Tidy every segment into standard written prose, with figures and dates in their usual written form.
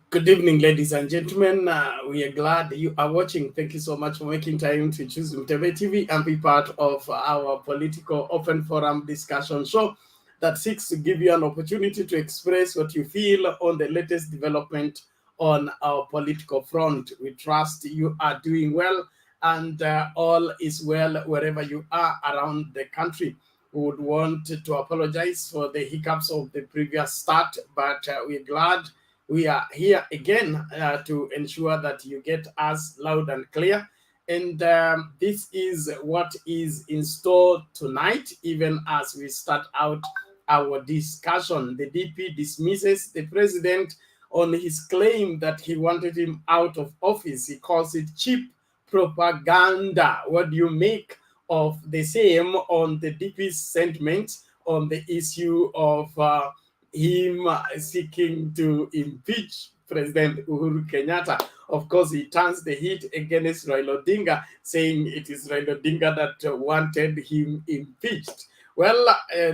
Good evening, ladies and gentlemen. We are glad you are watching. Thank you so much for making time to choose Mtebe TV and be part of our political open forum discussion show that seeks to give you an opportunity to express what you feel on the latest development on our political front. We trust you are doing well and all is well wherever you are around the country. We would want to apologize for the hiccups of the previous start, but we're glad we are here again to ensure that you get us loud and clear. And this is what is in store tonight, even as we start out our discussion. The DP dismisses the president on his claim that he wanted him out of office. He calls it cheap propaganda. What do you make of the same on the DP's sentiment on the issue of him seeking to impeach President Uhuru Kenyatta? Of course, he turns the heat against Raila Odinga, saying it is Raila Odinga that wanted him impeached. Well,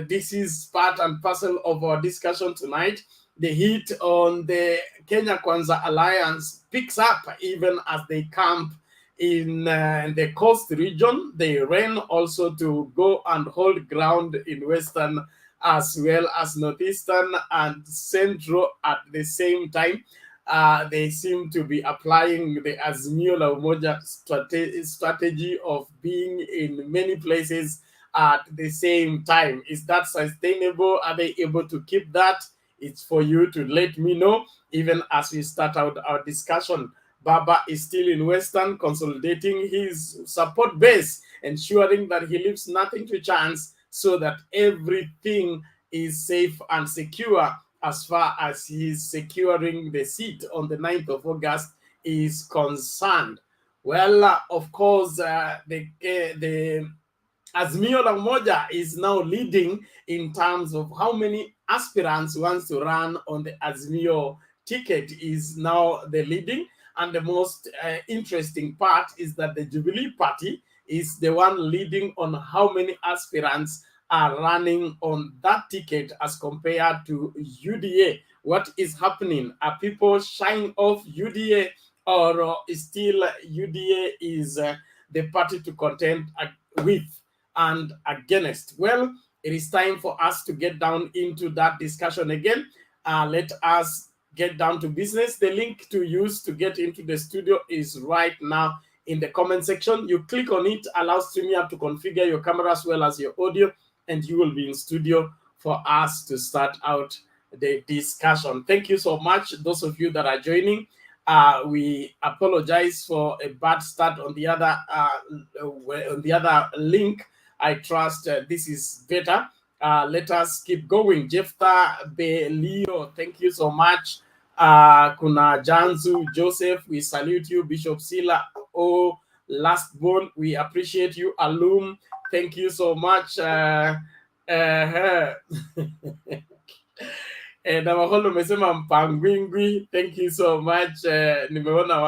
this is part and parcel of our discussion tonight. The heat on the Kenya Kwanza alliance picks up even as they camp in the coast region. They ran also to go and hold ground in western as well as northeastern and central at the same time. They seem to be applying the Azimio la Umoja strategy of being in many places at the same time. Is that sustainable? Are they able to keep that? It's for you to let me know, even as we start out our discussion. Baba is still in Western, consolidating his support base, ensuring that he leaves nothing to chance so that everything is safe and secure as far as he is securing the seat on the 9th of August is concerned. Well, of course, the Azimio la Umoja is now leading in terms of how many aspirants wants to run on the Azimio ticket is now the leading. And the most interesting part is that the Jubilee Party is the one leading on how many aspirants are running on that ticket as compared to UDA. What is happening? Are people shying off UDA, or still UDA is the party to contend with and against? Well, it is time for us to get down into that discussion again. Let us get down to business. The link to use to get into the studio is right now in the comment section. You click on it, allows StreamYard to configure your camera as well as your audio, and you will be in studio for us to start out the discussion. Thank you so much, those of you that are joining. We apologize for a bad start on the other link. I trust this is better. Let us keep going. Jefta Belio, thank you so much. Kuna Janzu Joseph, we salute you. Bishop Sila O Lastborn, we appreciate you. Alum, thank you so much. Na Maholo umesema Mpangwingwi, thank you so much. Nimeona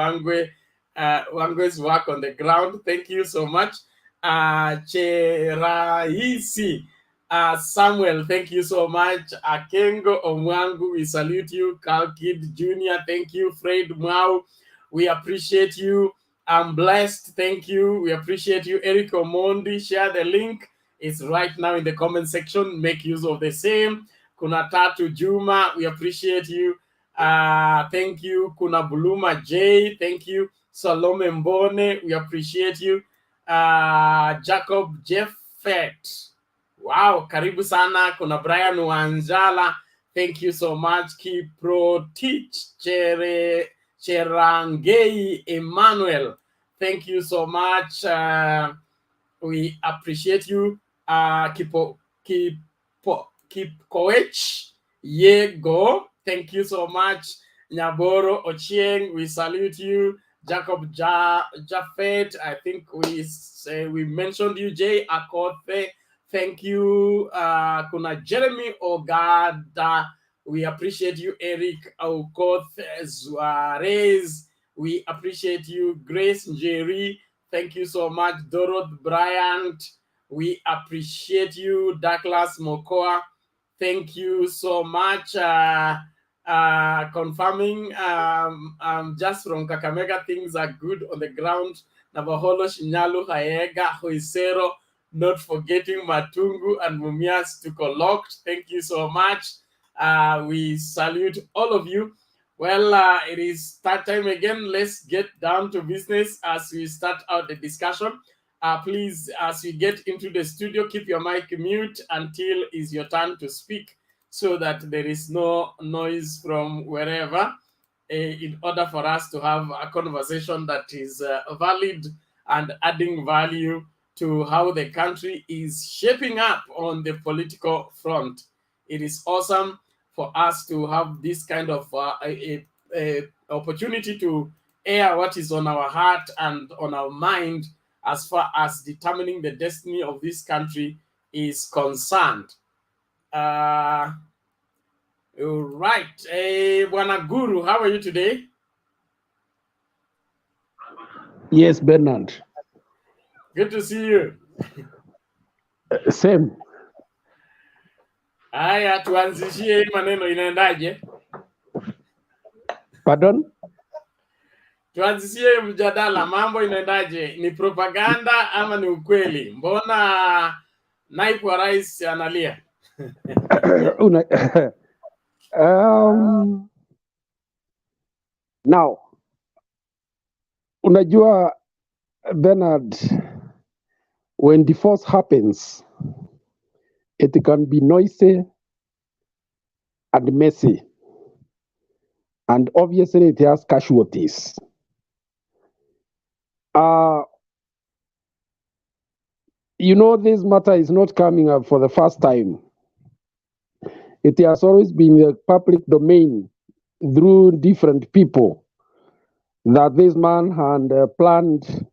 Wangwe's work on the ground, thank you so much. Cherahisi Samuel, thank you so much. Akengo Omwangu, we salute you. Carl Kid Jr., thank you. Fred Mwau, we appreciate you. I'm blessed, thank you. We appreciate you. Eric Omondi, share the link. It's right now in the comment section. Make use of the same. Kuna Tatu Juma, we appreciate you. Thank you. Kuna Buluma J, thank you. Salome Mbone, we appreciate you. Jacob Jeffet, wow, karibu sana. Kuna Brian Wanjala, thank you so much. Kipro Teach Cherangei Emmanuel, thank you so much. We appreciate you. Kipkoech Yego, thank you so much. Nyaboro Ochieng, we salute you. Jacob Jaffet, I think we mentioned you. Jay Akothe, thank you. Kuna Jeremy Ogada, we appreciate you. Eric Aukothe Suarez, we appreciate you. Grace Njeri, thank you so much. Dorothy Bryant, we appreciate you. Douglas Mokoa, thank you so much. confirming just from Kakamega, things are good on the ground. Navaholo, Shinyalu, Haega, Hoisero, not forgetting Matungu and Mumias to collect. Thank you so much. We salute all of you. Well, it is start time again. Let's get down to business as we start out the discussion. Please, as you get into the studio, keep your mic mute until it's your turn to speak, so that there is no noise from wherever, in order for us to have a conversation that is valid and adding value to how the country is shaping up on the political front. It is awesome for us to have this kind of a opportunity to air what is on our heart and on our mind as far as determining the destiny of this country is concerned. All right. Bwana Guru, how are you today? Yes, Bernard. Good to see you. Same. Haya, tuanzishie maneno, inaendaje? Pardon? Tuanzishie mjadala, mambo inaendaje? Ni propaganda ama ni ukweli? Mbona naibu wa rais analia? Now, unajua Bernard, when divorce happens, it can be noisy and messy. And obviously it has casualties. You know, this matter is not coming up for the first time. It has always been in the public domain through different people that this man had planned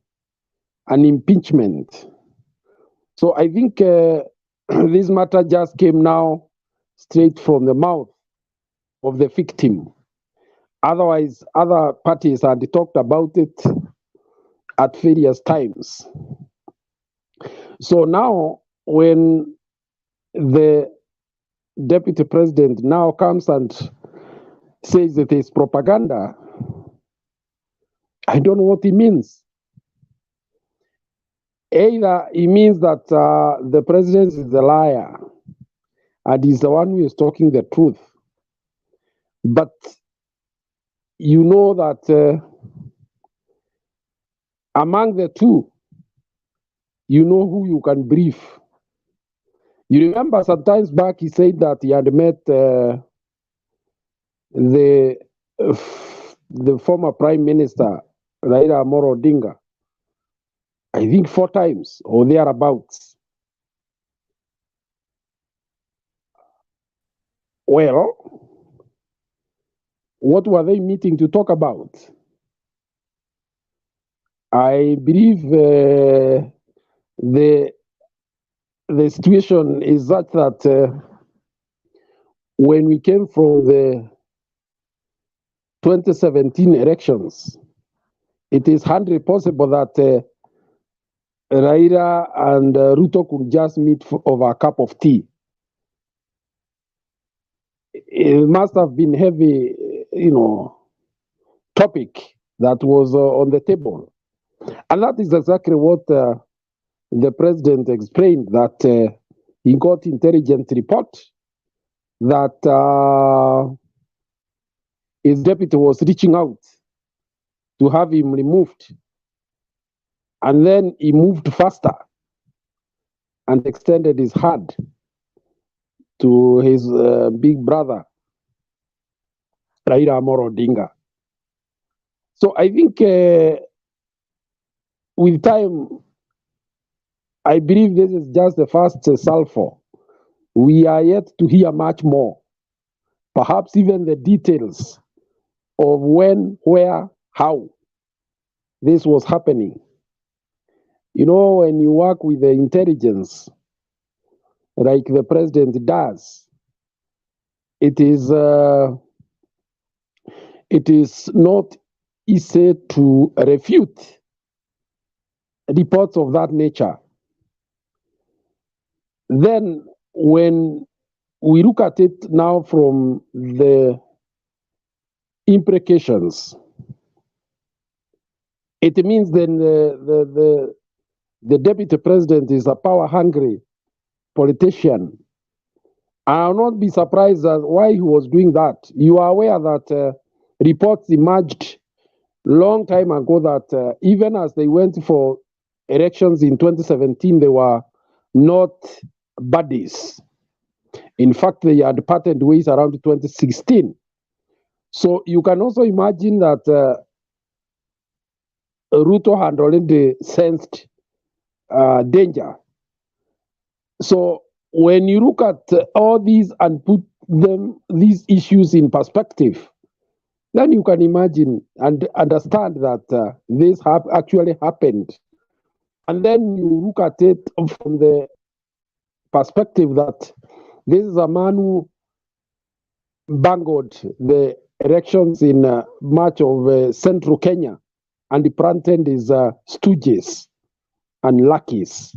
an impeachment. So I think this matter just came now straight from the mouth of the victim. Otherwise, other parties had talked about it at various times. So now, when the deputy president now comes and says it is propaganda, I don't know what he means. Either he means that the president is a liar and he's the one who is talking the truth. But you know that among the two, you know who you can brief. You remember sometimes back he said that he had met the former Prime Minister, Raila Amolo Odinga, I think 4 times or thereabouts. Well, what were they meeting to talk about? I believe the situation is such that when we came from the 2017 elections, it is hardly possible that Raila and Ruto could just meet over a cup of tea. It must have been heavy, topic that was on the table. And that is exactly what the president explained, that he got intelligence report that his deputy was reaching out to have him removed. And then he moved faster and extended his hand to his big brother, Raila Amolo Odinga. So I think with time, I believe this is just the first salvo. We are yet to hear much more, perhaps even the details of when, where, how this was happening. You know, when you work with the intelligence, like the president does, it is not easy to refute reports of that nature. Then, when we look at it now from the implications. It means then the deputy president is a power-hungry politician. I'll not be surprised at why he was doing that. You are aware that reports emerged long time ago that even as they went for elections in 2017, they were not buddies. In fact, they had parted ways around 2016. So you can also imagine that Ruto had already sensed danger. So when you look at all these and put these issues in perspective, then you can imagine and understand that this actually happened. And then you look at it from the perspective that this is a man who bungled the elections in much of central Kenya, and he planted his stooges and lackeys,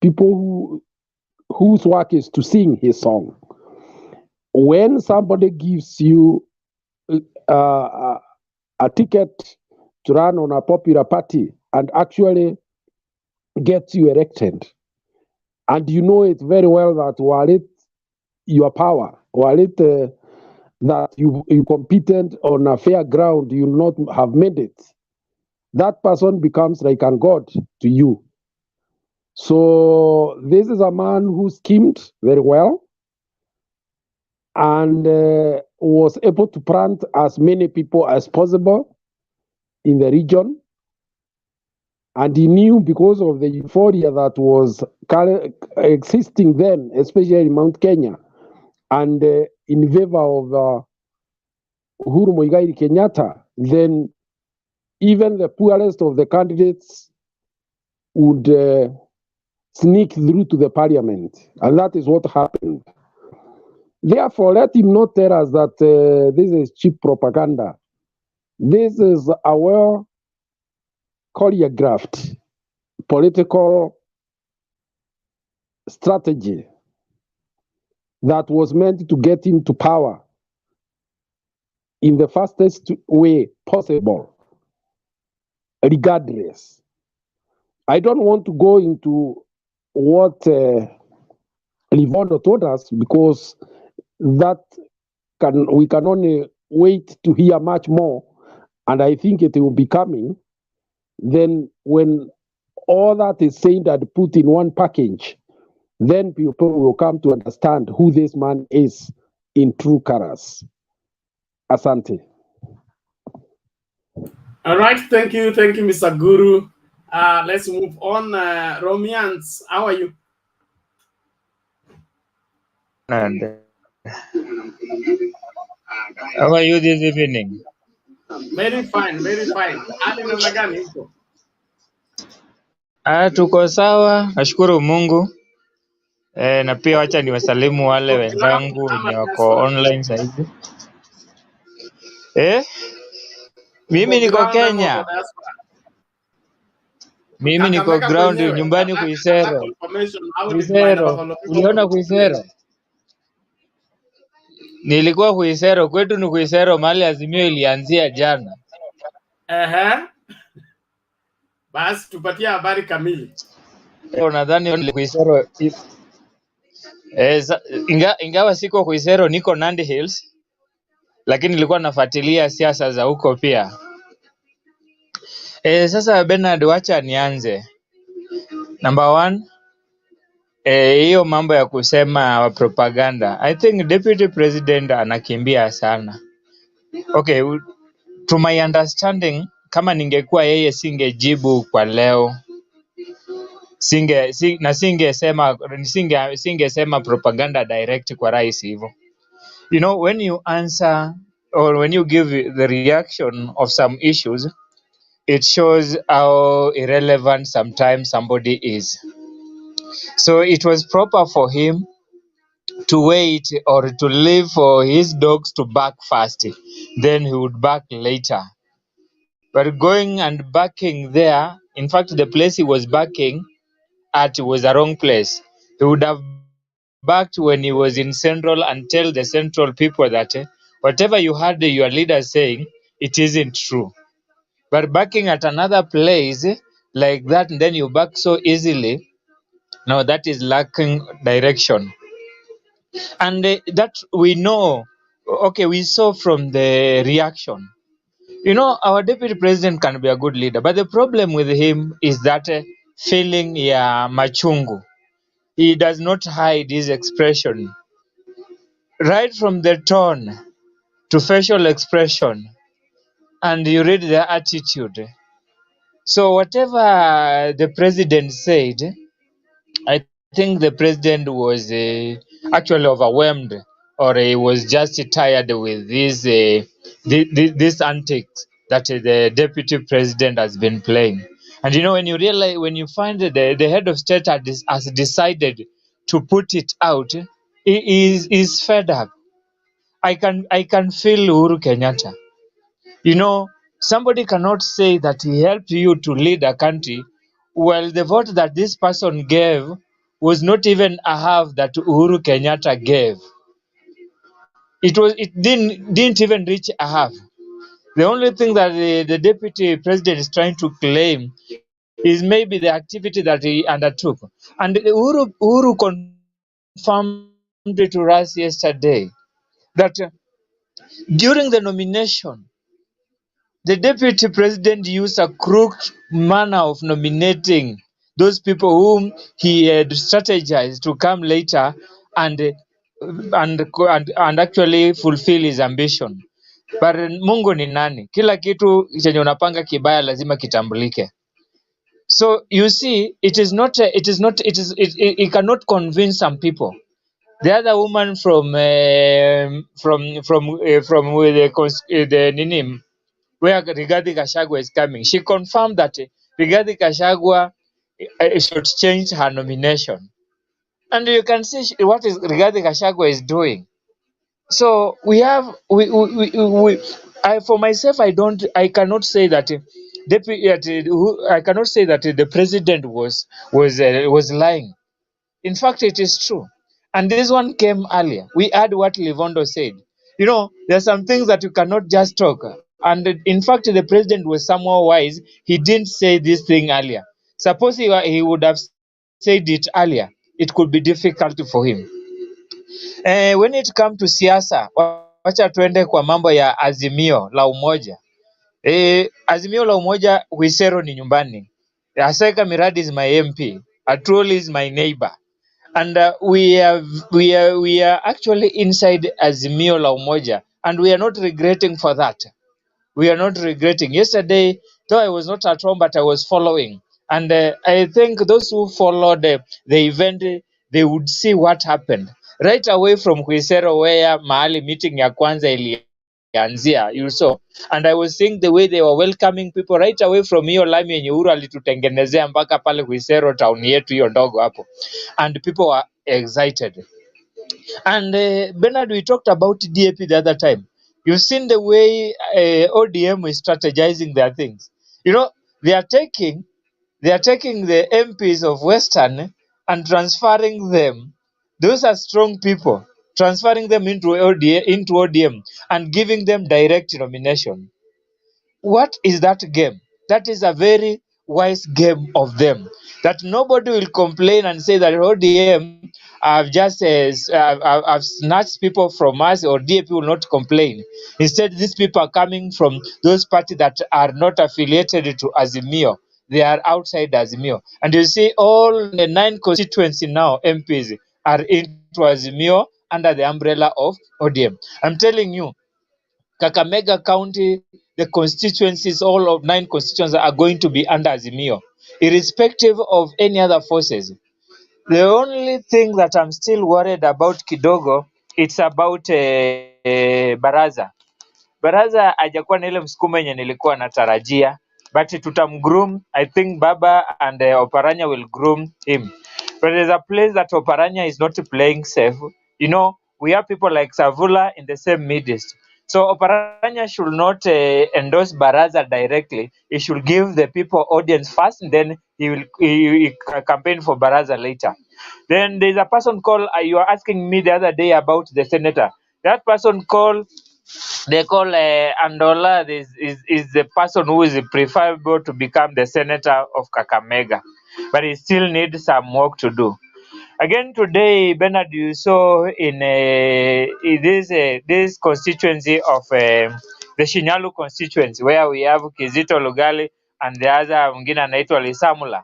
people whose work is to sing his song. When somebody gives you a ticket to run on a popular party and actually gets you elected, and you know it very well that while it your power, while it that you competed on a fair ground, you not have made it, that person becomes like a god to you. So this is a man who schemed very well and was able to plant as many people as possible in the region. And he knew, because of the euphoria that was existing then, especially in Mount Kenya, and in favor of Uhuru Muigai Kenyatta, then even the poorest of the candidates would sneak through to the parliament. And that is what happened. Therefore, let him not tell us that this is cheap propaganda. This is a well choreographed political strategy that was meant to get him to power in the fastest way possible, regardless. I don't want to go into what Livondo told us, because that we can only wait to hear much more, and I think it will be coming. Then when all that is said and put in one package, then people will come to understand who this man is in true colors. Asante. All right, thank you, Mr. Guru. Let's move on. Romians, how are you? And how are you this evening? Very fine, very fine. Hali namna gani huko? Tuko sawa, nashukuru Mungu. Na pia wacha niwasalimu wale Uko ground wenzangu ama wenye wako diaspora? online saizi. Eh, Uko mimi niko ground ama uko Kenya. diaspora? Mimi niko Kakamega ground kwenyewe, nyumbani nataka Kuisero. confirmation. How did my Kuisero. Navakholo people Uliona want to Kuisero? play? Nilikuwa Kuisero, kwetu ni Kuisero, mahali Azimio ilianzia jana. Basi tupatie habari kamili. Nadhani Kuisero ingawa siko Kuisero, niko Nandi Hills, lakini nilikuwa nafuatilia siasa za huko pia. Sasa Bernard, wacha nianze. Number one, hiyo mambo ya kusema propaganda. I think deputy president anakimbia sana. Okay, to my understanding, kama ningekuwa yeye singejibu kwa leo. Singesema propaganda direct kwa rais hivyo. You know, when you answer or when you give the reaction of some issues, it shows how irrelevant sometimes somebody is. So it was proper for him to wait or to leave for his dogs to bark first, then he would bark later. But going and barking there, in fact, the place he was barking at was a wrong place. He would have barked when he was in Central and tell the Central people that whatever you heard your leader saying, it isn't true. But backing at another place like that, and then you back so easily, now that is lacking direction. And that we know, okay, we saw from the reaction. Our deputy president can be a good leader, but the problem with him is that feeling ya machungu. He does not hide his expression. Right from the tone to facial expression, and you read the attitude. So whatever the president said, I think the president was actually overwhelmed, or he was just tired with these antics that the deputy president has been playing. And when you realize, when you find that the head of state has decided to put it out, he is fed up. I can feel Uhuru Kenyatta. Somebody cannot say that he helped you to lead a country, well, the vote that this person gave was not even a half that Uhuru Kenyatta gave. It didn't even reach a half. The only thing that the deputy president is trying to claim is maybe the activity that he undertook. And Uhuru confirmed it to us yesterday that during the nomination, the deputy president used a crooked manner of nominating those people whom he had strategized to come later and and actually fulfill his ambition. But Mungu ni nani? Kila kitu chenye unapanga kibaya lazima kitambulike. So you see, it cannot convince some people. The other woman from the Ninim, where Rigathi Gachagua is coming, she confirmed that Rigathi Gachagua should change her nomination. And you can see what is Rigathi Gachagua is doing. So we have I, for myself, I cannot say that I cannot say that the president was lying. In fact, it is true. And this one came earlier. We heard what Livondo said. There are some things that you cannot just talk. And in fact, the president was somewhat wise. He didn't say this thing earlier. Suppose he would have said it earlier, it could be difficult for him. When it comes to siasa, wacha tuende kwa mambo ya Azimio la Umoja. Azimio la Umoja, Wisero ni nyumbani. Aseka Miradi is my MP. Atroli is my neighbor. And we are actually inside Azimio la Umoja, and we are not regretting for that. We are not regretting. Yesterday, though I was not at home, but I was following, and I think those who followed the event, they would see what happened right away from Huisero, where mahali meeting ya kwanza ilianzia. You saw, and I was seeing the way they were welcoming people right away from hiyo lami yenye Uhuru alitutengenezea mpaka pale Huisero, town yetu hiyo ndogo hapo, and people were excited. And Bernard, we talked about DAP the other time. You've seen the way ODM is strategizing their things. They are taking the MPs of Western and transferring them. Those are strong people, transferring them into ODM and giving them direct nomination. What is that game? That is a very wise game of them. That nobody will complain and say that ODM have just have snatched people from us, or DAP will not complain. Instead, these people are coming from those parties that are not affiliated to Azimio. They are outside Azimio. And you see all the 9 constituency now, MPs, are into Azimio under the umbrella of ODM. I'm telling you, Kakamega County, the constituencies, all of 9 constituencies are going to be under Azimio, irrespective of any other forces. The only thing that I'm still worried about kidogo, it's about Baraza. Baraza hajakuwa na ile msukumo yenye nilikuwa natarajia, but tutamgroom. I think Baba and Oparanya will groom him. But there's a place that Oparanya is not playing safe. We have people like Savula in the same midst. So Oparanya should not endorse Baraza directly. He should give the people audience first, and then he campaign for Baraza later. Then there's a person called, you are asking me the other day about the senator. That person called they call Andola is the person who is preferable to become the senator of Kakamega, but he still needs some work to do. Again today, Bernard, you saw in this constituency of the Shinyalu constituency where we have Kizito Lugali and the other mwingine anaitwa Lisamula.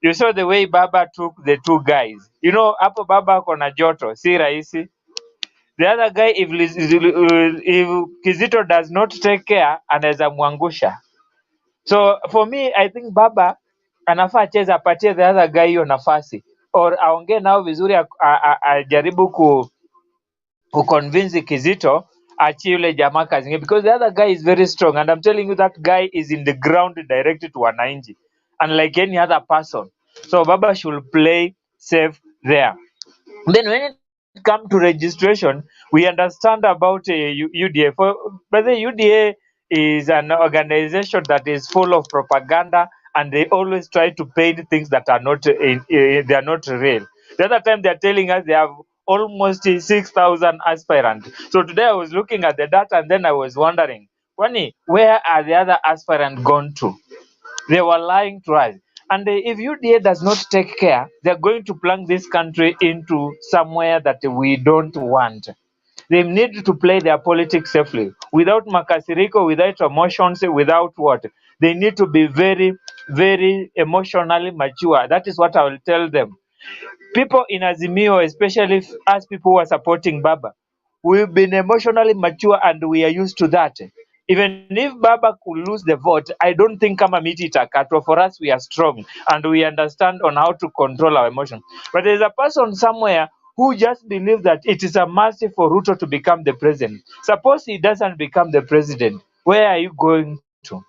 You saw the way Baba took the two guys. You know, hapo Baba ako na joto, si rahisi. The other guy, if Kizito does not take care, anaweza mwangusha. So for me, I think Baba anafaa cheza apatie the other guy hiyo nafasi, or aongee nao vizuri, ajaribu kuconvince Kizito achie yule jamaa kazi ingine, because the other guy is very strong and I'm telling you that guy is in the ground directed to wananchi unlike any other person. So Baba should play safe there. Then when it comes to registration, we understand about UDA. But the UDA is an organization that is full of propaganda, and they always try to paint things that are not they are not real. The other time they are telling us they have almost 6,000 aspirants. So today I was looking at the data and then I was wondering, Kwani, where are the other aspirants gone to? They were lying to us. And if UDA does not take care, they're going to plunge this country into somewhere that we don't want. They need to play their politics safely, without makasiriko, without emotions, without what. They need to be very, very emotionally mature. That is what I will tell them. People in Azimio, especially us people who are supporting Baba, we've been emotionally mature and we are used to that. Even if Baba could lose the vote, I don't think kama miti itakatwa. For us, we are strong and we understand on how to control our emotions. But there's a person somewhere who just believes that it is a must for Ruto to become the president. Suppose he doesn't become the president, where are you going to?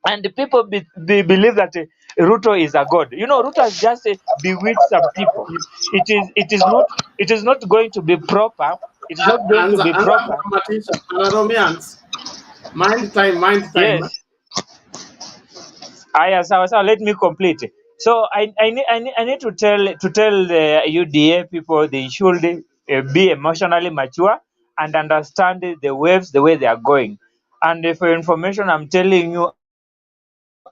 And the people believe that Ruto is a god. You know, Ruto has just bewitched some people. It is not going to be proper. It is not going to be Anza proper. kutamatisha. Romance. Mind time, mind time. Yes. Aya, sawa sawa. Let me complete. So I need to tell the UDA people they should be emotionally mature and understand the waves the way they are going. And for information, I'm telling you,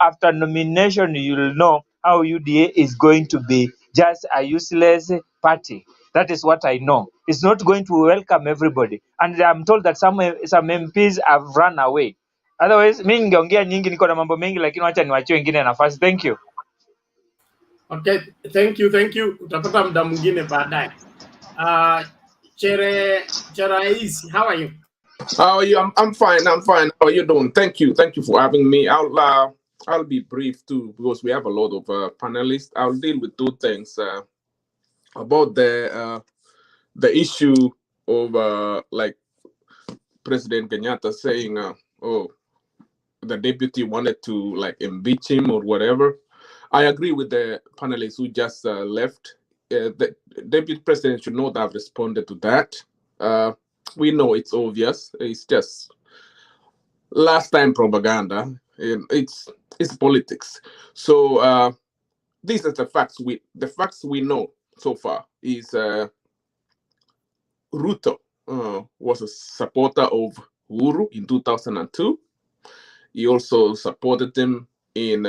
after nomination, you'll know how UDA is going to be just a useless party. That is what I know. It's not going to welcome everybody. And I'm told that some MPs have run away. Otherwise, mi ningeongea nyingi, niko na mambo mengi, lakini wacha niwachie wengine nafasi. Thank you. Okay, thank you. Utapata muda mwingine baadaye. Cherais, how are you? Oh, yeah, I'm fine. I'm fine. How are you doing? Thank you for having me. I'll be brief too because we have a lot of panelists. I'll deal with two things about the issue of like President Kenyatta saying, "Oh, the deputy wanted to like impeach him or whatever." I agree with the panelists who just left. The deputy president should not have responded to that. We know it's obvious. It's just last time propaganda. And it's politics. So these are the facts we know so far is Ruto was a supporter of Uhuru in 2002. He also supported him in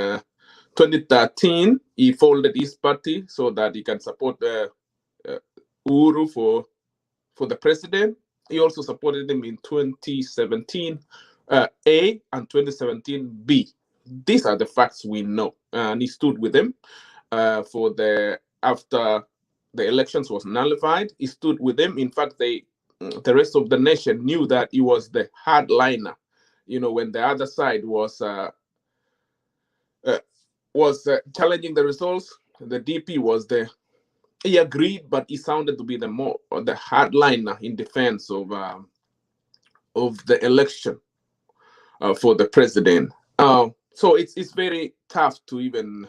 2013. He folded his party so that he can support Uhuru for the president. He also supported him in 2017 A and 2017 B. These are the facts we know. And he stood with him after the elections was nullified. He stood with him. In fact, the rest of the nation knew that he was the hardliner. You know, when the other side was challenging the results, the DP was the he agreed, but he sounded to be the hardliner in defense of the election for the president. So it's very tough to even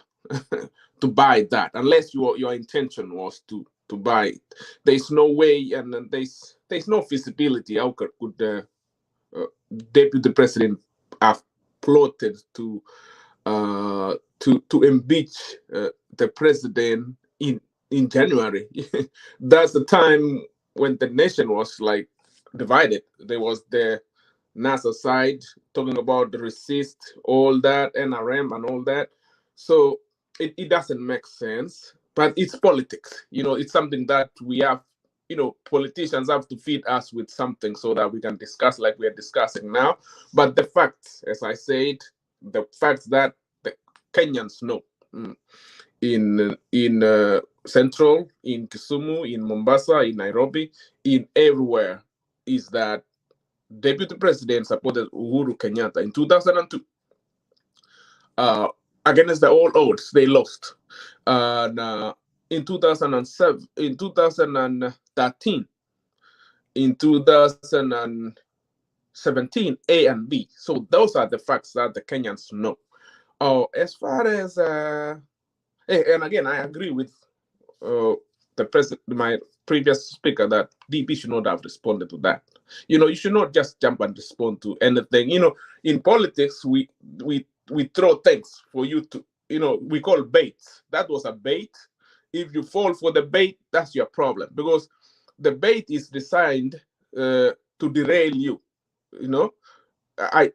to buy that unless your intention was to buy it. There's no way, and there's no feasibility. How could the deputy president have plotted to impeach the president in January? That's the time when the nation was like divided. There was the NASA side talking about the resist, all that, NRM and all that. So it doesn't make sense, but it's politics. It's something that we have, politicians have to feed us with something so that we can discuss like we are discussing now. But the facts, as I said, the facts that the Kenyans know in Central, in Kisumu, in Mombasa, in Nairobi, in everywhere, is that Deputy President supported Uhuru Kenyatta in 2002. Against the all odds, they lost. And in 2007, in 2013, in 2017, A and B. So those are the facts that the Kenyans know. As far as and again, I agree with my previous speaker that DP should not have responded to that. You should not just jump and respond to anything. In politics, we throw things for you to, we call bait. That was a bait. If you fall for the bait, that's your problem, because the bait is designed to derail you. I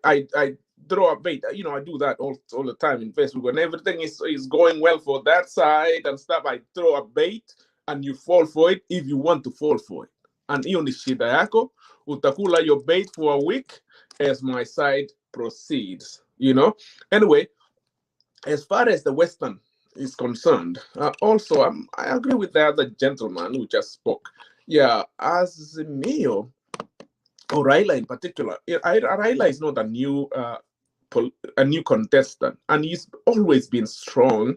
throw a bait. I do that all the time in Facebook. When everything is going well for that side and stuff, I throw a bait and you fall for it if you want to fall for it. And hiyo ni shida yako. Utakula your bait for a week as my side proceeds. Anyway, as far as the Western is concerned, also I agree with the other gentleman who just spoke. Yeah, Azimio, or Raila in particular, Raila is not a new contestant, and he's always been strong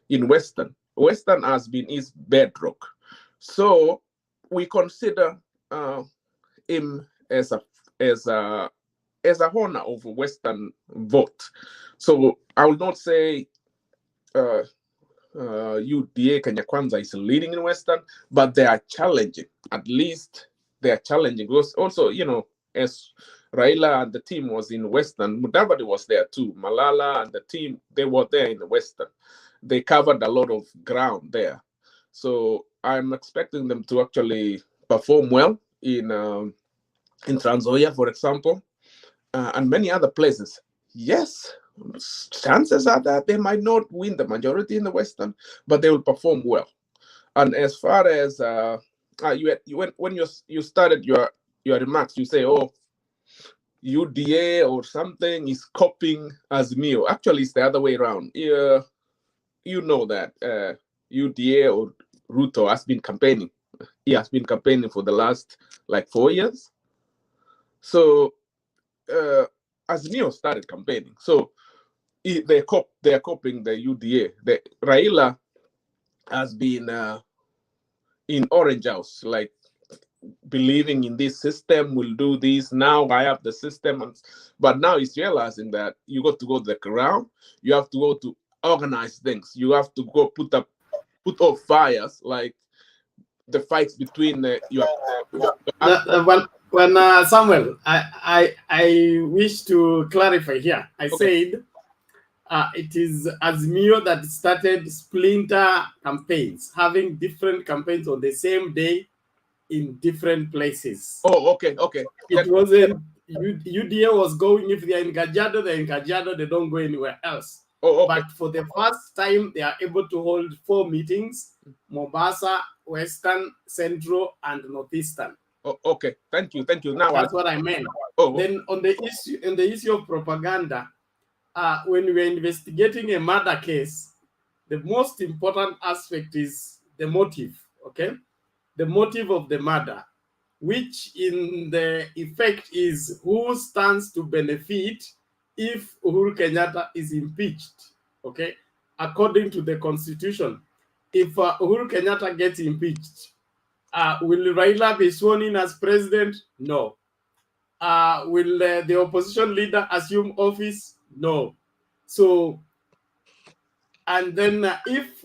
in Western. Western has been his bedrock, so we consider him as a honor of Western vote. So I will not say UDA Kenya Kwanza is leading in Western, but they are challenging. At least they are challenging. Because also, as Raila and the team was in Western, Mudavadi was there too. Malala and the team, they were there in the Western. They covered a lot of ground there. So I'm expecting them to actually perform well in Trans Nzoia, for example, and many other places. Yes, chances are that they might not win the majority in the Western, but they will perform well. And as far as when you started your remarks, you say, "Oh, UDA or something is copying Azimio." Actually, it's the other way around. You know that UDA or Ruto has been campaigning. He has been campaigning for the last 4 years. So Azimio started campaigning. So they are copying the UDA. The Raila has been in Orange House, believing in this system, will do this. Now I have the system, but now he's realizing that you got to go to the ground. You have to go to organize things. You have to go put off fires, like the fights between when Samuel, I wish to clarify here. I said it is Azimio that started splinter campaigns, having different campaigns on the same day in different places. Oh, okay. It wasn't UDA was going, if they are in Kajiado, they're in Kajiado, they don't go anywhere else. Oh, okay. But for the first time, they are able to hold 4 meetings: Mombasa, Western, Central, and Northeastern. Oh, okay. Thank you. Now that's what I meant. Then on the issue of propaganda, when we are investigating a murder case, the most important aspect is the motive. Okay, the motive of the murder, which in the effect is who stands to benefit if Uhuru Kenyatta is impeached. Okay, according to the Constitution, if Uhuru Kenyatta gets impeached, will Raila be sworn in as president? No. Will the opposition leader assume office? No. So, and then if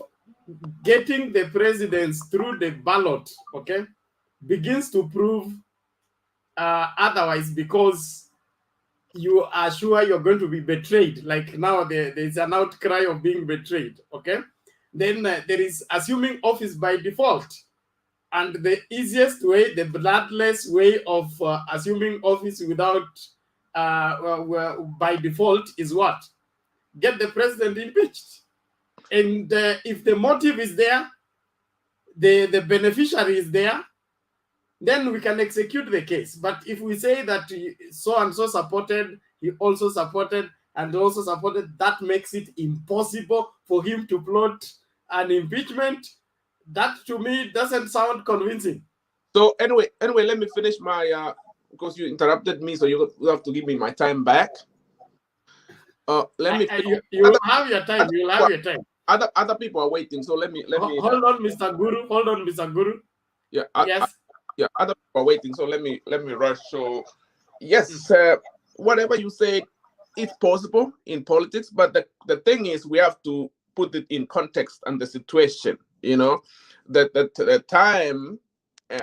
getting the presidents through the ballot, okay, begins to prove otherwise, because you are sure you're going to be betrayed, like now there's an outcry of being betrayed, okay, then there is assuming office by default. And the easiest way, the bloodless way of assuming office without, by default, is what? Get the president impeached. And if the motive is there, the beneficiary is there, then we can execute the case. But if we say that so and so supported, he also supported, and also supported, that makes it impossible for him to plot an impeachment. That to me doesn't sound convincing. So anyway, let me finish my because you interrupted me, so you have to give me my time back. Let me. You will have your time. You will have your time. Other people are waiting, so let me. Hold on, Mr. Guru. Hold on, Mr. Guru. Yeah. Yes. Other people are waiting, so let me rush. So yes, whatever you said, it's possible in politics, but the thing is, we have to put it in context and the situation. You know, the time.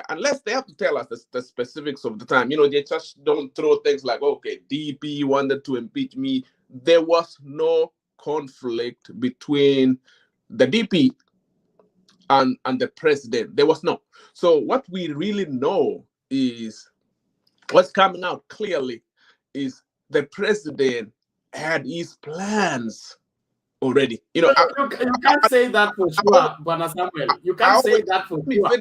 Unless they have to tell us the specifics of the time, you know, they just don't throw things like, okay, DP wanted to impeach me. There was no conflict between the DP and the president. There was no. So what we really know is what's coming out clearly is the president had his plans already. You know, you can't say that for sure, Bwana Samuel. You can't say that for sure.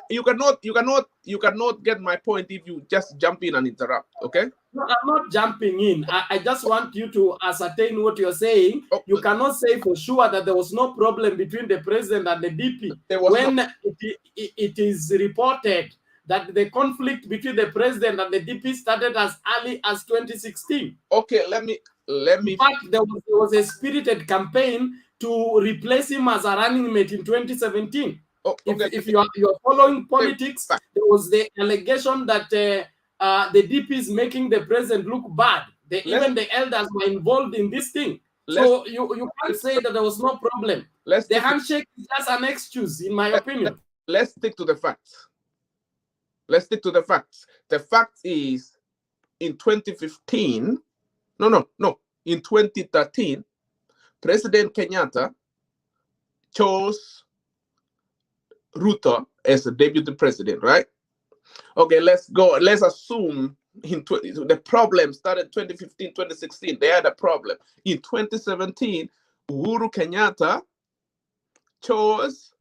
You cannot get my point if you just jump in and interrupt. Okay? No, I'm not jumping in. I just want you to ascertain what you're saying. Okay. You cannot say for sure that there was no problem between the president and the DP when it is reported that the conflict between the president and the DP started as early as 2016. Okay, let me. In fact, there was a spirited campaign to replace him as a running mate in 2017. Okay. If you are following politics, there was the allegation that the DP is making the president look bad. Even the elders were involved in this thing. So you can't say that there was no problem. The handshake is just an excuse, in my opinion. Let's stick to the facts. Let's stick to the facts. The fact is, in 2015, in 2013, President Kenyatta chose Ruto as the deputy president, right? Okay, let's go. Let's assume the problem started 2015, 2016. They had a problem. In 2017, Uhuru Kenyatta chose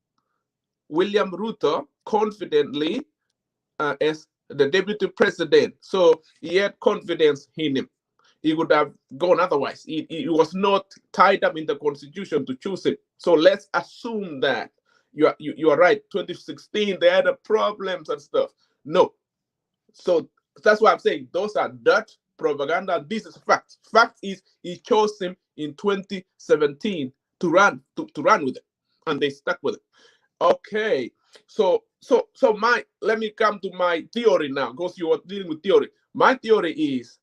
William Ruto confidently as the deputy president. So he had confidence in him. He would have gone otherwise. He was not tied up in the constitution to choose him. So let's assume that you are right. 2016, they had problems and stuff. No. So that's why I'm saying those are dirt propaganda. This is fact. Fact is he chose him in 2017 to run with it, and they stuck with it. Okay. So let me come to my theory now, because you are dealing with theory. My theory is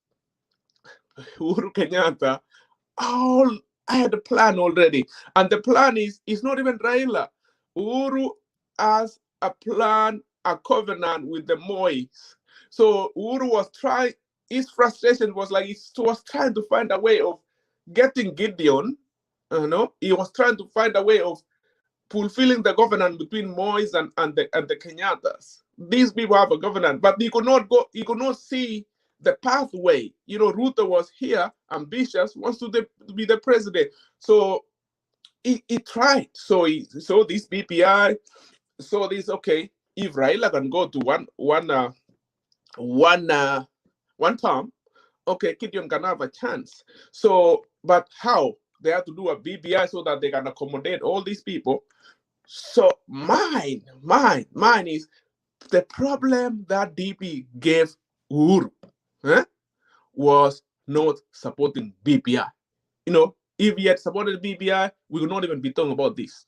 Uhuru Kenyatta, I had a plan already. And the plan is not even Raila. Uhuru has a plan, a covenant with the Mois. So Uhuru was trying, his frustration was like he was trying to find a way of getting Gideon. He was trying to find a way of fulfilling the covenant between Mois and the Kenyattas. These people have a covenant, but he could not see the pathway. Ruto was here, ambitious, wants to be the president. So he tried. So this BPI, okay, if Raila can go to one term, okay, Gideon can have a chance. So, but how? They have to do a BBI so that they can accommodate all these people. So mine is the problem that DP gave Uhuru was not supporting BPI. If he had supported BPI, we would not even be talking about this.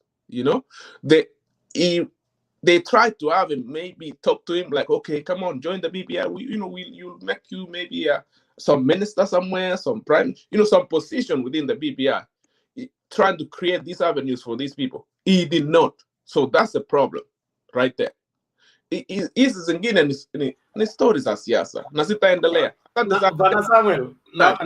They tried to have him, maybe talk to him like, okay, come on, join the BPI. We'll make you maybe some minister somewhere, some prime, some position within the BPI. Trying to create these avenues for these people. He did not. So that's the problem right there. Hizi zingine ni stories za siasa na sitaendelea. Bwana Samuel, now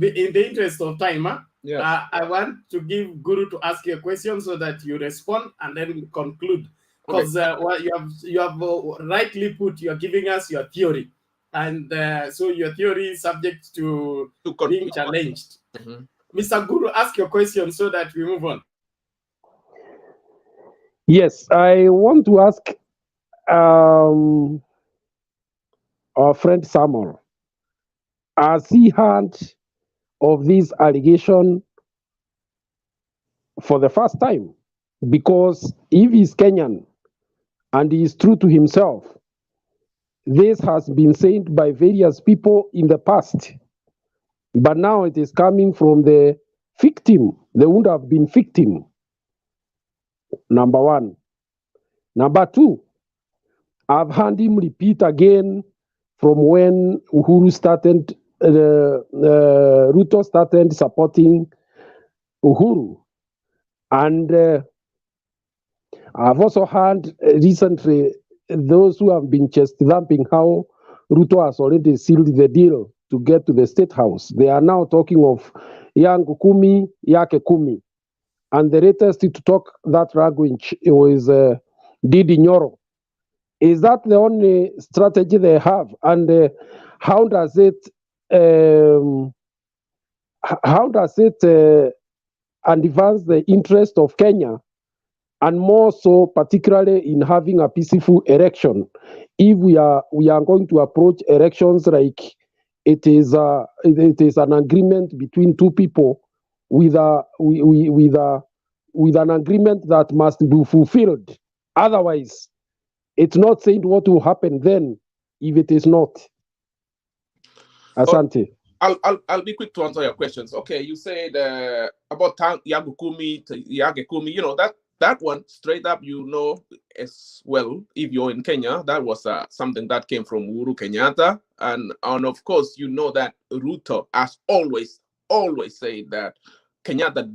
in the interest of time, yes. I want to give Guru to ask you a question so that you respond and then conclude. because what you have rightly put, you are giving us your theory, and so your theory is subject to being challenged. Mr. Guru, ask your question so that we move on. Yes, I want to ask our friend Samuel, has he heard of this allegation for the first time? Because if he's Kenyan and he is true to himself, this has been said by various people in the past, but now it is coming from the victim. They would have been victim. Number one. Number two, I've heard him repeat again from when Uhuru started, Ruto started supporting Uhuru. And I've also heard recently those who have been chest thumping how Ruto has already sealed the deal to get to the state house. They are now talking of yangu kumi, yake kumi. And the latest to talk that language was Didi Nyoro. Is that the only strategy they have? And how does it advance the interest of Kenya, and more so particularly in having a peaceful election? If we are going to approach elections like it is an agreement between two people with an agreement that must be fulfilled. Otherwise, it's not saying what will happen then if it is not. Asante. I'll be quick to answer your questions. Okay, you said about Yagukumi to Yagekumi. You know that one straight up. You know as well. If you're in Kenya, that was something that came from Uhuru Kenyatta, and of course you know that Ruto has always said that Kenyatta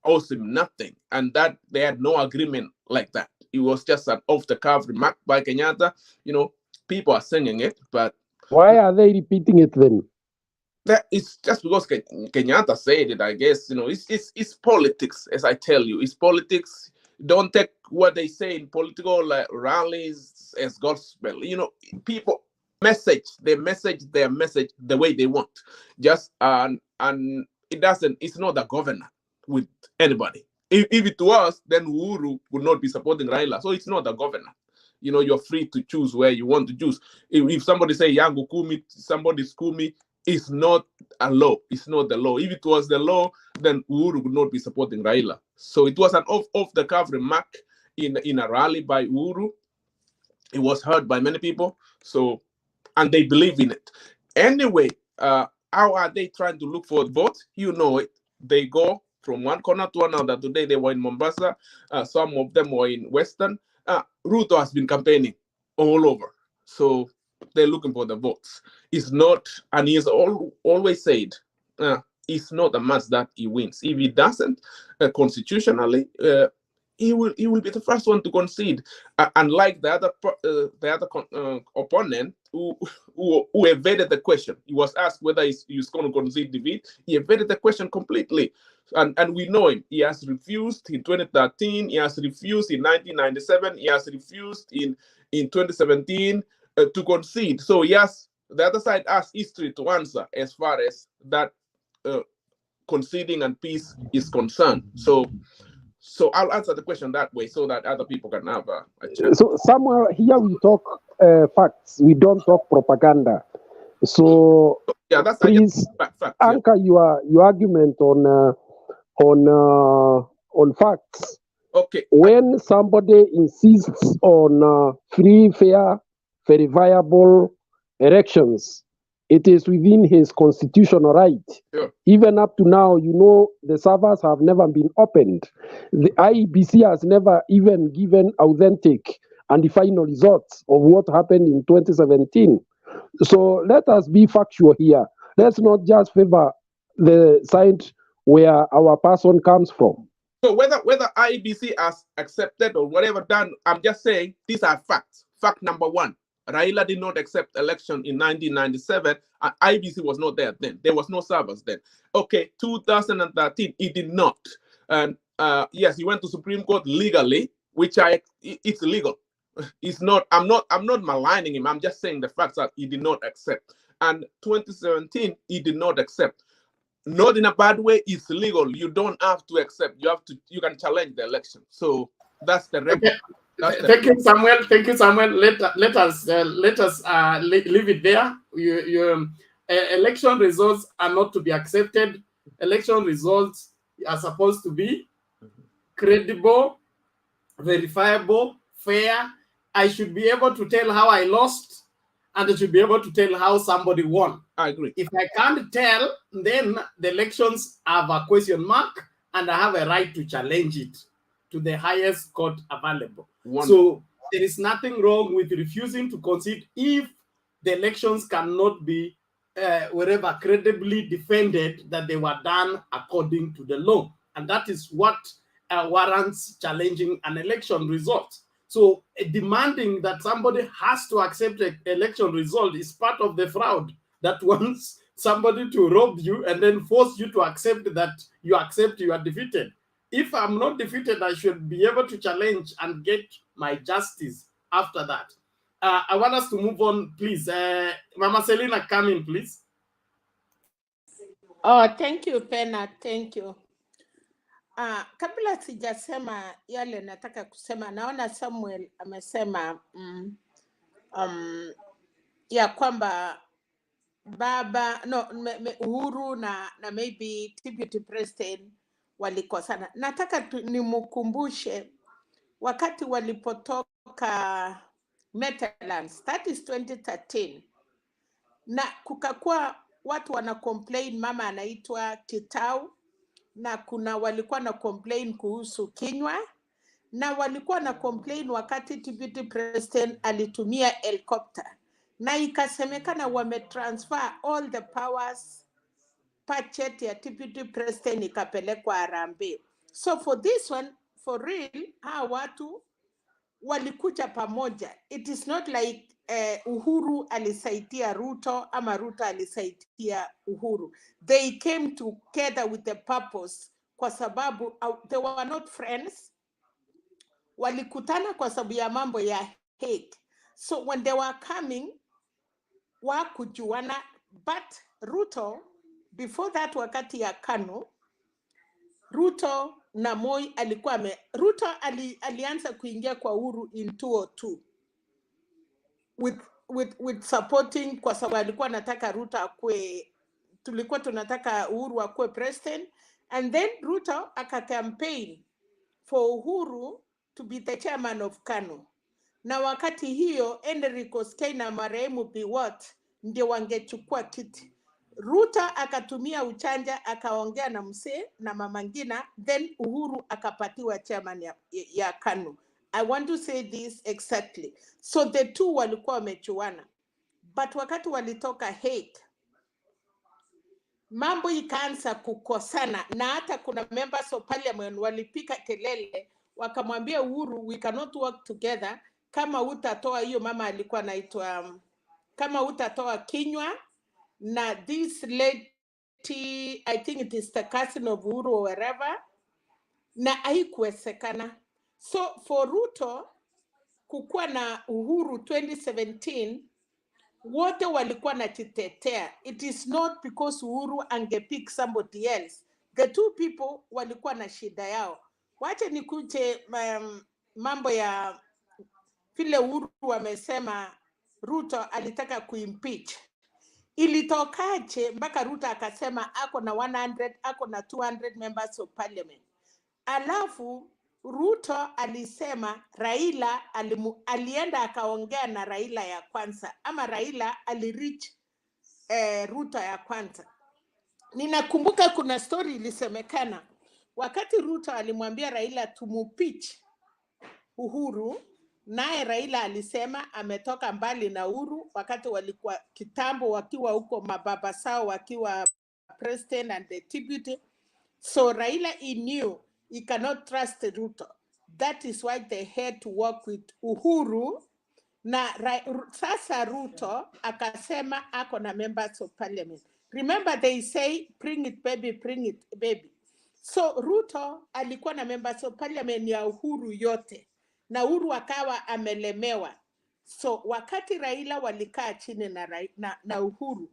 owes him nothing, and that they had no agreement like that. It was just an off-the-cuff remark by Kenyatta. You know, people are singing it, but why are they repeating it then? That it's just because Kenyatta said it. I guess it's politics, as I tell you. It's politics. Don't take what they say in political rallies as gospel. People message their message the way they want. Just and it doesn't. It's not a governor with anybody. If it was, then Uhuru would not be supporting Raila. So it's not a governor. You're free to choose where you want to choose. If somebody say Yangu Kumi, somebody's Kumi, it's not a law. It's not the law. If it was the law, then Uhuru would not be supporting Raila. So it was an off-the-cuff remark in a rally by Uhuru. It was heard by many people. So, and they believe in it. Anyway, how are they trying to look for votes? You know it. They go from one corner to another. Today they were in Mombasa. Some of them were in Western. Ruto has been campaigning all over. So they're looking for the votes. It's not, and he's always said, it's not a must that he wins. If he doesn't, constitutionally, he will be the first one to concede. Unlike the other opponent who evaded the question. He was asked whether he's going to concede defeat. He evaded the question completely. And we know him. He has refused in 2013. He has refused in 1997. He has refused in 2017 to concede. So yes, the other side has history to answer as far as that conceding and peace is concerned. So I'll answer the question that way so that other people can have a chance. So somewhere here we talk facts. We don't talk propaganda. So yeah, that's please fact, anchor your argument on facts. Okay. When somebody insists on free, fair, verifiable elections, it is within his constitutional right. Sure. Even up to now, the servers have never been opened. The IEBC has never even given authentic and the final results of what happened in 2017. So let us be factual here. Let's not just favor the side where our person comes from. So whether IEBC has accepted or whatever done, I'm just saying these are facts. Fact number one. Raila did not accept election in 1997. And IBC was not there then. There was no servers then. Okay, 2013, he did not. And yes, he went to Supreme Court legally which it's illegal. It's not. I'm not maligning him. I'm just saying the facts that he did not accept. And 2017, he did not accept. Not in a bad way. It's legal. You don't have to accept. You have to. You can challenge the election. So that's the record. Okay. Thank you, Samuel. Thank you, Samuel. Let us leave it there. Election results are not to be accepted. Election results are supposed to be credible, verifiable, fair. I should be able to tell how I lost, and I should be able to tell how somebody won. I agree. If I can't tell, then the elections have a question mark, and I have a right to challenge it to the highest court available. So there is nothing wrong with refusing to concede if the elections cannot be wherever credibly defended that they were done according to the law. And that is what warrants challenging an election result. So demanding that somebody has to accept an election result is part of the fraud that wants somebody to rob you and then force you to accept that you accept you are defeated. If I'm not defeated, I should be able to challenge and get my justice after that. I want us to move on, please. Mama Selina, come in, please. Oh, thank you, Pena. Thank you. Kabla sijasema yale nataka kusema, naona Samuel amesema ya kwamba baba Uhuru na maybe deputy president walikosana. Nataka nimukumbushe wakati walipotoka Metalans, that is 2013, na kukakuwa watu wana complain mama anaitwa Kitau, na kuna walikuwa na complain kuhusu kinywa, na walikuwa na complain wakati deputy president alitumia helicopter, na ikasemekana wametransfer all the powers, budget ya deputy president ikapelekwa Harambee. So for this one, for real, hawa watu walikuja pamoja. It is not like Uhuru alisaidia Ruto ama Ruto alisaidia Uhuru. They came together with the purpose kwa sababu they were not friends. Walikutana kwa sababu ya mambo ya hate. So when they were coming, wakujuana, but Ruto, before that wakati ya KANU, Ruto na Moi alikuwa Ruto alianza kuingia kwa Uhuru in 2002 with supporting, kwa sababu alikuwa anataka Ruto akue, tulikuwa tunataka Uhuru akue president, and then Ruto campaign for Uhuru to be the chairman of KANU. Na wakati hiyo Enrico Skei na marehemu Biwott ndio wangechukua kiti. Ruto akatumia uchanja, akaongea na msee na Mama Ngina, then Uhuru akapatiwa chairman ya KANU. I want to say this exactly. So the two walikuwa wamechuana. But wakati walitoka hate, mambo ikaanza kukosana, na hata kuna members of parliament walipika kelele wakamwambia Uhuru, we cannot work together kama utatoa hiyo mama alikuwa anaitwa kama utatoa kinywa na this lady, I think it is the cousin of Uhuru or wherever, na haikuwezekana. So for Ruto kukuwa na Uhuru 2017, wote walikuwa na jitetea. It is not because Uhuru angepick somebody else. The two people walikuwa na shida yao. Wacha nikuje mambo ya vile Uhuru wamesema Ruto alitaka kuimpeach. Ilitokaje mpaka Ruto akasema ako na 100, ako na 200 members of parliament. Alafu Ruto alisema Raila alienda akaongea na Raila ya kwanza, ama Raila alirich Ruto ya kwanza. Ninakumbuka kuna story ilisemekana wakati Ruto alimwambia Raila tumupitch Uhuru, naye Raila alisema ametoka mbali na Uhuru wakati walikuwa kitambo wakiwa huko mababa sao wakiwa president and the deputy. So Raila he knew he cannot trust Ruto. That is why they had to work with Uhuru. Na sasa Ruto akasema ako na members of parliament. Remember they say bring it baby, bring it baby. So Ruto alikuwa na members of parliament ya Uhuru yote. na Uhuru akawa amelemewa. So wakati Raila walikaa chini na Uhuru,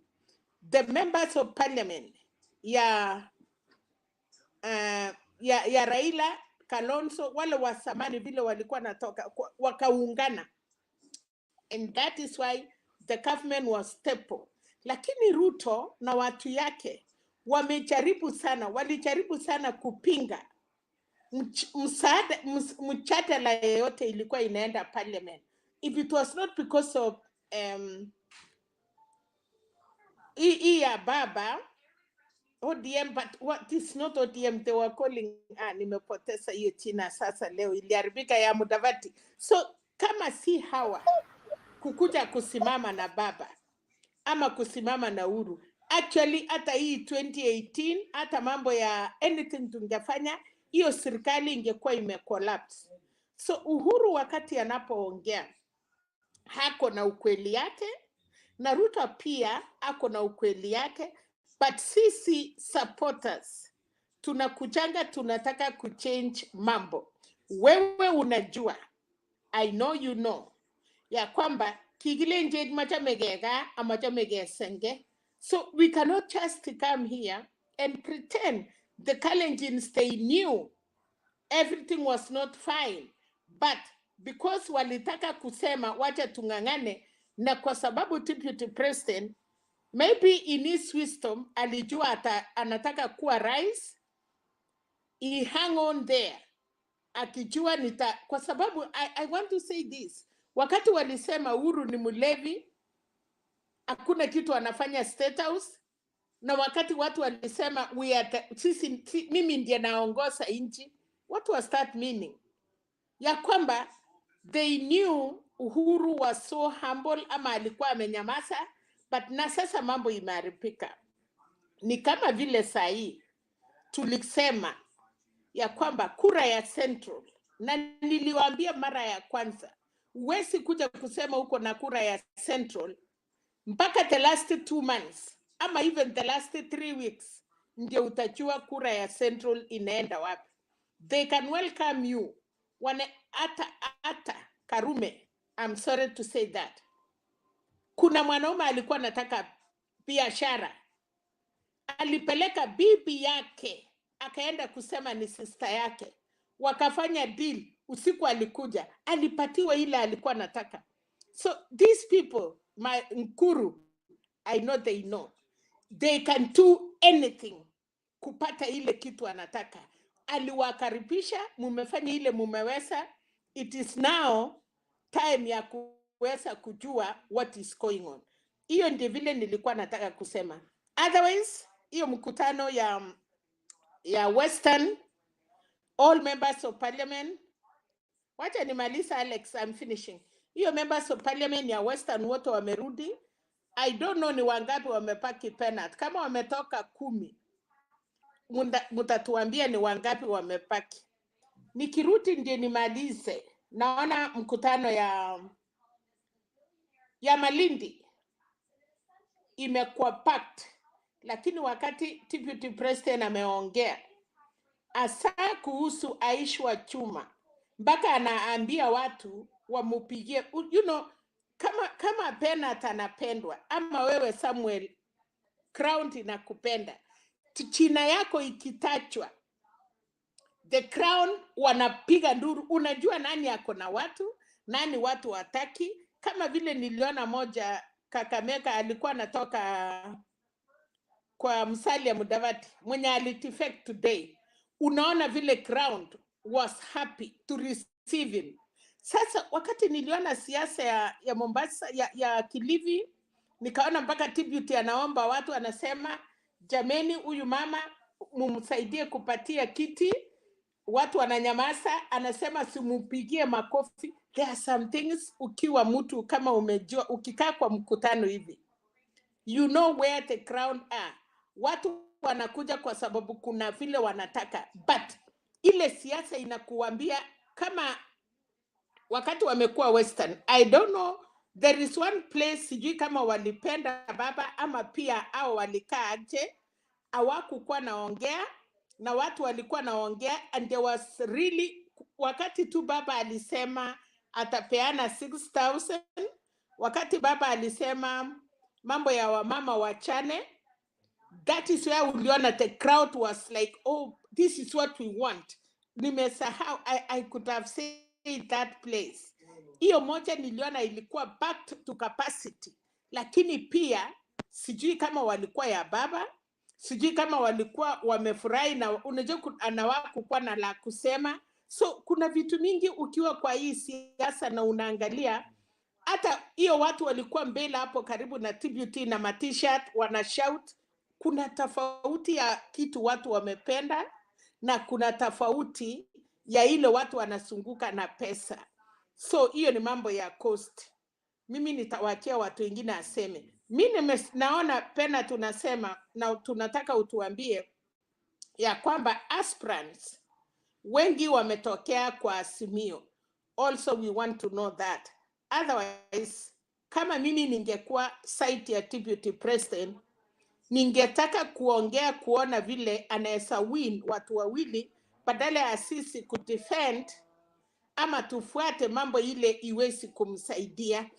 the members of parliament ya Raila, Kalonzo, wale wa samani vile walikuwa natoka wakaungana, and that is why the government was stable. Lakini Ruto na watu yake walijaribu sana kupinga mjadala yoyote ilikuwa inaenda parliament. If it was not because of ya baba ODM, but what is not ODM, they were calling, nimepoteza hiyo china sasa leo, iliharibika ya Mudavadi. So kama si hawa kukuja kusimama na baba ama kusimama na Uhuru, actually hata hii 2018 hata mambo ya anything tungefanya, hiyo serikali ingekuwa imecollapse. So Uhuru wakati anapoongea hako na ukweli yake, na Ruto pia ako na ukweli yake, but sisi supporters tunakujanga tunataka kuchange mambo. Wewe unajua, I know you know, ya kwamba kigile nje machamegega amachamege senge. So we cannot just come here and pretend the Kalenjins they knew everything was not fine, but because walitaka kusema wacha tungangane, na kwa sababu deputy president maybe in his wisdom alijua anataka kuwa rais, he hang on there akijua kwa sababu I want to say this, wakati walisema Uhuru ni mlevi, hakuna kitu anafanya State House, na wakati watu walisema mimi ndiye naongoza nchi, what was that meaning? Ya kwamba they knew Uhuru was so humble ama alikuwa amenyamaza, but na sasa mambo imeharibika. Ni kama vile sahi tulisema ya kwamba kura ya Central, na niliwaambia mara ya kwanza, huwezi kuja kusema uko na kura ya Central mpaka the last 2 months ama even the last 3 weeks ndio utajua kura ya Central inaenda wapi. They can welcome you ata Karume, I'm sorry to say that. Kuna mwanaume alikuwa anataka biashara, alipeleka bibi yake akaenda kusema ni sister yake, wakafanya deal, usiku alikuja alipatiwa ile alikuwa anataka. So these people, my Nkuru, I know they can do anything kupata ile kitu anataka. Aliwakaribisha, mumefanya ile mumeweza, it is now time ya kuweza kujua what is going on. Hiyo ndio vile nilikuwa nataka kusema. Otherwise, hiyo mkutano ya Western, all members of parliament, wacha nimaliza Alex, I'm finishing. Hiyo members of parliament ya Western wote wamerudi. I don't know ni wangapi wamepaki penat. Kama wametoka 10, mutatuambia ni wangapi wamepaki. Nikirudi ndio nimalize. Naona mkutano ya Malindi imekuwa packed, lakini wakati deputy president ameongea asa kuhusu Aisha wa Chuma, mpaka anaambia watu wamupigie, you know, kama Penat anapendwa ama wewe Samuel Crown inakupenda, china yako ikitachwa the Crown wanapiga nduru. Unajua nani yako na watu, nani watu wataki. Kama vile niliona moja Kakamega alikuwa anatoka kwa Musalia Mudavadi mwenye alitifect today. Unaona vile Crown was happy to receive him. Sasa wakati niliona siasa ya Mombasa ya Kilifi, nikaona mpaka deputy anaomba watu, anasema jameni, huyu mama mumsaidie kupatia kiti. Watu wananyamaza, anasema simupigie makofi. There are some things ukiwa mtu kama umejua, ukikaa kwa mkutano hivi, you know where the Crown are. Watu wanakuja kwa sababu kuna vile wanataka, but ile siasa inakuambia kama wakati wamekuwa Western, I don't know, there is one place sijui kama walipenda baba ama pia au walikaa aje, hawakukuwa naongea na watu walikuwa naongea, and there was really wakati tu baba alisema atapeana 6,000, wakati baba alisema mambo ya wamama wachane, that is where uliona the crowd was like, oh, this is what we want. Nimesahau, I could have said that place. Hiyo moja niliona ilikuwa backed to capacity, lakini pia sijui kama walikuwa ya baba, sijui kama walikuwa wamefurahi, na unajua anawakukuwa na la kusema. So kuna vitu mingi ukiwa kwa hii siasa na unaangalia, hata hiyo watu walikuwa mbele hapo karibu na TBT na ma-t-shirt wana shout. Kuna tofauti ya kitu watu wamependa na kuna tofauti ya ile watu wanasunguka na pesa. So hiyo ni mambo ya cost. Mimi nitawachia watu wengine aseme. Mimi naona Pena tunasema na tunataka utuambie ya kwamba aspirants wengi wametokea kwa Azimio. Also we want to know that. Otherwise, kama mimi ningekuwa site ya deputy president, ningetaka kuona vile anaweza win watu wawili badala ya sisi kudefend ama tufuate mambo ile iwezi kumsaidia.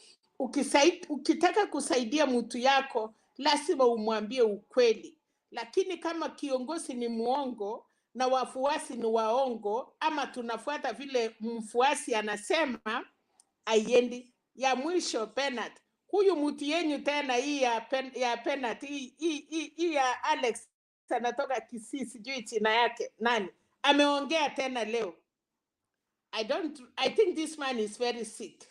Ukitaka kusaidia mtu yako lazima umwambie ukweli, lakini kama kiongozi ni muongo na wafuasi ni waongo, ama tunafuata vile mfuasi anasema, aiendi. Ya mwisho Penat, huyu mtu yenyu tena hii ya Penat, hii ya Alex anatoka Kisii, sijui china yake nani, ameongea tena leo. I think this man is very sick.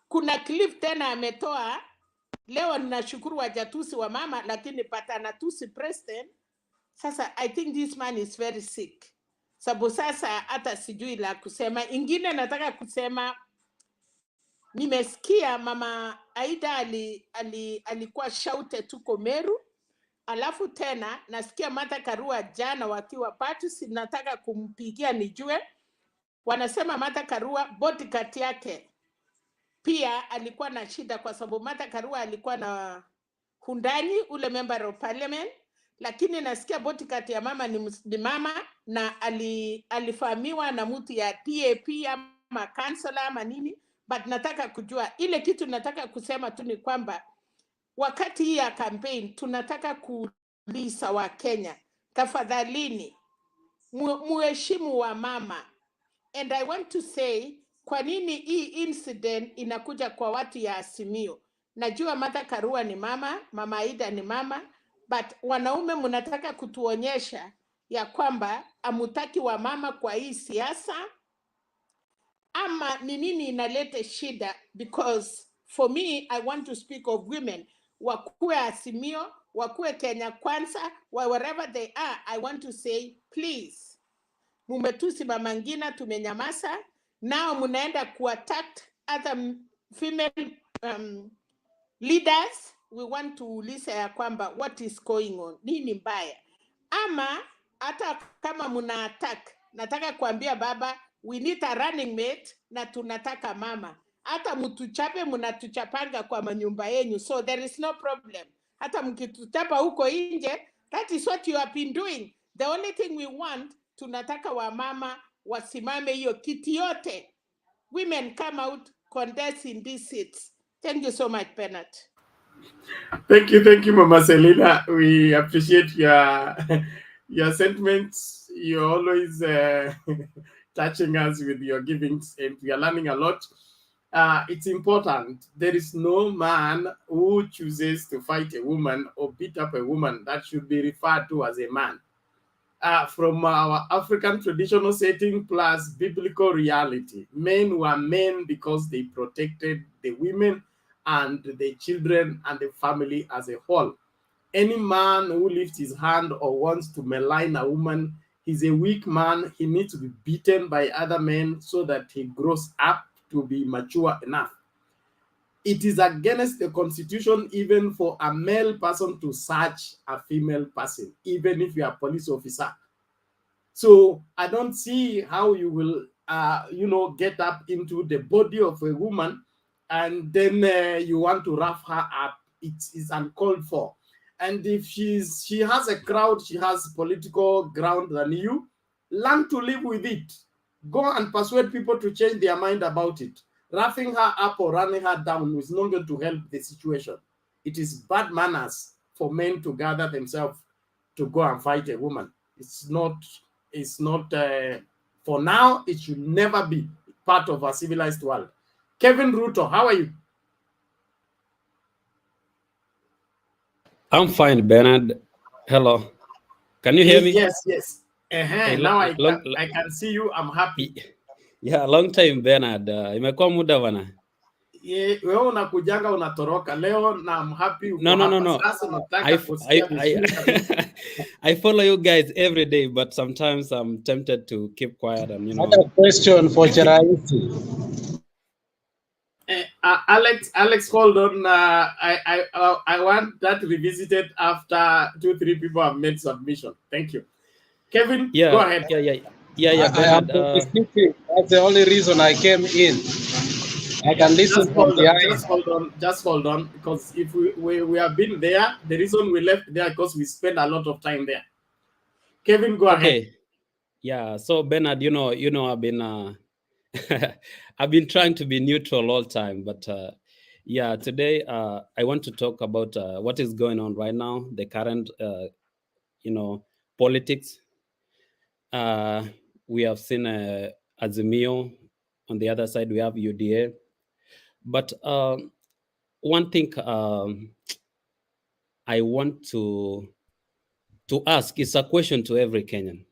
Kuna clip tena ametoa leo, ninashukuru wajatusi wa mama, lakini patana tusi president. Sasa I think this man is very sick. Sababu sasa hata sijui la kusema. Ingine nataka kusema, nimesikia mama Aida alikuwa shaute tuko Meru, alafu tena nasikia Martha Karua jana wakiwa parties, nataka kumpigia nijue. Wanasema Martha Karua bodyguard yake pia alikuwa na shida, kwa sababu Martha Karua alikuwa na Hundani, ule member of parliament, lakini nasikia bodyguard ya mama ni mama, na alifahamiwa na mtu ya TAP ama councilor ama nini. But nataka kujua ile kitu. Nataka kusema tu ni kwamba wakati hii ya campaign tunataka kuuliza wa Kenya, tafadhalini muheshimu wa mama. And I want to say, kwa nini hii incident inakuja kwa watu ya Azimio? Najua Martha Karua ni mama, mama Aida ni mama, but wanaume mnataka kutuonyesha ya kwamba amutaki wa mama kwa hii siasa, ama ni nini inalete shida? Because for me, I want to speak of women. Wakuwe Azimio, wakuwe Kenya Kwanza, wherever they are, I want to say, please, mumetusi Mama Ngina, tumenyamaza. Now munaenda kuattack other female leaders. We want to listen ya kwamba what is going on, nini mbaya. Ama hata kama muna attack, nataka kuambia baba, we need a running mate, na tunataka mama. Hata mtuchape, munatuchapanga kwa manyumba yenu, so there is no problem. Hata mkituchapa huko nje, that is what you have been doing. The only thing we want, tunataka wa mama wasimame hiyo kiti yote. Women come out, contest in these seats. Thank you so much, Bernard. Thank you, Mama Selina. We appreciate your sentiments. You're always touching us with your givings, and we are learning a lot. It's important. There is no man who chooses to fight a woman or beat up a woman that should be referred to as a man. From our African traditional setting plus biblical reality, men were men because they protected the women and the children and the family as a whole. Any man who lifts his hand or wants to malign a woman, he's a weak man. He needs to be beaten by other men so that he grows up to be mature enough. It is against the constitution even for a male person to search a female person, even if you are a police officer. So I don't see how you will, get up into the body of a woman and then you want to rough her up. It is uncalled for. And if she has a crowd, she has political ground than you, Learn to live with it. Go and persuade people to change their mind about it. Roughing her up or running her down is not going to help the situation. It is bad manners for men to gather themselves to go and fight a woman. It's not, for now, it should never be part of a civilized world. Kevin Ruto, how are you? I'm fine, Bernard. Hello. Can you hear me? Yes, yes. Hey, Now I can see you. I'm happy. Yeah, long time, Bernard. Imekuwa muda bana. Wewe unakujanga unatoroka leo na I'm happy uko No. hapa. Sasa nataka kusikia vizuri kabisa. I follow you guys every day, but sometimes I'm tempted to keep quiet and I have a question for Cheraisi. Alex, hold on. I want that revisited after 2-3 people have made submission. Thank you. Kevin, go ahead. Yeah, Bernard. That's the only reason I came in. I can listen from behind. Just hold on, because if we have been there, the reason we left there because we spent a lot of time there. Kevin, go ahead. Yeah. So Bernard, I've been I've been trying to be neutral all time, but today I want to talk about what is going on right now, the current politics. We have seen Azimio. On the other side, we have UDA. But one thing I want to ask is a question to every Kenyan.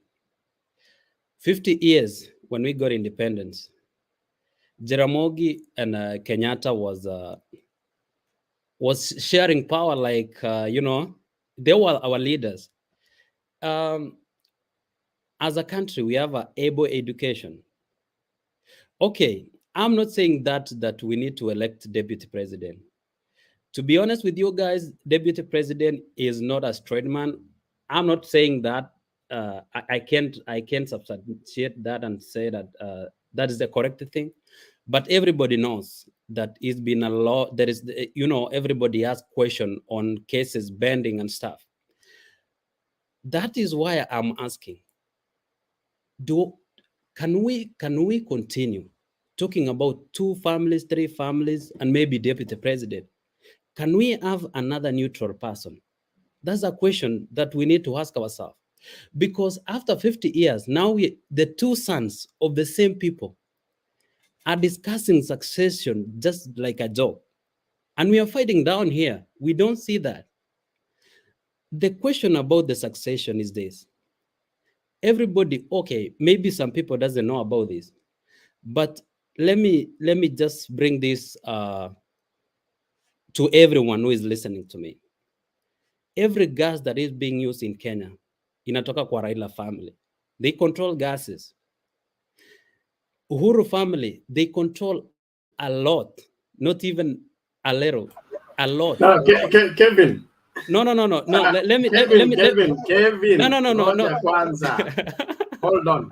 50 years when we got independence, Jaramogi and Kenyatta was sharing power like, they were our leaders. As a country, we have an able education. Okay, I'm not saying that we need to elect deputy president. To be honest with you guys, deputy president is not a straight man. I'm not saying that. I can't substantiate that and say that that is the correct thing. But everybody knows that it's been a lot. There is, everybody has question on cases bending and stuff. That is why I'm asking. Can we continue talking about 2 families, 3 families, and maybe deputy president? Can we have another neutral person? That's a question that we need to ask ourselves. Because after 50 years, now the 2 sons of the same people are discussing succession just like a joke. And we are fighting down here. We don't see that. The question about the succession is this. Everybody, okay, maybe some people doesn't know about this, but let me just bring this to everyone who is listening to me. Every gas that is being used in Kenya inatoka kwa Raila family. They control gases. Uhuru family, they control a lot, not even a little, a lot. No, Kevin. No. Let me. Kevin. No. Hold on.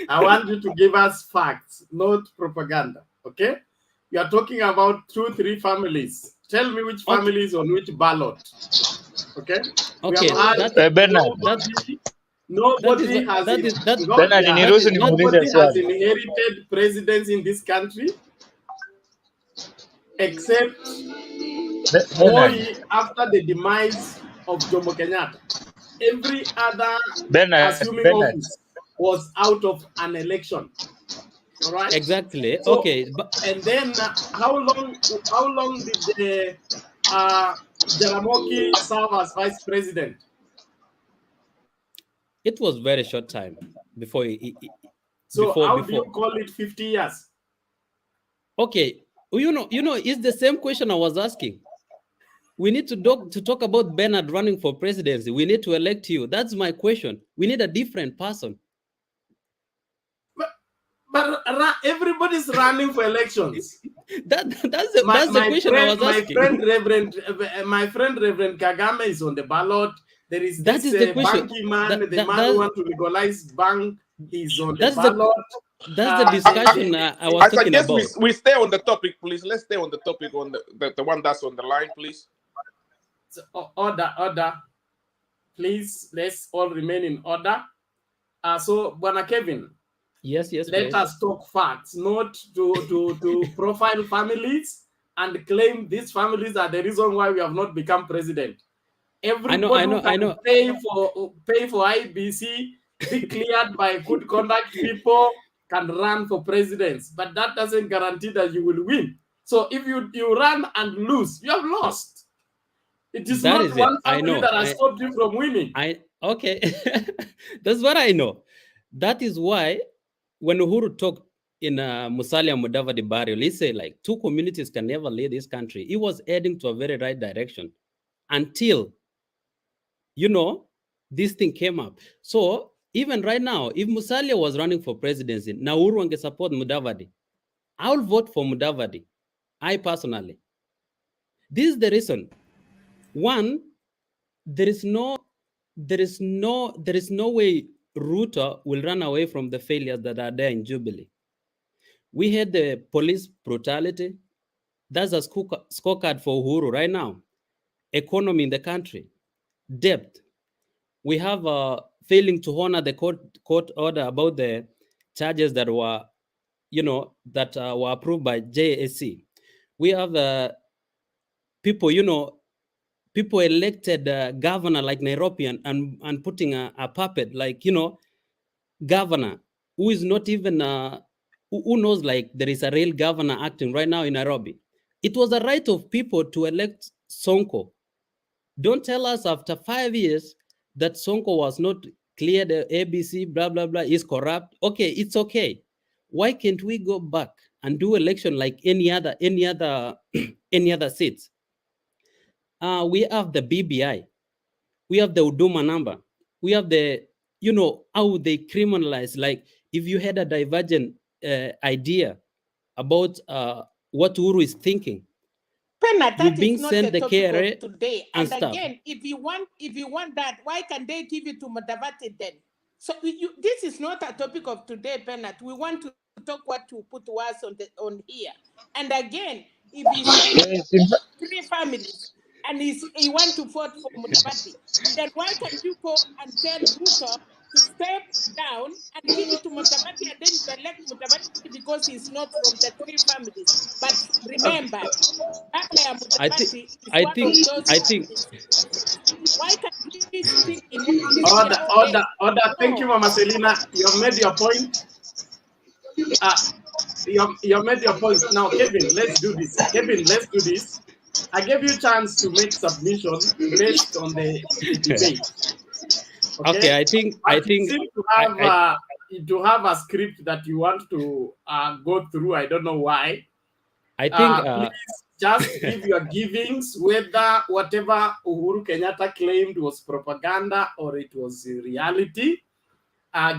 I want you to give us facts, not propaganda. Okay? You are talking about 2-3 families. Tell me which families on which ballot. Okay? Okay. Nobody has inherited presidents in this country except Moi after the demise of Jomo Kenyatta. Every other assuming office was out of an election. All right. Exactly. So, okay. And then how long did the Jaramogi serve as vice president? It was very short time before So how do you call it 50 years? Okay, it's the same question I was asking. We need to talk about Bernard running for presidency. We need to elect you. That's my question. We need a different person. But everybody's running for elections. that's the question I was asking. My friend Reverend Kagame is on the ballot. There is this banky man, the man who wants to legalize bank. He's on the ballot. That's the discussion I was talking about. We stay on the topic, please. Let's stay on the topic on the one that's on the line, please. So, order. Please, let's all remain in order. So, Bwana Kevin, Yes, let please. us talk facts, not to profile families and claim these families are the reason why we have not become president. Everybody who can pay for IBC, be cleared by good conduct people, can run for presidents, but that doesn't guarantee that you will win. So if you run and lose, you have lost. It is That not is one it. I family know. that has stopped you from winning. Okay. That's what I know. That is why when Uhuru talked in Musalia Mudavadi burial, he said like 2 communities can never lead this country. He was heading to a very right direction until, this thing came up. So even right now, if Musalia was running for presidency, now Uhuru will support Mudavadi. I will vote for Mudavadi. I personally. This is the reason. One, there is no way Ruto will run away from the failures that are there in Jubilee. We had the police brutality. That's a scorecard for Uhuru right now. Economy in the country, debt. We have failing to honor the court order about the charges that were, were approved by JSC. We have people, people elected governor like Nairobi and putting a puppet like, governor who is not even, who knows like there is a real governor acting right now in Nairobi. It was a right of people to elect Sonko. Don't tell us after 5 years that Sonko was not clear, the ABC, blah, blah, blah, is corrupt. Okay, it's okay. Why can't we go back and do election like any other any other seats? We have the BBI. We have the Uduma number. We have the, how they criminalize. Like if you had a divergent idea about what Uhuru is thinking, Pena, you that being is not sent the the topic KRA of today. and And stuff. again, if you want that, why can they give it to Mudavadi then? So this is not a topic of today, Penat. We want to talk what to put to us on here. And again, if he's saying Yes, in fact, 3 families and he want to vote for Mudavadi, then why can you go and tell Ruto to step down and give it to Mudavadi, and then you elect Mudavadi because he's not from the 3 families? But remember, Baba I think Mudavadi is one of those families. Why can he speak in Order. Thank you, No. Mama Selina. You have made your point. You have made your point. Now, Kevin, let's do this. I gave you a chance to make submission based on the debate. Okay, I But you think seem I to have a script that you want to go through. I don't know why. think Please just give your givings, whether whatever Uhuru Kenyatta claimed was propaganda or it was reality.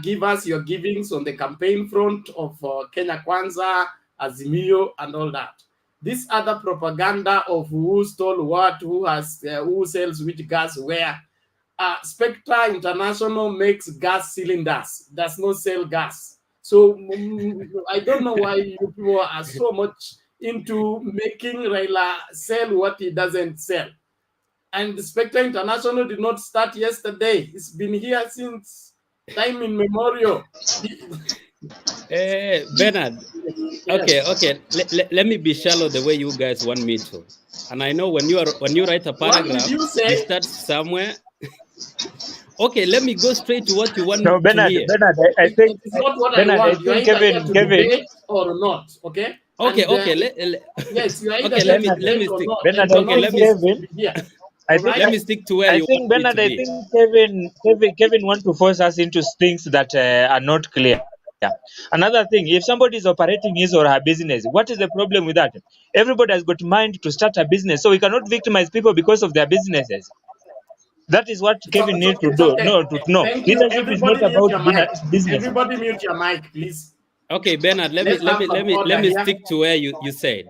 Give us your givings on the campaign front of Kenya Kwanza, Azimio, and all that. This other propaganda of who stole what, who sells which gas where. Spectra International makes gas cylinders, does not sell gas. So I don't know why you people are so much into making Raila sell what he doesn't sell. And Spectra International did not start yesterday. It's been here since time immemorial. Bernard. Yes. Okay. Let me be shallow the way you guys want me to. And I know when you write a What did paragraph, you say? you start somewhere. Okay, let me go straight to what you want no, to hear. Bernard, I It think, is not what I Bernard, I want. You are think either here to Kevin, debate or not. Okay. Okay, And, yes, you are either okay. here Let to me debate or stick. not. And Bernard, you're I Okay, not think let me supposed to Kevin, be here. I All think, right. let me stick to where I you want think me Bernard, to I be. think Kevin want to force us into things that are not clear. Another thing, if somebody is operating his or her business, what is the problem with that? Everybody has got mind to start a business, so we cannot victimize people because of their businesses. That is what Kevin needs to It's do. okay. No, to know. Thank you. Leadership is not Everybody mute about your mic. business. Everybody mute your mic, please. Okay, Bernard, Let's have some order let me here. stick to where you said.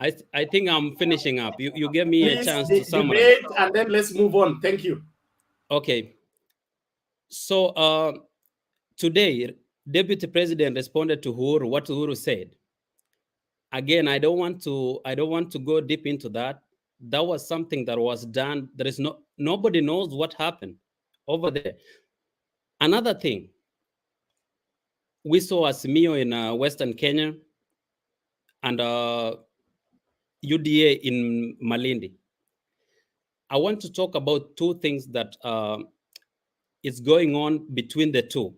I think I'm finishing up. You gave me a Please chance to summarize. debate and then let's move on. Thank you. Okay. So today, Deputy President responded to Uhuru, what Uhuru said. Again, I don't want to go deep into that. That was something that was done. Nobody knows what happened over there. Another thing, we saw Azimio in Western Kenya and UDA in Malindi. I want to talk about two things that is going on between the two.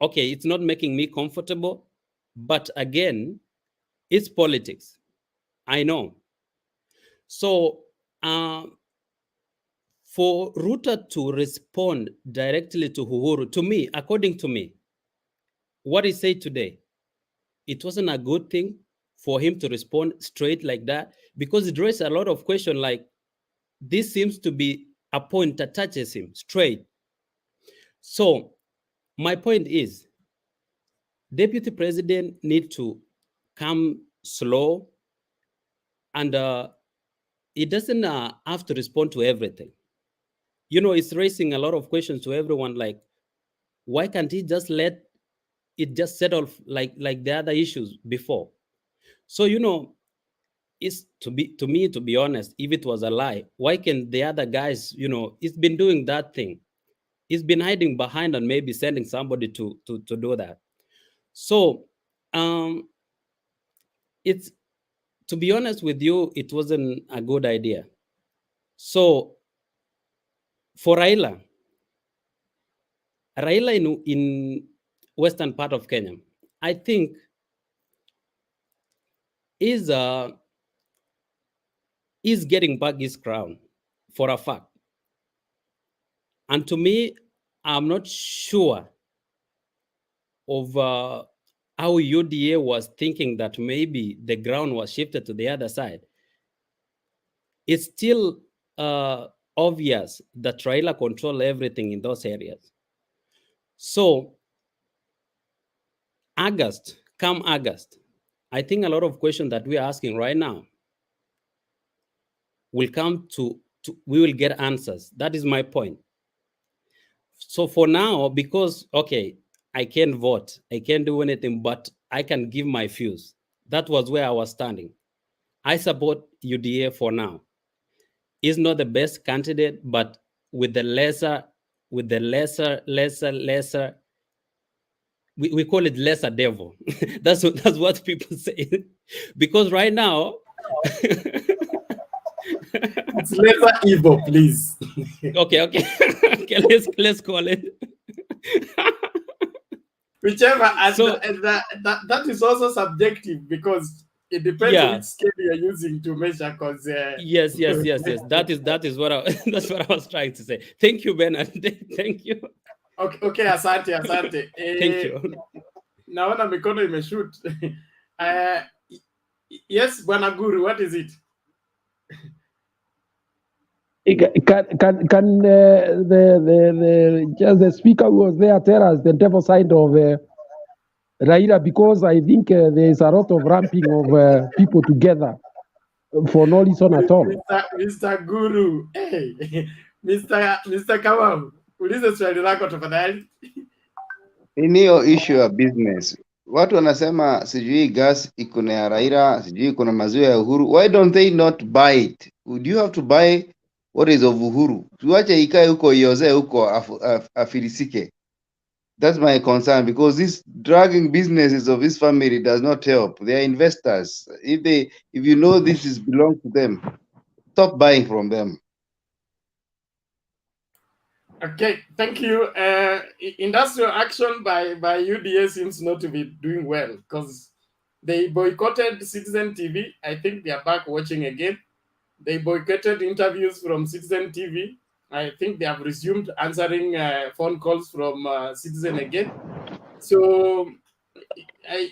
Okay, it's not making me comfortable, but again, it's politics. I know. So for Ruto to respond directly to Uhuru, to me, according to me, what he said today, it wasn't a good thing for him to respond straight like that, because it raises a lot of questions like, this seems to be a point that touches him straight. So my point is, Deputy President need to come slow, and he doesn't have to respond to everything. You know, it's raising a lot of questions to everyone, like, why can't he just let it just settle like the other issues before? So, you know, it's to be honest, if it was a lie, why can the other guys, you know, he's been doing that thing. He's been hiding behind and maybe sending somebody to do that. So it's, to be honest with you, it wasn't a good idea. So for Raila in western part of Kenya, I think is getting back his crown for a fact. And to me, I'm not sure of how UDA was thinking that maybe the ground was shifted to the other side. It's still obvious that Raila control everything in those areas. So come August, I think a lot of questions that we are asking right now will come to we will get answers. That is my point. So for now, because, okay, I can't vote, I can't do anything, but I can give my views. That was where I was standing. I support UDA for now. He's not the best candidate, but with the lesser, we call it lesser devil. that's what people say. Because right now, It's lesser evil, please. okay, okay, let's call it. Whichever, and So that is also subjective, because it depends on which scale you're using to measure. Because yes. That is what that's what I was trying to say. Thank you, Bernard. Thank you. Okay, asante. Thank you. Naona mikono imeshoot. Yes, Bwana Guru, what is it? Can the speaker who was there tell us the devil side of Raila? Because I think there is a lot of ramping of people together for no reason at all. Mr. Guru, hey, Mr. Kamau, ulize swali lako tafadhali. Niyo issue ya business. Watu wanasema sijui gas iko na ya Raila, sijui kuna maziwa ya Uhuru. Why don't they not buy it? Would you have to buy what is of Uhuru? Tuache ikae huko ioze huko afilisike. That's my concern, because this dragging businesses of his family does not help. They are investors. If you know this is belong to them, stop buying from them. Okay, thank you. Industrial action by UDA seems not to be doing well, because they boycotted Citizen TV. I think they are back watching again. They boycotted interviews from Citizen TV. I think they have resumed answering phone calls from Citizen again. So,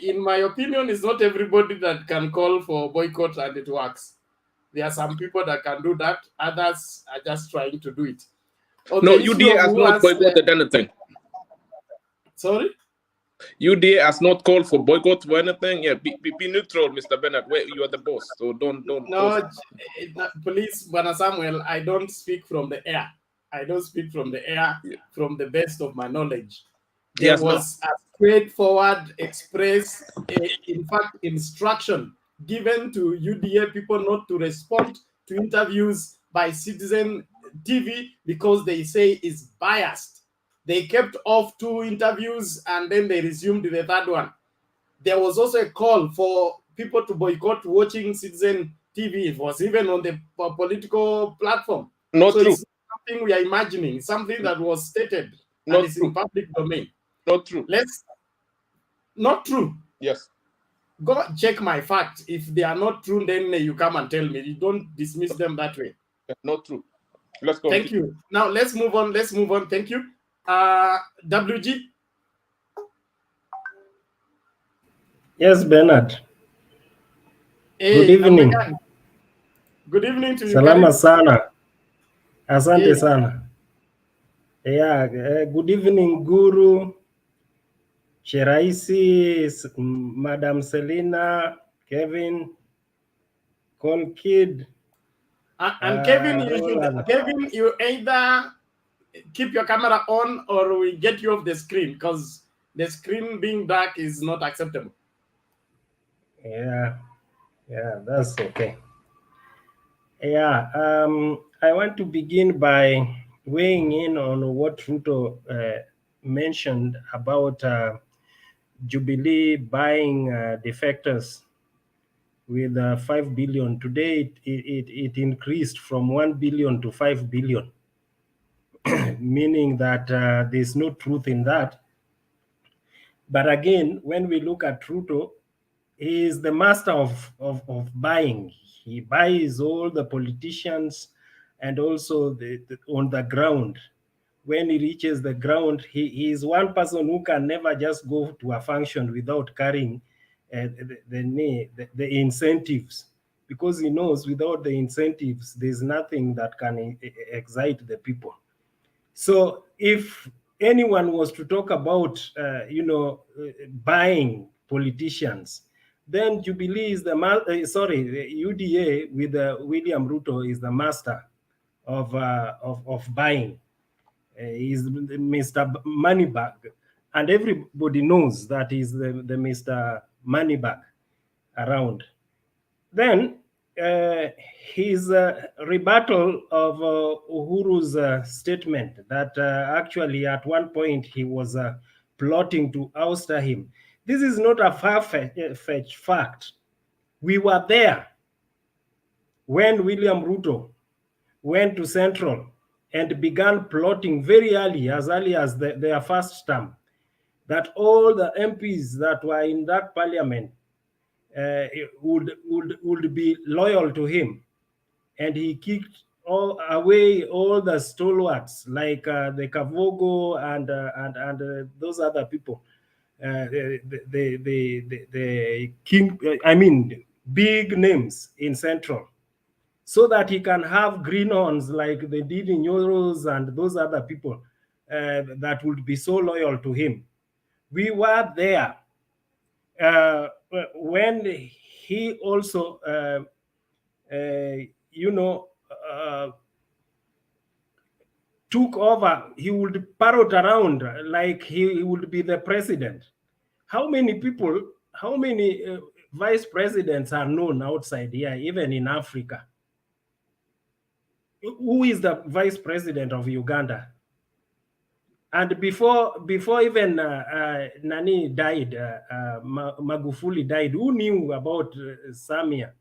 in my opinion, it's not everybody that can call for boycott and it works. There are some people that can do that. Others are just trying to do it. No, UDA has not boycotted anything. Sorry? UDA has not called for boycott or anything. Yeah, be neutral, Mr. Bernard. You are the boss, so don't. No, please, Bwana Samuel, I don't speak from the air. I don't speak from the air, from the best of my knowledge. There was a straightforward express, in fact, instruction given to UDA people not to respond to interviews by Citizen TV because they say it's biased. They kept off 2 interviews and then they resumed the 3rd one. There was also a call for people to boycott watching Citizen TV. It was even on the political platform. Not so true. It's something we are imagining, something that was stated Not and is true. in public domain. Not true. Not true. Yes. Go check my facts. If they are not true, then you come and tell me. You don't dismiss them that way. Not true. Let's go. Thank you. Now let's move on. Thank you. WG. Yes, Bernard. Hey, good evening. Good evening to you. Salama sana. Asante hey. sana. Yeah, good evening, Guru, Sheraisi, Madam Selina, Kevin, Call Kid. And Kevin, you either keep your camera on or we get you off the screen, because the screen being dark is not acceptable. Yeah, that's okay. Yeah, I want to begin by weighing in on what Ruto mentioned about Jubilee buying defectors with 5 billion. Today, it increased from 1 billion to 5 billion, meaning that there's no truth in that. But again, when we look at Ruto, he is the master of buying. He buys all the politicians and also on the ground. When he reaches the ground, he is one person who can never just go to a function without carrying the incentives, because he knows without the incentives, there's nothing that can excite the people. So if anyone was to talk about, buying politicians, then Jubilee is the UDA with William Ruto is the master of buying. He's Mr. Moneybag, and everybody knows that he's the Mr. Moneybag around. Then his rebuttal of Uhuru's statement that actually at one point he was plotting to ouster him. This is not a far-fetched fact. We were there when William Ruto went to Central and began plotting very early as their first term, that all the MPs that were in that parliament would be loyal to him, and he kicked away all the stalwarts like the Kavogo and those other people, the king. I mean, big names in Central, so that he can have greenhorns like they did in Euros and those other people that would be so loyal to him. We were there when he also, took over. He would parrot around like he would be the president. How many people, how many vice presidents are known outside here, even in Africa? Who is the vice president of Uganda? And before even Nani died, Magufuli died, who knew about Samia?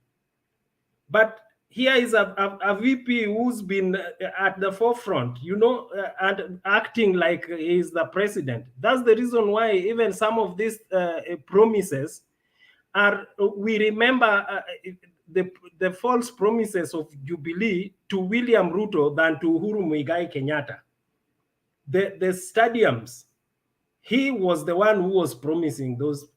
But here is a VP who's been at the forefront, and acting like he's the president. That's the reason why even some of these promises are, we remember the false promises of Jubilee to William Ruto than to Uhuru Muigai Kenyatta. The stadiums, he was the one who was promising those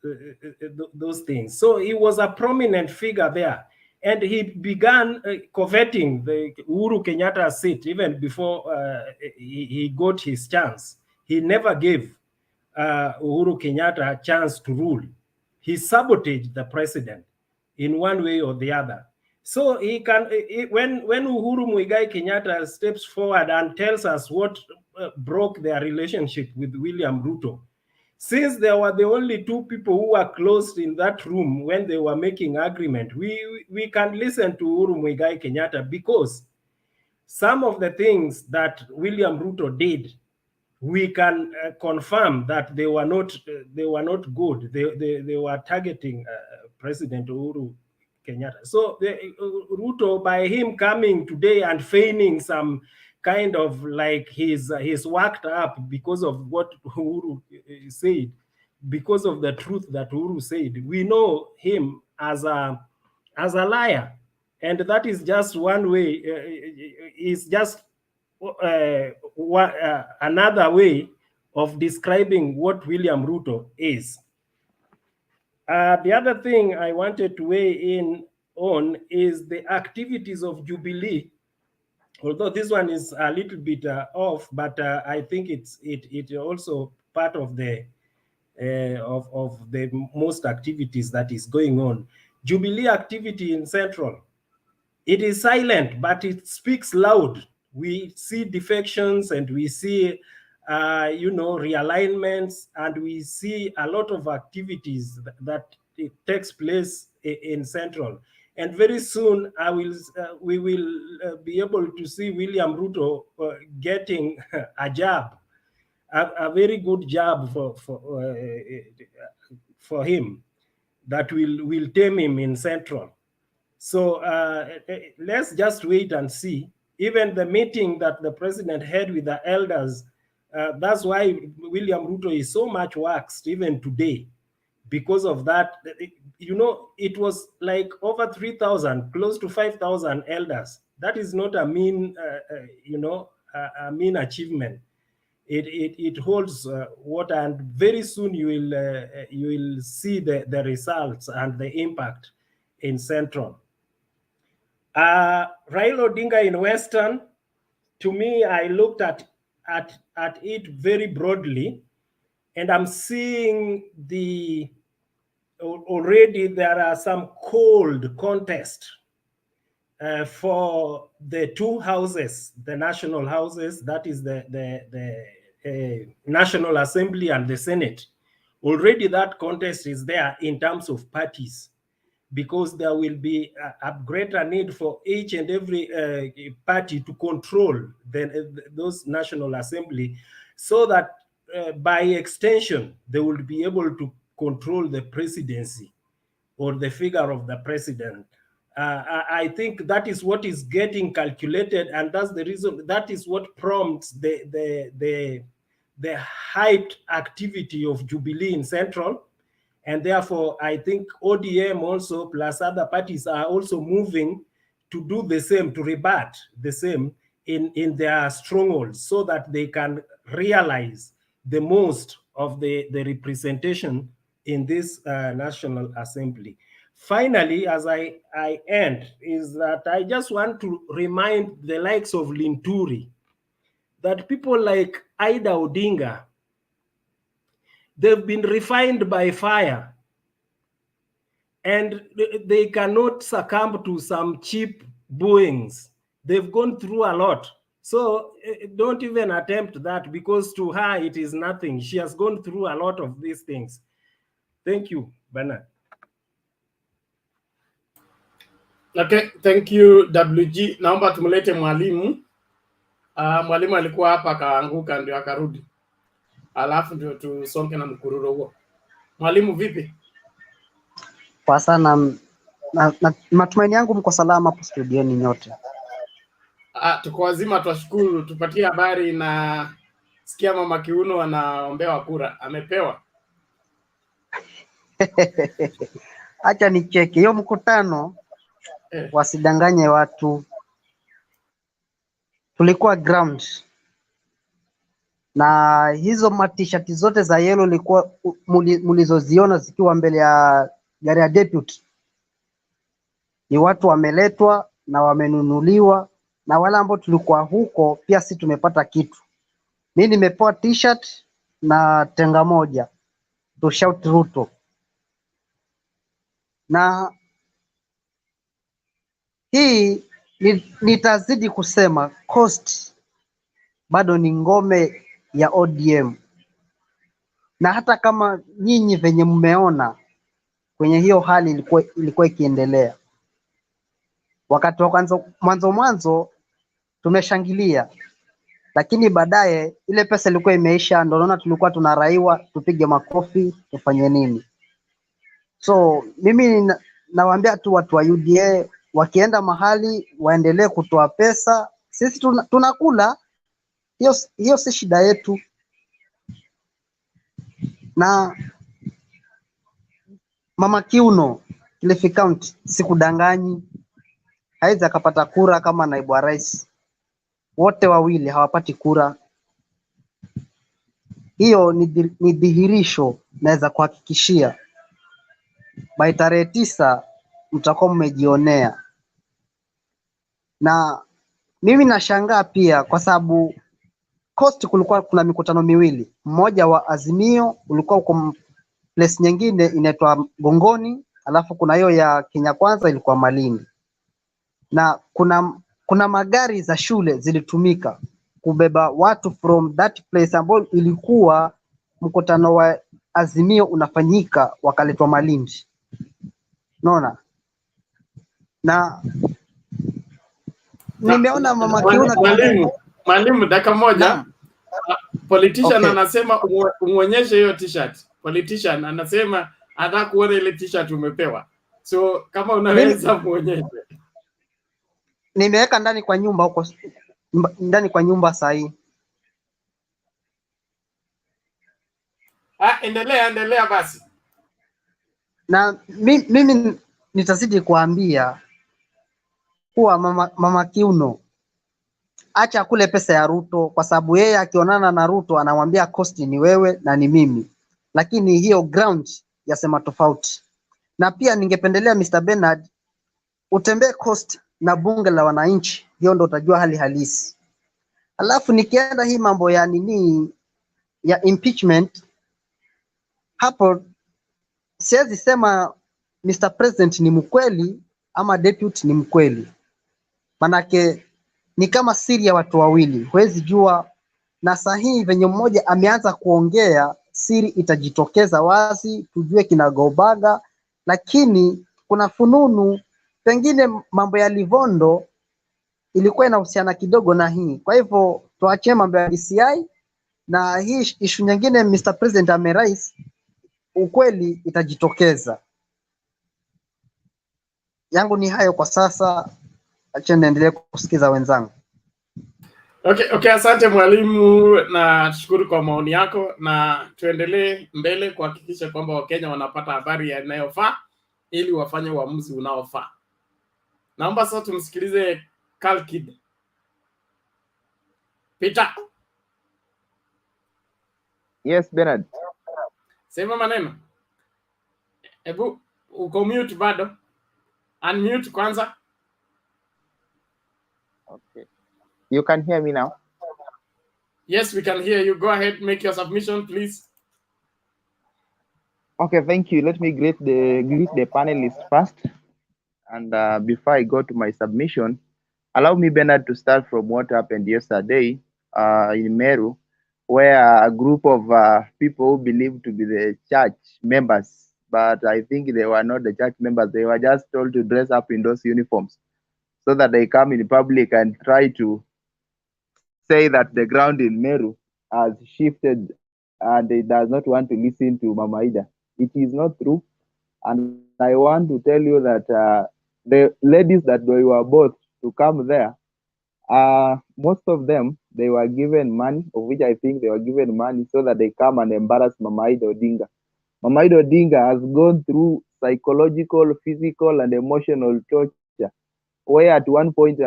things. So he was a prominent figure there. And he began coveting the Uhuru Kenyatta seat even before he got his chance. He never gave Uhuru Kenyatta a chance to rule. He sabotaged the president in one way or the other. So he can, when Uhuru Muigai Kenyatta steps forward and tells us what broke their relationship with William Ruto, since there were the only two people who were closed in that room when they were making agreement, we can listen to Uhuru Muigai Kenyatta, because some of the things that William Ruto did we can confirm that they were not good. They were targeting President Uhuru Kenyatta. So Ruto, by him coming today and feigning some kind of like he's worked up because of what Uhuru said, because of the truth that Uhuru said, we know him as a liar, and that is just one way. Is just another way of describing what William Ruto is. The other thing I wanted to weigh in on is the activities of Jubilee. Although this one is a little bit off, but I think it's also part of the of the most activities that is going on. Jubilee activity in Central, it is silent, but it speaks loud. We see defections and we see, realignments, and we see a lot of activities that it takes place in Central. And very soon, we will be able to see William Ruto getting a job, a very good job for him that will tame him in Central. So let's just wait and see. Even the meeting that the president had with the elders, that's why William Ruto is so much waxed even today. Because of that, it was like over 3,000, close to 5,000 elders. That is not a mean, a mean achievement. It holds water, and very soon you will see the results and the impact in Central. Raila Odinga in Western, to me, I looked at it very broadly, and I'm seeing already there are some cold contest for the two houses, the national houses, that is the National Assembly and the Senate. Already that contest is there in terms of parties, because there will be a greater need for each and every party to control those National Assembly, so that by extension, they will be able to control the presidency or the figure of the president. I think that is what is getting calculated, and that's the reason, that is what prompts the hyped activity of Jubilee in Central. And therefore, I think ODM also, plus other parties, are also moving to do the same, to rebut the same in their strongholds, so that they can realize the most of the representation in this National Assembly. Finally, as I end, is that I just want to remind the likes of Linturi that people like Ida Odinga, they've been refined by fire, and they cannot succumb to some cheap booings. They've gone through a lot. So don't even attempt that, because to her it is nothing. She has gone through a lot of these things. Thank you, Bernard. Okay, thank you WG. Naomba tumlete mwalimu. Mwalimu alikuwa hapa akaanguka ndio akarudi. Alafu ndio tusonge na mkururo huo. Mwalimu vipi? Kwa sana matumaini yangu mko salama hapo studioni nyote. Tuko wazima, twashukuru. Tupatie habari. Na sikia Mama Kiuno anaombewa kura. Amepewa? Acha nicheke hiyo mkutano. Wasidanganye watu. Tulikuwa ground. Na hizo matishati zote za yellow likuwa mulizoziona zikiwa mbele ya gari ya deputy, ni watu wameletwa na wamenunuliwa, na wale ambao tulikuwa huko pia si tumepata kitu. Mimi nimepewa t-shirt na tenga moja to shout Ruto, na hii nitazidi kusema cost bado ni ngome ya ODM, na hata kama nyinyi venye mmeona kwenye hiyo hali ilikuwa ikiendelea. Wakati wa mwanzo tumeshangilia, lakini baadaye ile pesa ilikuwa imeisha, ndio naona tulikuwa tunaraiwa tupige makofi tufanye nini. So mimi nawaambia tu watu wa UDA wakienda mahali waendelee kutoa pesa, sisi tunakula hiyo, si shida yetu. Na Mama Kiuno Kilifi County, sikudanganyi, haizi akapata kura kama naibu wa rais, wote wawili hawapati kura. Hiyo ni dhihirisho, naweza kuhakikishia by tarehe 9 mtakuwa mmejionea. Na mimi nashangaa pia kwa sababu Coast kulikuwa kuna mikutano miwili, mmoja wa Azimio ulikuwa uko place nyingine inaitwa Gongoni, alafu kuna hiyo ya Kenya Kwanza ilikuwa Malindi. Na kuna magari za shule zilitumika kubeba watu from that place ambayo ilikuwa mkutano wa Azimio unafanyika, wakaletwa Malindi. Unaona? Na nimeona Mama Kiuno mwalimu dakika moja. Politician Okay. Anasema umuonyeshe hiyo t-shirt. Politician anasema anataka kuona ile t-shirt umepewa. So kama unaweza muonyeshe. Nimeweka ndani kwa nyumba huko, ndani kwa nyumba saa hii. Endelea basi. Na mimi nitazidi kuambia kuwa Mama Kiuno acha kule pesa ya Ruto, kwa sababu yeye akionana na Ruto anamwambia Coast ni wewe na ni mimi, lakini hiyo ground yasema tofauti. Na pia ningependelea Mr. Bernard utembee Coast na bunge la wananchi, hiyo ndo utajua hali halisi. Alafu nikienda hii mambo ya nini ya impeachment, hapo siwezi sema Mr. President ni mkweli ama deputy ni mkweli, manake ni kama siri ya watu wawili, huwezi jua. Na sahihi venye mmoja ameanza kuongea, siri itajitokeza wazi, tujue kinagobaga. Lakini kuna fununu pengine mambo ya Livondo ilikuwa inahusiana kidogo na hii. Kwa hivyo tuachie mambo ya DCI na hii ishu nyingine Mr. President amerais, ukweli itajitokeza. Yangu ni hayo kwa sasa, acha niendelee kusikiza wenzangu. Okay, asante mwalimu, na tushukuru kwa maoni yako, na tuendelee mbele kuhakikisha kwamba Wakenya wanapata habari yanayofaa ili wafanye uamuzi unaofaa. Naomba sasa tumsikilize Kalkid. Peter. Yes, Bernard. Sema maneno. Ebu uko mute bado. Unmute kwanza. Okay. You can hear me now? Yes, we can hear you. Go ahead, make your submission, please. Okay, thank you. Let me greet the panelists first. And before I go to my submission, allow me, Bernard, to start from what happened yesterday in Meru, where a group of people who believed to be the church members, but I think they were not the church members. They were just told to dress up in those uniforms so that they come in public and try to say that the ground in Meru has shifted and it does not want to listen to Mama Ida. It is not true. And I want to tell you that the ladies that they were both to come there, most of them, they were given money, of which I think they were given money so that they come and embarrass Mama Ida Odinga. Mama Ida Odinga has gone through psychological, physical, and emotional torture, where at one point,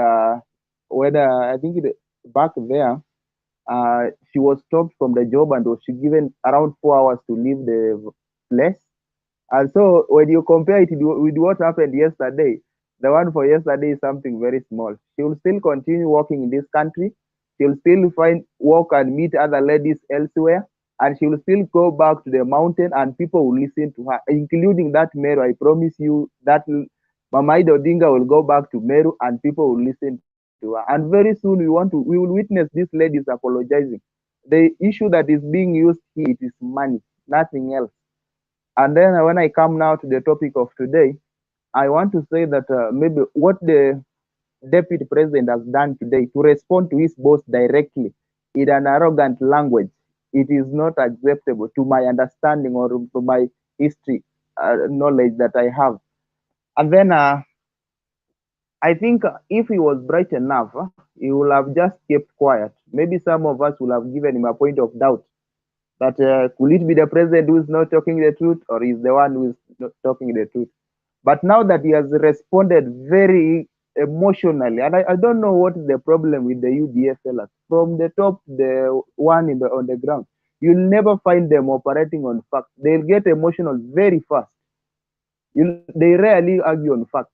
when I think back there, she was stopped from the job and was given around 4 hours to leave the place. And so when you compare it with what happened yesterday, the one for yesterday is something very small. She will still continue working in this country. She will still find work and meet other ladies elsewhere. And she will still go back to the mountain and people will listen to her, including that Meru. I promise you that Mama Ida Odinga will go back to Meru and people will listen to her. And very soon we will witness these ladies apologizing. The issue that is being used here, it is money, nothing else. And then when I come now to the topic of today, I want to say that maybe what the deputy president has done today to respond to his boss directly in an arrogant language. It is not acceptable to my understanding or to my history knowledge that I have. And then I think if he was bright enough, he would have just kept quiet. Maybe some of us will have given him a point of doubt that could it be the president who is not talking the truth, or is the one who is not talking the truth? But now that he has responded very emotionally, and I don't know what is the problem with the UDA fellas. From the top, the one on the ground, you'll never find them operating on facts. They'll get emotional very fast. They rarely argue on facts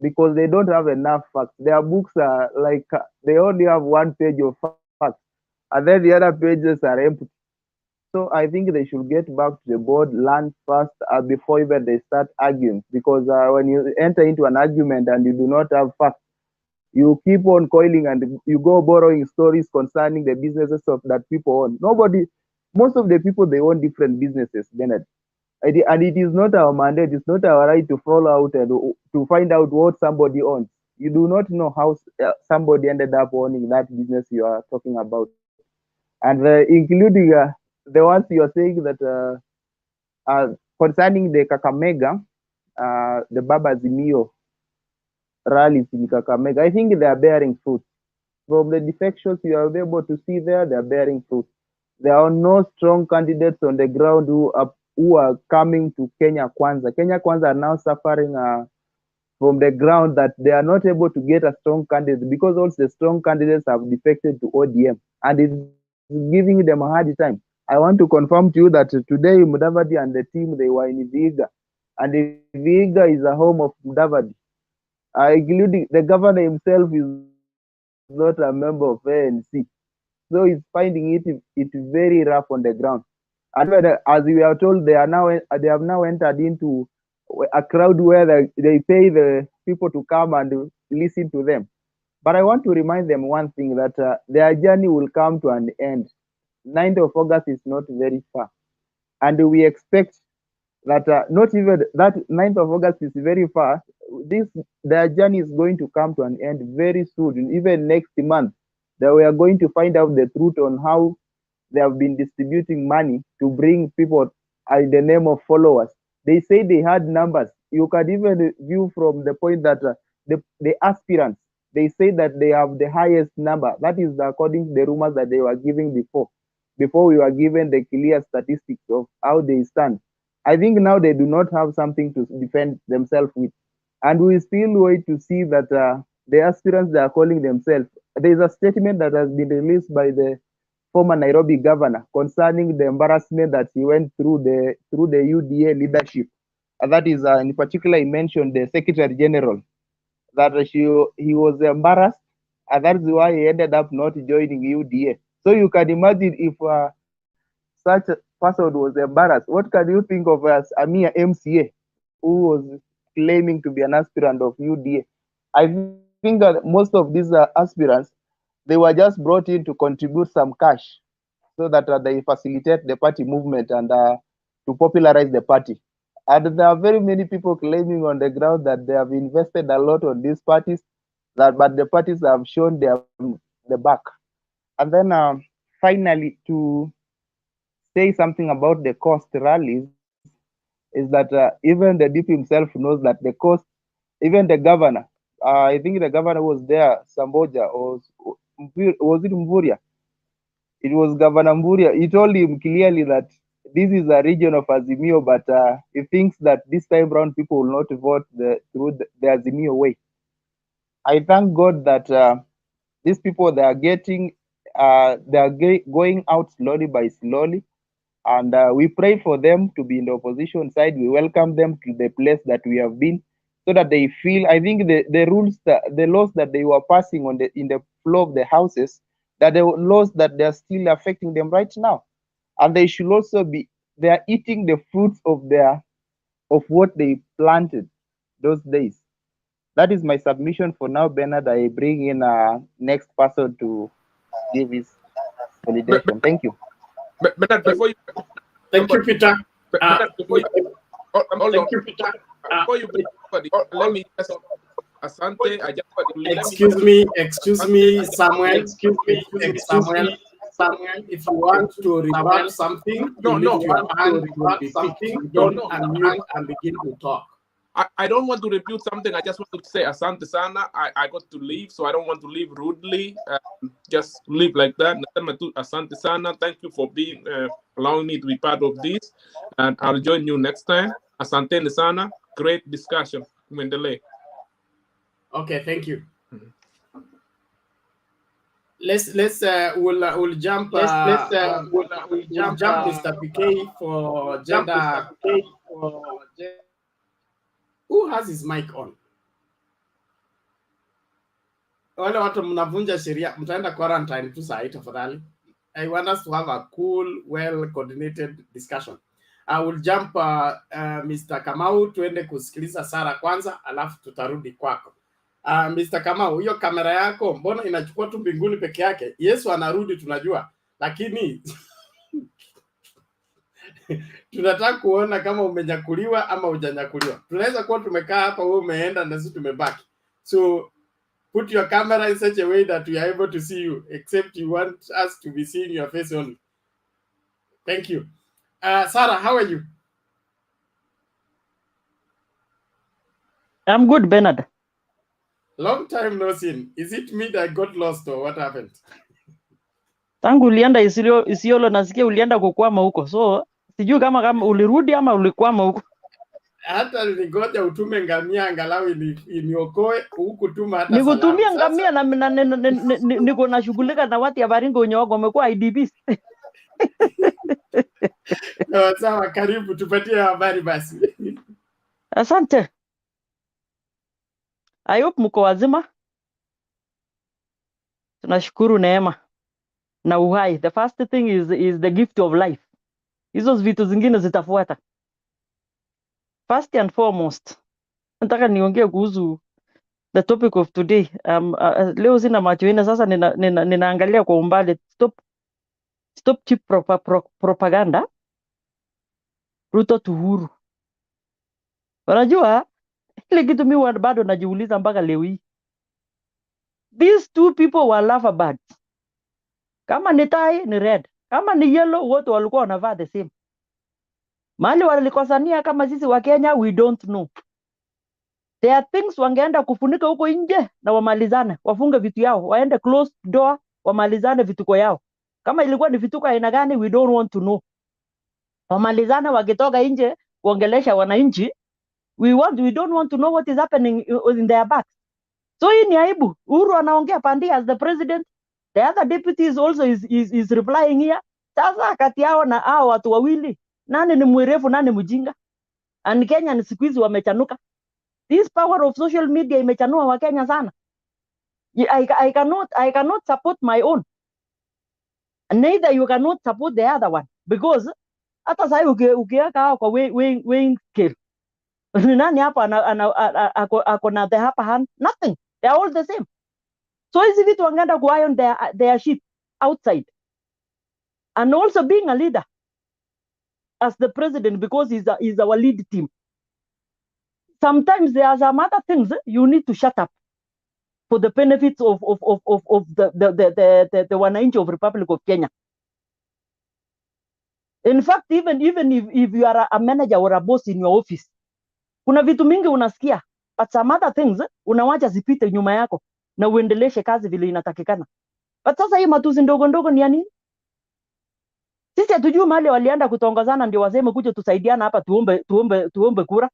because they don't have enough facts. Their books are like they only have one page of facts, and then the other pages are empty. So I think they should get back to the board, learn first before even they start arguing. Because when you enter into an argument and you do not have facts, you keep on coiling and you go borrowing stories concerning the businesses of that people own. Most of the people, they own different businesses, Bernard. And it is not our mandate, it's not our right to follow out and to find out what somebody owns. You do not know how somebody ended up owning that business you are talking about. And including the ones you are saying that concerning the Kakamega, the Baba Azimio rallies in Kakamega, I think they are bearing fruit. From the defections you are able to see there, they are bearing fruit. There are no strong candidates on the ground who are coming to Kenya Kwanza. Kenya Kwanza are now suffering from the ground that they are not able to get a strong candidate because also the strong candidates have defected to ODM, and it's giving them a hard time. I want to confirm to you that today Mudavadi and the team, they were in Vihiga, and Vihiga is a home of Mudavadi. Including the governor himself is not a member of ANC, so he's finding it very rough on the ground. And as we are told, they have now entered into a crowd where they pay the people to come and listen to them. But I want to remind them one thing, that their journey will come to an end. 9th of August is not very far, and we expect that not even that 9th of August is very far. Their journey is going to come to an end very soon, even next month. That we are going to find out the truth on how they have been distributing money to bring people in the name of followers. They say they had numbers. You can even view from the point that the aspirants, they say that they have the highest number. That is according to the rumors that they were giving before we were given the clear statistics of how they stand. I think now they do not have something to defend themselves with. And we still wait to see that the aspirants they are calling themselves. There is a statement that has been released by the former Nairobi governor concerning the embarrassment that he went through the UDA leadership. And that is, in particular, he mentioned the Secretary General, that he was embarrassed, and that's why he ended up not joining UDA. So you can imagine if such a person was embarrassed, what can you think of as a mere MCA who was claiming to be an aspirant of UDA? I think that most of these aspirants, they were just brought in to contribute some cash so that they facilitate the party movement and to popularize the party. And there are very many people claiming on the ground that they have invested a lot on these parties, but the parties have shown the back. And then finally, to say something about the cost rallies, is that even the DP himself knows that the cost, even the governor, I think the governor was there, Samboja, or was it Mvuria? It was Governor Mvuria. He told him clearly that this is a region of Azimio, but he thinks that this time around people will not vote through the Azimio way. I thank God that these people, they are going out slowly by slowly, and we pray for them to be in the opposition side. We welcome them to the place that we have been, so that they feel. I think the laws that they were passing in the floor of the houses, that the laws that they are still affecting them right now, and they should also they are eating the fruits of what they planted those days. That is my submission for now, Bernard. I bring in next person to give his validation. Thank you. Bernard, before you, Thank you, Peter. Bernard, before you, Thank you, Peter. before you bring somebody, let me just Asante. Excuse me, Samuel. Excuse me, Samuel. If you want to rebut something, you lift your hand, you will be picked. You don't unmute and begin to talk. I don't want to rebuke something. I just want to say asante sana. I got to leave, so I don't want to leave rudely. Just leave like that. Nasema tu asante sana. Thank you for being allowing me to be part of this, and I'll join you next time. Asante sana. Great discussion. Muendelee. Okay, thank you. We'll jump we'll jump Mr. PK for gender. Who has his mic on? Wale watu mnavunja sheria, mtaenda quarantine tu saa hii tafadhali. I want us to have a cool, well coordinated discussion. I will jump Mr. Kamau tuende kusikiliza Sara kwanza, alafu tutarudi kwako. Mr. Kamau, hiyo kamera yako mbona inachukua tu mbinguni peke yake? Yesu anarudi tunajua, lakini tunataka kuona kama umenyakuliwa ama hujanyakuliwa. Tunaweza kuwa tumekaa hapa wewe umeenda na sisi tumebaki. So put your camera in such a way that we are able to see you, except you want us to be seeing your face only. Thank you. Sarah, how are you? I'm good, Bernard. Long time no seen. Is it me that got lost or what happened? Tangu ulienda Isiolo nasikia ulienda kukwama huko. So, sijui kama ulirudi ama ulikwama huko. Hata nilingoja utume ngamia angalau iniokoe huku tuma hata salamu. Nikutumia ngamia na niko nashughulika na watu ya Baringo wenye wako wamekuwa IDPs. Sawa, karibu tupatie habari basi. Asante. I hope mko wazima. Tunashukuru neema na uhai. The first thing is the gift of life. Hizo vitu zingine zitafuata. First and foremost, nataka niongee kuhusu the topic of today. Leo sina macho ine, sasa ninaangalia kwa umbali. Stop cheap propaganda. Ruto to Uhuru. Unajua ile kitu mimi bado najiuliza mpaka leo hii. These two people were lovebirds. Kama ni tai ni red, kama ni yellow wote walikuwa wanavaa the same. Mahali walikosania kama sisi wa Kenya, we don't know. There are things wangeenda kufunika huko nje na wamalizane, wafunge vitu yao, waende closed door, wamalizane vituko yao. Kama ilikuwa ni vituko aina gani, we don't want to know. Wamalizane wakitoka nje kuongelesha wananchi, we don't want to know what is happening in their backs. So hii ni aibu. Uhuru anaongea pandi as the president, the other deputies also is replying here. Sasa kati yao na hao watu wawili, nani ni mwerefu nani mjinga? And Kenya ni siku hizi wamechanuka. This power of social media imechanua wa Kenya sana. I cannot support my own. Neither you cannot support the other one, because hata sasa ukiweka hao kwa weighing scale, nani hapa ako na the upper hand? Nothing. They are all the same. So hizi vitu wangeenda kuiron their shit outside. And also being a leader as the president, because he's our lead team. Sometimes there are some other things you need to shut up for the benefits of the wananchi of Republic of Kenya. In fact, even if you are a manager or a boss in your office, kuna vitu mingi unasikia, but some other things unawacha zipite nyuma yako na uendeleshe kazi vile inatakikana. But sasa hii matusi ndogo ndogo ni ya nini? Sisi hatujui mahali walienda kutongozana ndio waseme kuja tusaidiana hapa tuombe kura.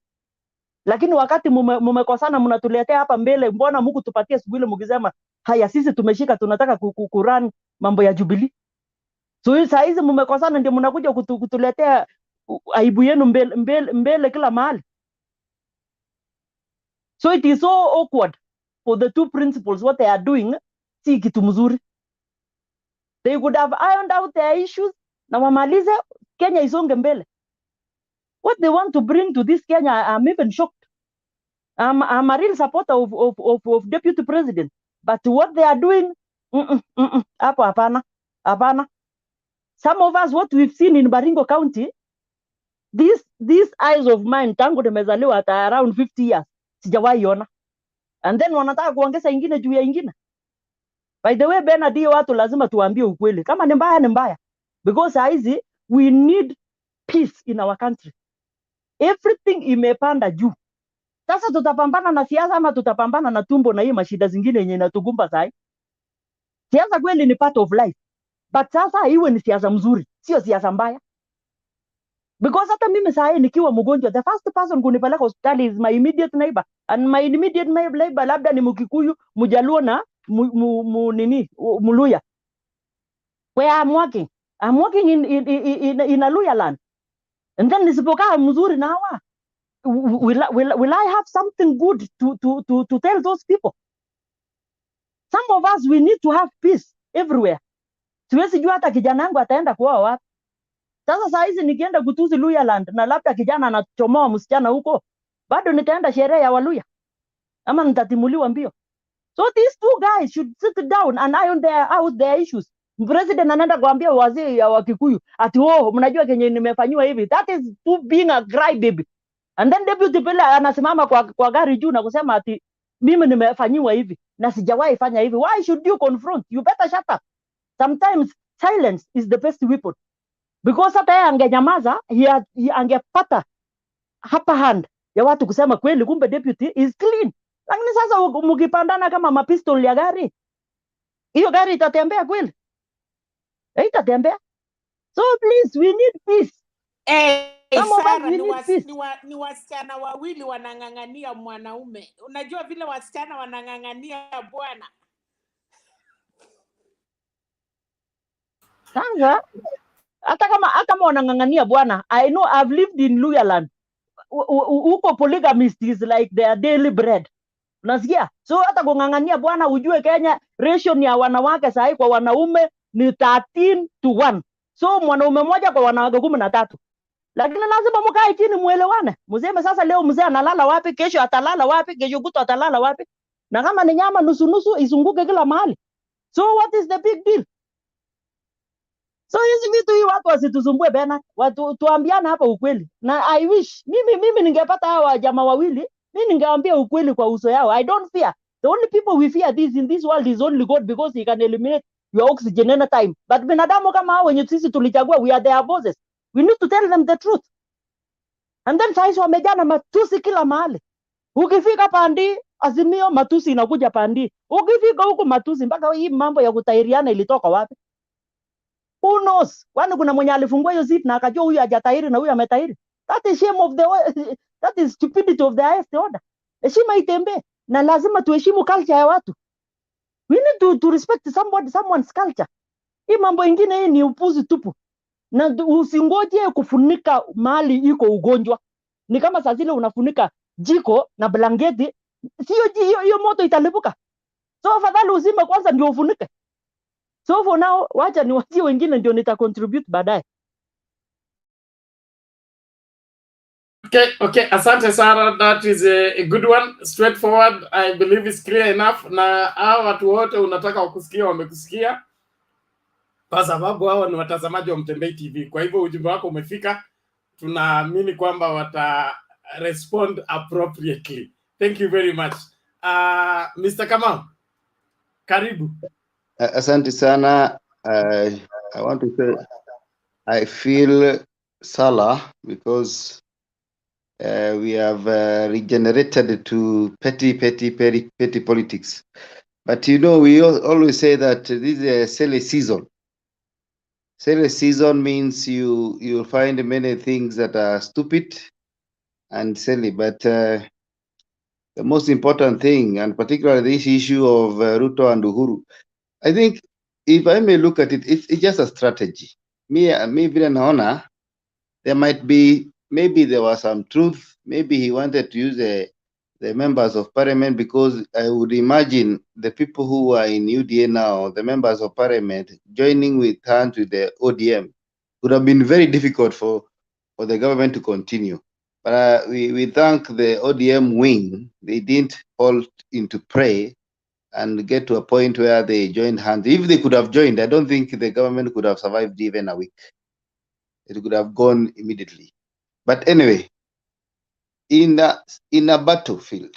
Lakini wakati mumekosana mnatuletea hapa mbele, mbona mku tupatie siku ile mkisema haya sisi tumeshika tunataka kuran mambo ya Jubilee. So saa hizi mumekosana ndio mnakuja kutuletea aibu yenu mbele kila mahali. So it is so awkward for the two principals. What they are doing si kitu mzuri. They could have ironed out their issues na wamalize Kenya isonge mbele. What they want to bring to this Kenya, I'm even shocked. I'm a real supporter of deputy president, but what they are doing, hapana. Some of us, what we've seen in Baringo County, these eyes of mine, tangu nimezaliwa at around 50 years, sijawahi ona. And then wanataka kuongeza ingine juu ya ingine. By the way, Bernard, hiyo watu lazima tuambie ukweli. Kama ni mbaya ni mbaya. Because saizi we need peace in our country. Everything imepanda juu. Sasa tutapambana na siasa ama tutapambana na tumbo na hii mashida zingine yenye inatugumba sai? Siasa kweli ni part of life. But sasa iwe ni siasa mzuri, sio siasa mbaya. Because hata mimi saa hii nikiwa mgonjwa, the first person kunipeleka hospitali is my immediate neighbor. And my immediate neighbor labda ni Mkikuyu, Mjaluo na Mluya. Where I'm working in a Luya land. And then nisipokaa mzuri na hawa, will I have something good to tell those people? Some of us, we need to have peace everywhere. Siwezi jua hata kijana yangu ataenda kuoa wapi. Sasa saa hizi nikienda kutusi Luya land na labda kijana anachomoa msichana huko, bado nitaenda sherehe ya Waluya ama nitatimuliwa mbio. So these two guys should sit down and iron out their issues. President anaenda kuambia wazee ya Wakikuyu ati mnajua kenye nimefanyiwa hivi. That is too being a cry baby. And then deputy pale anasimama kwa gari juu na kusema ati mimi nimefanyiwa hivi na sijawahi fanya hivi. Why should you confront? You better shut up. Sometimes silence is the best weapon. Because hata yeye angenyamaza, angepata upper hand ya watu kusema kweli kumbe deputy is clean. Lakini sasa mkipandana kama mapistol ya gari, hiyo gari itatembea kweli? Itatembea. So please, we need peace. Sara, ni wasichana wawili wanang'ang'ania mwanaume. Unajua vile wasichana wanang'ang'ania bwana. Sasa hata kama wanang'ang'ania bwana, I know I've lived in Luya land. Huko polygamist is like their daily bread. Unasikia? So hata kung'ang'ania bwana, ujue Kenya ratio ya wanawake sahi kwa wanaume ni 13-1. So mwanaume mmoja kwa wanawake 13. Lakini lazima mkae chini muelewane. Mseme sasa leo mzee analala wapi, kesho atalala wapi, kesho kutwa atalala wapi? Na kama ni nyama nusu nusu izunguke kila mahali. So what is the big deal? So hizi vitu hii watu wasitusumbue Bernard. Watu tuambiane hapa ukweli. Na I wish mimi ningepata hawa jamaa wawili, mimi ningewaambia ukweli kwa uso yao. I don't fear. The only people we fear in this world is only God, because he can eliminate your oxygen anytime. But binadamu kama hao wenye sisi tulichagua, we are their bosses. We need to tell them the truth. And then saizi wamejana matusi kila mahali. Ukifika pandi Azimio, matusi inakuja pandi. Ukifika huku matusi, mpaka hii mambo ya kutairiana ilitoka wapi? Who knows? Kwani kuna mwenye alifungua hiyo zip na akajua huyu hajatairi na huyu ametairi? That is shame of that is stupidity of the highest order. Heshima itembee, na lazima tuheshimu culture ya watu. We need to respect someone's culture. Hii mambo ingine hii ni upuzi tupu. Na usingoje kufunika mali iko ugonjwa. Ni kama saa zile unafunika jiko na blanketi, hiyo moto italipuka. So afadhali uzime kwanza ndio ufunike. So for now, wacha niwatie wengine ndio nita-contribute baadaye. Okay, asante Sarah, that is a good one, straightforward. I believe it's clear enough. Na hao watu wote unataka wakusikia wamekusikia, kwa sababu hao ni watazamaji wa Mtembei TV. Kwa hivyo ujumbe wako umefika, tunaamini kwamba wata respond appropriately. Thank you very much. Mr. Kamau, karibu. Asante sana. I want to say I feel Salah because we have regenerated to petty politics. But you know, we always say that this is a silly season. Silly season means you find many things that are stupid and silly. But the most important thing, and particularly this issue of Ruto and Uhuru, I think, if I may look at it, it's just a strategy. Me vile naona, there might be, maybe there was some truth. Maybe he wanted to use the members of parliament, because I would imagine the people who are in UDA now, the members of parliament, joining with hands with the ODM, would have been very difficult for the government to continue. But we thank the ODM wing. They didn't fall into prey and get to a point where they joined hands. If they could have joined, I don't think the government could have survived even a week. It could have gone immediately. But anyway, in a battlefield,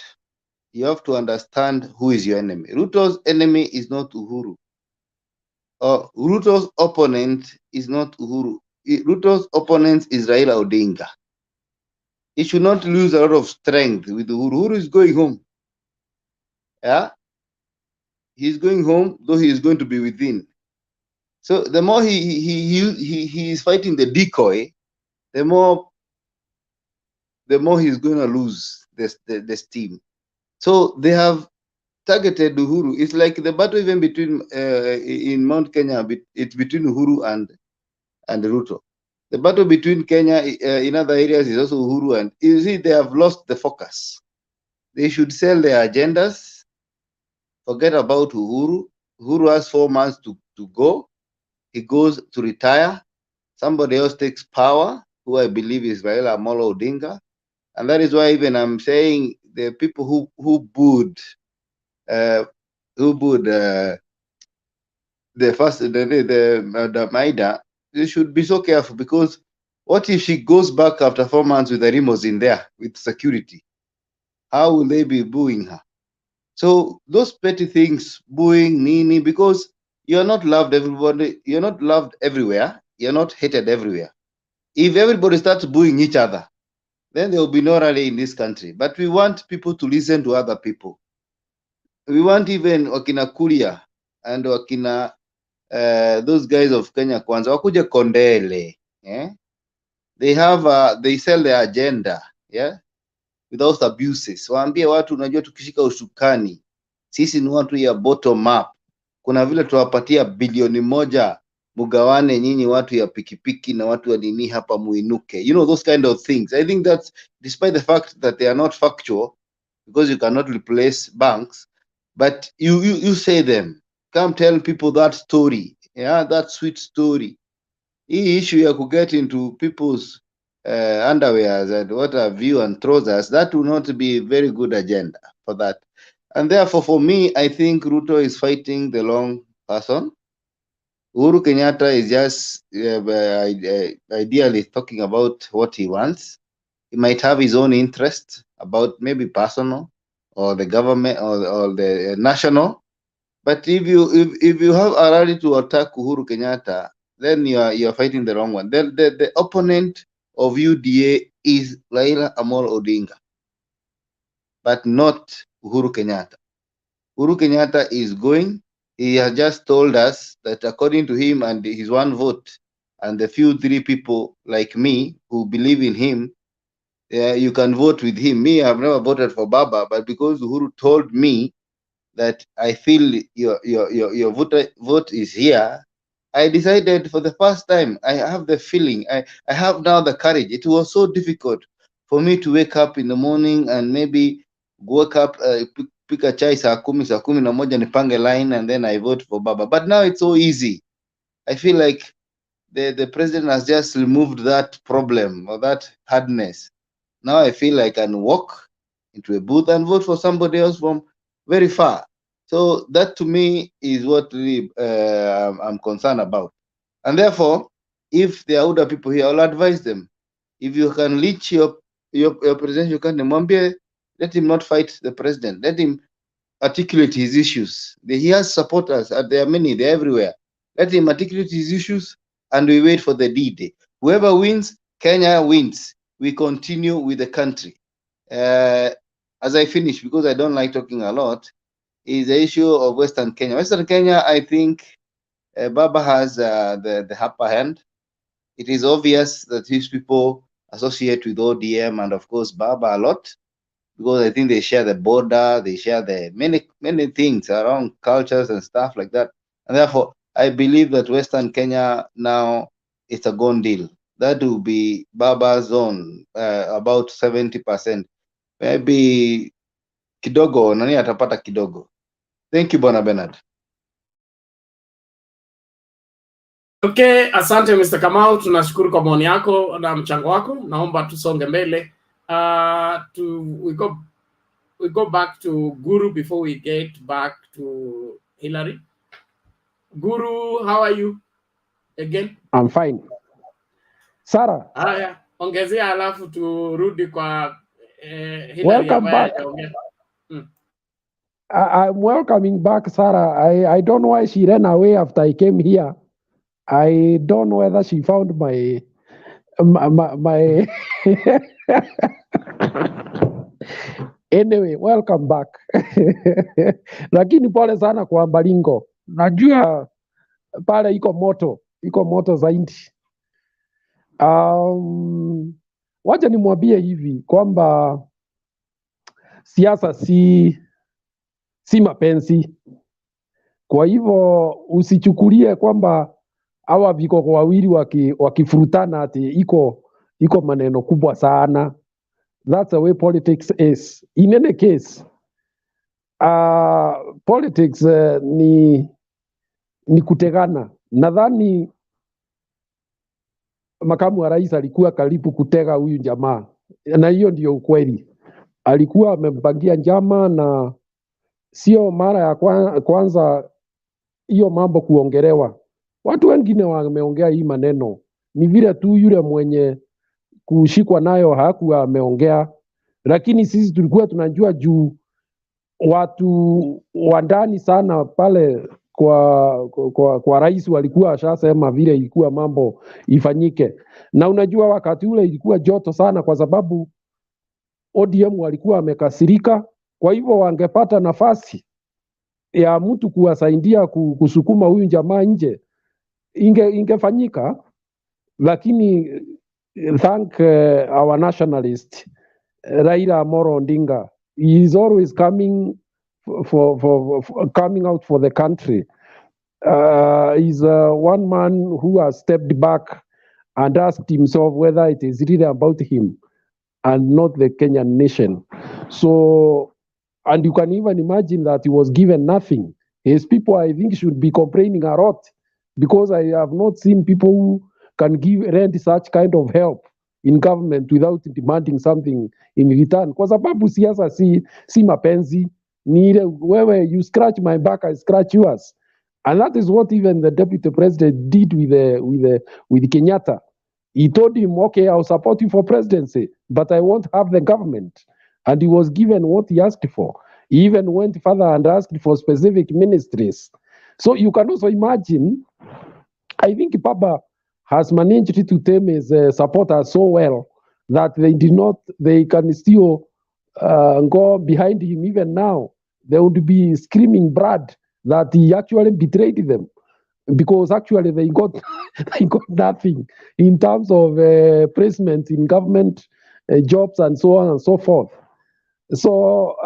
you have to understand who is your enemy. Ruto's enemy is not Uhuru. Ruto's opponent is not Uhuru. Ruto's opponent is Raila Odinga. He should not lose a lot of strength with Uhuru. Uhuru is going home. Yeah, he's going home, though he is going to be within. So the more he is fighting the decoy, the more he's going to lose the steam. So they have targeted Uhuru. It's like the battle even between in Mount Kenya. It's between Uhuru and Ruto. The battle between Kenya in other areas is also Uhuru, and you see they have lost the focus. They should sell their agendas. Forget about Uhuru. Uhuru has 4 months to go. He goes to retire. Somebody else takes power, who I believe is Raila Amolo Odinga. And that is why even I'm saying the people who booed the Maida, they should be so careful, because what if she goes back after 4 months with the Rimos in there with security? How will they be booing her? So those petty things, booing, Nini, because you're not loved everybody, you're not loved everywhere, you're not hated everywhere. If everybody starts booing each other, then there will be no rally in this country. But we want people to listen to other people. We want even Wakina Kuria and Wakina those guys of Kenya Kwanza wakuje Kondele. Yeah? They sell their agenda, yeah, without abuses. Waambie watu, unajua tukishika ushukani sisi ni watu ya bottom up. Kuna vile tuwapatia bilioni 1 mugawane nyinyi watu ya pikipiki na watu wa nini hapa muinuke. You know, those kind of things. I think that despite the fact that they are not factual, because you cannot replace banks, but you say them. Come tell people that story. Yeah, that sweet story. Hii issue ya get into people's underwears and what have you and trousers, that will not be a very good agenda for that. And therefore, for me, I think Ruto is fighting the wrong person. Uhuru Kenyatta is just ideally talking about what he wants. He might have his own interest about maybe personal or the government or the national. But if you have a rally to attack Uhuru Kenyatta, then you are fighting the wrong one. The opponent of UDA is Raila Amolo Odinga, but not Uhuru Kenyatta. Uhuru Kenyatta is going. He has just told us that according to him and his 1 vote and the few 3 people like me who believe in him, you can vote with him. Me, I've never voted for Baba, but because Uhuru told me that I feel your vote is here, I decided for the first time, I have the feeling, I have now the courage. It was so difficult for me to wake up in the morning and maybe wake up, pick a chai saa 11 nipange line and then I vote for Baba. But now it's so easy. I feel like the president has just removed that problem or that hardness. Now I feel I can walk into a booth and vote for somebody else from very far. So that to me is what really I'm concerned about. And therefore, if there are older people here, I'll advise them. If you can reach your presidential candidate, let him not fight the president. Let him articulate his issues. He has supporters. There are many. They're everywhere. Let him articulate his issues, and we wait for the D-Day. Whoever wins, Kenya wins. We continue with the country. As I finish, because I don't like talking a lot, is the issue of Western Kenya. Western Kenya, I think Baba has the upper hand. It is obvious that these people associate with ODM and, of course, Baba a lot, because I think they share the border, they share the many things around cultures and stuff like that. And therefore, I believe that Western Kenya now it's a gone deal. That will be Baba's zone, about 70%. Maybe kidogo, nani atapata kidogo. Thank you, Bwana Bernard. Okay, asante Mr. Kamau, tunashukuru kwa maoni yako na mchango wako. Naomba tusonge mbele. We go back to Guru before we get back to Hillary. Guru, how are you again? I'm fine. Sarah. Haya, ongezea alafu turudi kwa Hillary Welcome ambaye back. hajaongea. I'm welcoming back Sarah. I don't know why she ran away after I came here. I don't know whether she found my anyway, welcome back. Lakini pole sana kwa Baringo. Najua pale iko moto zaidi. Wacha nimwambie hivi kwamba siasa si mapenzi. Kwa hivyo usichukulie kwamba hawa vikoko wawili wakifurutana ati iko maneno kubwa sana. That's the way politics is. In any case, politics ni kutegana. Nadhani makamu wa rais alikuwa karibu kutega huyu jamaa, na hiyo ndio ukweli. Alikuwa amempangia njama, na sio mara ya kwanza hiyo mambo kuongelewa. Watu wengine wameongea hii maneno, ni vile tu yule mwenye kushikwa nayo hakuwa ameongea, lakini sisi tulikuwa tunajua juu watu wa ndani sana pale kwa rais walikuwa washasema vile ilikuwa mambo ifanyike. Na unajua wakati ule ilikuwa joto sana, kwa sababu ODM walikuwa wamekasirika. Kwa hivyo wangepata nafasi ya mtu kuwasaidia kusukuma huyu jamaa nje, ingefanyika. Lakini thank our nationalist Raila Amolo Odinga, he is always coming coming out for the country. He's one man who has stepped back and asked himself whether it is really about him and not the Kenyan nation. So, and you can even imagine that he was given nothing. His people, I think, should be complaining a lot, because I have not seen people who can render such kind of help in government without demanding something in return. Kwa sababu siasa si mapenzi, ni ile wewe, you scratch my back, I scratch yours. And that is what even the deputy president did with Kenyatta. He told him, okay, I'll support you for presidency, but I won't have the government. And he was given what he asked for. He even went further and asked for specific ministries. So you can also imagine, I think Papa has managed to tame his supporters so well that they can still go behind him even now. They would be screaming blood that he actually betrayed them, because actually they got nothing in terms of placement in government jobs and so on and so forth. So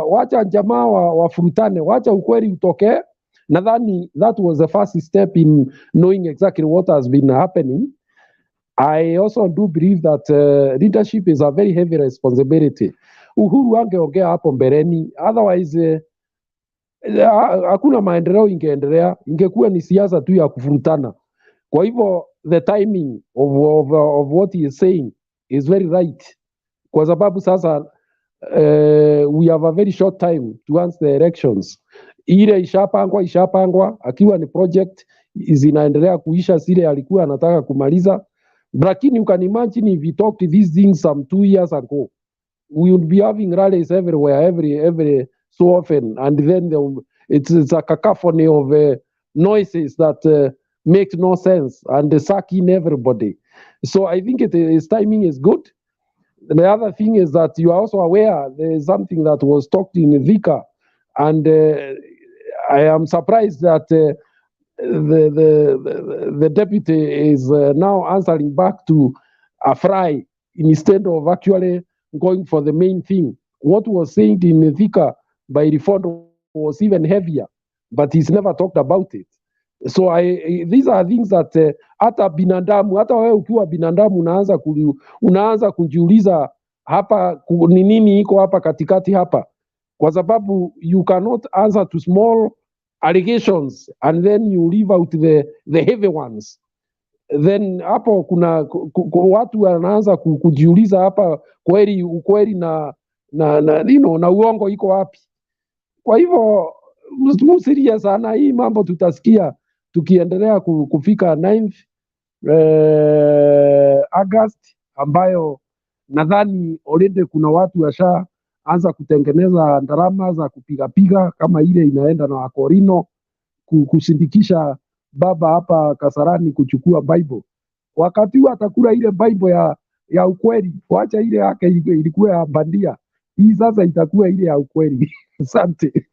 wacha jamaa wafurutane, wacha ukweli utoke. Nadhani that was the first step in knowing exactly what has been happening. I also do believe that leadership is a very heavy responsibility. Uhuru angeongea hapo mbeleni, otherwise hakuna maendeleo ingeendelea, ingekuwa ni siasa tu ya kufurutana. Kwa hivyo the timing of what he is saying is very right, kwa sababu sasa we have a very short time towards the elections. Ile ishapangwa akiwa ni project zinaendelea kuisha, zile alikuwa anataka kumaliza. Lakini you can imagine if he talked these things some 2 years ago, we would be having rallies everywhere, every so often, and then it's a cacophony of noises that make no sense, and they suck in everybody. So I think his timing is good. The other thing is that you are also aware there is something that was talked in Vika, and I am surprised that the deputy is now answering back to a fry instead of actually going for the main thing. What was said in Vika by Reform was even heavier, but he's never talked about it. So these are things that hata binadamu, hata wewe ukiwa binadamu unaanza kujiuliza hapa ni nini iko hapa katikati hapa, kwa sababu you cannot answer to small allegations and then you leave out the heavy ones. Then hapo kuna watu wanaanza kujiuliza hapa ukweli na uongo iko wapi. Kwa hivyo msirie sana hii mambo, tutasikia tukiendelea kufika 9th August, ambayo nadhani already kuna watu anza kutengeneza ndarama za kupigapiga kama ile inaenda na Wakorino, kusindikisha baba hapa Kasarani kuchukua Bible. Wakati huo atakula ile Bible ya ukweli, wacha ile yake ilikuwa ya bandia. Hii sasa itakuwa ile ya ukweli. Asante.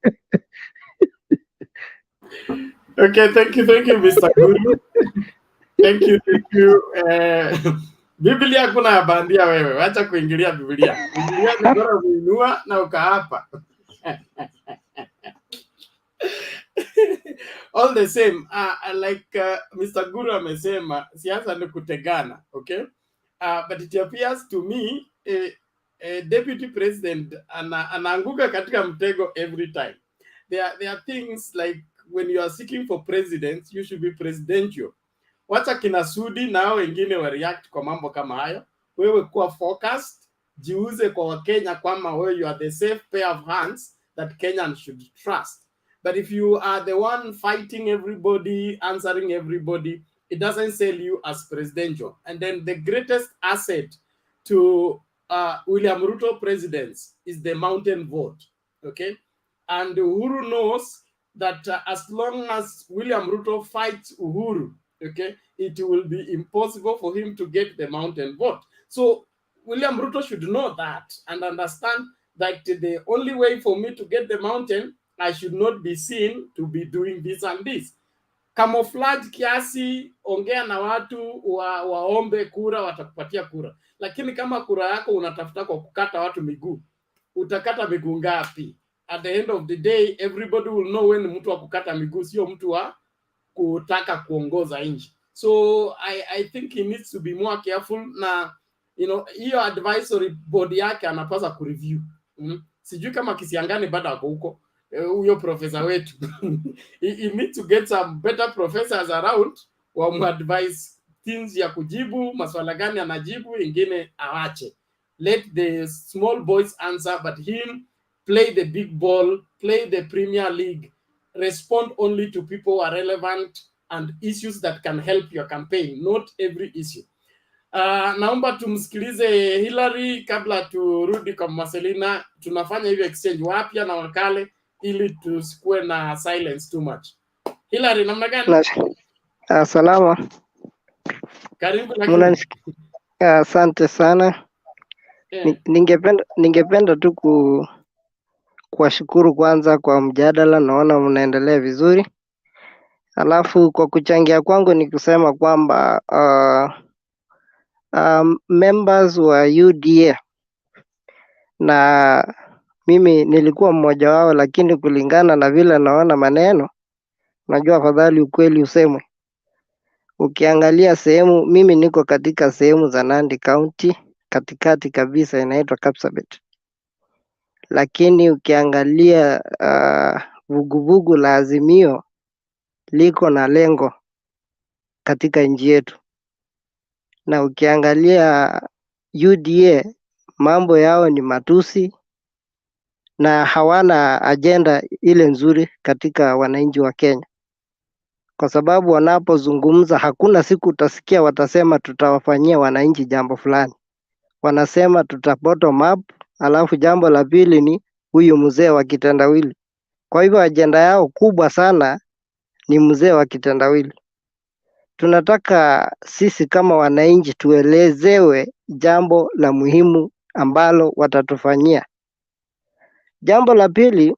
Okay, thank you, Mr. Guru. Thank you. Biblia hakuna ya bandia wewe, wacha kuingilia Biblia. Biblia ni bora uinua na ukaapa. All the same, like Mr. Guru amesema, siasa ni kutegana, okay? But it appears to me, deputy president anaanguka katika mtego every time. There are things like when you are seeking for president, you should be presidential. Wacha kina Sudi nao wengine wa react kwa mambo kama hayo. Wewe kuwa focused, jiuze kwa Wakenya kwamba wewe you are the safe pair of hands that Kenyans should trust. But if you are the one fighting everybody, answering everybody, it doesn't sell you as presidential. And then the greatest asset to William Ruto presidents is the mountain vote, okay? And Uhuru knows that as long as William Ruto fights Uhuru, okay, it will be impossible for him to get the mountain vote. So William Ruto should know that and understand that the only way for me to get the mountain, I should not be seen to be doing this and this. Camouflage kiasi, ongea na watu waombe kura, watakupatia kura. Lakini kama kura yako unatafuta kwa kukata watu miguu, utakata miguu ngapi? At the end of the day, everybody will know when mtu wa kukata miguu sio mtu wa kutaka kuongoza nchi. So I think he needs to be more careful na hiyo advisory board yake anapaswa kureview. Sijui kama Kisiangani bado ako huko huyo profesa wetu. He needs to get some better professors around wamadvise things ya kujibu, maswala gani anajibu, ingine awache. Let the small boys answer, but him play the big ball, play the Premier League, respond only to people who are relevant and issues that can help your campaign, not every issue. Naomba tumsikilize Hillary kabla turudi kwa Marcelina. Tunafanya hiyo exchange wapya na wakale ili tusikuwe na silence too much. Hillary, namna gani? Salama. Karibu lakini. Asante sana. Ningependa tu kuwashukuru kwanza kwa mjadala, naona mnaendelea vizuri. Alafu kwa kuchangia kwangu ni kusema kwamba members wa UDA na mimi nilikuwa mmoja wao, lakini kulingana na vile naona maneno, najua afadhali ukweli usemwe. Ukiangalia sehemu, mimi niko katika sehemu za Nandi County, katikati kabisa inaitwa Kapsabet. Lakini ukiangalia vuguvugu la Azimio liko na lengo katika nchi yetu. Na ukiangalia UDA mambo yao ni matusi na hawana agenda ile nzuri katika wananchi wa Kenya. Kwa sababu wanapozungumza hakuna siku utasikia watasema tutawafanyia wananchi jambo fulani. Wanasema tuta bottom up, alafu jambo la pili ni huyu mzee wa kitendawili. Kwa hivyo agenda yao kubwa sana ni mzee wa kitendawili. Tunataka sisi kama wananchi tuelezewe jambo la muhimu ambalo watatufanyia. Jambo la pili,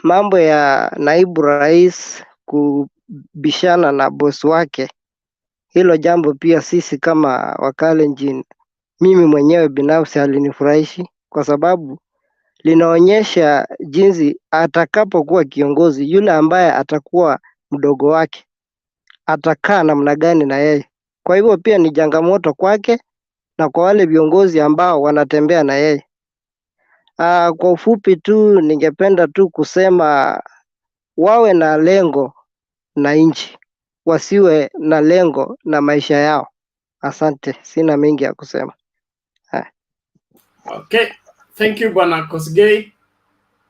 mambo ya naibu rais kubishana na boss wake. Hilo jambo pia sisi kama Wakalenjin, mimi mwenyewe binafsi halinifurahishi kwa sababu linaonyesha jinsi atakapokuwa kiongozi, yule ambaye atakuwa mdogo wake atakaa namna gani na yeye. Kwa hivyo pia ni changamoto kwake na kwa wale viongozi ambao wanatembea na yeye. Kwa ufupi tu ningependa tu kusema wawe na lengo na nchi, wasiwe na lengo na maisha yao. Asante, sina mengi ya kusema. Okay, thank you Bwana Kosgei.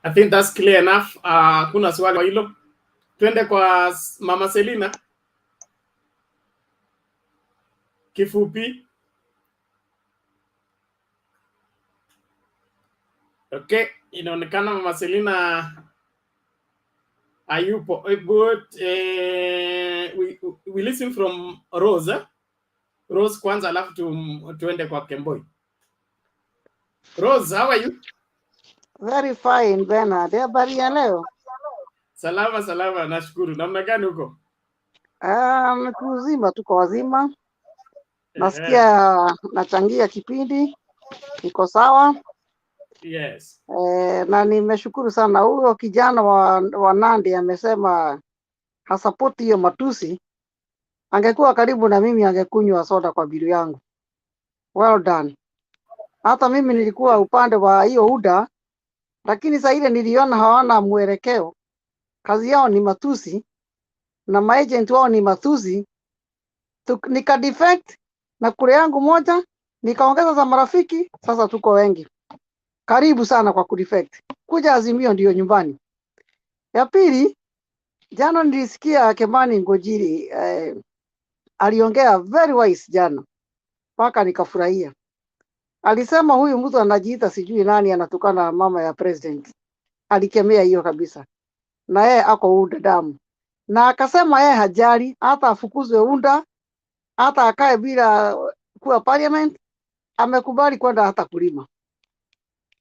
I think that's clear enough. Kuna swali kwa hilo. Twende kwa Mama Selina. Kifupi. Okay, inaonekana Mama Selina hayupo. But we listen from Rose. Rose kwanza alafu tuende kwa Kemboi. Rose, how are you? Very fine, Bernard. Habari ya leo? Salama, nashukuru. Namna gani huko? Mzima, tuko wazima. Nasikia nachangia kipindi, niko sawa. Yes. Na nimeshukuru sana. Huyo kijana wa Nandi amesema hasapoti hiyo matusi. Angekuwa karibu na mimi angekunywa soda kwa bilu yangu. Well done. Hata mimi nilikuwa upande wa hiyo UDA, lakini saa ile niliona hawana mwelekeo. Kazi yao ni matusi na maagent wao ni matusi. Nika defect na kule yangu moja nikaongeza za marafiki, sasa tuko wengi. Karibu sana kwa kudefect. Kuja Azimio ndio nyumbani. Ya pili, jana nilisikia Kemani Ngojiri aliongea very wise jana. Paka nikafurahia. Alisema huyu mtu anajiita sijui nani anatukana mama ya president. Alikemea hiyo kabisa. Na yeye ako UDA damu. Na akasema yeye hajali hata afukuzwe UDA, hata akae bila kuwa parliament, amekubali kwenda hata kulima.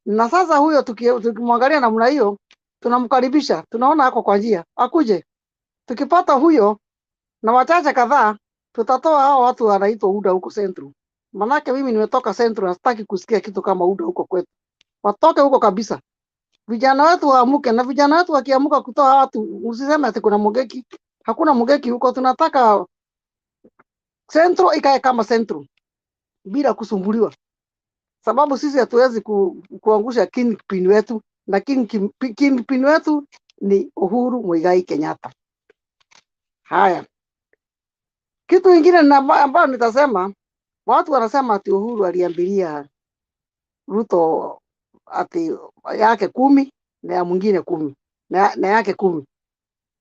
Na sasa huyo tukimwangalia namna hiyo, tunamkaribisha, tunaona ako kwa njia, akuje. Tukipata huyo na wachache kadhaa, tutatoa hao watu wanaitwa UDA huko Central. Manake mimi nimetoka Central na sitaki kusikia kitu kama UDA huko kwetu. Watoke huko kabisa. Vijana wetu waamuke, na vijana wetu wakiamuka kutoa watu, usiseme ati kuna Mugeki. Hakuna Mugeki huko, tunataka Central ikae kama Central bila kusumbuliwa. Sababu sisi hatuwezi kuangusha kingpin wetu, na kingpin wetu ni Uhuru Muigai Kenyatta. Haya. Kitu kingine ambayo nitasema, watu wanasema ati Uhuru aliambilia Ruto ati yake 10 na ya mwingine 10 na yake 10.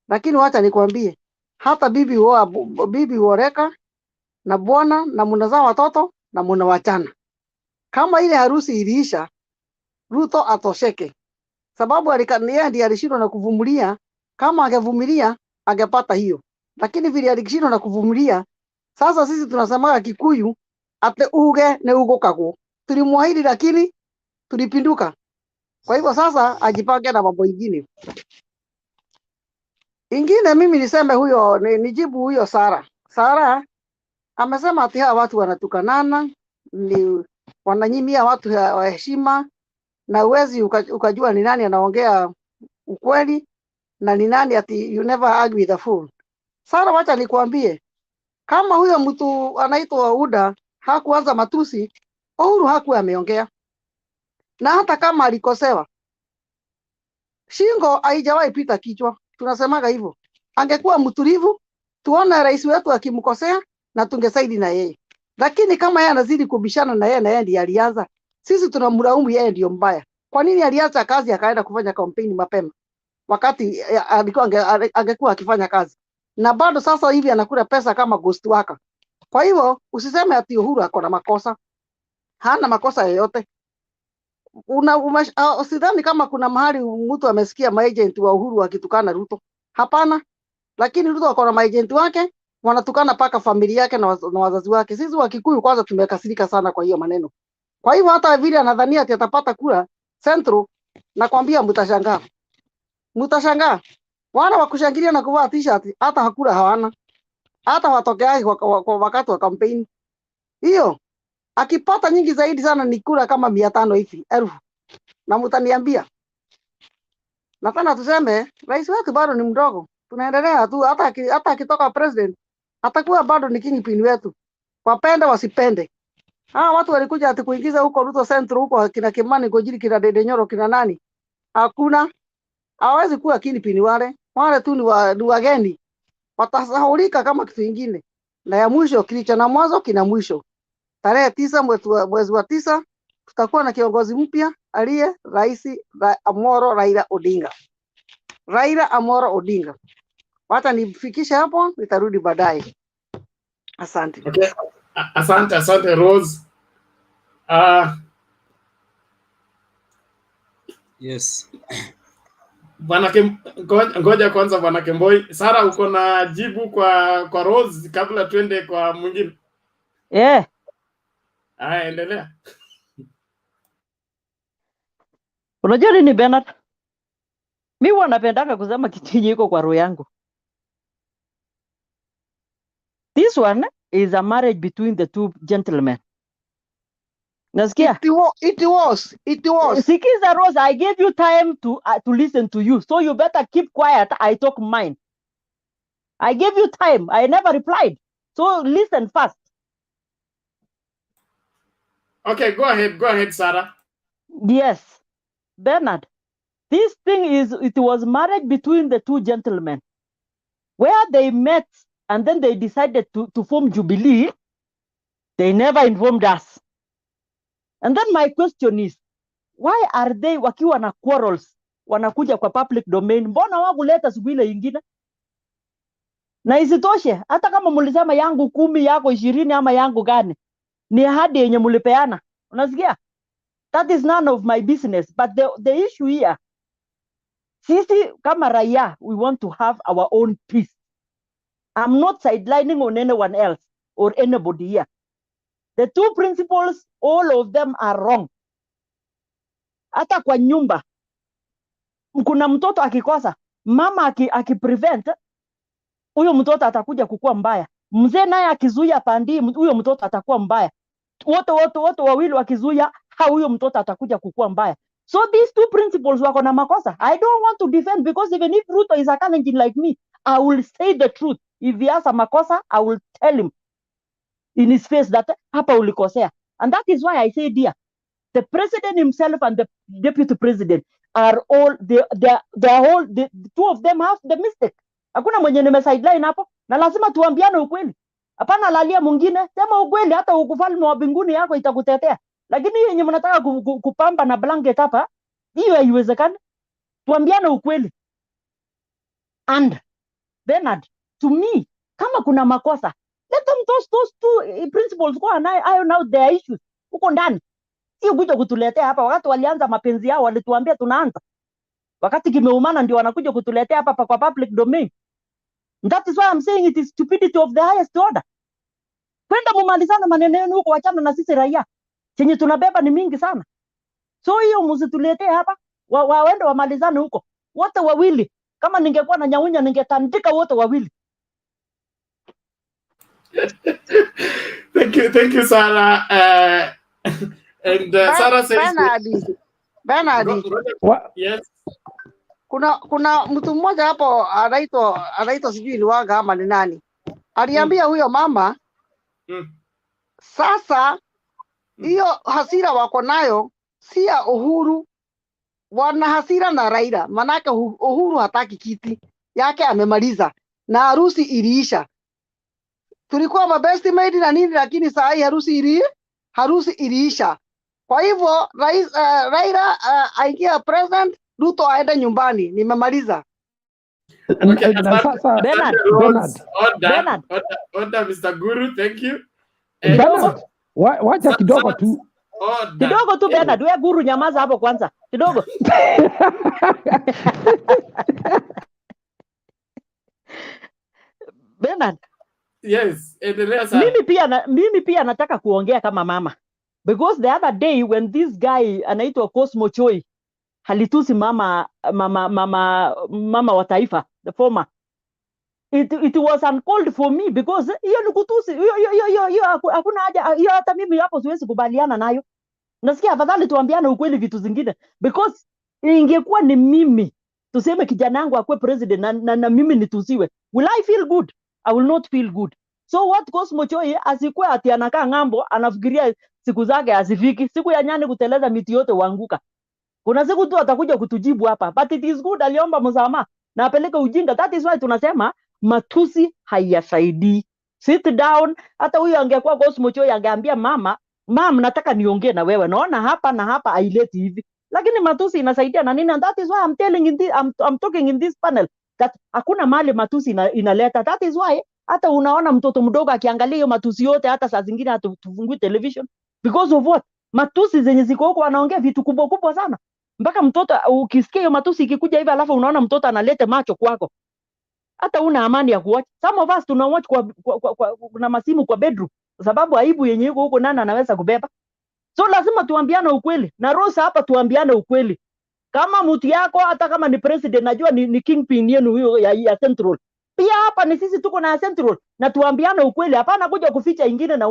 Lakini wacha nikwambie, hata bibi huoreka na bwana na mnazaa watoto na mnawachana. Kama ile harusi iliisha, Ruto atosheke. Sababu yeye ndiye alishindwa na kuvumilia. Kama angevumilia angepata hiyo. Lakini vile alishindwa na kuvumilia, sasa sisi tunasemaga Kikuyu ate uge ne ugokago. Tulimwahidi lakini tulipinduka. Kwa hivyo sasa ajipange na mambo ingine. Ingine mimi niseme huyo nijibu huyo Sara. Sara amesema ati hawa watu wanatukanana, ni wananyimia watu wa heshima, na uwezi ukajua ni nani anaongea ukweli na ni nani ati you never argue with a fool. Sara, wacha nikwambie, kama huyo mtu anaitwa UDA hakuanza matusi, Uhuru hakuwa ameongea. Na hata kama alikosewa, shingo haijawahi pita kichwa. Tunasemaga hivyo. Angekuwa mtulivu, tuone rais wetu akimkosea na tungesaidi na yeye. Lakini kama yeye anazidi kubishana na yeye ndiye alianza, sisi tunamlaumu yeye ndio mbaya. Kwa nini aliacha kazi akaenda kufanya kampeni mapema? Wakati angekuwa akifanya kazi. Na bado sasa hivi anakula pesa kama ghost worker. Kwa hivyo usiseme ati Uhuru ako na makosa. Hana makosa yoyote. Usidhani kama kuna mahali mtu amesikia maagent wa Uhuru akitukana Ruto. Hapana. Lakini Ruto ako na maagent wake, wanatukana paka familia yake na wazazi wake. Sisi wa Kikuyu kwanza tumekasirika sana kwa hiyo maneno. Kwa hivyo hata vile anadhania ati atapata kura Central, nakwambia mtashangaa. Mtashangaa. Wale wa kushangilia na kuvaa t-shirt hata hakula hawana. Hata watokea kwa wakati wa kampeni. Hiyo akipata nyingi zaidi sana ni kura kama 500 hivi 1000. Na mtaniambia. Na tena tuseme rais wetu bado ni mdogo. Tunaendelea tu hata akitoka president atakuwa bado ni kingpin wetu. Wapende wasipende. Watu walikuja ati kuingiza huko Ruto Central huko kina Kimani Ngojiri kina Dede Nyoro kina nani? Hakuna. Hawezi kuwa kingpin wale. Wale tu ni wageni. Watasahulika kama kitu kingine. Na ya mwisho kilicho na mwanzo kina mwisho. Tarehe 9 mwezi wa 9 tutakuwa na kiongozi mpya aliye Rais Amoro Raila Odinga. Raila Amoro Odinga. Wacha nifikishe hapo, nitarudi baadaye. Asante. Okay. Asante Rose. Yes. Bwana ngoja kwanza Bwana Kemboi. Sara, uko na jibu kwa Rose kabla twende kwa mwingine? Yeah. Haya, endelea. Unajua nini Bernard? Mi huwa napendaka kusema kitu yenye iko kwa roho yangu. This one is a marriage between the two gentlemen. Nasikia? It was. Sikiza Rose, I gave you time to listen to you. So you better keep quiet. I talk mine. I gave you time. I never replied. So listen first. Okay, go ahead, Sarah. Yes. Bernard, this thing it was marriage between the two gentlemen. Where they met and then they decided to form Jubilee, they never informed us. And then my question is, why are they wakiwa na quarrels wanakuja kwa public domain? Mbona wakuleta siku ile ingine? Na isitoshe, hata kama mulisema yangu 10 yako 20 ama yangu gani, ni ahadi yenye mulipeana. Unasikia? That is none of my business. But the issue here, sisi kama raia, we want to have our own peace. I'm not sidelining on anyone else or anybody here. The two principles, all of them are wrong. Hata kwa nyumba, kuna mtoto akikosa, mama akiprevent, huyo mtoto atakuja kukua mbaya. Mzee naye akizuia pandi, huyo mtoto atakuwa mbaya. Wote wawili wakizuia, huyo mtoto atakuja kukua mbaya. So these two principles wako na makosa. I don't want to defend, because even if Ruto is a challenging like me, I will say the truth. If he has a makosa, I will tell him in his face that hapa ulikosea. And that is why I say, dear, the president himself and the deputy president are all, the two of them have the mistake. Hakuna mwenye nime sideline hapo, na lazima tuambiane ukweli. Hapana lalia mwingine, sema ukweli, hata ukufalme wa mbinguni yako itakutetea. Lakini hiyo yenye mnataka kupamba na blanket hapa, hiyo haiwezekani. Tuambiane ukweli. And Bernard, to me, kama kuna makosa, let them those two principles go and iron out their issues. Uko ndani. Sio kuja kutuletea hapa. Wakati walianza mapenzi yao walituambia tunaanza. Wakati kimeumana ndio wanakuja kutuletea hapa kwa public domain. That is why I'm saying it is stupidity of the highest order. Kwenda mumalizana maneno yenu huko, wachana na sisi raia. Chenye tunabeba ni mingi sana. So hiyo msituletee hapa. Waende wamalizane huko. Wote wawili. Kama ningekuwa na nyaunya ningetandika wote wawili. Thank you, Sarah. And Sarah says, Bernard. Yes. Kuna mtu mmoja hapo anaitwa sijui ni waga ama ni nani. Aliambia huyo mama sasa hiyo hasira wako nayo si ya Uhuru, wana hasira na Raila. Manake Uhuru hataki kiti yake, amemaliza na harusi iliisha. Tulikuwa mabest made na nini, lakini saa hii harusi iliisha. Kwa hivyo Raila aingia president, Ruto aende nyumbani, nimemaliza. Okay, Bernard. Order, Mr. Guru, thank you. Bernard, wacha kidogo tu. Kidogo tu Bernard, wewe Guru nyamaza hapo kwanza. Kidogo. Bernard. Yes, endelea sana. Mimi pia nataka kuongea kama mama. Because the other day when this guy anaitwa Cosmo Choi halitusi mama wa taifa, the former, it was uncalled for me, because hiyo ni kutusi. Hiyo hakuna haja. Hiyo hata mimi hapo siwezi kubaliana nayo. Nasikia afadhali tuambiane ukweli vitu zingine, because ingekuwa ni mimi tuseme kijana wangu akue president na mimi nitusiwe, will I feel good? I will not feel good. So what Cosmo Choi asikue ati anakaa ng'ambo anafikiria siku zake asifiki, siku ya nyani kuteleza miti yote huanguka. Kuna siku tu atakuja kutujibu hapa, but it is good aliomba msamaha na apeleke ujinga. That is why tunasema matusi hayasaidii. Sit down. Hata huyo angekuwa Cosmo Choi angeambia mama, nataka niongee na wewe, naona hapa na hapa aileti hivi. Lakini matusi inasaidia na nini? And that is why I'm telling I'm talking in this panel that hakuna mali matusi inaleta. That is why hata unaona mtoto mdogo akiangalia hiyo matusi yote, hata saa zingine hatufungui television, because of what? Matusi zenye ziko huko wanaongea vitu kubwa kubwa sana. Mpaka mtoto ukisikia hiyo matusi ikikuja hivi alafu unaona mtoto analete macho kwako. Hata una amani ya kuwatch. Some of us tuna watch na masimu kwa bedroom kwa sababu aibu yenye iko huko nani anaweza kubeba. So lazima tuambiane ukweli. Na Rosa hapa tuambiane ukweli. Kama mtu yako hata kama ni president najua ni kingpin yenu hiyo ya Central. Pia hapa ni sisi tuko na Central na tuambiane ukweli. Hapana kuja kuficha ingine na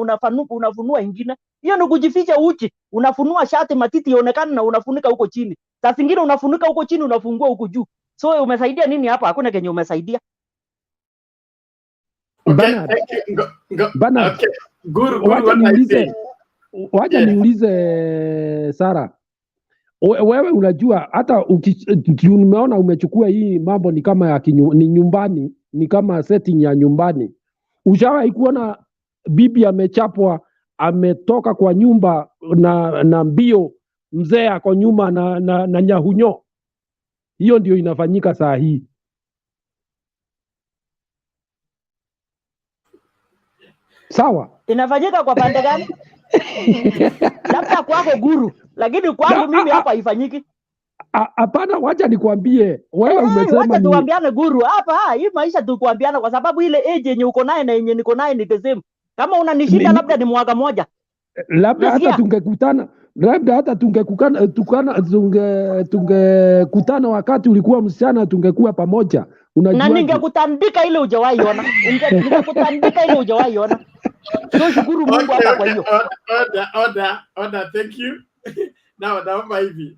unafunua ingine. Hiyo ni kujificha uchi. Unafunua shati matiti ionekane na unafunika huko chini. Saa zingine unafunika huko chini unafungua huko juu. So umesaidia nini hapa? Hakuna kenye umesaidia. Bernard, Bernard, Okay. Guru, wacha niulize Sara. Wewe unajua hata umeona umechukua hii mambo ni kama ya ni nyumbani, ni kama setting ya nyumbani. Ushawahi kuona bibi amechapwa, ametoka kwa nyumba na mbio, mzee ako nyuma na nyahunyo? Hiyo ndio inafanyika saa hii. Sawa? Inafanyika kwa pande gani? Labda kwako Guru, lakini kwangu mimi hapa haifanyiki. Hapana, wacha nikwambie. Wewe umesema wacha tuambiane Guru hapa, hii maisha tukuambiana kwa sababu ile age yenye uko naye na yenye niko naye ni the same. Kama unanishinda labda ni mwaka moja. Labda hata tungekutana, tungekutana wakati ulikuwa msichana, tungekuwa pamoja. Unajua, na ningekutandika ile hujawahi ona. Ningekutandika ile hujawahi ona. So shukuru Mungu hata kwa hiyo. Order, thank you. Naomba hivi.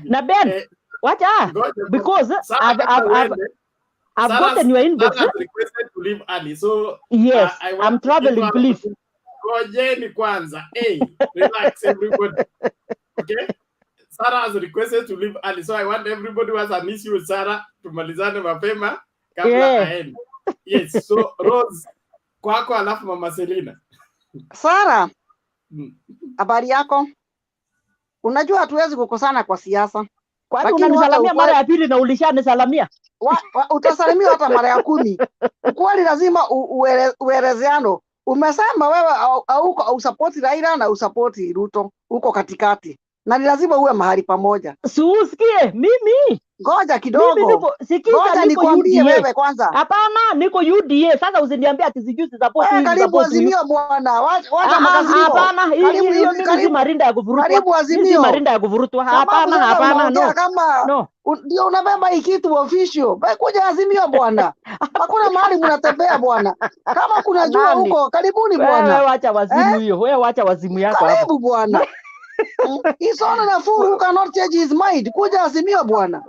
Na Ben, wacha because I've gotten your inbox. Sarah requested to leave early. So yes, I'm traveling, please. Gojeni kwanza. Hey, relax everybody. Okay? Sarah has requested to leave early. So I want everybody who has an issue with Sarah tumalizane mapema kabla aende. Yes, so Rose kwako alafu Mama Selina. Sarah, habari yako? Unajua hatuwezi kukosana kwa siasa. Kwani unanisalamia mara ya pili na ulishanisalamia? Utasalimia hata mara ya 10. Ukweli lazima uelezeano. Umesema wewe au support Raila na support Ruto, uko katikati. Na ni lazima uwe mahali pamoja. Usikie mimi. Ngoja kidogo. Ngoja nikwambie wewe kwanza. Hapana, niko UDA. Sasa usiniambie ati sijui support hii. Karibu Azimio bwana. Wacha makazimo. Hapana, hiyo mimi si marinda ya kuvurutwa. Karibu Azimio. Si marinda ya kuvurutwa. Hapana, no. Ndio unabeba hii kitu official. Kuja Azimio bwana. Hakuna mahali mnatembea bwana. Kama kuna jua huko, karibuni bwana. Wewe wacha wazimu hiyo. Wewe wacha wazimu yako hapo. Karibu bwana. He's on a fool who cannot change his mind. Kuja Azimio bwana.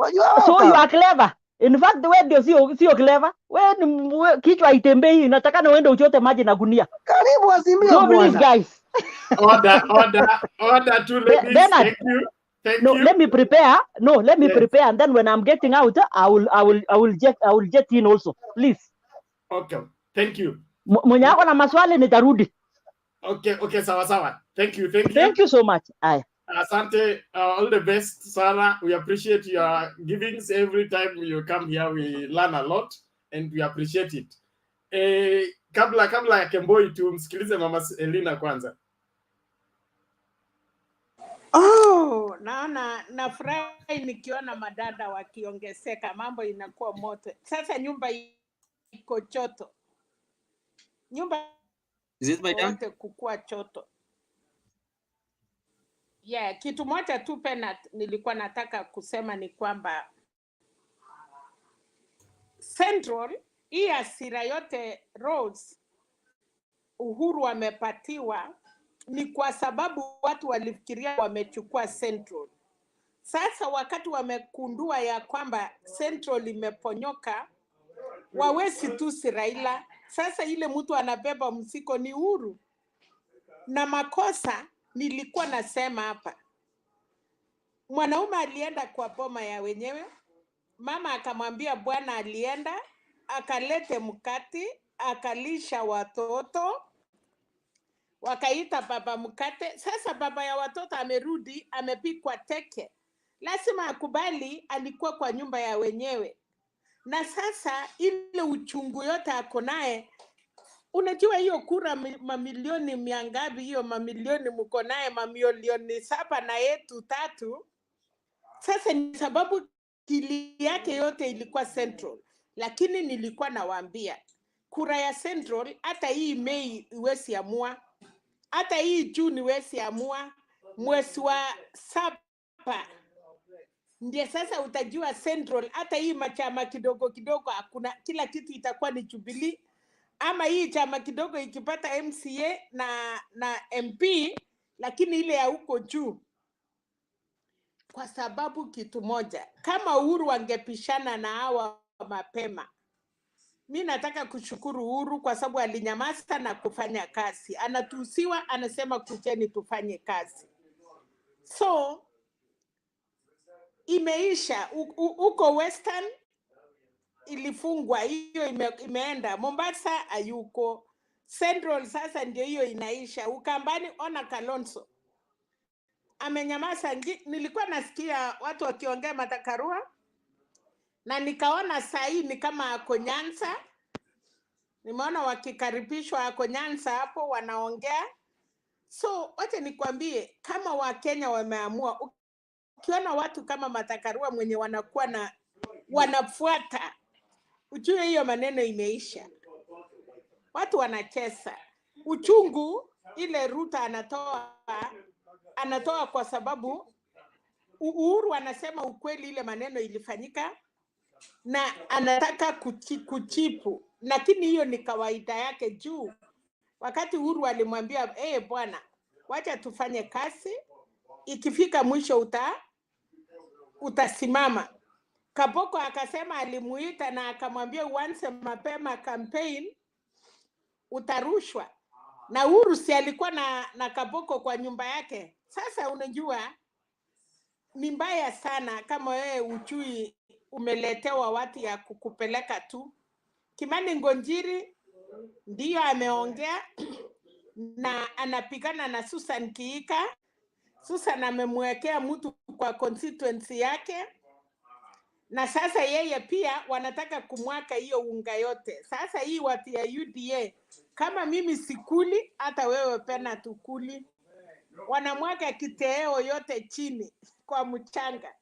So you are clever. In fact wewe ndio sio clever. Wewe ni kichwa haitembei, nataka uende uchote maji na gunia. Karibu Azimio bwana. So please guys. Order to ladies. Thank you. Let me prepare. Let me prepare, and then when I'm getting out, I will jet in also. Please. Okay. Thank you. Mwenye ako na maswali nitarudi. Okay, sawa. Thank you. Thank you so much. Asante, all the best, Sarah. We appreciate your givings every time you come here. We learn a lot and we appreciate it. Kabla ya Kemboi tumsikilize Mama Elina kwanza. Oh, naona nafurahi nikiona madada wakiongezeka, mambo inakuwa moto. Sasa nyumba iko choto. Nyumba yote kukua choto. Yeah, kitu moja tu Penat nilikuwa nataka kusema ni kwamba Central hii hasira yote Rose Uhuru wamepatiwa ni kwa sababu watu walifikiria wamechukua Central. Sasa wakati wamekundua ya kwamba Central imeponyoka, wawezi tu si Raila. Sasa ile mtu anabeba msiko ni Uhuru. Na makosa nilikuwa nasema hapa. Mwanaume alienda kwa boma ya wenyewe. Mama akamwambia bwana alienda, akalete mkate, akalisha watoto. Wakaita baba mkate. Sasa baba ya watoto amerudi, amepikwa teke. Lazima akubali alikuwa kwa nyumba ya wenyewe. Na sasa ile uchungu yote ako naye. Unajua hiyo kura mamilioni miangabi, hiyo mamilioni mko naye mamilioni 7 na yetu 3. Sasa ni sababu kili yake yote ilikuwa Central, lakini nilikuwa nawaambia kura ya Central, hata hii Mei iwezi amua, hata hii Juni iwezi amua, mwezi wa 7 ndiye sasa utajua Central, hata hii machama kidogo kidogo hakuna, kila kitu itakuwa ni Jubilee, ama hii chama kidogo ikipata MCA na MP, lakini ile ya huko juu. Kwa sababu kitu moja, kama Uhuru angepishana na hawa mapema, mi nataka kushukuru Uhuru kwa sababu alinyamaza na kufanya kazi. Anatusiwa, anasema kujeni tufanye kazi. So imeisha huko Western ilifungwa, hiyo imeenda. Mombasa hayuko. Central sasa ndio hiyo inaisha. Ukambani ona Kalonzo amenyamaza. Nilikuwa nasikia watu wakiongea Matakarua na nikaona saa hii ni kama ako Nyanza. Nimeona wakikaribishwa ako Nyanza hapo wanaongea. So wacha nikwambie, kama Wakenya wameamua, ukiona watu kama Matakarua mwenye wanakuwa na wanafuata, ujue hiyo maneno imeisha. Watu wanacheza. Uchungu ile Ruto anatoa kwa sababu Uhuru anasema ukweli, ile maneno ilifanyika na anataka kuchipu, lakini hiyo ni kawaida yake. Juu wakati Uhuru alimwambia bwana, wacha tufanye kazi, ikifika mwisho utasimama. Kaboko akasema alimuita na akamwambia uanze mapema campaign, utarushwa. Na Uhuru si alikuwa na Kaboko kwa nyumba yake. Sasa unajua ni mbaya sana kama wewe ujui umeletewa watu ya kukupeleka tu. Kimani Ngonjiri ndiyo ameongea na anapigana na Susan Kiika. Susan amemwekea mtu kwa constituency yake, na sasa yeye pia wanataka kumwaka hiyo unga yote. Sasa hii watu ya UDA, kama mimi sikuli, hata wewe pena tukuli, wanamwaka kiteo yote chini kwa mchanga.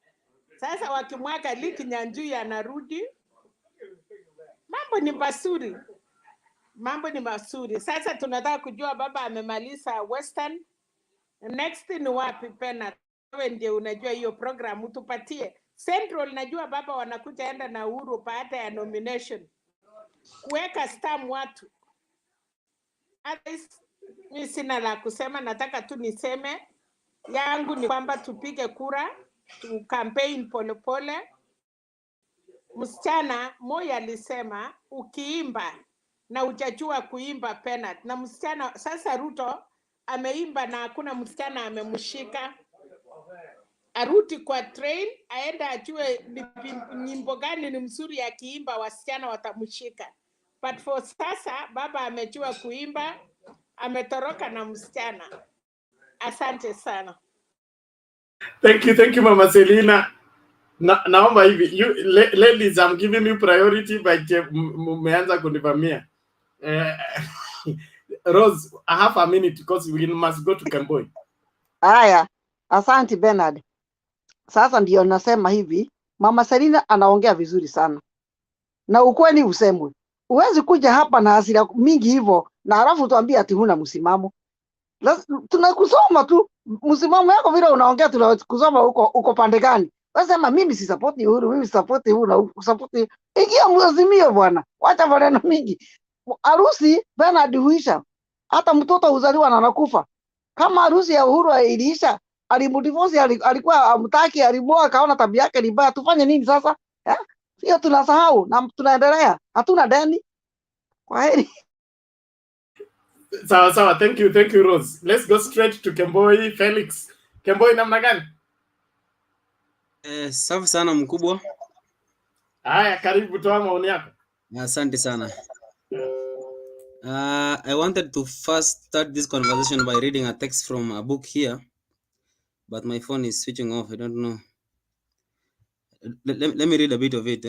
Sasa wakimwaka Liki Nyanjui anarudi, mambo ni mazuri, mambo ni mazuri. Sasa tunataka kujua baba amemaliza Western, next ni wapi pena? Wewe ndio unajua hiyo program, utupatie. Central najua baba wanakuja enda na Uhuru baada ya nomination kuweka stamp watu. Mimi sina la kusema, nataka tu niseme yangu ni kwamba tupige kura, tu campaign polepole. Msichana Moi alisema ukiimba na ujajua kuimba penalty, na msichana sasa Ruto ameimba na hakuna msichana amemshika. Aruti kwa train aende ajue nyimbo gani ni mzuri, akiimba wasichana watamshika. But for sasa baba amejua kuimba, ametoroka na msichana. Asante sana. Thank you Mama Selina. Naomba hivi, ladies, I'm giving you priority by mmeanza kunivamia. Rose, I have a minute because we must go to Kemboi. Haya, asante Bernard. Sasa ndio nasema hivi, Mama Selina anaongea vizuri sana, na ukweli usemwe. Huwezi kuja hapa na hasira mingi hivyo na halafu tuambie ati huna msimamo. Tunakusoma tu msimamo yako vile unaongea, tunakusoma uko pande gani. Wasema mimi si support Uhuru, mimi support Uhuru na support. Ingia Azimio bwana, wacha maneno mingi. Harusi Bernard huisha, hata mtoto uzaliwa na anakufa. Kama harusi ya Uhuru iliisha, alimdivorce, alikuwa amtaki, alimoa, kaona tabia yake ni mbaya. Tufanye nini sasa? Sio tunasahau na tunaendelea, hatuna deni. Kwa heri. Sawa, thank you Rose. Let's go straight to Kemboi. Felix, Kemboi namna gani? Safi sana mkubwa. Haya, karibu, toa maoni yako. Asante sana. I wanted to first start this conversation by reading a text from a book here, but my phone is switching off. I don't know. Let me read a bit of it.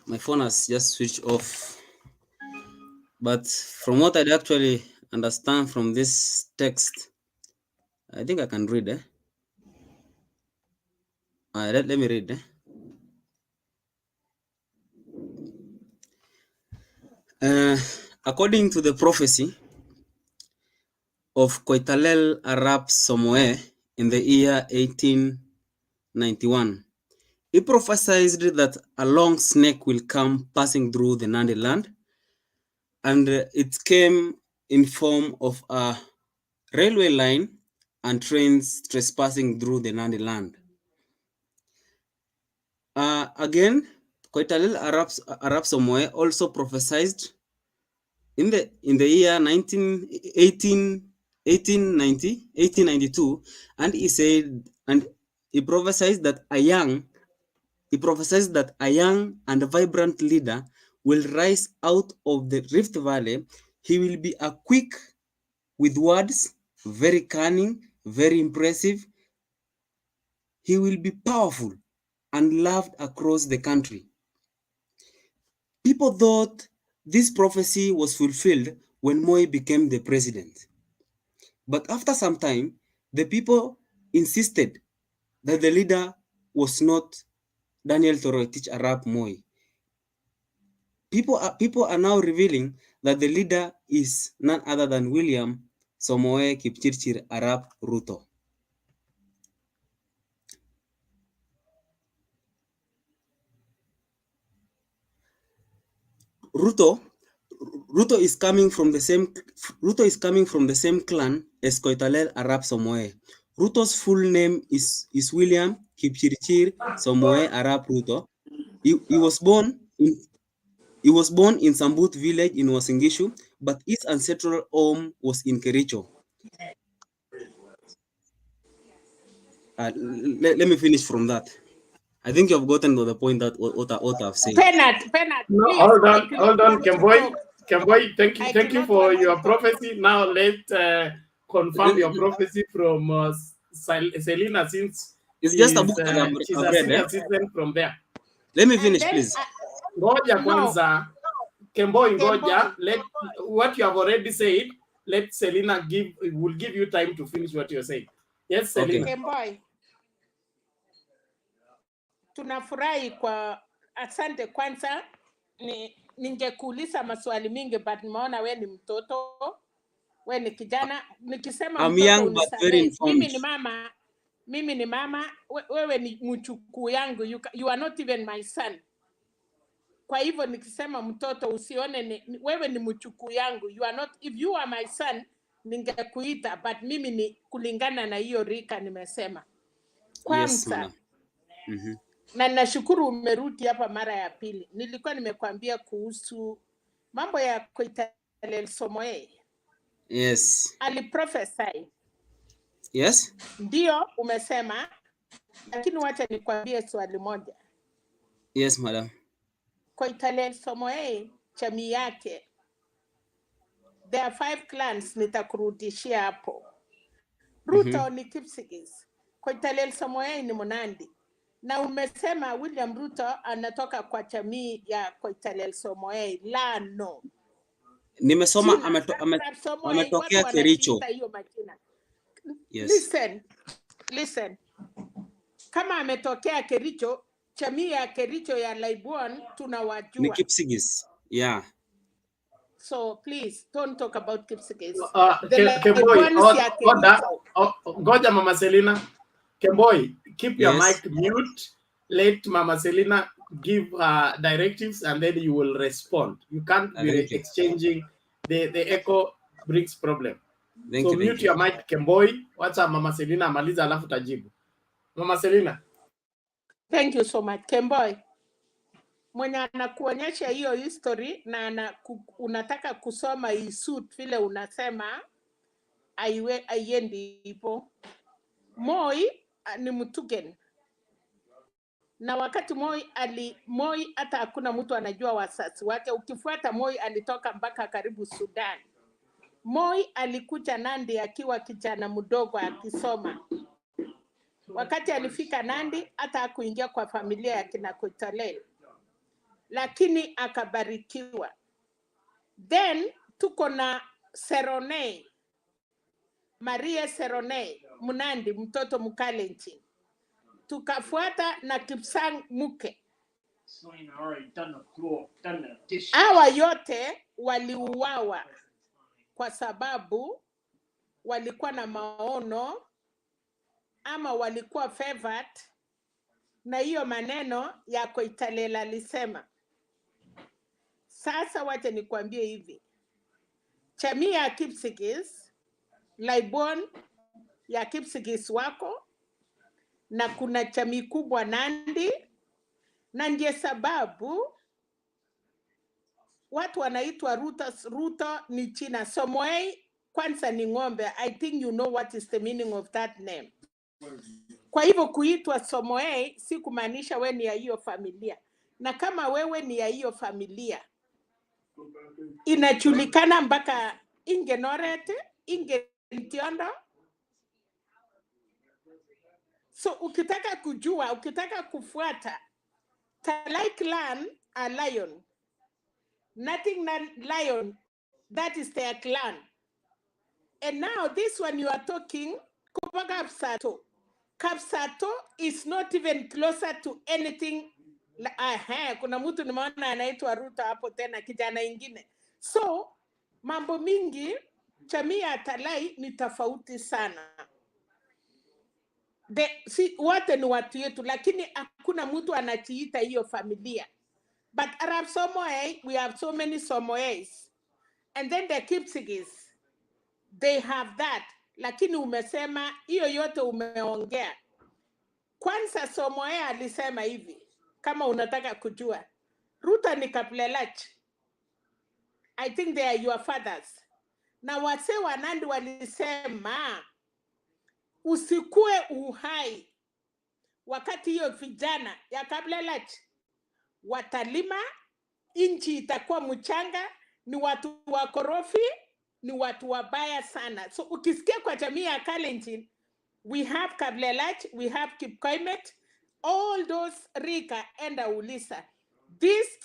My phone has just switched off. But from what I actually understand from this text, I think I can read. Let me read. According to the prophecy of Koitalel Arap Samoe in the year 1891, he prophesied that a long snake will come passing through the Nandi land, and it came in form of a railway line and trains trespassing through the Nandi land. Again, Koitalel Arap Samoe also prophesied in the year 1892, and he said, and he prophesied that a young and vibrant leader will rise out of the Rift Valley. He will be a quick with words, very cunning, very impressive. He will be powerful and loved across the country. People thought this prophecy was fulfilled when Moi became the president. But after some time, the people insisted that the leader was not Daniel Toroitich Arap Moi. People are now revealing that the leader is none other than William Samoei Kipchirchir Arap Ruto. Ruto is coming from the same clan as Koitalel Arap Samoei. Ruto's full name is William Kipchirchir Samoei Arap Ruto. He was born in Sambut village in Uasin Gishu, but his ancestral home was in Kericho. Let me finish from that. I think you have gotten to the point that what I've said. Penat, No, please. hold on, Kemboy. Kemboy, thank you for your talk. prophecy. Now let's confirm your prophecy from Selena, since it's just a book that she's I've a read. senior citizen from there. Let me finish, please. Ngoja kwanza, Kemboy, ngoja. Let what you have already said. Let Selena will give you time to finish what you're saying. Yes, Selena. Okay. Kemboy, tunafurahi kwa asante. Kwanza ningekuuliza maswali mingi, but nimeona we ni mtoto, we ni kijana. Nikisema I'm mtoto young but very unisamehe. informed. Mimi ni mama, wewe ni mchukuu yangu. You are not even my son. Kwa hivyo nikisema mtoto usione wewe ni mchukuu yangu. You are not, if you are my son ningekuita, but mimi ni kulingana na hiyo rika nimesema. Kwanza, Yes, na nashukuru umerudi hapa mara ya pili. Nilikuwa nimekuambia kuhusu mambo ya Koitalel Samoei. Yes. Aliprophesy. Yes. Ndio umesema, lakini wacha nikwambie swali moja. Yes, madam. Koitalel Samoei, jamii yake, there are 5 clans, nitakurudishia hapo. Ruto ni Kipsigis, Koitalel Samoei ni Mnandi, na umesema William Ruto anatoka kwa jamii ya Koitalel Samoei. No. Nimesoma ametokea Kericho. Yes. Listen. Kama ametokea Kericho, jamii ya Kericho ya Laibuon tunawajua. Ni Kipsigis. Yeah. So please don't talk about Kipsigis. Kemboy, ngoja Mama Selena. Kemboy, keep your mic mute. Let Mama Selena give directives and then you will respond. You can't be exchanging. The echo brings problem. So mute your mic, Kemboy. Wacha Mama Selena maliza alafu tajibu. Mama Selena. Thank you so much. Kemboy, mwenye anakuonyesha hiyo history na unataka kusoma hii suit vile unasema aiendi ipo. Moi ni Mtugen. Na wakati Moi hata hakuna mtu anajua wasasi wake. Ukifuata Moi alitoka mpaka karibu Sudan. Moi alikuja Nandi akiwa kijana mdogo akisoma. Wakati alifika Nandi hata hakuingia kwa familia ya kina Koitalel, lakini akabarikiwa. Then tuko na Seronei, Maria Seronei Munandi, mtoto Mkalenjin. Tukafuata na Kipsang Muke. Hawa yote waliuawa kwa sababu walikuwa na maono ama walikuwa favored na hiyo maneno ya Koitalel alisema. Sasa wacha nikwambie hivi. Jamii ya Kipsigis, Laibon ya Kipsigis wako, na kuna jamii kubwa Nandi, na ndiye sababu watu wanaitwa Ruto ni China. Somoei kwanza ni ng'ombe. I think you know what is the meaning of that name. Kwa hivyo kuitwa Somoei si kumaanisha wewe ni ya hiyo familia. Na kama wewe ni ya hiyo familia, inajulikana mpaka Inge Norete, Inge Ntiondo. So ukitaka kujua, ukitaka kufuata, Talai clan a lion. Nothing lion, that is their clan. And now this one you are talking, Kapsato. Kapsato is not even closer to anything. Kuna mtu nimeona anaitwa Ruto hapo tena, kijana ingine. So mambo mingi jamii ya Talai ni tofauti sana. Wote ni watu yetu, lakini hakuna mtu anajiita hiyo familia. But Arab Somoe, we have so many Somoes. And then the Kipsigis, they have that. Lakini umesema, hiyo yote umeongea. Kwanza Somoe alisema hivi, kama unataka kujua. Ruto ni Kaplelach. I think they are your fathers. Na wase wa Nandi walisema, usikue uhai. Wakati hiyo vijana ya Kaplelach watalima, inchi itakuwa mchanga, ni watu wakorofi, ni watu wabaya sana. So ukisikia kwa jamii ya Kalenjin, we have Kaplelach, we have Kipkoimet, all those Rika and Ulisa. This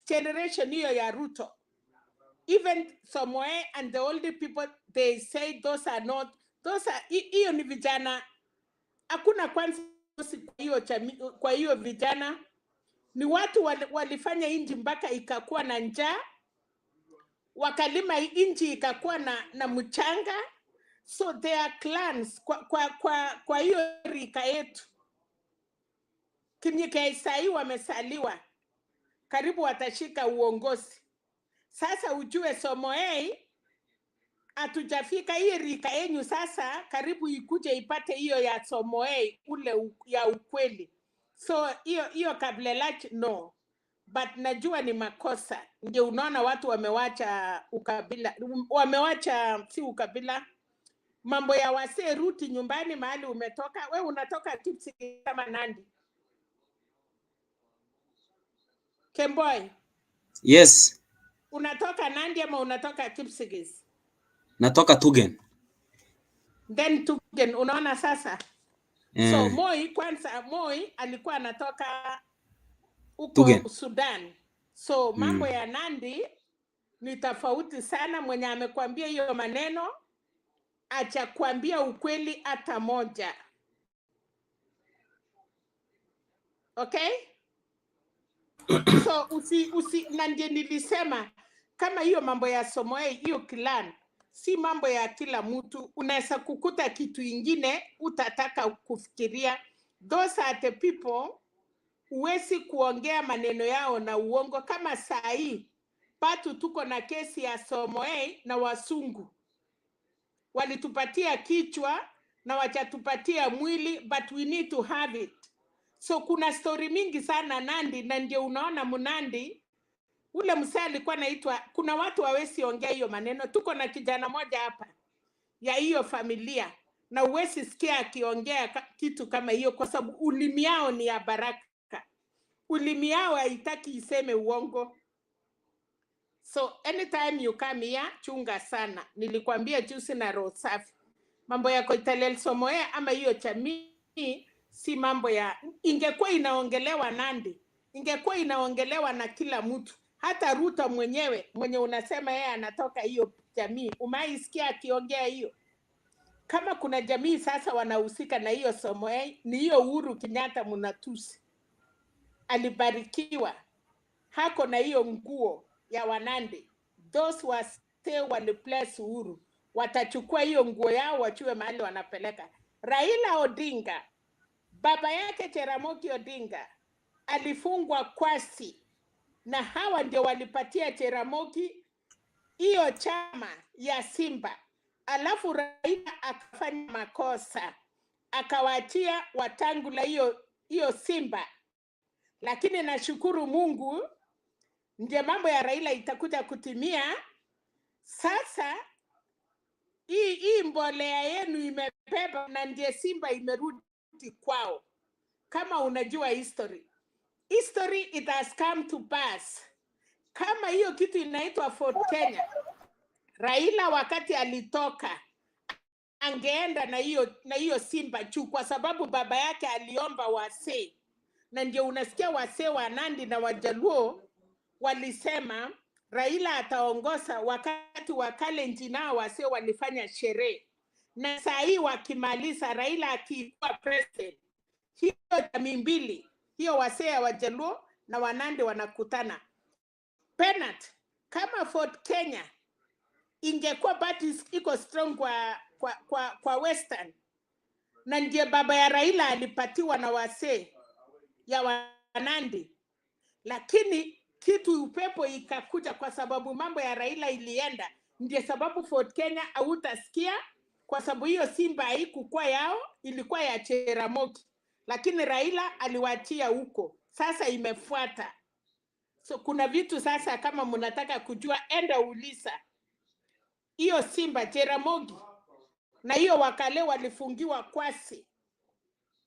generation hiyo ya Ruto, even somewhere and the older people, they say those are not, those are, hiyo ni vijana. Hakuna kwanza kwa hiyo vijana. Ni watu walifanya inji mpaka ikakuwa na njaa, wakalima inji ikakuwa na mchanga. So there are clans kwa hiyo rika yetu. Kimyike Isai wamesaliwa, karibu watashika uongozi. Sasa ujue Somoei atujafika hii rika yenyu, sasa karibu ikuje ipate hiyo ya Somoei ule ya ukweli. So hiyo Kaplelach no. But najua ni makosa. Ndio unaona watu wamewacha ukabila, wamewacha si ukabila. Mambo ya wase ruti nyumbani mahali umetoka. We unatoka Kipsigis kama Nandi. Kemboy. Yes. Unatoka Nandi ama unatoka Kipsigis? Natoka Tugen. Then Tugen, unaona sasa? So Moi kwanza, Moi alikuwa anatoka uko Tugen, Sudan. So mambo ya Nandi ni tofauti sana. Mwenye amekwambia hiyo maneno acha kuambia ukweli hata moja. Okay? So na ndiye nilisema kama hiyo mambo ya Somoei, hiyo clan si mambo ya kila mtu. Unaweza kukuta kitu ingine utataka kufikiria. Those are the people uwezi kuongea maneno yao na uongo. Kama saa hii patu tuko na kesi ya Somoei na wasungu. Walitupatia kichwa na wachatupatia mwili, but we need to have it. So kuna story mingi sana Nandi, na ndio unaona Munandi ule msee alikuwa anaitwa, kuna watu hawezi ongea hiyo maneno. Tuko na kijana moja hapa ya hiyo familia na uwezi sikia akiongea kitu kama hiyo, kwa sababu ulimi yao ni ya baraka. Ulimi yao haitaki iseme uongo. So anytime you come here, chunga sana. Nilikwambia juzi na roho safi. Mambo ya Koitalel Somoei ama hiyo jamii si mambo ya, ingekuwa inaongelewa Nandi, ingekuwa inaongelewa na kila mtu. Hata Ruto mwenyewe mwenye unasema yeye anatoka hiyo jamii, umaisikia akiongea hiyo? Kama kuna jamii sasa wanahusika na hiyo somo ni hiyo Uhuru Kenyatta mnatusi. Alibarikiwa hako na hiyo nguo ya Wanandi. Those wase waliplace Uhuru watachukua hiyo nguo yao wachue mahali wanapeleka. Raila Odinga, baba yake Jaramogi Odinga alifungwa kwasi, na hawa ndio walipatia Jaramogi hiyo chama ya Simba. Alafu Raila akafanya makosa akawaachia Wetangula hiyo Simba, lakini nashukuru Mungu ndio mambo ya Raila itakuja kutimia. Sasa hii mbolea yenu imebeba na ndiye Simba imerudi kwao. Kama unajua history it has come to pass. Kama hiyo kitu inaitwa Fort Kenya, Raila wakati alitoka angeenda na hiyo Simba juu, kwa sababu baba yake aliomba wasee, na ndio unasikia wasee wa Nandi na Wajaluo walisema Raila ataongoza. Wakati wa Kalenjin nao wasee walifanya sherehe, na saa hii wakimaliza Raila akiwa president, hiyo jamii mbili, hiyo wasee wa Wajaluo na Wanandi wanakutana. Penat, kama Fort Kenya ingekuwa bado iko strong kwa Western, na ndiye baba ya Raila alipatiwa na wasee ya Wanandi, lakini kitu upepo ikakuja kwa sababu mambo ya Raila ilienda, ndiye sababu Fort Kenya hautasikia, kwa sababu hiyo Simba haikuwa yao, ilikuwa ya Jaramogi, lakini Raila aliwaachia huko. Sasa imefuata. So kuna vitu sasa, kama mnataka kujua, enda uliza hiyo Simba Jaramogi na hiyo Wakale walifungiwa kwasi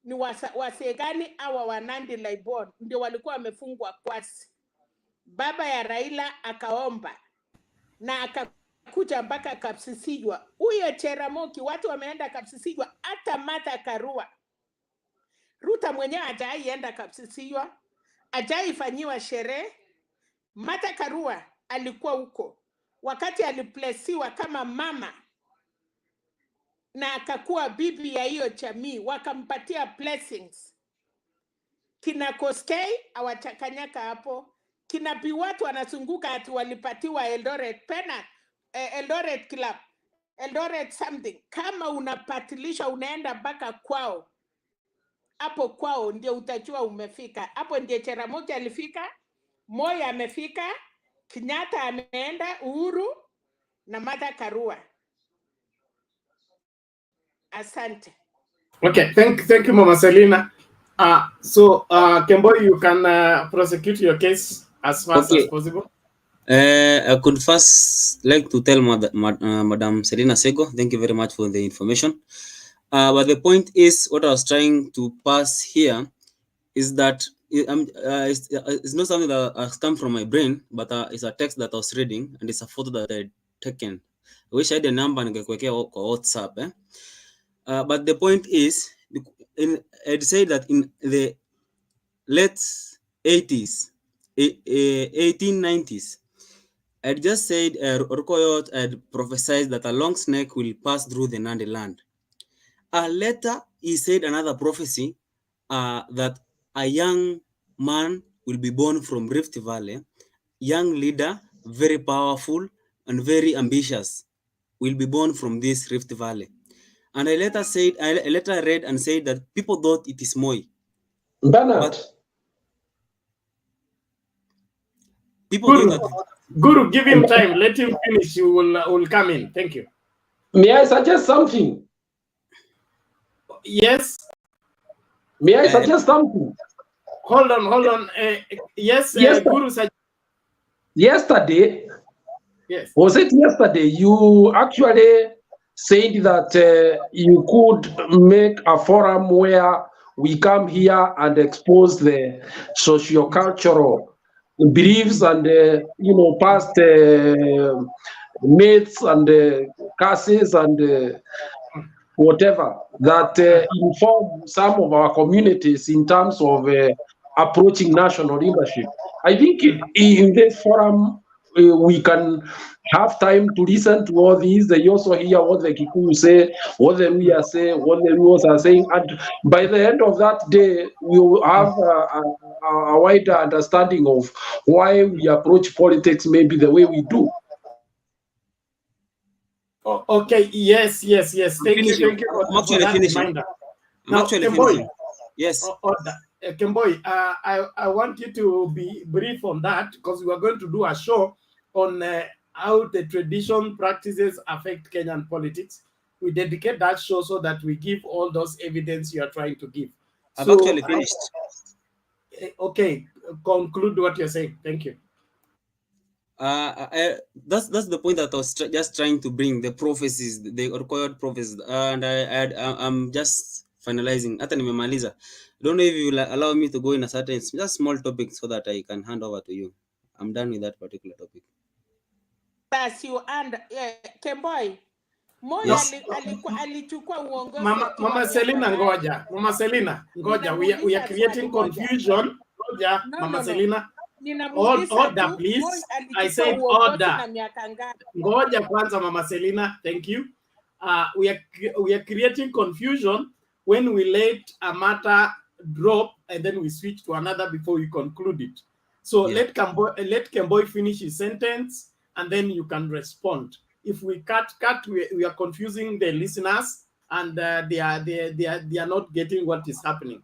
ni wase gani? Awa Wanandi Laibon ndio walikuwa wamefungwa kwasi. Baba ya Raila akaomba na akakuja mpaka Kapsisijwa. Huyo Jaramogi watu wameenda Kapsisijwa, hata Martha Karua. Ruto mwenyewe hajaienda Kapsisijwa, hajaifanyiwa sherehe. Martha Karua alikuwa huko wakati aliplesiwa kama mama na akakuwa bibi ya hiyo jamii, wakampatia blessings. Kina Koskei awachakanyaka hapo, kina Biwatu wanazunguka ati walipatiwa Eldoret Penat, Eldoret Club, Eldoret something. Kama unapatilisha unaenda mpaka kwao, hapo kwao ndio utajua umefika. Hapo ndio Jaramogi alifika, Moi amefika, Kenyatta ameenda, Uhuru na Martha Karua. Asante. Okay, thank you, Mama Selina. So Kembo, you can prosecute your case as fast as possible. I could first like to tell Madam Selina Sego, thank you very much for the information. But the point is, what I was trying to pass here is that it's not something that has come from my brain, but it's a text that I was reading, and it's a photo that I'd taken. I wish I had a number and WhatsApp. But the point is, I'd say that in the late 80s, 1890s, I'd just said Rukoyot had prophesied that a long snake will pass through the Nandi land. Later, he said another prophecy that a young man will be born from Rift Valley, young leader, very powerful and very ambitious, will be born from this Rift Valley. And I later read and said that people thought it is Moi. Bernard. Guru, give him time. Let him finish. You will come in. Thank you. May I suggest something? Yes. May I suggest something? Hold on. Yes, Guru said. Yesterday. Yes. Was it yesterday? You actually said that you could make a forum where we come here and expose the socio-cultural beliefs and past myths and curses and whatever that inform some of our communities in terms of approaching national leadership. I think in this forum we can have time to listen to all these. They also hear what the Kikuyu say, what the Luya say, what the Luos are saying, and by the end of that day, we will have a wider understanding of why we approach politics maybe the way we do. Oh, okay. Yes. Thank you. Finishing. Thank you I'm for actually that finishing. reminder. I'm Now, actually Kemboy, finishing. Yes. Kemboy, I want you to be brief on that because we are going to do a show on how the tradition practices affect Kenyan politics. We dedicate that show so that we give all those evidence you are trying to give. I've So, actually finished. Okay, conclude what you're saying. Thank you. That's the point that I was just trying to bring, the prophecies, the required prophecies, and I'm just finalizing. Hata nimemaliza. I don't know if you will allow me to go in a certain, just small topic so that I can hand over to you. I'm done with that particular topic. Basi and Kemboi Moi Yes. alichukua uongozi Mama Selina, ngoja. Mama Selina, ngoja. We are creating confusion. Ngoja, Mama Selina. Order, please. I said order. Ngoja kwanza, Mama Selina. Thank you. We are creating confusion when we let a matter drop and then we switch to another before we conclude it. So let Kemboy finish his sentence and then you can respond. If we cut, we are confusing the listeners and they are not getting what is happening.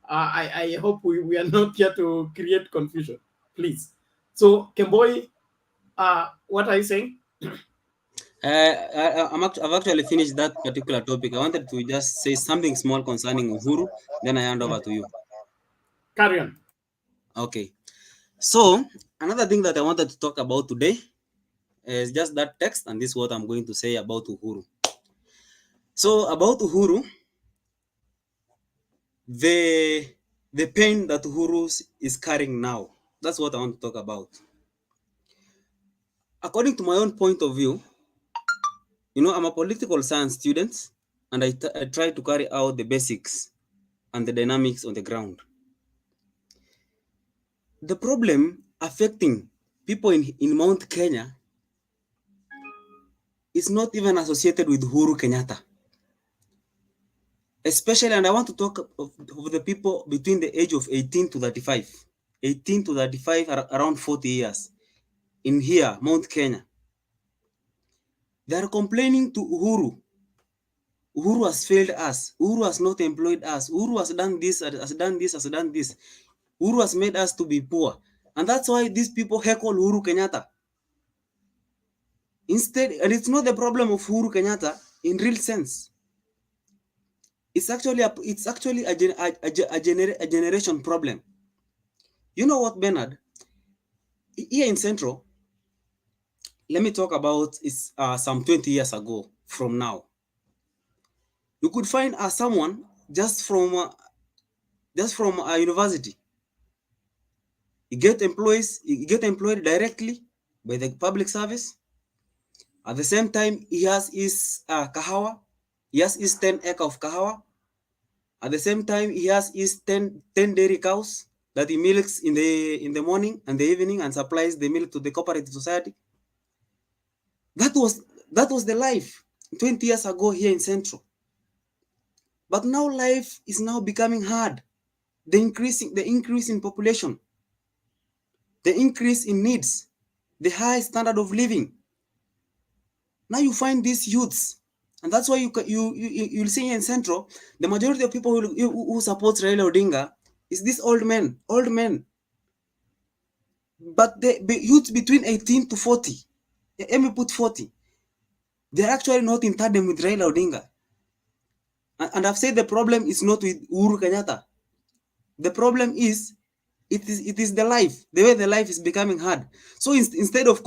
I hope we are not here to create confusion, please. So Kemboy, what are you saying? I've actually finished that particular topic. I wanted to just say something small concerning Uhuru, then I hand over to you. Carry on. Okay. So, another thing that I wanted to talk about today is just that text, and this is what I'm going to say about Uhuru. So, about Uhuru, the pain that Uhuru is carrying now, that's what I want to talk about. According to my own point of view, I'm a political science student, and I try to carry out the basics and the dynamics on the ground. The problem affecting people in Mount Kenya is not even associated with Uhuru Kenyatta. Especially, and I want to talk of the people between the age of 18 to 35. 18 to 35, around 40 years. In here, Mount Kenya. They are complaining to Uhuru. Uhuru has failed us. Uhuru has not employed us. Uhuru has done this, has done this, has done this. Uhuru has made us to be poor. And that's why these people heckle Uhuru Kenyatta. Instead, and it's not the problem of Uhuru Kenyatta in real sense. It's actually a generation problem. You know what, Bernard? Here in Central, let me talk about some 20 years ago from now. You could find someone just from a university. You get employed directly by the public service. At the same time, he has his kahawa. He has his 10 acre of kahawa. At the same time, he has his 10 dairy cows that he milks in the morning and the evening and supplies the milk to the cooperative society. That was the life 20 years ago here in Central. But now life is now becoming hard. The increase in population, the increase in needs, the high standard of living. Now you find these youths, and that's why you'll see in Central, the majority of people who support Raila Odinga is these old men. But the youths between 18 to 40, let me put 40, they're actually not in tandem with Raila Odinga. And I've said the problem is not with Uhuru Kenyatta. The problem is it is the life, the way the life is becoming hard. So instead of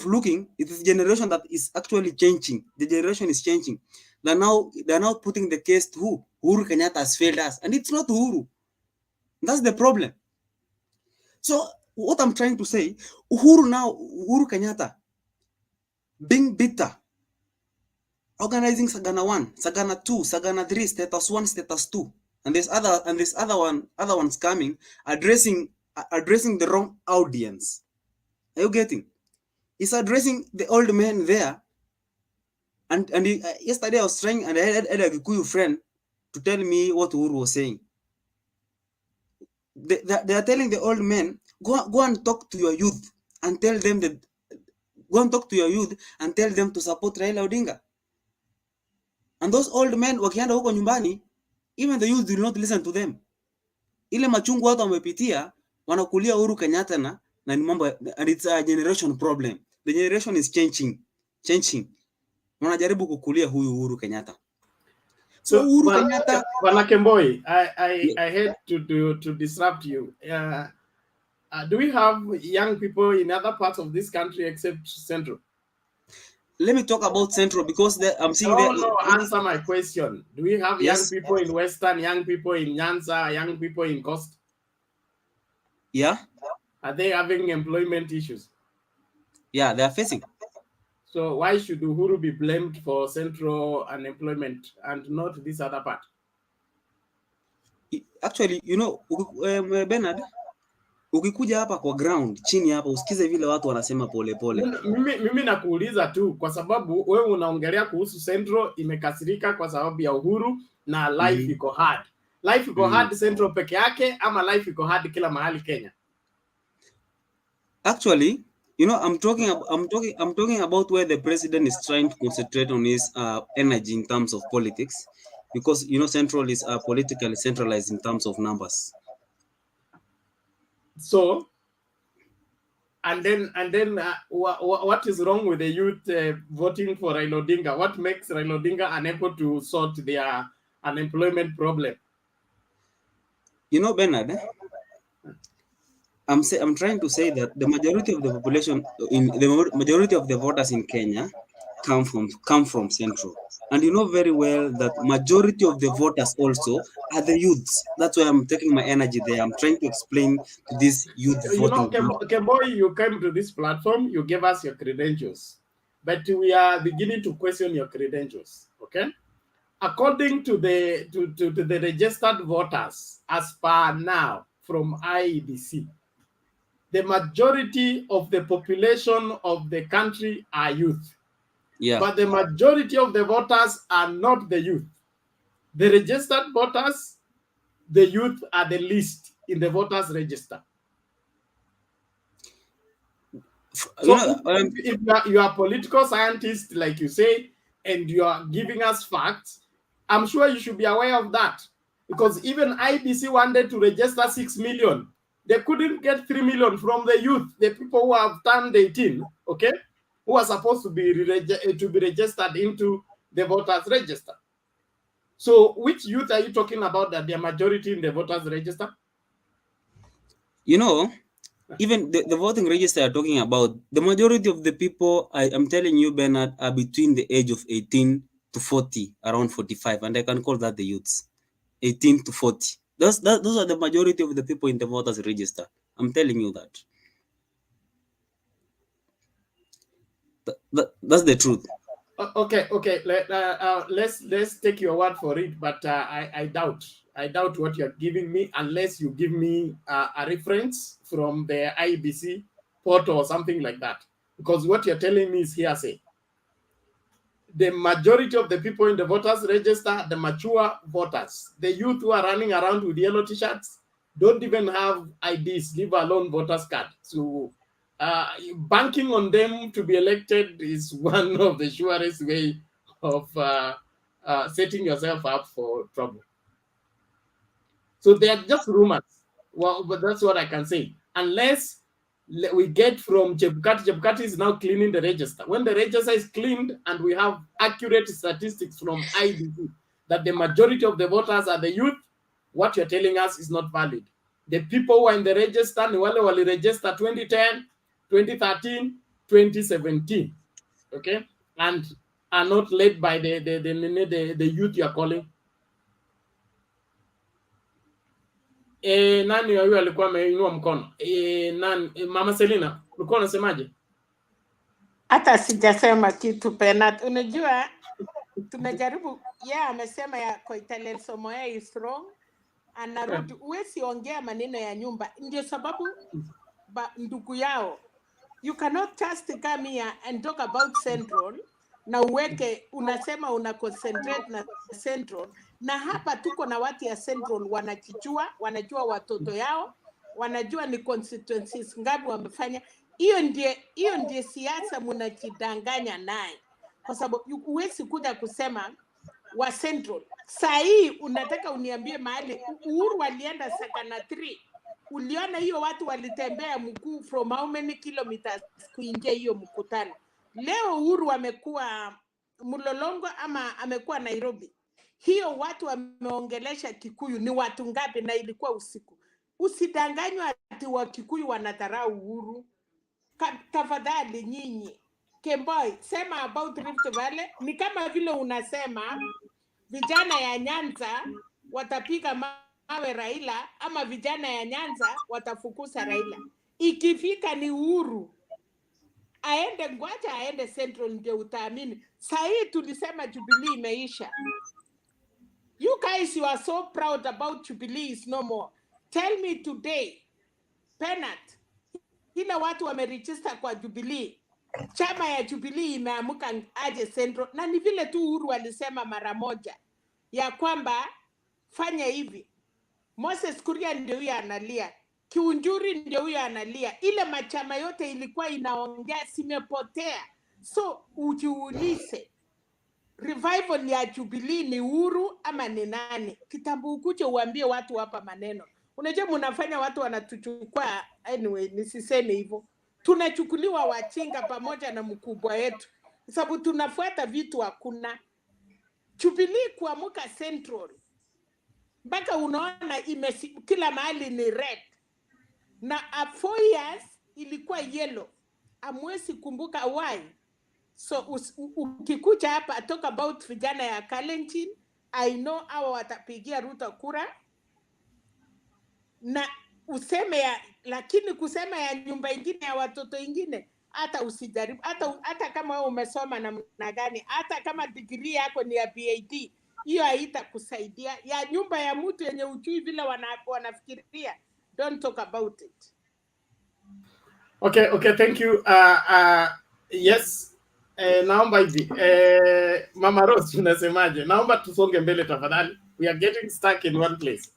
looking, it is generation that is actually changing. The generation is changing. They're now putting the case to who? Uhuru Kenyatta has failed us, and it's not Uhuru. That's the problem. So what I'm trying to say, Uhuru Kenyatta, being bitter, organizing Sagana 1, Sagana 2, Sagana 3, status 1, status 2, and there's other ones coming, addressing addressing the wrong audience. Are you getting? He's addressing the old man there. And yesterday I was trying, and I had a Kikuyu friend to tell me what Uhuru was saying. They are telling the old men, go and talk to your youth and tell them that, go and talk to your youth and tell them to support Raila Odinga. And those old men wakienda huko nyumbani, even the youth do not listen to them. Ile machungu watu wamepitia, wanakulia Uhuru Kenyatta na ni mambo, and it's a generation problem. The generation is changing. Wanajaribu kukulia huyu Uhuru Kenyatta. So Uhuru Kenyatta, Kemboi, I hate to disrupt you. Do we have young people in other parts of this country except Central? Let me talk about Central, because I'm seeing No, answer my question. Do we have young Yes. people in Western, young people in Nyanza, young people in Coast? Yeah. Are they having employment issues? Yeah, they are facing. So why should Uhuru be blamed for Central unemployment and not this other part? Actually, you know, Bernard, ukikuja hapa kwa ground chini hapa usikize vile watu wanasema polepole. Mimi nakuuliza tu kwa sababu wewe unaongelea kuhusu Central imekasirika kwa sababu ya Uhuru na life iko hard. Life iko hard Central peke yake ama life iko hard kila mahali Kenya? Actually, you know, I'm talking about where the president is trying to concentrate on his energy in terms of politics, because you know Central is politically centralized in terms of numbers. So, and then what is wrong with the youth voting for Raila Odinga? What makes Raila Odinga unable to sort their unemployment problem? You know, Bernard, I'm trying to say that the majority of the population, the majority of the voters in Kenya come from Central. And you know very well that majority of the voters also are the youths. That's why I'm taking my energy there. I'm trying to explain to this youth voting. You know, Kemboi, you came to this platform, you gave us your credentials, but we are beginning to question your credentials, okay? According to the registered voters, as per now, from IEBC, the majority of the population of the country are youth. Yeah. But the majority of the voters are not the youth. The registered voters, the youth are the least in the voters register. So if you are a political scientist, like you say, and you are giving us facts, I'm sure you should be aware of that. Because even IBC wanted to register 6 million. They couldn't get 3 million from the youth, the people who have turned 18, okay, who are supposed to be registered into the voters register. So which youth are you talking about that they are majority in the voters register? You know, even the voting register are talking about, the majority of the people, I'm telling you, Bernard, are between the age of 18 to 40, around 45, and I can call that the youths, 18 to 40. Those are the majority of the people in the voters register. I'm telling you that. That's the truth. Okay. Let's take your word for it, but I doubt what you're giving me unless you give me a reference from the IBC portal or something like that. Because what you're telling me is hearsay. The majority of the people in the voters register, the mature voters, the youth who are running around with yellow t-shirts, don't even have IDs, leave alone voters card. So banking on them to be elected is one of the surest way of setting yourself up for trouble. So they are just rumors. Well, but that's what I can say. Unless we get from Chebukati is now cleaning the register. When the register is cleaned and we have accurate statistics from IBC that the majority of the voters are the youth, what you're telling us is not valid. The people who are in the register, wale register 2010, 2013, 2017, okay, and are not led by the youth you are calling. Nani huyo alikuwa ameinua mkono? Mama Selina, ulikuwa unasemaje? Hata sijasema kitu Penat. Unajua tunajaribu amesema ya Koitalel Somoya is wrong anarudi, uwezi ongea maneno ya nyumba. Ndio sababu ndugu yao, you cannot just come here and talk about Central na uweke unasema una concentrate na Central, na hapa tuko na watu ya Central wanajua watoto yao, wanajua ni constituencies ngapi wamefanya. Hiyo ndiye siasa mnajidanganya naye, kwa sababu huwezi kuja kusema wa Central. Saa hii unataka uniambie mahali Uhuru walienda Sakana 3, uliona hiyo watu walitembea mguu from how many kilometers kuingia hiyo mkutano. Leo Uhuru amekuwa Mlolongo ama amekuwa Nairobi, hiyo watu wameongelesha Kikuyu ni watu ngapi? Na ilikuwa usiku. Usidanganywa ati wa Kikuyu wanadharau Uhuru. Tafadhali nyinyi Kemboi, sema about Rift Valley. Ni kama vile unasema vijana ya Nyanza watapiga mawe Raila ama vijana ya Nyanza watafukuza Raila. Ikifika ni Uhuru aende, ngwacha aende Central ndio utaamini. Sahii tulisema Jubilee imeisha. You guys, you are so proud about Jubilee is no more. Tell me today, Penat, ile watu wameregister kwa Jubilee, chama ya Jubilee imeamuka aje Central? Na ni vile tu Uhuru alisema mara moja ya kwamba fanya hivi. Moses Kuria ndio huyo analia, Kiunjuri ndio huyo analia, ile machama yote ilikuwa inaongea simepotea. So ujiulize, revival ya Jubilee ni Uhuru ama ni nani? Kitambo ukuje uambie watu hapa maneno. Unajua mnafanya watu wanatuchukua. Anyway, nisiseme hivyo. Tunachukuliwa wachinga pamoja na mkubwa wetu, sababu tunafuata vitu hakuna. Jubilee kuamuka Central, mpaka unaona kila mahali ni red, na 4 years ilikuwa yellow. Amwezi kumbuka why. So ukikuja hapa talk about vijana ya Kalenjin, I know hawa watapigia Ruto kura, na useme ya, lakini kusema ya nyumba ingine ya watoto ingine hata usijaribu. Hata kama wewe umesoma namna gani, hata kama degree yako ni ya PhD, hiyo haitakusaidia. Ya nyumba ya mtu yenye ujui vile wanafikiria, don't talk about it. Okay, thank you. Yes, naomba hivi Mama Rose, unasemaje? Naomba tusonge mbele tafadhali. We are getting stuck in one place.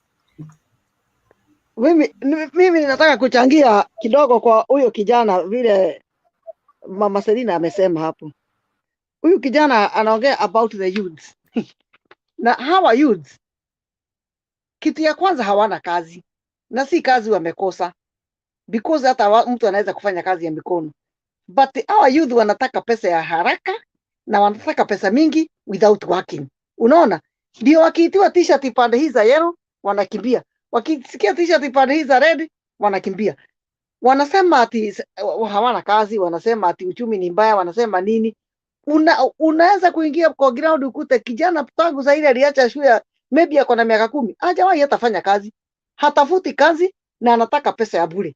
Mimi nataka kuchangia kidogo kwa huyo kijana, vile Mama Selina amesema hapo. Huyu kijana anaongea about the youths. Na hawa youths, kitu ya kwanza hawana kazi, na si kazi wamekosa, because hata mtu anaweza kufanya kazi ya mikono, but hawa youth wanataka pesa ya haraka na wanataka pesa mingi without working. Unaona, ndio wakiitiwa t-shirt pande hizi za yellow wanakimbia, wakisikia t-shirt pande hizi za red wanakimbia. Wanasema ati hawana kazi, wanasema ati uchumi ni mbaya, wanasema nini. Unaweza kuingia kwa ground ukute kijana tangu zaidi aliacha shule, maybe ako na miaka 10, hajawahi hata fanya kazi, hatafuti kazi na anataka pesa ya bure.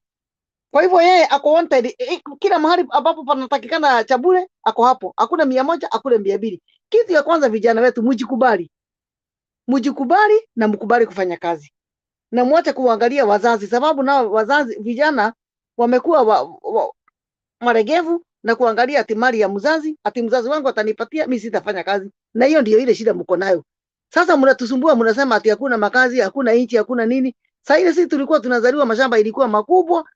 Kwa hivyo yeye ako wanted kila mahali ambapo panatakikana cha bure ako hapo. Hakuna 100, hakuna 200. Kitu ya kwanza, vijana wetu mjikubali na mkubali kufanya kazi, na mwache kuangalia wazazi, sababu nao wazazi vijana wamekuwa maregevu na kuangalia ati mali ya mzazi, ati mzazi wangu atanipatia, mimi sitafanya kazi. Na hiyo ndio ile shida mko nayo. Sasa mnatusumbua, mnasema ati hakuna makazi, hakuna nchi, hakuna nini. Sasa ile sisi tulikuwa tunazaliwa mashamba ilikuwa makubwa,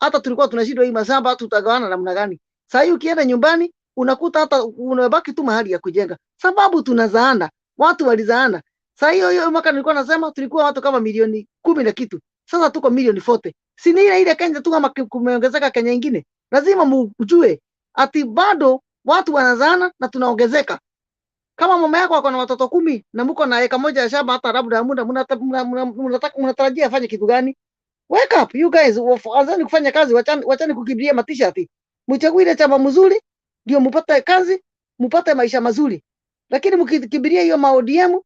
hata tulikuwa tunashindwa hii mashamba tutagawana namna gani. Sasa hiyo ukienda nyumbani unakuta hata unabaki tu mahali ya kujenga, sababu tunazaana, watu walizaana. Sasa hiyo mwaka nilikuwa nasema tulikuwa watu kama milioni 10 na kitu, sasa tuko milioni 40. Si ni ile Kenya tu kama kumeongezeka Kenya nyingine. Lazima mjue ati bado watu wanazaana na tunaongezeka. Kama mama yako ako na watoto 10 na mko na eka moja ya shamba, hata labda mnatarajia afanye kitu gani? Wake up you guys, anzeni kufanya kazi, wachani kukimbilia matishati. Mchague ile chama mzuri ndio mpate kazi, mpate maisha mazuri. Lakini mkikimbilia hiyo ma ODM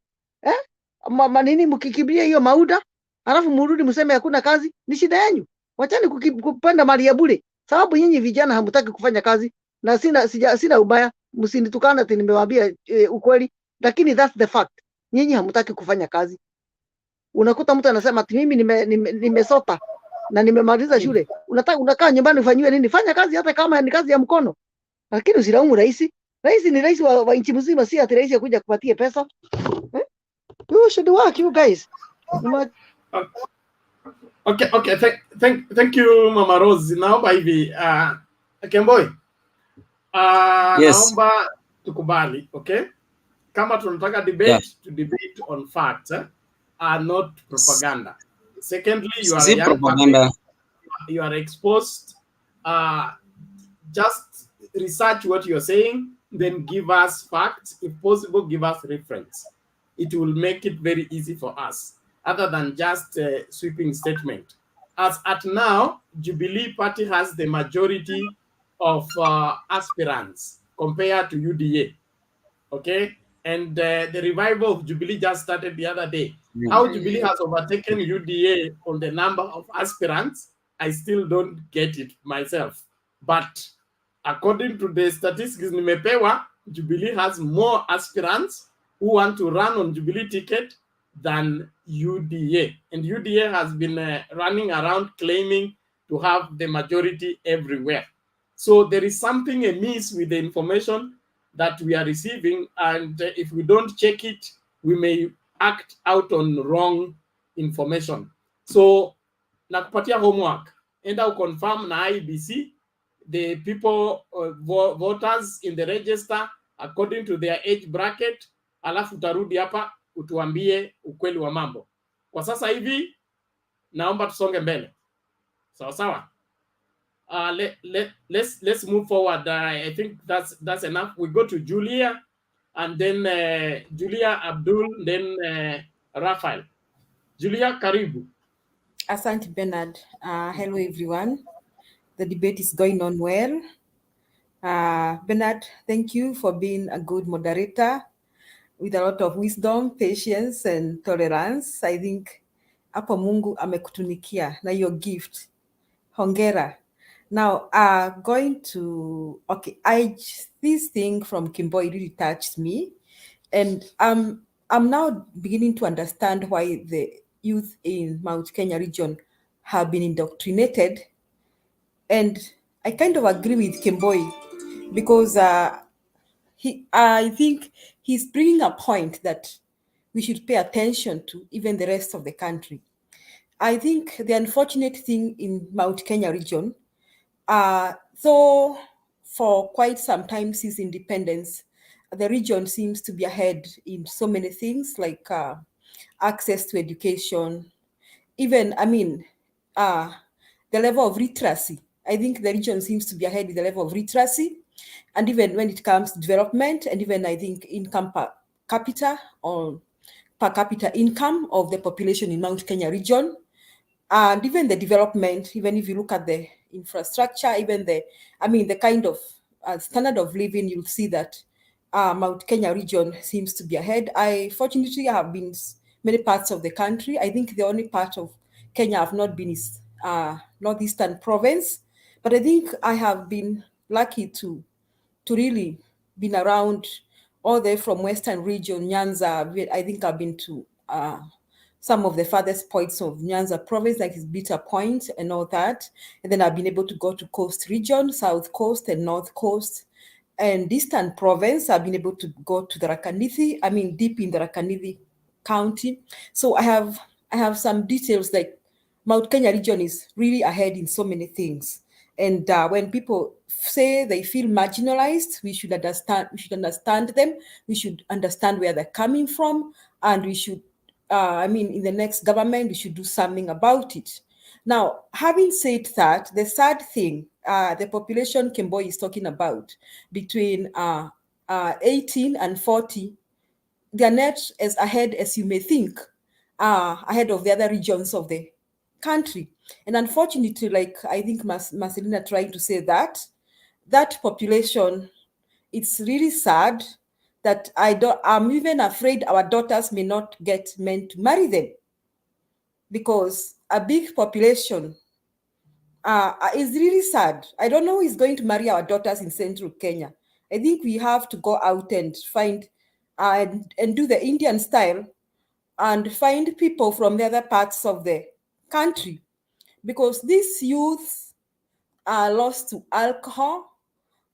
nini, mkikimbilia hiyo mauda, alafu mrudi mseme hakuna kazi, ni shida yenu. Wachani kupenda mali ya bure, sababu nyinyi vijana hamtaki kufanya kazi. Na sina ubaya, msinitukana ati nimewaambia ukweli, lakini that's the fact. Nyinyi hamtaki kufanya kazi. Unakuta mtu anasema ati mimi nimesota na nimemaliza shule. Unataka unakaa nyumbani ufanyiwe nini? Fanya kazi hata kama ni kazi ya mkono. Lakini usilaumu rais. Rais ni rais wa nchi mzima, si ati rais akuja kupatie pesa. You should work, you guys. Okay. Thank you, Mama Rose. Naomba hivi Kemboi. Yes. Naomba tukubali, okay? Kama tunataka debate, to debate on facts, not propaganda. Secondly, you are a young propaganda. You are exposed. Just research what you're saying, then give us facts. If possible, give us reference. It will make it very easy for us, other than just a sweeping statement. As at now, Jubilee Party has the majority of aspirants compared to UDA. Okay, and the revival of Jubilee just started the other day. How Jubilee has overtaken UDA on the number of aspirants, I still don't get it myself. But according to the statistics nimepewa, Jubilee has more aspirants who want to run on Jubilee ticket than UDA. And UDA has been running around claiming to have the majority everywhere. So there is something amiss with the information that we are receiving, and if we don't check it, we may act out on wrong information. So nakupatia homework, enda uconfirm na IBC the people voters in the register according to their age bracket, alafu utarudi hapa utuambie ukweli wa mambo. Kwa sasa hivi naomba tusonge mbele. Sawa. Let's move forward. I think that's enough. We go to Julia, and then Julia, Abdul, then Raphael. Julia, karibu. Asante Bernard. Hello everyone. The debate is going on well. Bernard, thank you for being a good moderator with a lot of wisdom, patience, and tolerance. I think hapo Mungu amekutunikia na your gift. Hongera. Now, going to, this thing from Kimboi really touched me. And I'm now beginning to understand why the youth in Mount Kenya region have been indoctrinated. And I kind of agree with Kimboi because I think he's bringing a point that we should pay attention to even the rest of the country. I think the unfortunate thing in Mount Kenya region, so for quite some time since independence, the region seems to be ahead in so many things like access to education, even, the level of literacy. I think the region seems to be ahead in the level of literacy, and even when it comes to development, and even I think income per capita or per capita income of the population in Mount Kenya region. And even the development, even if you look at the infrastructure, even the kind of standard of living, you'll see that Mount Kenya region seems to be ahead. Fortunately, I have been many parts of the country. I think the only part of Kenya I've not been is Northeastern province. But I think I have been lucky to really been around all the way from Western region, Nyanza. I think I've been to some of the farthest points of Nyanza province, like his Bitter Point and all that. And then I've been able to go to Coast region, South Coast and North Coast. And Eastern province, I've been able to go to the Rakanithi, deep in the Rakanithi County. So I have some details, like Mount Kenya region is really ahead in so many things. And when people say they feel marginalized, we should understand them. We should understand where they're coming from, and we should, in the next government, we should do something about it. Now, having said that, the sad thing, the population Kemboi is talking about between 18 and 40, they're not as ahead as you may think, ahead of the other regions of the country. And unfortunately, like I think Marcelina trying to say that population, it's really sad that I'm even afraid our daughters may not get men to marry them, because a big population is really sad. I don't know who is going to marry our daughters in Central Kenya. I think we have to go out and find and do the Indian style, and find people from the other parts of the country, because these youth are lost to alcohol,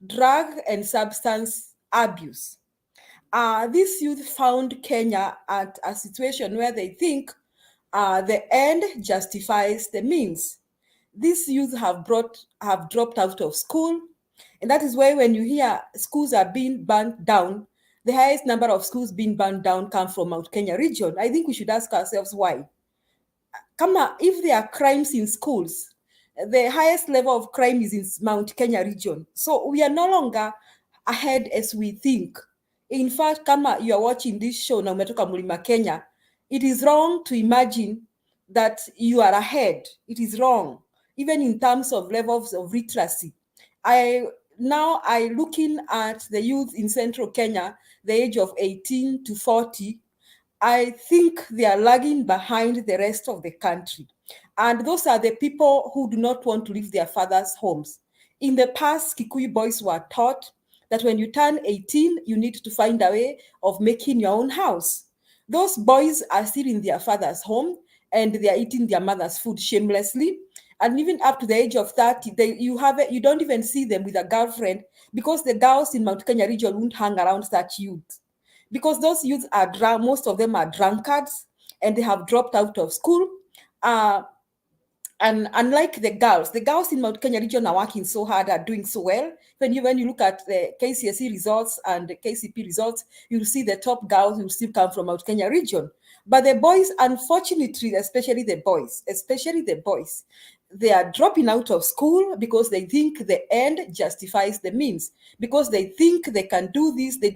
drug, and substance abuse. This youth found Kenya at a situation where they think the end justifies the means. These youth have dropped out of school, and that is why when you hear schools are being burnt down, the highest number of schools being burnt down come from Mount Kenya region. I think we should ask ourselves why. If there are crimes in schools, the highest level of crime is in Mount Kenya region. So we are no longer ahead as we think. In fact, kama you are watching this show na umetoka Mlima Kenya, it is wrong to imagine that you are ahead. It is wrong, even in terms of levels of literacy. I looking at the youth in central Kenya, the age of 18 to 40, I think they are lagging behind the rest of the country. And those are the people who do not want to leave their fathers' homes. In the past, Kikuyu boys were taught that when you turn 18, you need to find a way of making your own house. Those boys are still in their father's home and they are eating their mother's food shamelessly. And even up to the age of 30, you don't even see them with a girlfriend, because the girls in Mount Kenya region won't hang around such youth. Because those youths are drunk, most of them are drunkards, and they have dropped out of school. And unlike the girls in Mount Kenya region are working so hard, are doing so well. When you look at the KCSE results and the KCP results, you'll see the top girls will still come from Mount Kenya region. But the boys, unfortunately, especially the boys, they are dropping out of school because they think the end justifies the means, because they think they can do this. They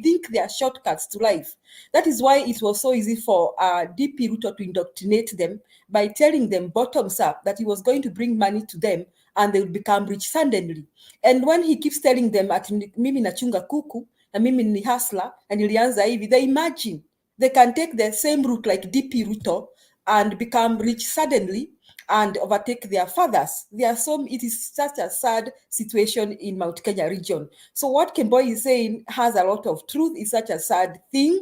think they are shortcuts to life. That is why it was so easy for DP Ruto to indoctrinate them by telling them bottoms up that he was going to bring money to them and they will become rich suddenly. And when he keeps telling them at mimi nachunga kuku na mimi ni hustler na nilianza hivi, they imagine they can take the same route like DP Ruto and become rich suddenly and overtake their fathers. It is such a sad situation in Mount Kenya region. So what Kemboi is saying has a lot of truth. It's such a sad thing.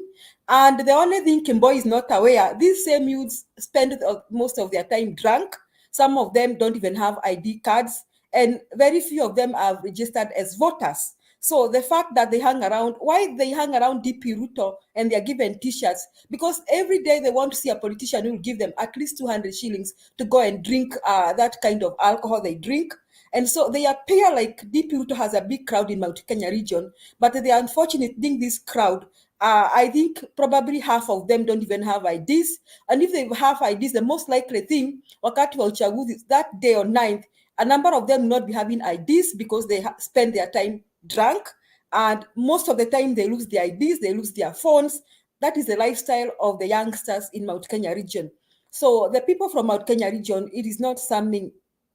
And the only thing Kemboi is not aware, these same youths spend most of their time drunk. Some of them don't even have ID cards, and very few of them are registered as voters. So the fact that they hang around, why they hang around DP Ruto and they're given t-shirts? Because every day they want to see a politician who will give them at least 200 shillings to go and drink that kind of alcohol they drink. And so they appear like DP Ruto has a big crowd in Mount Kenya region, but the unfortunate thing, this crowd, I think probably half of them don't even have IDs. And if they have IDs, the most likely thing, wakati wa uchaguzi, that day on 9th, a number of them will not be having IDs because they spend their time drunk, and most of the time they lose their IDs, they lose their phones. That is the lifestyle of the youngsters in Mount Kenya region. So the people from Mount Kenya region, it is not something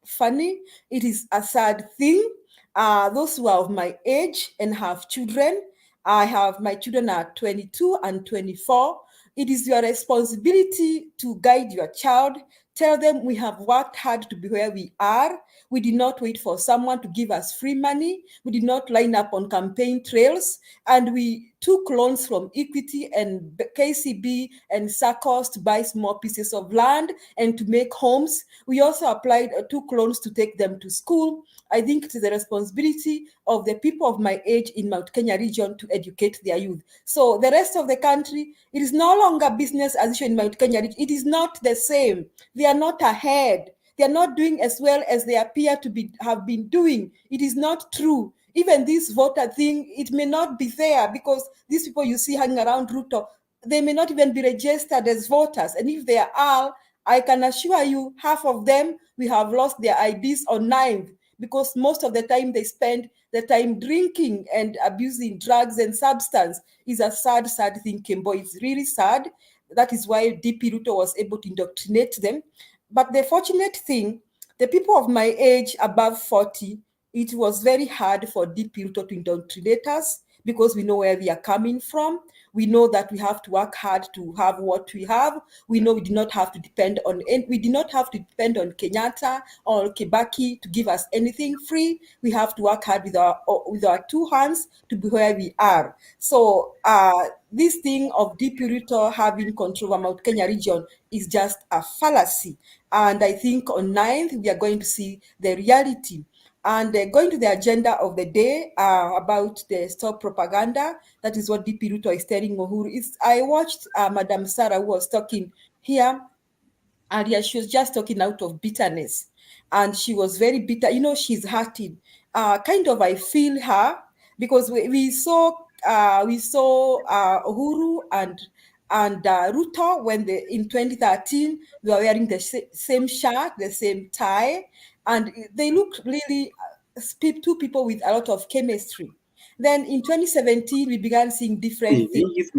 funny, it is a sad thing. Those who are of my age and have children, my children are 22 and 24. It is your responsibility to guide your child. Tell them we have worked hard to be where we are. We did not wait for someone to give us free money. We did not line up on campaign trails. And we took loans from Equity and KCB and SACCOs to buy small pieces of land and to make homes. We also took loans to take them to school. I think it is the responsibility of the people of my age in Mount Kenya region to educate their youth. So the rest of the country, it is no longer business as usual in Mount Kenya region. It is not the same. They are not ahead. They are not doing as well as they appear to have been doing. It is not true. Even this voter thing, it may not be there, because these people you see hanging around Ruto, they may not even be registered as voters. And if they are, I can assure you, half of them, we have lost their IDs on 9th, because most of the time they spend the time drinking and abusing drugs and substance. Is a sad, sad thing, Kimbo. It's really sad. That is why DP Ruto was able to indoctrinate them. But the fortunate thing, the people of my age above 40, it was very hard for DP Ruto to indoctrinate us, because we know where we are coming from. We know that we have to work hard to have what we have. We know we do not have to depend on Kenyatta or Kibaki to give us anything free. We have to work hard with our two hands to be where we are. So this thing of DP Ruto having control of Mount Kenya region is just a fallacy. And I think on 9th, we are going to see the reality. And going to the agenda of the day about the stop propaganda, that is what DP Ruto is telling Uhuru. I watched Madam Sarah, who was talking here, and she was just talking out of bitterness. And she was very bitter. You know, she's hurting. I feel her, because we saw Uhuru and Ruto when in 2013 they were wearing the same shirt, the same tie, and they looked really two people with a lot of chemistry. Then in 2017 we began seeing different things.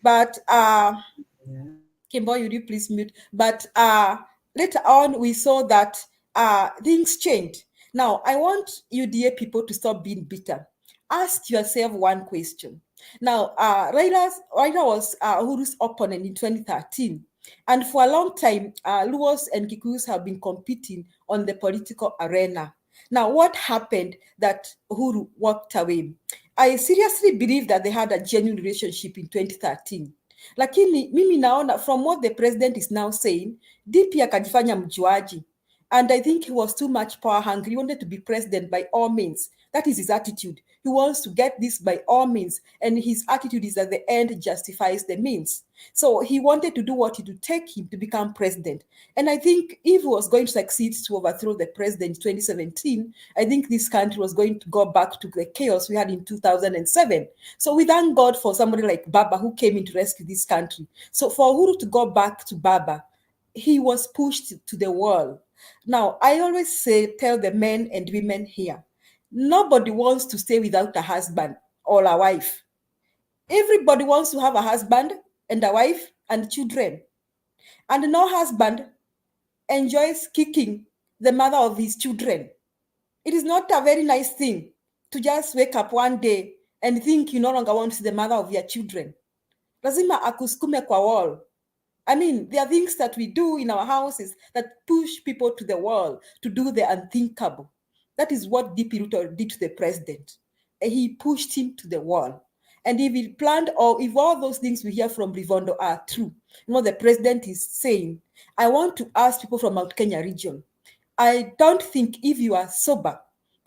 But Kimbo, would you please mute? But later on we saw that things changed. Now I want UDA people to stop being bitter. Ask yourself one question. Now, Raila was Uhuru's opponent in 2013. And for a long time, Luos and Kikuyus have been competing on the political arena. Now, what happened that Uhuru walked away? I seriously believe that they had a genuine relationship in 2013. Lakini mimi naona from what the president is now saying, DP akajifanya mjuaji. And I think he was too much power hungry. He wanted to be president by all means. That is his attitude. He wants to get this by all means. And his attitude is that the end justifies the means. So he wanted to do what it would take him to become president. And I think if he was going to succeed to overthrow the president in 2017, I think this country was going to go back to the chaos we had in 2007. So we thank God for somebody like Baba who came in to rescue this country. So for Uhuru to go back to Baba, he was pushed to the wall. Now, I always tell the men and women here, nobody wants to stay without a husband or a wife. Everybody wants to have a husband and a wife and children. And no husband enjoys kicking the mother of his children. It is not a very nice thing to just wake up one day and think you no longer want to see the mother of your children. Lazima akusukume kwa wall. I mean, there are things that we do in our houses that push people to the wall to do the unthinkable. That is what DP Ruto did to the president. He pushed him to the wall. And if he planned, or if all those things we hear from Rivondo are true, the president is saying, I want to ask people from Mount Kenya region, I don't think if you are sober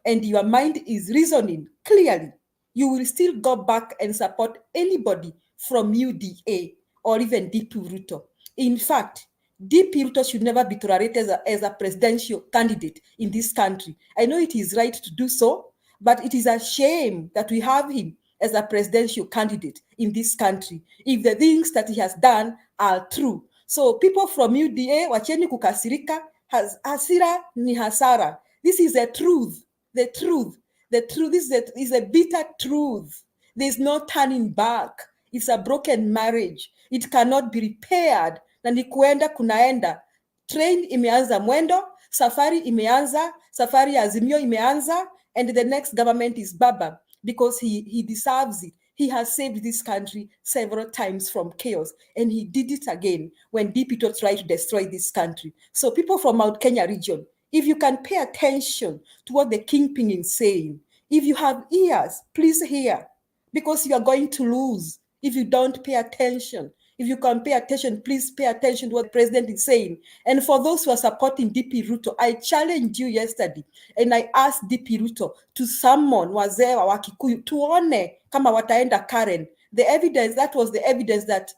and your mind is reasoning clearly, you will still go back and support anybody from UDA or even DP Ruto. In fact, DP Ruto should never be tolerated as a presidential candidate in this country. I know it is right to do so, but it is a shame that we have him as a presidential candidate in this country if the things that he has done are true. So people from UDA, wacheni kukasirika, hasira ni hasara. This is the truth. The truth. The truth is a bitter truth. There's no turning back. It's a broken marriage. It cannot be repaired. Na ni kuenda kunaenda. Train imeanza mwendo, safari imeanza, safari ya Azimio imeanza, and the next government is Baba because he deserves it. He has saved this country several times from chaos, and he did it again when DP tried to destroy this country. So people from Mount Kenya region, if you can pay attention to what the kingpin is saying, if you have ears, please hear, because you are going to lose if you don't pay attention. If you can pay attention, please pay attention to what the president is saying. And for those who are supporting DP Ruto, I challenged you yesterday and I asked DP Ruto to summon wazee wa Wakikuyu tuone kama wataenda Karen. That was the evidence that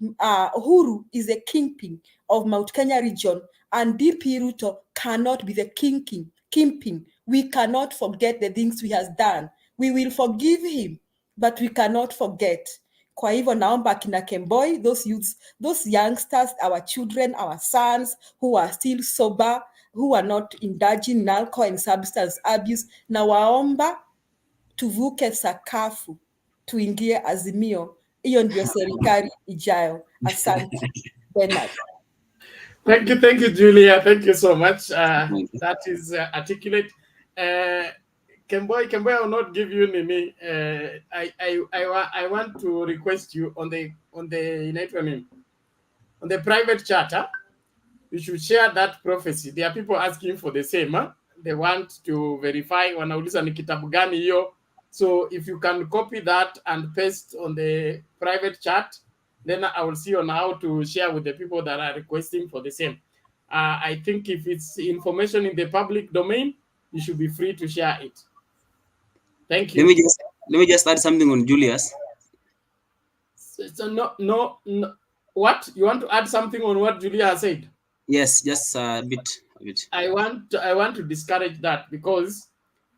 Uhuru is a kingpin of Mount Kenya region, and DP Ruto cannot be the kingpin. We cannot forget the things he has done. We will forgive him, but we cannot forget. Kwa hivyo naomba kina Kemboi, those youths, those youngsters, our children, our sons who are still sober, who are not indulging in alcohol and substance abuse, na waomba tuvuke sakafu, tuingie Azimio. Hiyo ndio serikali ijayo. Asante. Bernard. Thank you, Julia. Thank you so much. That is articulate. Kemboy, I will not give you Nini. I want to request you on the on the private chat. Huh? You should share that prophecy. There are people asking for the same. Huh? They want to verify wanauliza ni kitabu gani hiyo. So if you can copy that and paste on the private chat, then I will see on how to share with the people that are requesting for the same. I think if it's information in the public domain, you should be free to share it. Thank you. Let me just add something on Julius. So no. What you want to add something on what Julia has said? Yes, just a bit. I want to discourage that because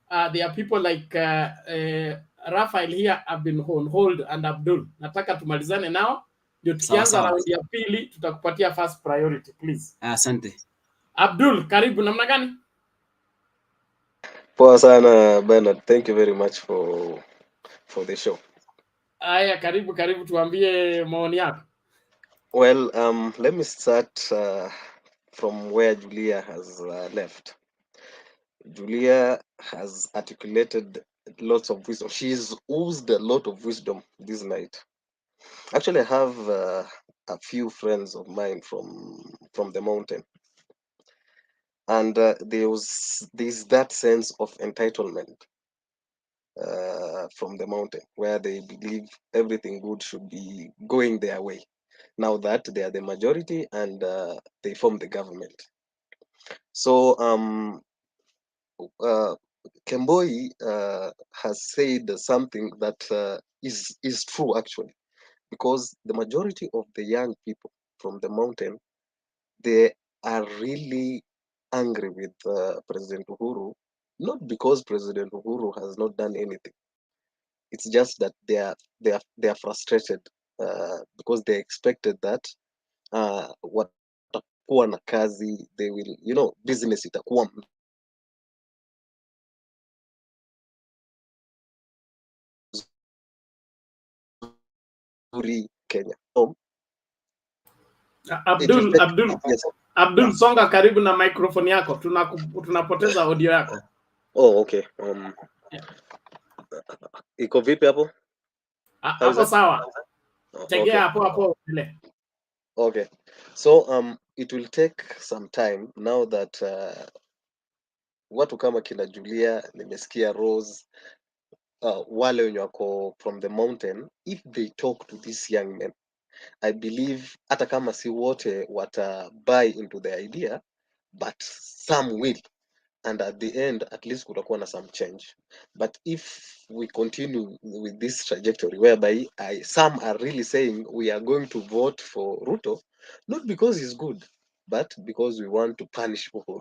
there are people like Raphael here have been on hold and Abdul. Nataka tumalizane nao ndio tukianza round ya pili tutakupatia first priority please. Asante. Abdul, karibu namna gani? Poa sana Bernard. Thank you very much for the show. Aya, karibu tuambie maoni yako. Well, let me start from where Julia has left. Julia has articulated lots of wisdom. She's oozed a lot of wisdom this night. Actually, I have a few friends of mine from the mountain, and there's that sense of entitlement from the mountain, where they believe everything good should be going their way. Now that they are the majority and they form the government. So Kemboi has said something that is true actually, because the majority of the young people from the mountain, they are really angry with President Uhuru, not because President Uhuru has not done anything. It's just that they are frustrated because they expected that watakuwa na kazi, they will, business itakuwa mzuri Kenya. Abdul, songa karibu na microphone yako, tunapoteza audio yako. Oh, okay. Iko vipi hapo? Hapo sawa. Tegea hapo ile. Okay. So it will take some time now that watu kama kina Julia, nimesikia Rose, wale wenye wako from the mountain, if they talk to these young men, I believe hata kama si wote wata buy into the idea, but some will, and at the end at least kutakuwa na some change. But if we continue with this trajectory whereby some are really saying we are going to vote for Ruto, not because he's good, but because we want to punish Uhuru.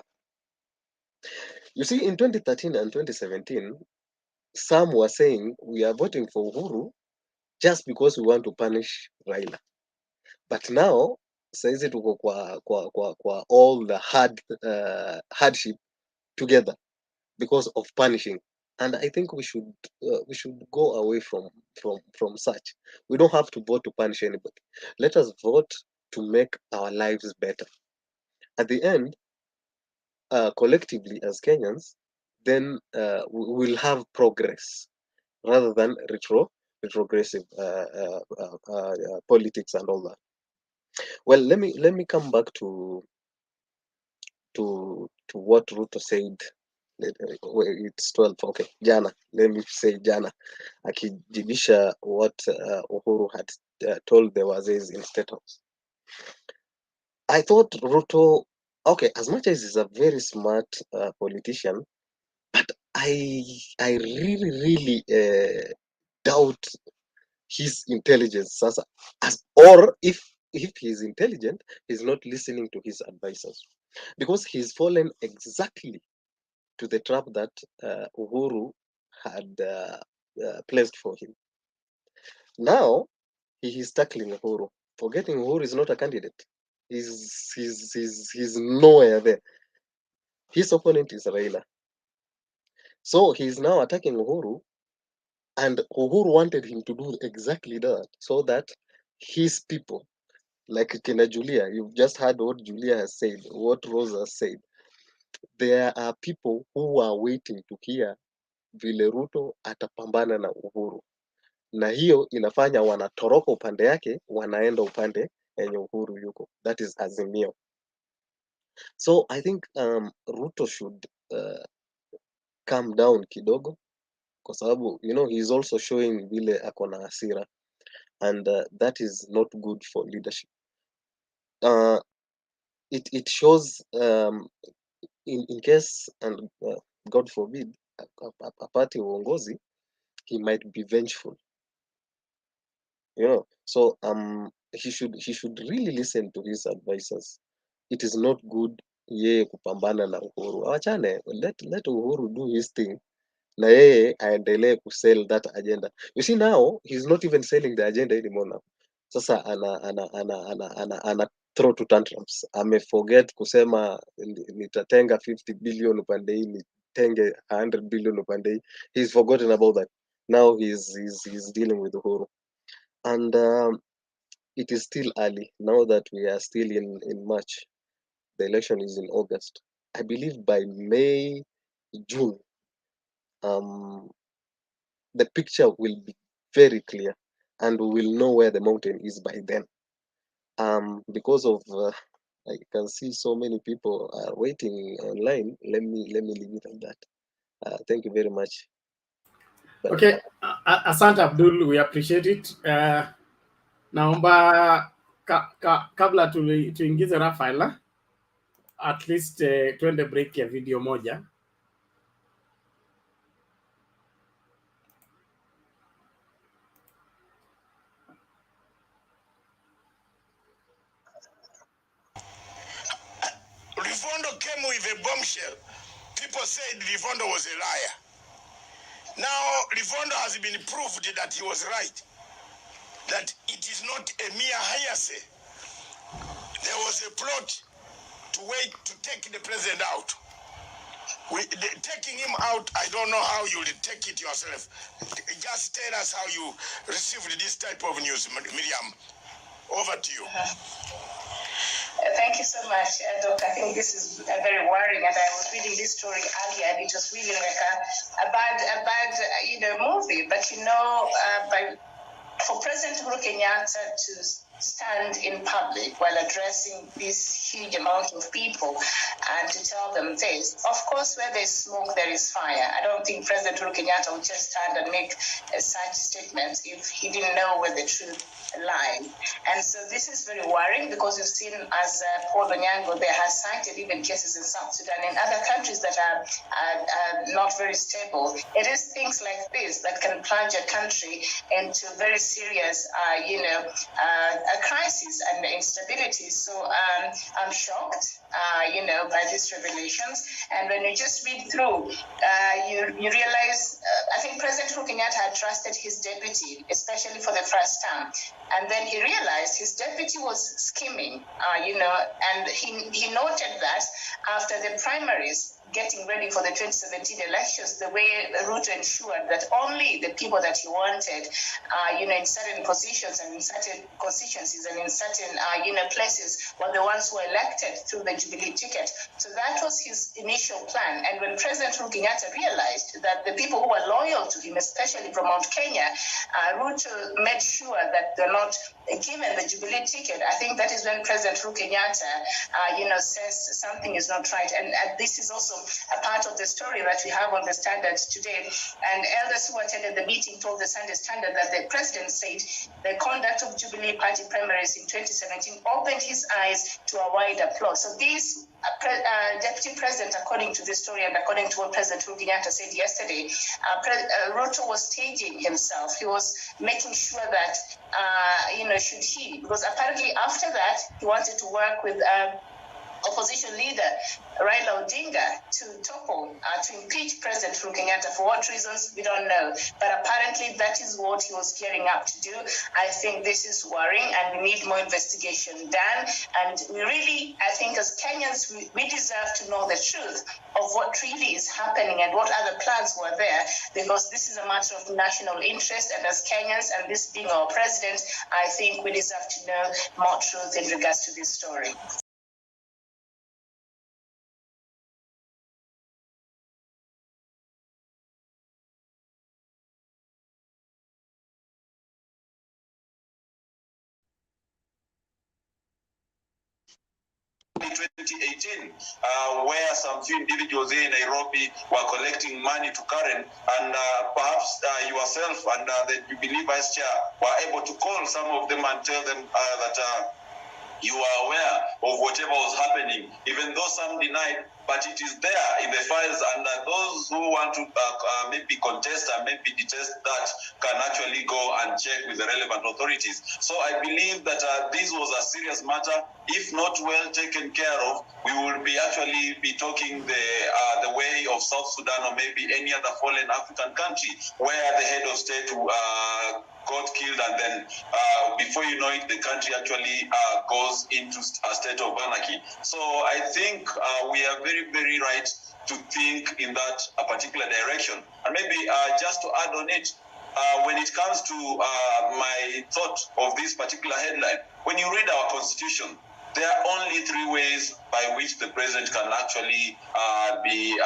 You see, in 2013 and 2017, some were saying we are voting for Uhuru just because we want to punish Raila. But now, saizi tuko kwa all the hardship together because of punishing. And I think we should go away from such. We don't have to vote to punish anybody. Let us vote to make our lives better. At the end, collectively as Kenyans, then we will have progress rather than retrogressive politics and all that. Well, let me come back to what Ruto said. It's 12. Okay, jana. Let me say jana, akijibisha what Uhuru had told the wazees in State House. I thought Ruto, okay, as much as he's a very smart politician, but I really doubt his intelligence. Or if he's intelligent, he's not listening to his advisors, because he's fallen exactly to the trap that Uhuru had placed for him. Now he is tackling Uhuru, forgetting Uhuru is not a candidate. He's nowhere there. His opponent is Raila. So he's now attacking Uhuru, and Uhuru wanted him to do exactly that, so that his people, like Kena Julia, you've just heard what Julia has said, what Rose has said. There are people who are waiting to hear vile Ruto atapambana na Uhuru, na hiyo inafanya wanatoroka upande yake, wanaenda upande yenye Uhuru yuko, that is Azimio. So I think Ruto should calm down kidogo, kwa sababu he is also showing vile ako na hasira, and that is not good for leadership. It shows in case and God forbid apate uongozi, he might be vengeful, so he should really listen to his advisors. It is not good yeye kupambana na Uhuru. Awachane, let Uhuru do his thing, na yeye aendelee kusell that agenda. You see, now he's not even selling the agenda anymore now. Sasa ana throw to tantrums. Ameforget kusema nitatenga 50 billion upande hii, nitenge 100 billion upande hii. He's forgotten about that. Now he's dealing with Uhuru. And it is still early now that we are still in March. The election is in August. I believe by May, June, the picture will be very clear, and we will know where the mountain is by then. Because of I can see so many people are waiting online. Let me leave it at that. Thank you very much. Okay, asante Abdul, we appreciate it. Naomba kabla tuingize Rafael, at least twende break ya video moja. Livondo came with a bombshell. People said Livondo was a liar. Now Livondo has been proved that he was right, that it is not a mere hearsay. There was a plot to wait to take the president out. Taking him out, I don't know how you will take it yourself. Just tell us how you received this type of news, Miriam. Over to you. Thank you so much, Doc. I think this is very worrying, and I was reading this story earlier, and it was really like a bad movie. But for President Uhuru Kenyatta to stand in public while addressing this huge amount of people and to tell them this, of course, where there's smoke, there is fire. I don't think President Uhuru Kenyatta would just stand and make such statements if he didn't know where the truth lied. And so this is very worrying, because we've seen, as Paul Onyango there has cited, even cases in South Sudan and other countries that are not very stable. It is things like this that can plunge a country into very serious, a crisis and instability. So I'm shocked, by these revelations. And when you just read through, you realize, I think President Uhuru Kenyatta had trusted his deputy, especially for the first time. And then he realized his deputy was scheming, and he noted that after the primaries, getting ready for the 2017 elections, the way Ruto ensured that only the people that he wanted, in certain positions and in certain constituencies and in certain, places were the ones who were elected through the Jubilee ticket. So that was his initial plan. And when President Uhuru Kenyatta realized that the people who were loyal to him, especially from Mount Kenya, Ruto made sure that they're not given the Jubilee ticket. I think that is when President Uhuru Kenyatta, says something is not right. And this is also a part of the story that we have on the Standard today. And elders who attended the meeting told the Sunday Standard that the president said the conduct of Jubilee Party primaries in 2017 opened his eyes to a wider plot. So this deputy president, according to this story and according to what President Uhuru Kenyatta said yesterday, Ruto was staging himself. He was making sure that, because apparently after that, he wanted to work with opposition leader Raila Odinga to topple, to impeach President Uhuru Kenyatta. For what reasons, we don't know. But apparently that is what he was gearing up to do. I think this is worrying, and we need more investigation done. And we really, I think as Kenyans, we deserve to know the truth of what really is happening and what other plans were there, because this is a matter of national interest. And as Kenyans, and this being our president, I think we deserve to know more truth in regards to this story. 2018, where some few individuals here in Nairobi were collecting money to Karen, and perhaps yourself and the Jubilee Vice Chair were able to call some of them and tell them that you are aware of whatever was happening, even though some denied, but it is there in the files, and those who want to maybe contest and maybe detest that can actually go and check with the relevant authorities. So I believe that this was a serious matter. If not well taken care of, we will be actually be talking the way of South Sudan or maybe any other fallen African country where the head of state got killed, and then before you know it, the country actually goes into a state of anarchy. So I think we are very, very right to think in that particular direction. And maybe just to add on it, when it comes to my thought of this particular headline, when you read our constitution, there are only 3 ways by which the president can actually be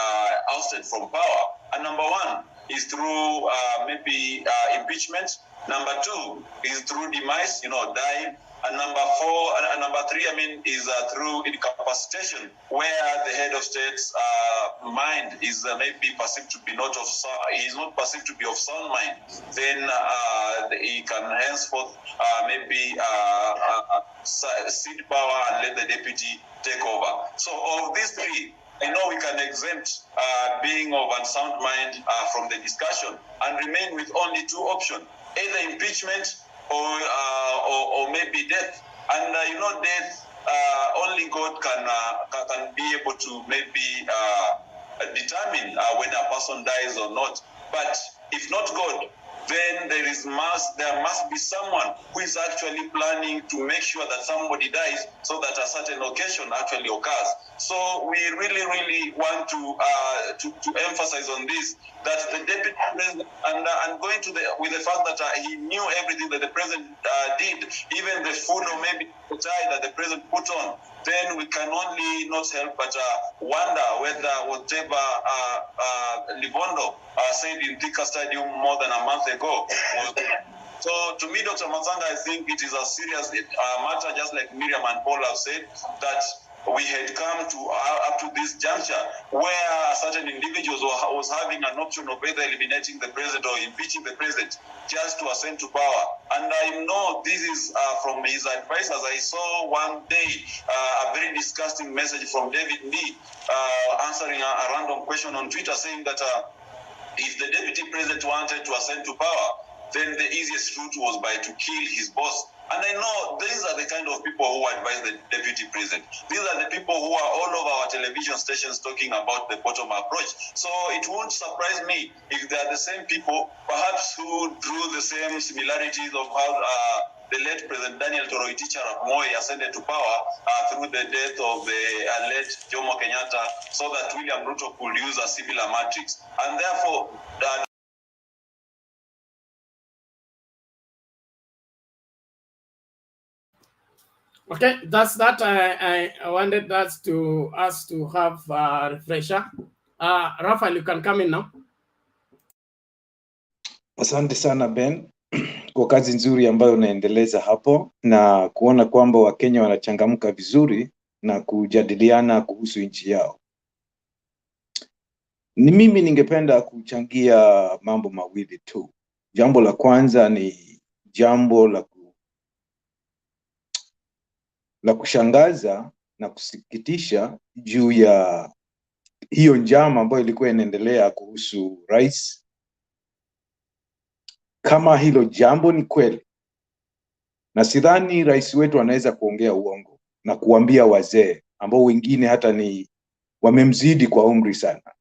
ousted from power. And number 1 is through maybe impeachment. Number 2 is through demise, dying. And number 3, is through incapacitation, where the head of state's mind is maybe perceived to be he is not perceived to be of sound mind. Then he can henceforth maybe cede power and let the deputy take over. So of these 3, I know we can exempt being of unsound mind from the discussion and remain with only 2 options, either impeachment or maybe death. And death, only God can be able to maybe determine when a person dies or not. But if not God, then there must be someone who is actually planning to make sure that somebody dies so that a certain occasion actually occurs. So we really, really want to emphasize on this, that the deputy president, and going to with the fact that he knew everything that the president did, even the food or maybe the tie that the president put on, then we can only not help but wonder whether whatever Livondo said in Thika Stadium more than a month ago was. So to me, Dr. Mazanga, I think it is a serious matter, just like Miriam and Paul have said, that we had come to up to this juncture where certain individuals was having an option of either eliminating the president or impeaching the president just to ascend to power. And I know this is from his advisors. I saw one day a very disgusting message from David Lee answering a random question on Twitter, saying that if the deputy president wanted to ascend to power, then the easiest route was by to kill his boss. And I know these are the kind of people who advise the deputy president. These are the people who are all over our television stations talking about the bottom approach. So it won't surprise me if they are the same people, perhaps who drew the same similarities of how the late President Daniel Toroitich Arap Moi ascended to power through the death of the late Jomo Kenyatta, so that William Ruto could use a similar matrix. And therefore, Okay, that's that. I wanted us to have a refresher. Rafael, you can come in now. Asante sana Ben kwa kazi nzuri ambayo unaendeleza hapo na kuona kwamba Wakenya wanachangamka vizuri na kujadiliana kuhusu nchi yao. Mimi ningependa kuchangia mambo mawili tu. Jambo la kwanza ni jambo la kushangaza na kusikitisha juu ya hiyo njama ambayo ilikuwa inaendelea kuhusu rais. Kama hilo jambo ni kweli, na sidhani rais wetu anaweza kuongea uongo na kuambia wazee ambao wengine hata ni wamemzidi kwa umri sana.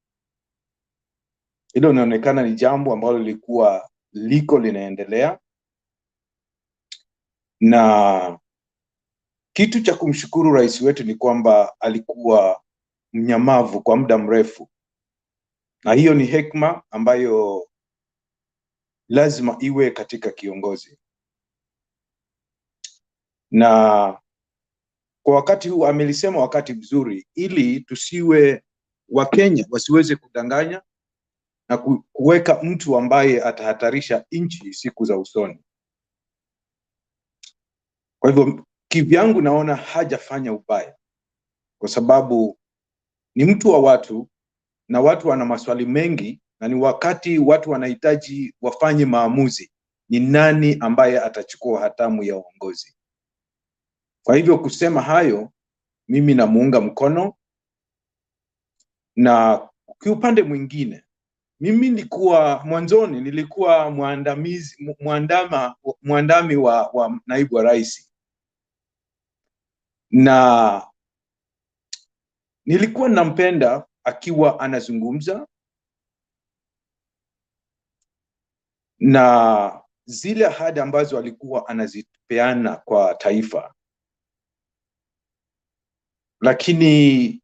Hilo linaonekana ni jambo ambalo lilikuwa linaendelea, na kitu cha kumshukuru rais wetu ni kwamba alikuwa mnyamavu kwa muda mrefu, na hiyo ni hekima ambayo lazima iwe katika kiongozi. Na kwa wakati huu amelisema wakati mzuri, ili tusiwe Wakenya wasiweze kudanganya na kuweka mtu ambaye atahatarisha nchi siku za usoni. Kwa hivyo kivyangu naona hajafanya ubaya, kwa sababu ni mtu wa watu na watu wana maswali mengi, na ni wakati watu wanahitaji wafanye maamuzi, ni nani ambaye atachukua hatamu ya uongozi. Kwa hivyo kusema hayo, mimi namuunga mkono. Na kiupande mwingine, mimi nilikuwa mwanzoni nilikuwa mwandami wa naibu wa rais, na nilikuwa nampenda akiwa anazungumza na zile ahadi ambazo alikuwa anazipeana kwa taifa. Lakini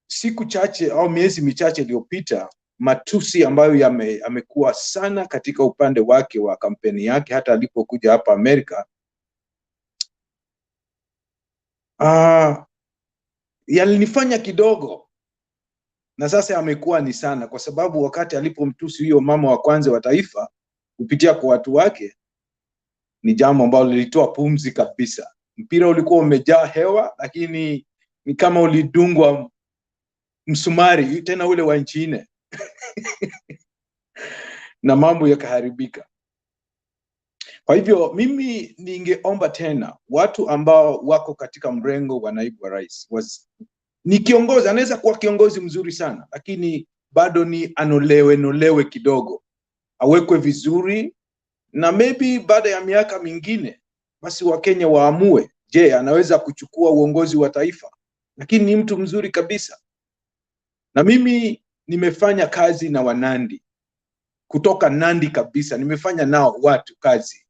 siku chache au miezi michache iliyopita, matusi ambayo yamekuwa sana katika upande wake wa kampeni yake, hata alipokuja hapa Amerika, yalinifanya kidogo, na sasa yamekuwa ni sana, kwa sababu wakati alipomtusi huyo mama wa kwanza wa taifa kupitia kwa watu wake, ni jambo ambalo lilitoa pumzi kabisa. Mpira ulikuwa umejaa hewa, lakini ni kama ulidungwa msumari, tena ule wa nchi nne na mambo yakaharibika. Kwa hivyo mimi ningeomba tena watu ambao wako katika mrengo wa naibu wa rais, ni kiongozi, anaweza kuwa kiongozi mzuri sana, lakini bado ni anolewe kidogo, awekwe vizuri, na maybe baada ya miaka mingine basi Wakenya waamue, je, anaweza kuchukua uongozi wa taifa. Lakini ni mtu mzuri kabisa, na mimi nimefanya kazi na Wanandi, kutoka Nandi kabisa, nimefanya nao watu kazi,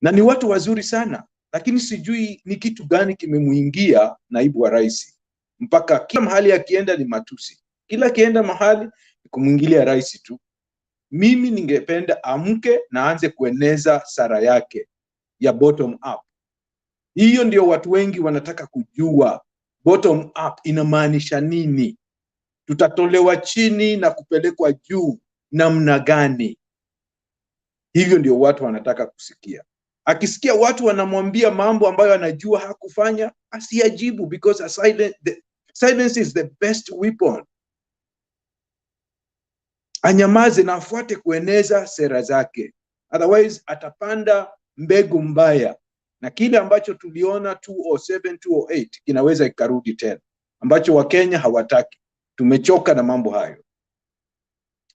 na ni watu wazuri sana. Lakini sijui ni kitu gani kimemuingia naibu wa rais, mpaka kila mahali akienda ni matusi, kila akienda mahali ni kumwingilia rais tu. Mimi ningependa amke na aanze kueneza sara yake ya bottom up. Hiyo ndio watu wengi wanataka kujua, bottom up inamaanisha nini? Tutatolewa chini na kupelekwa juu namna gani? Hivyo ndio watu wanataka kusikia. Akisikia watu wanamwambia mambo ambayo anajua hakufanya, asiyajibu, because silence is the best weapon. Anyamaze na afuate kueneza sera zake, otherwise atapanda mbegu mbaya, na kile ambacho tuliona 2007 2008 kinaweza ikarudi tena, ambacho Wakenya hawataki. Tumechoka na mambo hayo.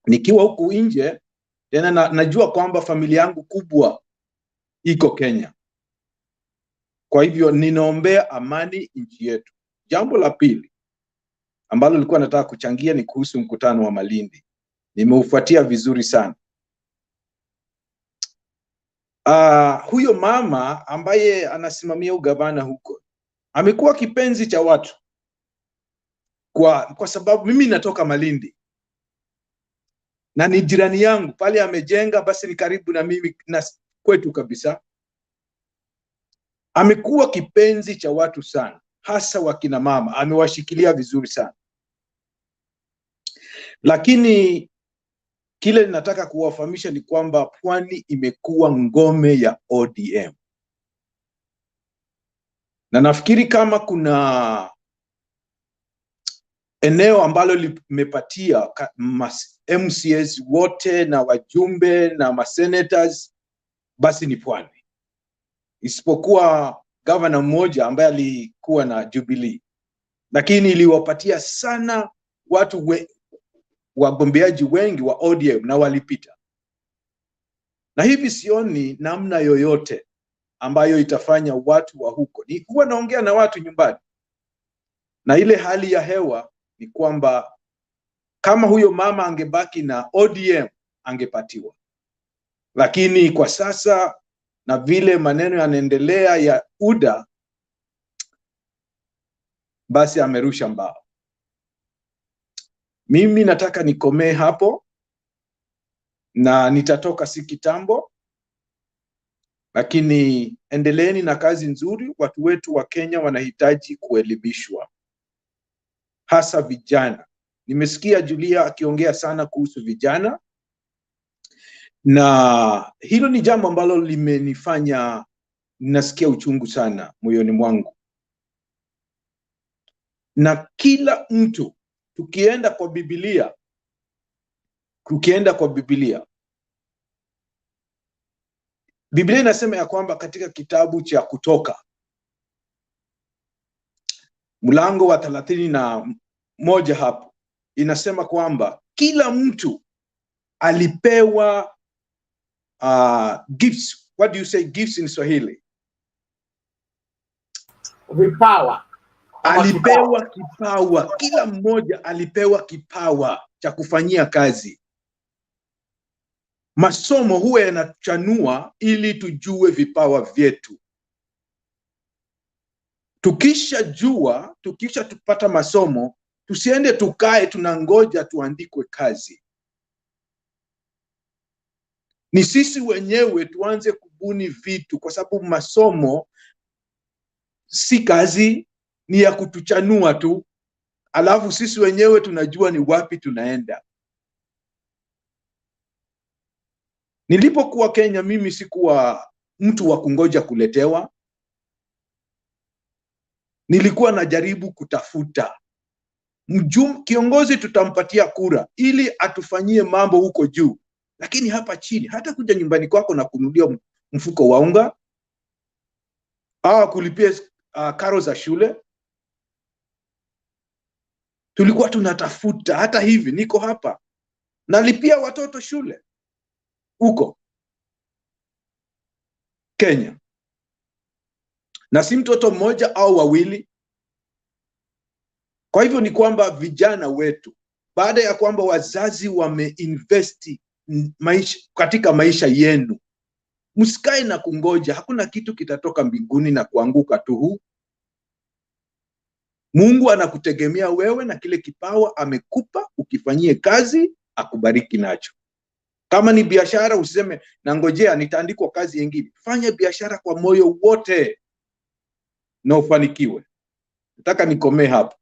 Nikiwa huku nje tena najua kwamba familia yangu kubwa iko Kenya. Kwa hivyo ninaombea amani nchi yetu. Jambo la pili ambalo nilikuwa nataka kuchangia ni kuhusu mkutano wa Malindi. Nimeufuatia vizuri sana. Huyo mama ambaye anasimamia ugavana huko amekuwa kipenzi cha watu, kwa sababu mimi natoka Malindi na ni jirani yangu, pale amejenga basi ni karibu na mimi na kwetu kabisa. Amekuwa kipenzi cha watu sana, hasa wakina mama, amewashikilia vizuri sana. Lakini kile ninataka kuwafahamisha ni kwamba Pwani imekuwa ngome ya ODM. Na nafikiri kama kuna eneo ambalo limepatia MCAs wote na wajumbe na masenators, basi ni Pwani. Isipokuwa governor mmoja ambaye alikuwa na Jubilee, lakini iliwapatia sana watu wagombeaji wengi wa ODM na walipita. Na hivi sioni namna yoyote ambayo itafanya watu wa huko, ni huwa naongea na watu nyumbani, na ile hali ya hewa ni kwamba kama huyo mama angebaki na ODM angepatiwa. Lakini kwa sasa na vile maneno yanaendelea ya UDA, basi amerusha mbao. Mimi nataka nikomee hapo, na nitatoka si kitambo, lakini endeleeni na kazi nzuri. Watu wetu wa Kenya wanahitaji kuelimishwa, hasa vijana. Nimesikia Julia akiongea sana kuhusu vijana, na hilo ni jambo ambalo limenifanya nasikia uchungu sana moyoni mwangu. na kila mtu. Tukienda kwa Biblia, Biblia inasema ya kwamba katika kitabu cha Kutoka mlango wa 31 hapo inasema kwamba kila mtu alipewa gifts. What do you say gifts in Swahili? Vipawa. Alipewa kipawa. Kila mmoja alipewa kipawa cha kufanyia kazi. Masomo huwa yanachanua ili tujue vipawa vyetu. Tukisha tupata masomo, tusiende tukae tunangoja tuandikwe kazi. Ni sisi wenyewe tuanze kubuni vitu, kwa sababu masomo si kazi, ni ya kutuchanua tu. Alafu sisi wenyewe tunajua ni wapi tunaenda. Nilipokuwa Kenya, mimi sikuwa mtu wa kungoja kuletewa. Nilikuwa najaribu kutafuta kiongozi tutampatia kura ili atufanyie mambo huko juu, lakini hapa chini, hata kuja nyumbani kwako na kununulia mfuko wa unga au kulipia karo za shule, tulikuwa tunatafuta. Hata hivi niko hapa nalipia watoto shule huko Kenya, na si mtoto mmoja au wawili. Kwa hivyo ni kwamba vijana wetu, baada ya kwamba wazazi wameinvesti katika maisha yenu, msikae na kungoja. Hakuna kitu kitatoka mbinguni na kuanguka tu. Mungu anakutegemea wewe na kile kipawa amekupa, ukifanyie kazi, akubariki nacho. Kama ni biashara, usiseme nangojea nitaandikwa kazi nyingine. Fanya biashara kwa moyo wote na ufanikiwe. Nataka nikomee hapa.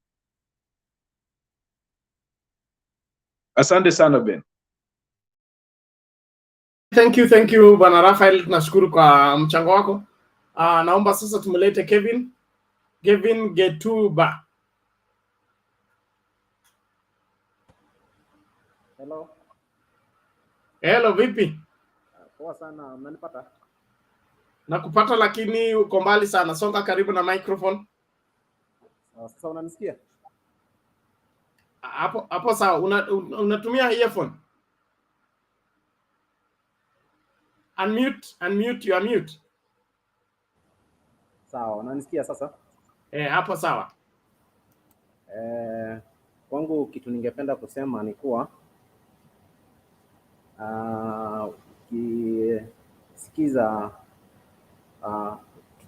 Asante sana Ben. Thank you Bwana Raphael, nashukuru kwa mchango wako. Naomba sasa tumlete Kevin Getuba. Hello, vipi? Poa sana, mnanipata? Nakupata lakini uko mbali sana. Songa karibu na microphone. Sasa unanisikia? Hapo sawa. Unatumia earphone? Unmute, you unmute. Sawa, unanisikia sasa? Hapo sawa. Kwangu kitu ningependa kusema ni kuwa ukisikiza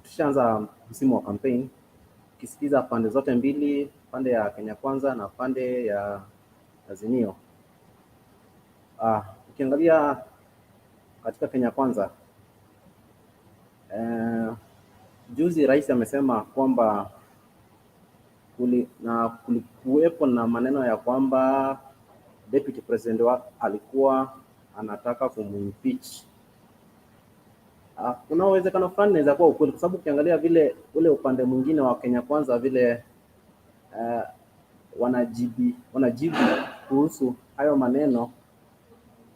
tushaanza msimu wa campaign, ukisikiza pande zote mbili, pande ya Kenya Kwanza na pande ya Azimio. Ukiangalia katika Kenya Kwanza, juzi rais amesema kwamba kulikuwepo na maneno ya kwamba deputy president alikuwa anataka kumimpeach. Kuna uwezekano fulani inaweza kuwa ukweli, kwa sababu ukiangalia vile ule upande mwingine wa Kenya Kwanza vile wanajibu kuhusu hayo maneno,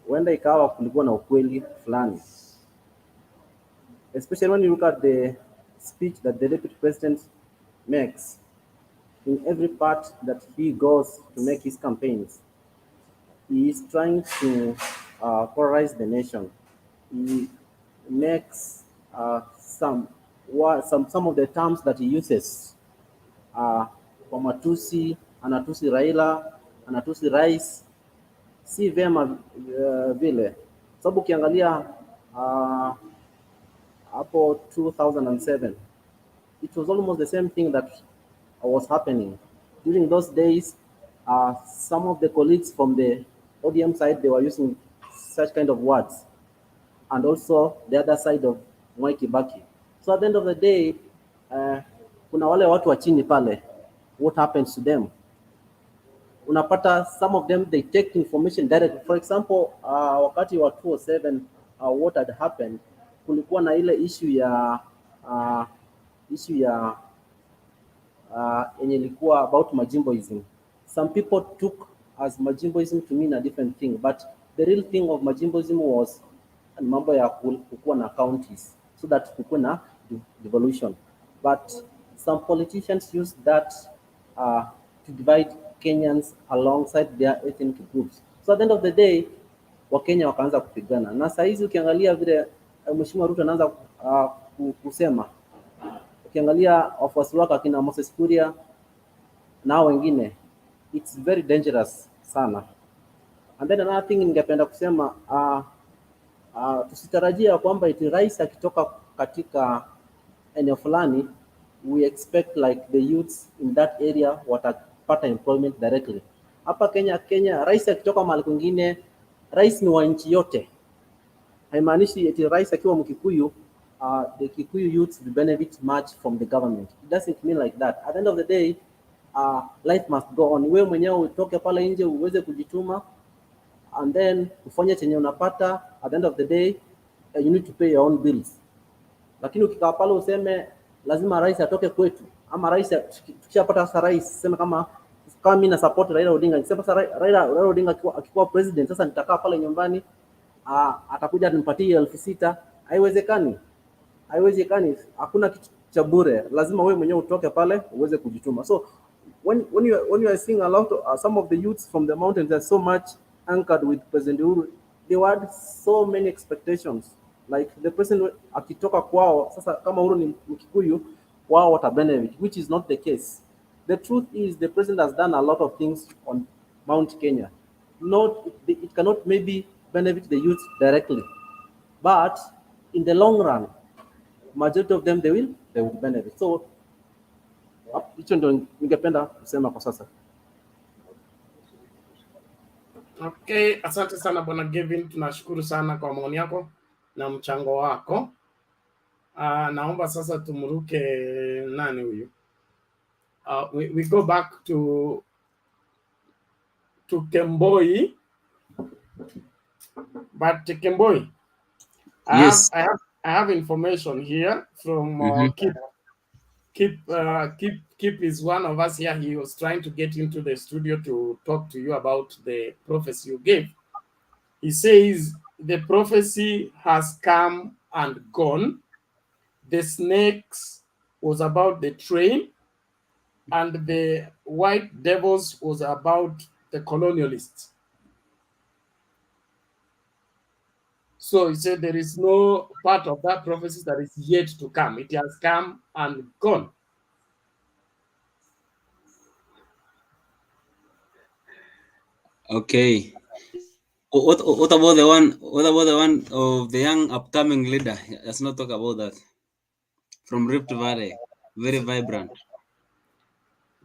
huenda ikawa kulikuwa na ukweli fulani, especially when you look at the speech that the deputy president makes. In every part that he goes to make his campaigns, he is trying to polarize the nation. He makes some of the terms that he uses kwa matusi, anatusi Raila, anatusi rais, si vema vile. Sababu ukiangalia hapo 2007, it was almost the same thing that was happening. During those days, some of the colleagues from the ODM side, they were using such kind of words, and also the other side of Mwai Kibaki. So at the end of the day, kuna wale watu wa chini pale, what happens to them? Unapata some of them, they take information directly. For example, wakati wa 2007, what had happened, kulikuwa na ile issue ya yenye ilikuwa about majimboism. Some people took as majimboism to mean a different thing, but the real thing of majimboism was mambo ya kukuwa na counties so that kukuwe na devolution. But some politicians use that to divide Kenyans alongside their ethnic groups. So at the end of the day, Wakenya wakaanza kupigana, na saa hizi ukiangalia vile Mheshimiwa Ruto anaanza kusema, ukiangalia wafuasi wake akina Moses Kuria na wengine, it's very dangerous sana. And then another thing ningependa kusema tusitarajia kwamba eti rais akitoka katika eneo fulani we expect like the youths in that area watapata employment directly. Hapa Kenya rais akitoka mahali kwingine, rais ni wa nchi yote. Haimaanishi eti rais akiwa Mkikuyu the Kikuyu youths will benefit much from the government. It doesn't mean like that. At the end of the day, life must go on. Wewe mwenyewe utoke pale nje uweze kujituma and then ufanye chenye unapata. At the end of the day, you need to pay your own bills. Lakini ukikaa pale useme lazima rais atoke kwetu, ama rais tukishapata sasa rais sema kama mimi na support Raila Odinga, nisema sasa Raila Odinga akikuwa president sasa nitakaa pale nyumbani atakuja nimpatie 6,000. Haiwezekani. Hakuna kitu cha bure, lazima wewe mwenyewe utoke pale uweze kujituma. So when you are seeing a lot of, some of the youths from the mountains are so much anchored with President Uhuru, they had so many expectations, like the president akitoka kwao sasa kama Uhuru ni Mkikuyu wao wata benefit, which is not the case. The truth is the president has done a lot of things on Mount Kenya. It cannot maybe benefit the youth directly, but in the long run majority of them they will benefit. So hicho ndio ningependa kusema kwa sasa. Okay, asante sana Bwana Gavin, tunashukuru sana kwa maoni yako na mchango wako. Naomba sasa tumruke nani huyu? We go back to Kemboi. But Kemboi, Yes. I have information here from Kip is one of us here. He was trying to get into the studio to talk to you about the prophecy you gave. He says the prophecy has come and gone. The snakes was about the train, and the white devils was about the colonialists. So he said there is no part of that prophecy that is yet to come. It has come and gone. Okay. What about the one? What about the one of the young upcoming leader? Let's not talk about that. From Rift Valley, very vibrant.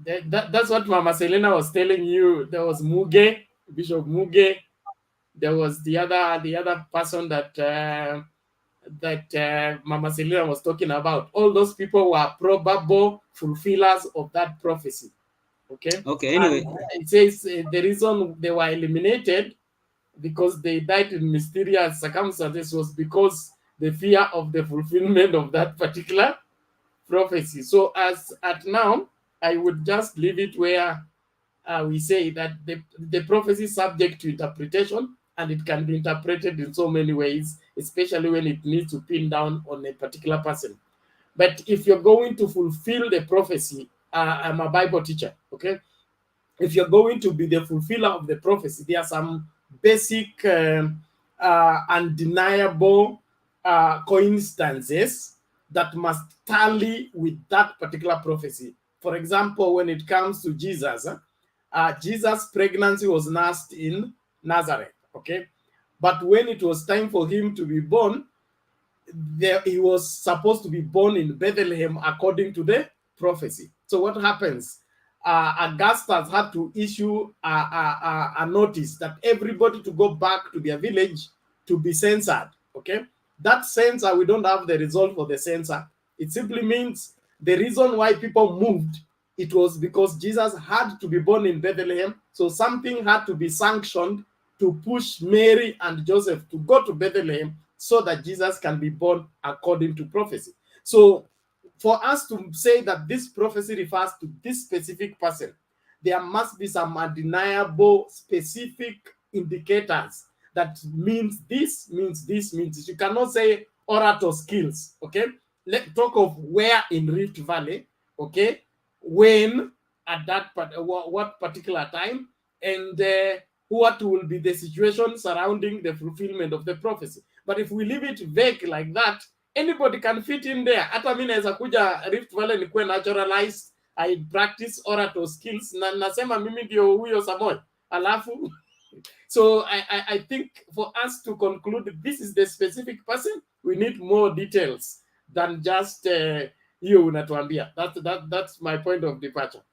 That's what Mama Selena was telling you. There was Muge, Bishop Muge. There was the other person that Mama Selena was talking about. All those people were probable fulfillers of that prophecy. Okay. Okay. Anyway, and it says the reason they were eliminated because they died in mysterious circumstances was because the fear of the fulfillment of that particular prophecy. So as at now, I would just leave it where we say that the prophecy is subject to interpretation, and it can be interpreted in so many ways, especially when it needs to pin down on a particular person. But if you're going to fulfill the prophecy, I'm a Bible teacher, okay? If you're going to be the fulfiller of the prophecy, there are some basic undeniable coincidences that must tally with that particular prophecy. For example, when it comes to Jesus, Jesus' pregnancy was nursed in Nazareth, okay? But when it was time for him to be born, he was supposed to be born in Bethlehem according to the prophecy. So what happens? Augustus had to issue a notice that everybody to go back to their village to be censored, okay? That censor, we don't have the result for the censor. It simply means the reason why people moved, it was because Jesus had to be born in Bethlehem, so something had to be sanctioned to push Mary and Joseph to go to Bethlehem so that Jesus can be born according to prophecy. So for us to say that this prophecy refers to this specific person, there must be some undeniable specific indicators that means this, means this, means this. You cannot say orator skills, okay? Let's talk of where in Rift Valley, okay? When, at that what particular time, and what will be the situation surrounding the fulfillment of the prophecy. But if we leave it vague like that, anybody can fit in there. Hata mimi naweza kuja Rift Valley nikuwe naturalized, I practice orator skills na nasema mimi ndio huyo Samoei. Alafu so I think for us to conclude this is the specific person, we need more details than just hiyo unatuambia. That's my point of departure.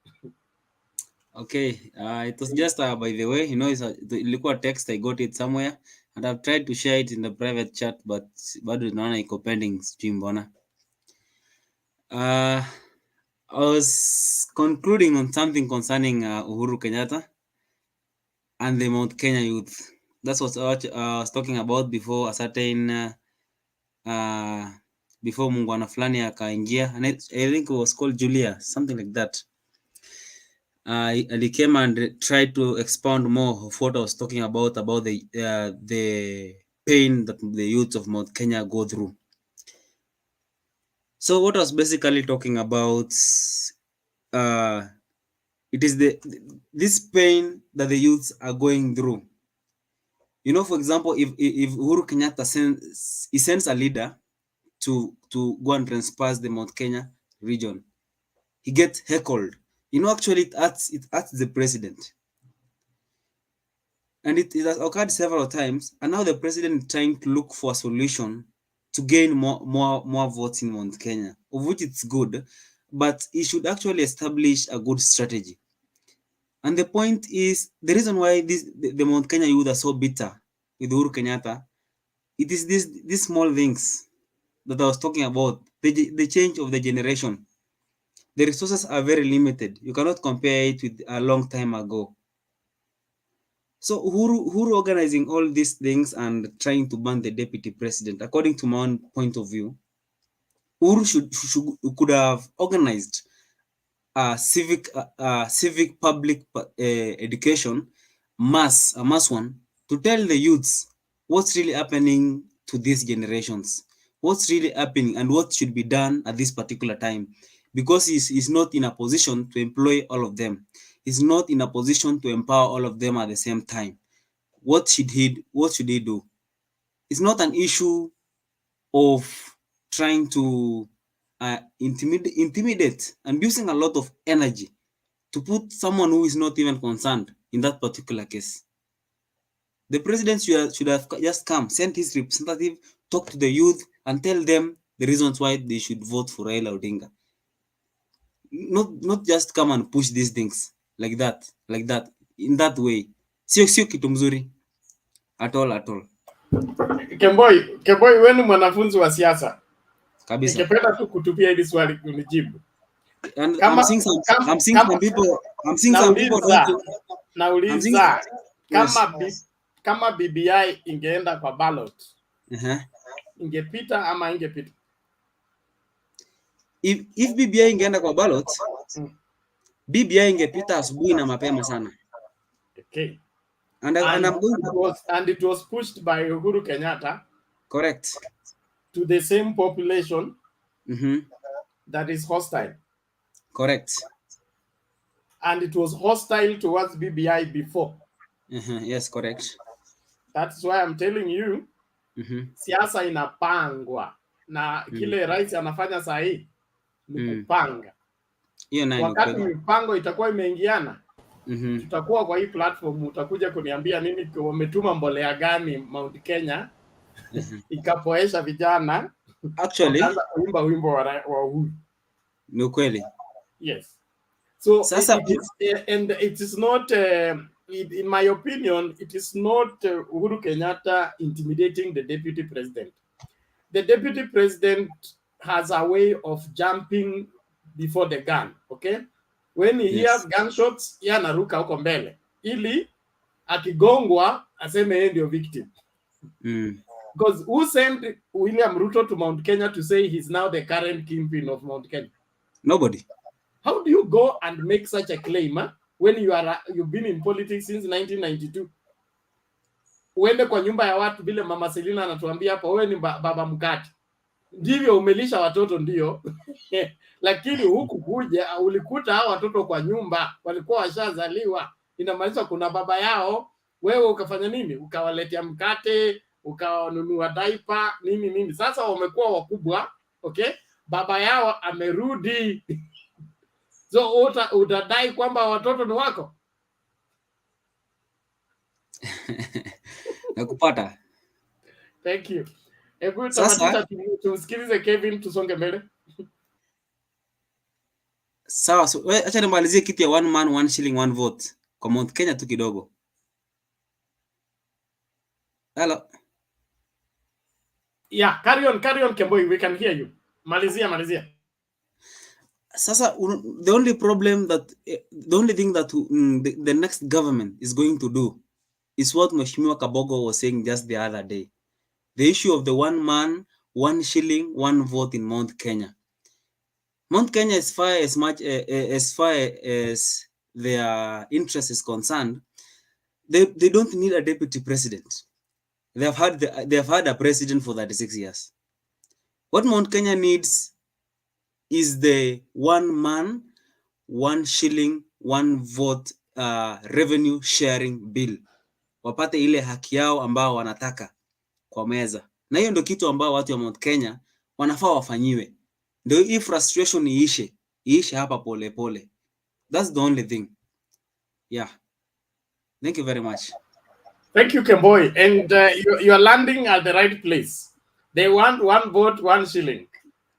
Okay, it was just by the way, you know, it's ilikuwa text, I got it somewhere and I've tried to share it in the private chat, but bado naona iko pending, sijui mbona. I was concluding on something concerning Uhuru Kenyatta and the Mount Kenya youth. That's what I was talking about before a certain before mungwana fulani akaingia, and I think it was called Julia, something like that. And he came and tried to expound more of what I was talking about the pain that the youth of Mount Kenya go through. So what I was basically talking about, it is this pain that the youths are going through. You know, for example, if Uhuru Kenyatta sends a leader to go and transpass the Mount Kenya region, he gets heckled. You know, actually it hurts the president. And it has occurred several times, and now the president is trying to look for a solution to gain more votes in Mount Kenya, of which it's good, but he should actually establish a good strategy. And the point is, the reason why the Mount Kenya youth are so bitter with Uhuru Kenyatta, it is these small things that I was talking about, the change of the generation. The resources are very limited. You cannot compare it with a long time ago. So Uhuru organizing all these things and trying to ban the deputy president, according to my own point of view, Uhuru could have organized a civic public education, a mass one, to tell the youths what's really happening to these generations, what's really happening and what should be done at this particular time, because he's not in a position to employ all of them. He's not in a position to empower all of them at the same time. What should he do? It's not an issue of trying to intimidate and using a lot of energy to put someone who is not even concerned in that particular case. The president should have just come, sent his representative, talk to the youth and tell them the reasons why they should vote for Raila Odinga. Not just come and push these things like that, in that way. Sio kitu mzuri at all. Kemboi, wewe ni mwanafunzi wa siasa. Kabisa. Ningependa tu kutupia hili swali kunijibu. And I'm seeing some people nauliza kama BBI ingeenda kwa ballot. Ingepita ama ingepita? If BBI ingeenda kwa ballot, BBI ingepita asubuhi na mapema sana. Okay. And it was pushed by Uhuru Kenyatta. Correct. To the same population that is hostile. Correct. And it was hostile towards BBI before. Yes, correct. That's why I'm telling you, siasa inapangwa na kile rais anafanya saa hii ni kupanga. Wakati mipango itakuwa imeingiana, tutakuwa kwa hii platform, utakuja kuniambia nini wametuma mbolea gani Mount Kenya ikapoesha vijana actually kuimba wimbo wa Uhuru. Ni ukweli. Yes. So it is not in my opinion, it is not Uhuru Kenyatta intimidating the deputy president. The deputy president has a way of jumping before the gun, okay? When he hears gunshots, yeye anaruka huko mbele ili akigongwa aseme yeye ndio victim. Because who sent William Ruto to Mount Kenya to say he's now the current kingpin of Mount Kenya? Nobody. How do you go and make such a claim when you've been in politics since 1992? Uende kwa nyumba ya watu vile Mama Selina anatuambia hapo, wewe ni baba mkate. Ndivyo umelisha watoto ndio. Lakini huku kuja ulikuta hao watoto kwa nyumba walikuwa washazaliwa. Inamaanisha kuna baba yao, wewe ukafanya nini? Ukawaletea mkate, ukawanunua diaper, nini. Sasa wamekuwa wakubwa, okay? Baba yao amerudi. So utadai kwamba watoto ni wako? Nakupata. Thank you. Hebu Sasa tamatisha tusikilize Kevin tusonge mbele. sawa, so, acha nimalizie kitu ya one man one shilling one vote kwa Mount Kenya tu kidogo. Hello. Yeah, carry on Kemboi, we can hear you. Malizia. Sasa the only thing that the next government is going to do is what Mheshimiwa Kabogo was saying just the other day. The issue of the one man, one shilling, one vote in Mount Kenya. Mount Kenya, as far as their interest is concerned, they don't need a deputy president. They have had a president for 36 years. What Mount Kenya needs is the one man, one shilling, one vote revenue sharing bill. Wapate ile haki yao ambao wanataka kwa meza. Na hiyo ndio kitu ambao watu wa Mount Kenya wanafaa wafanyiwe. Ndio hii frustration iishe hapa pole pole. That's the only thing. Yeah. Thank you very much. Thank you, Kemboi. And you're landing at the right place. They want one vote, one shilling.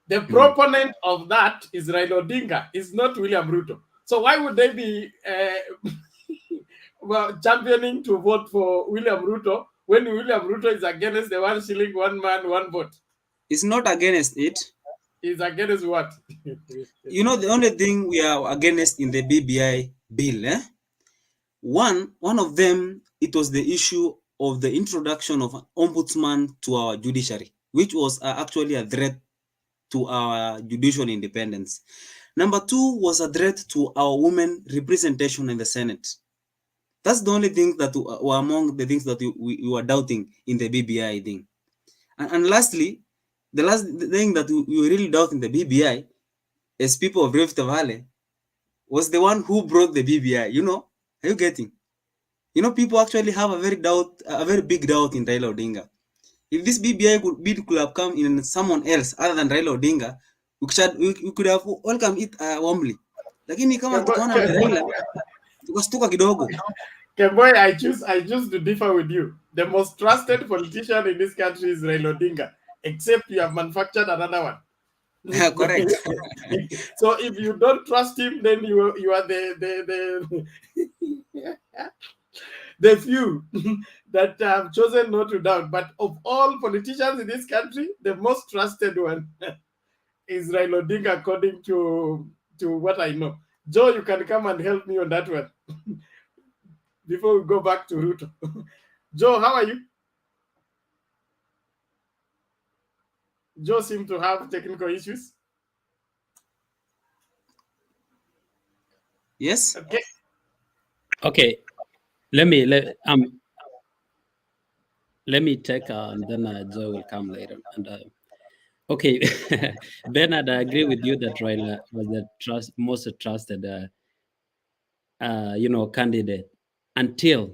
The proponent of that is Raila Odinga, is not William Ruto. So why would they be championing to vote for William Ruto when William Ruto is against the one shilling, one man, one vote? It's not against it. Is against what? You know, the only thing we are against in the BBI bill, one of them, it was the issue of the introduction of an ombudsman to our judiciary, which was actually a threat to our judicial independence. Number two was a threat to our women representation in the Senate. That's the only thing that were among the things that we were doubting in the BBI thing. And lastly, the last thing that we were really doubting the BBI as people of Rift Valley was the one who brought the BBI. You know, are you getting? You know, people actually have a very big doubt in Raila Odinga. If this BBI could have come in someone else other than Raila Odinga, we could have welcomed it warmly. Lakini kama tukaona ni Raila, tukastuka kidogo. Boy, I choose to differ with you. The most trusted politician in this country is Raila Odinga, except you have manufactured another one. Correct. So if you don't trust him, then you are the few that have chosen not to doubt. But of all politicians in this country, the most trusted one is Raila Odinga, according to what I know. Joe, you can come and help me on that one before we go back to Ruto. Joe, how are you? Joe seems to have technical issues. Yes. Okay. Let me take and then Joe will come later. And okay, Bernard, I agree with you that Raila was the most trusted, candidate until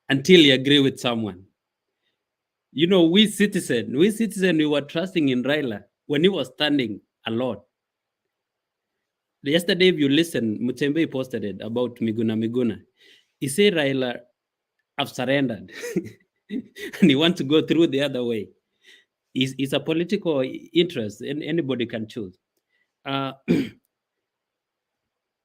you agree with someone. You know, we citizen, we were trusting in Raila when he was standing alone. Yesterday, if you listen, Mutembe posted it about Miguna. He said Raila have surrendered and he wants to go through the other way. It's a political interest, and anybody can choose.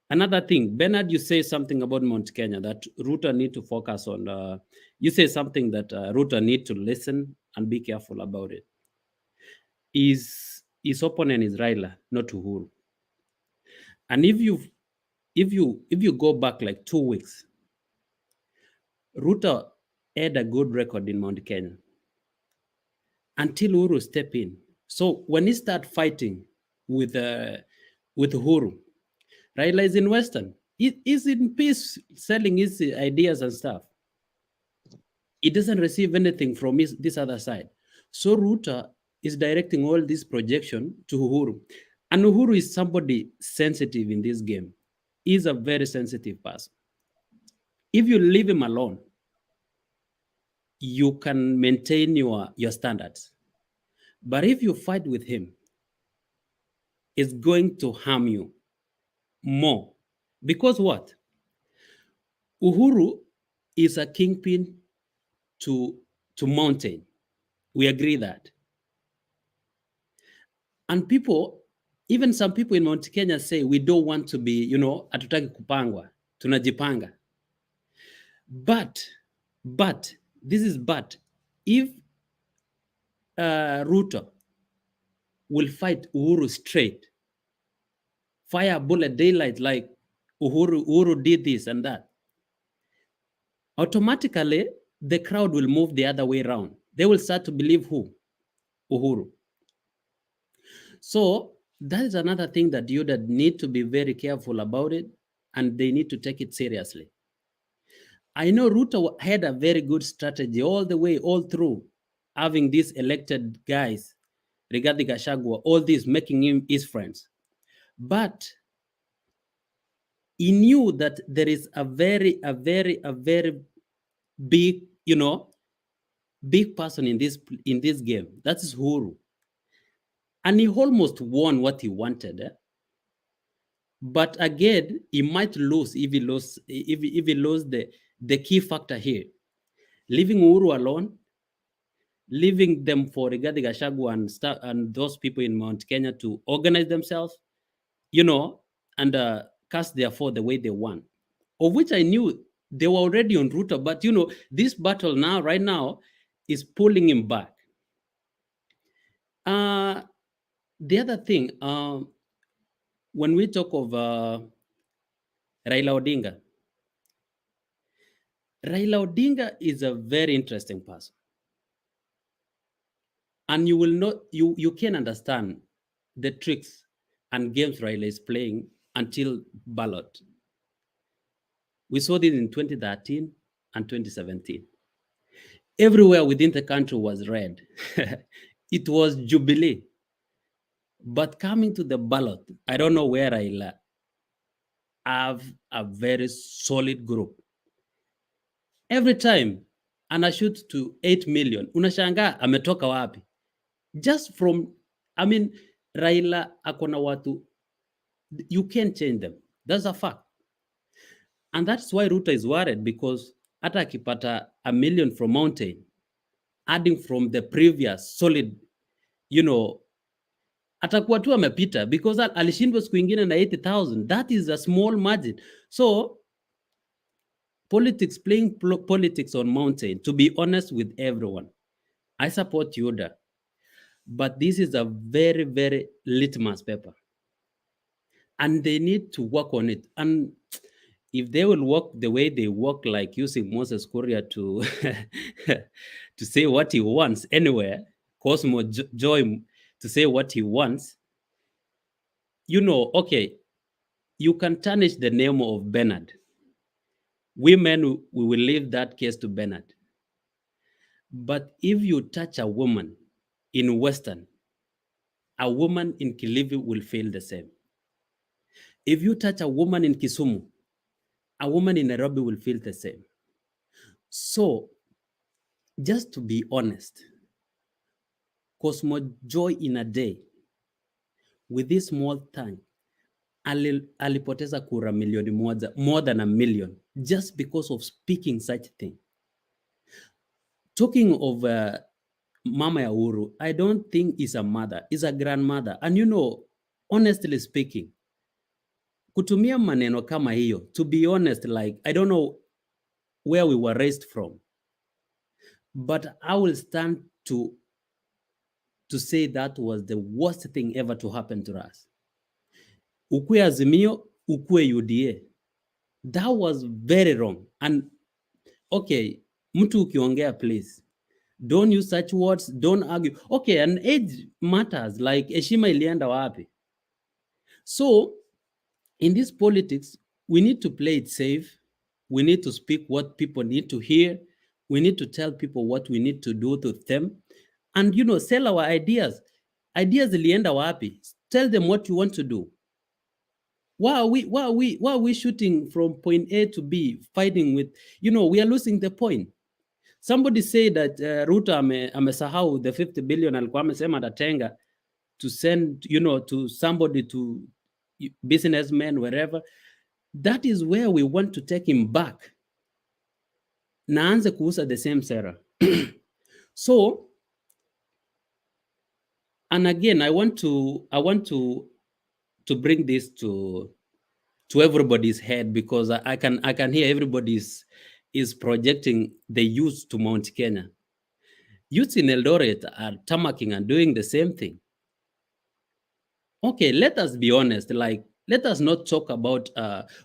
Another thing, Bernard, you say something about Mount Kenya that Ruto need to focus on. You say something that Ruto need to listen and be careful about it. His opponent is Raila, not Uhuru. And if you go back like 2 weeks, Ruto had a good record in Mount Kenya. until Uhuru step in. So when he start fighting with Uhuru, Raila is in Western. He's in peace selling his ideas and stuff. He doesn't receive anything from this other side. So Ruto is directing all this projection to Uhuru. And Uhuru is somebody sensitive in this game. He's a very sensitive person. If you leave him alone, you can maintain your standards. But if you fight with him, it's going to harm you more. Because what? Uhuru is a kingpin to mountain. We agree that. And people, even some people in Mount Kenya say, we don't want to be, hatutaki kupangwa, tunajipanga. But, this is but, if Ruto will fight Uhuru straight, fire bullet daylight like Uhuru did this and that, automatically the crowd will move the other way around. They will start to believe who? Uhuru. So that is another thing that you that need to be very careful about it, and they need to take it seriously. I know Ruto had a very good strategy all through, having these elected guys, Rigathi Gachagua, all this, making him his friends. But he knew that there is a very big, big person in this game. That is Uhuru. And he almost won what he wanted. But again, he might lose if he lose the key factor here. Leaving Uhuru alone, leaving them for Rigathi Gachagua and those people in Mount Kenya to organize themselves, and cast their vote the way they want. Of which I knew they were already on Ruto, but this battle right now is pulling him back. The other thing, when we talk of Raila Odinga is a very interesting person. And you will not, you can understand the tricks and games Raila is playing until ballot. We saw this in 2013 and 2017. Everywhere within the country was red. It was Jubilee. But coming to the ballot, I don't know where Raila have a very solid group. Every time, and I shoot to 8 million. Unashangaa ametoka wapi? Just from, Raila akona watu, you can't change them. That's a fact. And that's why Ruto is worried, because hata akipata 1 million from Mountain, adding from the previous solid, atakuwa tu amepita, because alishindwa siku ingine na 80,000. That is a small margin. So playing politics on Mountain, to be honest with everyone, I support Yoda, but this is a very, very litmus paper, and they need to work on it. And if they will work the way they work, like using Moses Kuria to to say what he wants anywhere, Cosmo Joy to say what he wants, okay, you can tarnish the name of Bernard. Women, we will leave that case to Bernard. But if you touch a woman in Western, a woman in Kilifi will feel the same. If you touch a woman in Kisumu, a woman in Nairobi will feel the same. So, just to be honest, Cosmo Joy in a day, with this small time, alipoteza kura milioni moja, more than 1 million, just because of speaking such thing. Talking of Mama ya Uhuru, I don't think is a mother, is a grandmother. And honestly speaking, kutumia maneno kama hiyo, to be honest, like, I don't know where we were raised from, but I will stand to say that was the worst thing ever to happen to us. Ukue Azimio, ukue UDA. That was very wrong. And okay, mtu ukiongea, please, Don't use such words. Don't argue. Okay, and age matters. Like heshima ilienda wapi? So in this politics, we need to play it safe. We need to speak what people need to hear. We need to tell people what we need to do to them, and sell our ideas. Ideas ilienda wapi? Tell them what you want to do. Why are we shooting from point A to B, fighting with, we are losing the point. Somebody say that Ruto amesahau the 50 billion alikuwa amesema atatenga to send, to somebody, to businessmen, wherever. That is where we want to take him back. Naanze kuuza the same sera. So, and again, I want to bring this to everybody's head, because I can hear everybody is projecting the youth to Mount Kenya. Youths in Eldoret are tamarking and doing the same thing. Okay, let us be honest. Like, let us not talk about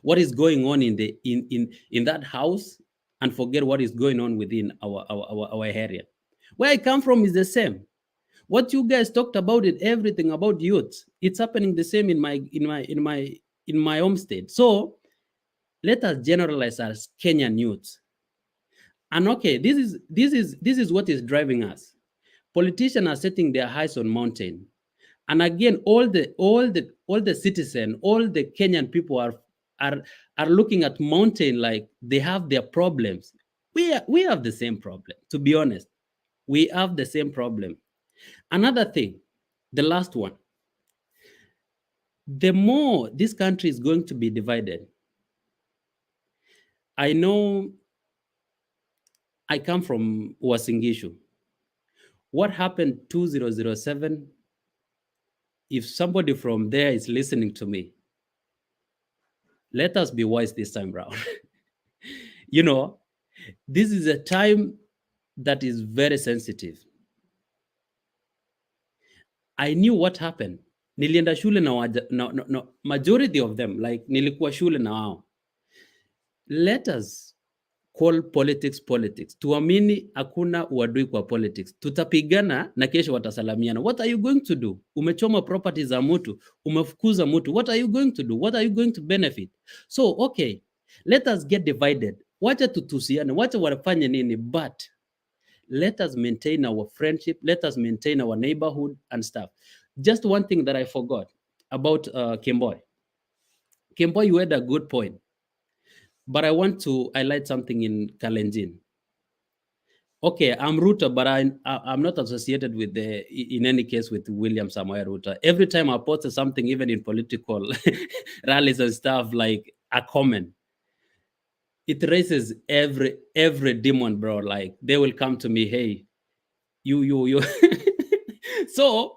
what is going on in that house and forget what is going on within our area. Where I come from is the same. What you guys talked about it, everything about youth, it's happening the same in my home state. So let us generalize as Kenyan youth. And okay, this is what is driving us. Politicians are setting their eyes on mountain. And again, all the citizens, all the Kenyan people are looking at mountain like they have their problems. We have the same problem, to be honest. We have the same problem. Another thing, the last one. The more this country is going to be divided, I know I come from Uasin. What happened 2007? If somebody from there is listening to me, let us be wise this time around. This is a time that is very sensitive. I knew what happened. Nilienda shule na majority of them, like nilikuwa shule na wao. Let us call politics. Tuamini hakuna uadui kwa politics. Tutapigana na kesho watasalamiana. What are you going to do? Umechoma property za mtu, umefukuza mtu. What are you going to do? What are you going to benefit? So, okay, let us get divided. Wacha tutusiane, wacha wafanye nini, but let us maintain our friendship. Let us maintain our neighborhood and stuff. Just one thing that I forgot about Kimboy. Kimboy, you had a good point. But I want to highlight something in Kalenjin. Okay, I'm Ruto, but I'm not associated with in any case with William Samoei Ruto. Every time I post something, even in political rallies and stuff, like a comment, it raises every demon, bro. Like, they will come to me, hey, you. So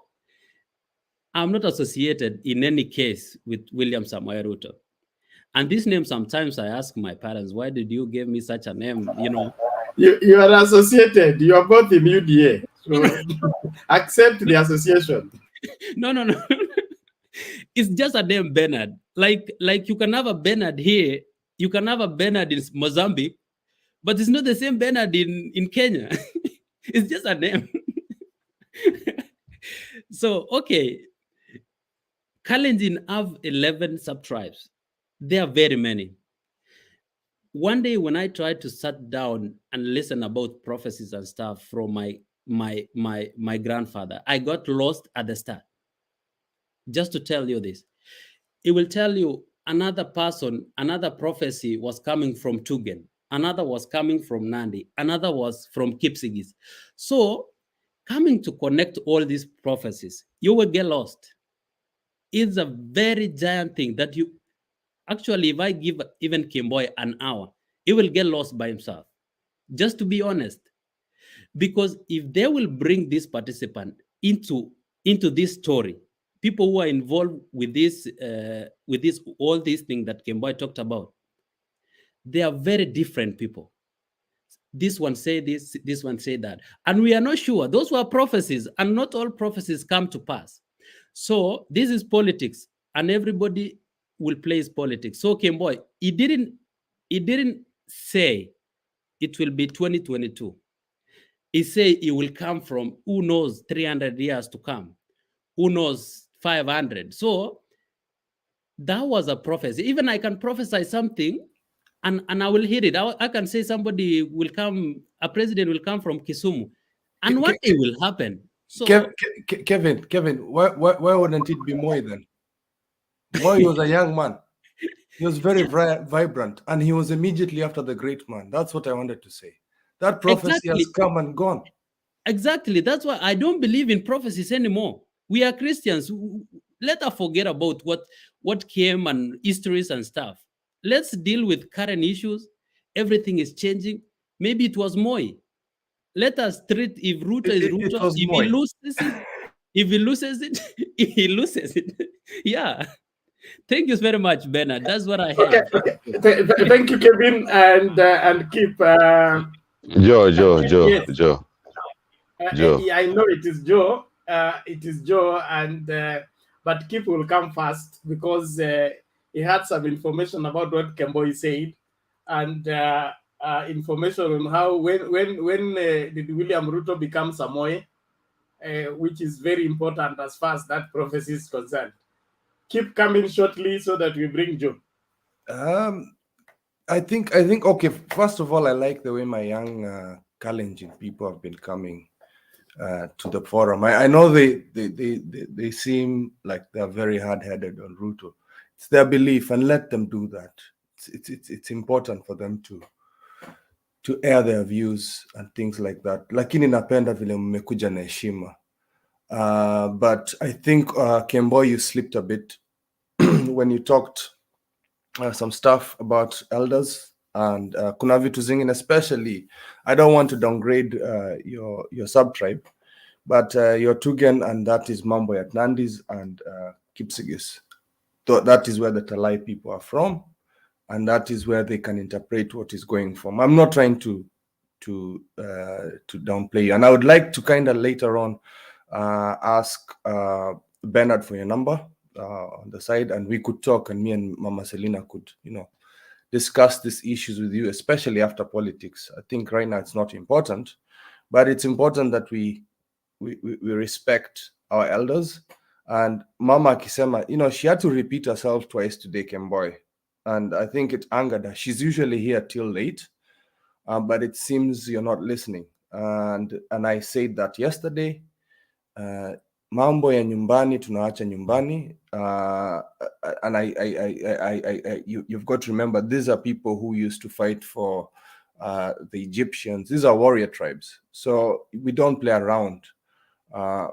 I'm not associated in any case with William Samoei Ruto. And this name, sometimes I ask my parents, why did you give me such a name? You are associated. You are both in UDA. So accept the association. No. It's just a name, Bernard. Like you can have a Bernard here, you can have a Bernard in Mozambique, but it's not the same Bernard in Kenya. It's just a name. So, okay. Kalenjin have 11 sub-tribes. There are very many. One day when I tried to sit down and listen about prophecies and stuff from my grandfather, I got lost at the start. Just to tell you this, it will tell you another prophecy was coming from Tugen, another was coming from Nandi, another was from Kipsigis. So coming to connect all these prophecies, you will get lost. It's a very giant thing that you actually, if I give even Kimboy an hour, he will get lost by himself, just to be honest. Because if they will bring this participant into this story, people who are involved with this all these things that Kimboy talked about, they are very different people. This one say this one say that, and we are not sure. Those were prophecies, and not all prophecies come to pass. So this is politics, and everybody will play his politics. So Kimboy, he didn't say it will be 2022. He say he will come from who knows 300 years to come, who knows 500. So that was a prophecy. Even I can prophesy something and I will hear it. I can say somebody will come, a president will come from Kisumu, and one day will happen. So Kevin, why wouldn't it be Moi then? Moi was a young man. He was very vibrant, and he was immediately after the great man. That's what I wanted to say. That prophecy has come and gone. Exactly. That's why I don't believe in prophecies anymore. We are Christians. Let us forget about what came and histories and stuff. Let's deal with current issues. Everything is changing. Maybe it was Moi. Let us treat, if Ruto is Ruto, if he loses it, if he loses it, he loses it. Yeah. Thank you very much, Bernard. That's what I have. Okay. Thank you, Kevin, and keep. Joe. Yes. Joe. Yeah, I know it is Joe. It is Joe, and but Kip will come first because he had some information about what Kemboi said, and information on how when did William Ruto become Samoe, which is very important as far as that prophecy is concerned. Keep coming shortly so that we bring Joe. I think okay. First of all, I like the way my young Kalenjin people have been coming to the forum. I know they seem like they're very hard-headed on Ruto. It's their belief, and let them do that. It's important for them to air their views and things like that. Lakini napenda vile mmekuja na heshima. But I think Kemboy, you slipped a bit when you talked some stuff about elders and kuna vitu zingine, especially I don't want to downgrade your sub-tribe, but your Tugen, and that is Mambo at Nandis and Kipsigis. So that is where the Talai people are from, and that is where they can interpret what is going from. I'm not trying to downplay you, and I would like to kind of later on ask Bernard for your number on the side, and we could talk, and me and Mama Selina could, discuss these issues with you, especially after politics. I think right now it's not important, but it's important that we respect our elders. And Mama Kisema, she had to repeat herself twice today, Kemboy, and I think it angered her. She's usually here till late, but it seems you're not listening. And I said that yesterday. Mambo ya nyumbani tunaacha nyumbani, and you've got to remember, these are people who used to fight for the Egyptians. These are warrior tribes, so we don't play around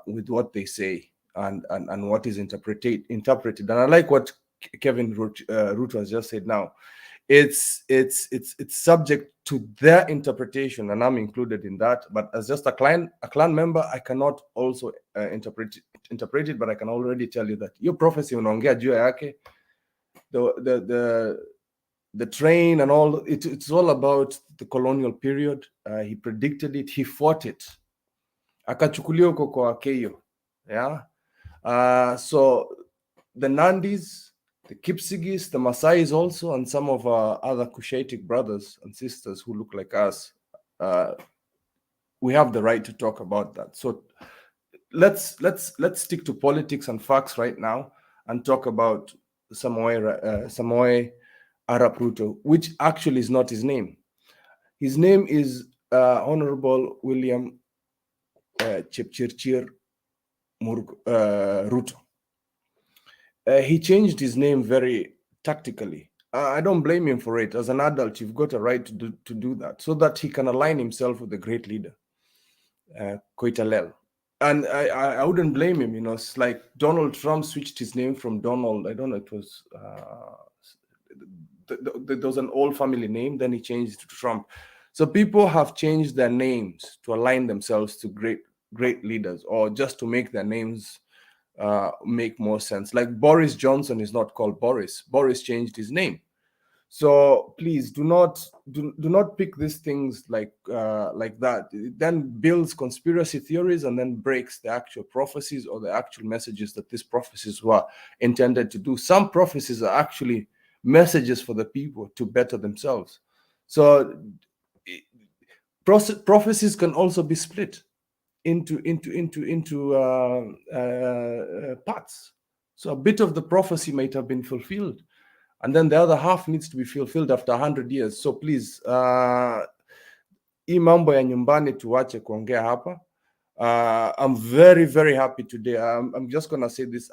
with what they say and what is interpreted. And I like what Kevin Ruto has just said now. It's subject to their interpretation, and I'm included in that. But as just a clan member, I cannot also interpret it. But I can already tell you that your prophecy unaongea juu yake, the train and all, it's all about the colonial period. He predicted it. He fought it. Akachukulia huko kwa Keio. Yeah. So the Nandis, the Kipsigis, the Masais also, and some of our other Cushitic brothers and sisters who look like us, we have the right to talk about that. So let's stick to politics and facts right now and talk about Samoe Arap Ruto, which actually is not his name. His name is Honorable William Chepchirchir Ruto. He changed his name very tactically. I don't blame him for it. As an adult, you've got a right to do that so that he can align himself with the great leader, Koitalel. And I wouldn't blame him. It's like Donald Trump switched his name from Donald. I don't know. It was there was an old family name. Then he changed it to Trump. So people have changed their names to align themselves to great leaders, or just to make their names make more sense. Like Boris Johnson is not called Boris. Boris changed his name. So please do not pick these things like that. It then builds conspiracy theories and then breaks the actual prophecies or the actual messages that these prophecies were intended to do. Some prophecies are actually messages for the people to better themselves. So prophecies can also be split into parts. So a bit of the prophecy might have been fulfilled, and then the other half needs to be fulfilled after 100 years. So please, hii mambo ya nyumbani tuache kuongea hapa. I'm very, very happy today. I'm just going to say this,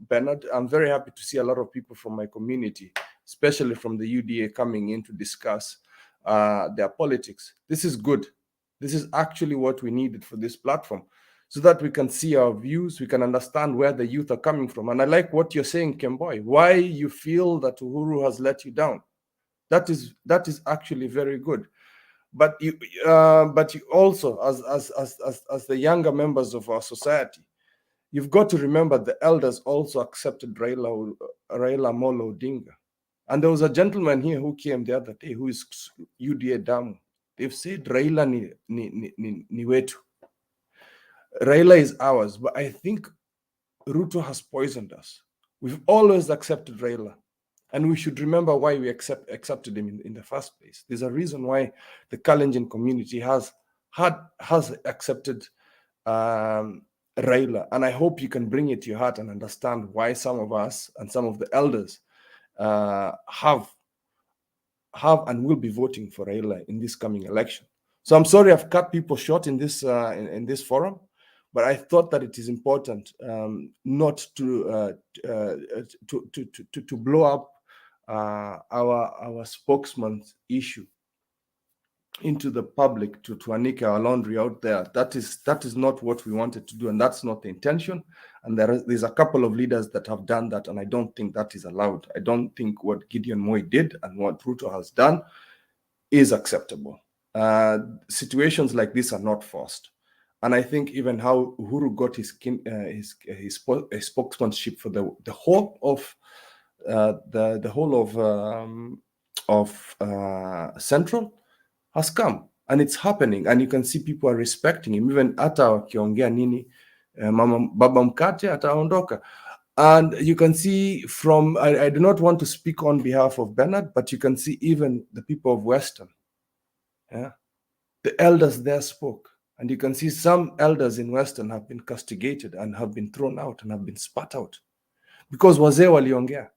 Bernard. I'm very happy to see a lot of people from my community, especially from the UDA, coming in to discuss their politics. This is good. This is actually what we needed for this platform, so that we can see our views, we can understand where the youth are coming from. And I like what you're saying, Kemboy, why you feel that Uhuru has let you down. That is actually very good. But you also, as the younger members of our society, you've got to remember the elders also accepted Raila Amolo Odinga. And there was a gentleman here who came the other day who is UDA Damu. They've said Raila ni wetu. Raila is ours, but I think Ruto has poisoned us. We've always accepted Raila. And we should remember why we accepted him in the first place. There's a reason why the Kalenjin community has accepted Raila. And I hope you can bring it to your heart and understand why some of us and some of the elders have and will be voting for Raila in this coming election. So I'm sorry I've cut people short in this forum, but I thought that it is important not to blow up our spokesman's issue into the public, to anik our laundry out there. That is not what we wanted to do, and that's not the intention. And there's a couple of leaders that have done that, and I don't think that is allowed. I don't think what Gideon Moi did and what Ruto has done is acceptable. Situations like this are not forced. And I think even how Uhuru got his spokesmanship for the whole of Central has come, and it's happening, and you can see people are respecting him. Even hata wakiongea nini, baba mkate ataondoka. And you can see from, I do not want to speak on behalf of Bernard, but you can see even the people of Western, the elders there spoke. And you can see some elders in Western have been castigated and have been thrown out and have been spat out because wazee waliongea.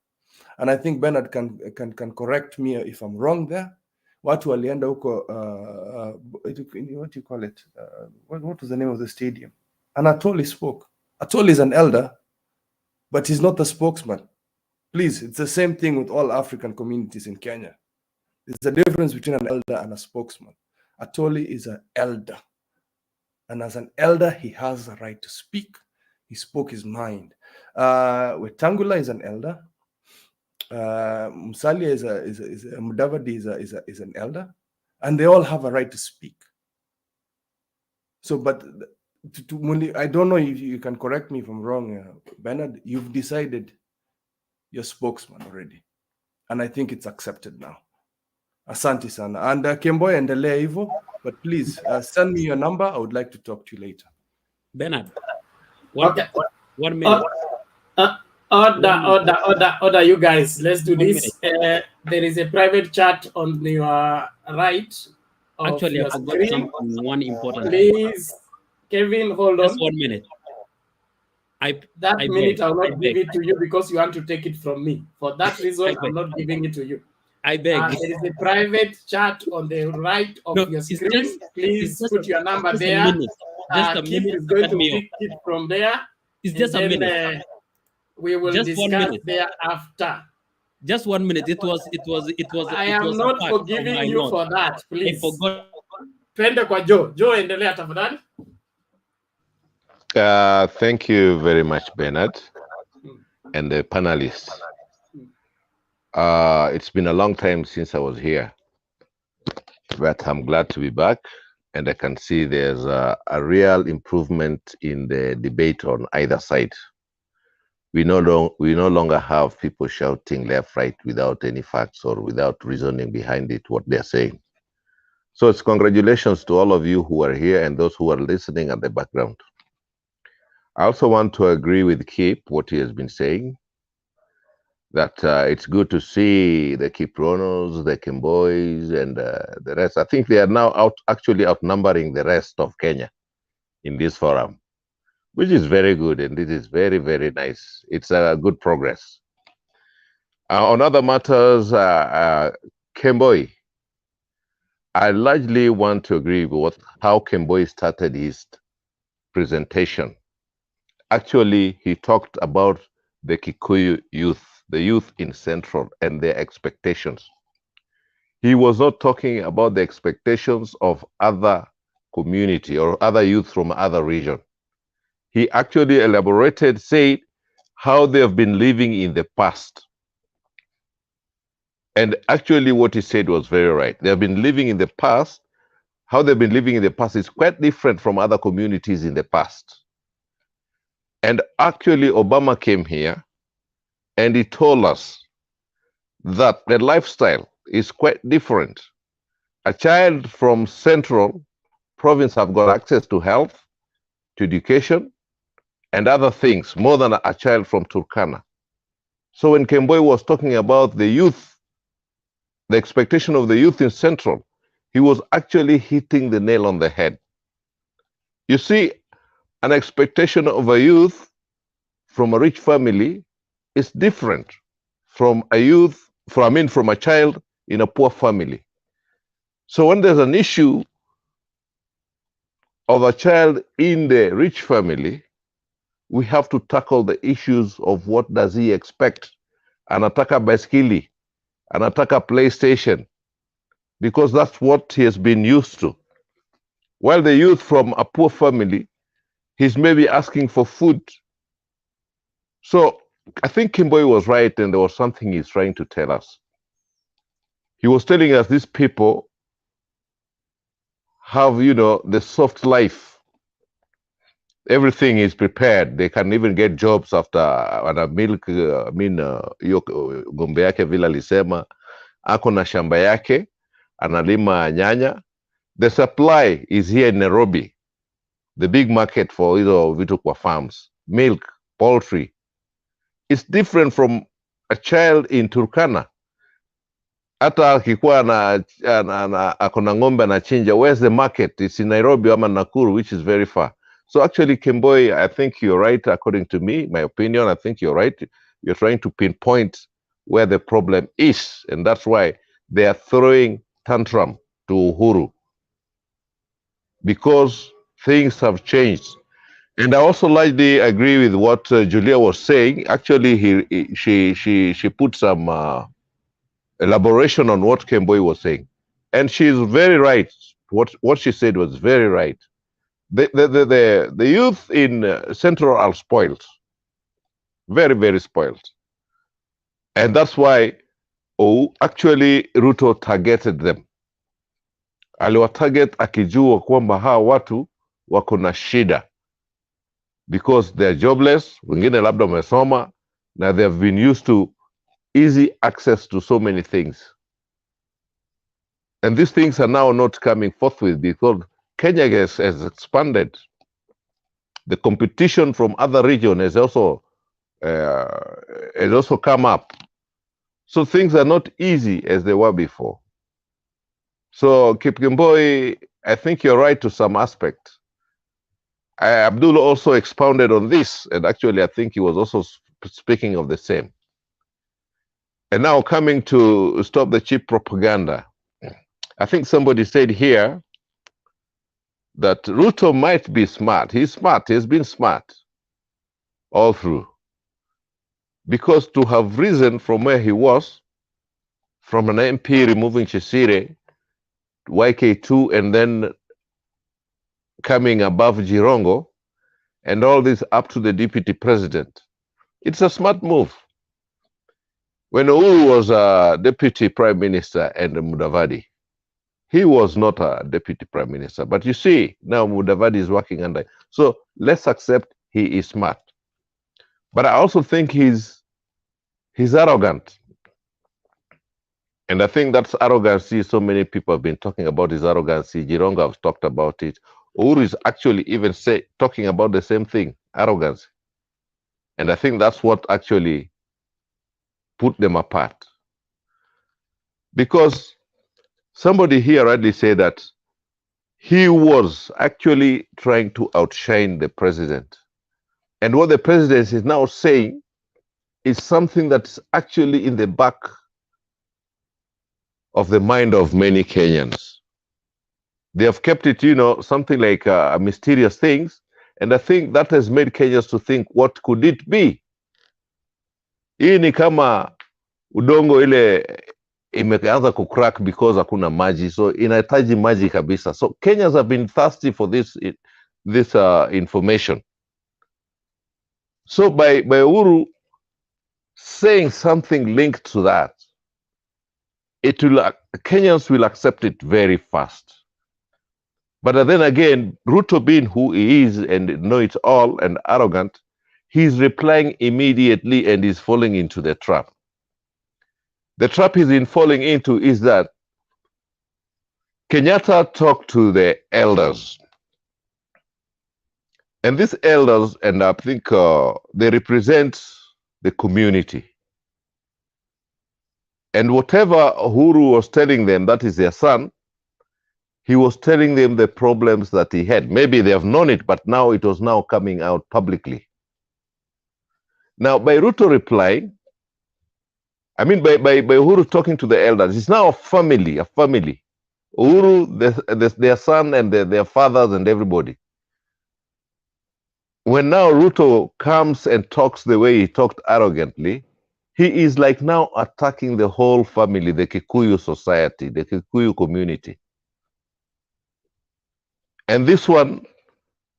And I think Bernard can correct me if I'm wrong there. Watu walienda huko, what do you call it? What was the name of the stadium? And Atoli spoke. Atoli is an elder, but he's not the spokesman. Please, it's the same thing with all African communities in Kenya. There's a difference between an elder and a spokesman. Atoli is an elder. And as an elder, he has the right to speak. He spoke his mind. Wetangula is an elder. Musalia is Mudavadi is an elder, and they all have a right to speak. So, but I don't know if you can correct me if I'm wrong, Bernard. You've decided your spokesman already, and I think it's accepted now. Asante sana. And Kemboy endelea hivyo, but please send me your number. I would like to talk to you later. Bernard, Okay. 1 minute. Order, you guys. Let's do this. There is a private chat on your right. Actually, I forgot one important. Please, Kevin, hold on. Just 1 minute. I will not give it to you because you want to take it from me. For that reason, I'm not giving it to you. I beg. There is a private chat on the right of your screen. Please put your number there. Keith is going to pick it from there. It's just a minute. We will discuss thereafter. Just 1 minute. It was. I am not forgiving you for that. Please. I forgot. Twende kwa Joe. Joe, endelea tafadhali. Thank you very much, Bernard, and the panelists. It's been a long time since I was here, but I'm glad to be back, and I can see there's a real improvement in the debate on either side. We no longer have people shouting left, right without any facts or without reasoning behind it, what they're saying. So it's congratulations to all of you who are here and those who are listening at the background. I also want to agree with Kip, what he has been saying. that it's good to see the Kipronos, the Kimboys, and the rest. I think they are now actually outnumbering the rest of Kenya in this forum, which is very good, and it is very, very nice. It's a good progress. On other matters, Kemboi, I largely want to agree with how Kemboi started his presentation. Actually, he talked about the Kikuyu youth, the youth in Central, and their expectations. He was not talking about the expectations of other community or other youth from other region. He actually elaborated, said how they have been living in the past. And actually what he said was very right. They have been living in the past. How they've been living in the past is quite different from other communities in the past. And actually Obama came here and he told us that the lifestyle is quite different. A child from Central Province have got access to health, to education, and other things more than a child from Turkana. So when Kemboi was talking about the youth, the expectation of the youth in Central, he was actually hitting the nail on the head. You see, an expectation of a youth from a rich family is different from a youth, from a child in a poor family. So when there's an issue of a child in the rich family, we have to tackle the issues of what does he expect. Anataka baiskeli, anataka PlayStation, because that's what he has been used to. While the youth from a poor family, he's maybe asking for food. So I think Kimboi was right, and there was something he's trying to tell us. He was telling us these people have, the soft life. Everything is prepared. They can even get jobs after ana milk, hiyo ng'ombe yake vile alisema, ako na shamba yake, analima nyanya. The supply is here in Nairobi, the big market for hizo vitu kwa farms, milk, poultry. It's different from a child in Turkana. Hata akikuwa akona ng'ombe anachinja, where's the market? It's in Nairobi ama Nakuru, which is very far. So actually, Kemboi, I think you're right. According to me, my opinion, I think you're right. You're trying to pinpoint where the problem is, and that's why they are throwing tantrum to Uhuru, because things have changed. And I also largely agree with what Julia was saying. Actually, she put some elaboration on what Kemboi was saying, and she's very right. What she said was very right. The youth in Central are spoiled, very, very spoiled, and that's why actually Ruto targeted them. Aliwatarget akijua kwamba hawa watu wako na shida because they're jobless, wengine labda wamesoma, na they have been used to easy access to so many things. And these things are now not coming forthwith because Kenya has expanded. The competition from other regions has also come up. So things are not easy as they were before. So Kipkemboi, I think you're right to some aspect. Abdul also expounded on this, and actually I think he was also speaking of the same. And now coming to stop the cheap propaganda, I think somebody said here that Ruto might be smart. He's smart. He's been smart all through. Because to have risen from where he was, from an MP removing Chesire, YK2, and then coming above Jirongo, and all this up to the deputy president, it's a smart move. When Uhuru was a deputy prime minister and Mudavadi, he was not a deputy prime minister. But you see, now Mudavadi is working under. So let's accept he is smart. But I also think he's arrogant. And I think that's arrogancy. So many people have been talking about his arrogancy. Jironga has talked about it. Uhuru is actually even talking about the same thing, arrogance. And I think that's what actually put them apart. Because somebody here rightly said that he was actually trying to outshine the president. And what the president is now saying is something that's actually in the back of the mind of many Kenyans. They have kept it, something like mysterious things. And I think that has made Kenyans to think, what could it be? Hii ni kama udongo ile imeanza kucrack because hakuna maji, so inahitaji maji kabisa. So Kenyans have been thirsty for this information. So by Uhuru saying something linked to that, Kenyans will accept it very fast. But then again, Ruto being who he is and know it all and arrogant, he's replying immediately and is falling into the trap. The trap he's in falling into is that Kenyatta talked to the elders. And these elders, and I think they represent the community. And whatever Uhuru was telling them, that is their son, he was telling them the problems that he had. Maybe they have known it, but now it was now coming out publicly. Now, by Ruto replying, by Uhuru talking to the elders, it's now a family. Uhuru, their son and their fathers and everybody. When now Ruto comes and talks the way he talked arrogantly, he is like now attacking the whole family, the Kikuyu society, the Kikuyu community. And this one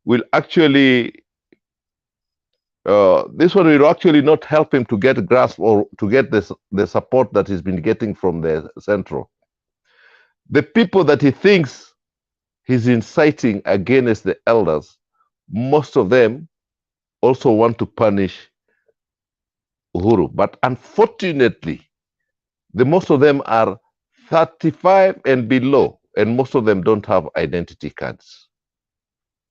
will actually not help him to get a grasp or to get the support that he's been getting from the central. The people that he thinks he's inciting against the elders, most of them also want to punish Uhuru. But unfortunately, most of them are 35 and below, and most of them don't have identity cards.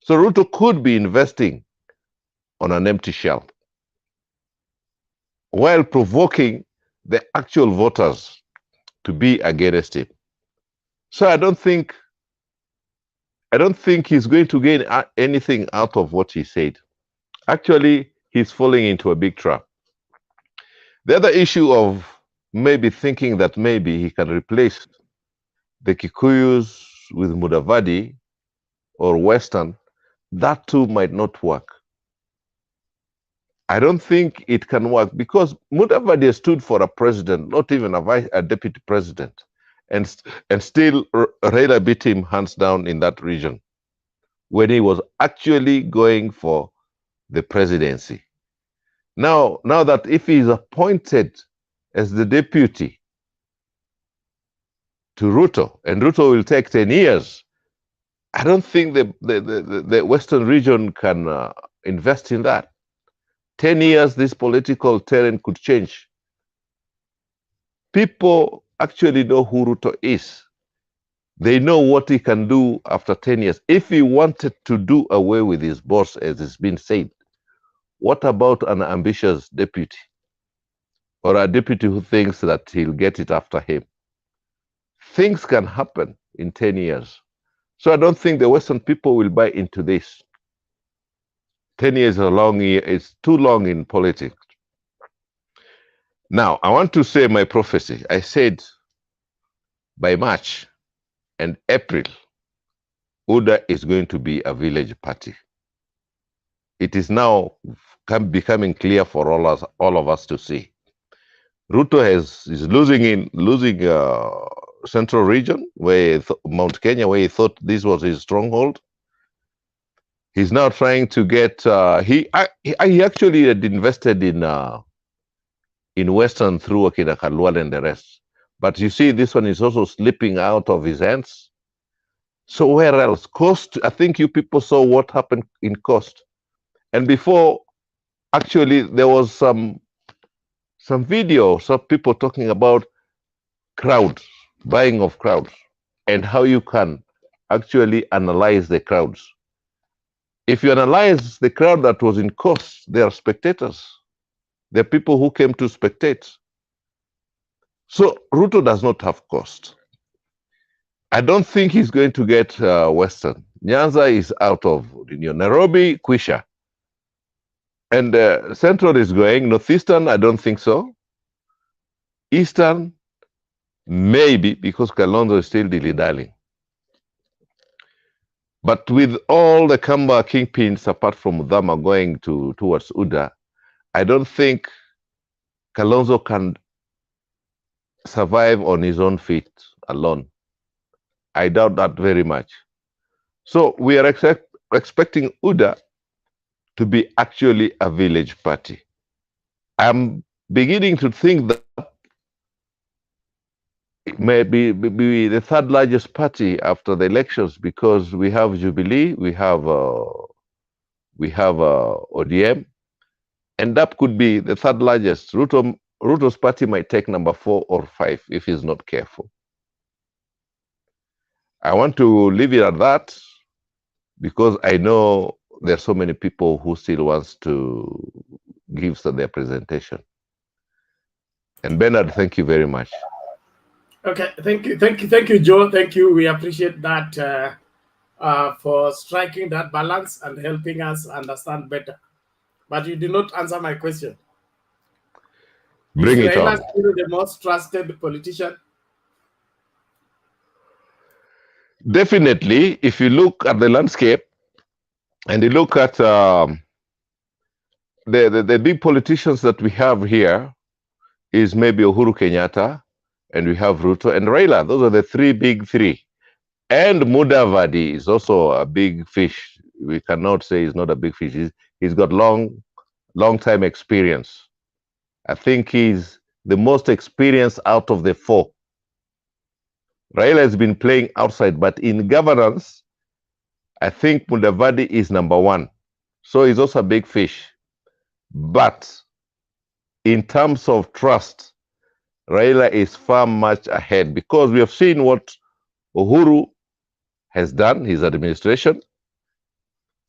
So Ruto could be investing on an empty shell while provoking the actual voters to be against him. So I don't think he's going to gain anything out of what he said. Actually, he's falling into a big trap. The other issue of maybe thinking that maybe he can replace the Kikuyus with Mudavadi or Western, that too might not work. I don't think it can work because Mudavadi stood for a president, not even a deputy president, and still Raila beat him hands down in that region when he was actually going for the presidency. Now that if he is appointed as the deputy to Ruto, and Ruto will take 10 years, I don't think the Western region can invest in that. 10 years, this political terrain could change. People actually know who Ruto is. They know what he can do after 10 years. If he wanted to do away with his boss, as it's been said, what about an ambitious deputy? Or a deputy who thinks that he'll get it after him? Things can happen in 10 years. So I don't think the Western people will buy into this. 10 years is too long in politics. Now, I want to say my prophecy. I said by March and April, UDA is going to be a village party. It is now becoming clear for all of us to see. Ruto is losing Central region, where Mount Kenya, where he thought this was his stronghold. He's now trying to get. He actually had invested in Western through Akina Khalwal and the rest. But you see, this one is also slipping out of his hands. So where else? Coast. I think you people saw what happened in Coast, and before, actually, there was some video, some people talking about crowds, buying of crowds, and how you can actually analyze the crowds. If you analyze the crowd that was in Coast, they are spectators. They're people who came to spectate. So Ruto does not have cost. I don't think he's going to get Western. Nyanza is out of Nairobi, Kwisha. And Central is going. Northeastern, I don't think so. Eastern, maybe, because Kalonzo is still dilly-dallying. But with all the Kamba kingpins, apart from Udama going towards Uda, I don't think Kalonzo can survive on his own feet alone. I doubt that very much. So we are expecting Uda to be actually a village party. I'm beginning to think that it may be the third largest party after the elections, because we have Jubilee, we have ODM, and that could be the third largest. Ruto's party might take number 4 or 5 if he's not careful. I want to leave it at that because I know there are so many people who still wants to give their presentation. And Bernard, thank you very much. Okay, thank you, Joe. Thank you. We appreciate that for striking that balance and helping us understand better. But you did not answer my question. Bring Is it on. Raila still the most trusted politician? Definitely, if you look at the landscape and you look at the big politicians that we have here, is maybe Uhuru Kenyatta, and we have Ruto and Raila. Those are the big three. And Mudavadi is also a big fish. We cannot say he's not a big fish. He's got long time experience. I think he's the most experienced out of the 4. Raila has been playing outside, but in governance, I think Mudavadi is number 1. So he's also a big fish. But in terms of trust, Raila is far much ahead, because we have seen what Uhuru has done, his administration.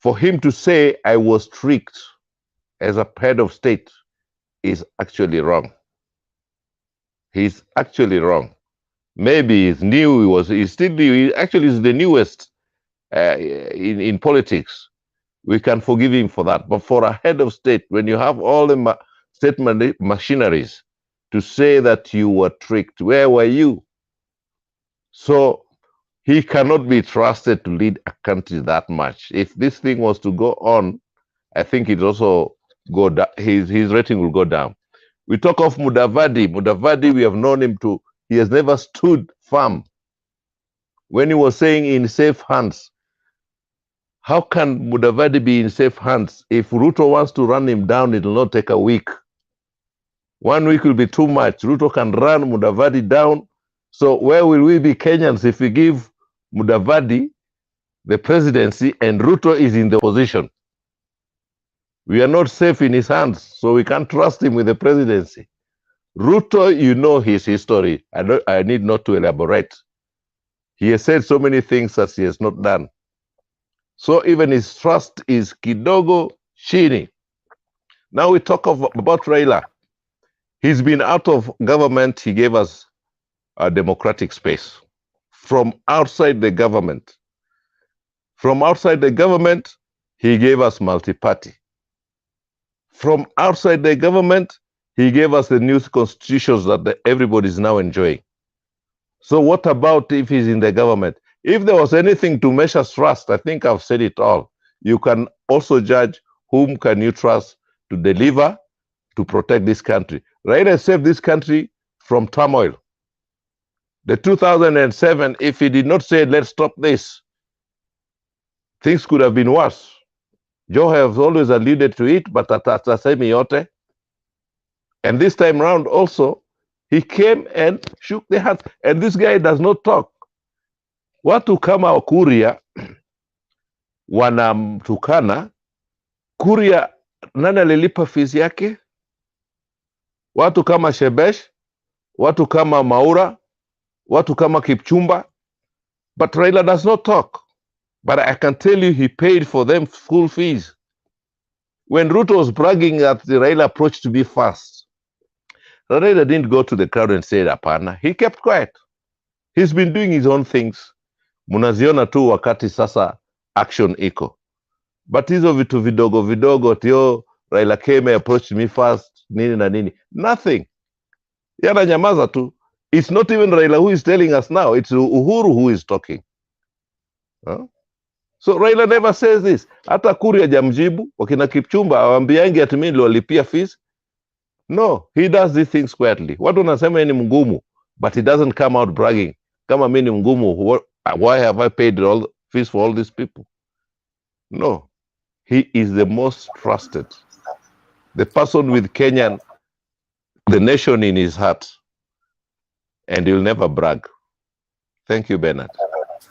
For him to say, I was tricked as a head of state, is actually wrong. He's actually wrong. Maybe he's new, he's still new. He actually is the newest in politics. We can forgive him for that. But for a head of state, when you have all the state machineries to say that you were tricked, where were you? So he cannot be trusted to lead a country that much. If this thing was to go on, I think it also go down. His rating will go down. We talk of Mudavadi. Mudavadi, we have known him to, he has never stood firm. When he was saying in safe hands, how can Mudavadi be in safe hands? If Ruto wants to run him down, it will not take a week. 1 week will be too much. Ruto can run Mudavadi down. So where will we be Kenyans if we give Mudavadi the presidency and Ruto is in the opposition? We are not safe in his hands, so we can't trust him with the presidency. Ruto, you know his history. I need not to elaborate. He has said so many things that he has not done. So even his trust is kidogo chini. Now we talk about Raila. He's been out of government. He gave us a democratic space. From outside the government, he gave us multi-party. From outside the government, he gave us the new constitutions that everybody is now enjoying. So what about if he's in the government? If there was anything to measure trust, I think I've said it all. You can also judge whom can you trust to deliver, to protect this country. Raila saved this country from turmoil. The 2007, if he did not say, let's stop this, things could have been worse. Joe has always alluded to it, but atasemi yote. And this time round also, he came and shook the hands. And this guy does not talk. Watu kama Kuria wanamtukana. Kuria, nani alilipa fees yake? Watu kama Shebesh, watu kama Maura, watu kama Kipchumba. But Raila does not talk. But I can tell you he paid for them full fees. When Ruto was bragging that the Raila approach to be fast, Raila didn't go to the crowd and say hapana. He kept quiet. He's been doing his own things. Munaziona tu wakati sasa action iko. But hizo vitu vidogo vidogo tio Raila came approached me first nini na nini. Nothing. Yana nyamaza tu. It's not even Raila who is telling us now. It's Uhuru who is talking. Huh? So Raila never says this. Hata Kuria jamjibu, wakina Kipchumba awambiangi ati mimi niliwalipia fees. No, he does these things quietly. Watu wanasema ni mgumu, but he doesn't come out bragging. Kama mimi ni mgumu, why have I paid all the fees for all these people? No, he is the most trusted. The person with Kenyan, the nation in his heart. And he'll never brag. Thank you, Bernard.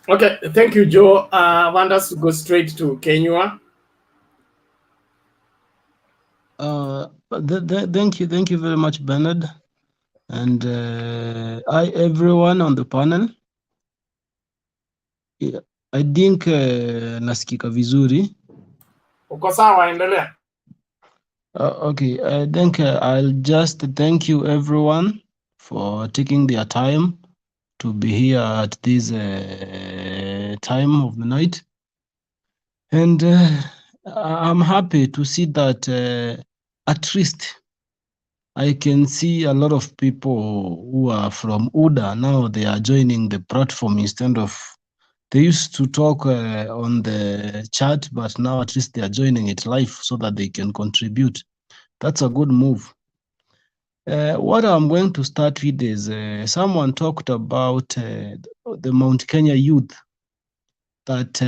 Okay, thank you, Joe. I want us to go straight to Kenya. Thank you very much, Bernard, and hi everyone on the panel. Yeah, I think nasikika vizuri. Uko sawa, endelea. Okay, I think I'll just thank you everyone for taking their time to be here at this time of the night, and I'm happy to see that at least I can see a lot of people who are from UDA now they are joining the platform instead of they used to talk on the chat, but now at least they are joining it live so that they can contribute. That's a good move. What I'm going to start with is someone talked about the Mount Kenya youth, that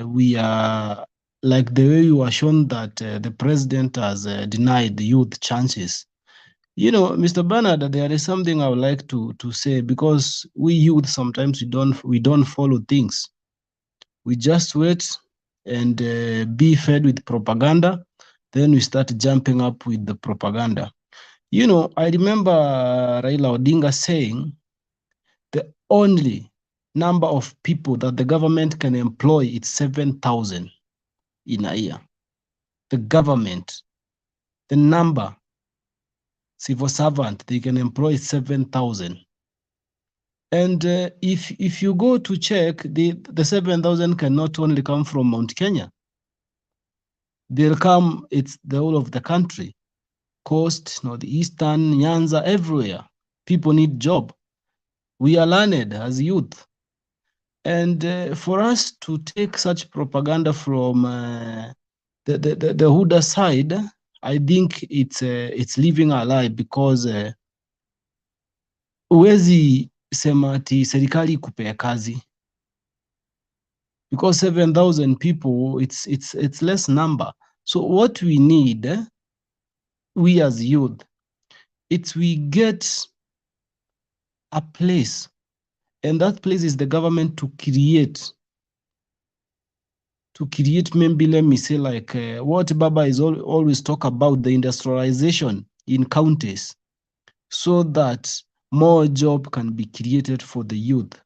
we are like the way you were shown that the president has denied the youth chances. You know, Mr. Bernard, there is something I would like to say, because we youth sometimes we don't follow things. We just wait and be fed with propaganda, then we start jumping up with the propaganda. You know, I remember Raila Odinga saying the only number of people that the government can employ is 7,000 in a year. The government, the number civil servant they can employ 7,000. And if you go to check, the 7,000 can not only come from Mount Kenya. They'll come, it's the whole of the country, coast, northeastern, Nyanza, everywhere. People need job. We are learned as youth. And for us to take such propaganda from the Huda side, I think it's living a lie, because huwezi sema ati serikali kupea kazi, because 7,000 people it's less number. So what we need, we as youth, it's we get a place, and that place is the government to create maybe, let me say, like what Baba is always talk about, the industrialization in counties, so that more job can be created for the youth.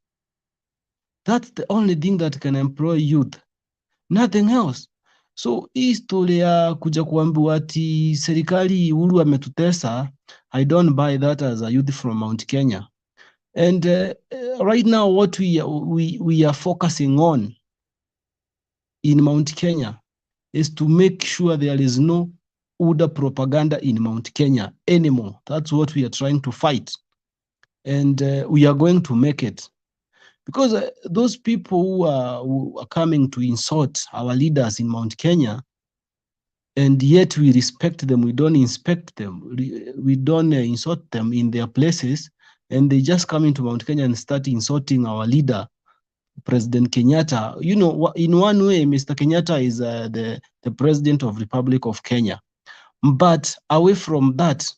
That's the only thing that can employ youth, nothing else. So hii story ya kuja kuambiwa ati serikali Uhuru ametutesa, I don't buy that as a youth from Mount Kenya. And right now what we are focusing on in Mount Kenya is to make sure there is no UDA propaganda in Mount Kenya anymore. That's what we are trying to fight. And we are going to make it. Because those people who are coming to insult our leaders in Mount Kenya, and yet we respect them, we don't inspect them, we don't insult them in their places, and they just come into Mount Kenya and start insulting our leader, President Kenyatta. You know, in one way, Mr. Kenyatta is the president of Republic of Kenya. But away from that,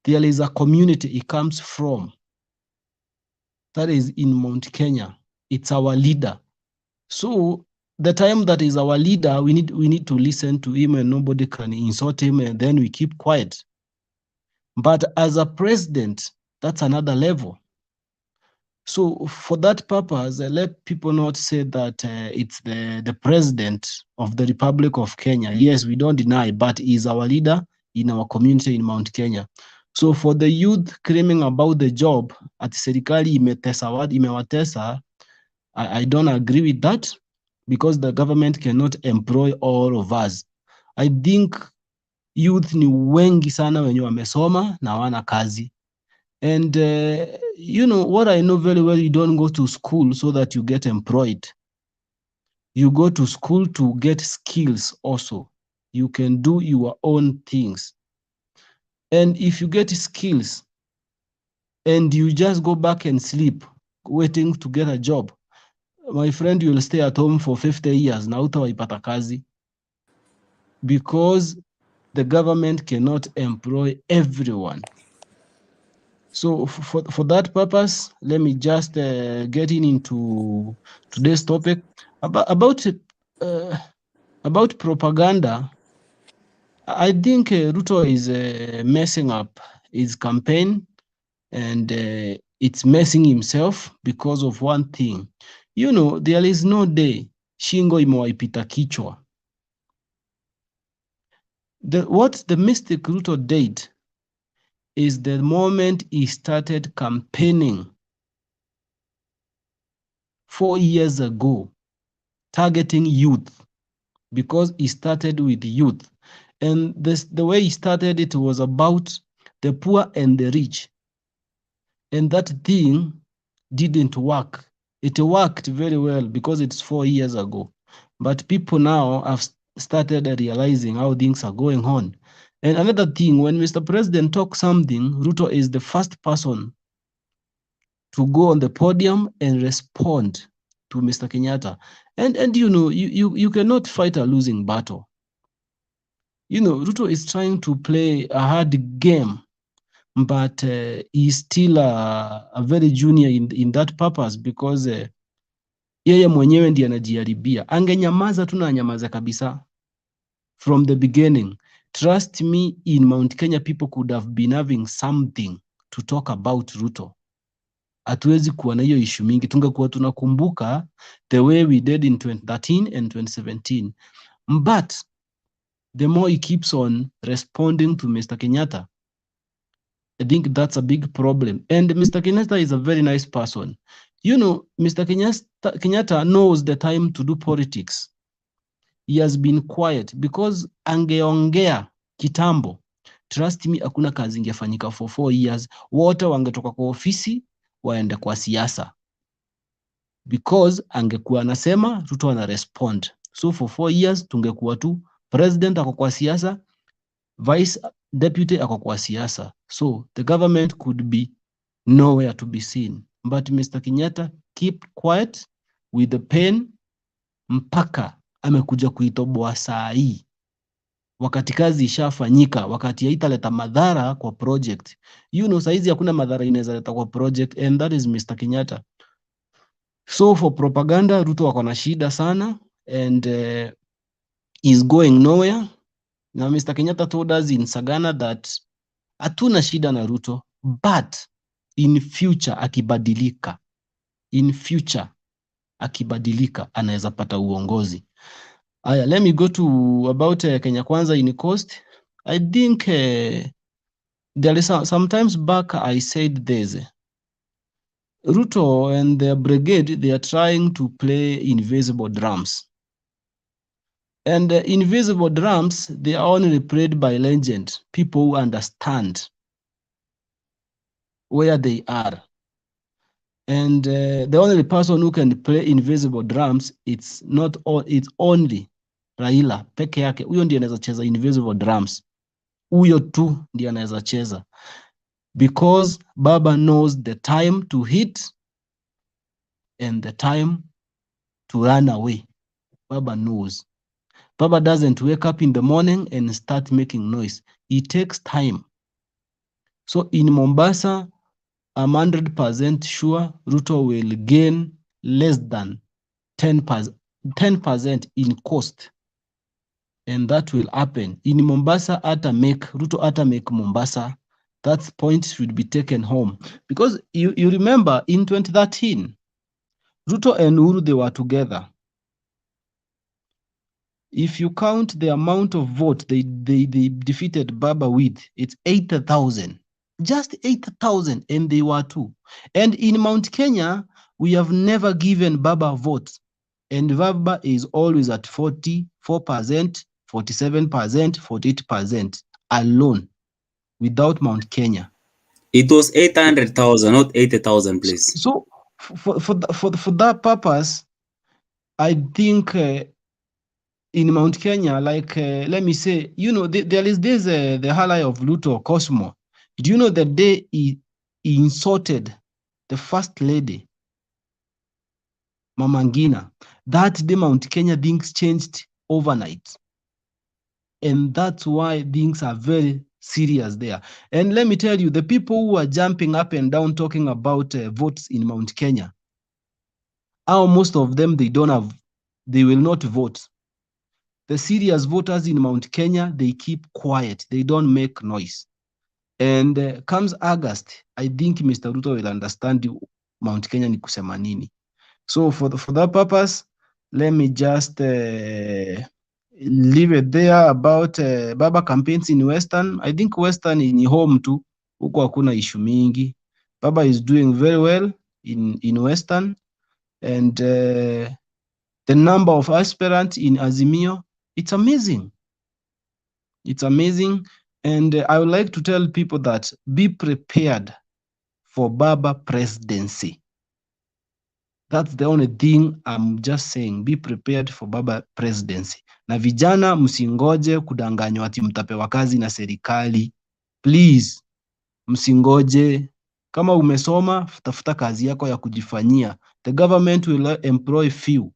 there is a community he comes from that is in Mount Kenya. It's our leader. So the time that is our leader, we need to listen to him, and nobody can insult him, and then we keep quiet. But as a president, that's another level. So for that purpose, let people not say that it's the president of the Republic of Kenya. Yes, we don't deny, but he's our leader in our community in Mount Kenya. So for the youth claiming about the job at serikali imewatesa, I don't agree with that, because the government cannot employ all of us. I think youth ni wengi sana wenye wamesoma na wana kazi. And what I know very well, you don't go to school so that you get employed. You go to school to get skills also. You can do your own things. And if you get skills and you just go back and sleep, waiting to get a job, my friend, you'll stay at home for 50 years na hutawaipata kazi, because the government cannot employ everyone. So for that purpose, let me just get into today's topic about propaganda. I think Ruto is messing up his campaign, and it's messing himself because of one thing. There is no day shingo imewaipita kichwa. What the mistake Ruto did is the moment he started campaigning 4 years ago, targeting youth, because he started with youth. And the way he started it was about the poor and the rich. And that thing didn't work. It worked very well because it's 4 years ago. But people now have started realizing how things are going on. And another thing, when Mr. President talks something, Ruto is the first person to go on the podium and respond to Mr. Kenyatta. And you cannot fight a losing battle. Ruto is trying to play a hard game, but he's still a very junior in that purpose, because yeye mwenyewe ndiye anajiharibia. Angenyamaza tu na anyamaza kabisa from the beginning. Trust me, in Mount Kenya, people could have been having something to talk about Ruto. Hatuwezi kuwa na hiyo issue mingi. Tungekuwa tunakumbuka the way we did in 2013 and 2017. But the more he keeps on responding to Mr. Kenyatta, I think that's a big problem. And Mr. Kenyatta is a very nice person. Mr. Kenyatta knows the time to do politics. He has been quiet because angeongea kitambo, trust me, hakuna kazi ingefanyika for 4 years. Wote wangetoka kwa ofisi waende kwa siasa, because angekuwa anasema, Ruto ana respond. So for 4 years tungekuwa tu president ako kwa siasa, vice deputy ako kwa siasa. So the government could be nowhere to be seen. But Mr. Kenyatta keep quiet with the pen mpaka amekuja kuitoboa saa hii, wakati kazi ishafanyika, wakati haitaleta madhara kwa project. Saizi hakuna madhara inaweza leta kwa project, and that is Mr. Kenyatta. So for propaganda, Ruto wako na shida sana, and is going nowhere. Now Mr. Kenyatta told us in Sagana that hatuna shida na Ruto, but in future akibadilika anaweza pata uongozi. Aya, let me go to about Kenya Kwanza in cost. I think there is sometimes back I said this. Ruto and their brigade, they are trying to play invisible drums. And invisible drums, they are only played by legends, people who understand where they are. And the only person who can play invisible drums, it's only Raila peke yake. Huyo ndiye anaweza cheza invisible drums. Huyo tu ndiye anaweza cheza. Because Baba knows the time to hit and the time to run away. Baba knows. Baba doesn't wake up in the morning and start making noise. It takes time. So in Mombasa, I'm 100% sure Ruto will gain less than 10% in cost. And that will happen. In Mombasa, Ruto ata make Mombasa. That point should be taken home. Because you remember in 2013, Ruto and Uhuru, they were together. If you count the amount of vote they defeated Baba with, it's 80,000. Just 8,000, and they were two. And in Mount Kenya, we have never given Baba votes. And Baba is always at 44%, 47%, 48% alone, without Mount Kenya. It was 800,000, not 80,000, please. So for that purpose, I think in Mount Kenya, like let me say, there is this the highlight of Ruto Cosmo. Do you know that he insulted the first lady, Mama Ngina? That day Mount Kenya things changed overnight, and that's why things are very serious there. And let me tell you, the people who are jumping up and down talking about votes in Mount Kenya, most of them they will not vote. The serious voters in Mount Kenya, they keep quiet. They don't make noise. And comes August, I think Mr. Ruto will understand Mount Kenya ni kusema nini. So for that purpose, let me just leave it there about Baba campaigns in Western. I think Western ni home tu, huko hakuna issue mingi. Baba is doing very well in Western, and the number of aspirants in Azimio, it's amazing. It's amazing. And I would like to tell people that be prepared for Baba presidency. That's the only thing I'm just saying. Be prepared for Baba presidency. Na vijana msingoje kudanganywa ati mtapewa kazi na serikali. Please, msingoje. Kama umesoma, tafuta kazi yako ya kujifanyia. The government will employ few.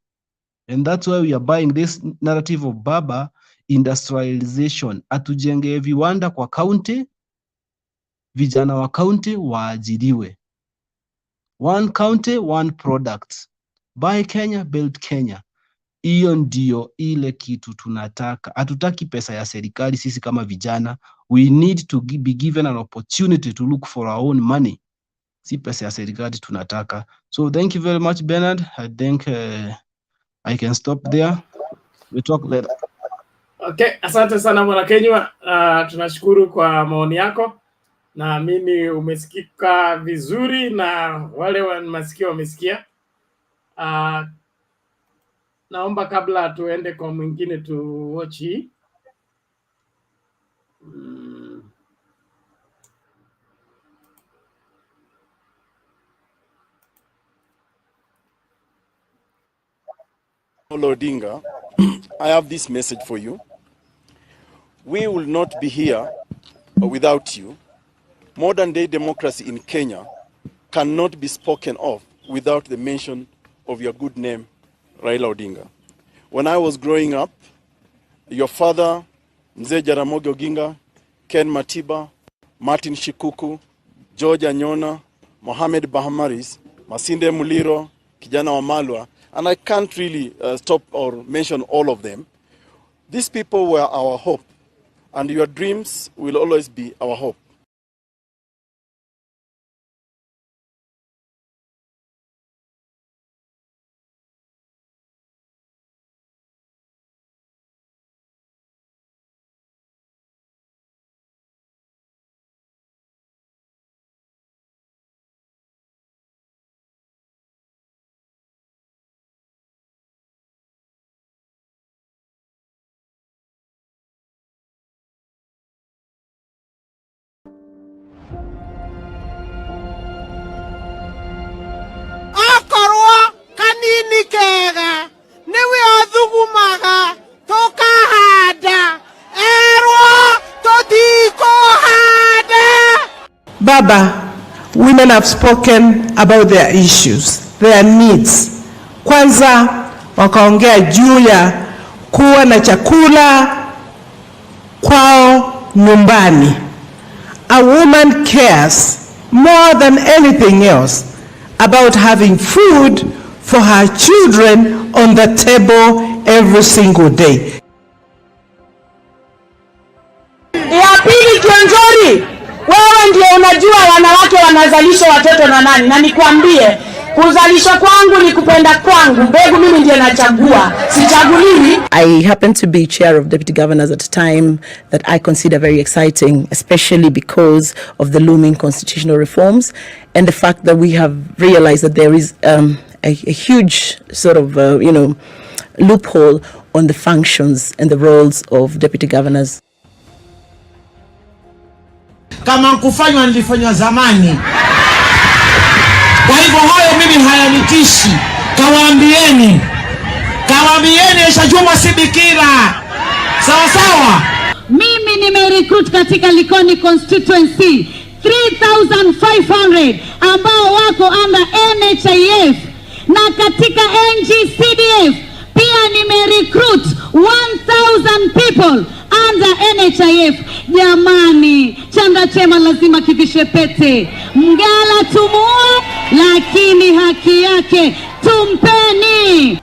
And that's why we are buying this narrative of Baba industrialization. Atujenge viwanda kwa county, vijana wa county waajiriwe. One county, one product. Buy Kenya, build Kenya. Hiyo ndio ile kitu tunataka. Hatutaki pesa ya serikali sisi kama vijana. We need to be given an opportunity to look for our own money. Si pesa ya serikali tunataka. So thank you very much, Bernard. I think I can stop there. We talk later. Okay, asante sana Bwana Kenywa. Tunashukuru kwa maoni yako. Naamini umesikika vizuri na wale wanasikia wamesikia. Naomba kabla tuende kwa mwingine tu watch hii. Odinga, I have this message for you. We will not be here without you. Modern day democracy in Kenya cannot be spoken of without the mention of your good name, Raila Odinga. When I was growing up, your father, Mzee Jaramogi Oginga, Ken Matiba, Martin Shikuku, George Anyona, Mohamed Bahamaris, Masinde Muliro, Kijana Wamalwa, and I can't really stop or mention all of them. These people were our hope, and your dreams will always be our hope. Baba, women have spoken about their issues, their needs. Kwanza wakaongea juu ya kuwa na chakula kwao nyumbani. A woman cares more than anything else about having food for her children on the table every single day. Ya pili, Kionjori, wewe ndio unajua wanawake wanazalisha watoto na nani, na nikwambie Kuzalishwa kwangu ni kupenda kwangu, mbegu mimi ndiye nachagua, sichaguliwi. I happen to be chair of deputy governors at a time that I consider very exciting, especially because of the looming constitutional reforms and the fact that we have realized that there is a huge sort of, loophole on the functions and the roles of deputy governors. Kama kufanywa nilifanywa zamani. Kwa hivyo hayo mimi hayanitishi. Kawaambieni Aisha Juma si bikira. Sawa sawa. Mimi nimerecruit katika Likoni constituency 3500 ambao wako under NHIF, na katika NGCDF pia nimerecruit 1000 people under NHIF. Jamani, chanda chema lazima kivishe pete. Mgala tumuue, lakini haki yake tumpeni.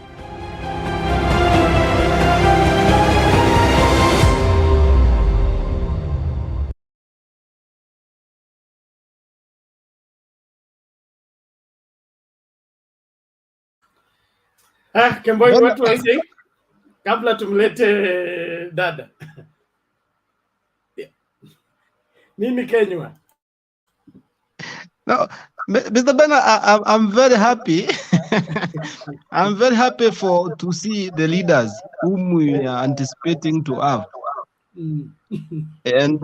Kemboi, what was I saying? Kabla tumlete dada. Nini Kenywa? No, Mr. Bernard, I'm very happy. I'm very happy to see the leaders whom we are anticipating to have. And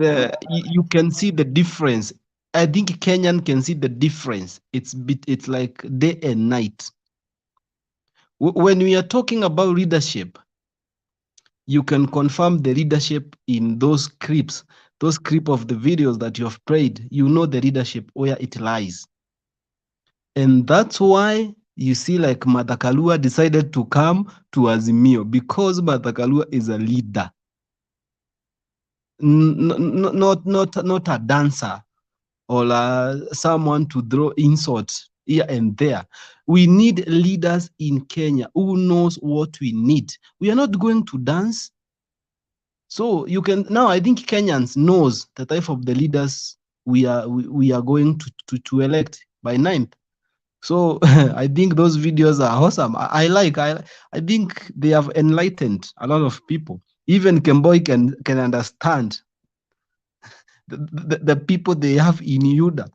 you can see the difference. I think Kenyan can see the difference. It's like day and night. When we are talking about leadership, you can confirm the leadership in those clips of the videos that you have played. You know the leadership where it lies. And that's why you see like Martha Karua decided to come to Azimio, because Martha Karua is a leader. Not a dancer or someone to throw insults here and there. We need leaders in Kenya who knows what we need. We are not going to dance. So you can now, I think Kenyans knows the type of the leaders we are going to elect by 9th. So I think those videos are awesome. I think they have enlightened a lot of people. Even Kemboi can understand the people they have in Yuda.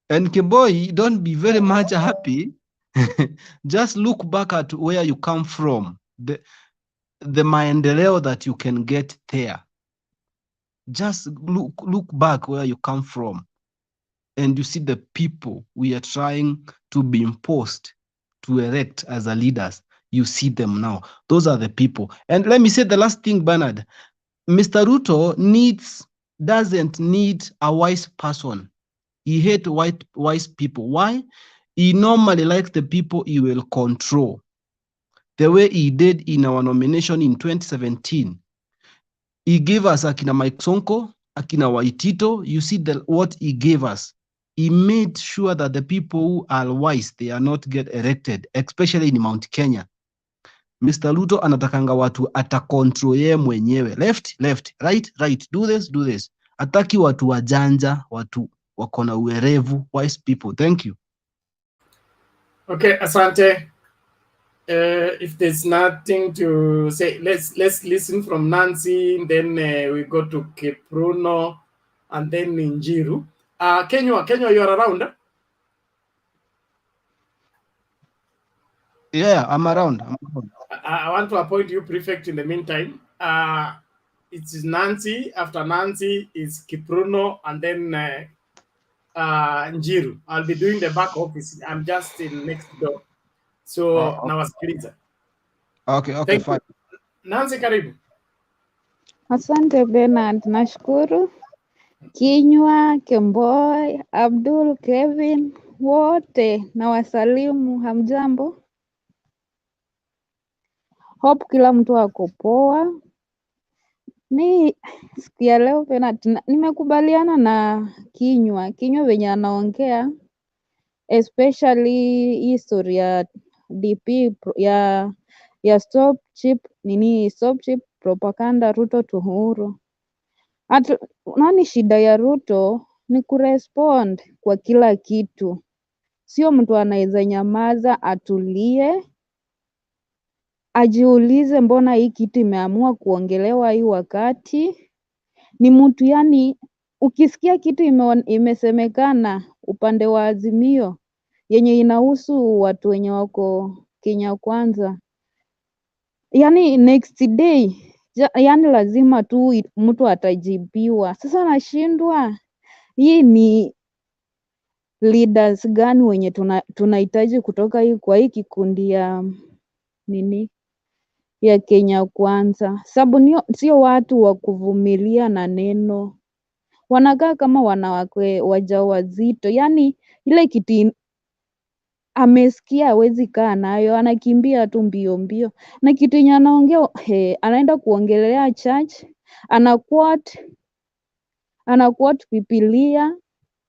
And Kemboi, don't be very much happy. Just look back at where you come from, the maendeleo that you can get there. Just look back where you come from, and you see the people we are trying to be imposed to elect as a leaders. You see them now. Those are the people. And let me say the last thing, Bernard. Mr. Ruto doesn't need a wise person. He hates wise people. Why? He normally likes the people he will control. The way he did in our nomination in 2017. He gave us Akina Mike Sonko, Akina Waitito. You see what he gave us. He made sure that the people who are wise, they are not get elected, especially in Mount Kenya. Mr. Ruto anatakanga watu atakontrol yeye mwenyewe. Left, right, do this. Ataki watu wajanja, watu wakona uerevu, wise people. Thank you. Okay, asante. If there's nothing to say, let's listen from Nancy, and then we go to Kipruno, and then Njiru. Kenya, you are around? Yeah, I'm around. I want to appoint you prefect in the meantime. It's Nancy. After Nancy is Kipruno, and then Njiru. I'll be doing the back office. I'm just in next door. So nawasikiliza. Okay, fine. Nancy, karibu. Asante Bernard, nashukuru. Kinywa, Kemboi, Abdul, Kevin, wote na wasalimu, hamjambo. Hope kila mtu ako poa. Mi siku ya leo Bernard, nimekubaliana na Kinywa venye anaongea, especially history ya DP ya stop cheap propaganda Ruto to Uhuru. Nani shida ya Ruto ni kurespond kwa kila kitu. sio mtu anaweza nyamaza, atulie, ajiulize mbona hii kitu imeamua kuongelewa hii wakati. Ni mtu yani, ukisikia kitu imesemekana upande wa Azimio yenye inahusu watu wenye wako Kenya Kwanza, yani next day yani lazima tu mtu atajibiwa. Sasa nashindwa, hii ni leaders gani wenye tunahitaji kutoka kwa hii kikundi ya nini ya Kenya Kwanza? Sababu sio watu wa kuvumilia na neno, wanakaa kama wanawake wajawazito. Yani ile kitu amesikia hawezi kaa nayo, anakimbia tu mbio mbio, na kitu yenye anaongea anaenda kuongelea church, ana quote Biblia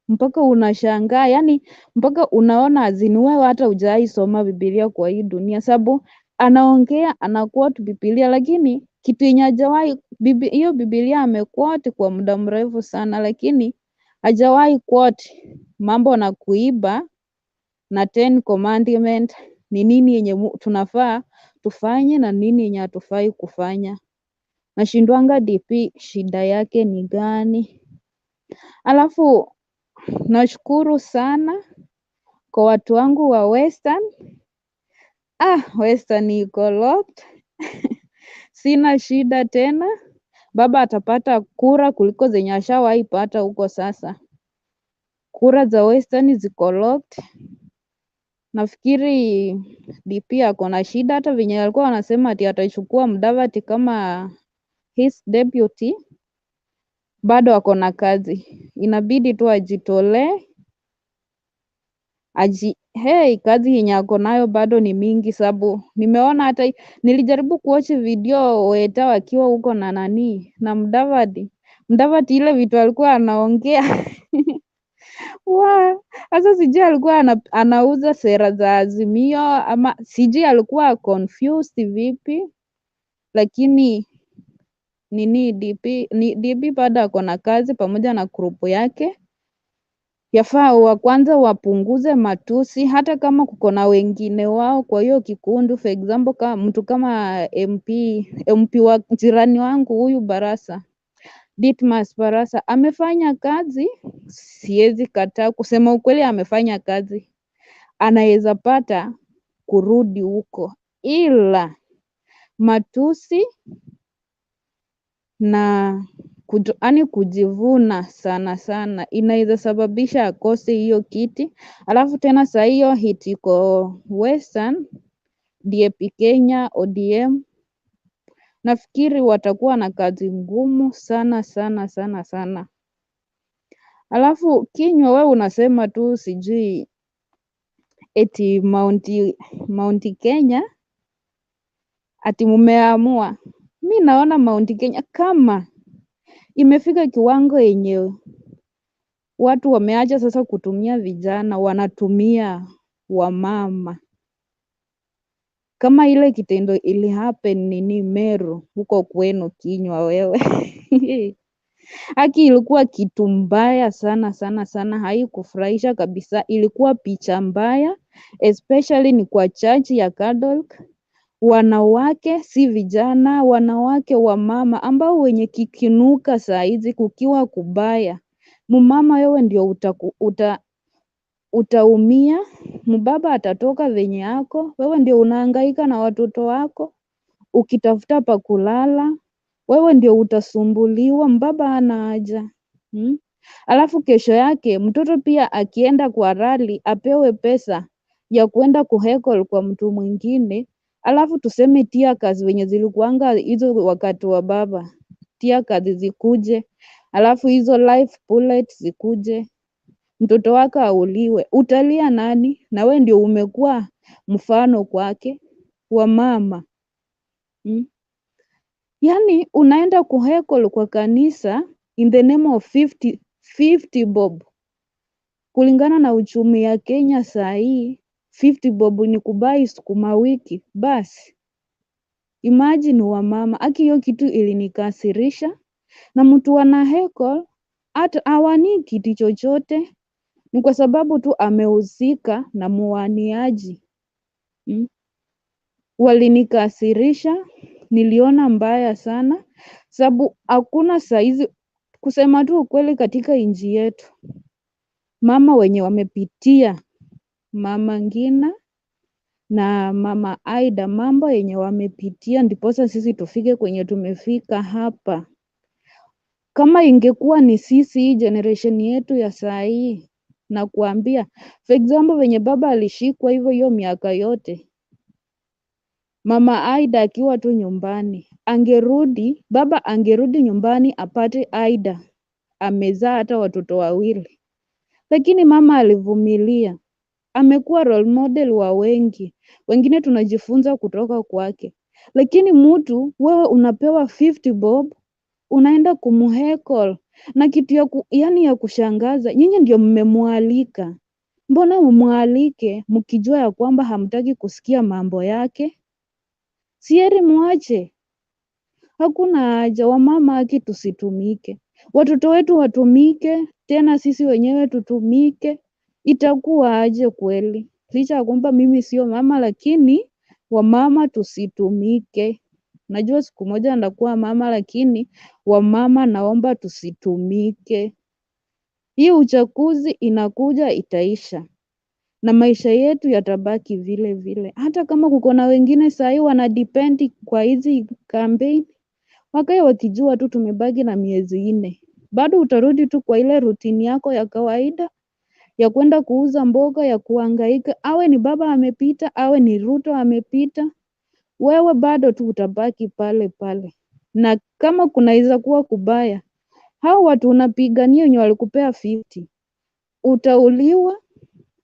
mpaka unashangaa, yani mpaka unaona azini wewe hata hujawahi soma Biblia kwa hii dunia, sababu anaongea ana quote Biblia, lakini kitu yenye hajawahi hiyo Biblia amequote kwa muda mrefu sana, lakini hajawahi quote mambo na kuiba na 10 commandment ni nini yenye tunafaa tufanye na nini yenye hatufai kufanya. Nashindwanga DP shida yake ni gani? Alafu nashukuru sana kwa watu wangu wa Western. Western iko locked. Sina shida tena. Baba atapata kura kuliko zenye ashawahi pata huko sasa. Kura za Western ziko locked. Nafikiri DP ako na shida, hata venye alikuwa wanasema ati atachukua Mudavadi kama his deputy, bado ako na kazi. Inabidi tu ajitolee. Kazi yenye ako nayo bado ni mingi, sababu nimeona hata nilijaribu kuwatch video Weta wakiwa huko na nani na Mudavadi ile vitu alikuwa anaongea sasa sijui alikuwa anauza sera za Azimio ama sijui alikuwa confused vipi, lakini DP bado ako na kazi pamoja na grupu yake. Yafaa wa kwanza wapunguze matusi, hata kama kuko na wengine wao kwa hiyo kikundi. For example, kama mtu kama MP wa jirani wangu huyu Barasa, Ditmas Barasa amefanya kazi, siwezi kataa kusema ukweli, amefanya kazi, anaweza pata kurudi huko, ila matusi na kujivuna sana inaweza sababisha akose hiyo kiti. Alafu tena saa hiyo hit iko Western, DAP Kenya, ODM, nafikiri watakuwa na kazi ngumu sana. Alafu Kinywa, wewe unasema tu sijui eti Mount Kenya ati mumeamua. Mi naona Mount Kenya kama imefika kiwango yenye watu wameacha sasa kutumia vijana, wanatumia wamama. Kama ile kitendo ili happen nini Meru huko kwenu Kinywa wewe haki ilikuwa kitu mbaya sana, haikufurahisha kabisa. Ilikuwa picha mbaya, especially ni kwa church ya Catholic. Wanawake si vijana, wanawake wa mama ambao wenye kikinuka saa hizi kukiwa kubaya. Mumama wewe ndio utaumia, mbaba atatoka venye yako, wewe ndio unahangaika na watoto wako, ukitafuta pa kulala, wewe ndio utasumbuliwa, mbaba hana haja. Alafu kesho yake mtoto pia akienda kwa rally apewe pesa ya kuenda kuheckle kwa mtu mwingine. Alafu tuseme tia kazi wenye zilikuanga hizo wakati wa baba, tia kazi zikuje, alafu hizo life bullet zikuje, mtoto wako auliwe, utalia nani? Na we ndio umekuwa mfano kwake wa mama. Yani unaenda kuheckle kwa kanisa in the name of 50 bob. Kulingana na uchumi ya Kenya saa hii 50 bob ni kubai sukuma wiki basi. Imagine wa mama, aki hiyo kitu ilinikasirisha. Na mtu wana heckle hata hawani kiti chochote, ni kwa sababu tu amehusika na muaniaji. Walinikasirisha, niliona mbaya sana, sababu hakuna saizi, kusema tu ukweli, katika nchi yetu mama wenye wamepitia Mama Ngina na Mama Aida, mambo yenye wamepitia ndiposa sisi tufike kwenye tumefika hapa. Kama ingekuwa ni sisi, hii generation yetu ya saa hii, na kuambia for example venye baba alishikwa hivyo hiyo miaka yote, Mama Aida akiwa tu nyumbani, baba angerudi nyumbani apate Aida amezaa hata watoto wawili, lakini mama alivumilia. Amekuwa role model wa wengi, wengine tunajifunza kutoka kwake. Lakini mtu wewe unapewa 50 bob, unaenda kumheckle na kitu ya kushangaza, nyinyi ndio mmemwalika. Mbona mumwalike mkijua ya kwamba hamtaki kusikia mambo yake? Sieri muache. Hakuna haja, wamama haki tusitumike. Watoto wetu watumike, tena sisi wenyewe tutumike. Itakuwa aje kweli? Licha ya kwamba mimi sio mama, lakini wamama tusitumike. Najua siku moja ndakuwa mama, lakini wamama naomba tusitumike. Hii uchaguzi inakuja itaisha, na maisha yetu yatabaki vile vile. Hata kama kuko na wengine sahi wanadependi kwa hizi campaign, wakae wakijua tu tumebaki na miezi 4. Bado utarudi tu kwa ile routine yako ya kawaida ya kwenda kuuza mboga, ya kuhangaika. Awe ni baba amepita, awe ni Ruto amepita, wewe bado tu utabaki pale pale. Na kama kunaweza kuwa kubaya, hao watu unapigania wenye walikupea 50, utauliwa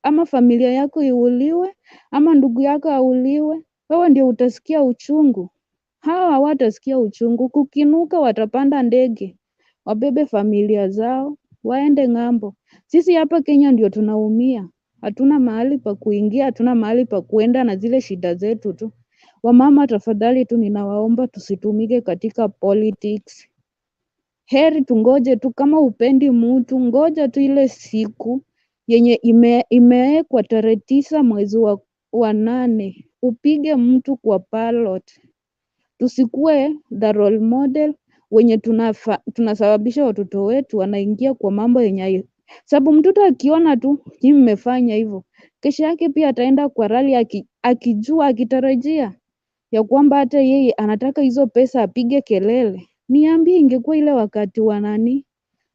ama familia yako iuliwe ama ndugu yako auliwe, wewe ndio utasikia uchungu. Hawa hawatasikia uchungu. Kukinuka watapanda ndege, wabebe familia zao, waende ng'ambo. Sisi hapa Kenya ndio tunaumia. Hatuna mahali pa kuingia, hatuna mahali pa kuenda na zile shida zetu tu. Wamama tafadhali tu ninawaomba tusitumike katika politics. Heri tungoje tu, kama upendi mtu, ngoja tu ile siku yenye imewekwa tarehe 9 mwezi wa 8, upige mtu kwa ballot. Tusikue the role model wenye tunasababisha watoto wetu wanaingia kwa mambo yenye, sababu mtoto akiona tu nyinyi mmefanya hivyo, kesho yake pia ataenda kwa rally akijua, akitarajia ya kwamba hata yeye anataka hizo pesa apige kelele. Niambie, ingekuwa ile wakati wa nani,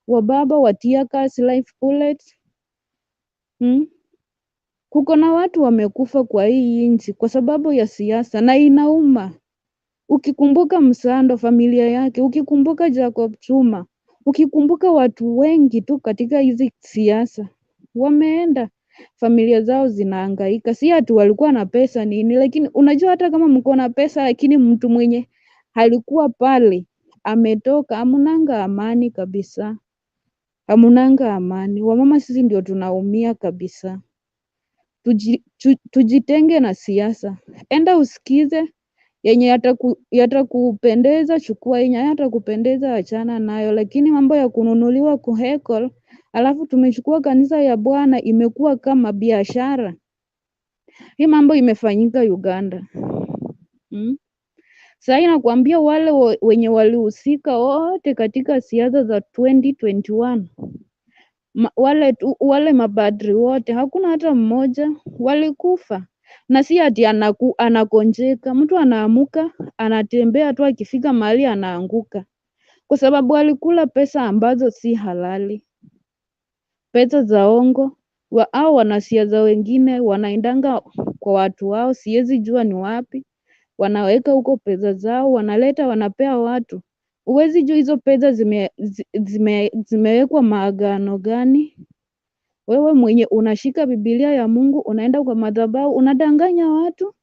wa baba wa tear gas, life bullets. Kuko na watu wamekufa kwa hii nchi kwa sababu ya siasa, na inauma. Ukikumbuka Msando familia yake, ukikumbuka Jacob Chuma, ukikumbuka watu wengi tu katika hizi siasa wameenda, familia zao zinahangaika. Si ati walikuwa na pesa nini, lakini unajua hata kama mko na pesa, lakini mtu mwenye alikuwa pale ametoka, hamunanga amani kabisa, hamunanga amani. Wamama sisi ndio tunaumia kabisa. Tujitenge na siasa, enda usikize yenye yatakupendeza, chukua, yenye hayatakupendeza achana nayo. Lakini mambo ya kununuliwa, kuheckle, alafu tumechukua kanisa ya Bwana imekuwa kama biashara. Hii mambo imefanyika Uganda. Sasa nakwambia wale wenye walihusika wote katika siasa za 2021, wale mabadri wote, hakuna hata mmoja, walikufa. Na si ati anakonjeka, mtu anaamuka anatembea tu, akifika mahali anaanguka, kwa sababu alikula pesa ambazo si halali, pesa za ongo. Au wanasiasa wengine wanaendanga kwa watu wao, siwezi jua ni wapi, wanaweka huko pesa zao, wanaleta, wanapea watu. Uwezi jua hizo pesa zimewekwa maagano gani. Wewe mwenye unashika Biblia ya Mungu, unaenda kwa madhabahu, unadanganya watu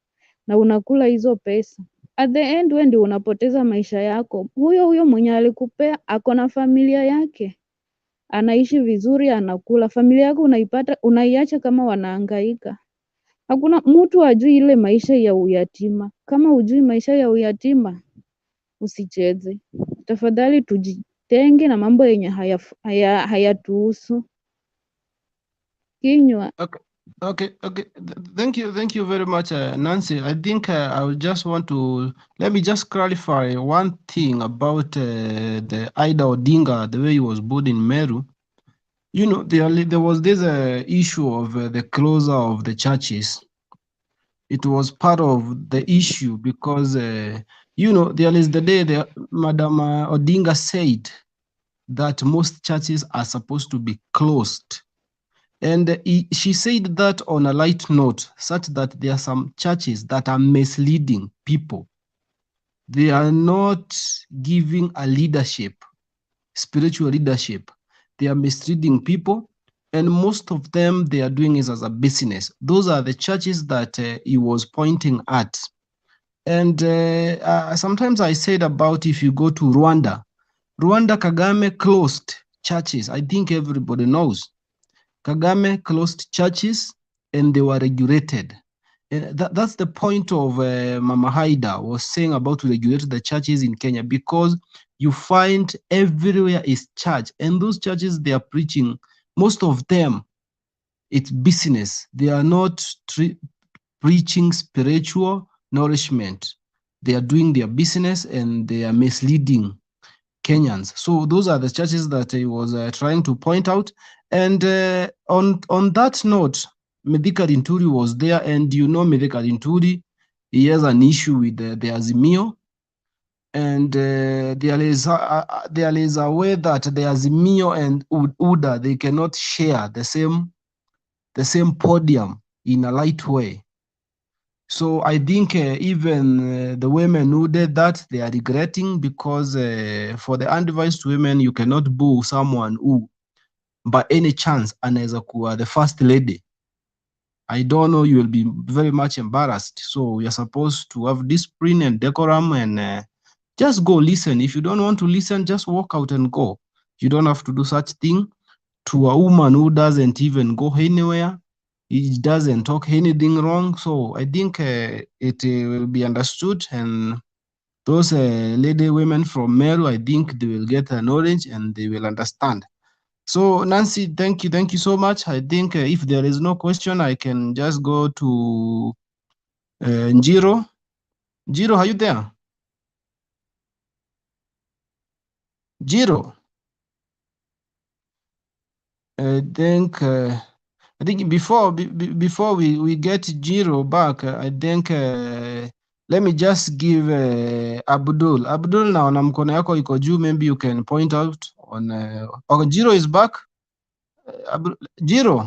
na unakula hizo pesa. At the end wewe ndio unapoteza maisha yako. Huyo mwenye alikupea ako na familia yake, anaishi vizuri, anakula. Familia yako unaiacha kama wanahangaika. Hakuna mtu ajui ile maisha ya uyatima. Kama hujui maisha ya uyatima, usicheze. Tafadhali tujitenge na mambo yenye hayatuhusu. kinywa. Okay. Thank you very much, Nancy. I think I will just want to let me just clarify one thing about the Ida Odinga, the way he was born in Meru. You know, there was this issue of the closure of the churches. It was part of the issue because you know, there is the day Madam Odinga said that most churches are supposed to be closed. And she said that on a light note, such that there are some churches that are misleading people. They are not giving a leadership, spiritual leadership. They are misleading people. And most of them, they are doing it as a business. Those are the churches that he was pointing at. And sometimes I said about if you go to Rwanda, Kagame closed churches. I think everybody knows. Kagame closed churches and they were regulated. And that's the point of Mama Haida was saying about to regulate the churches in Kenya, because you find everywhere is church, and those churches they are preaching, most of them, it's business. They are not preaching spiritual nourishment. They are doing their business and they are misleading Kenyans. So those are the churches that he was trying to point out. And on that note, Mithika Linturi was there, and you know Mithika Linturi, he has an issue with the Azimio, and there is a way that the Azimio and UDA, they cannot share the same podium in a light way. So I think even the women who did that, they are regretting, because for the undevised women, you cannot boo someone who, by any chance, anaweza kuwa the first lady. I don't know, you will be very much embarrassed. So you're supposed to have discipline and decorum, and just go listen. If you don't want to listen, just walk out and go. You don't have to do such thing to a woman who doesn't even go anywhere. He doesn't talk anything wrong. So I think it will be understood, and those lady women from Meru, I think they will get knowledge and they will understand. So Nancy, thank you so much. I think if there is no question, I can just go to Njiro. Njiro, are you there? Njiro. I think before we get Jiro back, I think let me just give Abdul. Abdul, naona mkono yako iko juu, maybe you can point out on. Okay, Jiro is back. Jiro,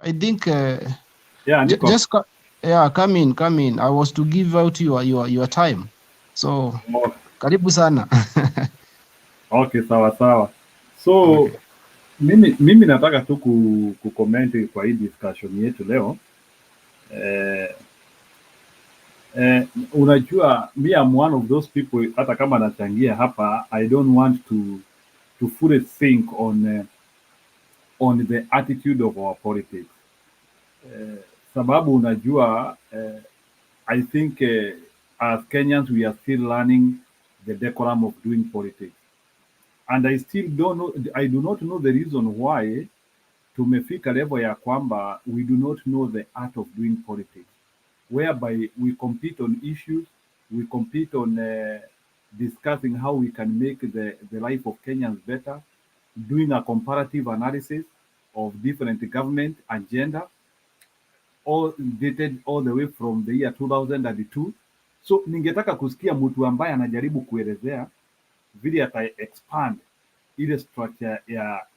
I think. Yeah, Nico. Just come in. I was to give out your time, so karibu sana. Okay, sawa. So Okay. Mimi nataka tu kukomenti kwa hii discussion yetu leo. Unajua, me I'm one of those people, hata kama nachangia hapa, I don't want to fully think on the attitude of our politics. Sababu unajua, I think as Kenyans we are still learning the decorum of doing politics. And I do not know the reason why tumefika level ya kwamba we do not know the art of doing politics, whereby we compete on issues, we compete on discussing how we can make the life of Kenyans better, doing a comparative analysis of different government agenda, all dated all the way from the year 2002. So ningetaka kusikia mtu ambaye anajaribu kuelezea vile ata expand ile structure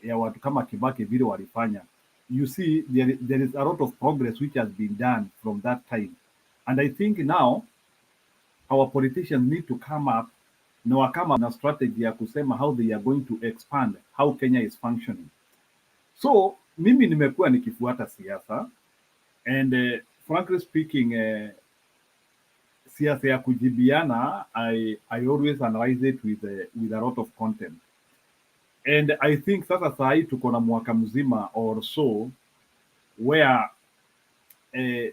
ya watu kama Kibaki vile walifanya. You see, there is a lot of progress which has been done from that time. And I think now our politicians need to come up na strategy ya kusema how they are going to expand how Kenya is functioning. So mimi nimekuwa nikifuata siasa, and frankly speaking, siasa ya kujibiana, I always analyze it with a lot of content. And I think sasa saa hii tuko na mwaka mzima or so where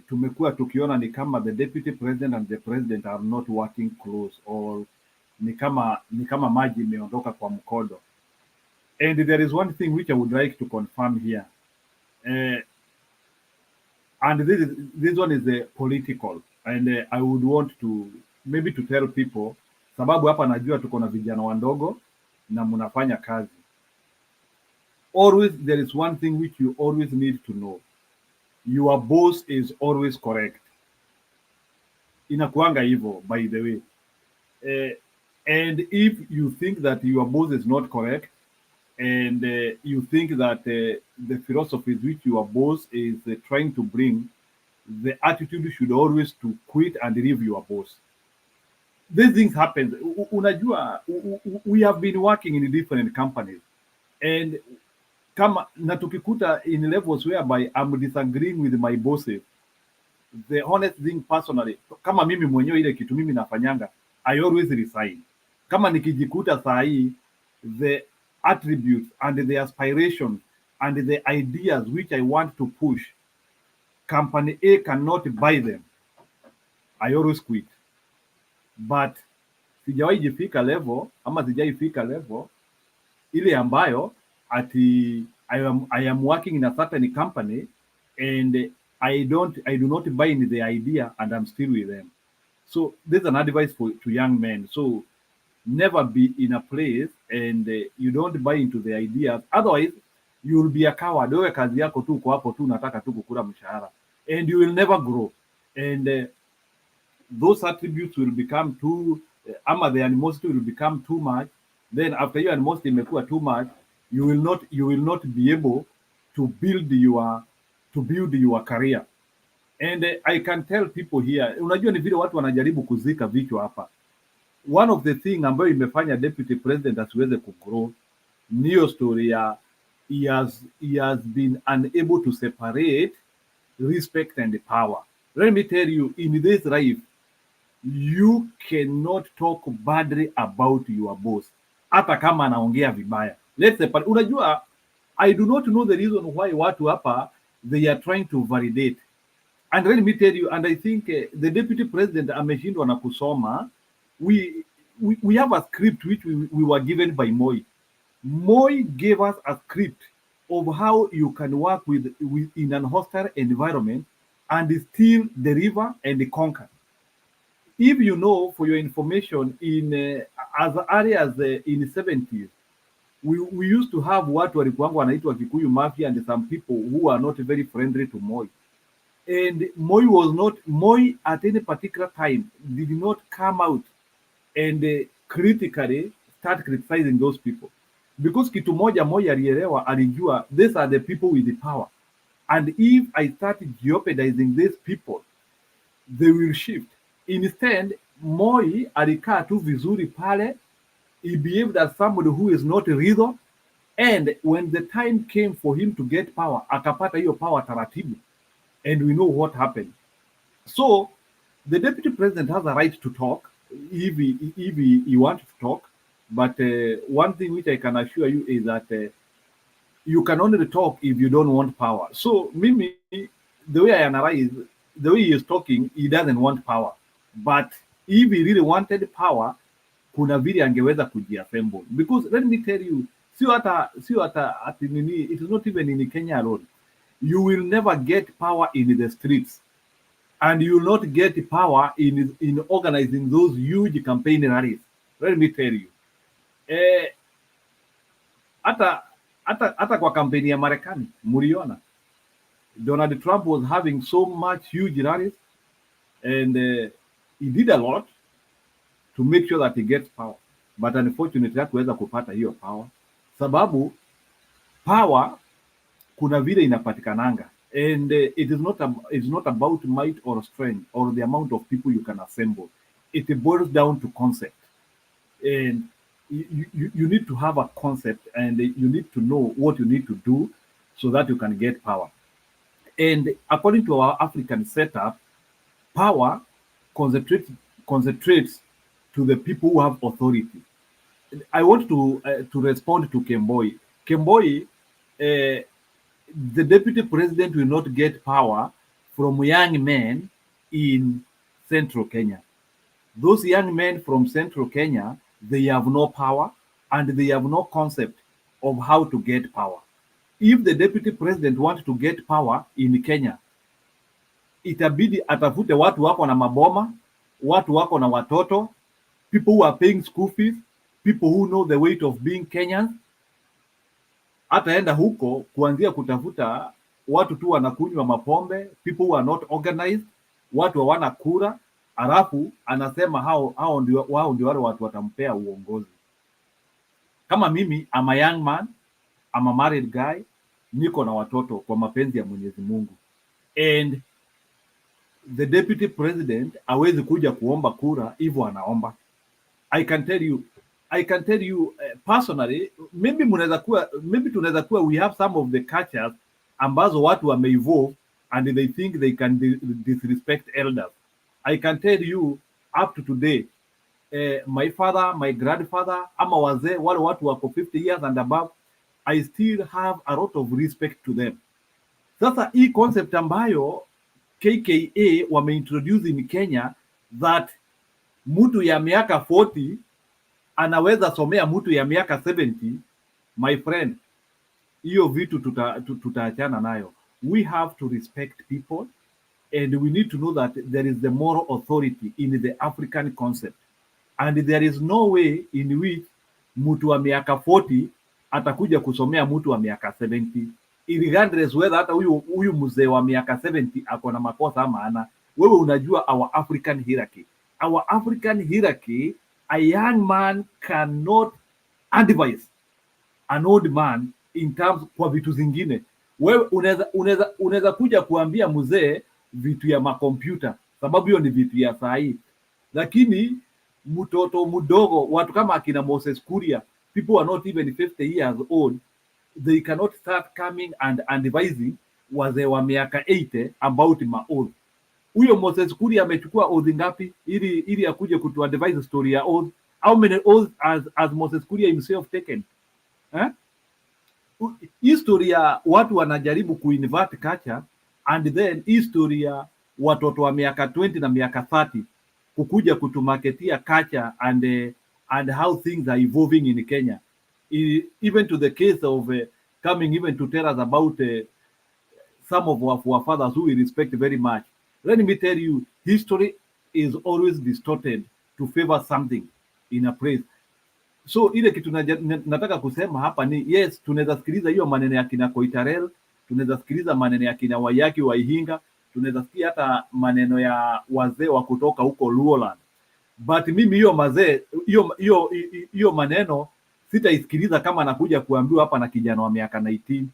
tumekuwa tukiona ni kama the deputy president and the president are not working close, or ni kama maji imeondoka kwa mkodo. And there is one thing which I would like to confirm here. And this one is political, and I would want to maybe to tell people, sababu hapa najua tuko na vijana wandogo na mnafanya kazi. Always there is one thing which you always need to know. Your boss is always correct. Inakuanga hivyo, by the way. And if you think that your boss is not correct, and you think that the philosophies which your boss is trying to bring, the attitude should always to quit and leave your boss. These things happen. Unajua, we have been working in different companies, and kama na tukikuta in levels whereby I'm disagreeing with my bosses, the honest thing personally, kama mimi mwenyewe ile kitu mimi nafanyanga, I always resign. Kama nikijikuta saa hii the attributes and the aspirations and the ideas which I want to push, company A cannot buy them, I always quit. But sijawahi jifika level ama sijaifika level ile ambayo ati I am working in a certain company and I do not buy in the idea and I'm still with them. So there's an advice to young men. So never be in a place and you don't buy into the ideas. Otherwise, you will be a coward. Wewe kazi yako tu uko hapo tu unataka tu kukula mshahara. And you will never grow. And those attributes will become too, ama the animosity will become too much. Then after your animosity imekuwa too much, you will not be able to build your career. And I can tell people here, unajua ni vile watu wanajaribu kuzika vichwa hapa. One of the thing ambayo imefanya deputy president asiweze kugrow ni hiyo story ya he has been unable to separate respect and power. Let me tell you, in this life, you cannot talk badly about your boss, hata kama anaongea vibaya. Let's separate. Unajua, I do not know the reason why watu hapa they are trying to validate. And let me tell you, and I think the deputy president ameshindwa na kusoma. We have a script which we were given by Moi. Moi gave us a script of how you can work with in an hostile environment and still deliver and conquer. If you know, for your information, in as early as in the 70s, we used to have watu walikuwa wanaitwa Kikuyu Mafia and some people who are not very friendly to Moi. And Moi at any particular time did not come out and critically start criticizing those people. Because kitu moja Moi alielewa, alijua, these are the people with the power. And if I start jeopardizing these people, they will shift. Instead, Moi alikaa tu vizuri pale. He behaved as somebody who is not real. And when the time came for him to get power, akapata hiyo power taratibu. And we know what happened. So the deputy president has a right to talk if he wants to talk. But one thing which I can assure you is that you can only talk if you don't want power. So Mimi, the way I analyze, the way he is talking, he doesn't want power. But if he really wanted power, kuna vile angeweza kujiassemble. Because let me tell you, sio hata ati nini, it is not even in Kenya alone. You will never get power in the streets, and you will not get power in organizing those huge campaign rallies. Let me tell you, hata kwa kampeni ya Marekani mliona Donald Trump was having so much huge rallies, and he did a lot to make sure that he gets power, but unfortunately hakuweza kupata hiyo power, sababu power kuna vile inapatikananga, and it's not about might or strength or the amount of people you can assemble. It boils down to concept, and you need to have a concept, and you need to know what you need to do so that you can get power. And according to our African setup, power concentrates to the people who have authority. I want to respond to Kemboi. Kemboi, the deputy president will not get power from young men in central Kenya. Those young men from central Kenya, they have no power and they have no concept of how to get power. If the deputy president wants to get power in Kenya, itabidi atafute watu wako na maboma, watu wako na watoto, people who are paying school fees, people who know the weight of being Kenyans. Ataenda huko kuanzia kutafuta watu tu wanakunywa mapombe, people who are not organized, watu hawana kura, alafu anasema hao ndio wale watu watampea uongozi. Kama mimi, I'm a young man, I'm a married guy, niko na watoto kwa mapenzi ya Mwenyezi Mungu, and the deputy president hawezi kuja kuomba kura hivyo anaomba. I can tell you personally, maybe tunaweza kuwa we have some of the cultures ambazo watu wameevolve and they think they can disrespect elders. I can tell you up to today, my father, my grandfather, ama wazee wale watu wako 50 years and above, I still have a lot of respect to them. Sasa hii concept ambayo KKA wameintroduce in Kenya, that mtu ya miaka 40 anaweza somea mtu ya miaka 70, my friend, hiyo vitu tutaachana nayo. We have to respect people, and we need to know that there is the moral authority in the African concept, and there is no way in which mtu wa miaka 40 atakuja kusomea mtu wa miaka 70, regardless whether hata huyu mzee wa miaka 70 ako na makosa ama ana. Wewe unajua our African hierarchy. Our African hierarchy, a young man cannot advise an old man in terms kwa vitu zingine. Wewe unaweza kuja kuambia mzee vitu ya makompyuta, sababu hiyo ni vitu ya saa hii, lakini mtoto mdogo, watu kama akina Moses Kuria, people are not even 50 years old, they cannot start coming and advising wazee wa miaka 80 about oath. Huyo Moses Kuria amechukua oath ngapi ili akuje kutu advise story ya oath? How many oaths as Moses Kuria himself taken? History ya watu wanajaribu kuinvert culture, and then history ya watoto wa miaka 20 na miaka 30 kukuja kutumarketia culture and how things are evolving in Kenya. Even to the case of coming even to tell us about some of our fathers who we respect very much. Let me tell you, history is always distorted to favor something in a place. So ile kitu nataka kusema hapa ni yes, tunaweza sikiliza hiyo maneno ya kina Koitarel, tunaweza sikiliza maneno ya kina Wayaki wa Ihinga, tunaweza sikia hata maneno ya wazee wa kutoka huko Luoland, but mimi hiyo maneno sitaisikiliza kama anakuja kuambiwa hapa na kijana wa miaka 19.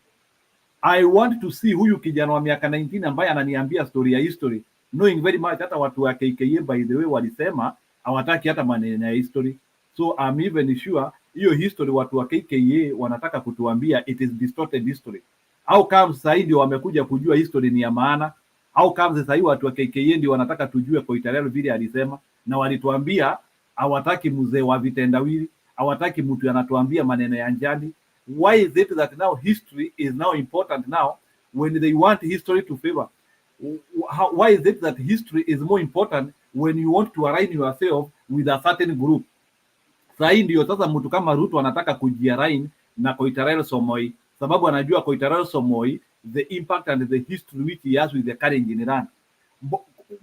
I want to see huyu kijana wa miaka 19 ambaye ananiambia story ya history, knowing very much hata watu wa KKA by the way walisema hawataki hata maneno ya history. So I'm even sure hiyo history watu wa KKA wanataka kutuambia it is distorted history. How come sasa ndio wamekuja kujua history ni ya maana? How come sasa watu wa KKA ndio wanataka tujue Koitalel vile alisema, na walituambia hawataki mzee wa vitendawili, hawataki mtu anatuambia maneno ya njani? Why is it that now history is now important now when they want history to favor? Why is it that history is more important when you want to align yourself with a certain group? Sasa ndio sasa mtu kama Ruto anataka kujialign na Koitalel Somoi, sababu anajua Koitalel Somoi the impact and the history which he has with the current generation.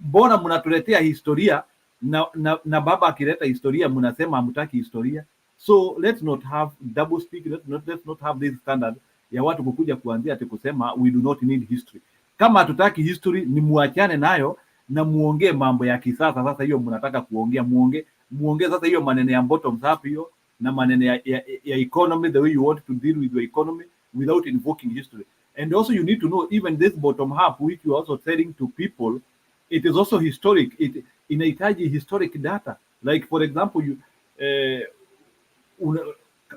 Mbona mnatuletea historia na baba akileta historia mnasema hamtaki historia? So let's not have double speak, let's not have this standard ya watu kukuja kuanzia ati kusema we do not need history. Kama hatutaki history ni muachane nayo na muongee mambo ya kisasa. Sasa hiyo mnataka kuongea, muongee sasa hiyo maneno ya bottom up hiyo na maneno ya economy, the way you want to deal with your economy without invoking history. And also you need to know even this bottom up which you are also telling to people, it is also historic. It inahitaji historic data. Like for example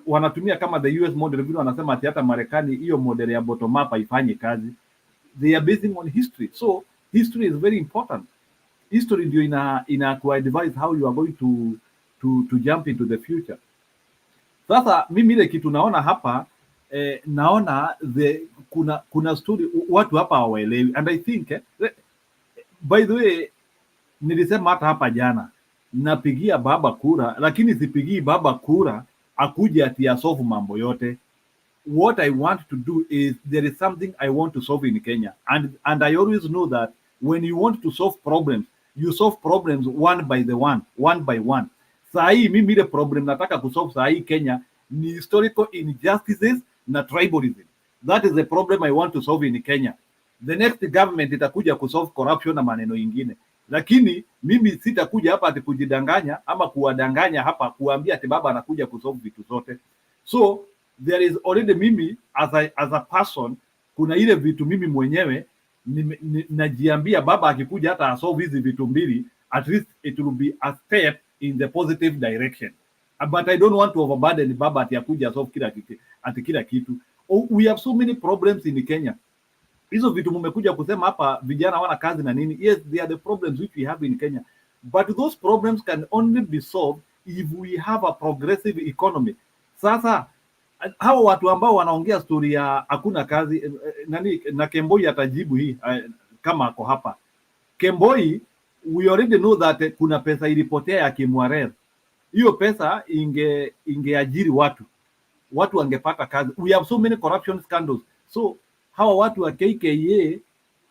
wanatumia kama the US model vile wanasema ati hata Marekani hiyo model ya bottom up haifanyi kazi. They are basing on history. So history is very important. History ndio ina advise how you are going to jump into the future. Sasa mimi ile kitu naona hapa naona kuna story watu hapa hawaelewi, and I think by the way nilisema hata hapa jana napigia baba kura, lakini sipigii baba kura akuje ati solve mambo yote. What I want to do is there is something I want to solve in Kenya, and I always know that when you want to solve problems, you solve problems one by one. Saa hii mimi ile problem nataka kusolve saa hii Kenya ni historical injustices na tribalism. That is the problem I want to solve in Kenya. The next government itakuja kusolve corruption na maneno ingine, lakini mimi sitakuja hapa ati kujidanganya ama kuwadanganya hapa kuambia ati baba anakuja kusolve vitu zote. So there is already mimi as a person, kuna ile vitu mimi mwenyewe najiambia baba akikuja hata asolve hizi vitu mbili, at least it will be a step in the positive direction. But I don't want to overburden baba ati akuja asolve kila kitu. Oh, we have so many problems in Kenya. Hizo vitu mmekuja kusema hapa vijana wana kazi na nini. Yes, they are the problems which we have in Kenya. But those problems can only be solved if we have a progressive economy. Sasa hao watu ambao wanaongea story ya hakuna kazi nani na Kemboi atajibu hii kama ako hapa. Kemboi, we already know that kuna pesa ilipotea ya Kimwarer. Hiyo pesa ingeajiri watu wangepata kazi. We have so many corruption scandals. So hawa watu wa KKA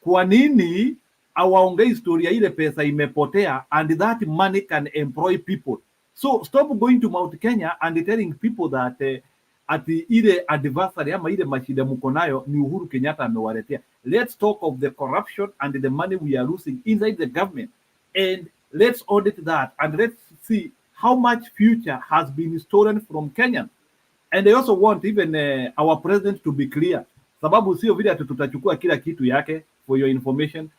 kwa nini hawaongei historia ile pesa imepotea, and that money can employ people. So stop going to Mount Kenya and telling people that ati ile adversary ama ile mashida mko nayo ni Uhuru Kenyatta amewaletea. Let's talk of the corruption and the money we are losing inside the government, and let's audit that and let's see how much future has been stolen from Kenyans. And I also want even our president to be clear, sababu sio vile ati tutachukua kila kitu yake. For your information,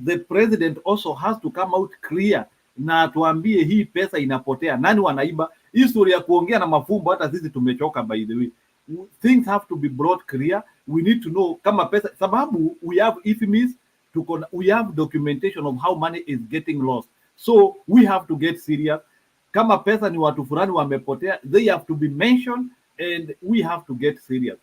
the president also has to come out clear na tuambie hii pesa inapotea, nani wanaiba. Hii story ya kuongea na mafumbo hata sisi tumechoka. By the way, things have to be brought clear. We need to know kama pesa, sababu we have infamous, we have documentation of how money is getting lost. So we have to get serious. Kama pesa ni watu fulani wamepotea, they have to be mentioned and we have to get serious.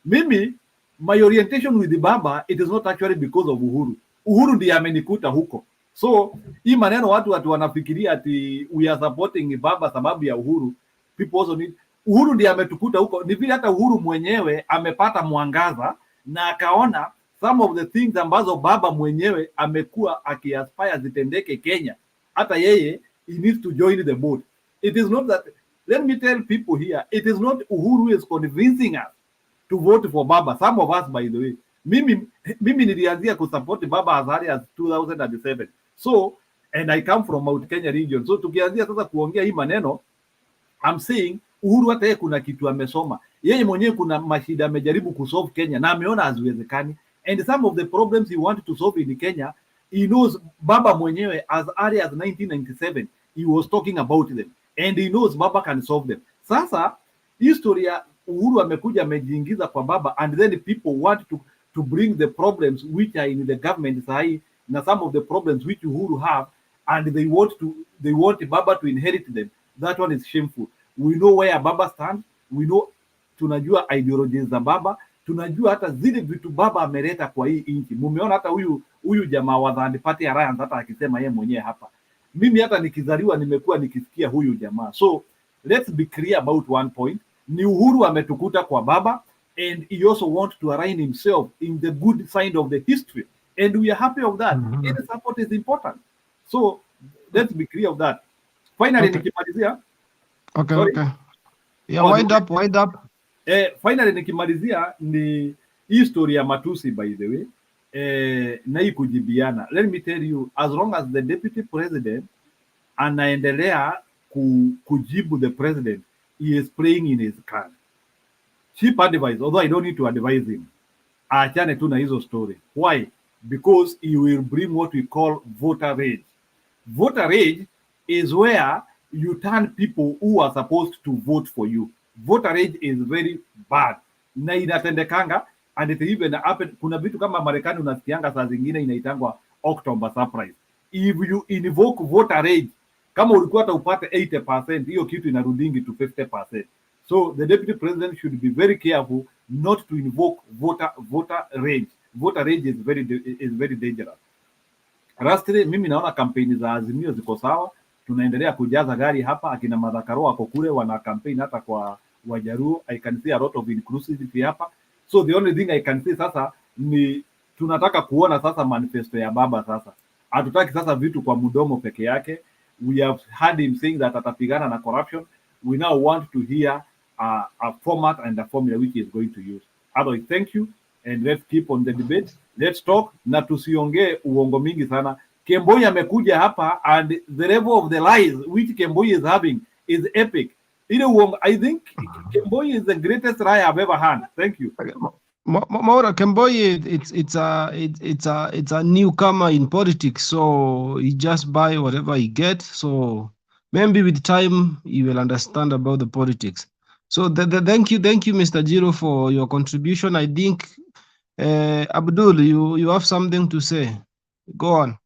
Mimi, my orientation with the baba, it is not actually because of Uhuru. Uhuru ndiye amenikuta huko. So hii maneno watu wanafikiria ati we are supporting baba sababu ya Uhuru. People also need, Uhuru ndiye ametukuta huko. Ni vile hata Uhuru mwenyewe amepata mwangaza na akaona some of the things ambazo baba mwenyewe amekuwa akiaspire zitendeke Kenya. Hata yeye, he needs to join the boat. It is not that, let me tell people here, it is not Uhuru who is convincing us to vote for baba. Some of us, by the way, mimi nilianzia kusupport baba as early as 2007. So, and I come from Mount Kenya region. So tukianzia sasa kuongea hii maneno, I'm saying Uhuru hata yeye kuna kitu amesoma. Yeye mwenyewe kuna mashida amejaribu kusolve Kenya na ameona haziwezekani. And some of the problems he wanted to solve in Kenya, he knows baba mwenyewe as early as 1997, he was talking about them. And he knows baba can solve them. Sasa, history ya Uhuru amekuja amejiingiza kwa baba, and then people want to bring the problems which are in the government sahi, na some of the problems which Uhuru have, and they want baba to inherit them. That one is shameful. We know where baba stands. We know, tunajua ideologies za baba, tunajua hata zile vitu baba ameleta kwa hii nchi. Mumeona hata huyu jamaa wa Third Party Alliance hata akisema yeye mwenyewe hapa. Mimi hata nikizaliwa nimekuwa nikisikia huyu jamaa. So let's be clear about one point. Ni Uhuru ametukuta kwa baba, and he also wants to align himself in the good side of the history, and we are happy of that. And support is important. So let's be clear of that. Finally, nikimalizia. Okay. Yeah, wind up. Finally nikimalizia ni hii story ya matusi, by the way. Na hii kujibiana. Let me tell you, as long as the deputy president anaendelea kujibu the president, he is playing in his card. Cheap advice, although I don't need to advise him. Aachane tu na hizo story. Why? Because he will bring what we call voter rage. Voter rage is where you turn people who are supposed to vote for you. Voter rage is very bad. Na inatendekanga, and it even happen. Kuna vitu kama Marekani unasikianga saa zingine inaitangwa October surprise. If you invoke voter rage, kama ulikuwa hata upate 80%, hiyo kitu inarudingi to 50%. So the deputy president should be very careful not to invoke voter rage. Voter rage is very dangerous. Lastly, mimi naona kampeni za Azimio ziko sawa. Tunaendelea kujaza gari hapa, akina Madhakaro wako kule wana campaign hata kwa Wajaruo. I can see a lot of inclusivity hapa. So the only thing I can say sasa ni tunataka kuona sasa manifesto ya baba sasa. Hatutaki sasa vitu kwa mdomo peke yake. We have heard him saying that atapigana na corruption. We now want to hear a format and a formula which he is going to use. Otherwise, thank you and let's keep on the debate. Let's talk na tusiongee uongo mingi sana. Kemboi amekuja hapa and the level of the lies which Kemboi is having is epic. Ile uongo, I think Kemboi is the greatest lie I've ever had. Thank you. Maura Kemboi, it's a newcomer in politics, so he just buy whatever he get. So maybe with time he will understand about the politics. So thank you, Mr. Jiro, for your contribution. I think Abdul, you have something to say. Go on.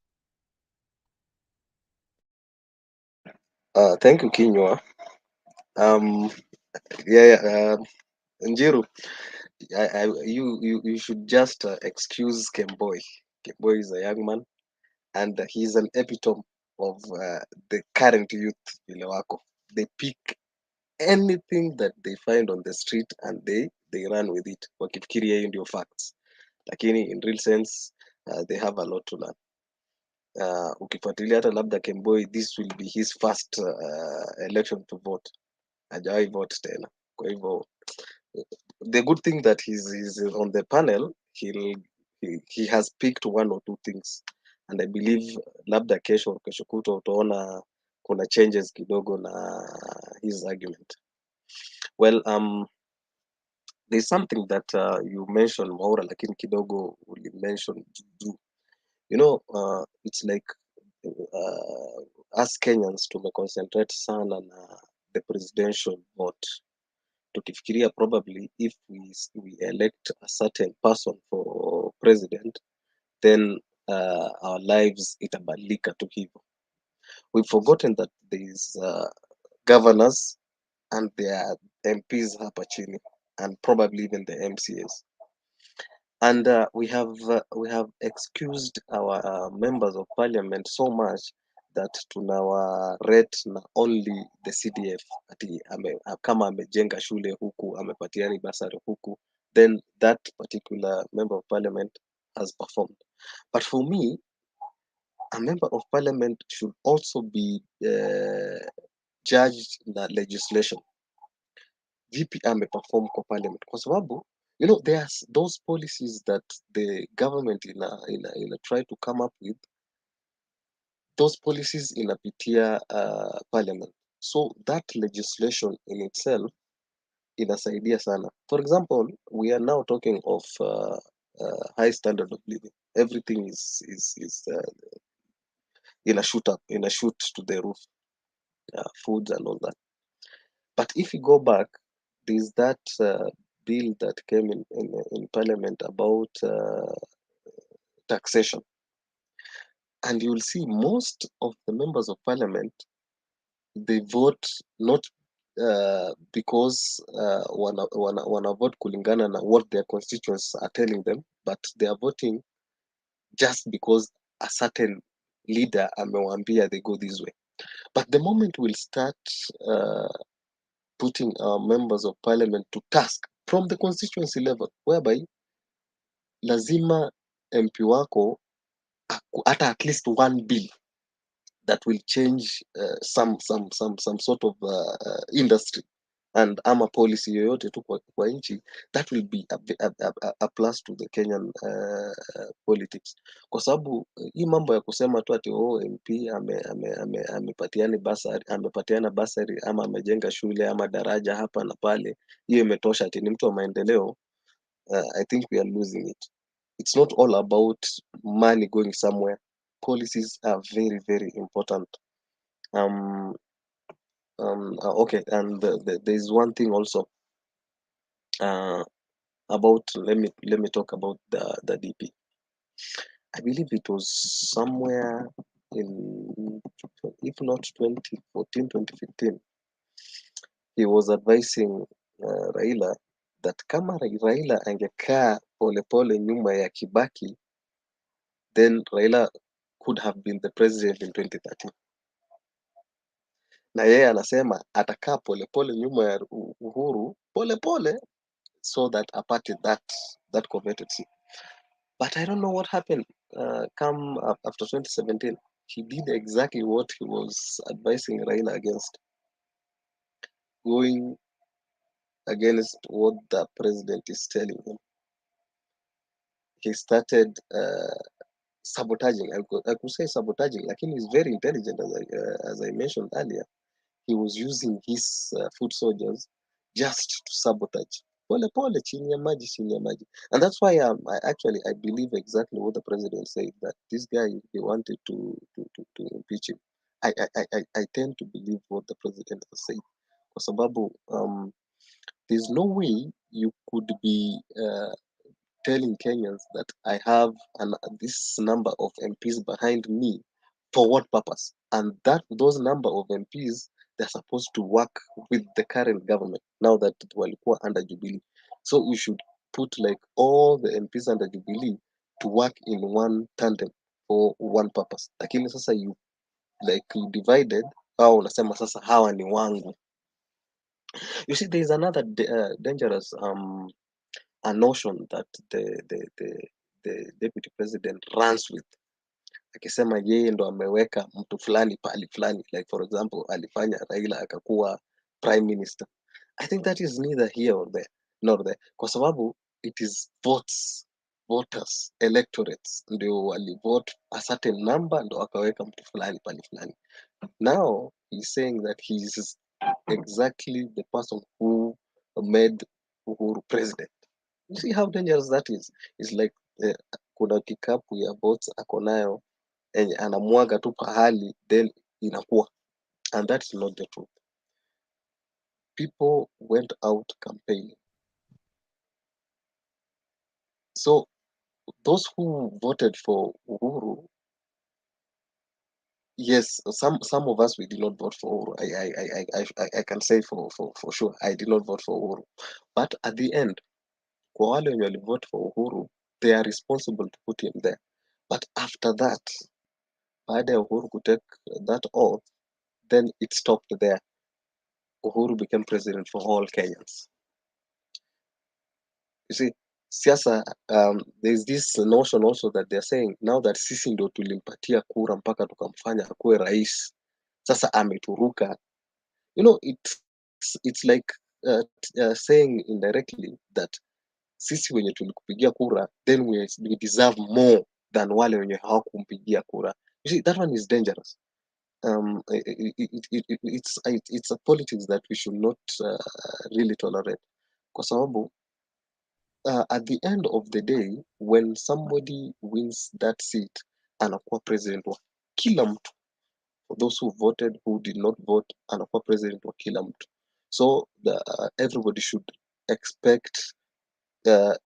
Thank you, Kinyua. Yeah, Njiru, you should just excuse Kemboi. Kemboi is a young man, and he's an epitome of the current youth. Vile wako. They pick anything that they find on the street and they run with it. Wakifikiria hiyo ndio facts, lakini in real sense they have a lot to learn. Ukifuatilia hata labda Kemboi, this will be his first election to vote. Hajawahi vote tena. Kwa hivyo the good thing that he's on the panel, he has picked one or two things, and I believe labda kesho kutwa utaona kuna changes kidogo na his argument. Well, there's something that you mentioned Maura, lakini kidogo uli mention juju. You know, it's like us Kenyans tumeconcentrate sana na the presidential vote. Tukifikiria probably if we elect a certain person for president, then our lives itabadilika tu hivyo. We've forgotten that there's governors and their MPs hapa chini, and probably even the MCAs. And we have excused our members of parliament so much that tunawa rate na only the CDF, ati kama amejenga shule huku, amepatiani basari huku, then that particular member of parliament has performed. But for me, a member of parliament should also be judged na legislation. Vipi ameperform kwa parliament, kwa sababu you know there's those policies that the government ina try to come up with. Those policies inapitia parliament, so that legislation in itself inasaidia sana. For example, we are now talking of high standard of living. Everything is in a shoot to the roof, foods and all that. But if you go back, there's that bill that came in parliament about taxation, and you'll see most of the members of parliament, they vote not because wana vote kulingana na what their constituents are telling them, but they are voting just because a certain leader amewaambia they go this way. But the moment we'll start putting our members of parliament to task from the constituency level, whereby lazima MP wako hata at least one bill that will change some sort of industry and ama policy yoyote tu kwa nchi, that will be a plus to the Kenyan politics. Kwa sababu hii mambo ya kusema tu ati MP amepatiana basari ama amejenga shule ama daraja hapa na pale, hiyo imetosha ati ni mtu wa maendeleo. I think we are losing it. It's not all about money going somewhere. Policies are very, very important. Okay, and there's one thing also about, let me talk about the DP. I believe it was somewhere in, if not 2014, 2015, he was advising Raila that kama Raila angekaa polepole nyuma ya Kibaki, then Raila could have been the president in 2013. Na yeye anasema atakaa polepole nyuma ya Uhuru polepole, so that apate that coveted seat. But I don't know what happened. Come up after 2017, he did exactly what he was advising Raila against, going against what the president is telling him. He started sabotaging. I could say sabotaging, like he's very intelligent, as I mentioned earlier. He was using his foot soldiers just to sabotage. Pole pole, chini ya maji, chini ya maji. And that's why I believe exactly what the president said, that this guy, they wanted to impeach him. I tend to believe what the president has said. Kwa sababu there's no way you could be telling Kenyans that I have this number of MPs behind me, for what purpose? And that those number of MPs, they're supposed to work with the current government now that walikuwa under Jubilee. So you should put like all the MPs under Jubilee to work in one tandem for one purpose. Lakini sasa you divided, au unasema sasa hawa ni wangu. You see, there is another dangerous a notion that the deputy president runs with, akisema yeye ndo ameweka mtu fulani pahali fulani, like for example alifanya Raila akakuwa prime minister. I think that is neither here or there nor there, kwa sababu it is voters, electorates ndio walivote a certain number ndo akaweka mtu fulani pahali fulani. Now he's saying that he is exactly the person who made Uhuru president. You see how dangerous that is? It's like kuna kikapu ya votes ako nayo enye anamwaga tu pahali then inakuwa, and that is not the truth. People went out campaigning, so those who voted for Uhuru, yes, some of us, we did not vote for Uhuru. I can say for sure I did not vote for Uhuru, but at the end, kwa wale wenye walivote for Uhuru, they are responsible to put him there. But after that, baada ya Uhuru kutake that oath, then it stopped there. Uhuru became president for all Kenyans. You see, siasa, there's this notion also that they're saying now that sisi ndo tulimpatia kura mpaka tukamfanya akuwe rais, sasa ameturuka. You know, it's like saying indirectly that sisi wenye tulikupigia kura, then we deserve more than wale wenye hawakumpigia kura. You see, that one is dangerous. It's a politics that we should not really tolerate, kwa sababu at the end of the day, when somebody wins that seat, anakuwa president wa kila mtu. For those who voted, who did not vote, anakuwa president wa kila mtu. So everybody should expect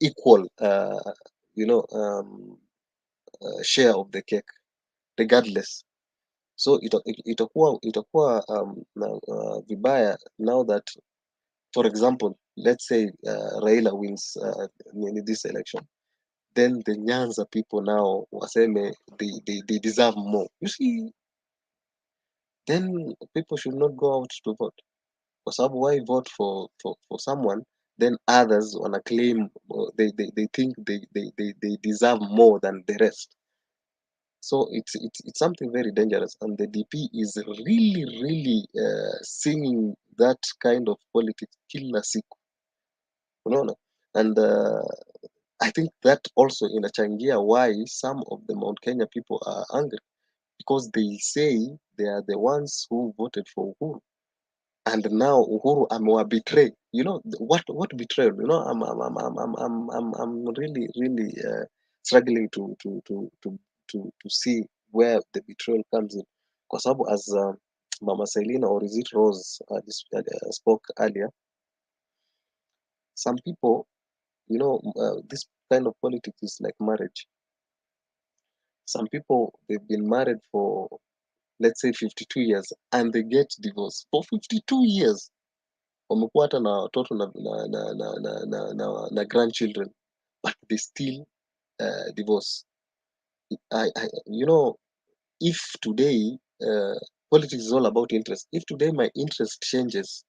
equal, share of the cake, regardless. So itakuwa vibaya now that, for example, let's say Raila wins this election, then the Nyanza people now waseme they deserve more. You see, then people should not go out to vote. Kwa sababu why vote for someone, then others wanna claim they think they deserve more than the rest. So it's something very dangerous, and the DP is really singing that kind of politics kila siku, unaona. And I think that also inachangia why some of the Mount Kenya people are angry, because they say they are the ones who voted for Uhuru, and now Uhuru amewa betray. You know what betrayal? You know, I'm really struggling to see where the betrayal comes in, kwa sababu as Mama Selina, or is it Rose, spoke earlier, some people, you know, this kind of politics is like marriage. Some people, they've been married for, let's say, 52 years, and they get divorced for 52 years. Wamekuwa hata na watoto na grandchildren, but they still divorce. You know, if today politics is all about interest, if today my interest changes,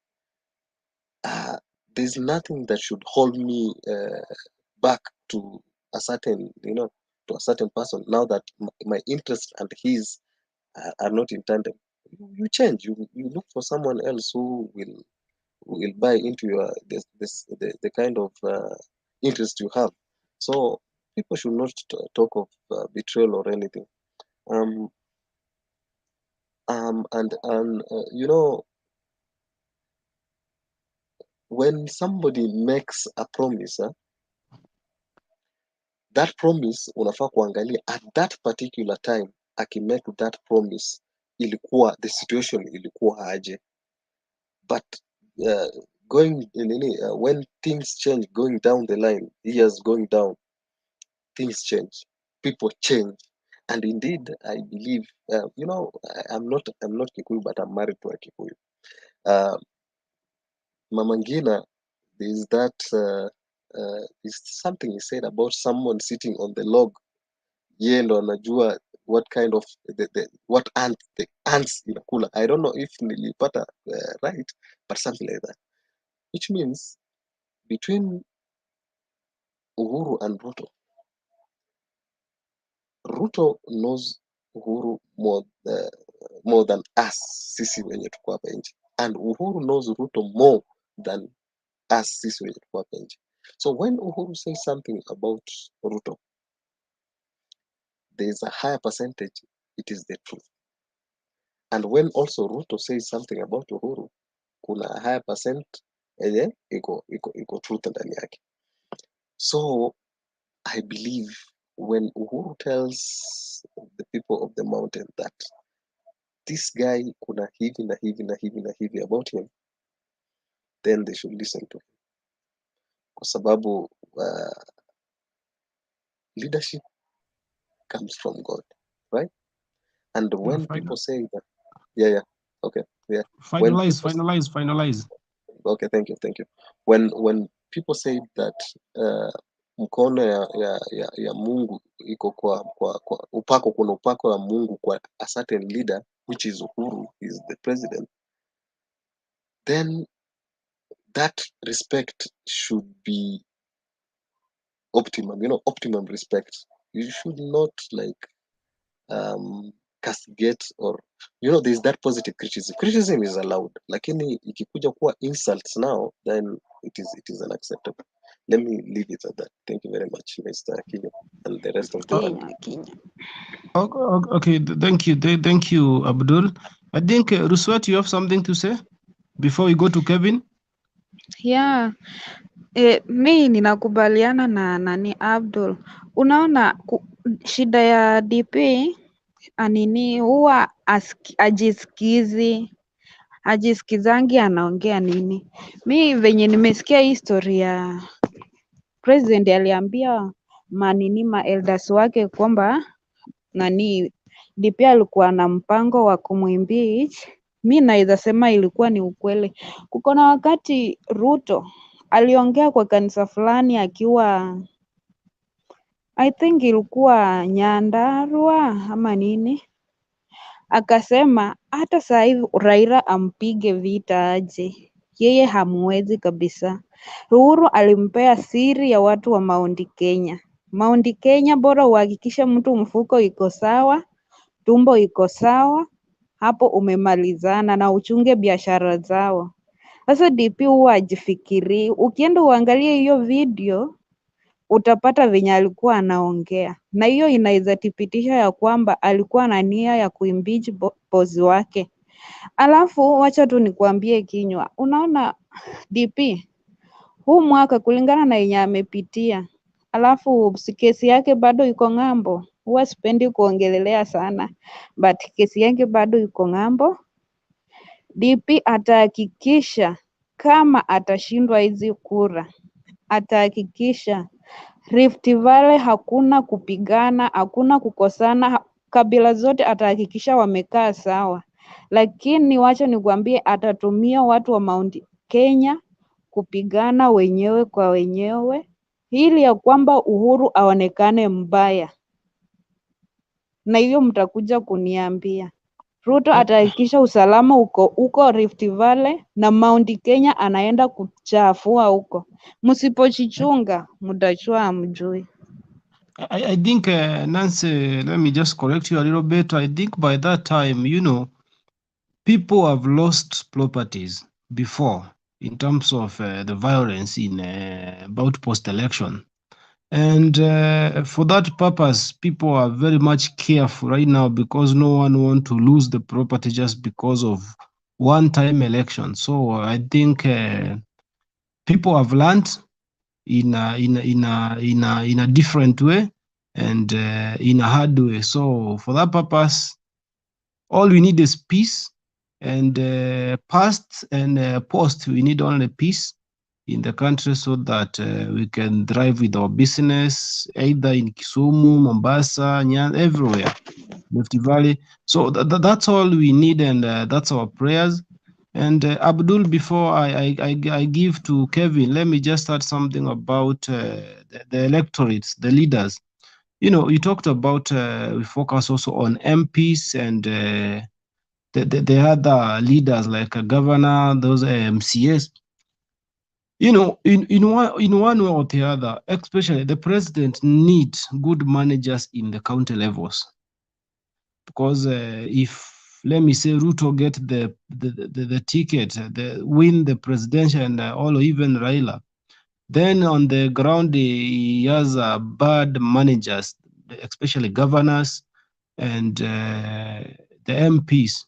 there's nothing that should hold me back to a certain, to a certain person, now that my interest and his are not in tandem, you change. You look for someone else who will buy into your the kind of interest you have. So people should not talk of betrayal or anything. And when somebody makes a promise, that promise unafaa kuangalia at that particular time akimake that promise ilikuwa the situation ilikuwa aje, but going when things change, going down the line, years going down, things change, people change. And indeed I believe, I'm not Kikuyu, but I'm married to a Kikuyu. Mama Ngina, is something he said about someone sitting on the log. Yeye ndo anajua what kind of what the ants inakula. I don't know if nilipata right, but something like that, which means between Uhuru and Ruto knows Uhuru more than us sisi wenye tuko hapa nje, and Uhuru knows Ruto more than us sisi wenye tuko hapa nje. So when Uhuru says something about Ruto, there is a higher percentage it is the truth. And when also Ruto says something about Uhuru, kuna a higher percent yenye iko truth ndani yake. So I believe when Uhuru tells the people of the mountain that this guy kuna hivi na hivi na hivi na hivi about him, then they should listen to him, kwa sababu leadership comes from God, right? And when people say that, okay, when Finalize. Okay, thank you. When people say that mkono ya Mungu iko kwa upako, kuna upako ya Mungu kwa a certain leader, which is Uhuru, is the president, then that respect should be optimum, optimum respect. You should not castigate, or there's that positive criticism. Criticism is allowed, lakini ikikuja kuwa insults now, then it is unacceptable. Let me leave it at that. Thank you very much, Mr. Kinyo, and the rest of the panel. Okay, thank you, Abdul. I think Ruswat, you have something to say before we go to Kevin. Yeah. Mi ninakubaliana na nani Abdul. Unaona shida ya DP anini huwa ajisikizangi anaongea nini. Mi venye nimesikia historia, president aliambia elders wake kwamba DP alikuwa na mpango wa kumwimpeach. Mi naweza sema ilikuwa ni ukweli. Kuko na wakati Ruto aliongea kwa kanisa fulani akiwa I think ilikuwa Nyandarua ama nini, akasema hata saa hivi Raila ampige vita aje, yeye hamwezi kabisa. Uhuru alimpea siri ya watu wa Mount Kenya. Mount Kenya bora uhakikishe mtu mfuko iko sawa, tumbo iko sawa, hapo umemalizana na uchunge biashara zao. Sasa DP huwa ajifikiri, ukienda uangalie hiyo video utapata venye alikuwa anaongea, na hiyo inaweza thibitisha ya kwamba alikuwa na nia ya kuimpeach boss wake. Alafu wacha tu nikuambie Kinywa, unaona DP huu mwaka kulingana na yenye amepitia, alafu kesi yake bado iko ng'ambo. Huwa sipendi kuongelelea sana, but kesi yake bado iko ng'ambo. DP atahakikisha kama atashindwa hizi kura, atahakikisha Rift Valley hakuna kupigana, hakuna kukosana, kabila zote atahakikisha wamekaa sawa. Lakini wacha nikwambie, atatumia watu wa Mount Kenya kupigana wenyewe kwa wenyewe ili ya kwamba Uhuru aonekane mbaya, na hiyo mtakuja kuniambia. Ruto atahakikisha usalama uko Rift Valley na Mount Kenya anaenda kuchafua huko. Msipochichunga mtachua hamjui. I think, Nancy, let me just correct you a little bit. I think by that time, people have lost properties before in terms of the violence in about post-election. And for that purpose, people are very much careful right now because no one wants to lose the property just because of one-time election. So I think people have learned in a different way and in a hard way. So for that purpose, all we need is peace, and past and post, we need only peace in the country so that we can drive with our business either in Kisumu, Mombasa, everywhere, Rift Valley. So that's all we need, and that's our prayers. And Abdul, before I give to Kevin, let me just add something about the electorates, the leaders. You talked about we focus also on MPs and the other leaders like a governor, those MCAs. In one way or the other, especially the president needs good managers in the county levels, because if, let me say, Ruto get the ticket, win the presidential and all, even Raila, then on the ground he has bad managers, especially governors and the MPs.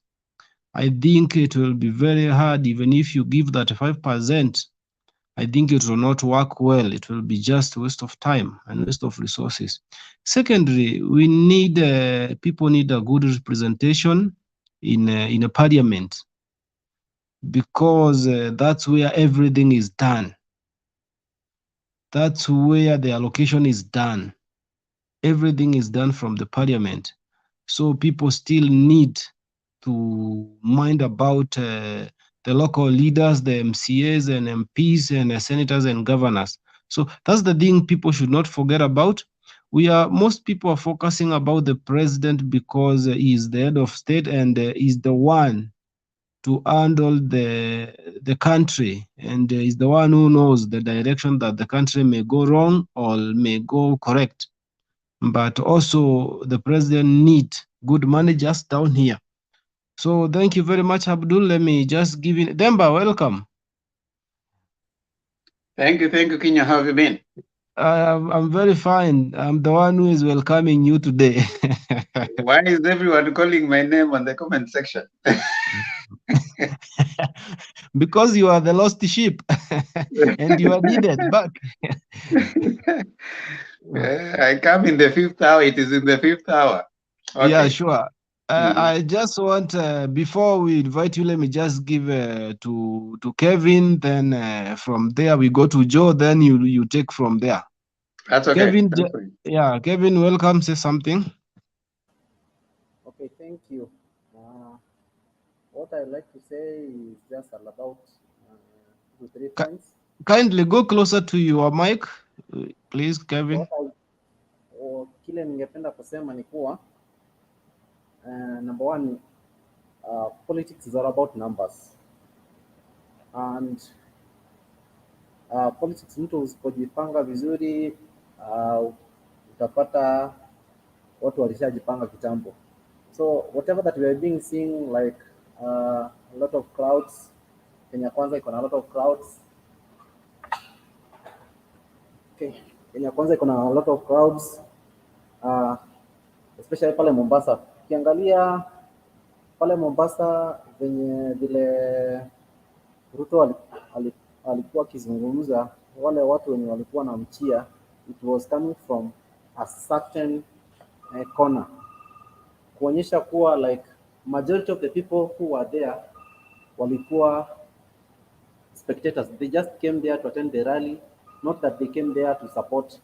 I think it will be very hard, even if you give that 5%, I think it will not work well. It will be just a waste of time and waste of resources. Secondly, we need people need a good representation in a parliament, because that's where everything is done. That's where the allocation is done. Everything is done from the parliament. So people still need to mind about the local leaders, the MCAs and MPs and senators and governors. So that's the thing people should not forget about. Most people are focusing about the president because he is the head of state and is the one to handle the country, and is the one who knows the direction that the country may go wrong or may go correct. But also the president needs good managers down here. So thank you very much, Abdul. Let me just give it. Demba, welcome. Thank you, Kenya. How have you been? I'm very fine. I'm the one who is welcoming you today. Why is everyone calling my name on the comment section? Because you are the lost sheep and you are needed back. I come in the 5th hour. It is in the 5th hour. Okay. Yeah, sure. I just want, before we invite you, let me just give to Kevin. Then from there we go to Joe. Then you take from there. That's okay. Kevin, That's fine. yeah, Kevin, welcome. Say something. Okay, thank you. What I'd like to say is just all about 2-3 points. Kindly go closer to your mic, please, Kevin. Kile ningependa kusema ni kuwa number one, politics is all about numbers, and politics, mtu usipojipanga vizuri utapata watu walishajipanga kitambo. So whatever that we are being seeing, like a lot of crowds, Kenya Kwanza iko na a lot of crowds. Okay, Kenya Kwanza iko na a lot of crowds, especially pale Mombasa. Ukiangalia pale Mombasa vile Ruto alikuwa akizungumza, wale watu wenye walikuwa na mchia, it was coming from a certain corner, kuonyesha kuwa like majority of the people who were there walikuwa spectators. They just came there to attend the rally, not that they came there to support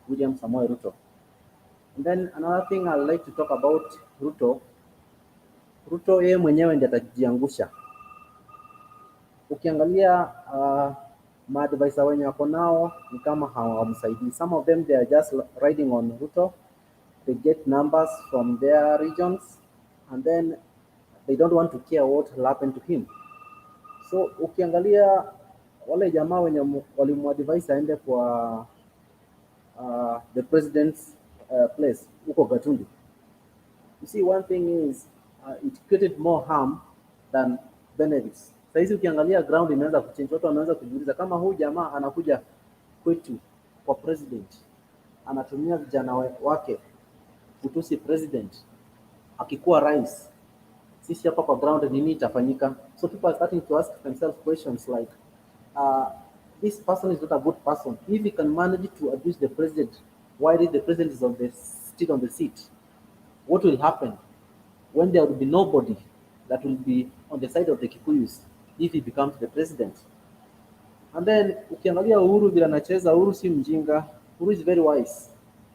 William Samoei Ruto. And then another thing I'd like to talk about Ruto yeye mwenyewe ndiye atajiangusha. Ukiangalia maadvisor wenye wako nao ni kama hawamsaidii. Some of them they are just riding on Ruto. They get numbers from their regions and then they don't want to care what will happen to him. So ukiangalia wale jamaa wenye walimuadvise aende kwa the president's place, huko Gatundu. You see, one thing is it created more harm than benefits. Sasa hizi ukiangalia ground imeanza kuchange, watu wameanza kujiuliza kama huyu jamaa anakuja kwetu kwa president, anatumia vijana wake kutusi president, akikuwa rais, sisi hapa kwa ground nini itafanyika? So people are starting to ask themselves questions like, this person is not a good person. If he can manage to abuse the president, why did the president is still on the seat? What will happen when there will be nobody that will be on the side of the Kikuyus if he becomes the president? And then ukiangalia Uhuru vile anacheza, Uhuru si mjinga. Uhuru is very wise.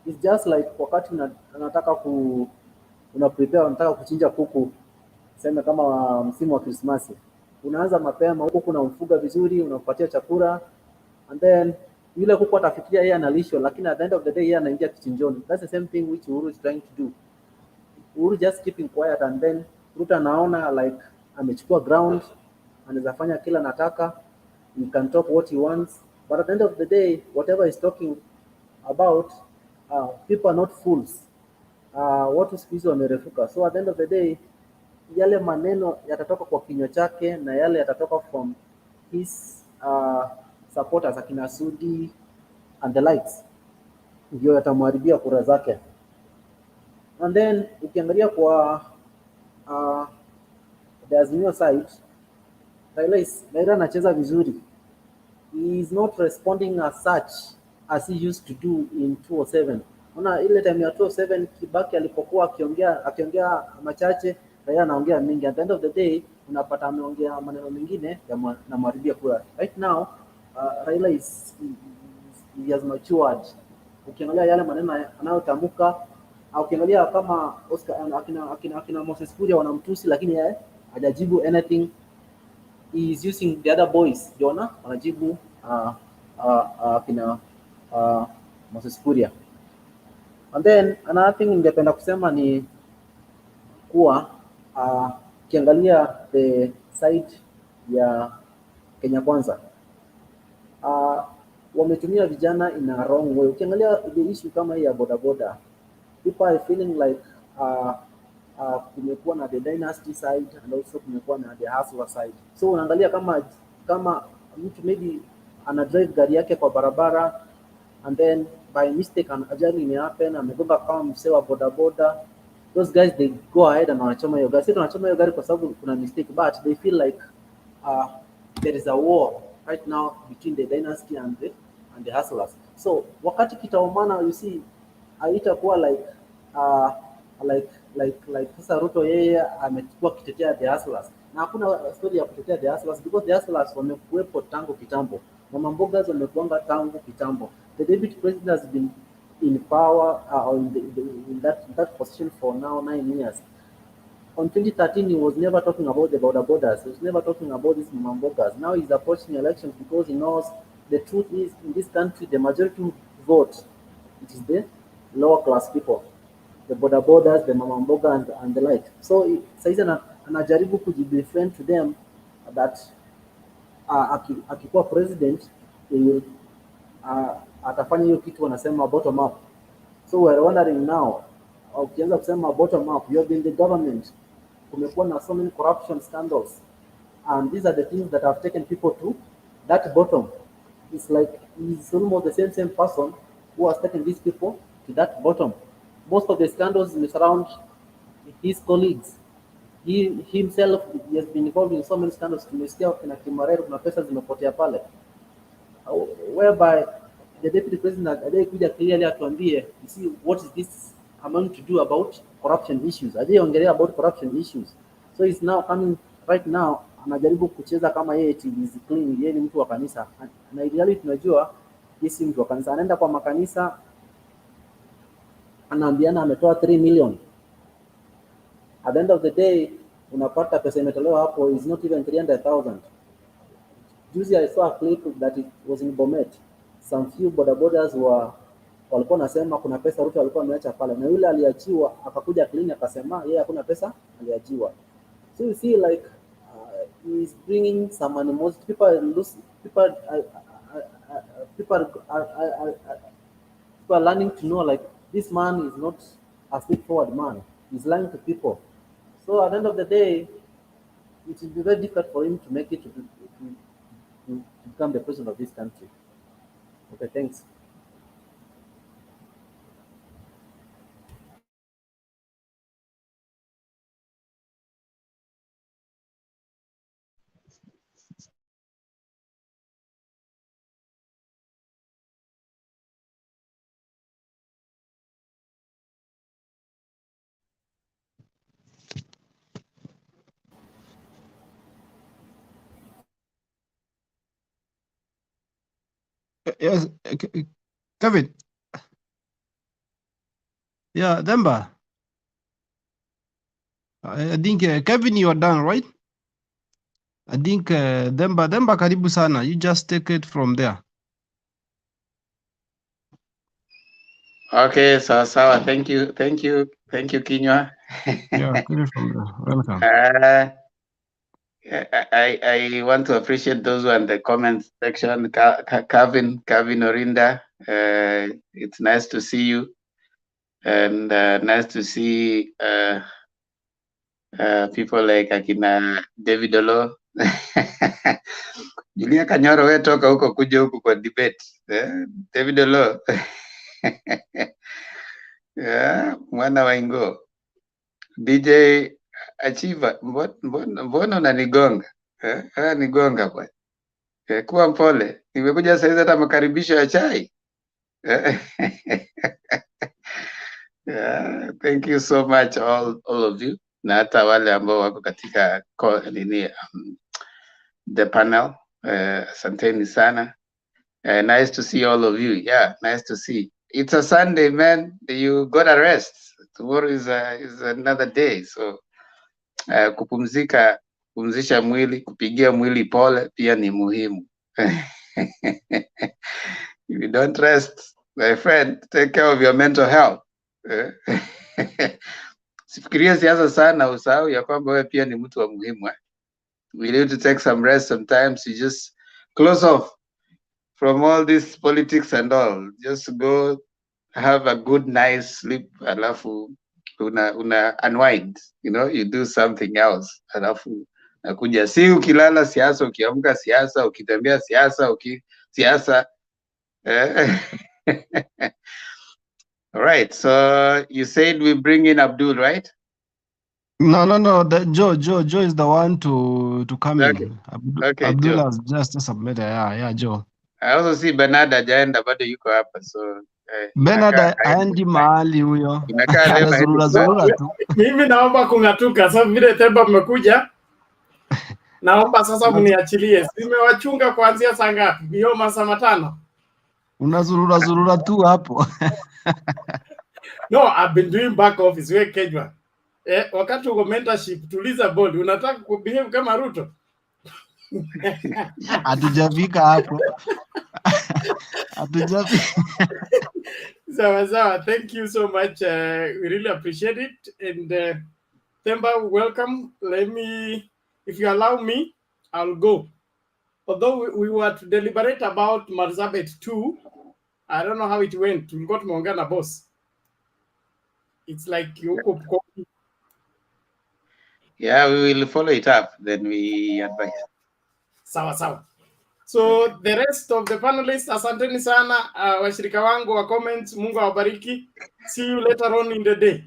It's just like wakati unataka kuchinja kuku, sema kama msimu wa Krismasi, unaanza mapema, huko kuna mfuga vizuri, unampatia chakula, and then yule kuku atafikiria yeye analishwa, lakini at the end of the day yeye anaingia kichinjoni. That's the same thing which Uhuru is trying to do. Uhuru just keeping quiet, and then Ruto anaona like amechukua ground, anaweza fanya kila nataka, he can talk what he wants, but at the end of the day whatever he's talking about, people are not fools. Watu siku hizi wamerefuka, so at the end of the day yale maneno yatatoka kwa kinywa chake na yale yatatoka from his supporters akina Sudi and the likes, ndio yatamharibia kura zake. And then ukiangalia kwa the Azimio side, Raila anacheza vizuri. He is not responding as such as he used to do in 2007. Ona ile time ya 2007 Kibaki alipokuwa akiongea machache, Raila anaongea mingi. At the end of the day unapata ameongea maneno mengine na maribia kura. Right now Raila he has matured. Ukiangalia yale maneno anayotamka, ukiangalia kama Oscar akina Moses Kuria wanamtusi, lakini yeye hajajibu anything. He is using the other boys, Jona wanajibu akina Moses Kuria. And then another thing ningependa kusema ni kuwa ukiangalia the side ya Kenya Kwanza, wametumia vijana in a wrong way. Ukiangalia the issue kama hii ya bodaboda, people are feeling like kumekuwa na the dynasty side and also kumekuwa na the hustler side. So unaangalia kama mtu maybe ana drive gari yake kwa barabara and then by mistake ajali imehappen, amegonga kama msee wa bodaboda, those guys they go ahead and wanachoma hiyo gari. Sisi tunachoma hiyo gari kwa sababu kuna mistake, but they feel like there is a war right now between the dynasty and the hustlers. So wakati kitaumana, you see, haitakuwa like sasa Ruto yeye amechukua kitetea the hustlers, na hakuna story ya kutetea the hustlers because the hustlers wamekuwepo tangu kitambo. Mama mbogas wamekuanga tangu kitambo. The deputy president has been in power or in that position for now 9 years. On 2013, he was never talking about the border borders. He was never talking about these mambogas. Now he's approaching elections because he knows the truth is in this country, the majority vote, it is the lower class people, the border borders, the mamamboga and the like. So saizi anajaribu kujidefend to them that akikuwa president he will atafanya hiyo kitu wanasema bottom up. So we're wondering now, ukianza kusema bottom up, you have been the government, kumekuwa na so many corruption scandals, and these are the things that have taken people to that bottom. It's like he's almost the same person who has taken these people to that bottom. Most of the scandals may surround his colleagues. He himself he has been involved in so many scandals. Tumesikia kuna Kimareru kuna pesa zimepotea pale, whereby the deputy president aliyekuja clearly atuambie, you see, what is this amount to do about corruption issues. Ajeongelea about corruption issues. So he's now coming right now, anajaribu kucheza kama yeye is clean, yeye ni mtu wa kanisa, na ideally tunajua yeye si mtu wa kanisa. Anaenda kwa makanisa anaambiana ametoa 3 million. At the end of the day unapata pesa imetolewa hapo is not even 300,000. Juzi I saw a clip that it was in Bomet. Some few bodabodas walikuwa nasema kuna pesa Ruto alikuwa ameacha pale, na yule aliachiwa akakuja clean akasema yeye hakuna pesa aliachiwa. So you see like he is bringing some animosity. People People are learning to know like this man is not a straightforward man. He's lying to people. So at the end of the day, it will be very difficult for him to make it to become the president of this country. Okay, thanks. Yes, Kevin. Yeah, Demba. I think Kevin, you are done, right? I think Demba karibu sana. You just take it from there. Okay, sawa. Thank you Kinywa. Yeah, take it from there. Welcome. I want to appreciate those who are in the comments section. Kevin Orinda, it's nice to see you, and nice to see people like akina David Olo. Julia Kanyoro, we toka huko kuja huku kwa debate. David Olo. Yeah, mwana wa Ingo. DJ Achieva, mbona unanigonga? Nigonga bwana. Kuwa mpole. Nimekuja saizi hata makaribisho ya chai. Yeah, thank you so much all of you. Na hata wale ambao wako katika the panel. Asanteni sana. Nice to see all of you. Yeah, nice to see. It's a Sunday, man. You gotta rest. Tomorrow is another day. So kupumzisha mwili, kupigia mwili pole pia ni muhimu. If you don't rest, my friend, take care of your mental health. Sifikiria siasa sana, usahau ya kwamba wewe pia ni mtu wa muhimu. We need to take some rest sometimes. You just close off from all this politics and all. Just go have a good, nice sleep. Alafu una unwind. You know, you do something else. Alafu nakuja, si ukilala siasa, ukiamka siasa, ukitembea siasa, siasa. All right. So you said we bring in Abdul, right? No. Joe is the one to come Okay. in. Okay, Abdullah Joe. has just submitted. Yeah, Joe. I also see Bernard hajaenda bado yuko hapa, so Bernard aendi mahali huyo. inakaa leo haendi Anazurura tu. Mimi naomba kung'atuka sasa, vile Temba mmekuja, naomba sasa mniachilie. Nimewachunga kuanzia saa ngapi? Hiyo masaa matano. Unazurura tu hapo. No, I've been doing back office. Wewe Kejwa. Wakati uko mentorship, tuliza bodi. Unataka kubehave kama Ruto? Hatujafika hapo. Hatujafika. Sawa. Thank you so much. We really appreciate it. And Temba, welcome. Let me, if you allow me, I'll go. Although we were to deliberate about Marzabet 2, I don't know how it went. We got Mongana boss. It's like you. Yeah, we will follow it up. Then we advise. Sawa. So the rest of the panelists, asanteni sana, washirika wangu wa comments, Mungu awabariki. See you later on in the day.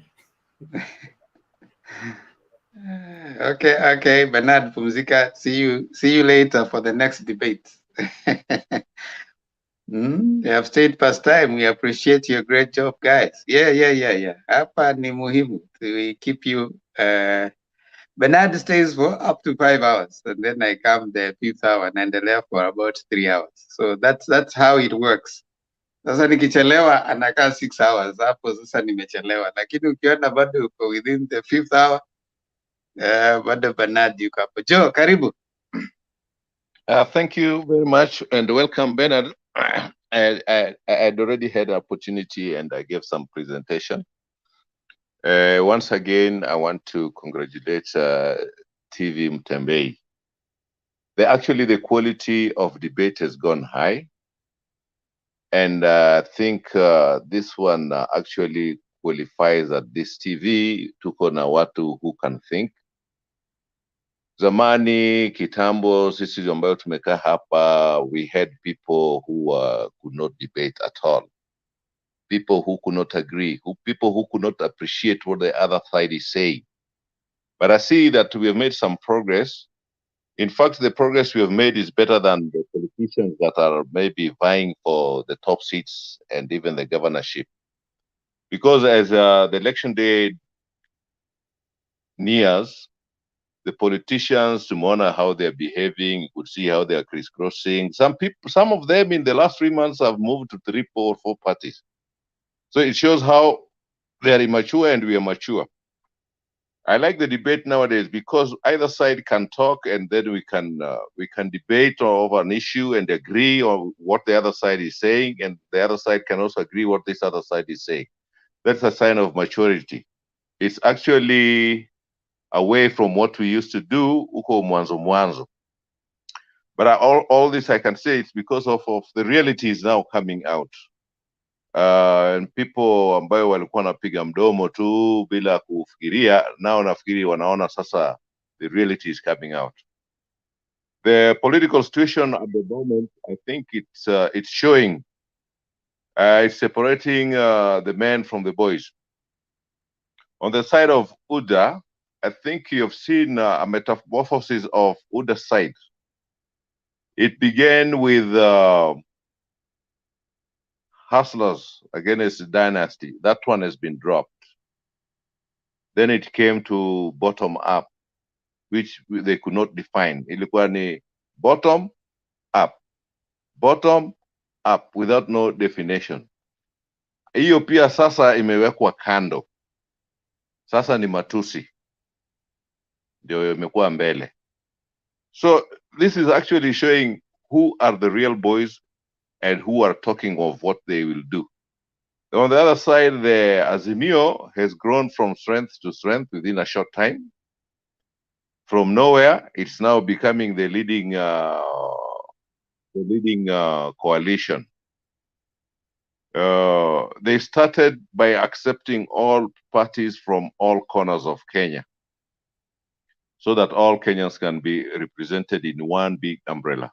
Okay, Bernard pumzika. See you later for the next debate. You have stayed past time. We appreciate your great job, guys. Yeah. Hapa ni muhimu. We keep you. Bernard stays for up to 5 hours, and then I come the 5th hour and endelea for about 3 hours. So that's how it works. Sasa nikichelewa anakaa 6 hours, hapo sasa nimechelewa, lakini ukiona bado uko within the 5th hour, bado Bernard yuko hapo. Joe, karibu. Thank you very much and welcome, Bernard. I'd already had an opportunity and I gave some presentation. Once again, I want to congratulate TV Mtembei. The quality of debate has gone high. And I think this one actually qualifies at this TV. Tuko na watu who can think. Zamani kitambo, sisi ambayo tumekaa hapa, we had people who could not debate at all. People who could not agree, people who could not appreciate what the other side is saying. But I see that we have made some progress. In fact, the progress we have made is better than the politicians that are maybe vying for the top seats and even the governorship. Because as the election day nears, the politicians, to monitor how they're behaving, you could see how they are crisscrossing. Some people, some of them in the last 3 months have moved to 3 or 4 parties. So it shows how they are immature and we are mature. I like the debate nowadays because either side can talk, and then we can debate over an issue and agree on what the other side is saying, and the other side can also agree what this other side is saying. That's a sign of maturity. It's actually away from what we used to do, uko mwanzo mwanzo. But all this I can say it's because of the realities now coming out. And people ambayo walikuwa napiga mdomo tu bila kufikiria, now nafikiri wanaona sasa the reality is coming out. The political situation at the moment, I think it's showing, it's separating the men from the boys. On the side of UDA, I think you have seen a metamorphosis of UDA's side. It began with hustlers against the dynasty. That one has been dropped. Then it came to bottom up, which they could not define. Ilikuwa ni bottom up without no definition. Hiyo pia sasa imewekwa kando. Sasa ni matusi ndio imekuwa mbele. So this is actually showing who are the real boys and who are talking of what they will do. On the other side, the Azimio has grown from strength to strength within a short time. From nowhere, it's now becoming the leading coalition. They started by accepting all parties from all corners of Kenya, so that all Kenyans can be represented in one big umbrella.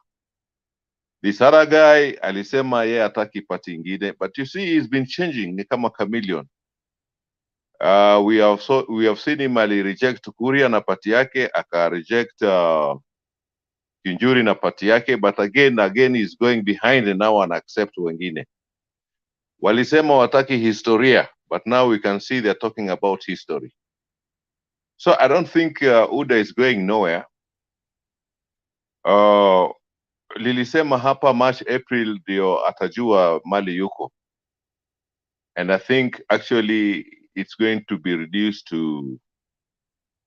This other guy alisema yeye hataki party ingine, but you see he's been changing, ni kama chameleon. We have seen him reject Kuria na party yake, aka reject Kinjuri na party yake, but again he's going behind and now and accept wengine. Walisema wataki historia, but now we can see they're talking about history. So I don't think UDA is going nowhere. Lilisema hapa March, April ndio atajua mali yuko. And I think actually it's going to be reduced to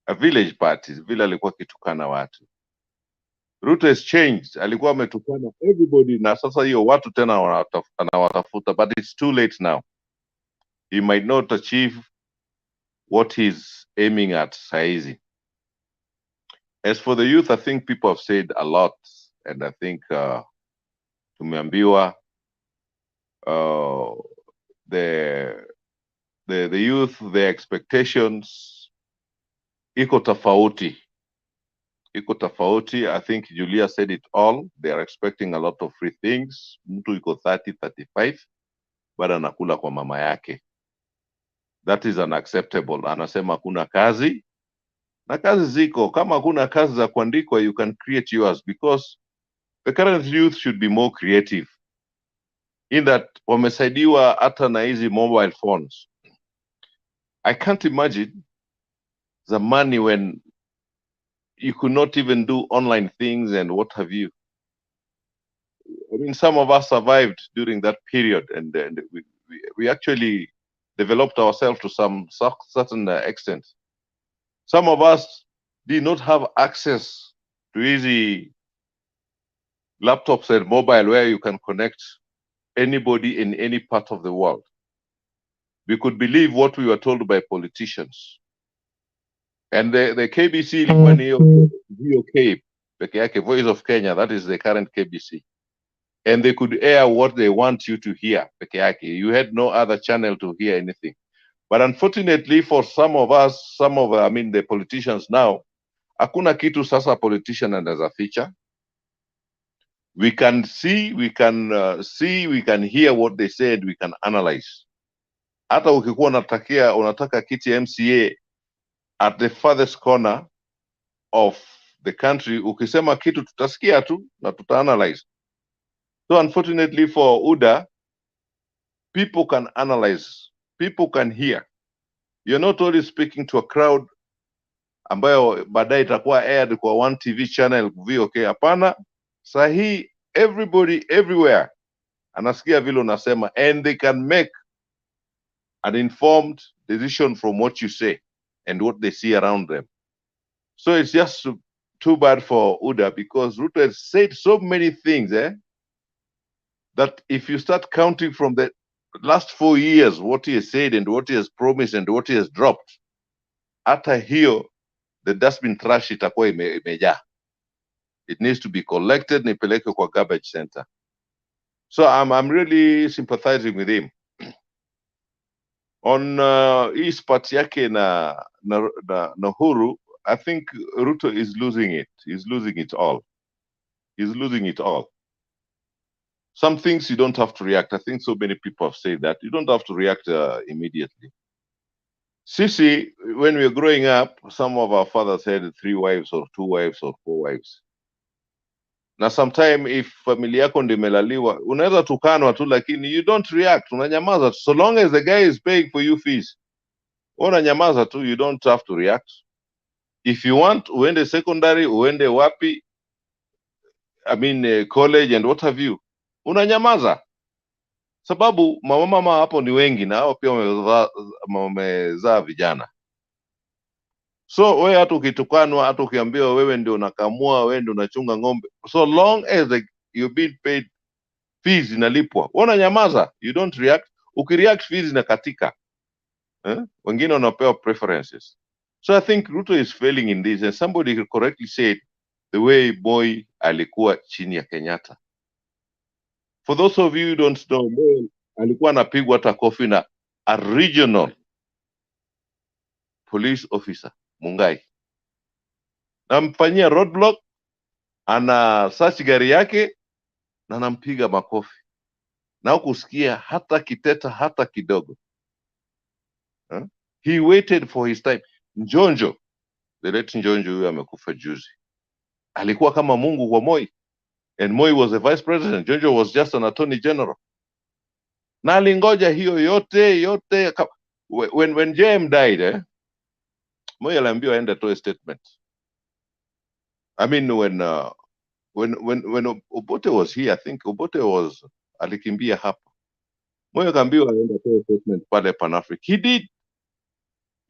a village party. Vile alikuwa kitukana watu. Ruto has changed. Alikuwa ametukana everybody na sasa hiyo watu tena wanawatafuta, but it's too late now. He might not achieve what he's aiming at saizi. As for the youth, I think people have said a lot, and I think tumeambiwa the youth, their expectations iko tofauti. I think Julia said it all. They are expecting a lot of free things. Mtu iko 30, 35, bado anakula kwa mama yake. That is unacceptable. Anasema kuna kazi, na kazi ziko. Kama kuna kazi za kuandikwa, you can create yours, because the current youth should be more creative. In that wamesaidiwa hata na hizi mobile phones. I can't imagine the money when you could not even do online things and what have you. I mean, some of us survived during that period, and we actually developed ourselves to some certain extent. Some of us did not have access to easy laptops and mobile where you can connect anybody in any part of the world. We could believe what we were told by politicians. And the KBC, VOK, Voice of Kenya, that is the current KBC. and they could air what they want you to hear peke yake. You had no other channel to hear anything. But unfortunately for some of us, the politicians now, hakuna kitu sasa politician anaweza ficha. We can see, we can hear what they said, we can analyze. Hata ukikuwa unataka kiti MCA at the farthest corner of the country, ukisema kitu tutasikia tu na tutaanalyze. So unfortunately for UDA, people can analyze, people can hear. You're not only speaking to a crowd ambayo baadaye itakuwa aired kwa one TV channel VOK. Hapana, sahi everybody everywhere anasikia vile unasema, and they can make an informed decision from what you say and what they see around them. So it's just too bad for UDA, because Ruto has said so many things, that if you start counting from the last 4 years, what he has said and what he has promised and what he has dropped, hata hiyo, the dustbin trash itakuwa imejaa. It needs to be collected, nipeleke kwa garbage center. So I'm really sympathizing with him. On his part yake na Uhuru, I think Ruto is losing it. He's losing it all. He's losing it all. Some things you don't have to react. I think so many people have said that. You don't have to react immediately. Sisi, when we were growing up, some of our fathers had 3 wives or 2 wives or 4 wives. Na sometime if familia yako ndio imelaliwa, unaweza tukanwa tu, lakini you don't react, unanyamaza tu. So long as the guy is paying for you fees, unanyamaza tu, you don't have to react. If you want, uende secondary, uende wapi, college and what have you, unanyamaza. Sababu mama hapo ni wengi na hao pia wamezaa vijana. So wewe hata ukitukanwa, hata ukiambiwa wewe ndio unakamua, wewe ndio unachunga ng'ombe, so long as you're being paid, fees inalipwa, unanyamaza, you don't react. Ukireact, fees inakatika. Wengine wanapewa preferences. So I think Ruto is failing in this, and somebody correctly said the way Moi alikuwa chini ya Kenyatta. For those of you who don't know, Moi alikuwa anapigwa hata kofi na a regional police officer, Mungai. Namfanyia roadblock, ana search gari yake na nampiga makofi. Na kusikia hata kiteta hata kidogo. He waited for his time. Njonjo, the late Njonjo huyo amekufa juzi, alikuwa kama Mungu kwa Moi, and Moi was the vice president. Njonjo was just an attorney general. Na alingoja hiyo yote. When JM died, Moi aliambiwa aende atoe statement. I mean, when Obote was here, I think Obote was alikimbia hapa. Moi akaambiwa aende atoe statement pale Pan-Africa. He did.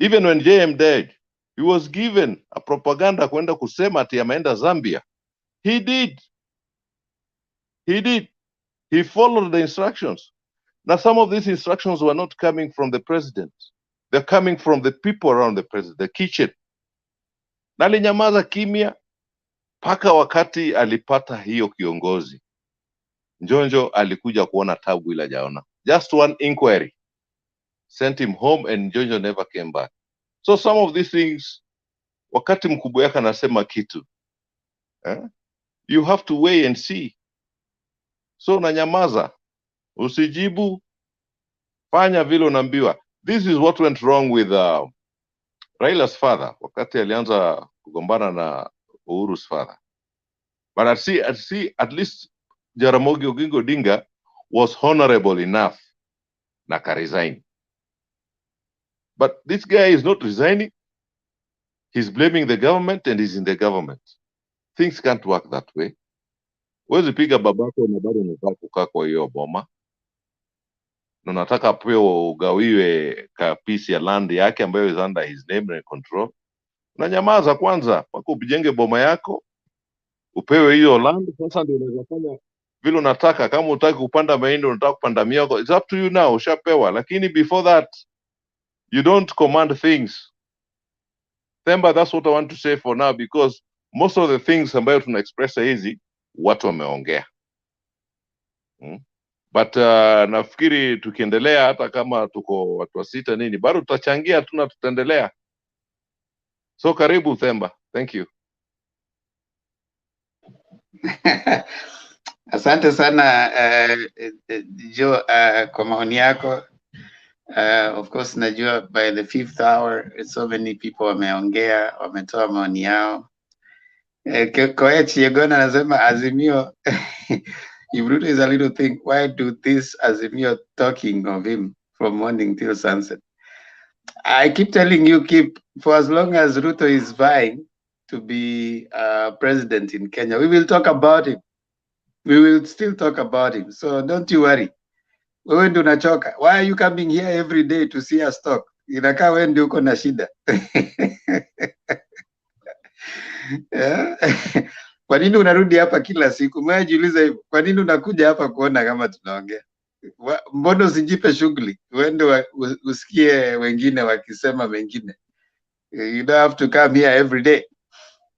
Even when JM died, he was given a propaganda kwenda kusema ati ameenda Zambia. He did. He followed the instructions. Now, some of these instructions were not coming from the president. They're coming from the people around the president, the kitchen. Na alinyamaza kimya mpaka wakati alipata hiyo kiongozi. Njonjo alikuja kuona tabu ila jaona. Just one inquiry sent him home, and Njonjo never came back. So some of these things, wakati mkubwa yake anasema kitu, you have to wait and see. So unanyamaza, usijibu, fanya vile unaambiwa. This is what went wrong with Raila's father wakati alianza kugombana na Uhuru's father. But at least Jaramogi Oginga Odinga was honorable enough na ka resign. But this guy is not resigning. He's blaming the government, and he's in the government. Things can't work that way. Huwezi piga babako na bado unataka kukaa kwa hiyo boma, na unataka pia ugawiwe ka piece ya land yake ambayo is under his name and control. Unanyamaza kwanza mpaka upijenge boma yako, upewe hiyo land, sasa ndio unaweza fanya vile unataka. Kama unataka kupanda mahindi, unataka kupanda mihogo, it's up to you now, ushapewa. Lakini before that, you don't command things. Themba, that's what I want to say for now, because most of the things ambayo tuna express hizi watu wameongea. But nafikiri tukiendelea hata kama tuko watu wa sita nini bado tutachangia tu na tutaendelea. So karibu Themba. Thank you. Asante sana Joe kwa maoni yako. Of course najua by the 5th hour so many people wameongea, wametoa maoni yao. Koech Yegona anasema Azimio if Ruto is a little thing, why do this Azimio talking of him from morning till sunset? I keep telling you, for as long as Ruto is vying to be president in Kenya, we will talk about him. We will still talk about him. So don't you worry. Wewe ndio unachoka. Why are you coming here every day to see us talk? Inakaa wewe ndio uko na shida. Yeah. Kwa nini unarudi hapa kila siku? Mwajiuliza hivyo. Kwa nini unakuja hapa kuona kama tunaongea? Mbona usijipe shughuli? Uende usikie wengine wakisema mengine. You don't have to come here every day.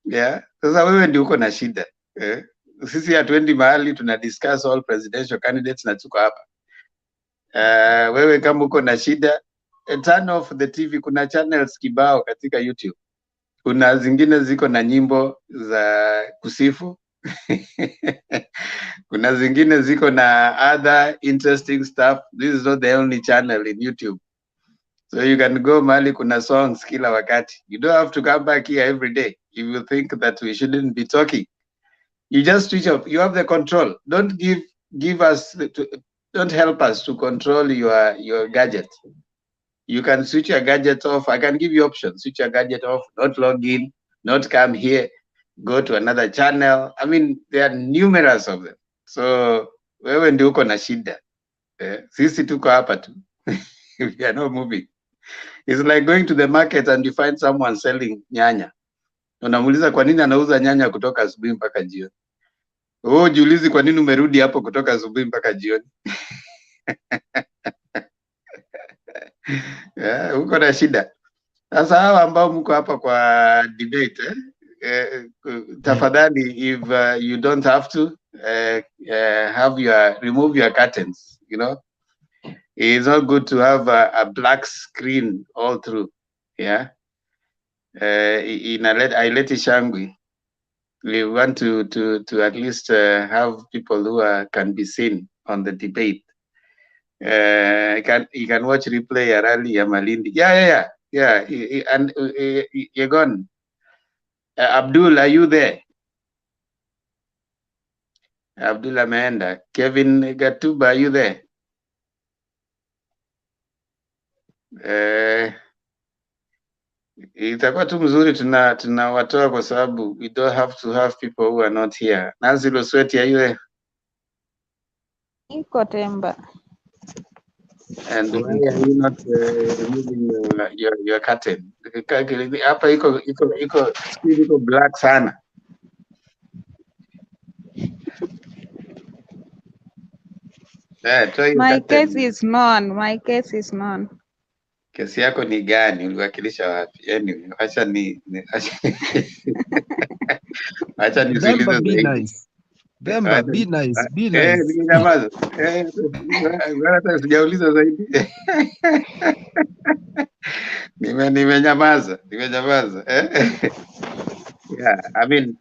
Yeah. Sasa wewe ndio uko na shida. Sisi hatuendi mahali tuna discuss all presidential candidates na tuko hapa. Wewe kama uko na shida, turn off the TV. Kuna channels kibao katika YouTube. Kuna zingine ziko na nyimbo za kusifu. Kuna zingine ziko na other interesting stuff. This is not the only channel in YouTube. So you can go mahali kuna songs kila wakati. You don't have to come back here every day. If you think that we shouldn't be talking, you just switch off. You have the control. Don't don't help us to control your gadget. You can switch your gadget off. I can give you options. Switch your gadget off, not log in, not come here, go to another channel. I mean, there are numerous of them. So wewe ndio uko na shida. Sisi tuko hapa tu. We are not moving. It's like going to the market and you find someone selling nyanya. Unamuuliza kwa nini anauza nyanya kutoka asubuhi mpaka jioni. Oh, jiulizi kwa nini umerudi hapo kutoka asubuhi mpaka jioni. Uko na shida. Sasa hawa ambao mko hapa kwa debate tafadhali, if you don't have to remove your curtains, you know. It's not good to have a black screen all through. Yeah. Aileti shangwi. We want to at least have people who can be seen on the debate. You can watch replay ya rally ya Malindi. Yeah. And you're gone. Abdul, are you there? Abdul ameenda. Kevin Gatuba, are you there? Itakuwa tu mzuri tunawatoa kwa sababu we don't have to have people who are not here. Nancy Losweti, are you there? Iko Temba. And why are you not removing your curtain? Hapa iko black sana. My case is known. My case is known. Kesi yako ni gani? Uliwakilisha wapi? Anyway, acha nisiulize zaidi. Demba, be nice, be nice. Nimenyamaza. Hata sijauliza zaidi. Nimenyamaza. Yeah, I mean,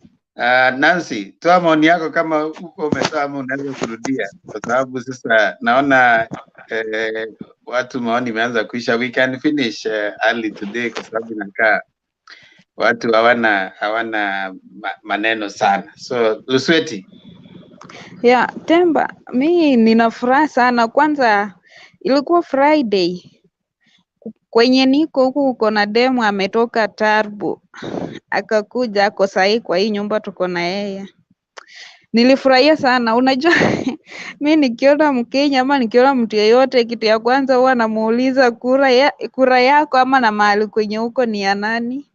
Nancy, toa maoni yako kama uko umetoa ama unaweza kurudia, kwa sababu sasa naona watu maoni imeanza kuisha. We can finish early today kwa sababu inakaa watu hawana maneno sana. So Lusweti. Yeah, Temba, mi nina furaha sana. Kwanza ilikuwa Friday. Kwenye niko huku uko na demu ametoka Tarbo. Akakuja ako sahi kwa hii nyumba tuko na yeye. Nilifurahia sana. Unajua mi nikiona Mkenya ama nikiona mtu yeyote, kitu ya kwanza huwa namuuliza kura yako ama na mahali kwenye huko ni ya nani.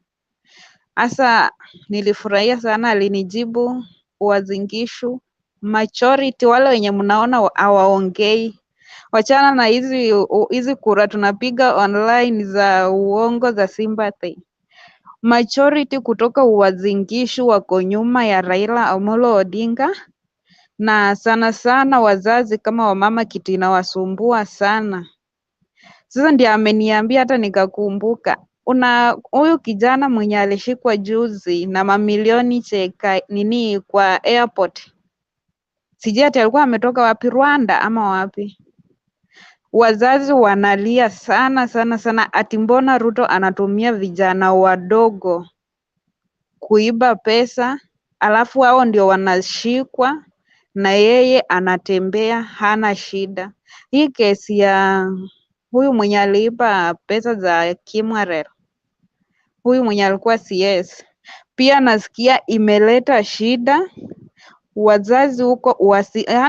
Asa nilifurahia sana, alinijibu Uasin Gishu. Majority wale wenye mnaona hawaongei. Wachana na hizi kura tunapiga online za uongo za sympathy. Majority kutoka Uasin Gishu wako nyuma ya Raila Amolo Odinga na sana sana wazazi kama wamama kitu inawasumbua sana. Sasa ndio ameniambia hata nikakumbuka, huyu kijana mwenye alishikwa juzi na mamilioni cheka nini kwa airport, sijui ati alikuwa ametoka wapi, Rwanda ama wapi. Wazazi wanalia sana sana sana, ati mbona Ruto anatumia vijana wadogo kuiba pesa, alafu hao ndio wanashikwa na yeye anatembea hana shida. Hii kesi ya huyu mwenye aliiba pesa za Kimwarer, huyu mwenye alikuwa CS, pia nasikia imeleta shida. Wazazi huko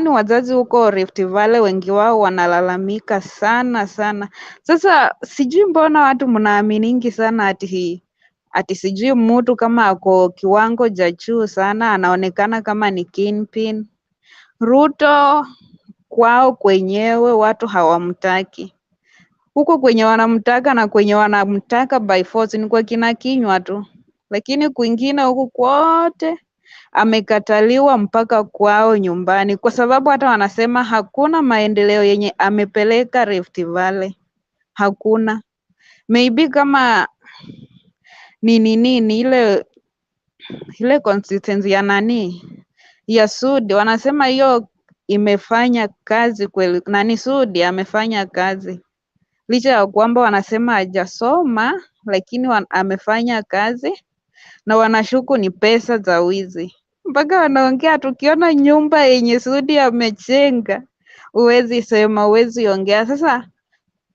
wazazi huko Rift Valley wengi wao wanalalamika sana sana. Sasa sijui mbona watu mnaaminingi sana ati sijui mtu kama ako kiwango cha juu sana anaonekana kama ni kingpin. Ruto kwao kwenyewe watu hawamtaki. Huko kwenye wanamtaka na kwenye wanamtaka by force ni kwa kina Kinywa tu, lakini kwingine huku kwote amekataliwa mpaka kwao nyumbani, kwa sababu hata wanasema hakuna maendeleo yenye amepeleka Rift Valley, hakuna. Maybe kama ni ile consistency ya nani ya Sudi, wanasema hiyo imefanya kazi kweli. Nani Sudi amefanya kazi licha ya kwamba wanasema hajasoma, lakini amefanya kazi na wanashuku ni pesa za wizi. Mpaka wanaongea, tukiona nyumba yenye Sudi amechenga huwezi sema, huwezi ongea. Sasa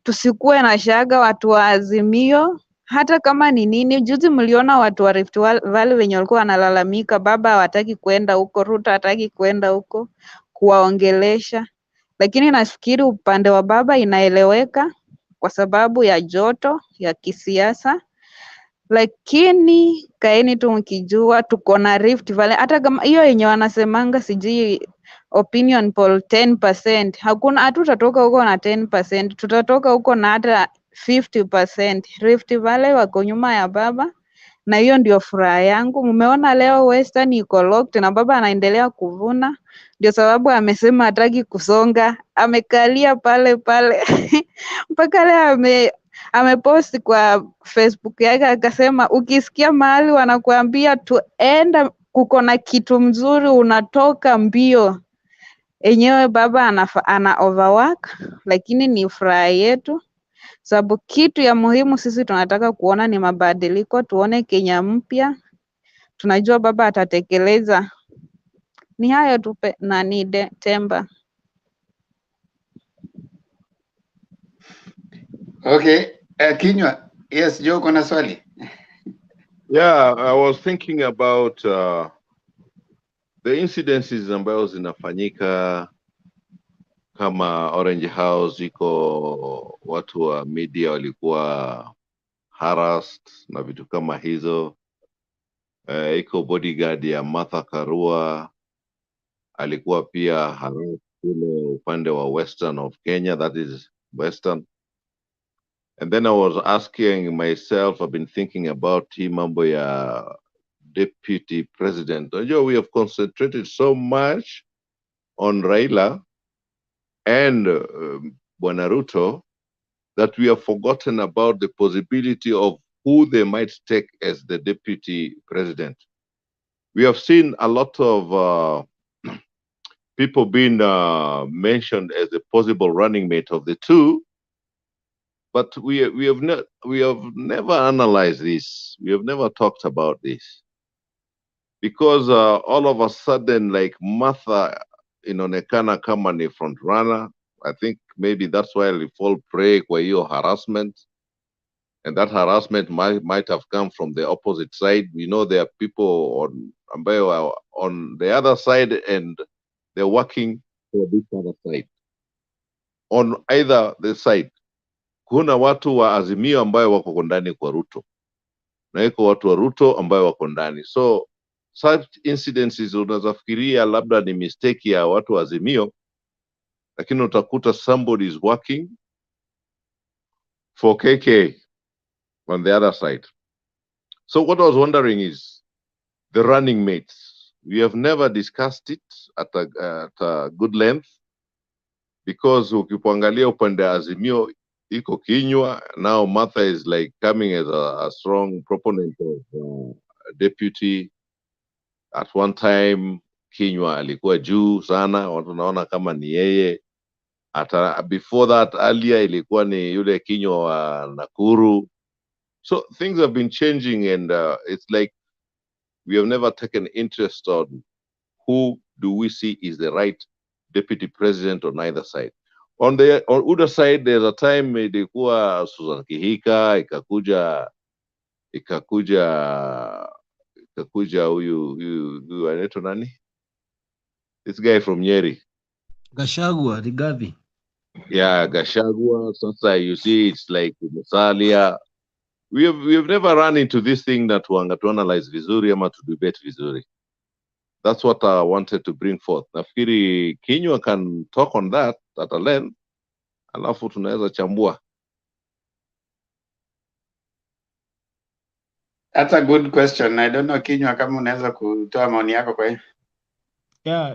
tusikuwe na shaga watu wa Azimio, hata kama ni nini. Juzi mliona watu wa Rift Valley wenye walikuwa wanalalamika baba hawataki kwenda huko, Ruto hataki kwenda huko kuwaongelesha, lakini nafikiri upande wa baba inaeleweka kwa sababu ya joto ya kisiasa, lakini kaeni tu mkijua tuko na Rift Valley. Hata kama hiyo yenye wanasemanga sijui opinion poll 10%, hakuna, hatutatoka huko na 10%, tutatoka huko na hata 50%. Rift Valley wako nyuma ya baba, na hiyo ndio furaha yangu. Mmeona leo Western iko locked na baba anaendelea kuvuna, ndio sababu amesema hataki kusonga, amekalia pale pale mpaka leo ameposti kwa Facebook yake akasema, ukisikia mahali wanakuambia tuenda kuko na kitu mzuri unatoka mbio. Enyewe baba ana overwork, lakini ni furaha yetu, sababu kitu ya muhimu sisi tunataka kuona ni mabadiliko, tuone Kenya mpya. Tunajua baba atatekeleza. Ni hayo tu Temba. Okay, Kinywa, yes, Joe, kuna swali? Yeah, I was thinking about the incidences ambayo zinafanyika kama Orange House, iko watu wa media walikuwa harassed na vitu kama hizo. Iko bodyguard ya Martha Karua alikuwa pia harassed kule upande wa Western of Kenya, that is Western. And then I was asking myself, I've been thinking about hii mambo ya deputy president. Unajua, we have concentrated so much on Raila and Bwana Ruto that we have forgotten about the possibility of who they might take as the deputy president. We have seen a lot of people being mentioned as a possible running mate of the two, but we have never analyzed this. We have never talked about this, because all of a sudden, like Martha inaonekana kama ni front runner. I think maybe that's why we fall prey kwa hiyo harassment, and that harassment might have come from the opposite side. We know there are people ambayo are on the other side and they're working for this other side. On either the side, kuna watu wa Azimio ambayo wako ndani kwa Ruto, na iko watu wa Ruto ambayo wako ndani. So such incidences unaweza fikiria labda ni mistake ya watu wa Azimio, lakini utakuta somebody is working for KK on the other side. So what I was wondering is the running mates. We have never discussed it at a good length because ukipoangalia upande Azimio iko kinywa. Now Martha is like coming as a strong proponent of deputy. At one time kinywa alikuwa juu sana, watu naona kama ni yeye. Before that earlier ilikuwa ni yule kinywa wa Nakuru. So things have been changing, and it's like we have never taken interest on who do we see is the right deputy president on either side. On other side, there's a time ilikuwa Susan Kihika, ikakuja huyu anaitwa nani? This guy from Nyeri. Gachagua, Rigathi. Yeah, Gachagua. Sasa you see, it's like Musalia. We have never run into this thing that to analyze vizuri ama to debate vizuri. That's what I wanted to bring forth. Nafikiri Kinywa can talk on that at a length, alafu tunaweza chambua. That's a good question. I don't know Kinywa kama unaweza kutoa maoni yako kwa hiyo. Yeah,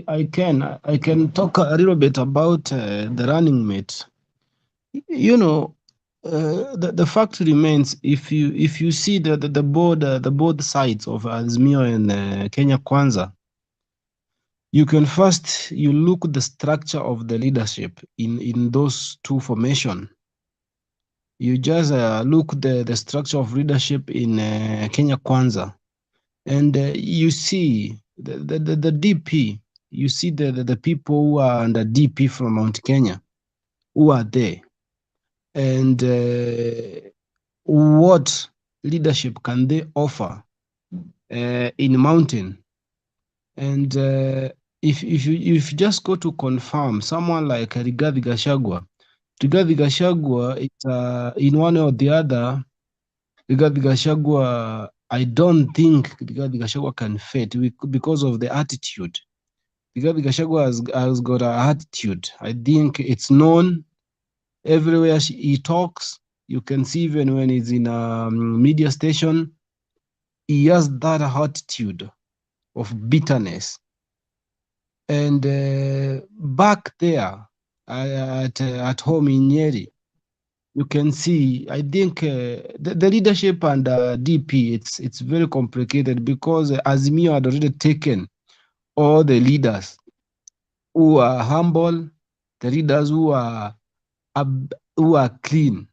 I can talk a little bit about the running mate. You know, the fact remains, if you see the both sides of Azimio and Kenya Kwanza, you can first look at the structure of the leadership in those two formation. You just look the structure of leadership in Kenya Kwanza, and you see the DP. You see the people who are under DP from Mount Kenya, who are there, and what leadership can they offer in Mountain? And if you just go to confirm someone like Rigathi Gachagua, it's in one or the other. Rigathi Gachagua, I don't think Rigathi Gachagua can fit because of the attitude. Rigathi Gachagua has got an attitude. I think it's known everywhere he talks. You can see even when he's in a media station, he has that attitude of bitterness. And back there at home in Nyeri, you can see, I think the leadership and DP, it's very complicated because Azimio had already taken all the leaders who are humble, the leaders who are clean.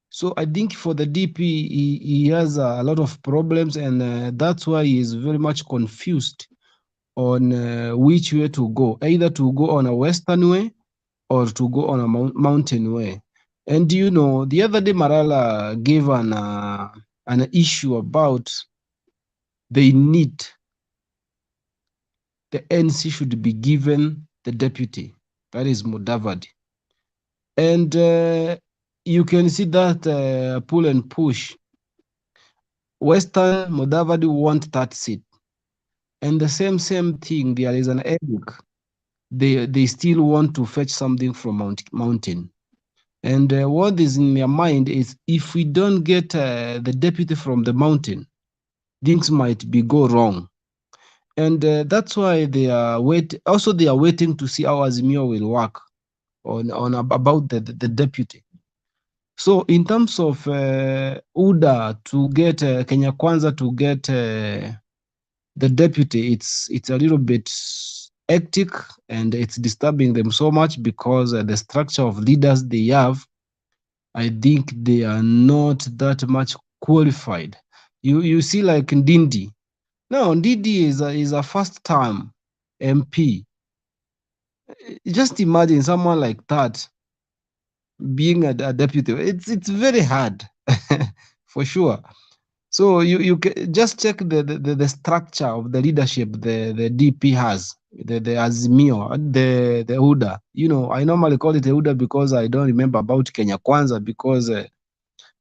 So I think for the DP, he has a lot of problems, and that's why he is very much confused on which way to go, either to go on a western way or to go on a mountain way. And you know, the other day Marala gave an issue about they need the NC should be given the deputy, that is Mudavadi. And you can see that pull and push. Western Mudavadi want that seat. And the same thing, there is an egg. They still want to fetch something from Mountain. And what is in their mind is if we don't get the deputy from the Mountain, things might go wrong. And that's why they are waiting to see how Azimio will work on about the deputy. So in terms of UDA to get Kenya Kwanza to get the deputy, it's a little bit hectic and it's disturbing them so much because the structure of leaders they have, I think they are not that much qualified. You see like Ndindi. No, Ndindi is a first-time MP. Just imagine someone like that being a deputy. It's very hard, for sure. So you can just check the structure of the leadership the DP has, the Azimio, the UDA. You know, I normally call it UDA because I don't remember about Kenya Kwanza because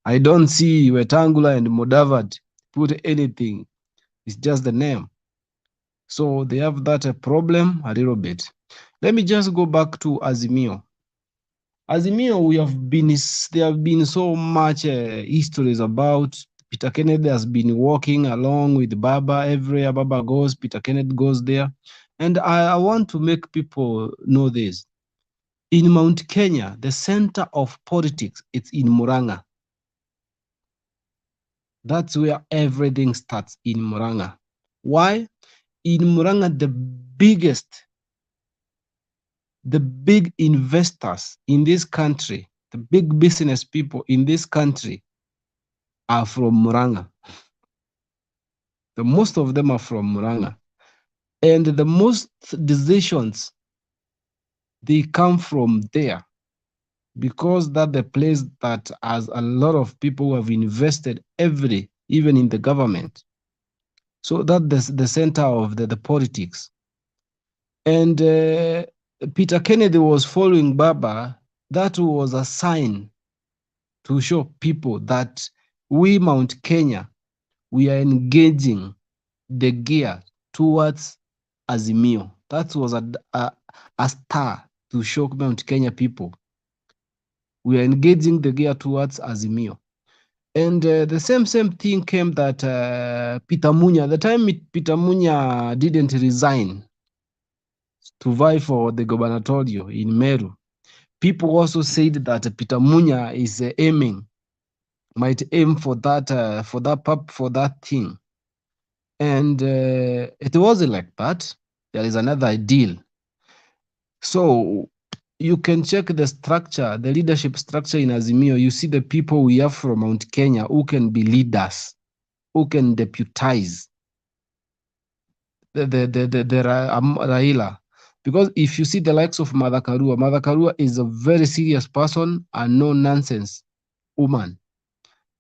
I don't see Wetangula and Mudavadi put anything. It's just the name. So they have that problem a little bit. Let me just go back to Azimio. Azimio, there have been so much histories about Peter Kennedy has been walking along with Baba. Everywhere Baba goes, Peter Kennedy goes there. And I want to make people know this. In Mount Kenya, the center of politics, it's in Murang'a. That's where everything starts, in Murang'a. Why? In Murang'a, the big investors in this country, the big business people in this country are from Murang'a. Most of them are from Murang'a. And the most decisions, they come from there, because that's the place that has a lot of people who have invested even in the government. So that's the center of the politics. And Peter Kennedy was following Baba. That was a sign to show people that we, Mount Kenya, we are engaging the gear towards Azimio. That was a star to show Mount Kenya people. We are engaging the gear towards Azimio. And the same thing came that Peter Munya, the time Peter Munya didn't resign to vie for the gubernatorial in Meru, people also said that Peter Munya is might aim for that thing. And it wasn't like that. There is another deal. So you can check the structure, the leadership structure in Azimio. You see the people we have from Mount Kenya who can be leaders, who can deputize the Raila. Because if you see the likes of Martha Karua is a very serious person, a no-nonsense woman,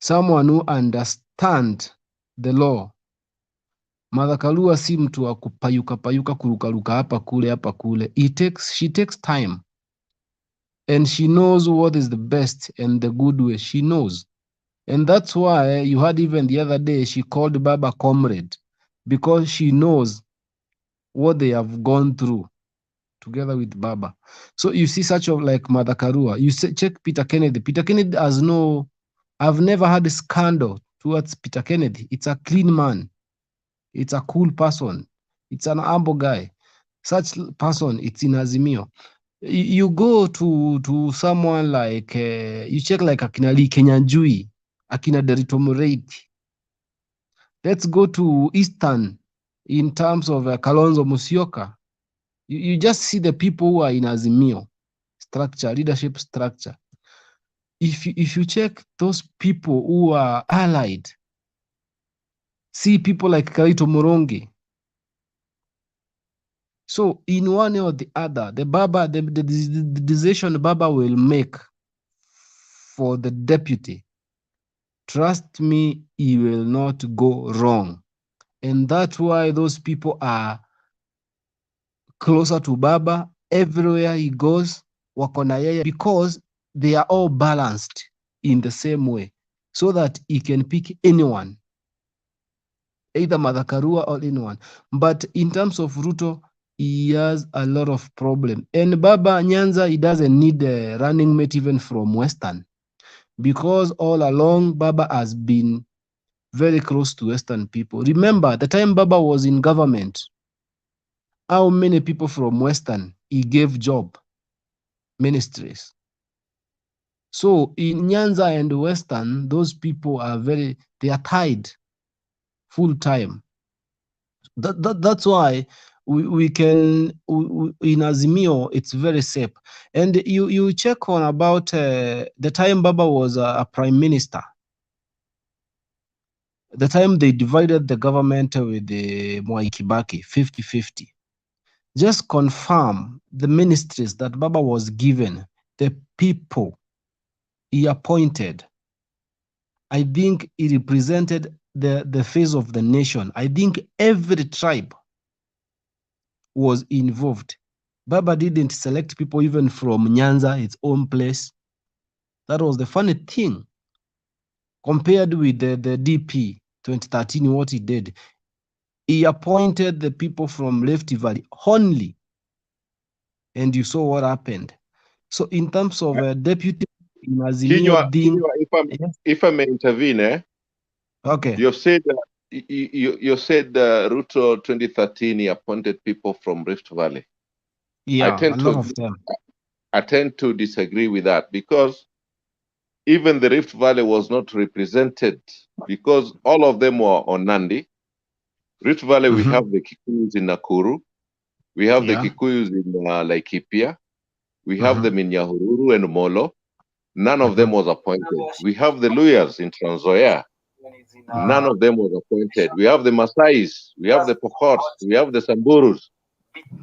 someone who understands the law. Martha Karua si mtu wa kupayuka kurukaruka hapa kule. She takes time. And she knows what is the best and the good way. She knows. And that's why you heard even the other day, she called Baba comrade, because she knows what they have gone through together with Baba. So you see such of like Martha Karua. You check Peter Kennedy. Peter Kennedy I've never had a scandal towards Peter Kennedy. It's a clean man. It's a cool person. It's an humble guy. Such person, it's in Azimio. You go to someone like, you check like Akina Lee Kenyanjui, Akina Derito Moreiti. Let's go to Eastern in terms of Kalonzo Musyoka. You just see the people who are in Azimio structure, leadership structure. If you check those people who are allied, see people like Kalito Morongi. So in one or the other, the decision Baba will make for the deputy, trust me, he will not go wrong. And that's why those people are closer to Baba. Everywhere he goes, wako na yeye, because they are all balanced in the same way, so that he can pick anyone, either Martha Karua or anyone. But in terms of Ruto, he has a lot of problem. And Baba Nyanza, he doesn't need a running mate even from Western, because all along Baba has been very close to Western people. Remember, the time Baba was in government, how many people from Western he gave job, ministries. So in Nyanza and Western, those people are they are tied full time. That's why we can, in Azimio, it's very safe. And you check on about the time Baba was a prime minister, the time they divided the government with the Mwai Kibaki, 50-50. Just confirm the ministries that Baba was given, the people he appointed. I think he represented the face of the nation. I think every tribe was involved. Baba didn't select people even from Nyanza, its own place. That was the funny thing. Compared with the DP 2013, what he did, he appointed the people from Rift Valley only. And you saw what happened. So in terms of deputy in Azimio, Kinywa, if I may intervene, Okay. You have said you said Ruto 2013 he appointed people from Rift Valley. Yeah, a lot of them. I tend to disagree with that because even the Rift Valley was not represented because all of them were on Nandi. Rift Valley, we have the Kikuyus in Nakuru, we have the Kikuyus in Laikipia, we have them in Nyahururu and Molo. None of them was appointed. We have the Luyas in Trans Nzoia. None of them was appointed. We have the Masais, we have the Pokots, we have the Samburus.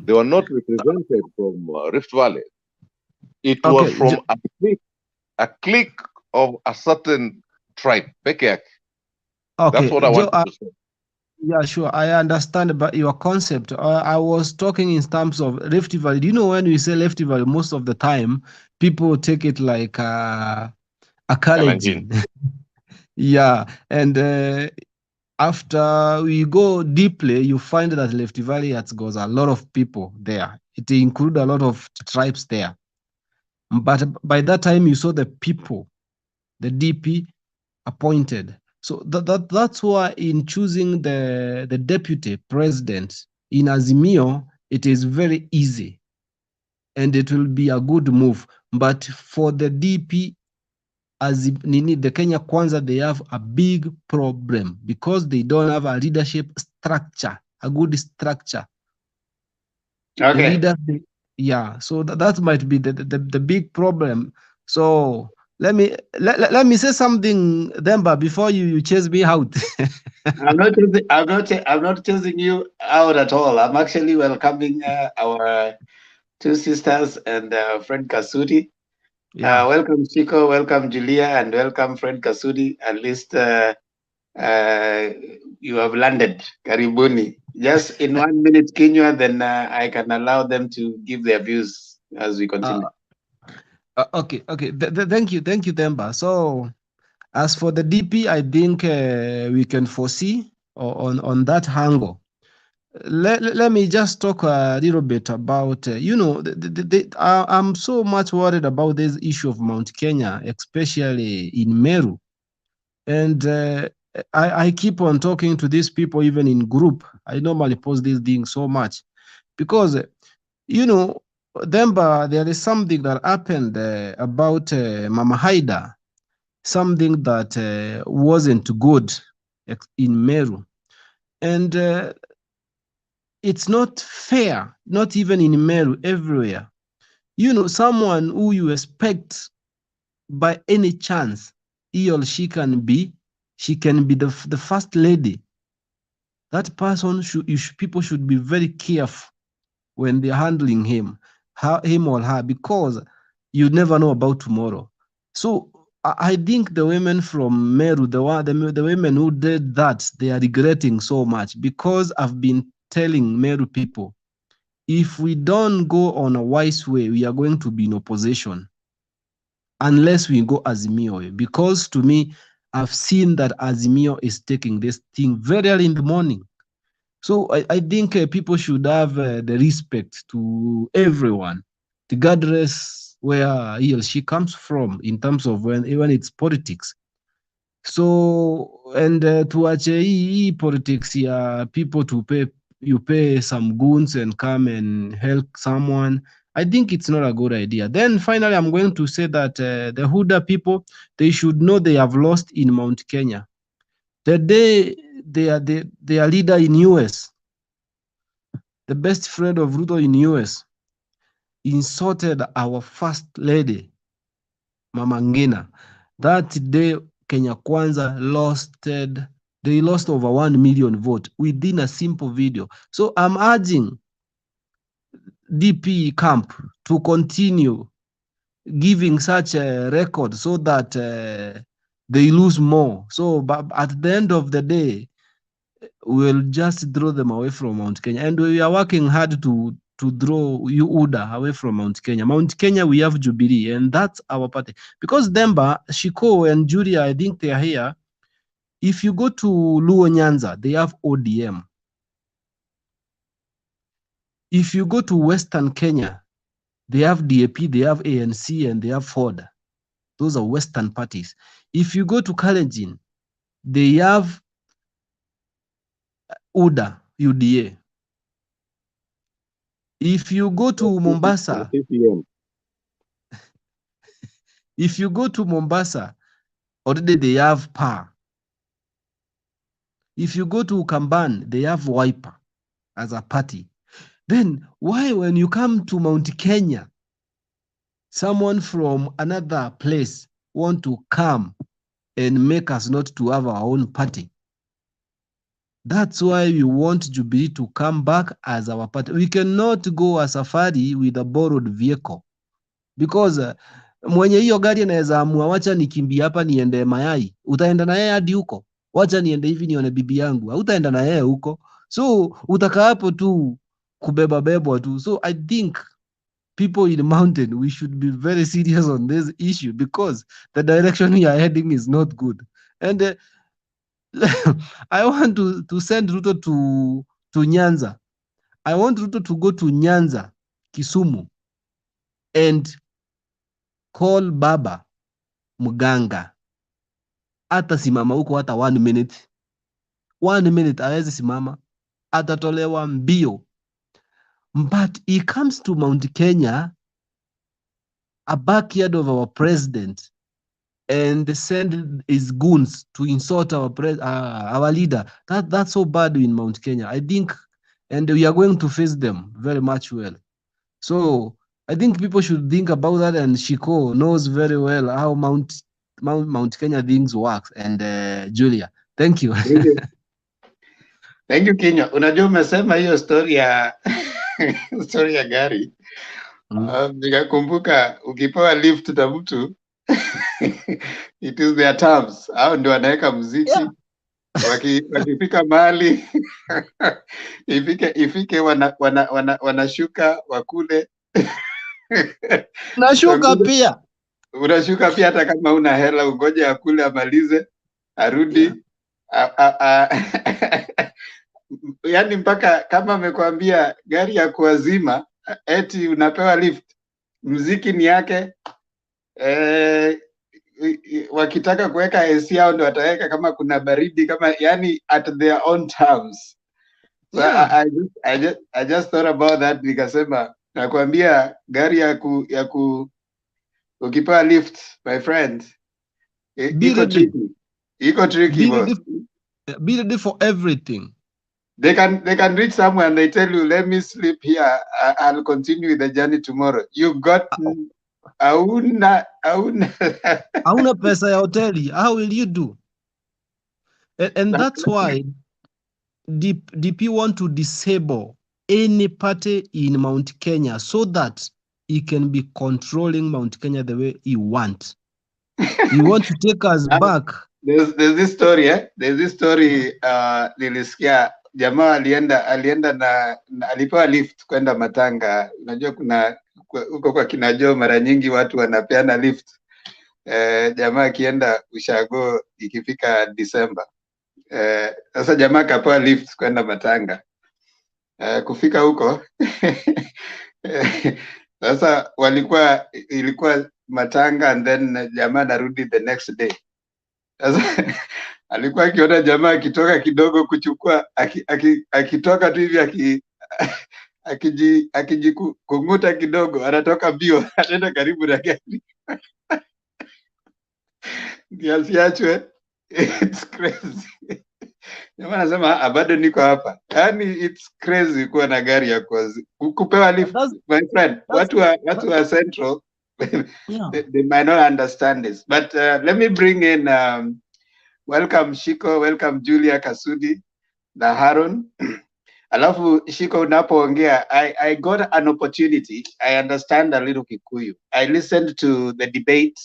They were not represented from Rift Valley. It was from a clique of a certain tribe, Pekek. Okay, That's what I wanted to say. Yeah, sure. I understand about your concept. I was talking in terms of Rift Valley. Do you know when we say Rift Valley, most of the time people take it like a Kalenjin. Yeah, and after we go deeply, you find that Rift Valley has got a lot of people there. It includes a lot of tribes there. But by that time, you saw the people, the DP appointed. So that's why in choosing the deputy president in Azimio, it is very easy and it will be a good move. But for the DP, the Kenya Kwanza, they have a big problem because they don't have a leadership structure, a good structure. Okay. The leaders, yeah. So that might be the big problem. So let me say something, Demba, before you chase me out. I'm not chasing you out at all. I'm actually welcoming our two sisters and friend Kasudi. Yeah. Welcome Chico, welcome Julia, and welcome friend Kasudi. At least you have landed. Karibuni. Just in 1 minute, Kenya, then I can allow them to give their views as we continue. Okay. Thank you, Demba. So as for the DP, I think we can foresee on that angle. Let me just talk a little bit about, I'm so much worried about this issue of Mount Kenya, especially in Meru. And I keep on talking to these people, even in group. I normally post these things so much because, Demba, there is something that happened about Mama Haida, something that wasn't good in Meru. And it's not fair, not even in Meru, everywhere. Someone who you expect by any chance, he or she can be the first lady. That person people should be very careful when they're handling him or her, because you never know about tomorrow. So I think the women from Meru, the women who did that, they are regretting so much, because I've been telling Meru people, if we don't go on a wise way, we are going to be in opposition unless we go Azimio way. Because to me, I've seen that Azimio is taking this thing very early in the morning. So I think people should have the respect to everyone, regardless where he or she comes from in terms of when it's politics. So, and tuache politics ya people you pay some goons and come and help someone. I think it's not a good idea. Then finally, I'm going to say that the Huda people, they should know they have lost in Mount Kenya. The day their leader in US, the best friend of Ruto in US, insulted our first lady, Mama Ngina. That day, Kenya Kwanza they lost over 1 million votes within a simple video. So I'm urging DP camp to continue giving such a record so that they lose more. So but at the end of the day, we'll just draw them away from Mount Kenya. And we are working hard to draw UDA away from Mount Kenya. Mount Kenya, we have Jubilee, and that's our party. Because Demba, Shiko, and Julia, I think they are here. If you go to Luo Nyanza, they have ODM. If you go to Western Kenya, they have DAP, they have ANC, and they have Ford. Those are Western parties. If you go to Kalenjin, they have UDA. If you go to Mombasa, if you go to Mombasa, already they have PAR. If you go to Kamban, they have Wiper as a party. Then why, when you come to Mount Kenya, someone from another place want to come and make us not to have our own party? That's why we want Jubilee to come back as our party. We cannot go a safari with a borrowed vehicle because mwenye hiyo gari anaweza amua, wacha nikimbie hapa niende Mayai. Utaenda na yeye hadi huko? Wacha niende hivi nione bibi yangu. Hautaenda na yeye huko, so utakaa hapo tu kubeba bebwa tu. So I think people in mountain, we should be very serious on this issue because the direction we are heading is not good. And I want to send Ruto to Nyanza. I want Ruto to go to Nyanza, Kisumu, and call Baba mganga. Hata simama huko hata 1 minute. 1 minute aweze simama, atatolewa mbio. But he comes to Mount Kenya, a backyard of our president, and send his goons to insult our leader. That's so bad in Mount Kenya, I think, and we are going to face them very much well. So I think people should think about that, and Shiko knows very well how Mount Kenya things works. And Julia, thank you. Thank you Kenya. Unajua umesema hiyo story ya story ya gari. Nikakumbuka ukipewa lift na mtu it is their terms. Hao ndio wanaweka muziki. Wakifika mahali ifike wanashuka wakule. Nashuka pia. Unashuka pia hata kama una hela, ungoje akule amalize arudi. Yani mpaka kama amekwambia gari ya kuazima eti unapewa lift, muziki ni yake. Wakitaka kuweka AC yao ndio wataweka, kama kuna baridi, kama yani at their own terms. So I just thought about that, nikasema nakwambia gari ya ukipewa lift, my friend, iko tricky boss. Be ready for everything. They can reach somewhere and they tell you, let me sleep here, I'll continue with the journey tomorrow. You've got hauna pesa ya hoteli. How will you do? And that's why DP want to disable any party in Mount Kenya so that he can be controlling Mount Kenya the way he wants. He wants to take us back. There's this story, There's this story nilisikia jamaa alienda na alipewa lift kwenda matanga. Unajua kuna huko kwa kinajo mara nyingi watu wanapeana lift. Jamaa akienda ushago ikifika December. Sasa jamaa kapewa lift kwenda matanga. Kufika huko sasa ilikuwa matanga, and then jamaa narudi the next day. Sasa alikuwa akiona jamaa akitoka kidogo kuchukua akitoka tu hivi akijikung'uta kidogo, anatoka bio, anaenda karibu na gari. Asiachwe. It's crazy. Jamaa anasema bado niko hapa. Yani it's crazy kuwa na gari ya kupewa lift. My friend, watu wa Central they might not understand this, but let me bring in welcome Shiko, welcome Julia Kasudi na Haron. Alafu Shiko, unapoongea, I got an opportunity. I understand a little Kikuyu. I listened to the debate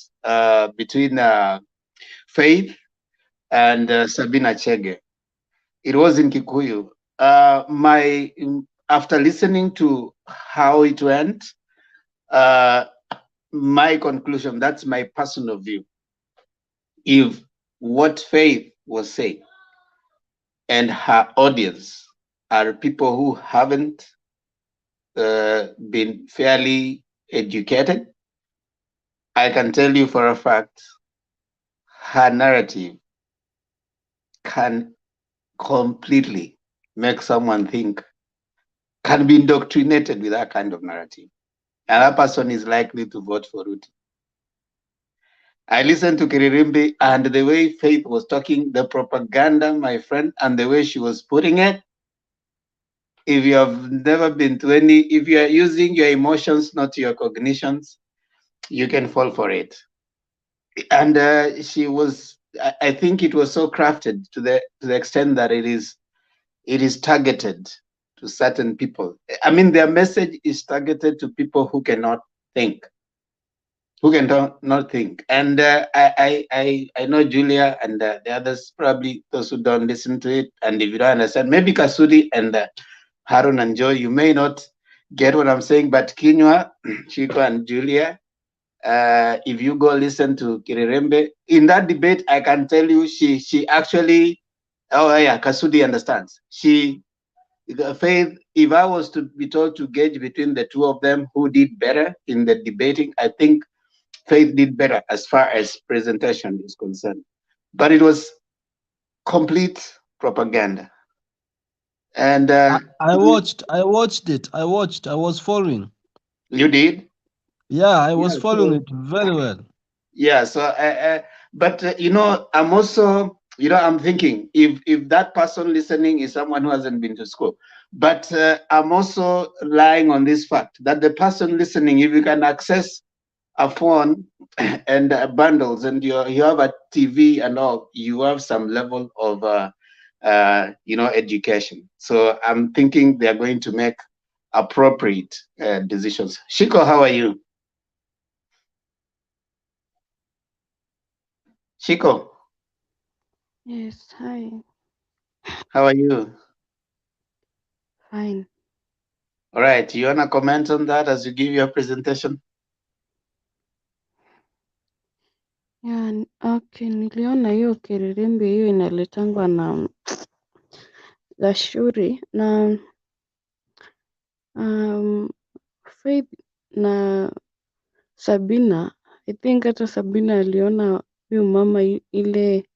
between Faith and Sabina Chege. It was in Kikuyu. After listening to how it went, my conclusion, that's my personal view. If what Faith was saying and her audience are people who haven't been fairly educated, I can tell you for a fact, her narrative can completely make someone think, can be indoctrinated with that kind of narrative. And that person is likely to vote for Ruto. I listened to Kiririmbi and the way Faith was talking, the propaganda, my friend, and the way she was putting it. If you have never been to any, if you are using your emotions, not your cognitions, you can fall for it. And she was, I think it was so crafted to the extent that it is targeted to certain people. I mean, their message is targeted to people who cannot think, who can not think. And I know Julia and the others, probably those who don't listen to it. And if you don't understand, maybe Kasudi and Harun and Joy, you may not get what I'm saying, but Kinywa, Chico and Julia, if you go listen to Kirirembe, in that debate, I can tell you she actually, oh yeah, Kasudi understands. Faith, if I was to be told to gauge between the two of them who did better in the debating, I think Faith did better as far as presentation is concerned. But it was complete propaganda. And I watched it. I was following. You did? Yeah, I was Yeah, following it very well. Yeah, so but you know, I'm also, you know, I'm thinking if that person listening is someone who hasn't been to school, but I'm also relying on this fact that the person listening, if you can access a phone and bundles and you have a TV and all, you have some level of you know, education. So I'm thinking they're going to make appropriate decisions. Shiko, how are you? Shiko, Yes, hi, how are you? fine. All right, you wanna comment on that as you give your presentation? Yeah, okay, niliona hiyo Kiririmbi hiyo inaletangwa na Gashuri na Faith na Sabina. I think hata Sabina aliona huyu mama ile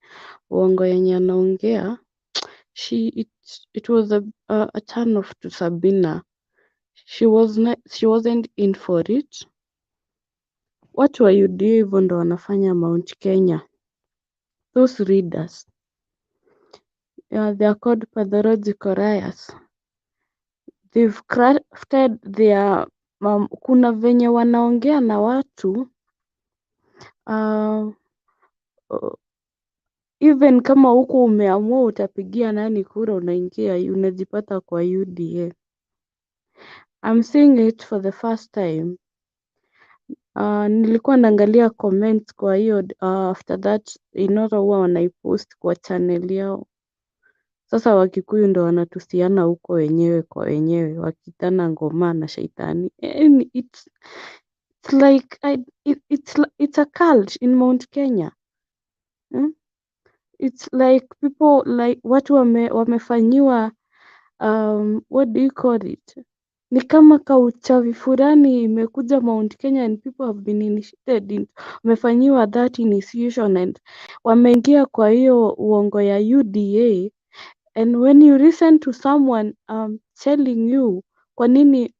uongo yenye anaongea. It was a turn off to Sabina. She wasn't in for it. Watu wa UDA hivyo ndo wanafanya Mount Kenya. Those readers. Yeah, they are called pathological liars. They've crafted their kuna venye wanaongea na watu even kama huko umeamua utapigia nani kura, unaingia unajipata kwa UDA. I'm seeing it for the first time. Nilikuwa naangalia comments kwa hiyo after that Inoro huwa wanaipost kwa channel yao. Sasa Wakikuyu ndo wanatusiana huko wenyewe kwa wenyewe wakitana ngoma na shaitani. And it's like it's a cult in Mount Kenya. It's like people like watu wamefanyiwa what do you call it? Ni kama kauchawi fulani imekuja Mount Kenya and people have been initiated in, wamefanyiwa that initiation and wameingia kwa hiyo uongo ya UDA. And when you listen to someone telling you kwa nini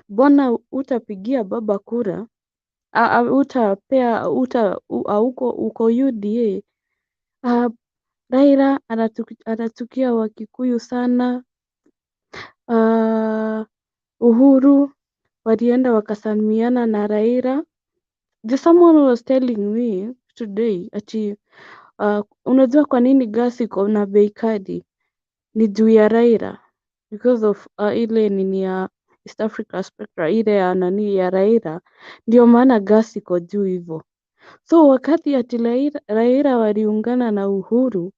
bona utapigia baba kura, utapea uko UDA, Raila anatukia Wakikuyu sana. Uhuru walienda wakasalimiana na Raila. Someone was telling me today ati unajua kwa nini gas iko na bei kali? Ni juu ya Raila because of ile nini ya East Africa Spectra ile ya nani ya Raila, ndio maana gas iko juu hivyo. So wakati ati Raila waliungana na Uhuru,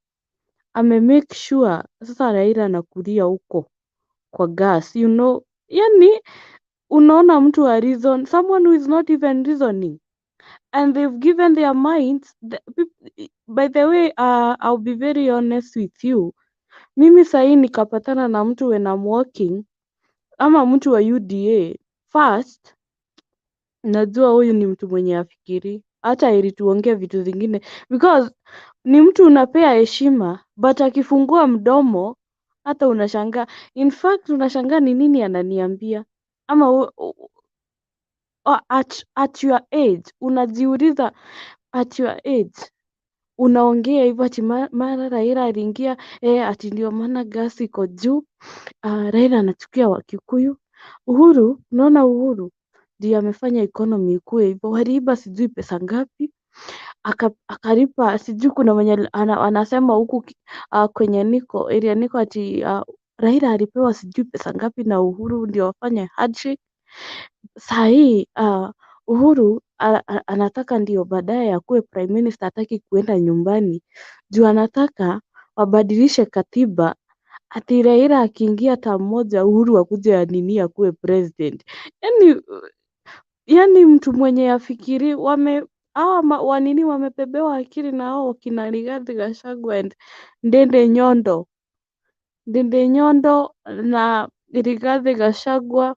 make sure sasa Raila anakulia huko kwa gas, you know, yani unaona mtu wa reason, someone who is not even reasoning, and they've given their minds by the way, I'll be very honest with you, mimi sahi nikapatana na mtu when I'm walking ama mtu wa UDA first, najua huyu ni mtu mwenye afikiri hata ili tuongee vitu zingine, because ni mtu unapea heshima, but akifungua mdomo hata unashangaa. In fact unashangaa ni nini ananiambia, ama at your age unajiuliza, at your age unaongea hivyo ati mara Raila aliingia ati ndio maana gasi iko juu. Raila anachukia Wakikuyu. Uhuru, unaona Uhuru ndiye amefanya economy ikue hivyo. Waliiba sijui pesa ngapi, akalipa sijui. Kuna mwenye anasema huku kwenye niko area niko ati Raila alipewa sijui pesa ngapi na Uhuru ndio wafanye handshake. Saa hii Uhuru anataka ndio baadaye akuwe prime minister, hataki kuenda nyumbani juu anataka wabadilishe katiba ati Raila akiingia term moja Uhuru akuje akuwe president. Yani mtu mwenye afikiri wanini wamebebewa akili na hao kina Rigathi Gachagua and Ndende Nyondo na Rigathi Gachagua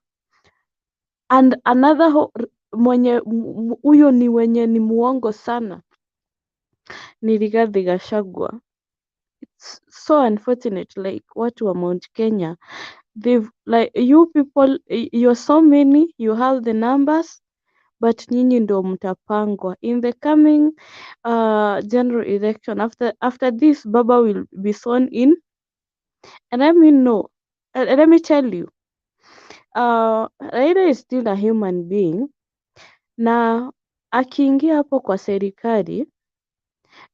and another mwenye huyo ni wenye ni muongo sana ni Rigathi Gachagua. It's so unfortunate, like watu wa Mount Kenya, they've like you people, you're so many, you have the numbers, but nyinyi ndo mtapangwa in the coming general election. After this Baba will be sworn in, and let me tell you, Raila is still a human being, na akiingia hapo kwa serikali,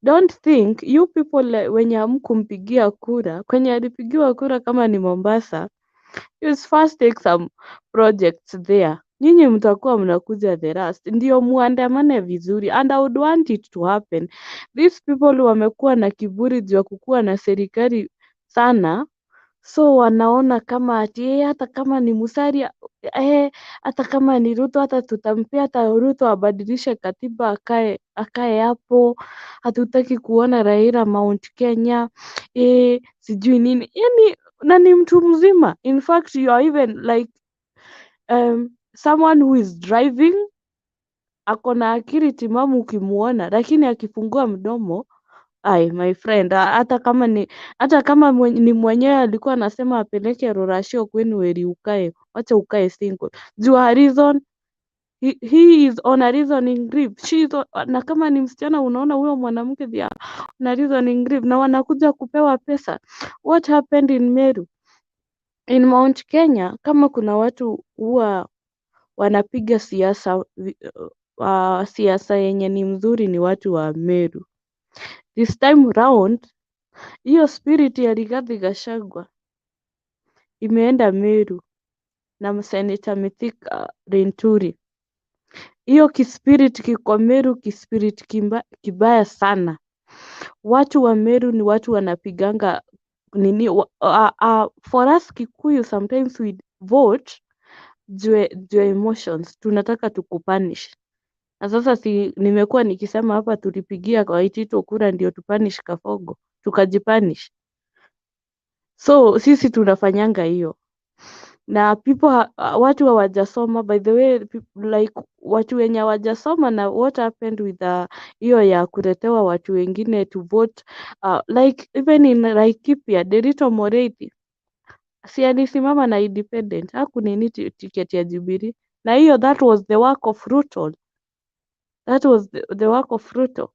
don't think you people wenye hamkumpigia kura, kwenye alipigiwa kura kama ni Mombasa, you first take some projects there. Nyinyi mtakuwa mnakuja the rest, ndio muandamane vizuri, and I would want it to happen. These people wamekuwa na kiburi juu ya kukuwa na serikali sana, so wanaona kama ati hata kama ni Musalia hata kama ni Ruto, hata tutampea hata Ruto abadilishe katiba akae hapo. Hatutaki kuona Raila Mount Kenya sijui nini. Yani na ni mtu mzima. In fact you are even like someone who is driving, ako na akili timamu ukimuona, lakini akifungua mdomo, my friend, hata kama ni mwenyewe alikuwa anasema apeleke Rorashio kwenu Weri ukae, wacha ukae single. Juu Harrison, he is on a reasoning grip. Na kama ni msichana unaona huyo mwanamke dia na reasoning grip, na wanakuja kupewa pesa. What happened in Meru? In Mount Kenya, kama kuna watu huwa wanapiga siasa yenye ni mzuri ni watu wa Meru. This time round, hiyo spirit ya Rigathi Gachagua imeenda Meru na Senator Mithika Linturi. Hiyo kispirit kiko Meru, kispirit kibaya sana. Watu wa Meru ni watu wanapiganga nini. For us Kikuyu, sometimes we vote juu emotions, tunataka tukupanish. Na sasa nimekuwa nikisema hapa, tulipigia kwa Waitito kura ndio tupanish Kafogo, tukajipanish. So sisi tunafanyanga hiyo, na watu hawajasoma, by the way, like watu wenye hawajasoma. Na what happened with hiyo ya kuletewa watu wengine to vote, like even in Laikipia, Derito Moreithi si alisimama na independent, hakunini tiketi ya Jubilee, na hiyo that was the work of Ruto. That was the work of Ruto.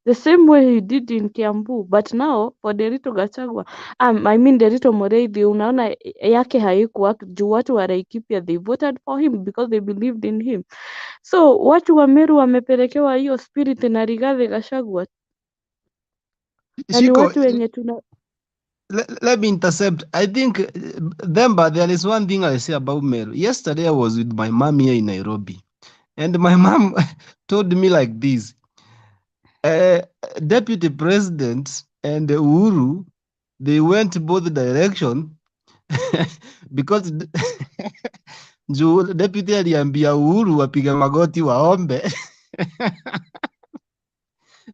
The same way he did in Kiambu, but now for Derito Gachagua, Derito Moreithi, unaona yake haikuwa juu watu wa Laikipia, they voted for him because they believed in him. So watu wa Meru wamepelekewa hiyo spirit na Rigathi Gachagua. Na ni watu wenye Let me intercept. I think, Themba, there is one thing I say about Meru. Yesterday I was with my mom here in Nairobi, and my mom told me like this. Deputy President and Uhuru, they went both direction because deputy aliambia Uhuru wapiga magoti waombe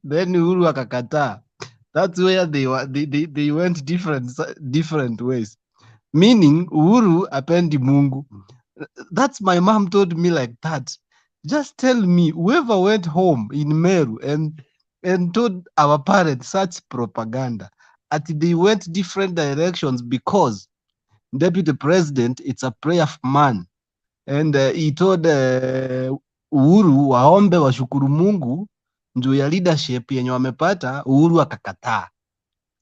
then Uhuru akakataa. That's where they went different ways, meaning Uhuru apendi Mungu. That's my mom told me like that. Just tell me, whoever went home in Meru and and told our parents such propaganda. They went different directions because deputy president, it's a prayer man. And he told Uhuru waombe washukuru Mungu juu ya leadership yenye wamepata. Uhuru akakataa.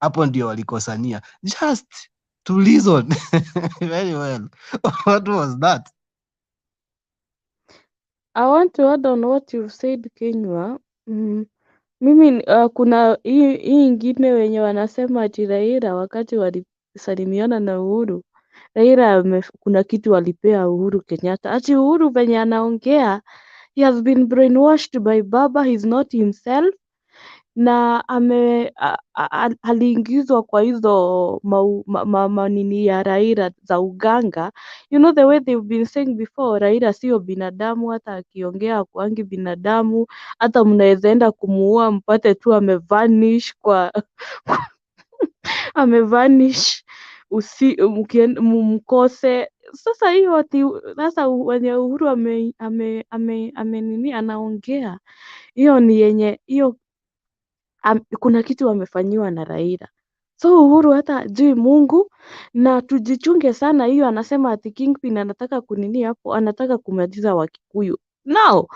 Hapo ndio walikosania. Just to listen. Very well. What was that? I want to add on what you've said, Kenywa. Mimi kuna hii ingine wenye wanasema ati Raila wakati walisalimiana na Uhuru, Raila kuna kitu walipea Uhuru Kenyatta. Ati Uhuru venye anaongea, he has been brainwashed by baba, he's not himself, na aliingizwa kwa hizo manini ya Raila za uganga. You know the way they've been saying before, Raila sio binadamu, hata akiongea hakuangi binadamu, hata mnaweza enda kumuua mpate tu amevanish kwa amevanish mkose. Sasa hiyo ati sasa wenye Uhuru nini anaongea, hiyo ni yenye hiyo kuna kitu wamefanyiwa na Raila. So Uhuru hata ajui Mungu, na tujichunge sana. Hiyo anasema ati Kingpin anataka kunini hapo, anataka kumaliza Wakikuyu. Now,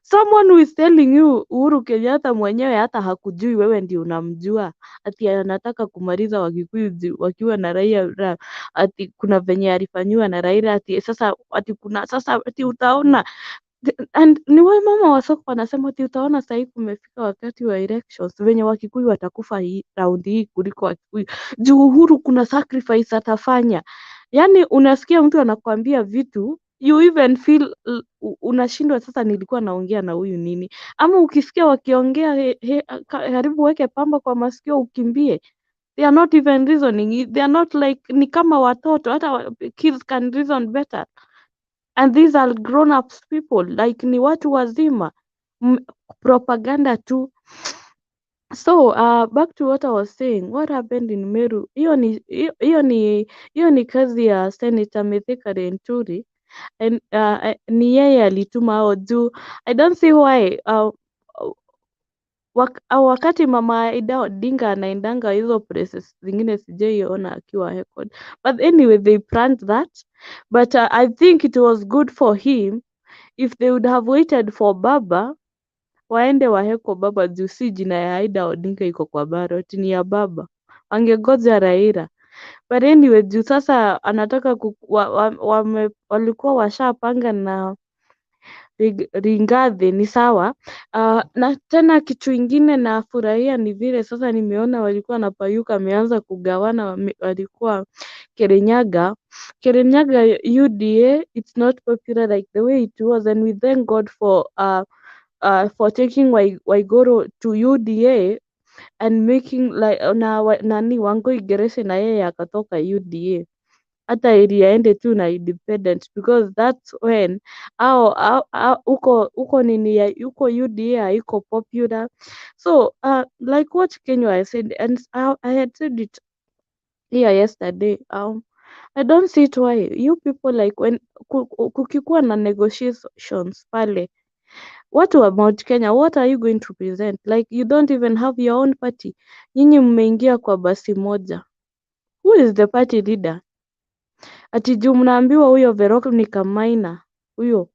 someone who is telling you Uhuru Kenyatta mwenyewe hata hakujui, wewe ndio unamjua, ati anataka kumaliza Wakikuyu wakiwa na Raila, ati kuna venye alifanyiwa na Raila, ati sasa ati utaona. And ni wale mama wa soko wanasema ati utaona sahii kumefika wakati wa elections venye Wakikuyu watakufa raundi hii kuliko Wakikuyu. Juu Uhuru kuna sacrifice atafanya. Yani unasikia mtu anakuambia vitu, you even feel unashindwa sasa nilikuwa naongea na huyu nini. Ama ukisikia wakiongea karibu weke pamba kwa masikio ukimbie. They are not even reasoning. They are not like, ni kama watoto, hata kids can reason better. And these are grown-ups people, like ni watu wazima. Propaganda tu. So, back to what I was saying, what happened in Meru, hiyo ni kazi ya Senator Mithika Linturi, and ni yeye alituma hao juu. I don't see why wakati mama Ida Odinga anaendanga hizo places zingine sijaiona akiwa heckled. But anyway, they planned that. But I think it was good for him if they would have waited for baba, waende waheko baba juu si jina ya Ida Odinga iko kwa ballot, ni ya baba. Wangegoja Raila. But anyway, juu sasa anataka walikuwa washapanga na Ringathi ni sawa. Na tena kitu ingine nafurahia ni vile sasa nimeona walikuwa na Payuka ameanza kugawana, walikuwa Kirinyaga UDA, it's not popular like the way it was, and we thank God for taking Waiguru to UDA and making like nani Wangui Gerese na yeye akatoka UDA. Hata ili aende tu na independent, because that's when uko nini ya uko UDA haiko popular. So like what Kenya I said, and I had said it here yesterday, I don't see it why you people, like when kukikuwa na negotiations pale, what about Kenya? What are you going to present? Like you don't even have your own party. Nyinyi mmeingia kwa basi moja. Who is the party leader? Ati juu mnaambiwa huyo Veronica Maina huyo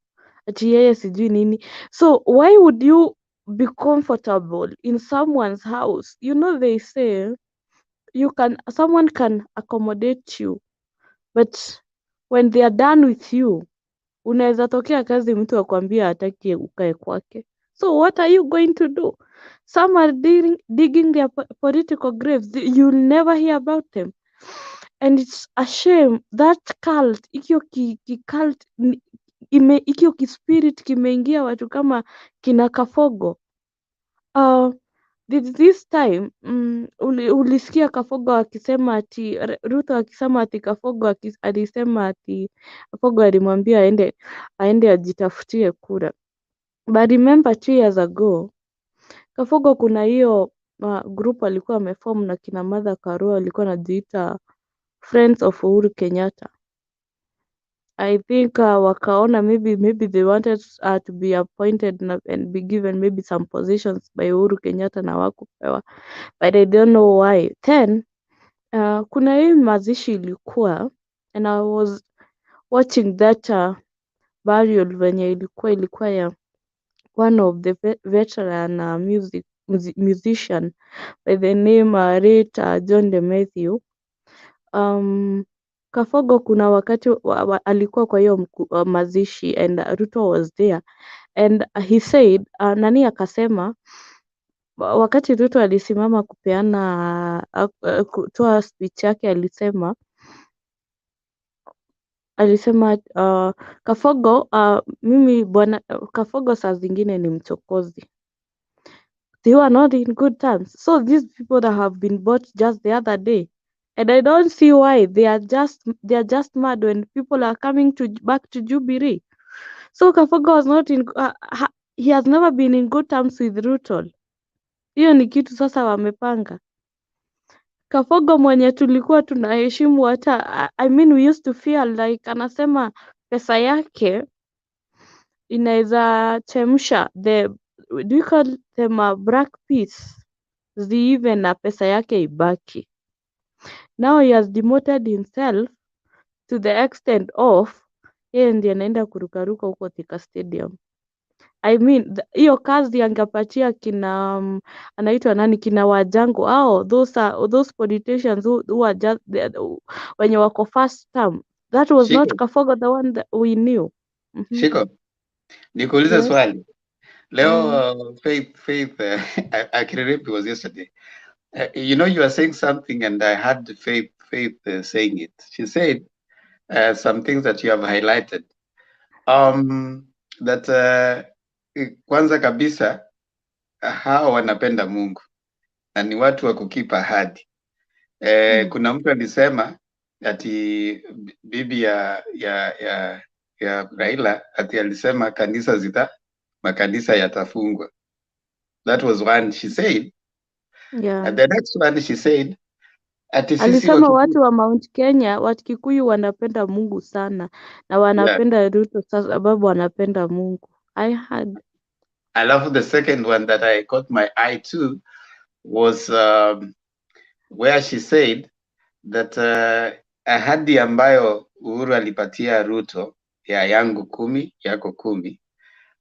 ati yeye sijui nini. So why would you be comfortable in someone's house? You know they say someone can accommodate you, but when they are done with you, unaweza tokea kazi mtu akwambia hataki ukae kwake. So what are you going to do? Some are digging their political graves. You'll never hear about them. And it's a shame that cult, cult ikio kispirit kimeingia watu kama kina Kafogo. This time ulisikia Kafogo akisema ati Ruto akisema ati Kafogo alisema ati Kafogo alimwambia aende ajitafutie kura. But remember 2 years ago Kafogo kuna hiyo group alikuwa ameform na kina Martha Karua alikuwa anajiita Friends of Uhuru Kenyatta. I think wakaona maybe they wanted to be appointed and be given maybe some positions by Uhuru Kenyatta na wakupewa, but I don't know why. Then kuna hii mazishi ilikuwa, and I was watching that burial venye ilikuwa ya one of the veteran musician by the name late John de Matthew. Kafogo kuna wakati alikuwa kwa hiyo mazishi and Ruto was there and he said nani akasema wakati Ruto alisimama kupeana kutoa speech yake alisema Kafogo mimi bwana Kafogo saa zingine ni mchokozi. They were not in good terms. So these people that have been bought just the other day, and I don't see why they are just mad when people are coming back to Jubilee. So Kafogo was not in he has never been in good terms with Ruto. Hiyo ni kitu sasa wamepanga. Kafogo mwenye tulikuwa tunaheshimu hata I mean we used to feel like anasema pesa yake inaweza chemsha do you call them black peas ziive na pesa yake ibaki. Now he has demoted himself to the extent of yeye ndiye anaenda kurukaruka huko Thika Stadium. I mean hiyo kazi angepatia kina anaitwa nani kina Wajango those politicians who are just wenye wako first term. That was not Kafogo the one that we knew. Shiko, nikuulize Yes. swali leo. Faith Akiriripi was yesterday. You know, you are saying something and I had Faith saying it. She said some things that you have highlighted. That kwanza kabisa hao wanapenda Mungu na ni watu wa kukipa ahadi. Kuna mtu alisema ati bibi ya Raila ati alisema makanisa yatafungwa. That was one she said. Yeah. And the next one she said ati sisi Alisema watu wa Mount Kenya, watu Kikuyu wanapenda Mungu sana na wanapenda Ruto sababu wanapenda Mungu. I heard. Alafu the second one that I caught my eye to was where she said that ahadi ambayo Uhuru alipatia Ruto ya yangu 10 yako 10,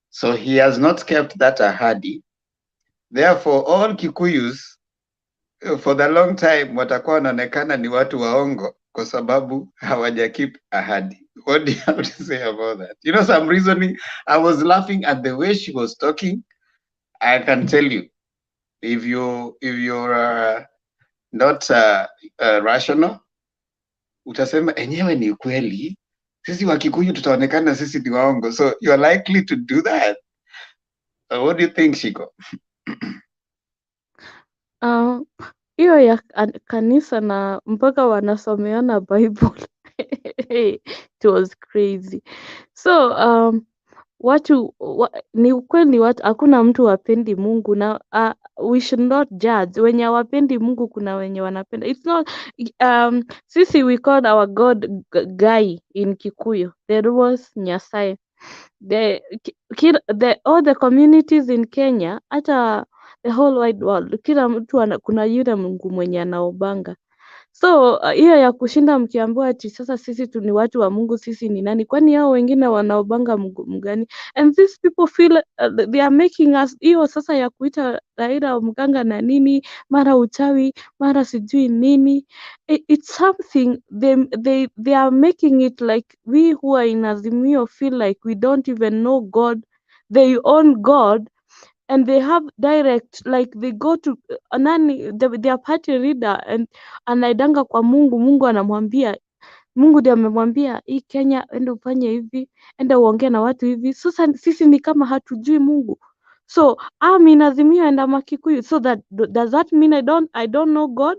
so he has not kept that ahadi. Therefore all Kikuyus for the long time watakuwa wanaonekana ni watu waongo kwa sababu hawaja keep ahadi. What do you have to say about that? You know, some reasoning. I was laughing at the way she was talking. I can tell you, if you're not rational, utasema enyewe ni ukweli, sisi wa Kikuyu tutaonekana sisi ni waongo. So you are likely to do that. What do you think, Shiko? Hiyo ya kanisa na mpaka wanasomeana Bible. It was crazy. So ni ukweli watu hakuna mtu wapendi Mungu na we should not judge. Wenye wapendi Mungu kuna wenye wanapenda. It's not sisi we called our God Gai in Kikuyu. There was Nyasaye. All the communities in Kenya, hata the whole wide world, kila mtu kuna yule Mungu mwenye anaobanga. So hiyo ya kushinda mkiambiwa ati sasa sisi tu ni watu wa Mungu, sisi ni nani? Kwani hao wengine wanaobanga Mungu gani? And these people feel they are making us hiyo sasa ya kuita Raila mganga na nini, mara uchawi, mara sijui nini. It's something they are making it like we who are in Azimio feel like we don't even know God. They own God. And they have direct, like they go to their party leader and anaidanga kwa Mungu anamwambia, Mungu ndiye amemwambia hii Kenya enda ufanye hivi, enda uongee na watu hivi. Sasa sisi ni kama hatujui Mungu. So I'm Azimio and I'm a Kikuyu. So does that mean I don't know God?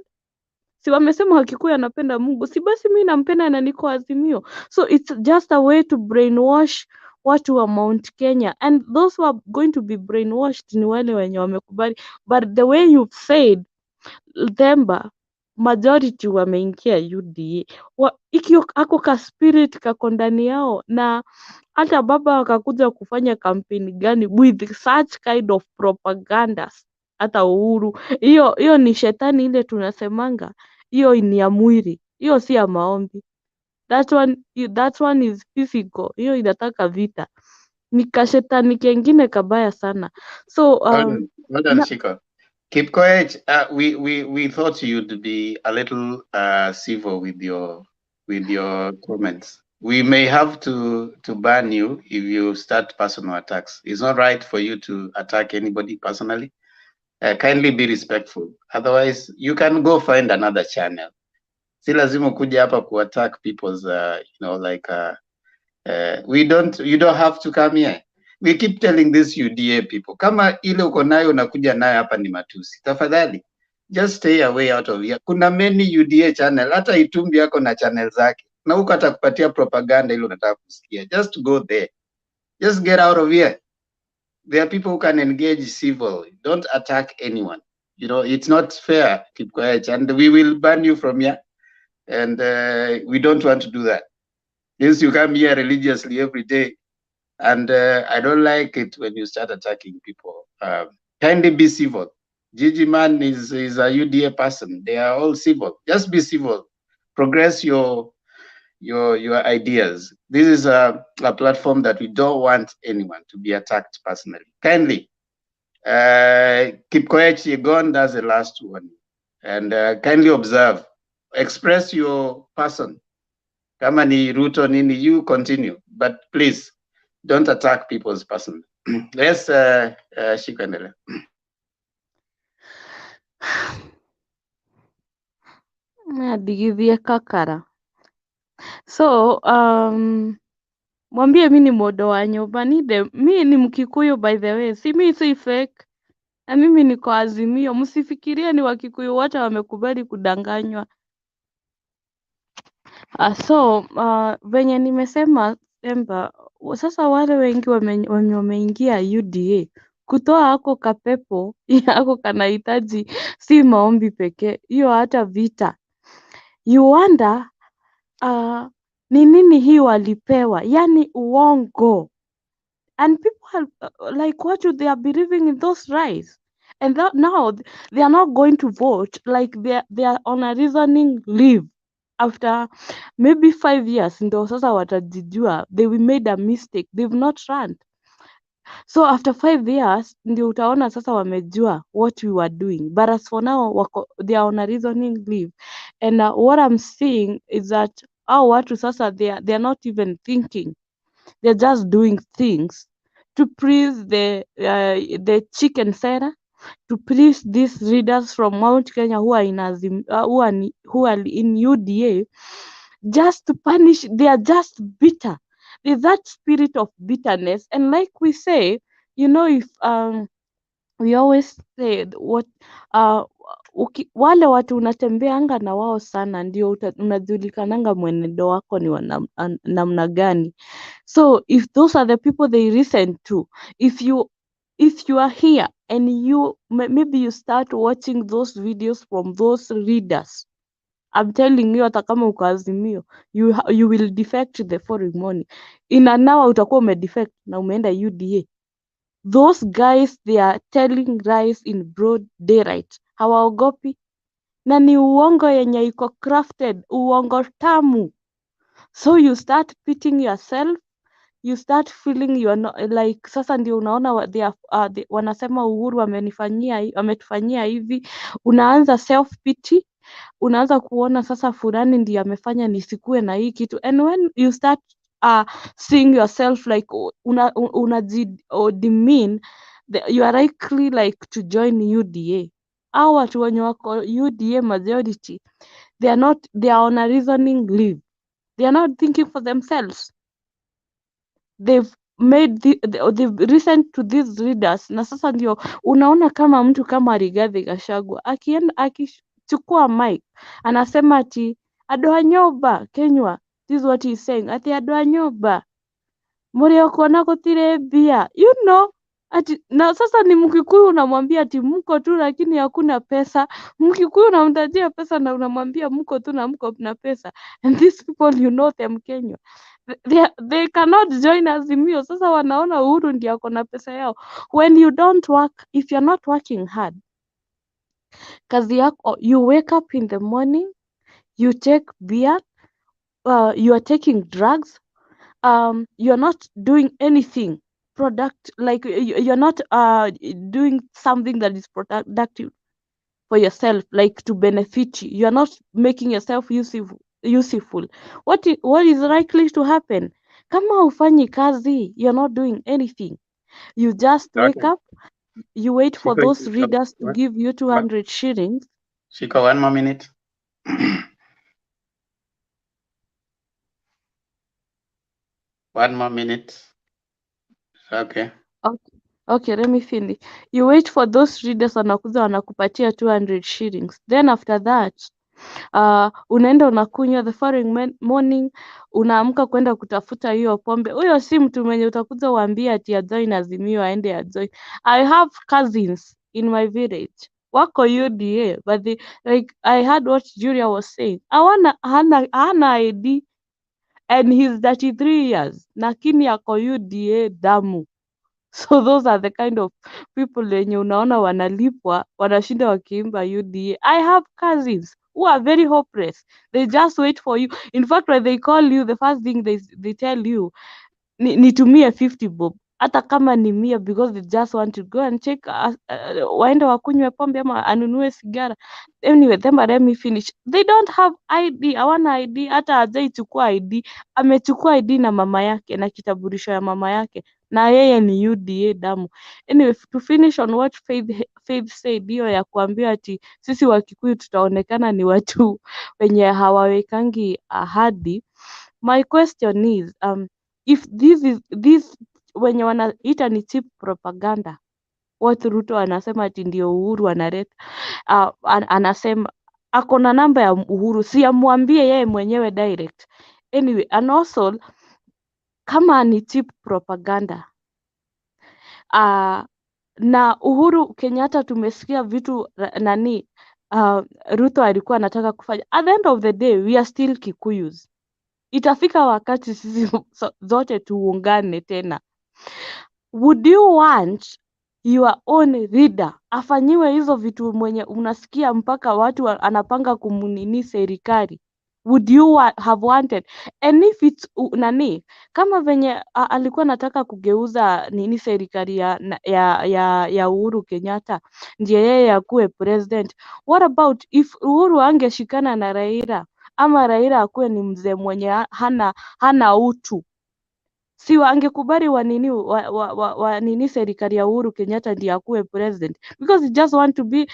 Si wamesema Wakikuyu anapenda Mungu, si basi mimi nampenda na niko Azimio. So it's just a way to brainwash watu wa Mount Kenya, and those who are going to be brainwashed ni wale wenye wamekubali. But the way you've said Themba majority wameingia UDA. Ako ka spirit kako ndani yao, na hata baba akakuja kufanya kampeni gani with such kind of propagandas, hata Uhuru, hiyo ni shetani ile tunasemanga, hiyo ni ya mwili, hiyo si ya maombi. That one is physical, hiyo inataka vita, ni kashetani kengine kabaya sana. So Hold on, Shiko. Keep quiet. We thought you'd be a little civil with your comments. We may have to ban you if you start personal attacks. It's not right for you to attack anybody personally. Kindly be respectful. Otherwise, you can go find another channel. Si lazima kuja hapa ku attack people's you don't have to come here. We keep telling this UDA people, kama ile uko nayo unakuja nayo hapa ni matusi. Tafadhali, just stay away out of here. Kuna many UDA channel, hata Itumbi yako na channel zake. Na huko atakupatia propaganda ile unataka kusikia. Just go there. Just get out of here. There are people who can engage civil. Don't attack anyone. You know, it's not fair. Keep quiet. And we will ban you from here. And we don't want to do that. Yes, you come here religiously every day. And I don't like it when you start attacking people. Kindly be civil. Gigi Man is a UDA person. They are all civil. Just be civil. Progress your ideas. This is a platform that we don't want anyone to be attacked personally. Kindly keep quiet. Yegon, that's the last one. And kindly observe. Express your person. Kama ni Ruto nini, you continue. But please, don't attack people's person. Let's Shikandele. Adigithie kakara. So mwambie mi ni modo wa nyumba, mi ni Mkikuyu by the way, si fake, na mimi niko Azimio. Msifikirie ni Wakikuyu wote wamekubali kudanganywa. So venye nimesema Emba, sasa wale wengi wameingia UDA, kutoa hako kapepo yako kanahitaji si maombi pekee, hiyo hata vita. You wonder ni nini hii walipewa, yani uongo, and people are like what they are believing in those lies, and now they are not going to vote, like they are on a reasoning leave after maybe 5 years, ndo sasa watajijua they made a mistake, they've not run. So after 5 years ndio utaona sasa wamejua what we were doing, but as for now they are on a reasoning leave. And what I'm seeing is that watu sasa they are not even thinking, they're just doing things to please the chicken seller, to please these readers from Mount Kenya who are in UDA, just to punish. They are just bitter. There's that spirit of bitterness, and like we say, if we always say what wale watu unatembeanga na wao sana ndio unajulikananga mwenendo wako ni namna gani. So if those are the people they listen to, if you are here and maybe you start watching those videos from those readers, I'm telling you, hata kama uko Azimio, you will defect the following morning. In an hour utakuwa umedefect na umeenda UDA. Those guys, they are telling lies in broad daylight. Hawaogopi. Na ni uongo yenye iko crafted, uongo tamu. So you start pitying yourself, you start feeling you are not, like sasa ndio unaona wanasema Uhuru ametufanyia hivi, unaanza self pity, unaanza kuona sasa fulani ndiye amefanya nisikue na hii kitu. And when you start seeing yourself like demean, you are likely like to join UDA. Au watu wenye wako UDA majority, they are on a reasoning leave. They are not thinking for themselves. They've listened to these readers, na sasa ndio unaona kama mtu kama Rigathi Gachagua akichukua mic anasema ati adoa nyoba Kenywa. This is what he's saying, ati adoa nyoba muri okuona gutire mbia, Ati na sasa ni Mkikuyu unamwambia ati mko tu lakini hakuna pesa. Mkikuyu unamtajia pesa na unamwambia mko tu na mko na pesa. And these people, you know them Kenya. They cannot join Azimio. Sasa wanaona Uhuru ndio ako na pesa yao. When you don't work, if you're not working hard, kazi yako, you wake up in the morning, you take beer, you are taking drugs, you're not doing anything you're not doing something that is productive for yourself, like to benefit you. You're not making yourself useful. What is likely to happen? Kama ufanyi kazi, you're not doing anything. You just wake Okay. up, you wait for Shiko, those readers to give you 200 shillings. Shiko, 1 more minute. One more minute. Okay. Okay, let me finish. You wait for those readers wanakuja wanakupatia 200 shillings. Then after that, unaenda unakunywa, the following morning unaamka kwenda kutafuta hiyo pombe. Huyo si mtu mwenye utakuja uambie ati ajoin Azimio aende ajoin. I have cousins in my village wako UDA, but I heard what Julia was saying. Hana ID and he's 33 years, lakini ako UDA damu. So those are the kind of people wenye unaona wanalipwa wanashinda wakiimba UDA. I have cousins who are very hopeless. They just wait for you. In fact, when they call you, the first thing they tell you, nitumie 50 bob. Hata kama ni 100, because they just want to go and check, waende wakunywe pombe ama anunue sigara. Anyway, let me finish. They don't have ID. Hawana ID. Hata hajaichukua ID. Amechukua ID na mama yake na kitambulisho ya mama yake. Na yeye ni UDA damu. Anyway, to finish on what Faith said, hiyo ya kuambia ati sisi Wakikuyu tutaonekana ni watu wenye hawawekangi ahadi. My question is, if this wenye wanaita ni cheap propaganda, what Ruto anasema ati ndio Uhuru analeta, anasema ako na namba ya Uhuru, si amwambie yeye mwenyewe direct. Anyway, and also kama ni cheap propaganda, na Uhuru Kenyatta tumesikia vitu nani Ruto alikuwa anataka kufanya. At the end of the day, we are still Kikuyus. Itafika wakati sisi zote tuungane tena. Would you want your own leader afanyiwe hizo vitu mwenye unasikia mpaka watu anapanga kumunini serikali? Would you have wanted? And if it's nani, kama venye alikuwa nataka kugeuza nini serikali ya Uhuru Kenyatta ndiye yeye akuwe president, what about if Uhuru angeshikana na Raila, ama Raila akuwe ni mzee mwenye hana utu? Si angekubali wa nini serikali ya Uhuru Kenyatta ndiye akuwe president, because he just want to be,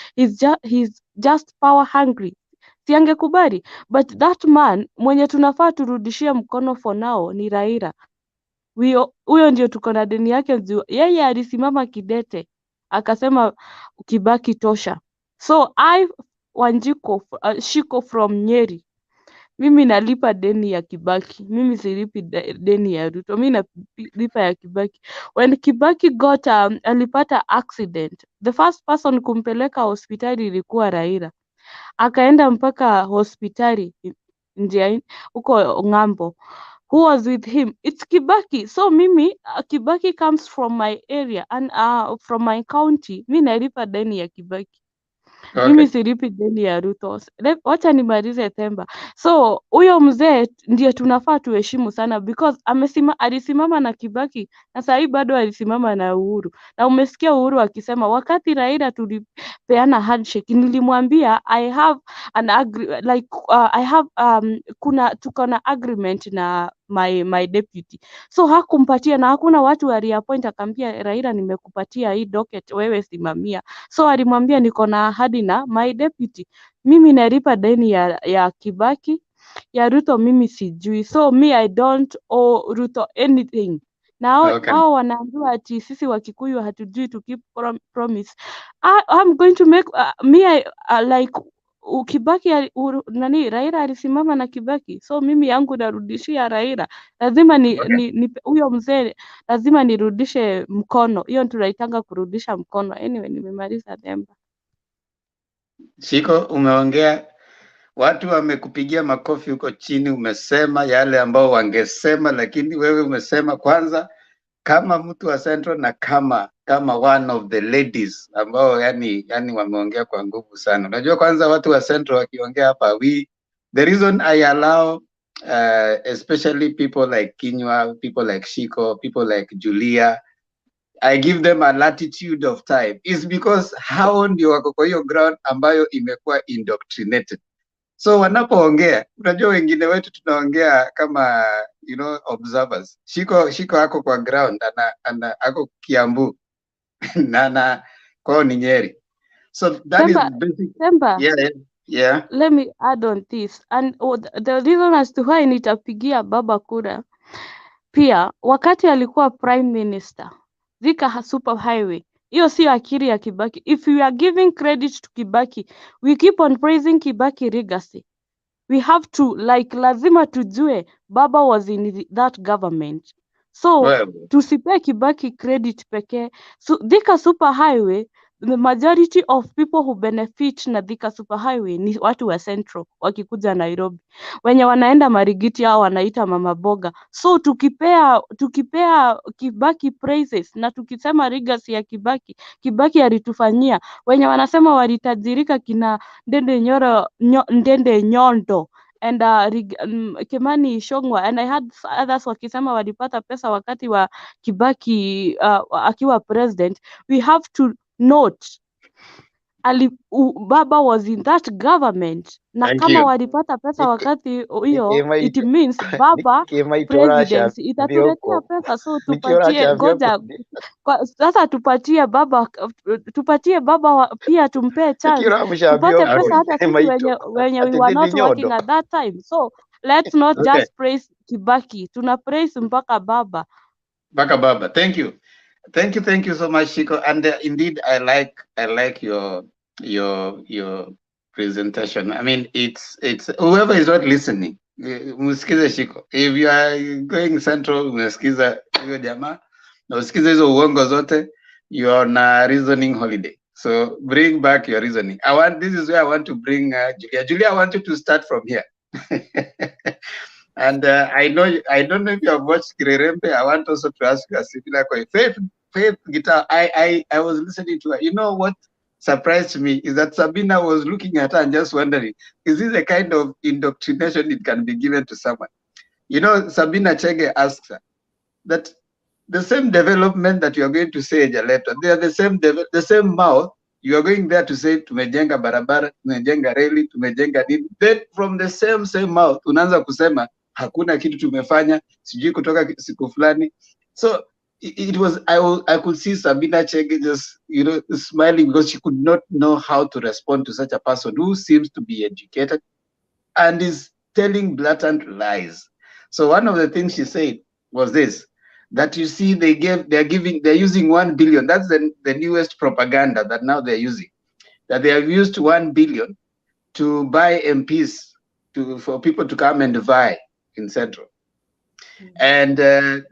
he's just power hungry. Si angekubali? But that man mwenye tunafaa turudishie mkono for now ni Raila. Huyo ndio tuko na deni yake juu yeye alisimama kidete akasema Kibaki tosha. So Wanjiko Shiko from Nyeri, mimi nalipa deni ya Kibaki. Mimi silipi deni ya Ruto. Mimi nalipa ya Kibaki. When Kibaki alipata accident, the first person kumpeleka hospitali ilikuwa Raila. Akaenda mpaka hospitali nje huko ng'ambo. Who was with him? It's Kibaki. So mimi Kibaki comes from my area and from my county. Mimi nalipa deni ya Kibaki. Okay. Mimi silipi deni ya Ruto. Wacha nimalize Temba. So huyo mzee ndiye tunafaa tuheshimu sana, because alisimama na Kibaki na sasa hivi bado alisimama na Uhuru. Na umesikia Uhuru akisema wakati Raila tulipeana handshake, nilimwambia I have tuko na agreement na my deputy. So hakumpatia, na hakuna watu waliappoint akaambia Raila nimekupatia hii docket wewe simamia. So alimwambia niko na ahadi na my deputy. Mimi nalipa deni ya Kibaki, ya Ruto mimi sijui. So I don't owe Ruto anything. Na Okay. hao wanaambiwa ati sisi Wakikuyu hatujui to keep promise. I'm going to make Kibaki nani Raila alisimama na Kibaki, so mimi yangu narudishia Raila. Lazima ni huyo mzee lazima nirudishe mkono. Hiyo tunaitanga kurudisha mkono. Anyway, nimemaliza Demba. Shiko, umeongea, watu wamekupigia makofi huko chini, umesema yale ambao wangesema, lakini wewe umesema kwanza kama mtu wa Central na kama one of the ladies ambao yani wameongea kwa nguvu sana. Unajua kwanza watu wa Central wakiongea hapa, the reason I allow especially people like Kinywa, people like Shiko, people like Julia, I give them a latitude of time is because hao ndio wako kwa hiyo ground ambayo imekuwa indoctrinated. So wanapoongea, unajua wengine wetu tunaongea kama observers. Shiko ako kwa ground, ako Kiambu na kwao ni Nyeri. So that is basic. Temba. Yeah. Let me add on this. And the reason as to why nitapigia baba kura, pia wakati alikuwa prime minister, Thika super highway, hiyo sio akili ya Kibaki. If we are giving credit to Kibaki, we keep on praising Kibaki legacy. We have to, lazima tujue baba was in that government. So tusipe Kibaki credit pekee. So Thika super highway, the majority of people who benefit na Thika super highway ni watu wa Central wakikuja Nairobi. Wenye wanaenda Marigiti hao wanaita mama boga. So tukipea Kibaki praises na tukisema legacy ya Kibaki alitufanyia. Wenye wanasema walitajirika kina Ndende Nyondo and Kimani Ichung'wah, and I had others wakisema walipata pesa wakati wa Kibaki akiwa president. We have to note baba was in that government na kama walipata pesa wakati hiyo, it means baba presidency itatuletea pesa. So sasa tupatie baba pia tumpee chance tupate pesa hata sisi wenye we were not working at that time. So let's not just praise Kibaki, tuna praise mpaka baba. Thank you so much, Shiko. And indeed I like your presentation. I mean, it's whoever is not listening, msikize Shiko. If you are going Central, msikiza hiyo jamaa na usikize hizo uongo zote, you are on a reasoning holiday. So bring back your reasoning. This is where I want to bring Julia. I want you to start from here. And I don't know if you have watched Kirerembe. I want also to ask you a similar question. Faith Guitar, I was listening to her. You know what surprised me is that Sabina was looking at her and just wondering, is this a kind of indoctrination it can be given to someone? You know, Sabina Chege asked her that the same development that you are going to say Jaleta, they are the same mouth. You are going there to say tumejenga barabara, tumejenga reli, tumejenga nini. Then from the same mouth unaanza kusema hakuna kitu tumefanya, sijui kutoka siku fulani. So it was, I could see Sabina Chege just smiling because she could not know how to respond to such a person who seems to be educated and is telling blatant lies. So one of the things she said was this, that you see they're using 1 billion. That's the newest propaganda that now they're using, that they have used 1 billion to buy MPs for people to come and vie in Central. And the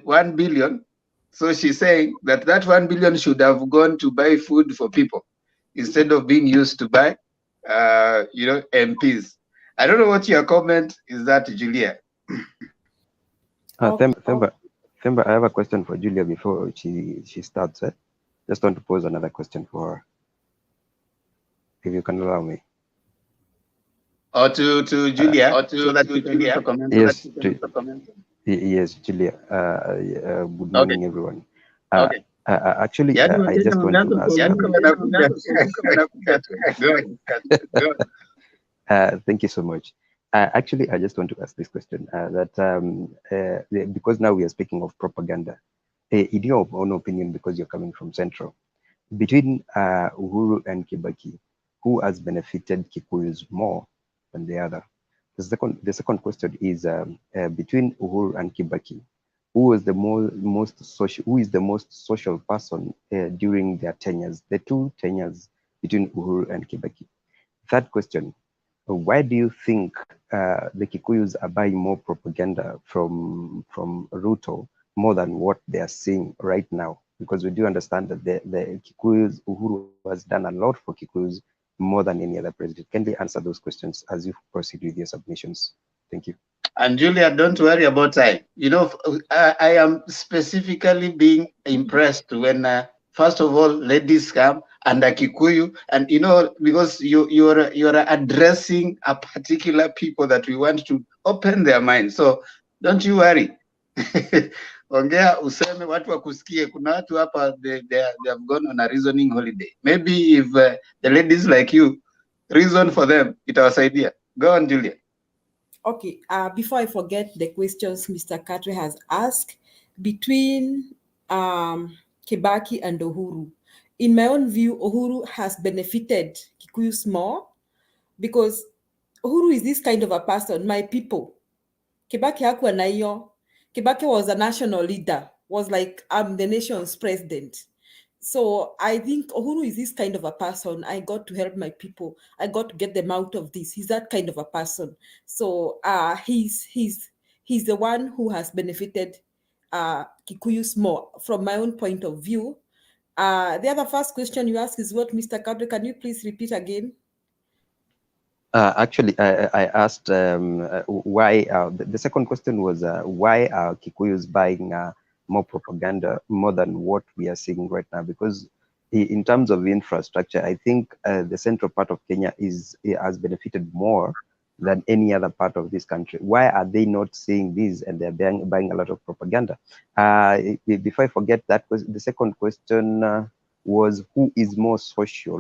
1 billion, so she's saying that 1 billion should have gone to buy food for people instead of being used to buy MPs. I don't know what your comment is that, Julia. Themba, I have a question for Julia before she starts. Just want to pose another question for her, if you can allow me. Or to Julia, so that you can also comment. Yes, yes, Julia. Good morning, everyone. Okay. Actually, I just want to ask. Thank you so much. Actually, I just want to ask this question. Because now we are speaking of propaganda, in your own opinion, because you're coming from Central, between Uhuru and Kibaki, who has benefited Kikuyus more than the other? The second question is between Uhuru and Kibaki, who is the most social person during their tenures, the two tenures between Uhuru and Kibaki? Third question, why do you think the Kikuyus are buying more propaganda from Ruto more than what they are seeing right now? Because we do understand that the Kikuyus, Uhuru has done a lot for Kikuyus more than any other president. Can they answer those questions as you proceed with your submissions? Thank you. And Julia, don't worry about time. You know, I am specifically being impressed when, first of all, ladies come and a Kikuyu, and you know, because you're addressing a particular people that we want to open their minds. So don't you worry. Ongea useme watu wakusikie. Kuna watu hapa they have gone on a reasoning holiday. Maybe if the ladies like you reason for them, itawasaidia. Go on, Julia. Okay, before I forget the questions Mr. Katwe has asked, between Kibaki and Uhuru, in my own view, Uhuru has benefited Kikuyus more because Uhuru is this kind of a person, my people. Kibaki hakuwa na hiyo. Kibaki was a national leader, was like, I'm the nation's president. So I think Uhuru is this kind of a person. I got to help my people. I got to get them out of this. He's that kind of a person. So he's the one who has benefited Kikuyus more from my own point of view. The other first question you asked is what, Mr. Kadri? Can you please repeat again? Actually, I asked why. The second question was why are Kikuyus buying more propaganda more than what we are seeing right now? Because in terms of infrastructure, I think the central part of Kenya has benefited more than any other part of this country. Why are they not seeing this and they're buying a lot of propaganda? Before I forget that, the second question was who was more social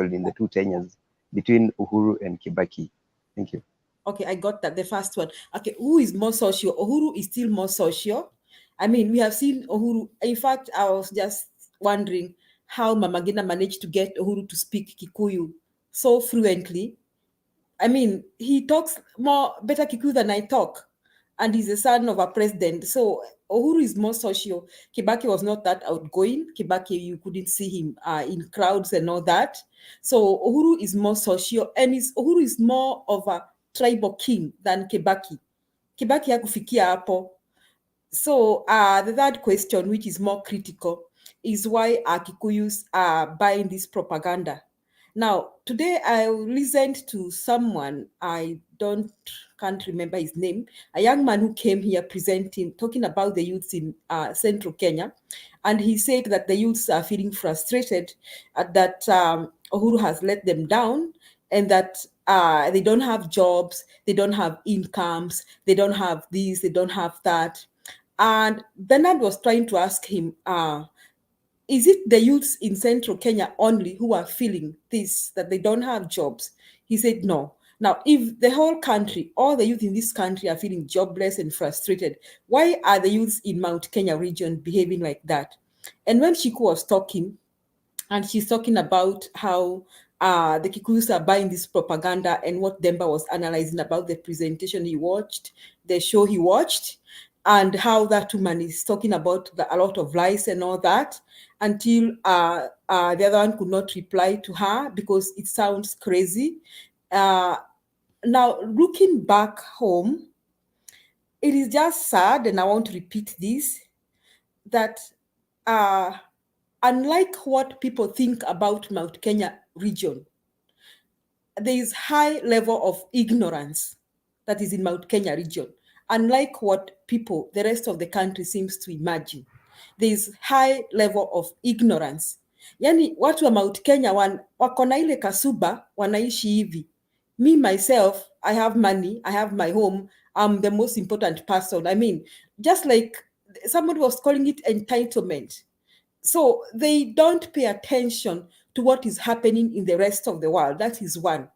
in the two tenures between Uhuru and Kibaki? Thank you. Okay, I got that. The first one. Okay, who is more social? Uhuru is still more social. I mean, we have seen Uhuru. In fact, I was just wondering how Mama Gina managed to get Uhuru to speak Kikuyu so fluently. I mean, he talks better Kikuyu than I talk, and he's the son of a president. So Uhuru is more social. Kibaki was not that outgoing. Kibaki, you couldn't see him in crowds and all that. So Uhuru is more social, and Uhuru is more of a tribal king than Kibaki. Kibaki hakufikia hapo. So the third question, which is more critical, is why Kikuyus are buying this propaganda. Now, today I listened to someone, can't remember his name, a young man who came here presenting, talking about the youths in central Kenya. And he said that the youths are feeling frustrated that Uhuru has let them down and that they don't have jobs, they don't have incomes, they don't have this, they don't have that. And Bernard was trying to ask him, is it the youths in central Kenya only who are feeling this, that they don't have jobs? He said, no. Now, if the whole country, all the youth in this country are feeling jobless and frustrated, why are the youths in Mount Kenya region behaving like that? And when Shiku was talking, and she's talking about how the Kikuyus are buying this propaganda and what Demba was analyzing about the presentation he watched, the show he watched, and how that woman is talking about a lot of lies and all that, until the other one could not reply to her because it sounds crazy. Now, looking back home, it is just sad, and I want to repeat this, that unlike what people think about Mount Kenya region, there is high level of ignorance that is in Mount Kenya region, unlike what people, the rest of the country seems to imagine. There is high level of ignorance. Yani watu wa Mount Kenya wako na ile kasuba, wanaishi hivi. Me, myself, I have money, I have my home, I'm the most important person. I mean, just like somebody was calling it entitlement. So they don't pay attention to what is happening in the rest of the world. That is one.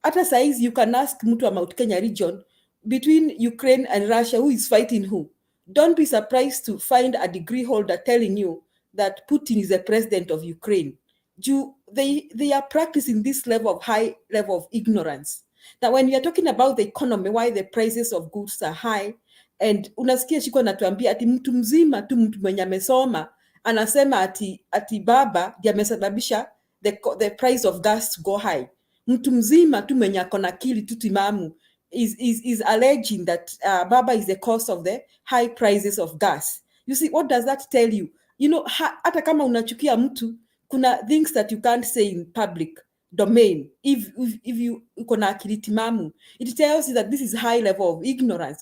Hata saizi you can ask mtu wa Mount Kenya region, between Ukraine and Russia, who is fighting who? Don't be surprised to find a degree holder telling you that Putin is the president of Ukraine. They are practicing this high level of ignorance. That when we are talking about the economy, why the prices of goods are high, and unasikia Shiko anatuambia ati mtu mzima tu, mtu mwenye amesoma, anasema ati baba ndiye amesababisha the price of gas to go high. Mtu mzima tu mwenye akona akili tu timamu is alleging that Baba is the cause of the high prices of gas. You see, what does that tell you? You know, hata kama unachukia mtu, kuna things that you can't say in public domain if you uko na akili timamu. It tells you that this is high level of ignorance,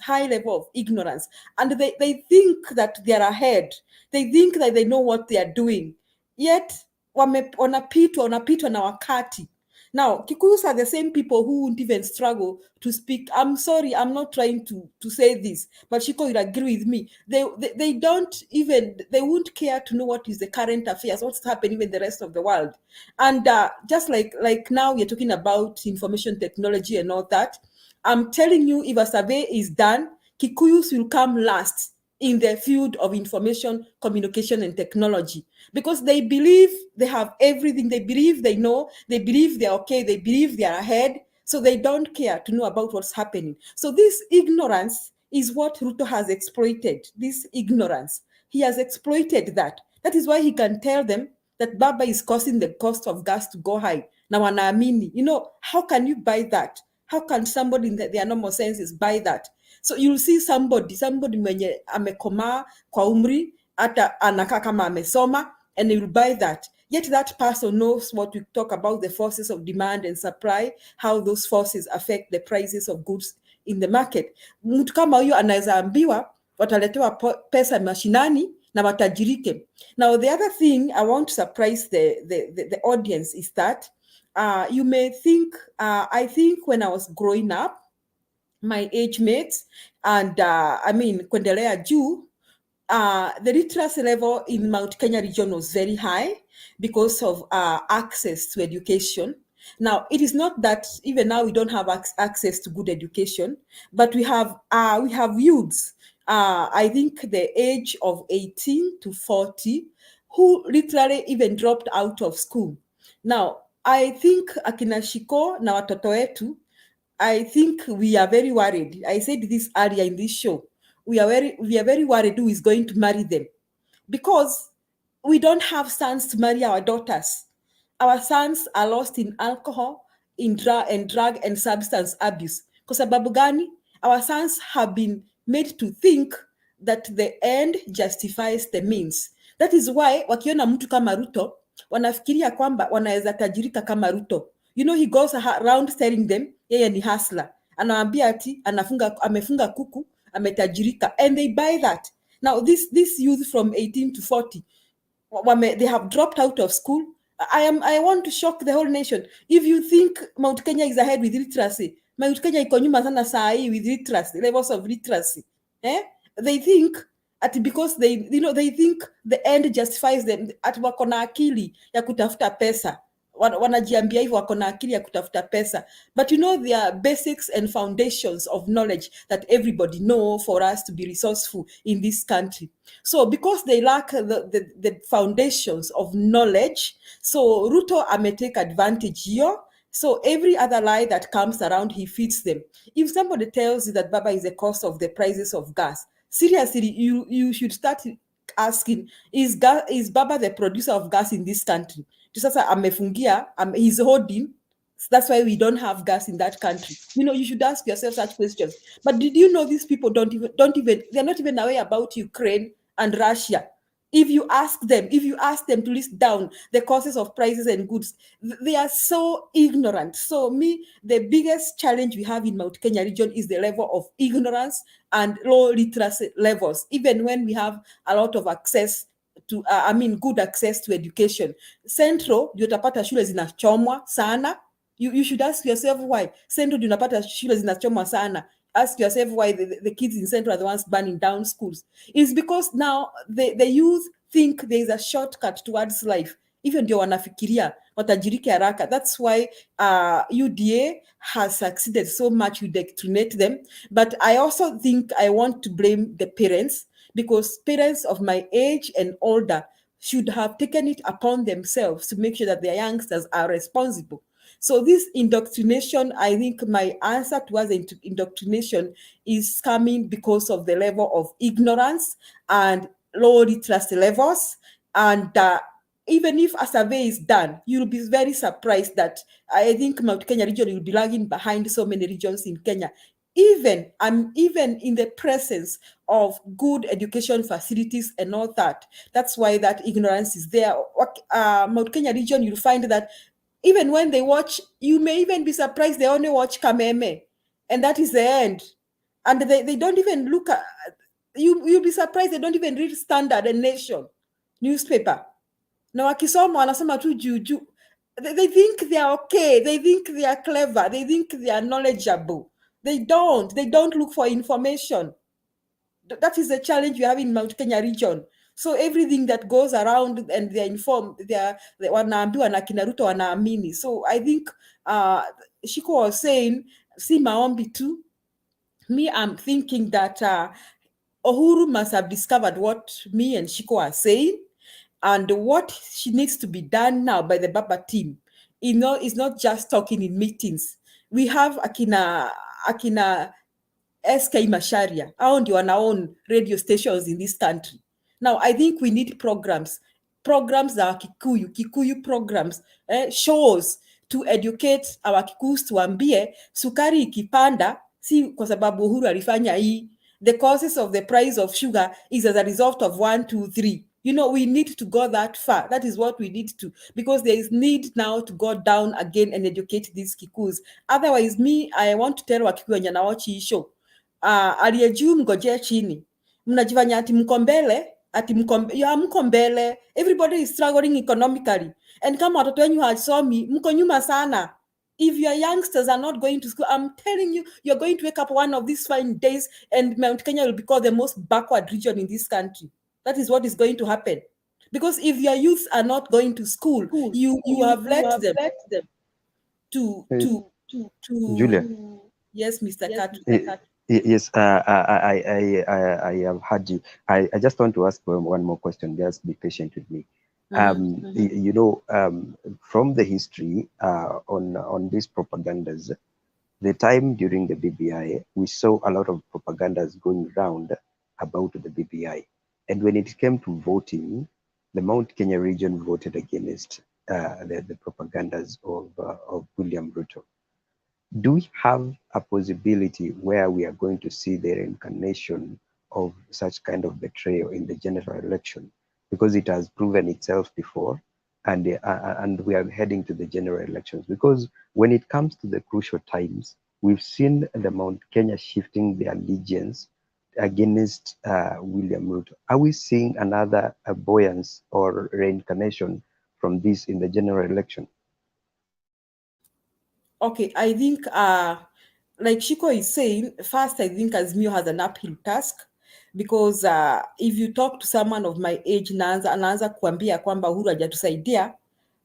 and they think that they are ahead. They think that they know what they are doing, yet wanapitwa na wakati. Now, Kikuyus are the same people who won't even struggle to speak. I'm sorry, I'm not trying to say this, but Shiko, you'll agree with me. They won't care to know what is the current affairs, what's happening in the rest of the world. And just like now we're talking about information technology and all that, I'm telling you, if a survey is done, Kikuyus will come last in the field of information, communication, and technology, because they believe they have everything. They believe they know. They believe they're okay. They believe they're ahead. So they don't care to know about what's happening. So this ignorance is what Ruto has exploited. This ignorance. He has exploited that. That is why he can tell them that Baba is causing the cost of gas to go high. Now, wanaamini, you know, how can you buy that? How can somebody in their normal senses buy that? So you'll see somebody mwenye amekomaa kwa umri, hata anakaa kama amesoma, and they will buy that. Yet that person knows what we talk about, the forces of demand and supply, how those forces affect the prices of goods in the market. Mtu kama huyo anaweza ambiwa wataletewa pesa mashinani na watajirike. Now, the other thing I want to surprise the audience is that you may think, I think when I was growing up, my age mates, and kuendelea juu, the literacy level in Mount Kenya region was very high because of access to education. Now, it is not that even now we don't have access to good education, but we have youths, I think the age of 18 to 40, who literally even dropped out of school. Now, I think akina Shiko na watoto wetu, I think we are very worried. I said this earlier in this show. We are very worried who is going to marry them, because we don't have sons to marry our daughters. Our sons are lost in alcohol, in drug and substance abuse. Kwa sababu gani? Our sons have been made to think that the end justifies the means. That is why wakiona mtu kama Ruto, wanafikiria kwamba wanaweza tajirika kama Ruto. You know, he goes around telling them yeye ni hustler. Anawaambia ati amefunga kuku, ametajirika, and they buy that. Now this youth from 18 to 40, they have dropped out of school. I want to shock the whole nation. If you think Mount Kenya is ahead with literacy, Mount Kenya iko nyuma sana saa hii with literacy, levels of literacy. They think because they think the end justifies them, at wako na akili ya kutafuta pesa. Wanajiambia hivyo wako na akili ya kutafuta pesa, but you know, there are basics and foundations of knowledge that everybody know for us to be resourceful in this country. So because they lack the foundations of knowledge, so Ruto take advantage here. So every other lie that comes around, he feeds them. If somebody tells you that Baba is the cause of the prices of gas, seriously, you should start asking, is Baba the producer of gas in this country? Sasa amefungia, he's holding. That's why we don't have gas in that country. You know, you should ask yourself such questions. But did you know these people they're not even aware about Ukraine and Russia? If you ask them to list down the causes of prices and goods, they are so ignorant. So the biggest challenge we have in Mount Kenya region is the level of ignorance and low literacy levels, even when we have a lot of access to good access to education. Central ndio utapata shule zinachomwa sana. You should ask yourself why. Central ndio unapata shule zinachomwa sana. Ask yourself why the kids in Central are the ones burning down schools. It's because now the youth think there is a shortcut towards life. Even ndio wanafikiria watajirike haraka. That's why UDA has succeeded so much to indoctrinate them. But I also think I want to blame the parents, because parents of my age and older should have taken it upon themselves to make sure that their youngsters are responsible. So this indoctrination, I think my answer towards indoctrination is coming because of the level of ignorance and low literacy levels, and even if a survey is done, you'll be very surprised that I think Mount Kenya region will be lagging behind so many regions in Kenya, even in the presence of good education facilities and all that. That's why that ignorance is there. Mount Kenya region, you'll find that even when they watch, you may even be surprised they only watch Kameme, and that is the end. And they don't even look at, you'll be surprised they don't even read Standard and Nation newspaper. Na wakisoma wanasema tu juju. They think they are okay. They think they are clever. They think they are knowledgeable. They don't look for information. That is the challenge we have in Mount Kenya region. So everything that goes around and they're informed, wanaambiwa na kina Ruto wanaamini. So I think Shiko was saying, si maombi tu. Me, I'm thinking that Uhuru must have discovered what me and Shiko are saying, and what she needs to be done now by the Baba team. It's not just talking in meetings. We have Akina SK Masharia, hao ndio wanaown radio stations in this country. Now, I think we need programs za Kikuyu programs, shows to educate our Kikuyus, tuambie sukari ikipanda si kwa sababu Uhuru alifanya hii. The causes of the price of sugar is as a result of 1, 2, 3. We need to go that far. That is what we need to, because there is need now to go down again and educate these Kikuyus. Otherwise, I want to tell Wakikuyu wenye nawachi hii show, aliye juu mgojea chini. Mnajifanya ati mko mbele, mko mbele. Everybody is struggling economically. And kama watoto wenyu hawasomi, mko nyuma sana. If your youngsters are not going to school, I'm telling you, you're going to wake up one of these fine days and Mount Kenya will be called the most backward region in this country. That is what is going to happen. Because if your youth are not going to school, you have let them to Julia. Yes, Mr. Kat. Yes, I have heard you. I just want to ask one more question. Just be patient with me. From the history on these propagandas, the time during the BBI, we saw a lot of propagandas going around about the BBI. And when it came to voting, the Mount Kenya region voted against the propagandas of William Ruto. Do we have a possibility where we are going to see the reincarnation of such kind of betrayal in the general election? Because it has proven itself before, and we are heading to the general elections. Because when it comes to the crucial times, we've seen the Mount Kenya shifting their allegiance against William Ruto. Are we seeing another buoyance or reincarnation from this in the general election? Okay, I think like Shiko is saying, first I think Azimio has an uphill task, because if you talk to someone of my age anaanza kuambia kwamba Uhuru hajatusaidia,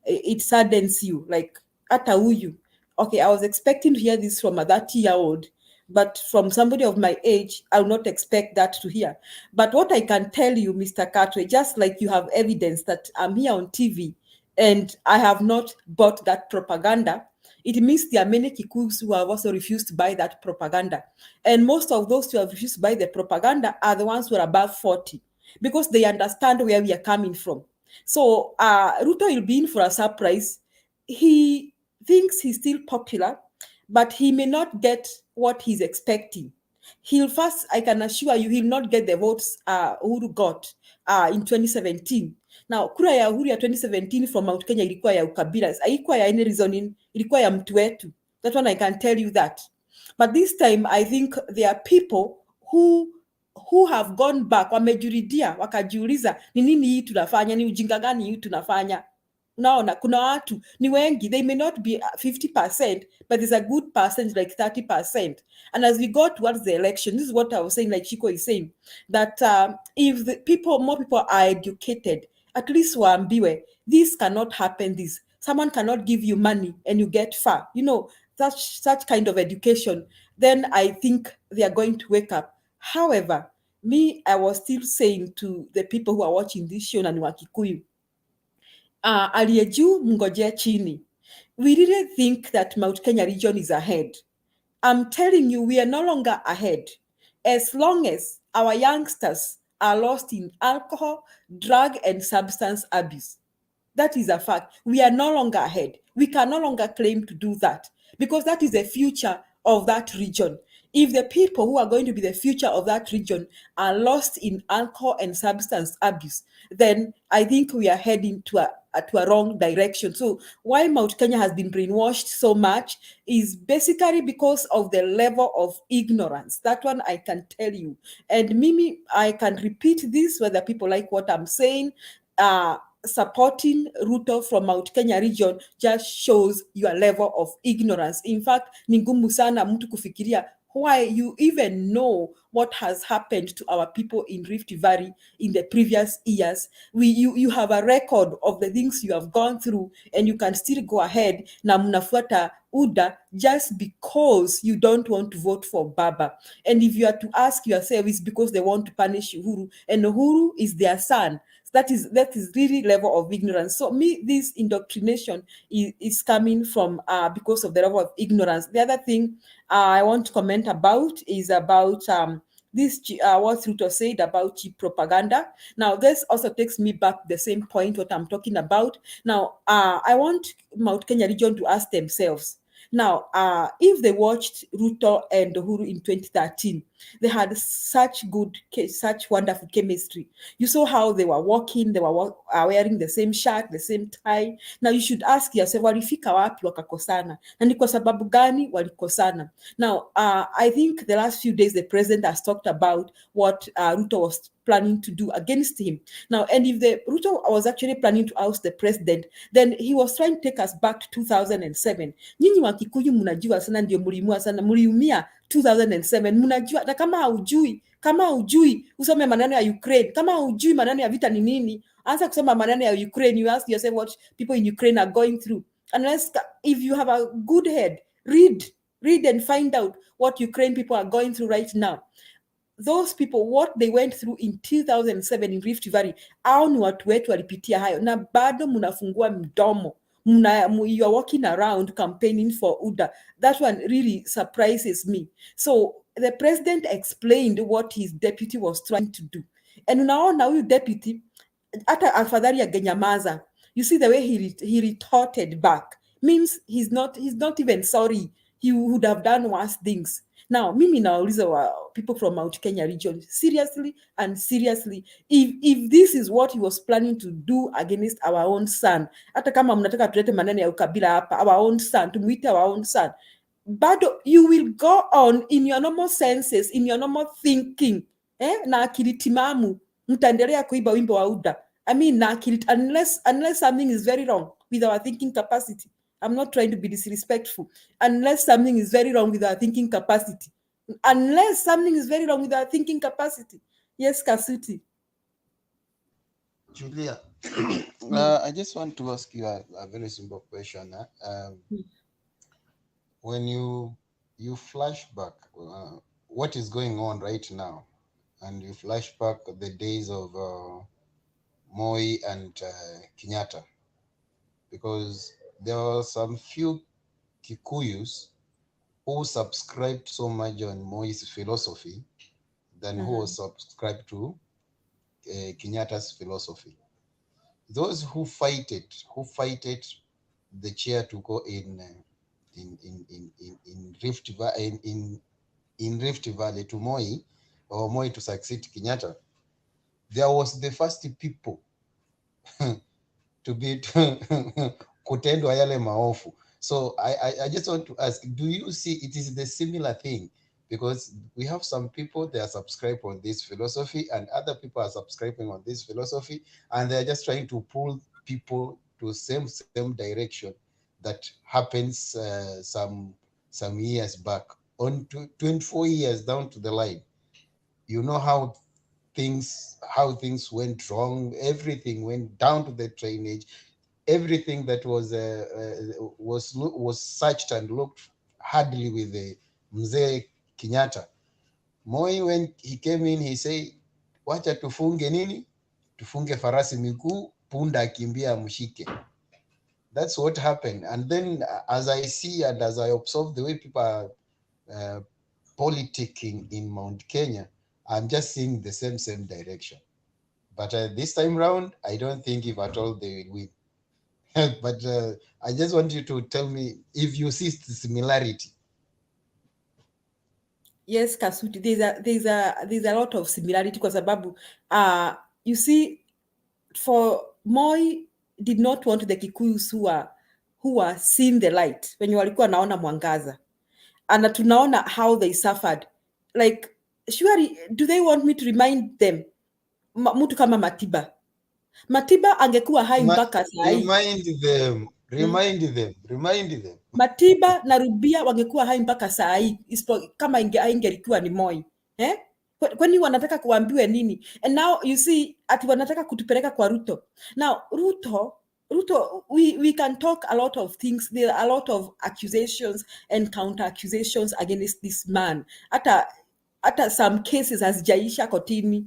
it saddens you, like hata huyu. Okay, I was expecting to hear this from a 30-year-old, but from somebody of my age, I will not expect that to hear. But what I can tell you, Mr. Katwe, just like you have evidence that I'm here on TV and I have not bought that propaganda, it means there are many Kikuyus who have also refused to buy that propaganda. And most of those who have refused to buy the propaganda are the ones who are above 40, because they understand where we are coming from. So Ruto will be in for a surprise. He thinks he's still popular, but he may not get what he's expecting. I can assure you, he'll not get the votes Uhuru got in 2017. Now, kura ya Uhuru ya 2017 from Mount Kenya ilikuwa ya ukabila. Haikuwa ya any reasoning, ilikuwa ya mtu wetu. That one I can tell you that. But this time, I think there are people who have gone back, wamejuridia, wakajiuliza, ni nini hii tunafanya, ni ujinga gani hii tunafanya. Unaona, kuna watu, ni wengi, they may not be 50%, but there's a good percent, like 30%. And as we go towards the election, this is what I was saying, like Chico is saying, that if more people are educated, at least waambiwe, this cannot happen, someone cannot give you money and you get far. Such kind of education, then I think they are going to wake up. However, I was still saying to the people who are watching this show na ni wa Kikuyu, aliye juu mngojea chini. We really think that Mount Kenya region is ahead. I'm telling you, we are no longer ahead. As long as our youngsters are lost in alcohol, drug, and substance abuse. That is a fact. We are no longer ahead. We can no longer claim to do that because that is the future of that region. If the people who are going to be the future of that region are lost in alcohol and substance abuse, then I think we are heading to a wrong direction. So why Mount Kenya has been brainwashed so much is basically because of the level of ignorance. That one I can tell you. And Mimi, I can repeat this whether people like what I'm saying. Supporting Ruto from Mount Kenya region just shows your level of ignorance. In fact, ni ngumu sana mtu kufikiria why you even know what has happened to our people in Rift Valley in the previous years. You have a record of the things you have gone through and you can still go ahead na mnafuata UDA just because you don't want to vote for Baba. And if you are to ask yourself, it's because they want to punish Uhuru, and Uhuru is their son. That is really level of ignorance. So me, this indoctrination is coming from because of the level of ignorance. The other thing I want to comment about is about this what Ruto said about cheap propaganda. Now this also takes me back to the same point what I'm talking about. Now I want Mount Kenya region to ask themselves. Now, if they watched Ruto and Uhuru in 2013, they had such wonderful chemistry. You saw how they were walking, they were wearing the same shirt, the same tie. Now you should ask yourself, walifika wapi wakakosana? Na ni kwa sababu gani walikosana? Now, I think the last few days the president has talked about what Ruto was planning to do against him. Now, and if the Ruto was actually planning to oust the president, then he was trying to take us back to 2007. Nyinyi wa Kikuyu mnajua sana, ndio mliumia sana, mliumia 2007. Mnajua, na kama hujui usome maneno ya Ukraine, kama hujui maneno ya vita ni nini, anza kusoma maneno ya Ukraine. You ask yourself what people in Ukraine are going through. Unless if you have a good head, read and find out what Ukraine people are going through right now. Those people what they went through in 2007 in Rift Valley, au ni watu wetu walipitia hayo, na bado mnafungua mdomo, you are walking around campaigning for UDA. That one really surprises me. So the president explained what his deputy was trying to do, and unaona huyu deputy hata afadhali angenyamaza. You see the way he retorted back means he's not even sorry. He would have done worse things. Now, mimi nauliza people from Mount Kenya region, seriously, if this is what he was planning to do against our own son, hata kama mnataka tulete maneno ya ukabila hapa, our own son, tumuite our own son, bado you will go on in your normal senses, in your normal thinking, na akili timamu, mtaendelea kuiba wimbo wa UDA. I mean, na akili, unless something is very wrong with our thinking capacity. I'm not trying to be disrespectful. Unless something is very wrong with our thinking capacity. Unless something is very wrong with our thinking capacity. Yes, Kasuti. Julia, I just want to ask you a very simple question. When you flash back what is going on right now, and you flash back the days of Moi and Kenyatta, because there were some few Kikuyus who subscribed so much on Moi's philosophy than who was subscribed to Kenyatta's philosophy. Those who fight it the chair to go in Rift Valley, in Rift Valley to Moi, or Moi to succeed Kenyatta, there was the first people to be kutendwa yale maofu. So I just want to ask, do you see it is the similar thing? Because we have some people, they are subscribed on this philosophy, and other people are subscribing on this philosophy, and they're just trying to pull people to same direction that happens some years back, on 24 years down to the line. You know how things went wrong, everything went down to the drainage, everything that was searched and looked hardly with the Mzee Kenyatta. Moi, when he came in, he said, wacha tufunge nini? Tufunge farasi miguu, punda akimbia mshike. That's what happened. And then as I see and as I observe the way people are politicking in Mount Kenya, I'm just seeing the same direction. But this time round, I don't think if at all they will win. but I just want you to tell me if you see the similarity. Yes, Kasuti, there's a lot of similarity kwa sababu you see, for Moi did not want the Kikuyus who are seeing the light when walikuwa naona mwangaza, and tunaona how they suffered. Like, surely do they want me to remind them mtu kama Matiba angekuwa hai mpaka saa hii. Remind them. Matiba na Rubia wangekuwa hai mpaka saa hii kama haingelikuwa ni Moi. Kwani wanataka kuambiwe nini? And now you see ati wanataka kutupeleka kwa Ruto. Now Ruto, we can talk a lot of things. There are a lot of accusations and counter accusations against this man. Hata some cases hazijaisha kotini.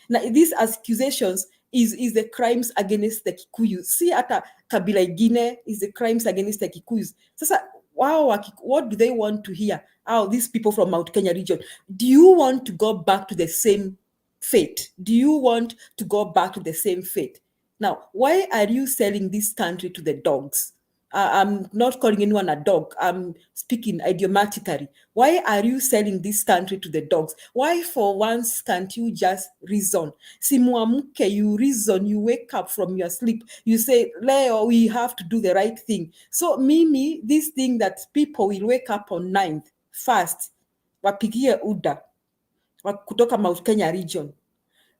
Now these accusations is the crimes against the Kikuyu. See, hata kabila ingine is the crimes against the Kikuyus. Sasa wow, what do they want to hear? These people from Mount Kenya region, do you want to go back to the same fate? Do you want to go back to the same fate? Now, why are you selling this country to the dogs? I'm not calling anyone a dog. I'm speaking idiomatically. Why are you selling this country to the dogs? Why for once can't you just reason? Simuamuke, you reason, you wake up from your sleep. You say, Leo, we have to do the right thing. So Mimi, this thing that people will wake up on 9th, first, wapigie UDA, kutoka Mount Kenya region.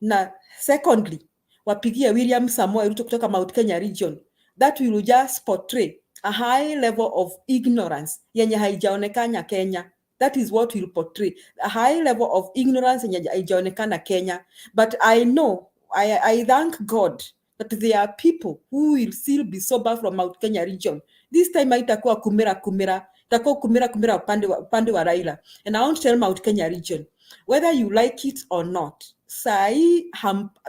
Na secondly, wapigie William Samoei Ruto kutoka Mount Kenya region. That will just portray a high level of ignorance yenye haijaonekana Kenya. That is what will portray a high level of ignorance yenye haijaonekana Kenya. But I know, I thank God that there are people who will still be sober from Mount Kenya region. This time haitakuwa kumera, itakuwa kumera upande wa Raila. And I want to tell Mount Kenya region, whether you like it or not, sai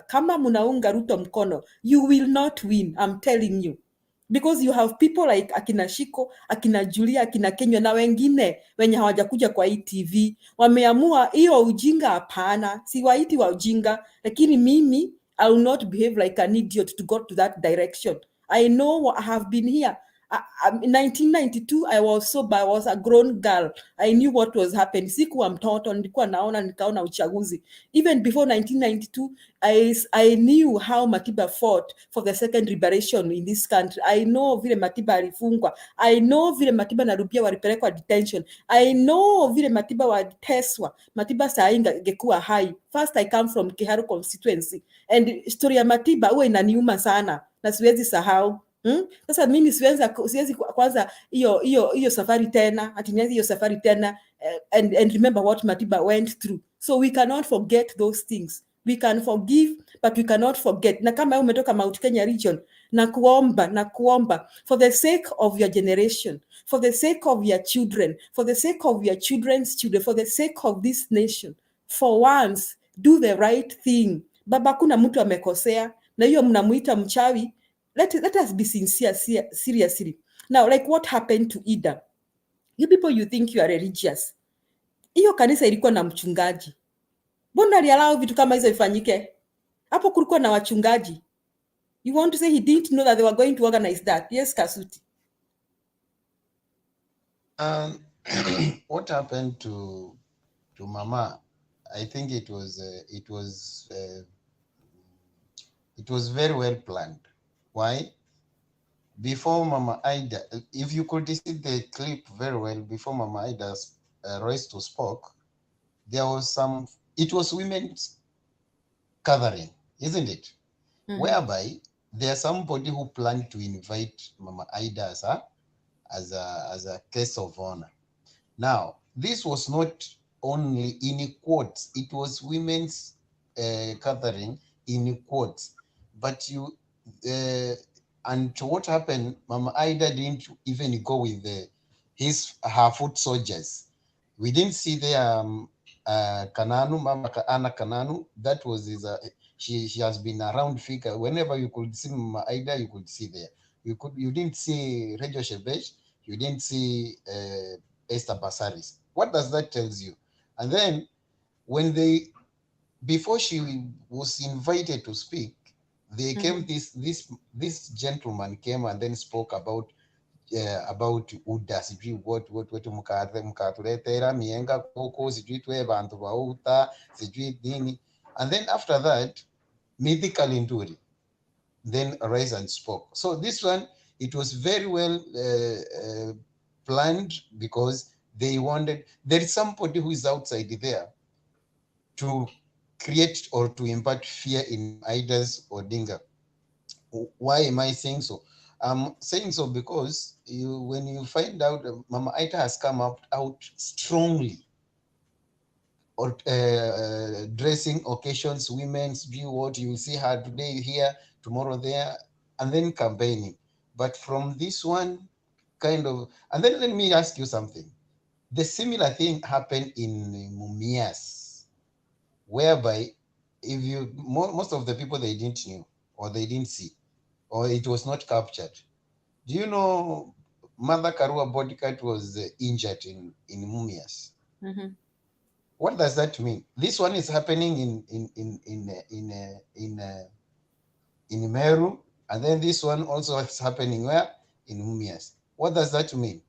kama munaunga Ruto mkono, you will not win, I'm telling you, because you have people like akina Shiko, akina Julia, akina Kenya na wengine wenye hawajakuja kwa hii TV wameamua hiyo ujinga. Hapana, siwaiti wa ujinga, lakini mimi I will not behave like an idiot to go to that direction. I know what I have been here. In 1992 I was sober, I was a grown girl. I knew what was happening. Sikuwa mtoto, nilikuwa nikaona uchaguzi. Even before 1992 I knew how Matiba fought for the second liberation in this country. I know vile Matiba alifungwa. I know vile Matiba na Rubia walipelekwa detention. I know vile Matiba waliteswa. Matiba saa hii ingekuwa hai. First I come from Kiharu constituency, and story ya Matiba huwa inaniuma sana na siwezi sahau. Sasa mimi siwezi kwanza hiyo safari tena, atinianzi hiyo safari tena, and remember what Matiba went through. So we cannot forget those things. We can forgive, but we cannot forget. Na kama umetoka Mount Kenya region, na kuomba for the sake of your generation, for the sake of your children, for the sake of your children's children, for the sake of this nation, for once do the right thing. Baba, kuna mtu amekosea na hiyo mnamuita mchawi. Let us be sincere seriously. Now, like what happened to Ida? You people, you think you are religious. Hiyo kanisa ilikuwa na mchungaji. Mbona aliallow vitu kama hizo ifanyike? Hapo kulikuwa na wachungaji. You want to say he didn't know that they were going to organize that? Yes, Kasuti. What happened to Mama? I think it was very well planned. Why? Before Mama Ida, if you could see the clip very well, before Mama Ida rose to spoke, there was it was women's gathering, isn't it? Whereby there's somebody who planned to invite Mama Ida as a guest of honor. Now, this was not only in quotes, it was women's gathering in quotes, but and what happened, Mama Ida didn't even go with her foot soldiers. We didn't see there Kananu, Mama Anna Kananu. That was she has been around figure. Whenever you could see Mama Ida, you could see there. You didn't see Rejo Shebesh, you didn't see Esther Basaris. What does that tell you? And then when before she was invited to speak, They came, this gentleman came and then spoke about UDA, sijui what mkatuletera mienga koko, sijui tuwe bantu bauta, sijui nini. And then after that, Mithi Kalinduri then arose and spoke. So this one, it was very well planned, because they wanted, there is somebody who is outside there to create or to impart fear in Ida's Odinga. Why am I saying so? I'm saying so because when you find out Mama Aida has come out strongly, or dressing occasions, women's view, what you see her today here, tomorrow there, and then campaigning. But from this one kind of, and then let me ask you something. The similar thing happened in Mumias, whereby if you, most of the people, they didn't know, or they didn't see, or it was not captured. Do you know Mother Karua bodyguard was injured in Mumias? What does that mean? This one is happening in Meru, and then this one also is happening where? In Mumias. What does that mean?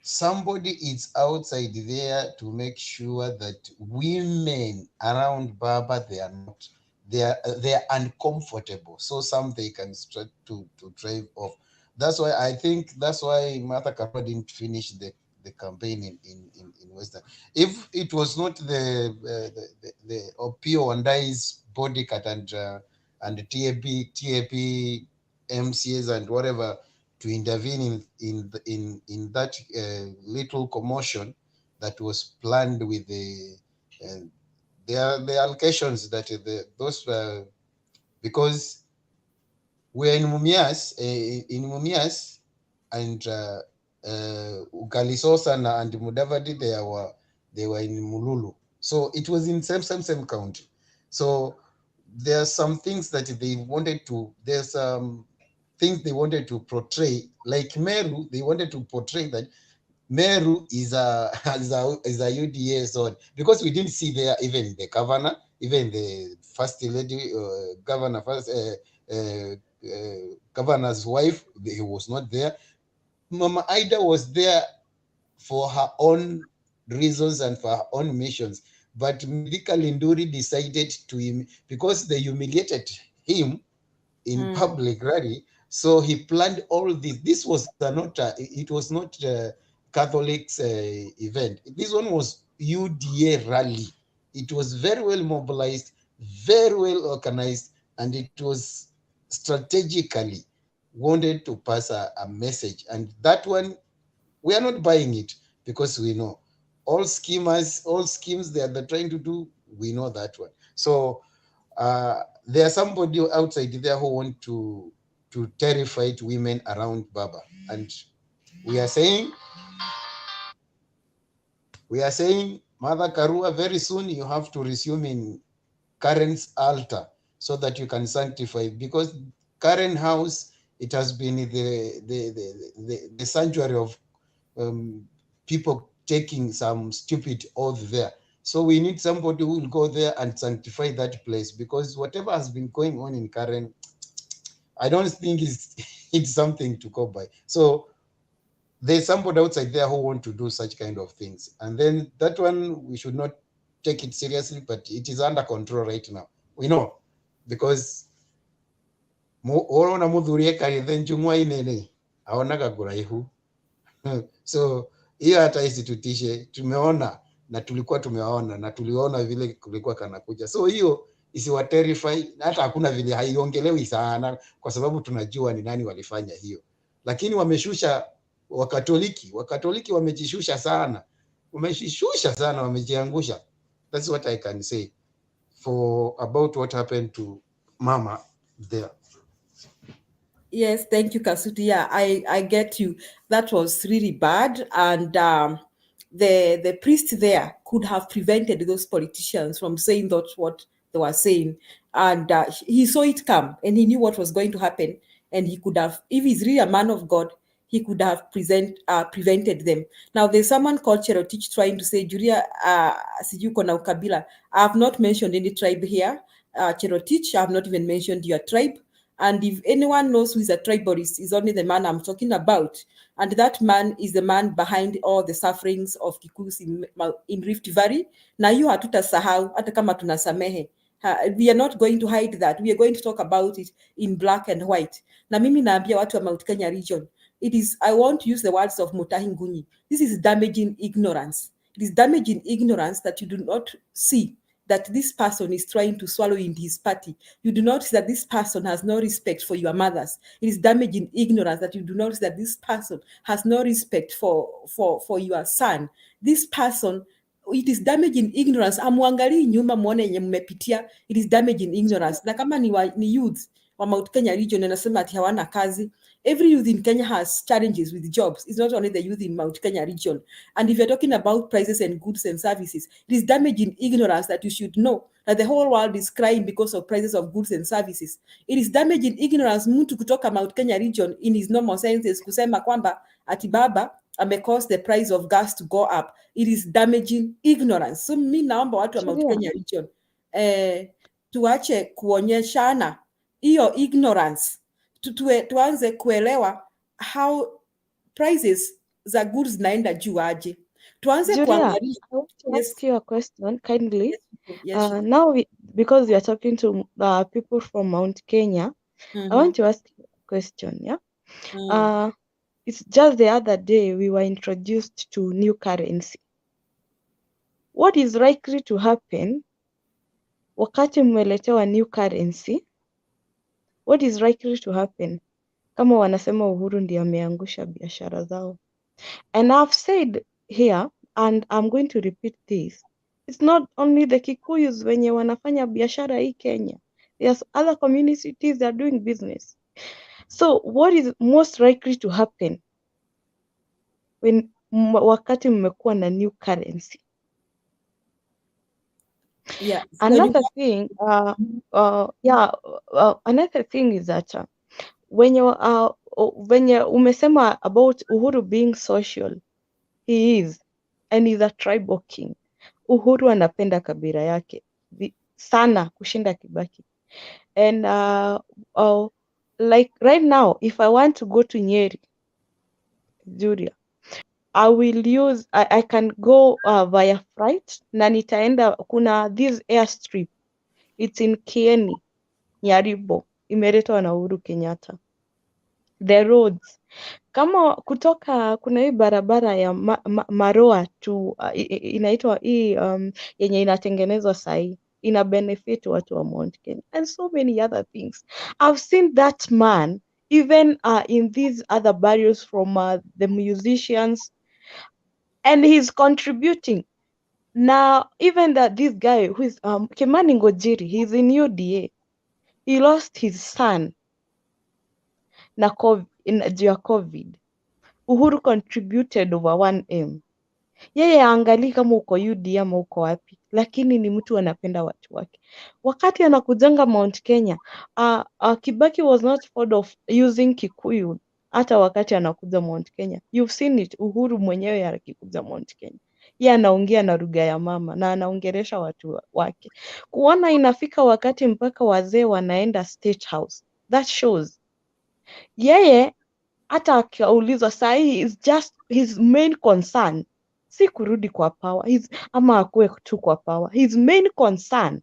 Somebody is outside there to make sure that women around Baba, they are not, they are uncomfortable. So some they can start to drive off. That's why I think that's why Martha Karua didn't finish the campaign in Western. If it was not the Opio and I's bodyguard and TAP MCAs and whatever to intervene in that little commotion that was planned with the allocations that those because we're in Mumias, and Galisosa and Mudavadi, they were in Mululu. So it was in same county. So there are some things that they wanted to, there's things they wanted to portray, like Meru, they wanted to portray that Meru is a UDA zone, because we didn't see there even the governor, even the first lady, governor, governor's wife, he was not there. Mama Aida was there for her own reasons and for her own missions, but Mithika Linduri decided to, because they humiliated him in public rally, so he planned all this. This was not it was not Catholics event. This one was UDA rally. It was very well mobilized, very well organized, and it was strategically wanted to pass a message. And that one, we are not buying it, because we know all schemers, all schemes that they're trying to do, we know that one. So there's somebody outside there who want to terrify women around Baba, and we are saying, Mother Karua, very soon you have to resume in Karen's altar so that you can sanctify, because Karen house, it has been the sanctuary of people taking some stupid oath there. So we need somebody who will go there and sanctify that place, because whatever has been going on in Karen, I don't think it's something to go by. So there's somebody outside there who want to do such kind of things. And then that one, we should not take it seriously, but it is under control right now. We know, because so hiyo hata isitutishe, tumeona na tulikuwa tumeona na tuliona vile kulikuwa kanakuja, so hiyo isiwaterify, hata hakuna vile haiongelewi sana, kwa sababu tunajua ni nani walifanya hiyo. Lakini wameshusha Wakatoliki wamejishusha sana, wamejiangusha. That's what I can say for about what happened to Mama there. Yes, thank you, Kasuti. Yeah, I get you. That was really bad, and the priest there could have prevented those politicians from saying what they were saying, and he saw it come, and he knew what was going to happen, and he could have, if he's really a man of God, he could have prevented them. Now, there's someone called Cherotich trying to say, Julia, sijui uko na ukabila. I have not mentioned any tribe here. Cherotich, I have not even mentioned your tribe. And if anyone knows who is a tribalist, is only the man I'm talking about. And that man is the man behind all the sufferings of Kikuyus in Rift Valley. Na hiyo hatutasahau hata kama tunasamehe. We are not going to hide that. We are going to talk about it in black and white. Na mimi naambia watu wa Mount Kenya region, I want to use the words of Mutahi Ngunyi. This is damaging ignorance. It is damaging ignorance that you do not see that this person is trying to swallow in his party. You do not see that this person has no respect for your mothers. It is damaging ignorance that you do not see that this person has no respect for your son. This person, it is damaging ignorance. Amuangalii nyuma muone yenye mmepitia. It is damaging ignorance. Na kama ni youth wa Mount Kenya region anasema ati hawana kazi. Every youth in Kenya has challenges with jobs. It's not only the youth in Mount Kenya region. And if you're talking about prices and goods and services, it is damaging ignorance that you should know that the whole world is crying because of prices of goods and services. It is damaging ignorance mtu kutoka Mount Kenya region in his normal senses kusema kwamba ati baba cause the price of gas to go up. It is damaging ignorance. So mi naomba watu wa Mount Kenya region tuache kuonyeshana hiyo ignorance. Tuanze kuelewa how prices za goods zinaenda juu aje. Tuanze Julia, kuangalia. I want to ask you a question kindly. Yes. Now, because we are talking to people from Mount Kenya, I want to ask you a question. Yeah. It's just the other day we were introduced to new currency. What is likely to happen wakati mmeletewa new currency? What is likely to happen kama wanasema Uhuru ndiye ameangusha biashara zao? And I've said here, and I'm going to repeat this, it's not only the Kikuyus wenye wanafanya biashara hii Kenya. There's other communities that are doing business. So what is most likely to happen when wakati mmekuwa na new currency? Yeah. Another thing, another thing is that when umesema about Uhuru being social, he is, and he's a tribal king. Uhuru anapenda kabila yake sana kushinda Kibaki. And like right now, if I want to go to Nyeri, Julia, I can go via flight na nitaenda, kuna this airstrip, it's in Kieni, Nyaribo, imeletwa na Uhuru Kenyatta. The roads, kama kutoka kuna hii barabara ya Maroa to inaitwa hii yenye inatengenezwa sahi, ina benefit watu wa Mount Kenya and so many other things. I've seen that man even in these other barriers from the musicians, and he's contributing. Now, even that this guy who is Kimani Ngojiri, he's in UDA. He lost his son na COVID. Uhuru contributed over 1M. Yeye angalii kama uko UDA ama uko wapi, lakini ni mtu anapenda watu wake. Wakati anakujanga Mount Kenya, Kibaki was not fond of using Kikuyu. Hata wakati anakuja Mount Kenya, you've seen it. Uhuru mwenyewe akikuja Mount Kenya, yeye anaongea na lugha ya mama na anaongelesha watu wake. Kuona inafika wakati mpaka wazee wanaenda State House, that shows yeye hata akiulizwa sahi is just his main concern si kurudi kwa power, ama akuwe tu kwa power. His main concern,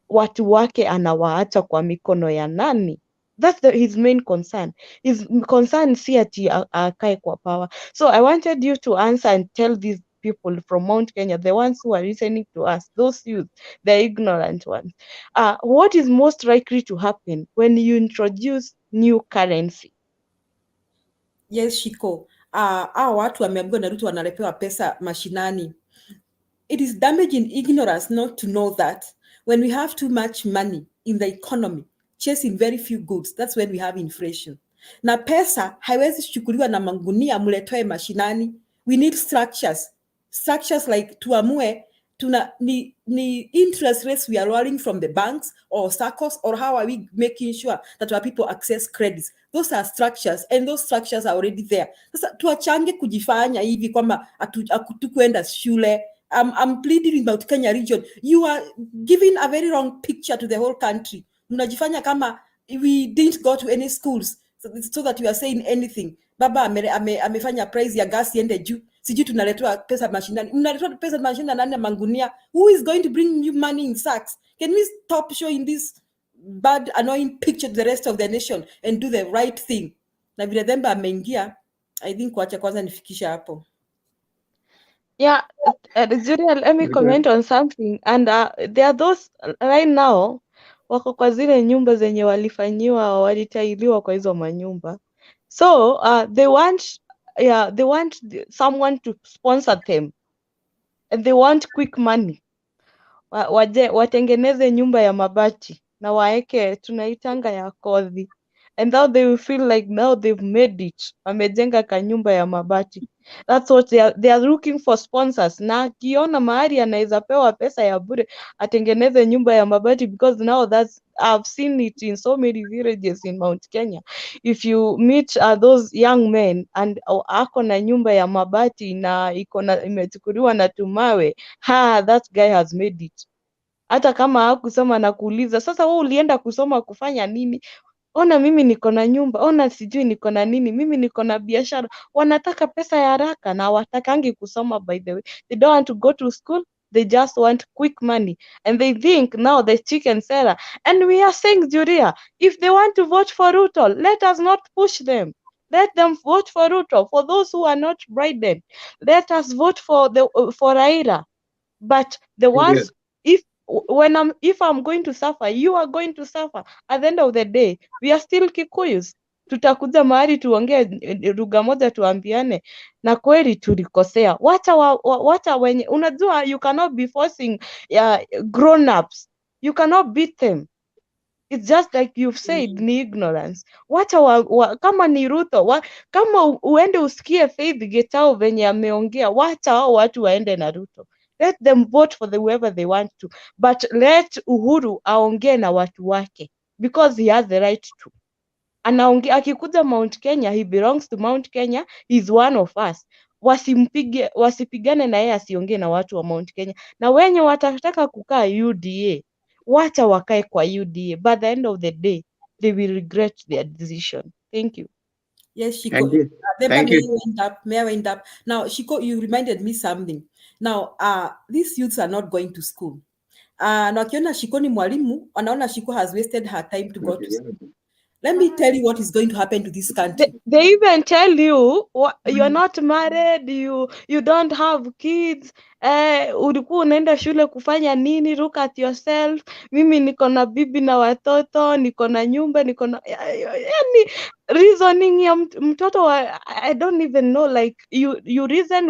watu wake anawaacha kwa mikono ya nani? That's his main concern. His concern si ati akae kwa power. So I wanted you to answer and tell these people from Mount Kenya, the ones who are listening to us, those youth, the ignorant ones, what is most likely to happen when you introduce new currency? Yes, Shiko. Watu wameambiwa na Ruto wanalepewa pesa mashinani. It is damaging ignorance not to know that when we have too much money in the economy, chasing very few goods, that's when we have inflation. Na pesa haiwezi chukuliwa na mangunia mletoe mashinani. We need structures. Structures like tuamue ni interest rates we are rolling from the banks or SACCOs, or how are we making sure that our people access credits? Those are structures, and those structures are already there. Sasa tuachange kujifanya hivi kwamba hatukwenda shule. I'm pleading with Mount Kenya region. You are giving a very wrong picture to the whole country. Mnajifanya kama we didn't go to any schools so that we are saying anything. Baba amefanya price ya gas iende juu, sijui tunaletewa pesa mashinani. Mnaletewa pesa mashinani nani mangunia? Who is going to bring you money in sacks? Can we stop showing this bad annoying picture to the rest of the nation and do the right thing? Na vile Themba ameingia, I think wacha kwanza nifikisha hapo. Yeah, Julia, let me comment on something. And there are those right now wako kwa zile nyumba zenye walifanyiwa walitailiwa kwa hizo manyumba. So they want someone to sponsor them and they want quick money. Watengeneze nyumba ya mabati na waeke tunaitanga ya kodhi, and now they will feel like now they've made it, wamejenga kanyumba ya mabati. That's what they are looking for, sponsors. Na akiona mahali anaweza pewa pesa ya bure atengeneze nyumba ya mabati, because now I've seen it in so many villages in Mount Kenya. If you meet those young men and ako na nyumba ya mabati na imechukuliwa na tumawe, that guy has made it. Hata kama hakusoma na kuuliza, sasa wewe ulienda kusoma kufanya nini? Ona mimi niko na nyumba, ona sijui niko na nini, mimi niko na biashara. Wanataka pesa ya haraka na watakangi kusoma, by the way. They don't want to go to school, they just want quick money. And they think now the chicken seller. And we are saying, Julia, if they want to vote for Ruto, let us not push them. Let them vote for Ruto. For those who are not bribed, let us vote for Raila. But the ones, if I'm going to suffer, you are going to suffer. At the end of the day, we are still Kikuyus. Tutakuja mahali tuongee lugha moja, tuambiane na kweli tulikosea. Wacha wenye unajua, you cannot be forcing grown ups. You cannot beat them. It's just like you've said, ni ignorance. Wacha kama ni Ruto, kama uende usikie Faith Gitau venye ameongea, wacha hao watu waende na Ruto. Let them vote for whoever they want to. But let Uhuru aongee na watu wake, because he has the right to. Anaongea akikuja Mount Kenya, he belongs to Mount Kenya, he's one of us. Wasipigane na yeye, asiongee na watu wa Mount Kenya. Na wenye watataka kukaa UDA, wacha wakae kwa UDA. By the end of the day, they will regret their decision. Thank you. Yes, Shiko. Thank you. May I wind up? Now, Shiko, you reminded me something. Now, these youths are not going to school. Na wakiona Shiko ni mwalimu, wanaona Shiko has wasted her time to go to school. Let me tell you what is going to happen to this country. They even tell you you're not married, you don't have kids. Ulikuwa unaenda shule kufanya nini? Look at yourself. Mimi niko na bibi na watoto, niko na nyumba, niko na yani reasoning ya mtoto I don't even know, like you reason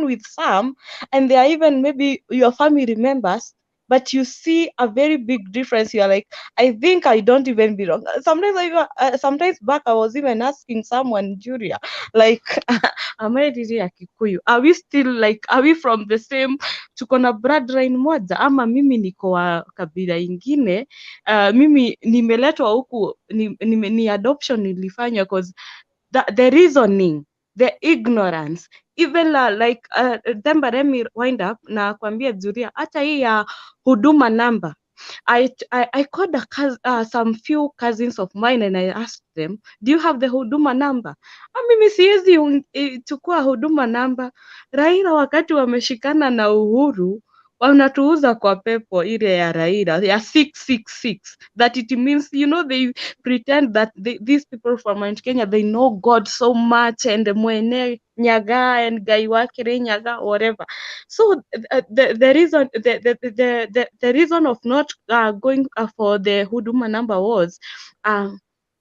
with some, and they are even maybe your family members, but you see a very big difference. You are like, I think I don't even belong. Sometimes back I was even asking someone, Julia, like, am I really a Kikuyu? Are we still like, are we from the same, tuko na bloodline moja, ama mimi niko wa kabila ingine? Mimi nimeletwa huku, ni adoption nilifanya, cause the reasoning, the ignorance, even like Themba, let me wind up na kuambia Julia, hata hii ya huduma number. I called some few cousins of mine and I asked them, do you have the huduma number? Mimi siwezi chukua huduma number. Raila wakati wameshikana na Uhuru, wanatuuza kwa pepo ile ya Raila ya 666, that it means, you know, they pretend that these people from Mount Kenya, they know God so much, and Mwene Nyaga and Gaiwakire Nyaga, whatever. So the reason of not going for the huduma number was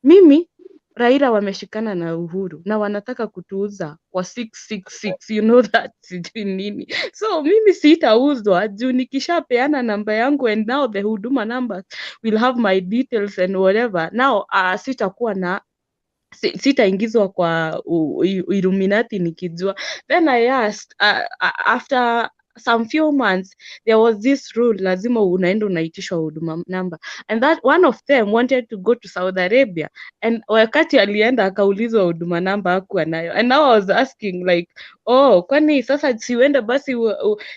mimi Raila wameshikana na Uhuru na wanataka kutuuza kwa 666, you know that sijui nini. So mimi sitauzwa juu nikishapeana namba yangu, and now the huduma number will have my details and whatever. Now sitakuwa na sitaingizwa kwa Illuminati nikijua. Then I asked after some few months there was this rule, lazima unaenda unaitishwa huduma number, and that one of them wanted to go to Saudi Arabia, and wakati alienda akaulizwa huduma number hakuwa nayo, and now I was asking like, oh, kwani sasa siuende basi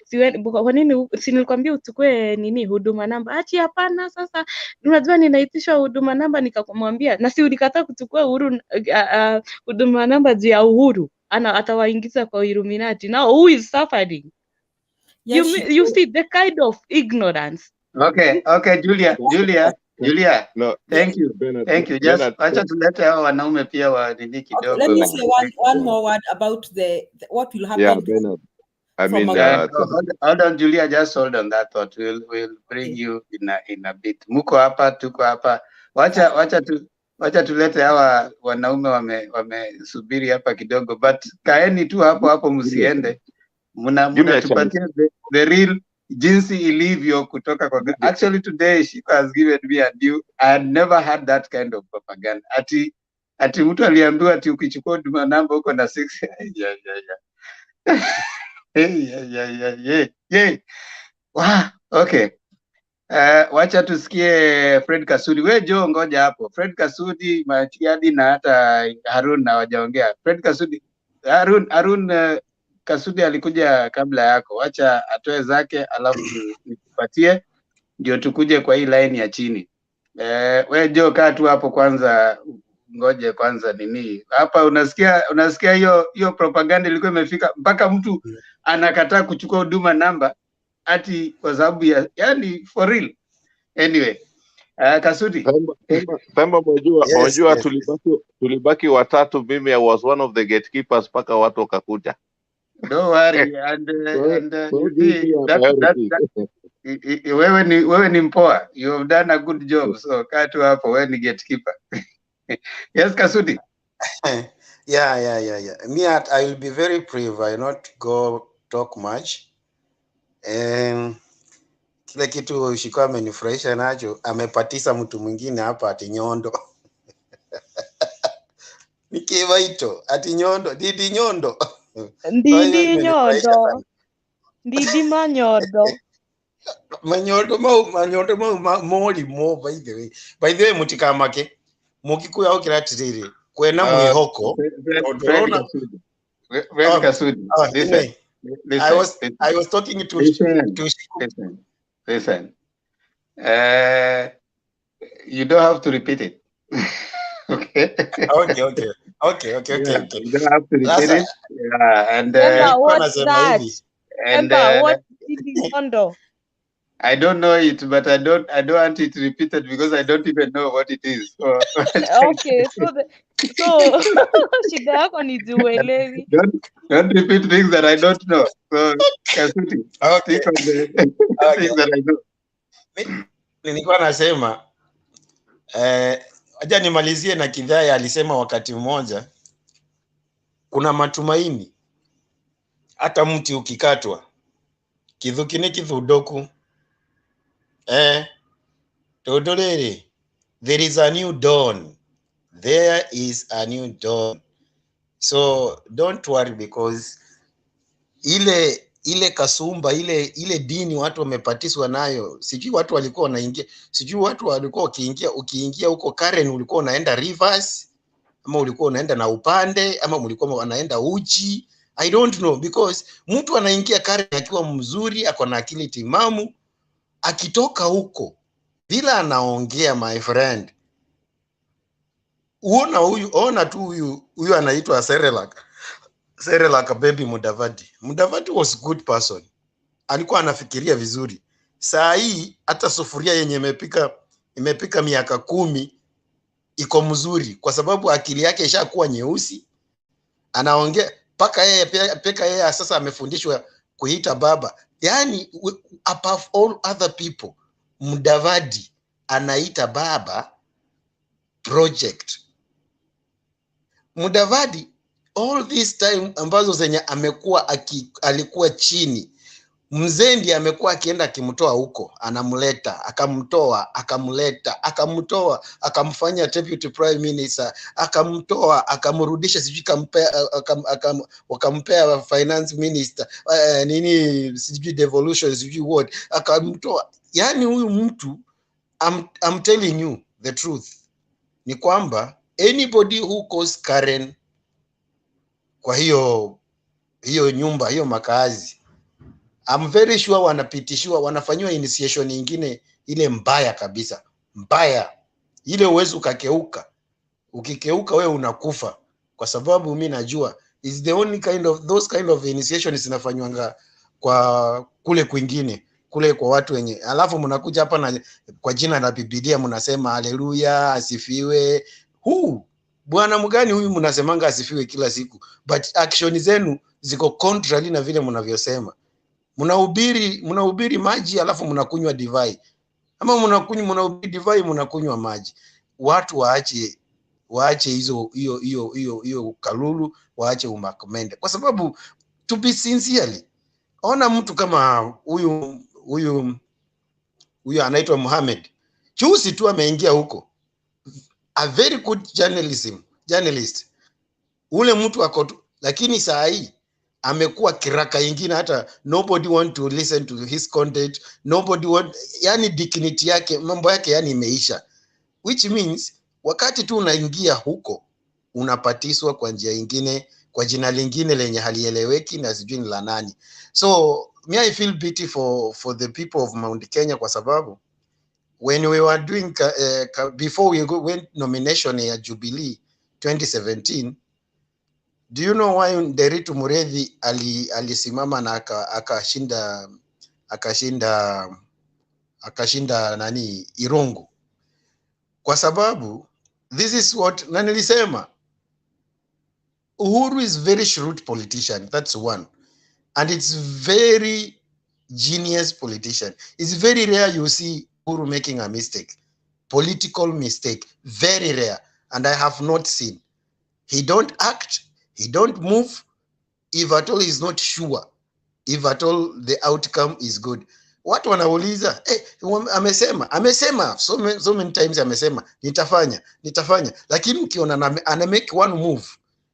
siuende, kwa nini si nilikwambia uchukue nini huduma number? Ati hapana, sasa unajua ninaitishwa huduma number. Nikamwambia na si ulikataa kuchukua Uhuru huduma number juu ya Uhuru atawaingiza kwa Illuminati. Now who is suffering? Yes, you see the kind of ignorance. Okay, Julia. No, thank you. Thank you. Just acha tulete hao wanaume pia wa nini kidogo. Let me say one more word about the what will happen. Yeah, Bernard. I mean, hold on, Julia, just hold on that thought. We'll bring you in a bit. Muko hapa, tuko hapa. Wacha tulete hawa wanaume wamesubiri hapa kidogo, but kaeni tu hapo msiende. Mnatupatia the real jinsi ilivyo kutoka kwa. Actually today she has given me a new. I had never had that kind of propaganda. Ati mtu aliambiwa ati ukichukua huduma namba uko na 6. Yeah. Wow, okay. Wacha tusikie Fred Kasudi. We Jo, ngoja hapo. Fred Kasudi, Matiadi na hata Harun na wajaongea. Fred Kasudi. Harun Kasudi alikuja kabla yako. Wacha atoe zake alafu nikupatie ndio tukuje kwa hii line ya chini. We Jo, kaa tu hapo kwanza, ngoje kwanza nini. Hapa unasikia hiyo propaganda ilikuwa imefika mpaka mtu anakataa kuchukua huduma namba ati kwa sababu ya yani for real. Anyway, Kasudi. Pemba mwajua tulibaki watatu, mimi I was one of the gatekeepers mpaka watu wakakuja. Don't worry, and wewe ni mpoa. You have done a good job. So kaa tu hapo, wewe ni gatekeeper. Yes, Kasudi. Yeah. Me, I will be very brief. I not go talk much. Kile kitu shikwa amenifurahisha nacho, amepatisa mtu mwingine hapa ati Nyondo. Nikiwa ito ati Nyondo, Didi Nyondo. Ndidi Nyondo. Ndidi Manyondo. Manyondo moli mo by the way. By the way mutikamake mukikuya okira tiriri kwena mwihoko. Fred Kasudi. Listen. I was talking to Listen. You don't have to repeat it. Okay. Okay. You don't have to repeat it. Yeah, and what's that? And what Ndidi Nyondo? I don't know it, but I don't want it repeated because I don't even know what it is. So, okay, so shida yako ni juelewi. Don't repeat things that I don't know. So Kasudi, stick on the things that I know. Nilikuwa nasema aja nimalizie na Kidhai alisema wakati mmoja kuna matumaini hata mti ukikatwa kithukine kithudoku todolere there is a new dawn. There is a new dawn. So don't worry because ile kasumba ile dini watu wamepatiswa nayo, sijui watu walikuwa wanaingia, sijui watu walikuwa ukiingia huko Karen ulikuwa unaenda reverse ama ulikuwa unaenda na upande ama ulikuwa wanaenda uchi. I don't know because mtu anaingia Karen akiwa mzuri, ako na akili timamu, akitoka huko bila anaongea my friend. Ona tu huyu anaitwa Serelak baby Mudavadi. Mudavadi was good person. Alikuwa anafikiria vizuri. Saa hii hata sufuria yenye imepika miaka 10 iko mzuri kwa sababu akili yake ishakuwa nyeusi. Anaongea paka yeye sasa amefundishwa kuita baba. Yani above all other people, Mudavadi anaita baba project. Mudavadi all this time ambazo zenye alikuwa chini, Mzee ndiye amekuwa akienda akimtoa huko, anamleta, akamtoa, akamleta, akamtoa, akamfanya deputy prime minister, akamtoa, akamrudisha, sijui wakampea finance minister, nini sijui devolution, sijui what, akamtoa. Yani huyu mtu, I'm telling you the truth, ni kwamba anybody who calls Karen kwa hiyo nyumba, hiyo makazi, I'm very sure wanapitishiwa, wanafanyiwa initiation nyingine ile mbaya kabisa, mbaya ile uwezo ukakeuka. Ukikeuka wewe unakufa, kwa sababu mimi najua is the only those kind of initiations zinafanywa kwa kule kwingine, kule kwa watu wenye, alafu mnakuja hapa na kwa jina la Biblia mnasema haleluya, asifiwe. Bwana mgani huyu mnasemanga asifiwe kila siku, but action zenu ziko contrary na vile mnavyosema. Mnahubiri maji alafu mnakunywa divai, ama mnahubiri divai mnakunywa maji. Watu waache hiyo kalulu, waache umakomende, kwa sababu to be sincerely, ona mtu kama huyu anaitwa Mohamed, juzi tu ameingia huko, a very good journalist ule mtu ako, lakini saa hii amekuwa kiraka ingine, hata nobody want to listen to his content, yani dignity yake, mambo yake yani imeisha, which means wakati tu unaingia huko unapatiswa kwa njia ingine, kwa jina lingine lenye halieleweki na sijui ni la nani. So me I feel pity for the people of Mount Kenya, kwa sababu when we were doing before we went nomination ya Jubilee 2017, do you know why Nderitu Mureithi alisimama na akashinda nani Irungu? Kwa sababu this is what na nilisema, Uhuru is very shrewd politician, that's one, and it's very genius politician. It's very rare you see Uhuru making a mistake, political mistake, very rare, and I have not seen. He don't act, he don't move, if at all he's not sure, if at all the outcome is good. Watu wanauliza amesema so many times, amesema nitafanya, lakini mkiona ana make one move,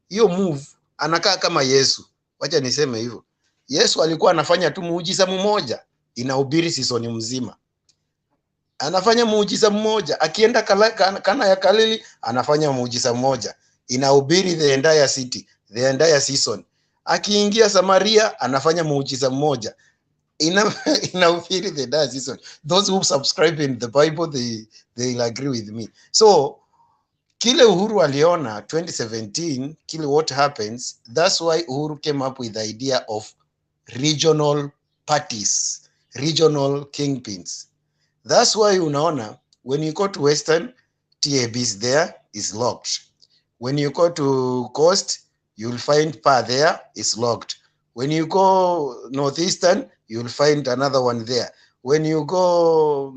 hiyo move anakaa kama Yesu. Wacha niseme hivyo, Yesu alikuwa anafanya tu muujiza mmoja, inahubiri season mzima, anafanya muujiza mmoja. Akienda Kana ya Galili anafanya muujiza mmoja, inahubiri the entire city, the entire season. Akiingia Samaria anafanya muujiza mmoja, inahubiri the entire season. Those who subscribe in the Bible, they'll agree with me. So kile Uhuru aliona 2017, kile what happens, that's why Uhuru came up with the idea of regional parties, regional kingpins. That's why unaona when you go to Western, TAB is there, is locked. When you go to Coast, you'll find PA there, is locked. When you go Northeastern, you'll find another one there. When you go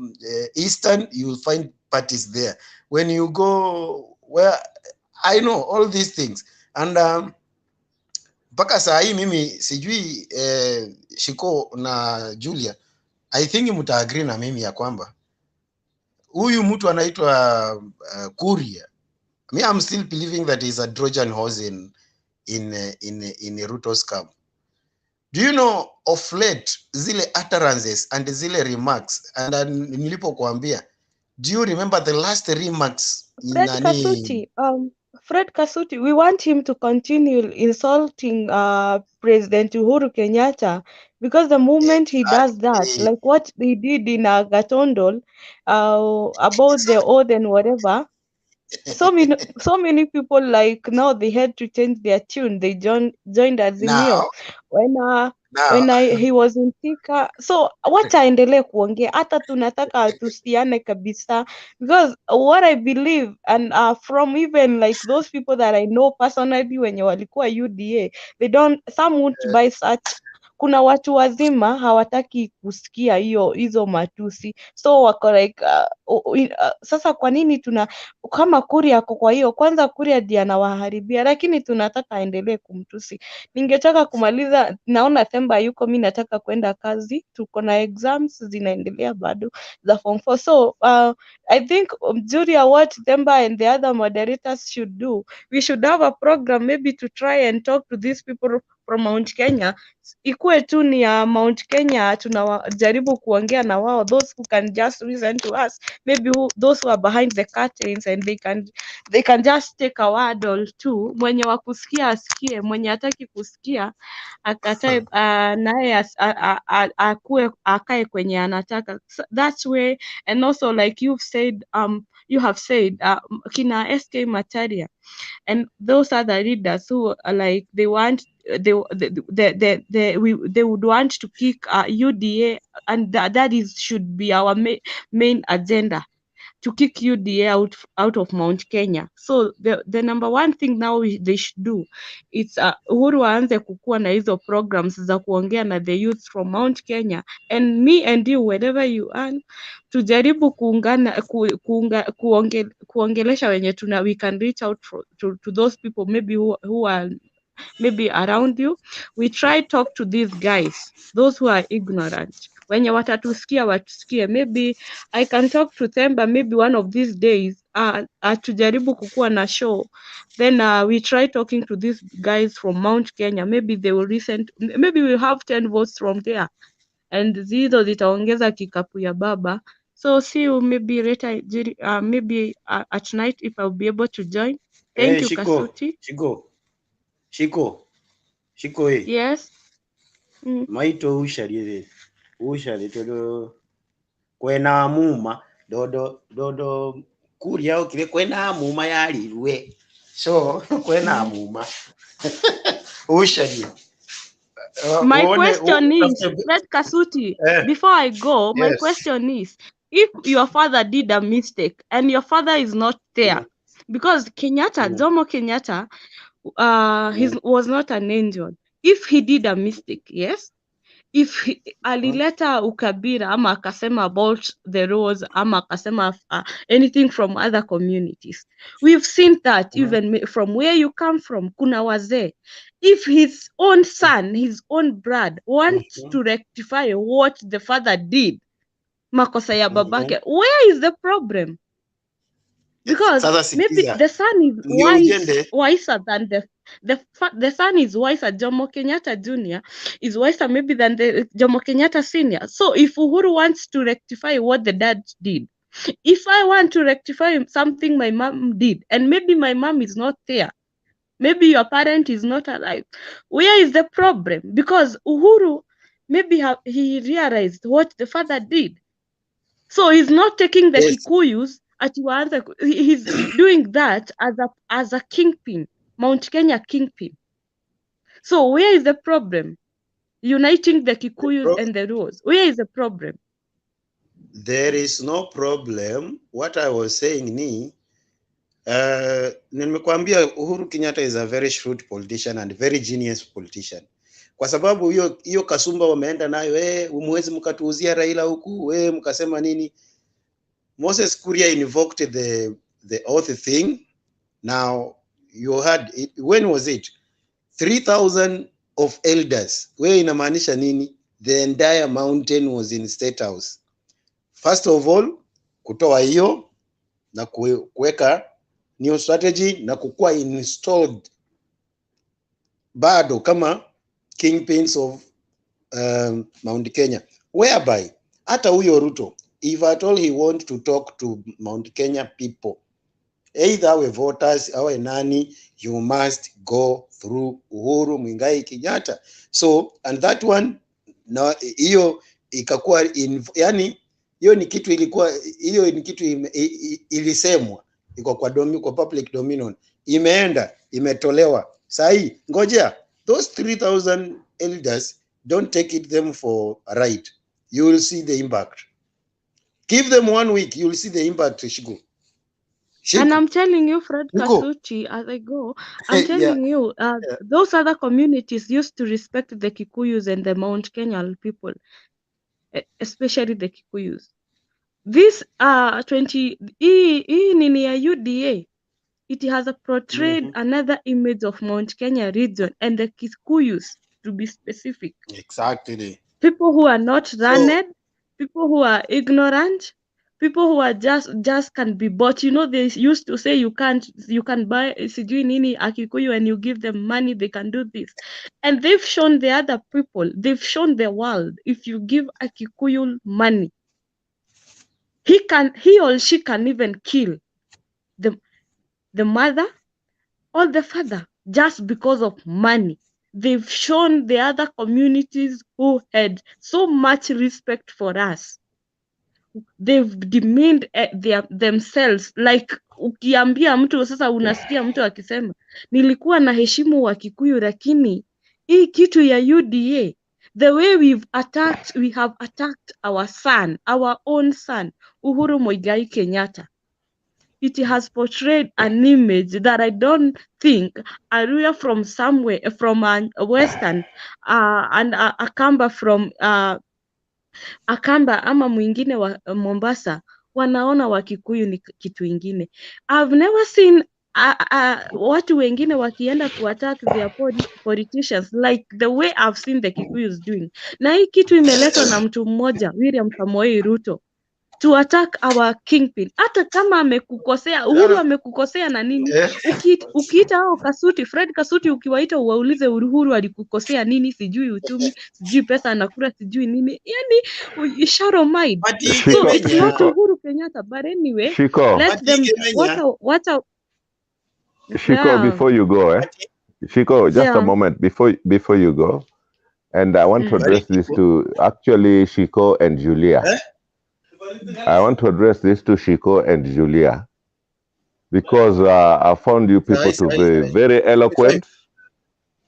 Eastern, you'll find parties there. When you go where, I know all these things. And mpaka saa hii mimi sijui Shiko na Julia, I think mtaagree na mimi ya kwamba huyu mtu anaitwa Kuria, me I'm still believing that he's a Trojan horse in Ruto's camp. Do you know of late zile utterances and zile remarks, and nilipokuambia, do you remember the last remarks Fred Kasuti, we want him to continue insulting President Uhuru Kenyatta, because the moment he does that, like what he did in Gatondol about the oath and whatever, so many people, like, now they had to change their tune. They joined Azimio when he was in Thika. So wacha aendelee kuongea, hata tunataka tusiane kabisa, because what I believe, and from even like those people that I know personally wenye walikuwa UDA, some won't buy such kuna watu wazima hawataki kusikia hizo matusi, so wako like sasa kwa nini kama Kuria ako kwa hiyo, kwanza Kuria ndiye anawaharibia, lakini tunataka aendelee kumtusi. Ningetaka kumaliza, naona Themba yuko, mimi nataka kwenda kazi, tuko na exams zinaendelea bado za form 4. So I think mzuri ya what Themba and the other moderators should do, we should have a program maybe to try and talk to these people from Mount Kenya. Ikuwe tu ni ya Mount Kenya, tunajaribu kuongea na wao, those who can just listen to us, maybe those who are behind the curtains, and they can just take a word or two. Mwenye wa kusikia asikie, mwenye hataki kusikia akatae, naye akae kwenye anataka. So that's way. And also like you have said kina SK Mataria and those other leaders who are like they would want to kick UDA, and that should be our main agenda, to kick UDA out of Mount Kenya. So the number one thing now they should do, it's Uhuru aanze kukua na hizo programs za kuongea na the youth from Mount Kenya, and me and you wherever you are, tujaribu kuungana kuongelesha wenye we can reach out to those people maybe who are maybe around you. We try talk to these guys, those who are ignorant, wenye watatusikia watusikie. Maybe I can talk to Themba maybe one of these days, tujaribu kukua na show, then we try talking to these guys from Mount Kenya, maybe they will listen, maybe we'll have 10 votes from there, and zizo zitaongeza kikapu ya baba. So see you maybe later, maybe at night if I'll be able to join. Thank you, Kasuti. Shiko Yes. Maito ushari todo kwena muma dodo Kuria okire kwena muma yalirwe, so kwena muma ushari. My question is, let Kasuti, before I go, my question is, if your father did a mistake and your father is not there, because Kenyatta, Jomo Kenyatta, was not an angel. If he did a mistake, yes, if alileta ukabira ama akasema about the roads ama akasema anything from other communities, we've seen that even from where you come from, kuna wazee. If his own son, his own blood wants to rectify what the father did, makosa ya babake, where is the problem? Because maybe the son is wiser than the son is wiser. Jomo Kenyatta Jr. is wiser maybe than the Jomo Kenyatta Senior. So if Uhuru wants to rectify what the dad did, if I want to rectify something my mom did, and maybe my mom is not there, maybe your parent is not alive, where is the problem? Because Uhuru, maybe he realized what the father did. So he's not taking the Kikuyus, he's doing that as a kingpin, Mount Kenya kingpin. So where is the problem? Uniting the Kikuyus and the Luos. Where is the problem? There is no problem. What I was saying ni nimekwambia Uhuru Kenyatta is a very shrewd politician and very genius politician. Kwa sababu hiyo kasumba wameenda nayo, umwezi mkatuuzia Raila huku, mkasema nini? Moses Kuria invoked the oath thing. Now you had it, when was it? 3,000 of elders. Where inamaanisha nini? The entire mountain was in State House. First of all, kutoa hiyo na kuweka new strategy na kukua installed bado kama kingpins of Mount Kenya, whereby hata huyo Ruto, if at all he want to talk to Mount Kenya people, either awe voters awe nani, you must go through Uhuru Muigai Kenyatta. So and that one na hiyo ikakuwa yani hiyo ni kitu ilisemwa iko kwa public domain, imeenda imetolewa. Sahi ngojea those 3,000 elders, don't take them for a ride. You will see the impact. Give them 1 week, you will see the impact. Shigo. And Shiko, I'm telling you, Fred Shiko. Kasuchi, as I go, I'm Yeah, telling you, yeah. those other communities used to respect the Kikuyus and the Mount Kenya people, especially the Kikuyus. This 20 nini ya UDA, it has portrayed another image of Mount Kenya region and the Kikuyus, to be specific. Exactly. People who are not So, learned, people who are ignorant, people who are just can be bought. You know, they used to say you can buy sijui nini Akikuyu and you give them money, they can do this. And they've shown the other people, they've shown the world, if you give Akikuyu money, he or she can even kill the mother or the father just because of money. They've shown the other communities who had so much respect for us. They've demeaned themselves. Like ukiambia mtu sasa, unasikia mtu akisema nilikuwa na heshimu wa Kikuyu, lakini hii kitu ya UDA, the way we have attacked our son, our own son, Uhuru Muigai Kenyatta. It has portrayed an image that I don't think a Ruya from somewhere, from a Western, and a Kamba from Akamba ama mwingine wa Mombasa, wanaona Wakikuyu ni kitu ingine. I've never seen watu wengine wakienda kuattack their politicians like the way I've seen the Kikuyus doing. Na hii kitu imeletwa na mtu mmoja, William Samoei Ruto, to attack our kingpin. Hata kama amekukosea, Uhuru amekukosea na nini, ukiita hao Kasuti, Fred Kasuti, ukiwaita uwaulize Uhuru alikukosea nini, sijui uchumi, sijui pesa anakula, sijui nini, yani shallow mind. So it's not Uhuru Kenyatta, but anyway, Shiko, let them, what Shiko, yeah, before you go, Shiko, just a yeah. moment before you go, and I want to address this to actually Shiko and Julia. I want to address this to Shiko and Julia because I found you people to be very eloquent,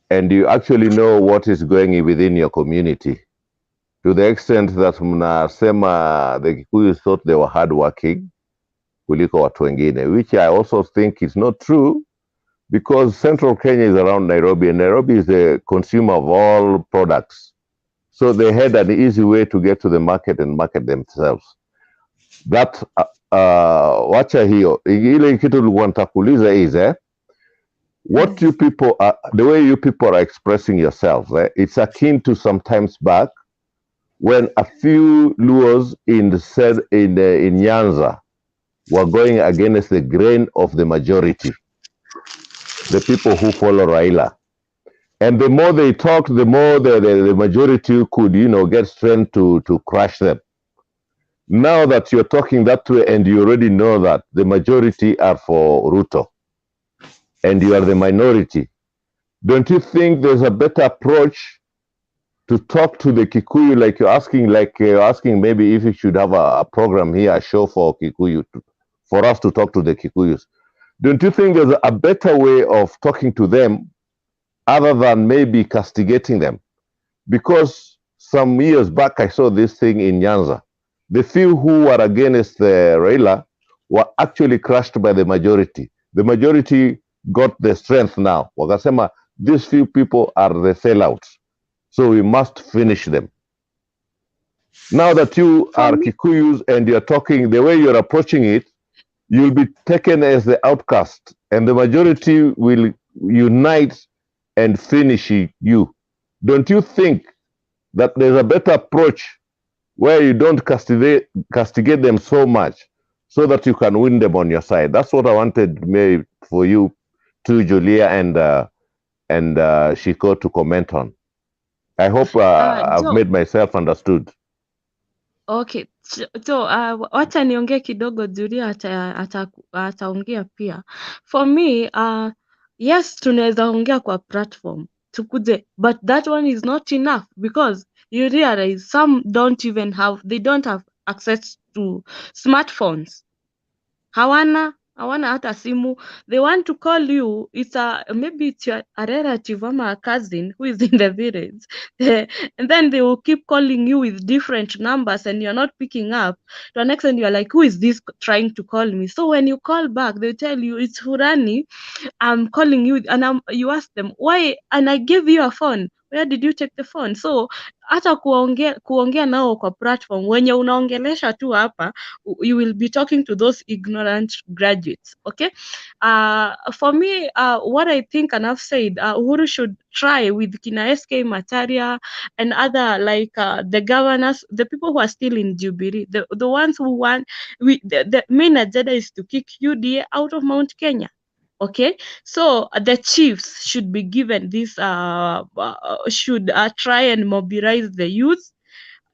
and you actually know what is going within your community. To the extent that mnasema the Kikuyu thought they were hardworking kuliko watu wengine, which I also think is not true, because central Kenya is around Nairobi, and Nairobi is a consumer of all products. So they had an easy way to get to the market and market themselves. That wacha hiyo, ile kitu nilikuwa nitakuuliza is what you people are, the way you people are expressing yourselves, it's akin to sometimes back when a few Luos in Nyanza were going against the grain of the majority, the people who follow Raila. And the more they talked, the more the majority could, get strength to crush them. Now that you're talking that way and you already know that the majority are for Ruto and you are the minority, don't you think there's a better approach to talk to the Kikuyu like you're asking maybe if you should have a program here, a show for Kikuyu, for us to talk to the Kikuyus? Don't you think there's a better way of talking to them other than maybe castigating them? Because some years back, I saw this thing in Nyanza. The few who were against Raila were actually crushed by the majority. The majority got the strength now. Wakasema, these few people are the sellouts, so we must finish them. Now that you are Kikuyus and you're talking, the way you're approaching it, you'll be taken as the outcast, and the majority will unite and finish you. Don't you think that there's a better approach where you don't castigate them so much so that you can win them on your side? That's what I wanted maybe for you to Julia and Shiko to comment on. I hope I've made myself understood. Okay, so wacha niongee kidogo, Julia ataongea pia. For me, yes, tunaweza ongea kwa platform tukuje, but that one is not enough because you realize some they don't have access to smartphones. Hawana hawana hata simu. They want to call you, it's maybe it's a relative or a cousin who is in the village. And then they will keep calling you with different numbers and you're not picking up. To an extent you're like, who is this trying to call me? So when you call back, they tell you it's Hurani, I'm calling you, and you ask them why, and I gave you a phone, where did you take the phone? So hata kuongea nao kwa platform wenye unaongelesha tu hapa, you will be talking to those ignorant graduates. Okay, for me, what I think, and I've said, Uhuru should try with Kina SK Mataria and other, like the governors, the people who are still in Jubilee, the ones who want, the main agenda is to kick UDA out of Mount Kenya. Okay, so the chiefs should be given this, should try and mobilize the youth,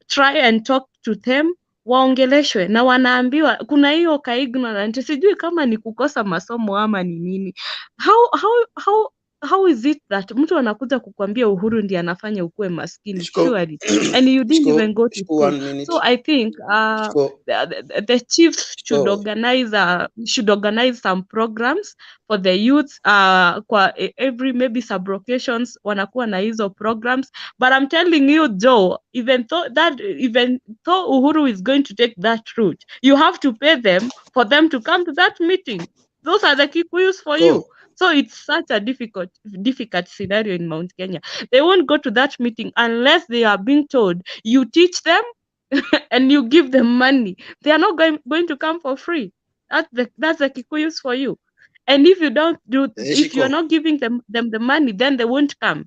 try and talk to them, waongeleshwe na wanaambiwa. Kuna hiyo ka ignorant, sijui kama ni kukosa masomo ama ni nini. How is it that mtu anakuja kukwambia Uhuru ndiye anafanya ukuwe maskini, surely, and you didn't even go to school. So I think the chiefs should organize some programs for the youth, kwa every maybe sub-locations wanakuwa na hizo programs. But I'm telling you, Joe, even though Uhuru is going to take that route, you have to pay them for them to come to that meeting. Those are the Kikuyus for you. So it's such a difficult scenario in Mount Kenya. They won't go to that meeting unless they are being told, you teach them and you give them money. They are not going to come for free. That's the Kikuyus for you. And if you don't do, if you are not giving them the money, then they won't come.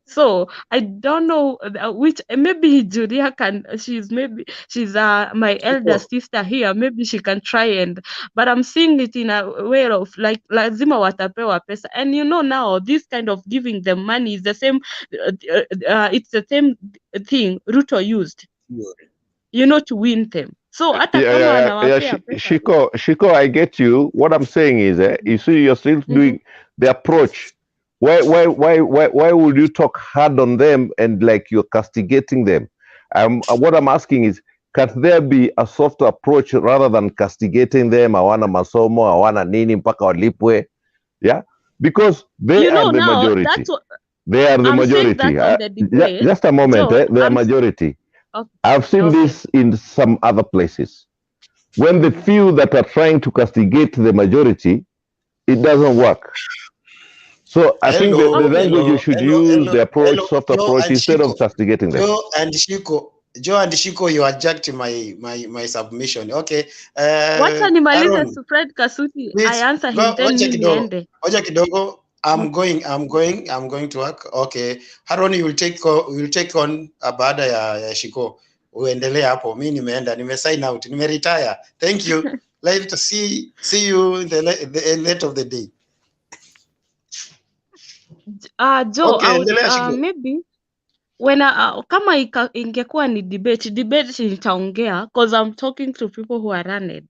So I don't know which, maybe Julia can, she's my elder sister here, maybe she can try, and but I'm seeing it in a way of like lazima watapewa pesa. And you know, now this kind of giving them money is the same, it's the same thing Ruto used, you know, to win them. So hata kama wanawapea pesa. Shiko, I get you. What I'm saying is, you see, you're still doing the approach. Why would you talk hard on them and like you're castigating them? What I'm asking is, can there be a soft approach rather than castigating them? Hawana masomo, hawana nini mpaka walipwe? Yeah, because they are the majority. They are the majority. Just a moment, they are majority. Okay. I've seen this in some other places. When the few that are trying to castigate the majority, it doesn't work. So I think the language you should use, the approach, soft approach, instead of castigating them. Joe and Shiko, you adject my submission. Okay. Wacha nimalize Fred Kasuti. I answer him, then niende. Oja kidogo. I'm going to work. Okay. Haron, you will take on baada ya Shiko. Uendelee hapo. Mimi nimeenda, nimesign out, nimeretire. Thank you. Like to see you in the late of the day. Joe, okay, maybe when kama ingekuwa ni debate nitaongea, because I'm talking to people who are learned,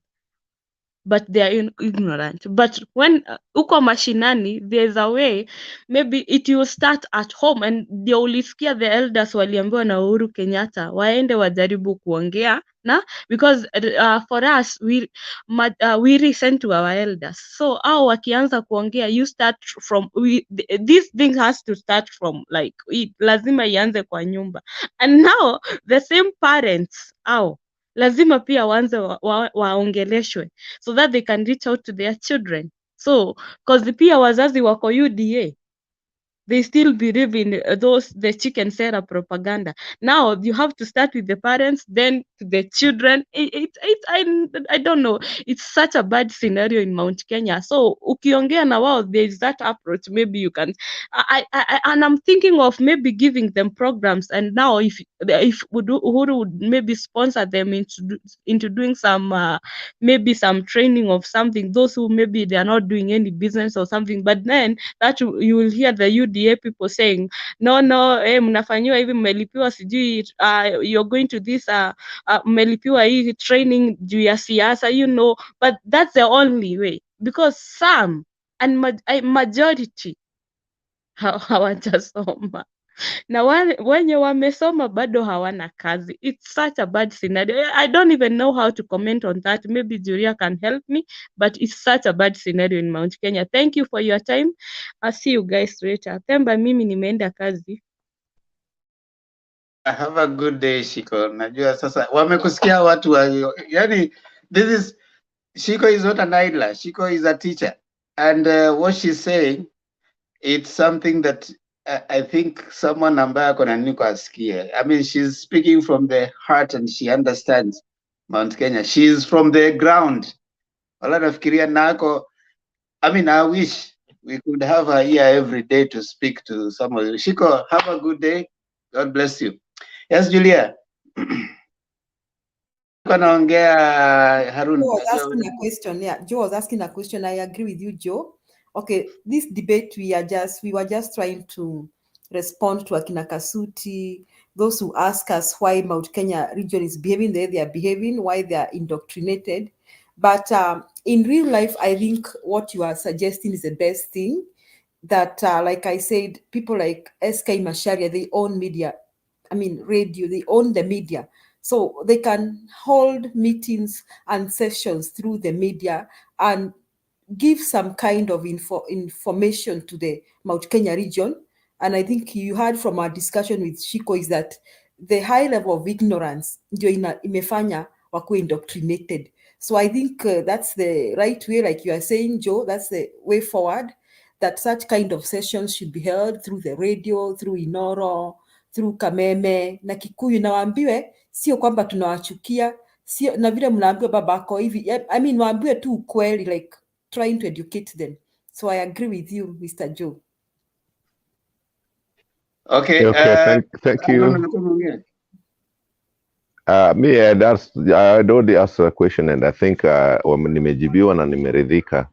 but they are ignorant. But when uko mashinani, there's a way, maybe it will start at home, and ndio ulisikia the elders waliambiwa na Uhuru Kenyatta waende wajaribu kuongea na, because for us we listen to our elders. So au wakianza kuongea, you start from, this thing has to start from like lazima ianze kwa nyumba. And now the same parents lazima pia wanze waongeleshwe so that they can reach out to their children. So because pia wazazi wako UDA, they still believe in the chicken Sarah propaganda. Now you have to start with the parents, then to the children. I don't know. It's such a bad scenario in Mount Kenya. So ukiongea na wao, there is that approach. Maybe you can. And I'm thinking of maybe giving them programs. And now if Uhuru would maybe sponsor them into doing some maybe some training of something. Those who maybe they are not doing any business or something, but then that you will hear the UDA people saying no, mnafanyiwa hivi, mmelipiwa sijui, you're going to this mmelipiwa hii training juu ya siasa, you know. But that's the only way, because some and majority hawajasoma. na wenye wamesoma bado hawana kazi. It's such a bad scenario. I don't even know how to comment on that. Maybe Julia can help me, but it's such a bad scenario in Mount Kenya. Thank you for your time. I'll see you guys later. Themba, mimi nimeenda kazi. Have a good day, Shiko. Najua sasa wamekusikia watu wa yani, this is Shiko is not an idler. Shiko is a teacher, and what she's saying, it's something that I think someone ambaye ako na nini kwa asikie. I mean, she's speaking from the heart and she understands Mount Kenya. She's from the ground. Wala nafikiria nako. I mean, I wish we could have her here every day to speak to someone. Shiko, have a good day. God bless you. Yes, Julia. Harun. Joe was asking a question. Yeah, Joe was asking a question. I agree with you, Joe. Okay, this debate we were just trying to respond to Akina Kasuti, those who ask us why Mount Kenya region is behaving the way they are behaving, why they are indoctrinated. But in real life, I think what you are suggesting is the best thing. That, like I said, people like SK Masharia, they own media. I mean, radio, they own the media. So they can hold meetings and sessions through the media and give some kind of information to the Mount Kenya region. And I think you heard from our discussion with Shiko is that the high level of ignorance ndio imefanya wakuwe indoctrinated. So I think that's the right way, like you are saying, Joe, that's the way forward, that such kind of sessions should be held through the radio, through Inoro, through Kameme na Kikuyu, na waambiwe sio kwamba tunawachukia, sio na vile mnaambiwa babako hivi. I mean, waambiwe tu ukweli, like trying to educate them. So I agree with you, Mr. Joe. Okay. Okay. Thank you. Me, I already asked a question and I think nimejibiwa na nimeridhika.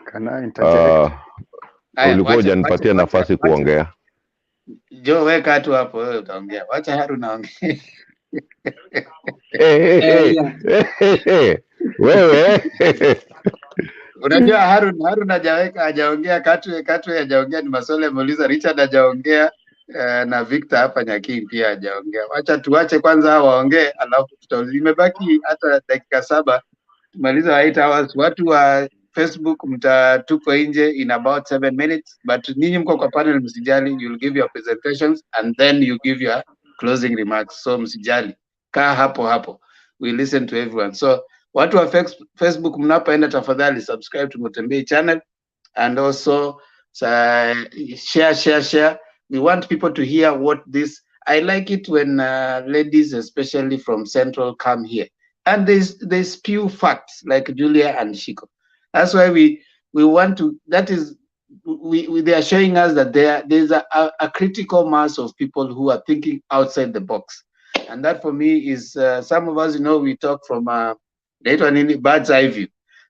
Can I interject? Ulikuwa hujanipatia nafasi kuongea. Joe, weka tu hapo, wewe utaongea. Wacha Harun aongee. Wewe. Unajua Harun hajaongea, Katwe hajaongea, ni maswali ameuliza, Richard hajaongea, na Victor hapa Nyaking pia hajaongea. Wacha tuache kwanza hao waongee, alafu imebaki hata dakika 7 tumaliza 8 hours. Watu wa Facebook mtatuko nje in about 7 minutes, but ninyi mko kwa panel, msijali, you'll give your presentations and then you give your closing remarks. So msijali, kaa hapo, we listen to everyone. So watu wa Facebook mnapoenda, tafadhali subscribe to Mutembei channel and also share. We want people to hear what this. I like it when ladies, especially from Central, come here and they spew facts like Julia and Shiko. That's why we want to. That is, they are showing us that there's a critical mass of people who are thinking outside the box, and that for me is some of us, we talk from bird's eye view.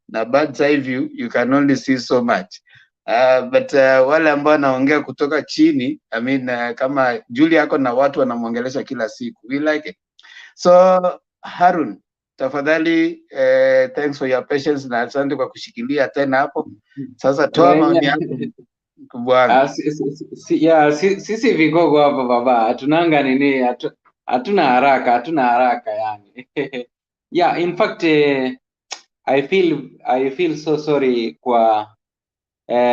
Now, bird's eye view, you can only see so much. But wale ambao naongea kutoka chini, I mean, kama Julia ako na watu wanamwongelesha kila siku, we like it. So Harun, tafadhali, thanks for your patience na asante kwa kushikilia tena hapo. Sasa toa maoni yako kubwa. Sisi vigogo hapa baba, hatunanga nini, hatuna haraka yani. Yeah, in fact, I feel so sorry kwa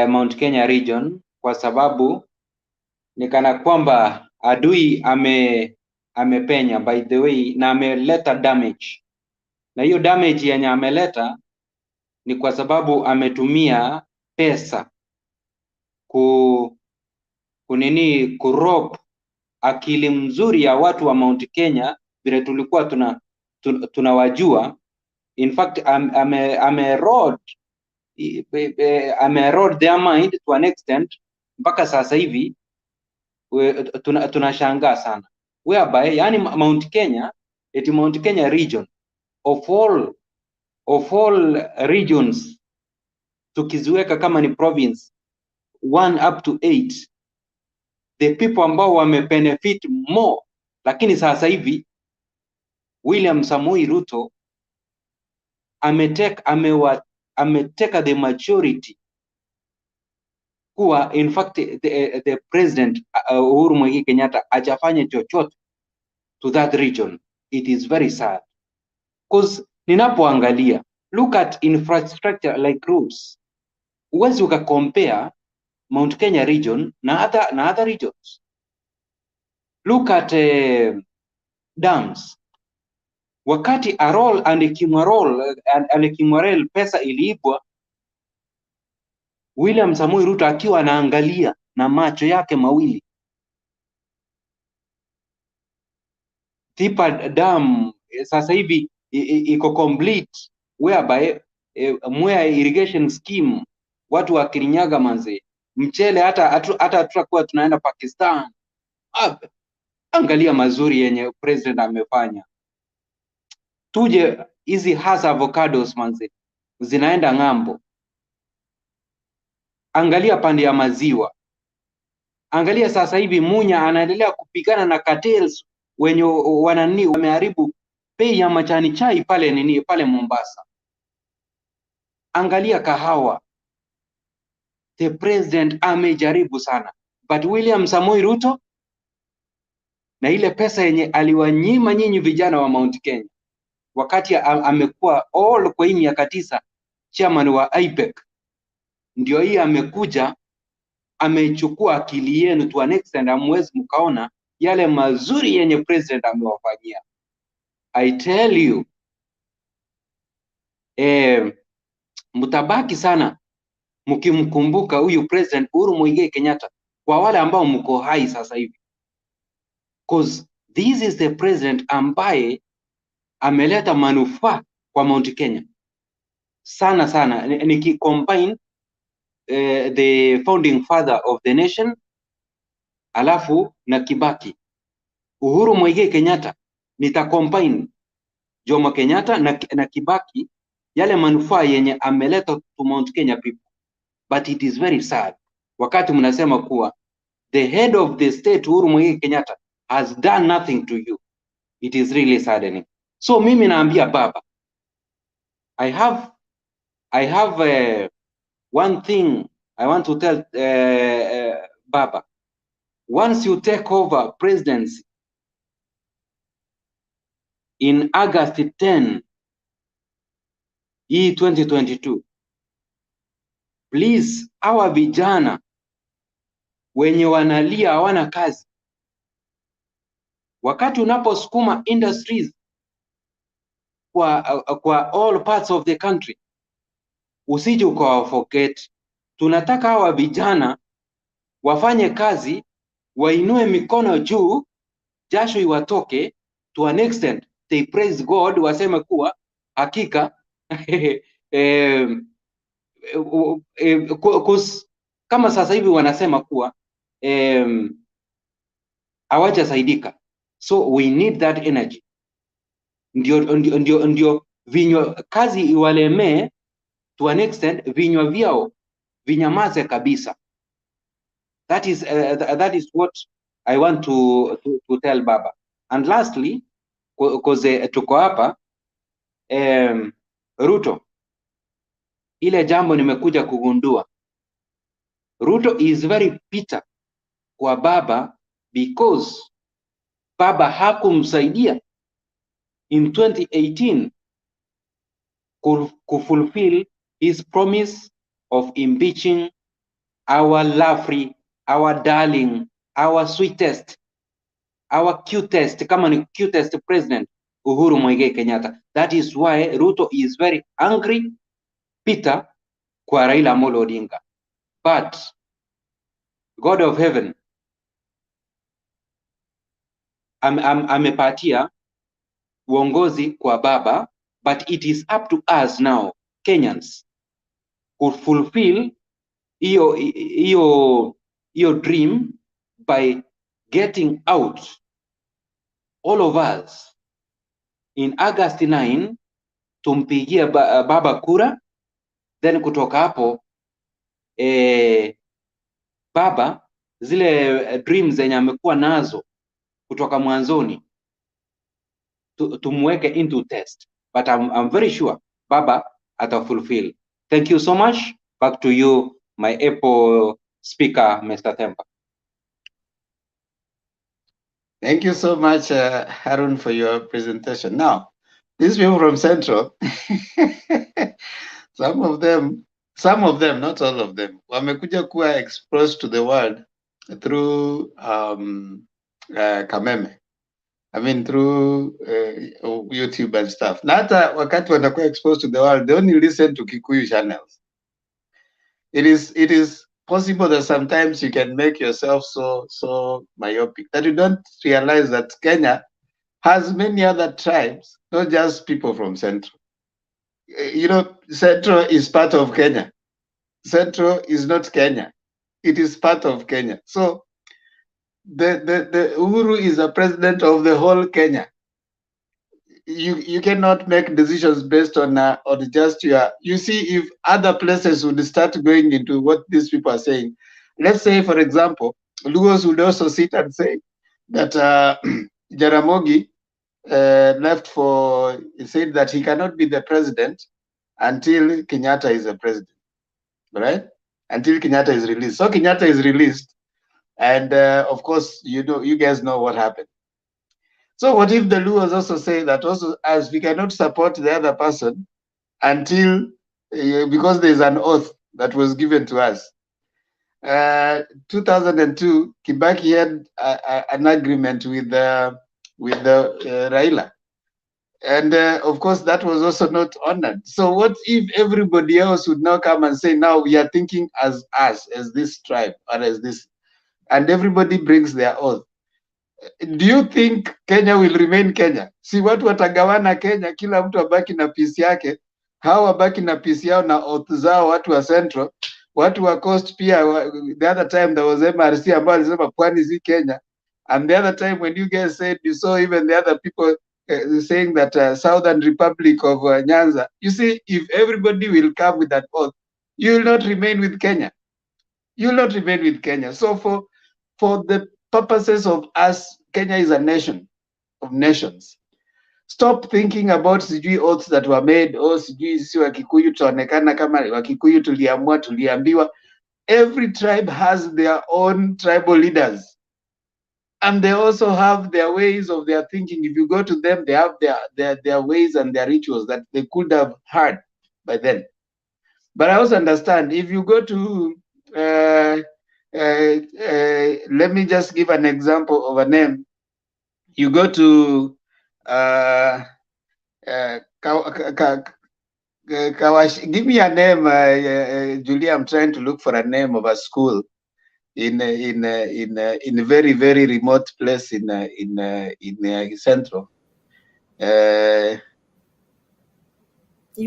Mount Kenya region, kwa sababu ni kana kwamba adui amepenya, by the way, na ameleta damage, na hiyo damage yenye ameleta ni kwa sababu ametumia pesa kurob akili mzuri ya watu wa Mount Kenya vile tulikuwa tunawajua. In fact, amerod their mind to an extent mpaka sasa hivi tunashangaa sana, whereby yani Mount Kenya region of all regions tukiziweka kama ni province 1 up to 8, the people ambao wamebenefit more, lakini sasa hivi William Samoei Ruto ameteka the majority kuwa in fact the president Uhuru Muigai Kenyatta hajafanya chochote to that region. It is very sad. Because ninapoangalia, look at infrastructure like roads. Huwezi compare Mount Kenya region na other regions. Look at dams. Wakati Arol and Kimwarel pesa iliibwa, William Samoei Ruto akiwa anaangalia na macho yake mawili. Thipa dam sasa hivi iko complete, whereby Mwea irrigation scheme watu wa Kirinyaga manze, mchele hata tutakuwa tunaenda Pakistan. Angalia mazuri yenye president amefanya. Tuje hizi hasa avocados manze, zinaenda ng'ambo. Angalia pande ya maziwa. Angalia sasa hivi Munya anaendelea kupigana na cartels wenye wameharibu bei ya majani chai pale Mombasa. Angalia kahawa. The president amejaribu sana, but William Samoei Ruto na ile pesa yenye aliwanyima nyinyi vijana wa Mount Kenya wakati amekuwa kwa hii miaka 9 chairman wa IPEC, ndio hii amekuja amechukua akili yenu to an extent, amwezi mkaona yale mazuri yenye president amewafanyia. I tell you, mtabaki sana mkimkumbuka huyu president Uhuru Muigai Kenyatta kwa wale ambao mko hai sasa hivi, because this is the president ambaye ameleta manufaa kwa Mount Kenya sana. Nikicombine the founding father of the nation alafu na Kibaki, Uhuru Muigai Kenyatta, nitacombine Jomo Kenyatta na Kibaki, yale manufaa yenye ameleta to Mount Kenya people. But it is very sad wakati mnasema kuwa the head of the state Uhuru Muigai Kenyatta has done nothing to you. It is really saddening. So mimi naambia baba, I have one thing I want to tell baba. Once you take over presidency in August 10 2022, please, hawa vijana wenye wanalia hawana kazi, wakati unaposukuma industries kwa all parts of the country, usije ukawaforget. Tunataka hawa vijana wafanye kazi, wainue mikono juu, jasho iwatoke, to an extent they praise God, waseme kuwa hakika kama sasa hivi wanasema kuwa hawajasaidika. So we need that energy. Ndio vinywa kazi iwalemee to an extent, vinywa vyao vinyamaze kabisa. That is what I want to tell baba. And lastly, because tuko hapa Ruto, ile jambo nimekuja kugundua, Ruto is very bitter kwa baba because baba hakumsaidia in 2018 kufulfill his promise of impeaching our lovely, our darling, our sweetest, our cutest, kama ni cutest president Uhuru Muigai Kenyatta. That is why Ruto is very angry, bitter kwa Raila Amolo Odinga. But God of heaven amepatia uongozi kwa baba, but it is up to us now Kenyans to fulfill iyo dream by getting out, all of us, in August 9 tumpigie baba kura, then kutoka hapo baba zile dreams zenye amekuwa nazo kutoka mwanzoni tumweke into test, but I'm very sure baba ata fulfill. Thank you so much. Back to you, my Apple Speaker Mr. Themba. Thank you so much, Harun, for your presentation. Now, these people from Central, some of them, not all of them, wamekuja kuwa exposed to the world through Kameme. I mean, through YouTube and stuff. Na hata wakati wanakuwa exposed to the world, they only listen to Kikuyu channels. It is possible that sometimes you can make yourself so myopic that you don't realize that Kenya has many other tribes, not just people from Central. You know, Central is part of Kenya. Central is not Kenya. It is part of Kenya. So the Uhuru is a president of the whole Kenya. You cannot make decisions based on just your. You see, if other places would start going into what these people are saying, let's say, for example, Lugos would also sit and say that Jaramogi left for, he said that he cannot be the president until Kenyatta is the president, right? Until Kenyatta is released. So Kenyatta is released, and of course, you guys know what happened. So what if the Luos also say that also, as we cannot support the other person until, because there's an oath that was given to us. 2002, Kibaki had an agreement with Raila. And of course, that was also not honored. So what if everybody else would now come and say, now we are thinking as us, as this tribe, or as this, and everybody brings their oath. Do you think Kenya will remain Kenya? Si watu watagawana Kenya, kila mtu abaki na piece yake, hao wabaki na piece yao na oath zao, watu wa Central, watu wa Coast pia. The other time there was MRC ambao alisema pwani si Kenya, and the other time when you guys said, you saw even the other people saying that Southern Republic of Nyanza. You see, if everybody will come with that oath, you will not remain with Kenya. You will not remain with Kenya. So for the purposes of us, Kenya is a nation of nations. Stop thinking about sijui oaths that were made, sijui sisi Wakikuyu tuonekana kama Wakikuyu tuliamua, tuliambiwa. Every tribe has their own tribal leaders. And they also have their ways of their thinking. If you go to them, they have their ways and their rituals that they could have heard by then. But I also understand, if you go to, let me just give an example of a name. You go to Kawash. Give me a name, Julia. I'm trying to look for a name of a school in a very, very remote place in Central. You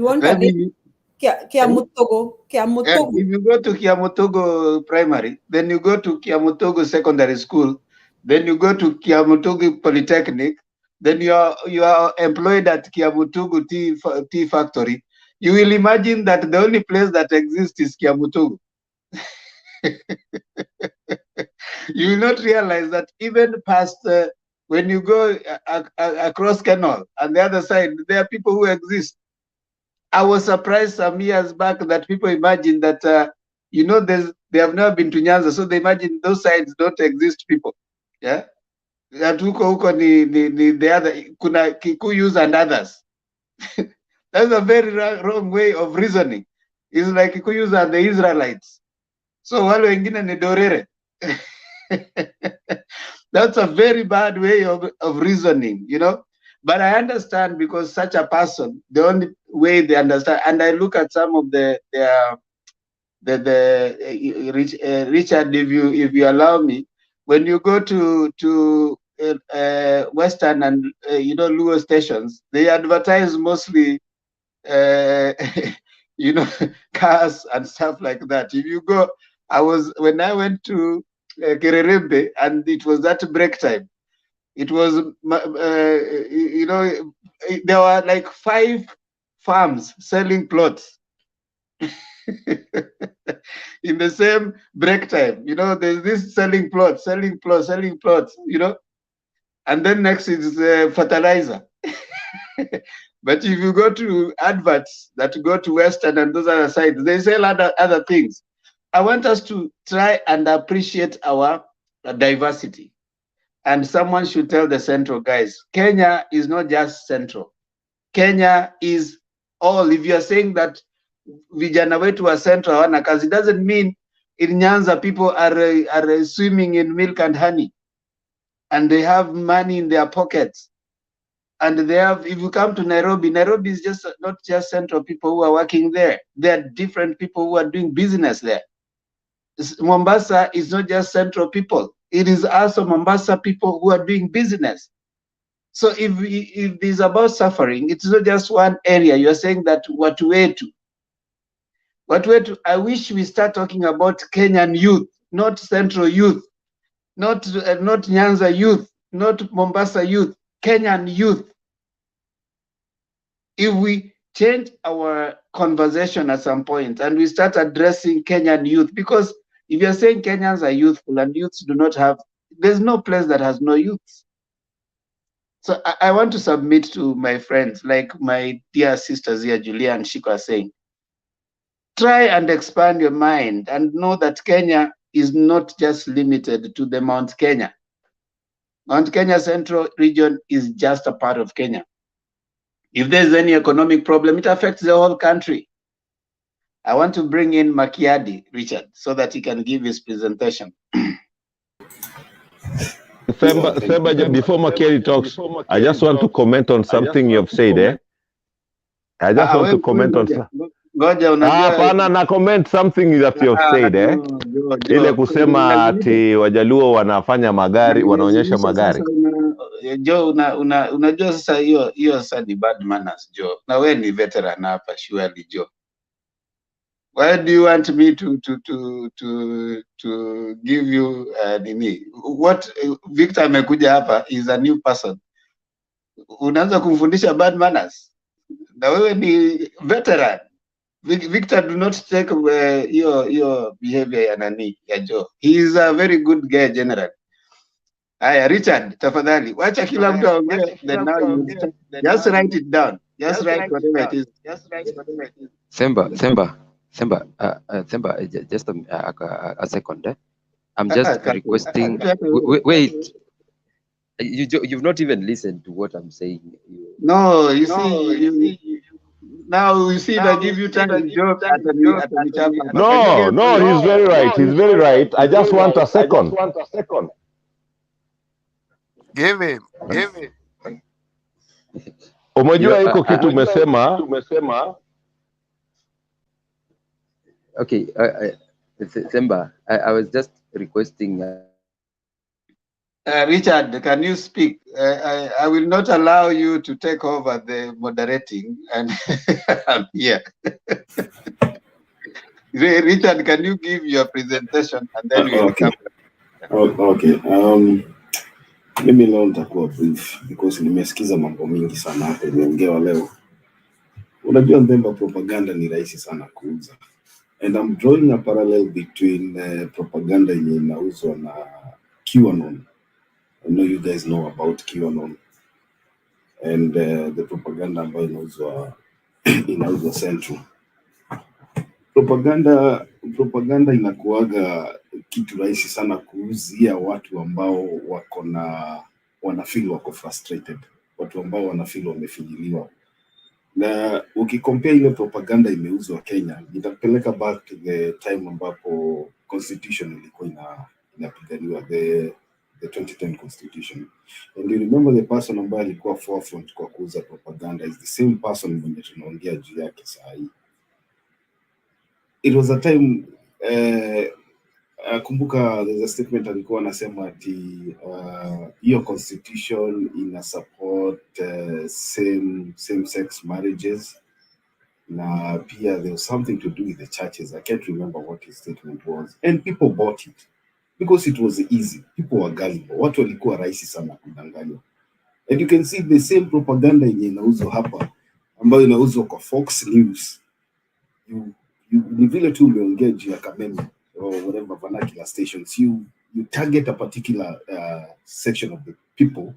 want a name? Kiamutogo. If you go to Kiamutogo Primary, then you go to Kiamutogo Secondary School, then you go to Kiamutogo Polytechnic, then you are employed at Kiamutogo tea factory. You will imagine that the only place that exists is Kiamutogo. You will not realize that even past when you go across Canal on the other side, there are people who exist. I was surprised some years back that people imagine that they have never been to Nyanza, so they imagine those sides don't exist people. Yeah, that huko ni the other kuna Kikuyus and others. That's a very wrong way of reasoning. It's like Kikuyus are the Israelites, so wale wengine ni dorere. That's a very bad way of reasoning, But I understand, because such a person, the only way they understand, and I look at some of the Richard, if you allow me, when you go to Western and Luo stations, they advertise mostly cars and stuff like that. If you go, when I went to Kererembe, and it was that break time, it was there were like 5 farms selling plots in the same break time. There's this selling plots, and then next is fertilizer. But if you go to adverts that go to Western and those other sides, they sell other things. I want us to try and appreciate our diversity. And someone should tell the Central guys, Kenya is not just Central. Kenya is all. If you are saying that vijana wetu wa Central hawana kazi, doesn't mean in Nyanza people are swimming in milk and honey, and they have money in their pockets. And they have, if you come to Nairobi, Nairobi is just not just Central people who are working there. There are different people who are doing business there. Mombasa is not just Central people. It is also Mombasa people who are doing business. So if it is about suffering, it's not just one area. You're saying that watu wetu, I wish we start talking about Kenyan youth, not Central youth, not Nyanza youth, not Mombasa youth, Kenyan youth. If we change our conversation at some point and we start addressing Kenyan youth, because if you're saying Kenyans are youthful and youths do not have, there's no place that has no youths. So I want to submit to my friends, like my dear sisters here, Julia and Shiko are saying, try and expand your mind and know that Kenya is not just limited to the Mount Kenya. Mount Kenya Central region is just a part of Kenya. If there's any economic problem, it affects the whole country. I want to bring in Makiadi, Richard, so that he can give his presentation. Semba, before Makiadi talks, I just want to comment on something you've said, eh? I just want to comment on something. Hapana, na comment something that you've said, eh? Ile kusema ati Wajaluo wanafanya magari, wanaonyesha magari. Jo, unajua sasa hiyo sasa ni bad manners, Jo. Na wewe ni veteran hapa, surely, Jo. Why do you want me to give you nini? What Victor amekuja hapa is a new person. Unaanza kumfundisha bad manners. Na wewe ni veteran. Victor, do not take your behavior ya nani ya Joe. He is a very good guy general. Aya, Richard, tafadhali wacha kila mtu aongee, then now you just write it down. Just write whatever it is. Semba, just a second. I'm just requesting. Wait, you've not even listened to what I'm saying. No, you see. Now you see, I give you time. No, he's very right. He's very right. I just want a second. Give him. Umejua iko kitu umesema. Okay, Semba, I was just requesting. Richard, can you speak? I will not allow you to take over the moderating, and I'm here. Richard, can you give your presentation and then we'll come back? Okay. Mimi leo nitakuwa brief because nimesikiza mambo mingi sana hapa imeongewa leo. Unajua Ndemba, propaganda ni rahisi sana kuuza. And I'm drawing a parallel between propaganda yenye inauzwa na QAnon. I know you guys know about QAnon and the propaganda ambayo inauzwa Central. Propaganda inakuaga kitu rahisi sana kuuzia watu ambao wanafeel wako frustrated, watu ambao wanafeel wamefinyiliwa. Na ukicompare ile propaganda imeuzwa Kenya, itakupeleka back to the time ambapo constitution ilikuwa inapiganiwa, the 2010 constitution. And you remember the person ambaye alikuwa forefront kwa kuuza propaganda is the same person mwenye tunaongea juu yake saa hii. It was a time, kumbuka there's a statement alikuwa anasema ati hiyo constitution ina support same sex marriages, na pia there was something to do with the churches. I can't remember what his statement was, and people bought it because it was easy. People were gullible. Watu walikuwa rahisi sana kudanganywa. And you can see the same propaganda yenye inauzwa hapa ambayo inauzwa kwa Fox News. Ni vile tu umeongea juu ya Kameme or whatever vernacular stations, you target a particular section of the people,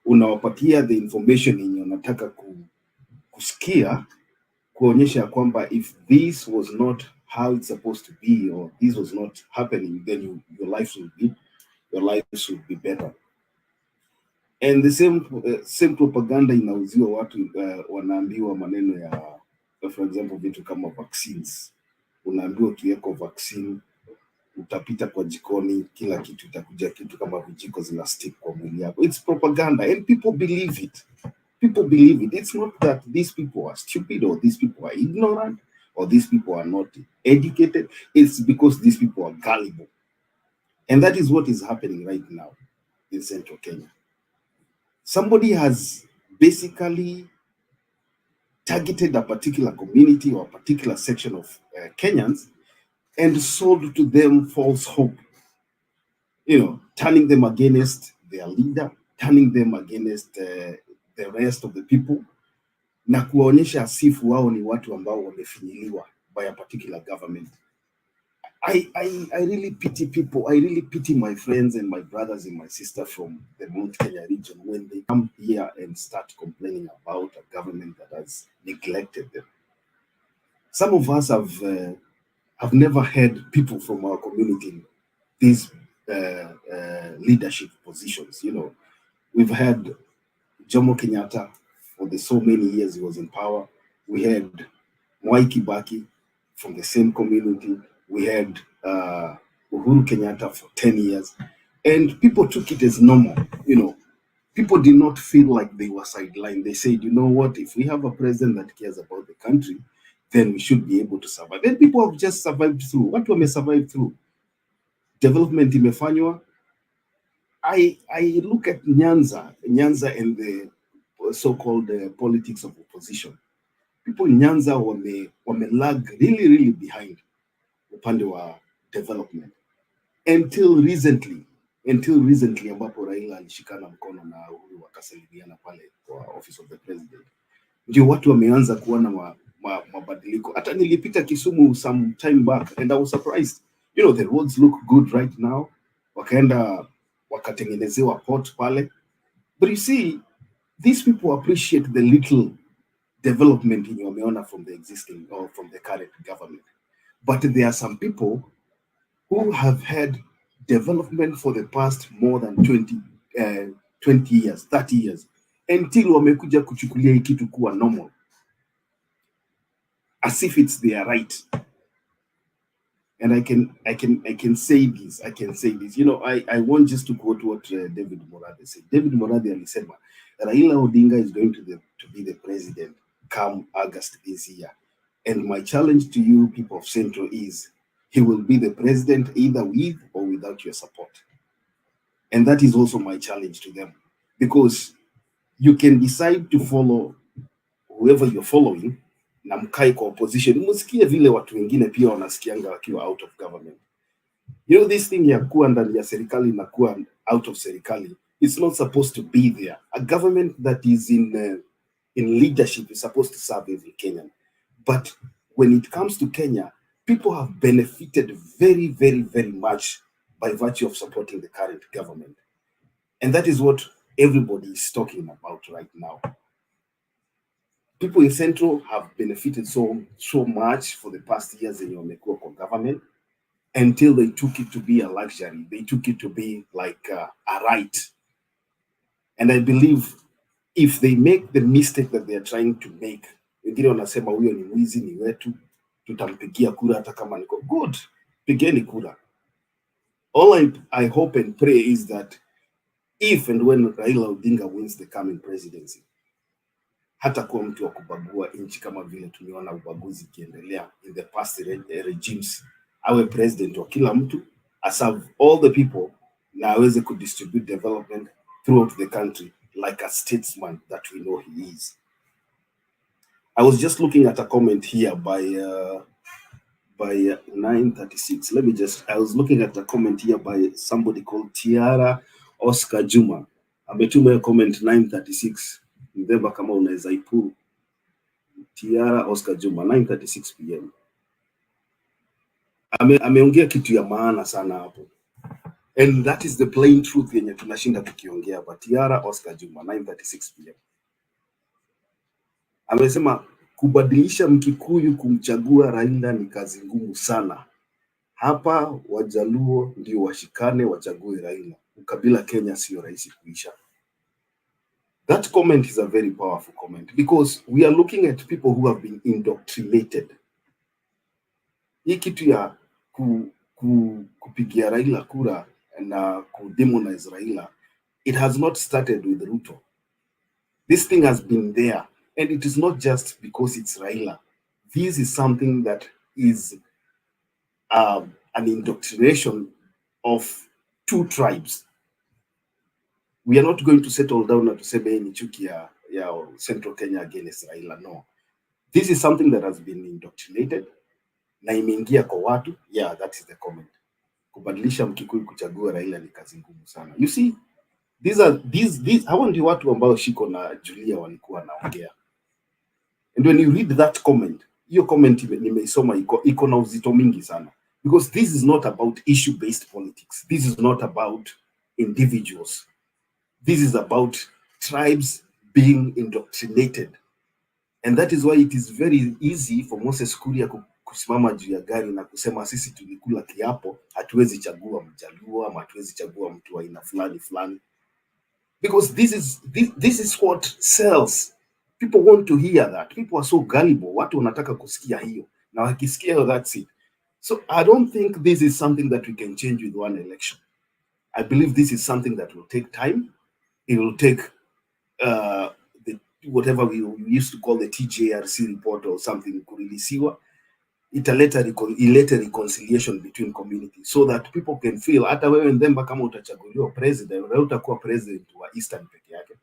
unawapatia the information yenye unataka kusikia, kuonyesha kwamba if this was not how it's supposed to be, or this was not happening, then your lives will be better. And the same propaganda inauziwa watu wanaambiwa maneno ya, for example, vitu kama vaccines. Unaambiwa ukiweko vaccine utapita kwa jikoni, kila kitu itakuja, kitu kama vijiko zina stick kwa mwili yako. It's propaganda and people believe it. People believe it. It's not that these people are stupid or these people are ignorant or these people are not educated. It's because these people are gullible. And that is what is happening right now in Central Kenya. Somebody has basically targeted a particular community or a particular section of Kenyans and sold to them false hope. You know, turning them against their leader, turning them against the rest of the people, na kuwaonyesha asifu wao ni watu ambao wamefinyiliwa by a particular government. I really pity people. I really pity my friends and my brothers and my sister from the Mount Kenya region when they come here and start complaining about a government that has neglected them. Some of us have never had people from our community in these leadership positions. You know, we've had Jomo Kenyatta for the so many years he was in power. We had Mwai Kibaki from the same community. We had Uhuru Kenyatta for 10 years. And people took it as normal. You know, people did not feel like they were sidelined. They said, you know what, if we have a president that cares about the country, then we should be able to survive. And people have just survived through. What were they survived through? Development imefanywa. I look at Nyanza and the so-called politics of opposition. People in Nyanza wame lag really behind upande wa development until recently ambapo Raila alishikana mkono na Uhuru wakasalimiana pale kwa office of the president, ndio watu wameanza kuona mabadiliko. Hata nilipita Kisumu some time back and I was surprised. You know, the roads look good right now. Wakaenda wakatengenezewa port pale. But you see, these people appreciate the little development in wameona from the existing or from the current government. But there are some people who have had development for the past more than 20 years, 30 years, until wamekuja kuchukulia hii kitu kuwa normal, as if it's their right. And I can say this. You know, I want just to quote what David Morathe said. David Morathe alisema Raila Odinga is going to be the president come August this year. And my challenge to you people of Central is he will be the president either with or without your support. And that is also my challenge to them, because you can decide to follow whoever you're following na mkai kwa opposition. Msikie vile watu wengine pia wanasikianga wakiwa out of government. You know, this thing ya kuwa ndani ya serikali na kuwa out of serikali, it's not supposed to be there. A government that is in leadership is supposed to serve every Kenyan. But when it comes to Kenya, people have benefited very much by virtue of supporting the current government. And that is what everybody is talking about right now. People in Central have benefited so much for the past years in your Mekuoko government, until they took it to be a luxury. They took it to be like a right. And I believe if they make the mistake that they are trying to make, wengine wanasema huyo ni mwizi, ni wetu, tutampigia kura hata kama niko good, pigeni kura. All I hope and pray is that if and when Raila Odinga wins the coming presidency, hata kuwa mtu wa kubagua nchi kama vile tumeona ubaguzi kiendelea in the past regimes, awe president wa kila mtu, serve all the people, na aweze kudistribute development throughout the country like a statesman that we know he is. I was just looking at a comment here by 936. I was looking at a comment here by somebody called Tiara Oscar Juma. Ametuma comment 936. Ndeba kama unaweza ipu. Tiara Oscar Juma 9:36 p.m. Ameongea kitu ya maana sana hapo. And that is the plain truth yenye tunashinda tukiongea. But Tiara Oscar Juma 9:36 p.m. Amesema kubadilisha Mkikuyu kumchagua Raila ni kazi ngumu sana. Hapa Wajaluo ndio washikane wachague Raila. Ukabila Kenya sio rahisi kuisha. That comment is a very powerful comment because we are looking at people who have been indoctrinated. Hii kitu ya kupigia Raila kura na kudemonize Raila, it has not started with Ruto. This thing has been there, and it is not just because it's Raila. This is something that is an indoctrination of two tribes. We are not going to settle down and to say ni chuki ya Central Kenya against Raila. No. This is something that has been indoctrinated na imeingia kwa watu. Yeah, that is the comment. Kubadilisha Mkikuyu kuchagua Raila ni kazi ngumu sana. You see, these hawa ndio watu ambao Shiko na Julia walikuwa naongea. And when you read that comment, hiyo comment nimeisoma iko na uzito mingi sana. Because this is not about issue-based politics. This is not about individuals. This is about tribes being indoctrinated. And that is why it is very easy for Moses Kuria kusimama juu ya gari na kusema sisi tulikula kiapo, hatuwezi chagua Mjaluo ama hatuwezi chagua mtu wa aina fulani fulani. Because this is what sells. People want to hear that. People are so gullible. Watu wanataka kusikia hiyo. Na wakisikia, that's it. So I don't think this is something that we can change with one election. I believe this is something that will take time. It will take whatever we used to call the TJRC report or something kurelisiwa. Ilete reconciliation between communities so that people can feel hata wewe ndemba kama utachaguliwa president, wewe utakuwa president wa Eastern peke yake.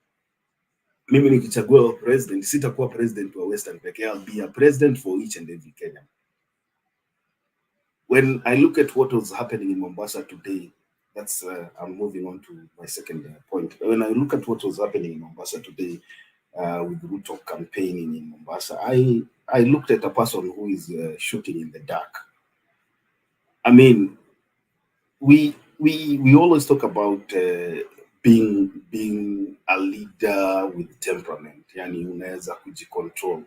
Mimi nikichaguliwa president, sitakuwa president wa Western peke yake. I'll be a president for each and every Kenyan. When I look at what was happening in Mombasa today, that's I'm moving on to my second point. When I look at what was happening in Mombasa today, with Ruto campaigning in Mombasa, I looked at a person who is shooting in the dark. I mean, we always talk about being a leader with temperament, yani unaweza kujicontrol.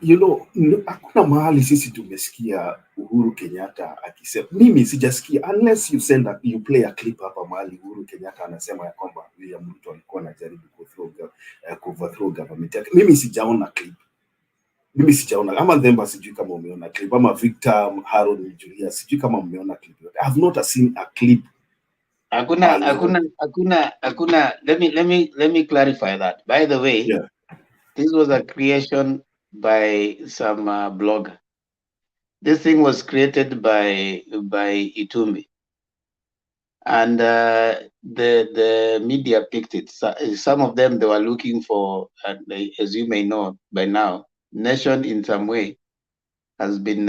You know, hakuna mahali sisi tumesikia Uhuru Kenyatta akisema, mimi sijasikia, unless you play a clip hapa mahali Uhuru Kenyatta anasema ya kwamba William Ruto alikuwa anajaribu overthrow government yake. Mimi sijaona clip. Mimi sijaona, ama Ndemba sijui kama umeona clip, ama Victor, Harold, Julia sijui kama umeona clip. I have not seen a clip. Hakuna. Let me clarify that. By the way, yeah. This was a creation by some blogger. This thing was created by Itumbi, and the media picked it. So, some of them, they were looking for, as you may know by now, nation in some way has been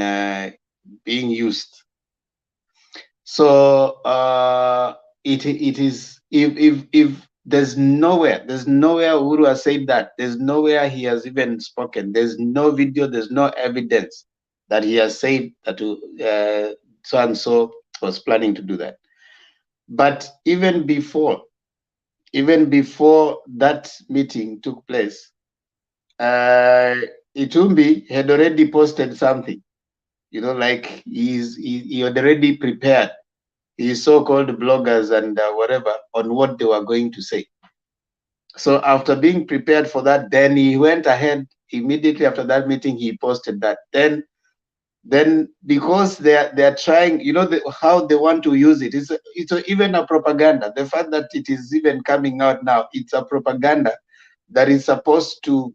being used. So it is, if there's nowhere Uhuru has said that. There's nowhere he has even spoken. There's no video. There's no evidence that he has said that so and so was planning to do that. But even before that meeting took place, Itumbi had already posted something. You know, like he had already prepared his so-called bloggers and whatever on what they were going to say. So after being prepared for that, then he went ahead immediately after that meeting. He posted that. Then because they're trying, you know, how they want to use it. It's even a propaganda. The fact that it is even coming out now, it's a propaganda that is supposed to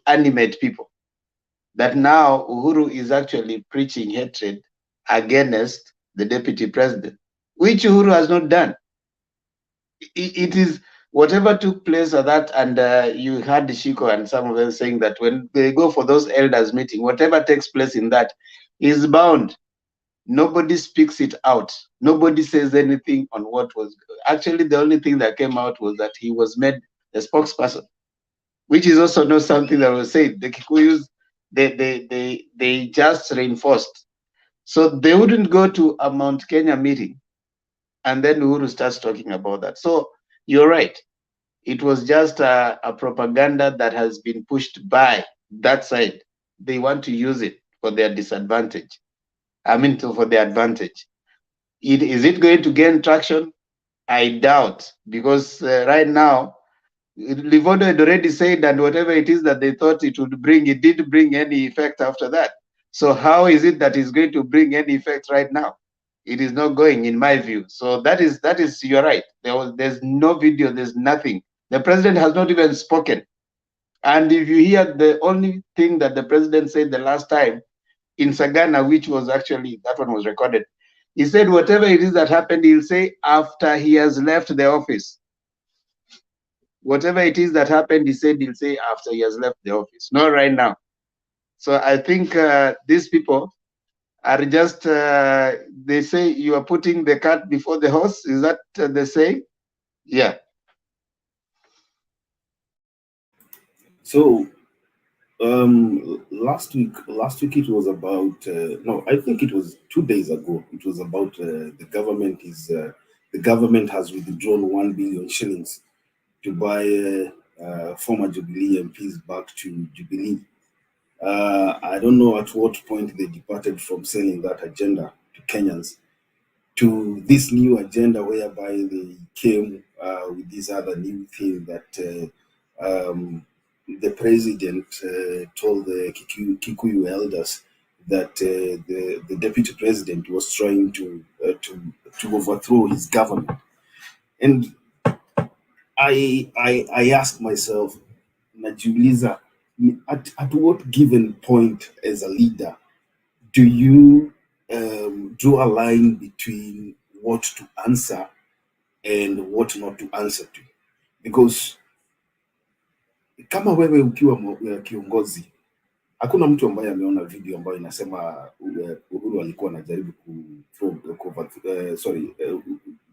animate people. That now Uhuru is actually preaching hatred against the deputy president, which Uhuru has not done. It is whatever took place at that, and you heard Shiko and some of them saying that when they go for those elders meeting, whatever takes place in that is bound. Nobody speaks it out. Nobody says anything on what was. Actually, the only thing that came out was that he was made a spokesperson, which is also not something that was said. The Kikuyus, they just reinforced. So they wouldn't go to a Mount Kenya meeting and then Uhuru starts talking about that. So you're right. It was just a propaganda that has been pushed by that side. They want to use it for their disadvantage. For their advantage. Is it going to gain traction? I doubt, because right now, Livondo had already said that whatever it is that they thought it would bring, it didn't bring any effect after that. So how is it that it's going to bring any effect right now? It is not going, in my view. So that is you're right. There's no video, there's nothing. The president has not even spoken. And if you hear the only thing that the president said the last time in Sagana, which was actually, that one was recorded, he said whatever it is that happened, he'll say after he has left the office. Whatever it is that happened, he said he'll say after he has left the office, not right now. So I think these people are just, they say you are putting the cart before the horse. Is that the saying? Yeah. So last week it was about no, I think it was 2 days ago. It was about the government has withdrawn 1 billion shillings to buy former Jubilee MPs back to Jubilee. I don't know at what point they departed from selling that agenda to Kenyans to this new agenda, whereby they came with this other new thing that the president told the Kikuyu elders that the deputy president was trying to overthrow his government. And I ask myself, najiuliza, at what given point as a leader do you draw a line between what to answer and what not to answer to? Because kama wewe ukiwa kiongozi, hakuna mtu ambaye ameona video ambayo inasema Uhuru alikuwa anajaribu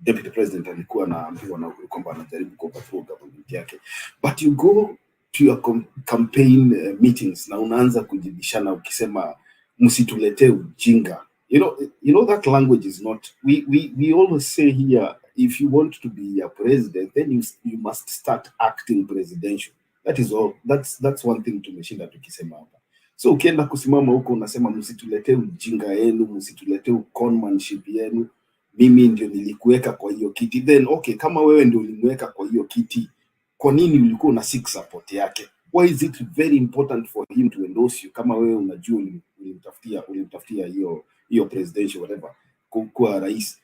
deputy president alikuwa anaambiwa na Uhuru kwamba anajaribu kuoverthrow government yake, but you go to your campaign meetings na unaanza kujibishana ukisema msituletee ujinga. You know that language is not, we always say here, if you want to be a president, then you must start acting presidential. That is all. That's one thing tumeshinda tukisema hapa. So ukienda kusimama huko unasema msituletee ujinga yenu, msituletee conmanship yenu, mimi ndio nilikuweka kwa hiyo kiti. Then okay, kama wewe ndio ulimweka kwa hiyo kiti, kwa nini ulikuwa una seek support yake? Why is it very important for him to endorse you kama wewe unajua ulimtafutia hiyo presidential whatever kuwa rais?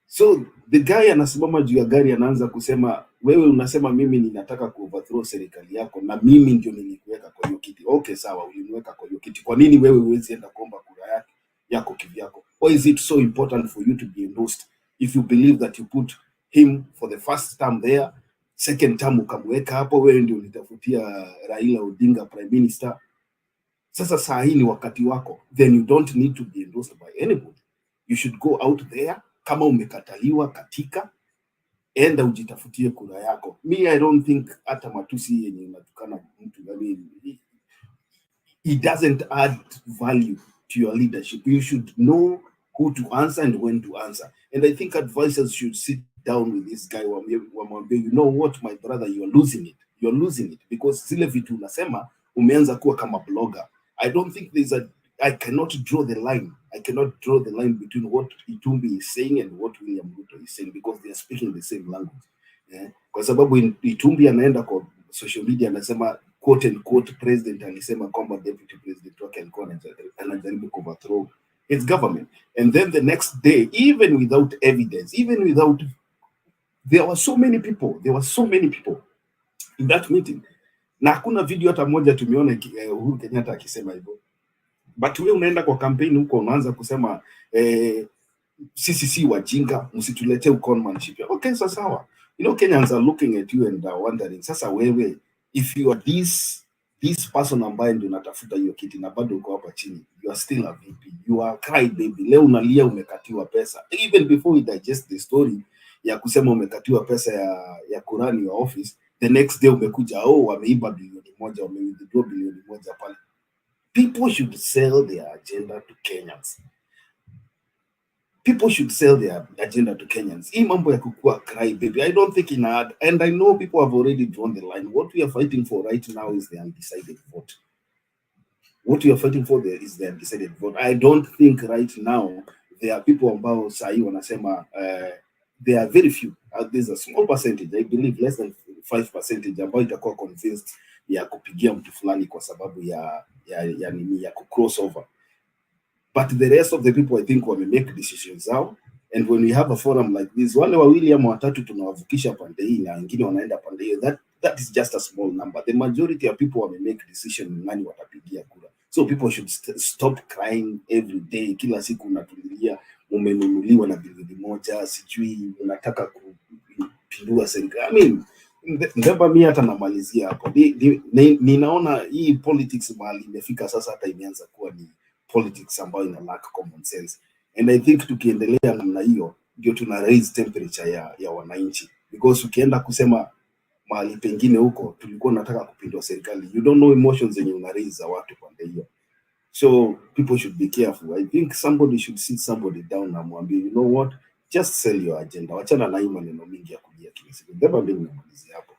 So the guy anasimama juu ya gari anaanza kusema, wewe unasema mimi ninataka kuoverthrow serikali yako na mimi ndio nilikuweka kwa hiyo kiti. Okay, sawa, ulimweka kwa hiyo kiti. Kwa nini wewe huwezi enda kuomba kura yako kivyako? Why is it so important for you to be endorsed if you believe that you put him for the first term there, second term ukamweka hapo, wewe ndio ulitafutia Raila Odinga prime minister? Sasa saa hii ni wakati wako, then you don't need to be endorsed by anybody. You should go out there, kama umekataliwa katika, enda ujitafutie kura yako. Me, I don't think hata matusi yenye unatukana mtu, I mean, it doesn't add value to your leadership. You should know who to answer and when to answer. And I think advisors should sit down with this guy, you know what, my brother, you're losing it. You're losing it because zile vitu unasema umeanza kuwa kama blogger. I don't think I cannot draw the line. I cannot draw the line between what Itumbi is saying and what William Ruto is saying because they are speaking the same language. Yeah? Kwa sababu Itumbi anaenda kwa social media anasema quote and quote president alisema kwamba deputy president wake alikuwa anajaribu overthrow his government. And then the next day, even without evidence, there were so many people in that meeting. Na hakuna video hata moja tumeona Uhuru Kenyatta akisema hivyo. But wewe unaenda kwa campaign huko unaanza kusema sisi si wajinga, msituletee conmanship. Okay, so sawa. You know, Kenyans are looking at you and wondering, sasa wewe, if you are this person ambaye ndio unatafuta hiyo kiti na bado uko hapa chini, you are still a VP, you are cry baby. Leo unalia umekatiwa pesa. Even before we digest the story ya kusema umekatiwa pesa ya kurani ya office, the next day umekuja wameiba bilioni moja, wamewithdraw bilioni moja pale. People should sell their agenda to Kenyans. People should sell their agenda to Kenyans. Hii mambo ya kukua cry baby, I don't think and I know people have already drawn the line. What we are fighting for right now is the undecided vote. what we are fighting for there is the undecided vote. I don't think right now there are people ambao sahi wanasema there are very few. There's a small percentage, I believe less than 5% ambayo itakuwa convinced ya kupigia mtu fulani kwa sababu ya nini ya cross over. But the rest of the people I think wame make decisions zao, and when we have a forum like this, wale wawili ama watatu tunawavukisha pande hii na wengine wanaenda pande hiyo, that is just a small number. The majority of people wame make decision nani watapigia kura. So people should stop crying every day. Kila siku unatulilia umenunuliwa na bilioni moja, sijui unataka kupindua serikali. I mean, ndeba mimi hata namalizia hapo. Ninaona hii politics mahali imefika sasa, hata imeanza kuwa ni politics ambayo ina lack common sense, and I think tukiendelea namna hiyo ndio tuna raise temperature ya wananchi, because ukienda kusema mahali pengine huko tulikuwa nataka kupindua serikali, you don't know emotions zenye una raise za watu pande hiyo. So people should be careful. I think somebody should sit somebody down na mwambie, you know what, just sell your agenda, wachana na hii maneno mingi ya kujia kila siku. Ndeba mimi nimalizia hapo.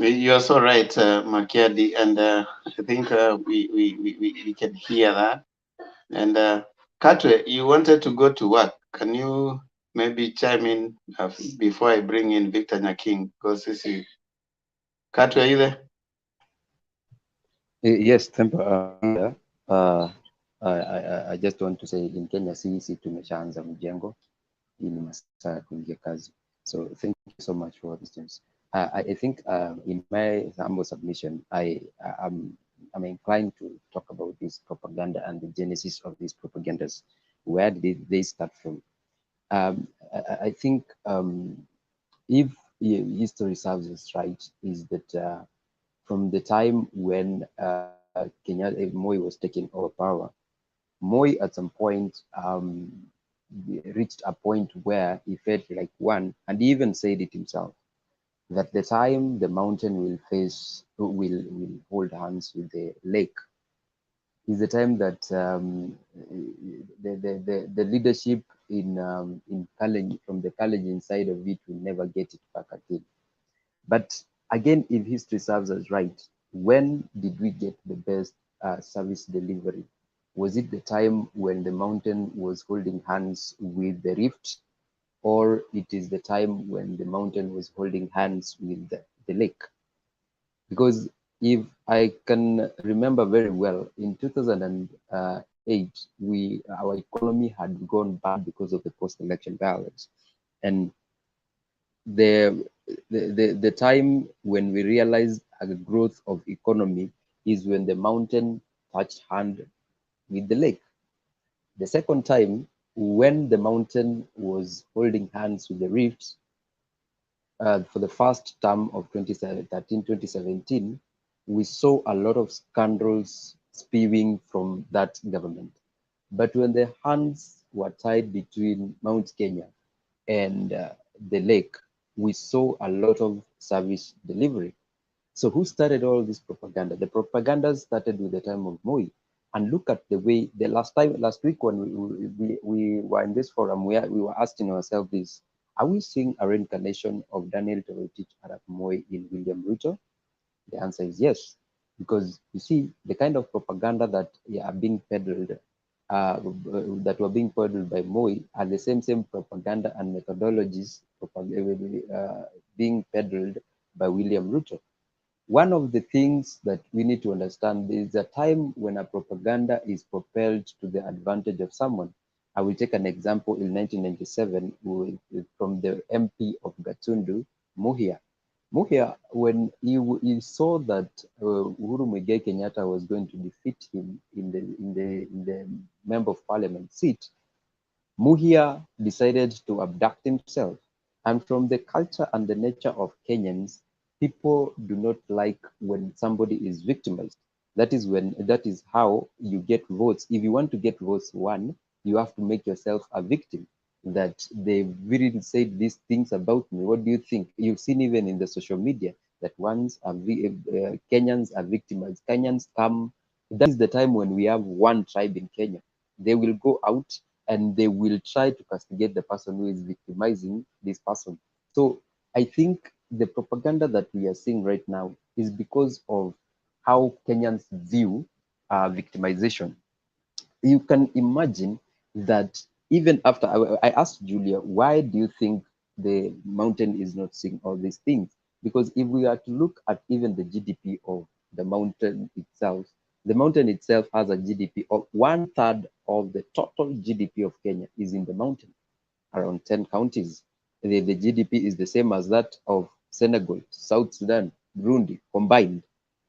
You're so right, Makiadi, and I think we can hear that. And Katwe, you wanted to go to work. Can you maybe chime in before I bring in Victor Nyaking? Because this is Katwe, are you there? Yes, Tempa. I just want to say in Kenya sisi tumeshaanza mjengo, hii ni masaa ya kuingia kazi. So thank you so much for this news. I think in my humble submission, I'm inclined to talk about this propaganda and the genesis of these propagandas. Where did they start from? I think if history serves us right, is that from the time when Moi was taking over power, Moi at some point reached a point where he felt like one, and he even said it himself, that the time the mountain will hold hands with the lake is the time that the leadership in Kalenjin, from the Kalenjin side of it, will never get it back again. But again, if history serves us right, when did we get the best service delivery? Was it the time when the mountain was holding hands with the rift, or it is the time when the mountain was holding hands with the lake? Because if I can remember very well, in 2008, our economy had gone bad because of the post-election violence, and the time when we realized a growth of economy is when the mountain touched hand with the lake. The second time, when the mountain was holding hands with the rifts, for the first term of 2013-2017, we saw a lot of scandals spewing from that government. But when the hands were tied between Mount Kenya and the lake, we saw a lot of service delivery. So who started all this propaganda? The propaganda started with the time of Moi. And look at the way, last week when we were in this forum, we were asking ourselves this: are we seeing a reincarnation of Daniel Toroitich Arap Moi in William Ruto? The answer is yes, because you see the kind of propaganda that are being peddled, that were being peddled by Moi, are the same propaganda and methodologies being peddled by William Ruto. One of the things that we need to understand is a time when a propaganda is propelled to the advantage of someone. I will take an example in 1997 from the MP of Gatundu, Muhia. Muhia, when he saw that Uhuru Muigai Kenyatta was going to defeat him in the member of parliament seat, Muhia decided to abduct himself. And from the culture and the nature of Kenyans, people do not like when somebody is victimized. That is how you get votes. If you want to get votes, one, you have to make yourself a victim. That they really said these things about me. What do you think? You've seen even in the social media that Kenyans are victimized. Kenyans come. That is the time when we have one tribe in Kenya. They will go out and they will try to castigate the person who is victimizing this person. So I think the propaganda that we are seeing right now is because of how Kenyans view victimization. You can imagine that even after I asked Julia, why do you think the mountain is not seeing all these things? Because if we are to look at even the GDP of the mountain itself, the mountain itself has a GDP of 1/3 of the total GDP of Kenya is in the mountain, around 10 counties. The GDP is the same as that of Senegal, South Sudan, Burundi combined.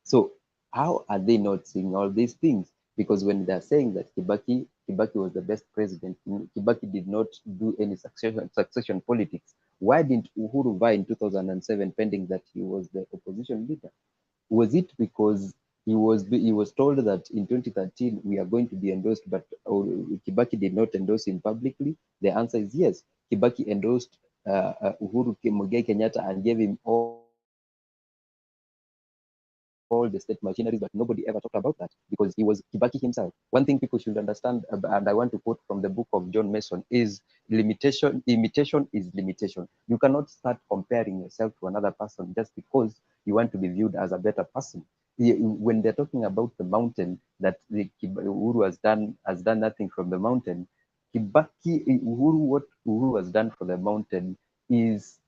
So how are they not seeing all these things? Because when they're saying that Kibaki was the best president, Kibaki did not do any succession politics. Why didn't Uhuru vie in 2007 pending that he was the opposition leader? Was it because he was told that in 2013 we are going to be endorsed, but Kibaki did not endorse him publicly? The answer is yes. Kibaki endorsed Uhuru Muigai Kenyatta and gave him all the state machineries, but nobody ever talked about that because he was Kibaki himself. One thing people should understand, and I want to quote from the book of John Mason, is imitation is limitation. You cannot start comparing yourself to another person just because you want to be viewed as a better person. When they're talking about the mountain, that Uhuru has done nothing from the mountain. What Uhuru has done for the mountain is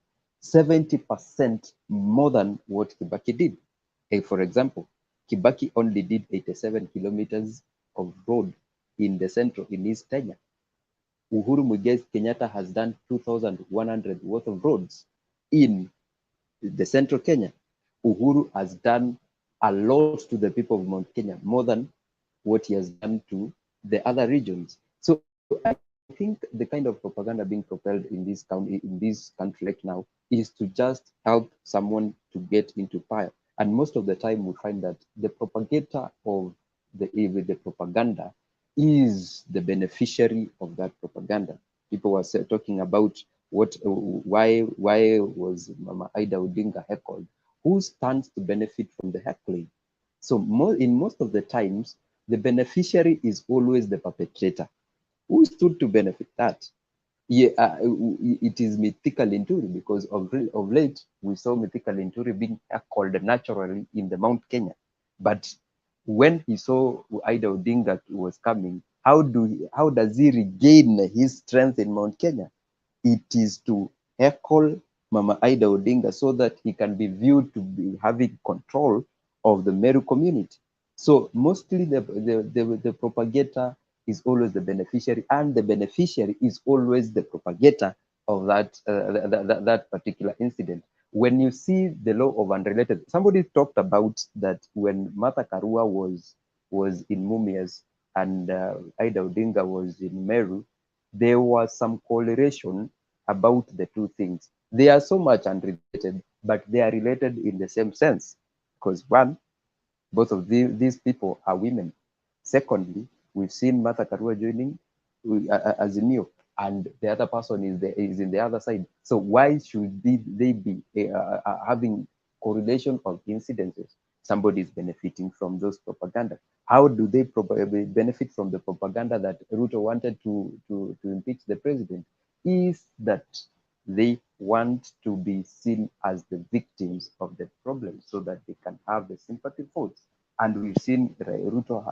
70% more than what Kibaki did. For example, Kibaki only did 87 kilometers of road in the central, in East Kenya. Uhuru Muigai Kenyatta has done 2,100 worth of roads in the central Kenya. Uhuru has done a lot to the people of Mount Kenya, more than what he has done to the other regions. So I think the kind of propaganda being propelled in this country right now is to just help someone to get into power. And most of the time we find that the propagator of the propaganda is the beneficiary of that propaganda. People were talking about why was Mama Ida Odinga heckled? Who stands to benefit from the heckling? So in most of the times, the beneficiary is always the perpetrator. Who stood to benefit that? Yeah, it is Mythical Inturi, because of late we saw Mythical Inturi being heckled naturally in the Mount Kenya. But when he saw Ida Odinga was coming, how does he regain his strength in Mount Kenya? It is to heckle Mama Ida Odinga so that he can be viewed to be having control of the Meru community. So mostly the propagator is always the beneficiary, and the beneficiary is always the propagator of that particular incident. When you see the law of unrelated, somebody talked about that when Martha Karua was in Mumias and Ida Odinga was in Meru, there was some correlation about the two things. They are so much unrelated, but they are related in the same sense. Because one, both of these people are women. Secondly, we've seen Martha Karua joining Azimio, and the other person is in the other side. So why should they be having correlation of incidences? Somebody is benefiting from those propaganda. How do they benefit from the propaganda that Ruto wanted to impeach the president? Is that they want to be seen as the victims of the problem so that they can have the sympathy votes. And we've seen Ruto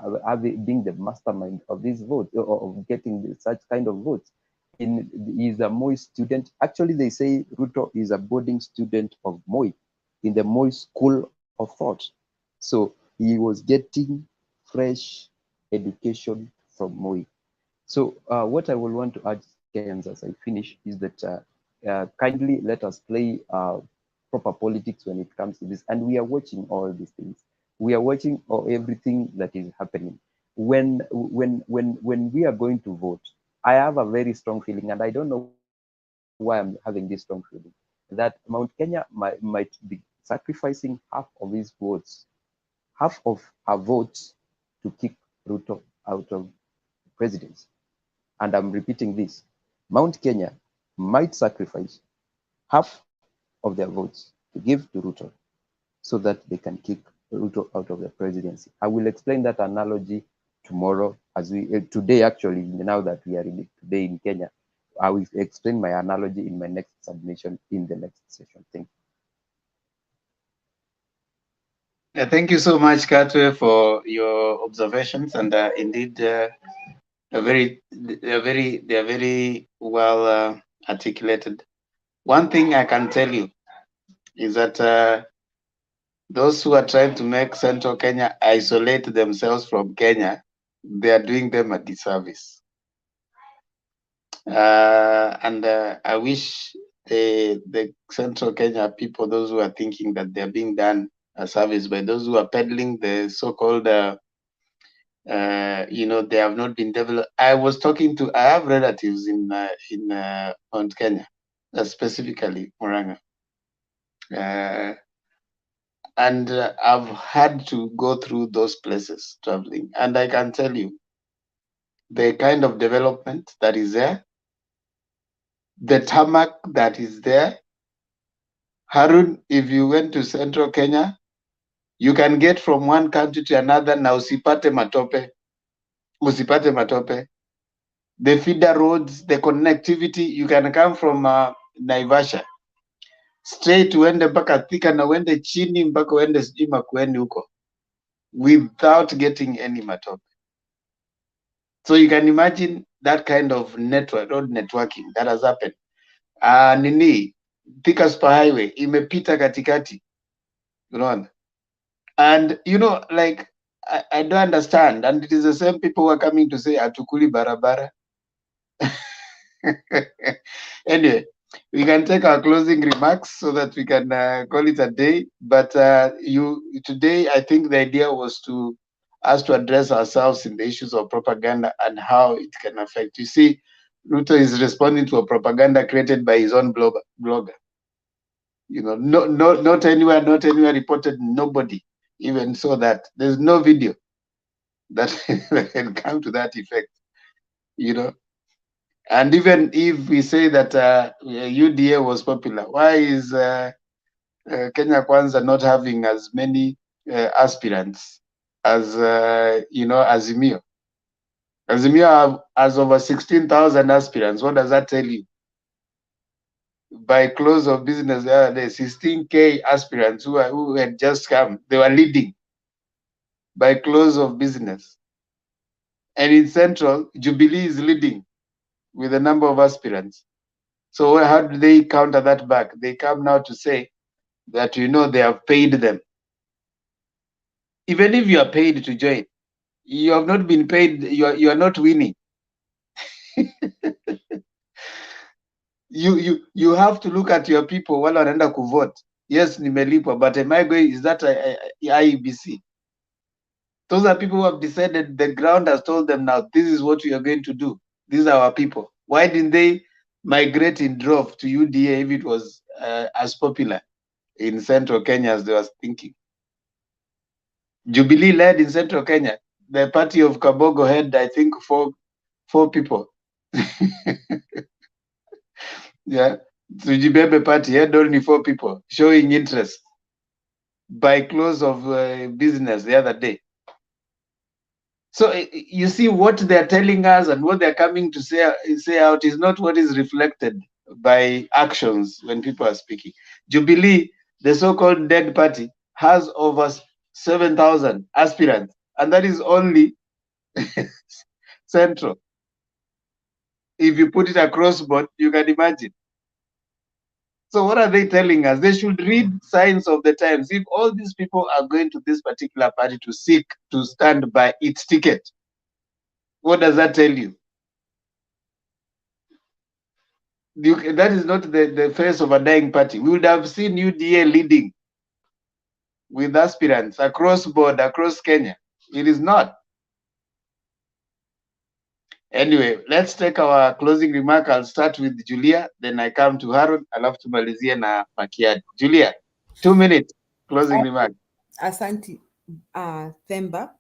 being the mastermind of these votes, of getting such kind of votes. He's a Moi student. Actually, they say Ruto is a boarding student of Moi in the Moi School of Thought. So he was getting fresh education from Moi. So what I will want to urge Kenyans as I finish is that kindly let us play proper politics when it comes to this. And we are watching all these things. We are watching everything that is happening. When we are going to vote, I have a very strong feeling, and I don't know why I'm having this strong feeling, that Mount Kenya might be sacrificing half of his votes, half of her votes, to kick Ruto out of presidency. And I'm repeating this. Mount Kenya might sacrifice half of their votes to give to Ruto so that they can kick Ruto out of the presidency. I will explain that analogy tomorrow, today actually, now that we are today in Kenya. I will explain my analogy in my next submission in the next session. Thank you. Thank you so much, Katwe, for your observations, and indeed, they are very well articulated. One thing I can tell you is that those who are trying to make Central Kenya isolate themselves from Kenya, they are doing them a disservice. And I wish the Central Kenya people, those who are thinking that they're being done a service by those who are peddling the so-called, they have not been developed. I have relatives in Mount Kenya, specifically Murang'a. And I've had to go through those places traveling, and I can tell you the kind of development that is there, the tarmac that is there. Harun, if you went to Central Kenya, you can get from one country to another na usipate matope. The feeder roads, the connectivity, you can come from Naivasha straight uende mpaka Thika na uende chini mpaka uende sijui Makueni huko without getting any matope. So you can imagine that kind of road networking that has happened. Thika Superhighway imepita katikati, unaona. And like I don't understand, and it is the same people who are coming to say atukuli barabara. Anyway, we can take our closing remarks so that we can call it a day. But today, I think the idea was to us to address ourselves in the issues of propaganda and how it can affect. You see, Ruto is responding to a propaganda created by his own blogger. Not anywhere reported. Nobody even saw that. There's no video that can come to that effect. And even if we say that UDA was popular, why is Kenya Kwanza not having as many aspirants as Azimio? Azimio has over 16,000 aspirants. What does that tell you? By close of business, there are 16K aspirants who had just come. They were leading by close of business. And in Central, Jubilee is leading with a number of aspirants. So how do they counter that back? They come now to say that they have paid them. Even if you are paid to join, you have not been paid. You are not winning. You have to look at your people while wanaenda kuvote. Yes, nimelipwa, but am I going? Is that IEBC? Those are people who have decided. The ground has told them now. This is what we are going to do. These are our people. Why didn't they migrate in drove to UDA if it was as popular in Central Kenya as they were thinking? Jubilee led in Central Kenya. The party of Kabogo had, I think, four people. Yeah. Sujibebe party had only 4 people showing interest by close of business the other day. So you see what they're telling us and what they're coming to say out is not what is reflected by actions when people are speaking. Jubilee, the so-called dead party, has over 7,000 aspirants, and that is only Central. If you put it across board, you can imagine. So what are they telling us? They should read signs of the times. If all these people are going to this particular party to seek to stand by its ticket, what does that tell you? That is not the face of a dying party. We would have seen UDA leading with aspirants across board, across Kenya. It is not. Anyway, let's take our closing remark. I'll start with Julia, then I come to Harold, alafu tumalizie na Makiadi. Julia, 2 minutes closing remark. Asante, Themba.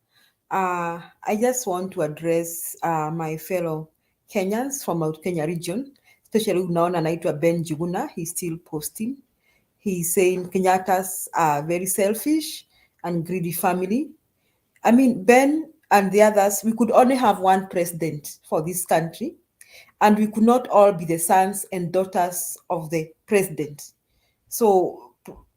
I just want to address my fellow Kenyans from Mount Kenya region, especially unaona anaitwa Ben Juguna. He's still posting. He's saying Kenyatas are very selfish and greedy family. I mean, Ben and the others, we could only have one president for this country, and we could not all be the sons and daughters of the president. So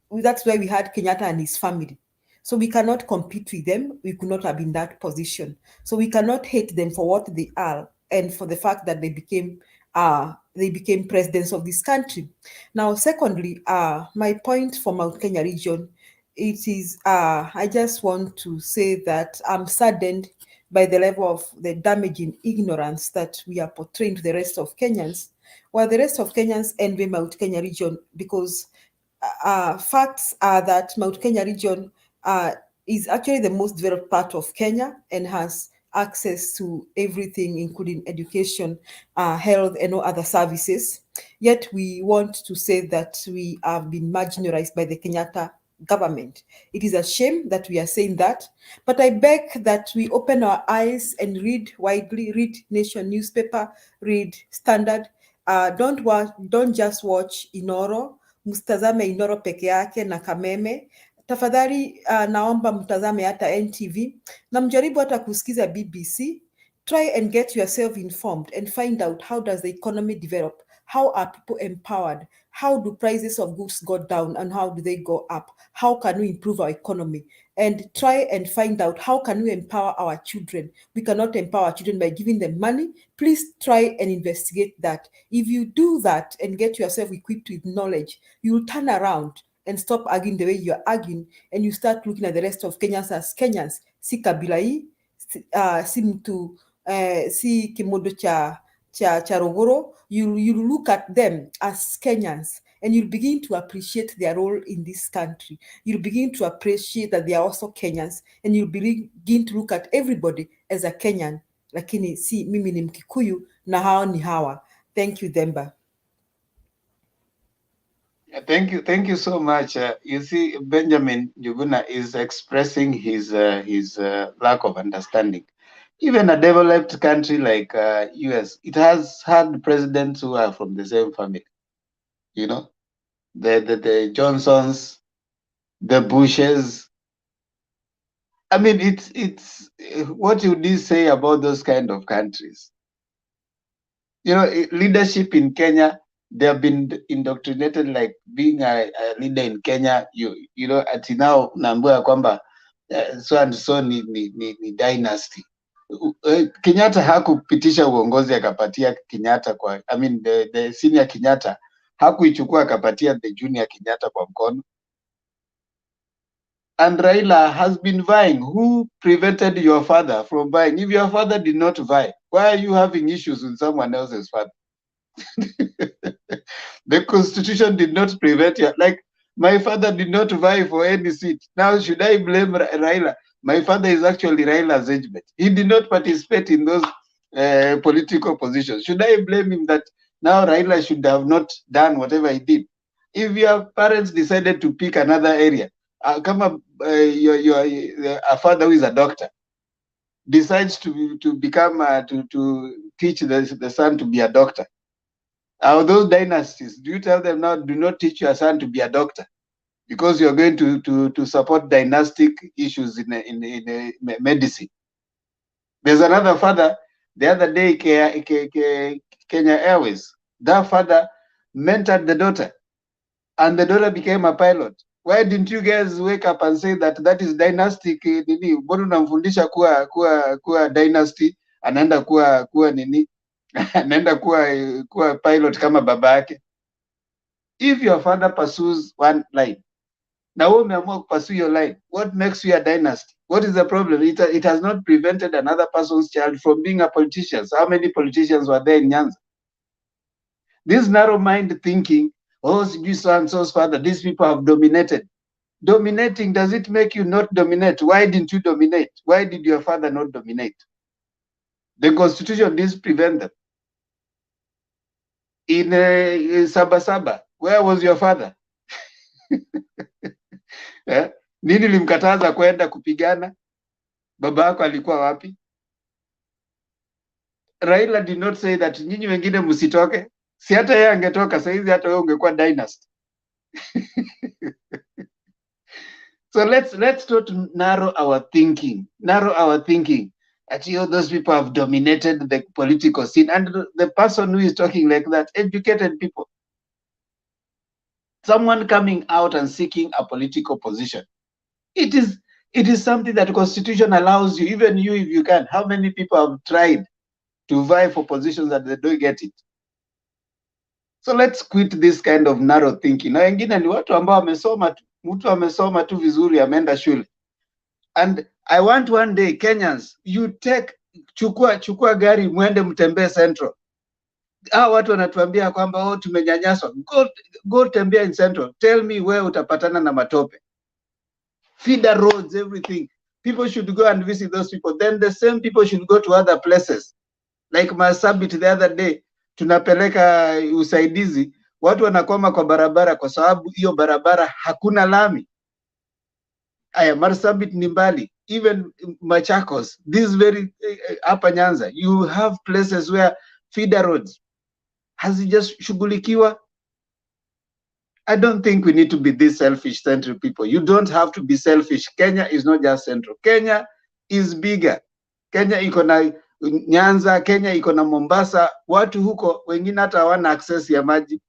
that's why we had Kenyatta and his family. So we cannot compete with them. We could not have been in that position. So we cannot hate them for what they are and for the fact that they became presidents of this country. Now, secondly, my point for Mount Kenya region, it is, I just want to say that I'm saddened by the level of the damaging ignorance that we are portraying to the rest of Kenyans, while the rest of Kenyans envy Mount Kenya region because facts are that Mount Kenya region is actually the most developed part of Kenya and has access to everything, including education, health, and all other services. Yet we want to say that we have been marginalized by the Kenyatta government. It is a shame that we are saying that, but I beg that we open our eyes and read widely, read Nation newspaper, read Standard. Don't just watch Inoro, msitazame Inoro peke yake na Kameme. Tafadhali naomba mtazame hata NTV na mjaribu hata kusikiza BBC. Try and get yourself informed and find out how does the economy develop, how are people empowered, how do prices of goods go down and how do they go up, how can we improve our economy, and try and find out how can we empower our children. We cannot empower our children by giving them money. Please try and investigate that. If you do that and get yourself equipped with knowledge, you will turn around and stop arguing the way you're arguing, and you start looking at the rest of Kenyans as Kenyans. Si kabila hii, si mtu, si kimodo cha Rogoro. You look at them as Kenyans and you'll begin to appreciate their role in this country. You'll begin to appreciate that they are also Kenyans, and you'll begin to look at everybody as a Kenyan. Lakini si mimi ni Mkikuyu na hao ni hawa. Thank you, Demba. Thank you so much. You see, Benjamin Njuguna is expressing his lack of understanding. Even a developed country like US, it has had presidents who are from the same family. You know, the Johnsons, the Bushes. I mean, it's what would you say about those kind of countries? You know, leadership in Kenya, they have been indoctrinated like being a leader in Kenya. You know, ati now naambiwa kwamba so and so ni dynasty. Kenyatta hakupitisha uongozi akapatia Kenyatta kwa, I mean the senior Kenyatta hakuichukua akapatia the junior Kenyatta kwa mkono. And Raila has been vying. Who prevented your father from vying? If your father did not vie, why are you having issues with someone else's father? The constitution did not prevent you. Like, my father did not vie for any seat. Now, should I blame Raila? My father is actually Raila's age mate. He did not participate in those political positions. Should I blame him that now Raila should have not done whatever he did? If your parents decided to pick another area, come a father who is a doctor decides to become to teach the son to be a doctor. Are those dynasties? Do you tell them now, do not teach your son to be a doctor because you're going to support dynastic issues in medicine? There's another father, the other day, Kenya Airways. That father mentored the daughter, and the daughter became a pilot. Why didn't you guys wake up and say that is dynastic? Nini, mbona unamfundisha kuwa dynasty, anaenda kuwa nini? Anaenda kuwa pilot kama baba yake. If your father pursues one line, na wewe umeamua pursue your line, what makes you a dynasty? What is the problem? It has not prevented another person's child from being a politician. So how many politicians were there in Nyanza? This narrow mind thinking, oh, so and so's father, these people have dominated. Dominating, does it make you not dominate? Why didn't you dominate? Why did your father not dominate? The constitution didn't prevent them. In Sabasaba, where was your father? Nini limkataza kwenda kupigana? Baba yako alikuwa wapi? Raila did not say that nyinyi wengine msitoke. Si hata yeye angetoka, saizi hata wewe ungekuwa dynasty. So let's not narrow our thinking. That those people have dominated the political scene, and the person who is talking like that, educated people. Someone coming out and seeking a political position. It is It is something that the Constitution allows you, even you, if you can. How many people have tried to vie for positions that they don't get it? So let's quit this kind of narrow thinking. Na wengine ni watu ambao wamesoma tu, mtu amesoma tu vizuri, ameenda shule. And I want one day Kenyans, you take, chukua gari mwende mtembee Central. Hao watu wanatuambia kwamba oh, tumenyanyaswa. Go tembea in Central. Tell me where utapatana na matope. Feeder roads, everything. People should go and visit those people. Then the same people should go to other places. Like Marsabit the other day, tunapeleka usaidizi, watu wanakwama kwa barabara kwa sababu hiyo barabara hakuna lami. Aya, Marsabit ni mbali. Even Machakos, this very hapa Nyanza, you have places where feeder roads hazijashughulikiwa. I don't think we need to be this selfish-centered people. You don't have to be selfish. Kenya is not just Central. Kenya is bigger. Kenya iko na Nyanza, Kenya iko na Mombasa. Watu huko wengine hata hawana access ya maji.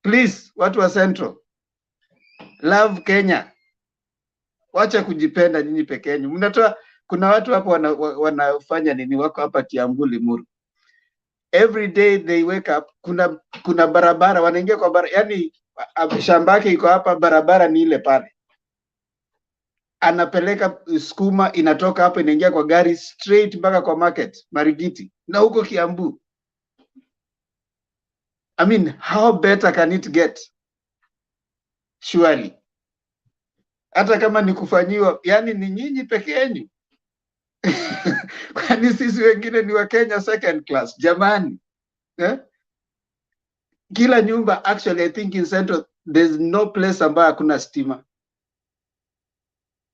Please, watu wa Central, love Kenya. Wacha kujipenda nyinyi peke yenu. Mnatoa, kuna watu hapo wanafanya nini, wako hapa Kiambu, Limuru. Every day they wake up, kuna barabara, wanaingia kwa barabara, yani shambake iko hapa, barabara ni ile pale. Anapeleka skuma, inatoka hapa inaingia kwa gari straight mpaka kwa market Marigiti, na huko Kiambu. I mean, how better can it get? Surely. Hata kama ni kufanyiwa, yani ni nyinyi peke yenu. Kwani sisi wengine ni wa Kenya second class, jamani. Kila nyumba, actually I think in Central there's no place ambayo hakuna stima.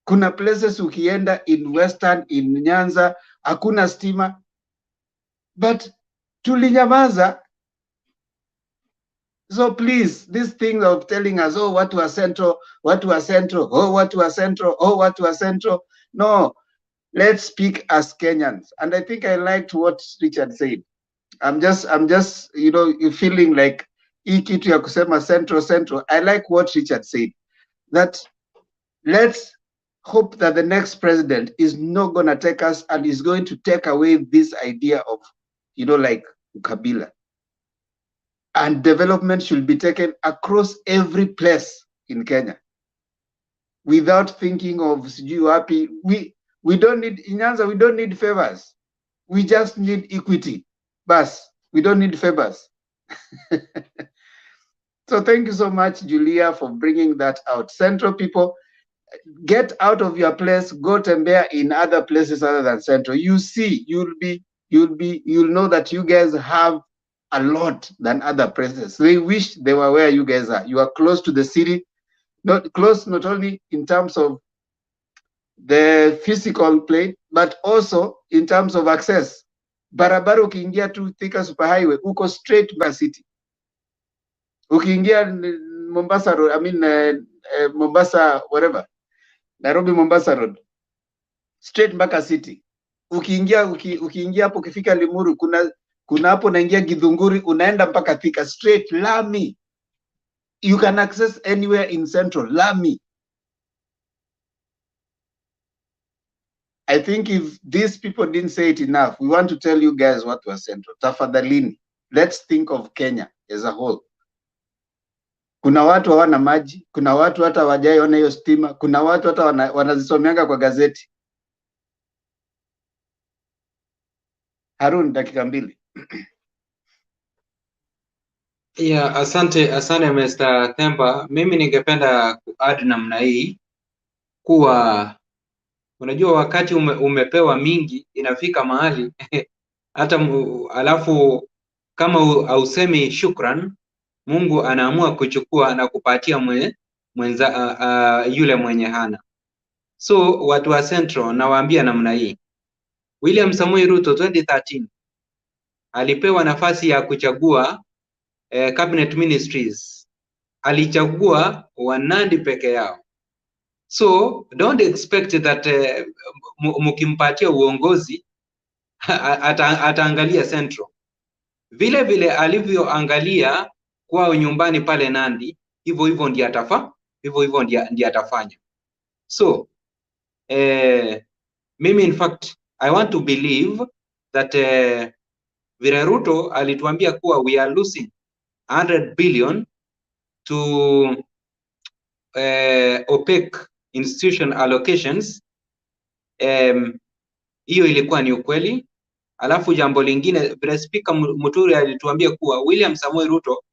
Kuna places ukienda in Western, in Nyanza, hakuna stima. But tulinyamaza. So please, this thing of telling us, oh, watu wa Central, watu wa Central, oh, watu wa Central, oh, watu wa Central. No, let's speak as Kenyans. And I think I liked what Richard said. I'm just, you know, feeling like hii kitu ya kusema Central. I like what Richard said, that let's hope that the next president is not going to take us and is going to take away this idea of, you know, like ukabila. And development should be taken across every place in Kenya without thinking of you happy. We don't need, in Nyanza, we don't need favors. We just need equity. Bas, we don't need favors. So thank you so much, Julia, for bringing that out. Central people, get out of your place, go tembea in other places other than Central. You see, you'll know that you guys have a lot than other places. They wish they were where you guys are. You are close to the city, not only in terms of the physical plane, but also in terms of access. Barabara ukiingia tu Thika Superhighway, uko straight by city. Ukiingia Mombasa Road, I mean Mombasa, whatever, Nairobi Mombasa Road, straight mpaka city. Ukiingia hapo ukifika Limuru, kuna hapo naingia Githunguri, unaenda mpaka Thika, straight lami. You can access anywhere in Central, lami. I think if these people didn't say it enough, we want to tell you guys what was Central. Tafadhalini, let's think of Kenya as a whole. Kuna watu hawana maji, kuna watu hata hawajaiona hiyo stima, kuna watu hata wanazisomeanga kwa gazeti. Harun, dakika mbili. Yeah, asante Mr. Themba. Mimi ningependa kuadd namna hii kuwa unajua wakati umepewa mingi inafika mahali hata alafu kama hausemi shukran, Mungu anaamua kuchukua na kupatia yule mwenye hana. So watu wa Central nawaambia namna hii. William Samoei Ruto 2013 alipewa nafasi ya kuchagua cabinet ministries. Alichagua Wanandi peke yao. So don't expect that mukimpatia uongozi ataangalia Central. Vile alivyoangalia kwao nyumbani pale Nandi, hivyo ndiye hivyo hivyo ndiye atafanya. So mimi in fact I want to believe that vile Ruto alituambia kuwa we are losing 100 billion to opaque institution allocations, hiyo ilikuwa ni ukweli. Alafu jambo lingine, vile Speaker Muturi alituambia kuwa William Samoei Ruto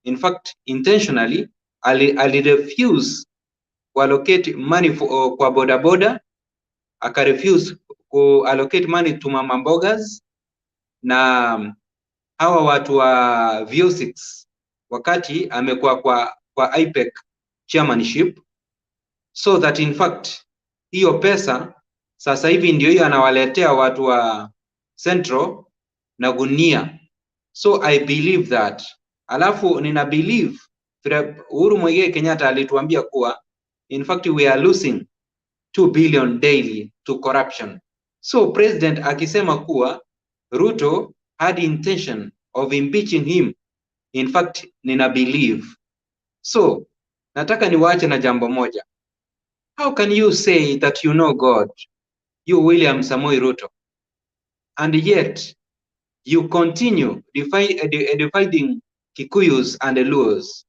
in fact intentionally alirefuse kuallocate money kwa bodaboda, akarefuse kuallocate money to mama mbogas na hawa watu wa VO6 wakati amekuwa kwa IPEC chairmanship, so that in fact hiyo pesa sasa hivi ndio hiyo anawaletea watu wa Central na gunia. So I believe that. Alafu nina believe Uhuru Muigai Kenyatta alituambia kuwa in fact we are losing 2 billion daily to corruption. So president akisema kuwa Ruto had intention of impeaching him, in fact nina believe. So nataka niwaache na jambo moja. How can you say that you know God, you William Samoei Ruto, and yet you continue dividing Kikuyus and Luos?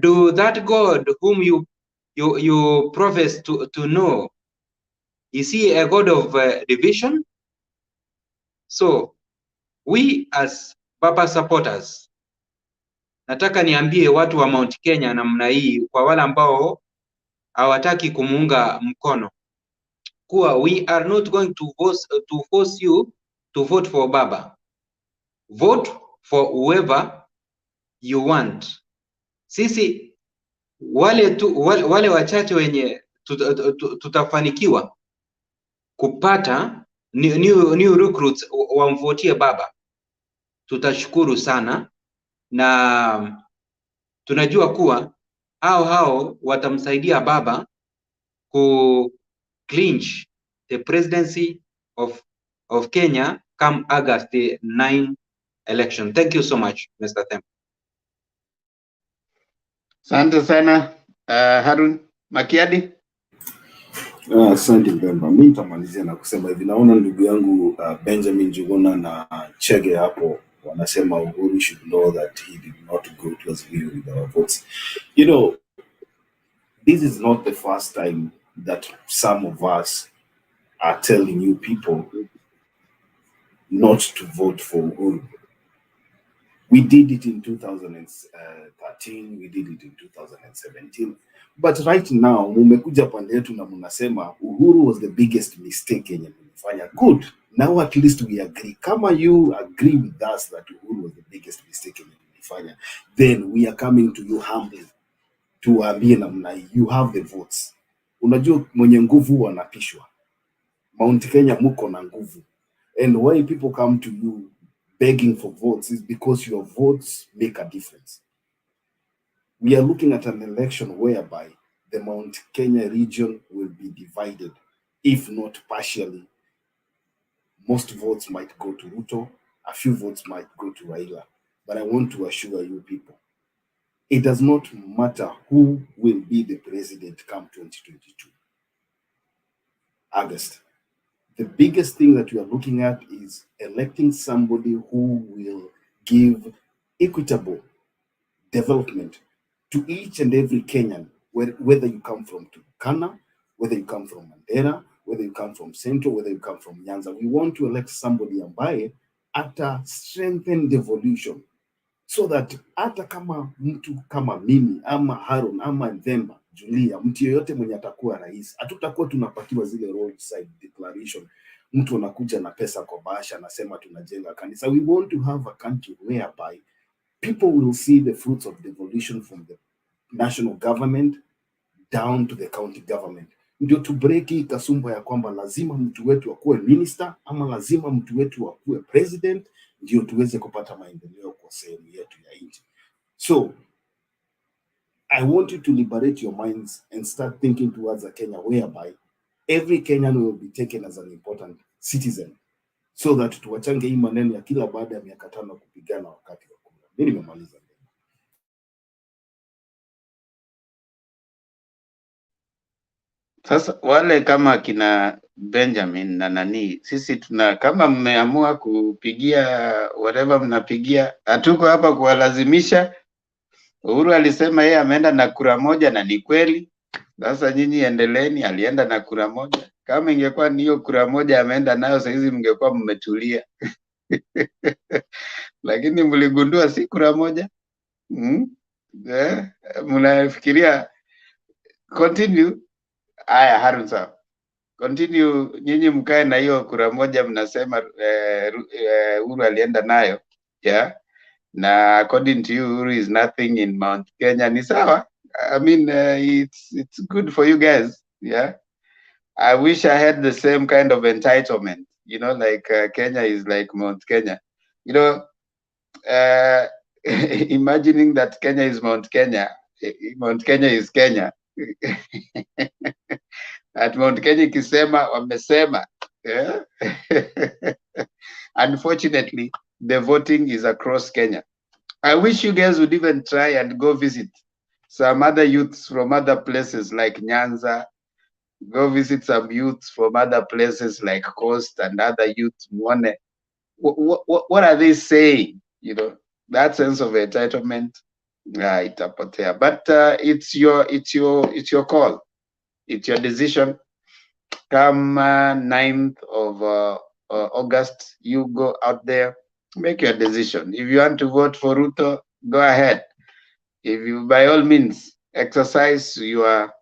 Do that God whom you profess to know, is he a God of division? So we as Baba supporters, nataka niambie watu wa Mount Kenya namna hii, kwa wale ambao hawataki kumuunga mkono, kuwa we are not going to force you to vote for Baba. Vote for whoever you want. Sisi wale wachache wenye tutafanikiwa kupata new recruits wamvotie Baba, tutashukuru sana, na tunajua kuwa hao watamsaidia Baba ku clinch the presidency of Kenya come August 9 election. Thank you so much, Mr. Them. Asante sana Harun Makiadi. Asante Mbemba, mi nitamalizia na kusema hivi, naona ndugu yangu Benjamin Juguna na Chege hapo wanasema Uhuru should know that he did not go to Azimio with our votes. You know, this is not the first time that some of us are telling you people not to vote for Uhuru. We did it in 2013, we did it in 2017. But right now, mumekuja pande yetu na munasema Uhuru was the biggest mistake yenye mlifanya. Good. Now at least we agree. Kama you agree with us that Uhuru was the biggest mistake yenye mlifanya, then we are coming to you humbly. Tuambie namna hii, you have the votes. Unajua mwenye nguvu wanapishwa. Mount Kenya muko na nguvu. And why people come to you begging for votes is because your votes make a difference. We are looking at an election whereby the Mount Kenya region will be divided, if not partially. Most votes might go to Ruto, a few votes might go to Raila. But I want to assure you people, it does not matter who will be the president come 2022, August. The biggest thing that we are looking at is electing somebody who will give equitable development to each and every Kenyan, whether you come from Turkana, whether you come from Mandera, whether you come from Central, whether you come from Nyanza. We want to elect somebody ambaye ata strengthen devolution, so that hata kama mtu kama mimi ama Harun ama Themba Julia, mtu yeyote mwenye atakuwa rais, hatutakuwa tunapatiwa zile roadside declaration, mtu anakuja na pesa kwa bahasha anasema tunajenga kanisa. We want to have a country whereby people will see the fruits of devolution from the national government down to the county government. Ndio tu break hii kasumba ya kwamba lazima mtu wetu akuwe minister ama lazima mtu wetu akuwe president ndio tuweze kupata maendeleo kwa sehemu yetu ya nchi. So I want you to liberate your minds and start thinking towards a Kenya whereby every Kenyan will be taken as an important citizen, so that tuwachange hii maneno ya kila baada ya miaka 5 kupigana wakati wa kura. Mimi nimemaliza. Sasa wale kama kina Benjamin na nani, sisi tuna kama mmeamua kupigia whatever mnapigia, hatuko hapa kuwalazimisha. Uhuru alisema yeye ameenda na kura moja na ni kweli. Sasa nyinyi endeleeni, alienda na kura moja. Kama ingekuwa ni hiyo kura moja ameenda nayo, saa hizi mngekuwa mmetulia. Lakini mligundua si kura moja. Mnafikiria continue. Aya, Harun sawa. Continue, nyinyi mkae na hiyo kura moja mnasema Uhuru alienda nayo. Yeah. Na according to you, Uhuru is nothing in Mount Kenya. Ni sawa. I mean, it's good for you guys. Yeah. I wish I had the same kind of entitlement. You know, like Kenya is like Mount Kenya. You know, imagining that Kenya is Mount Kenya. Mount Kenya is Kenya. At Mount Kenya ikisema wamesema. Yeah? Unfortunately, the voting is across Kenya. I wish you guys would even try and go visit some other youths from other places like Nyanza. Go visit some youths from other places like Coast and other youths. What are they saying? You know, that sense of entitlement, itapotea. But it's your call. It's your decision. Come 9th of August, you go out there, make your decision. If you want to vote for Ruto, go ahead. If you, by all means, exercise your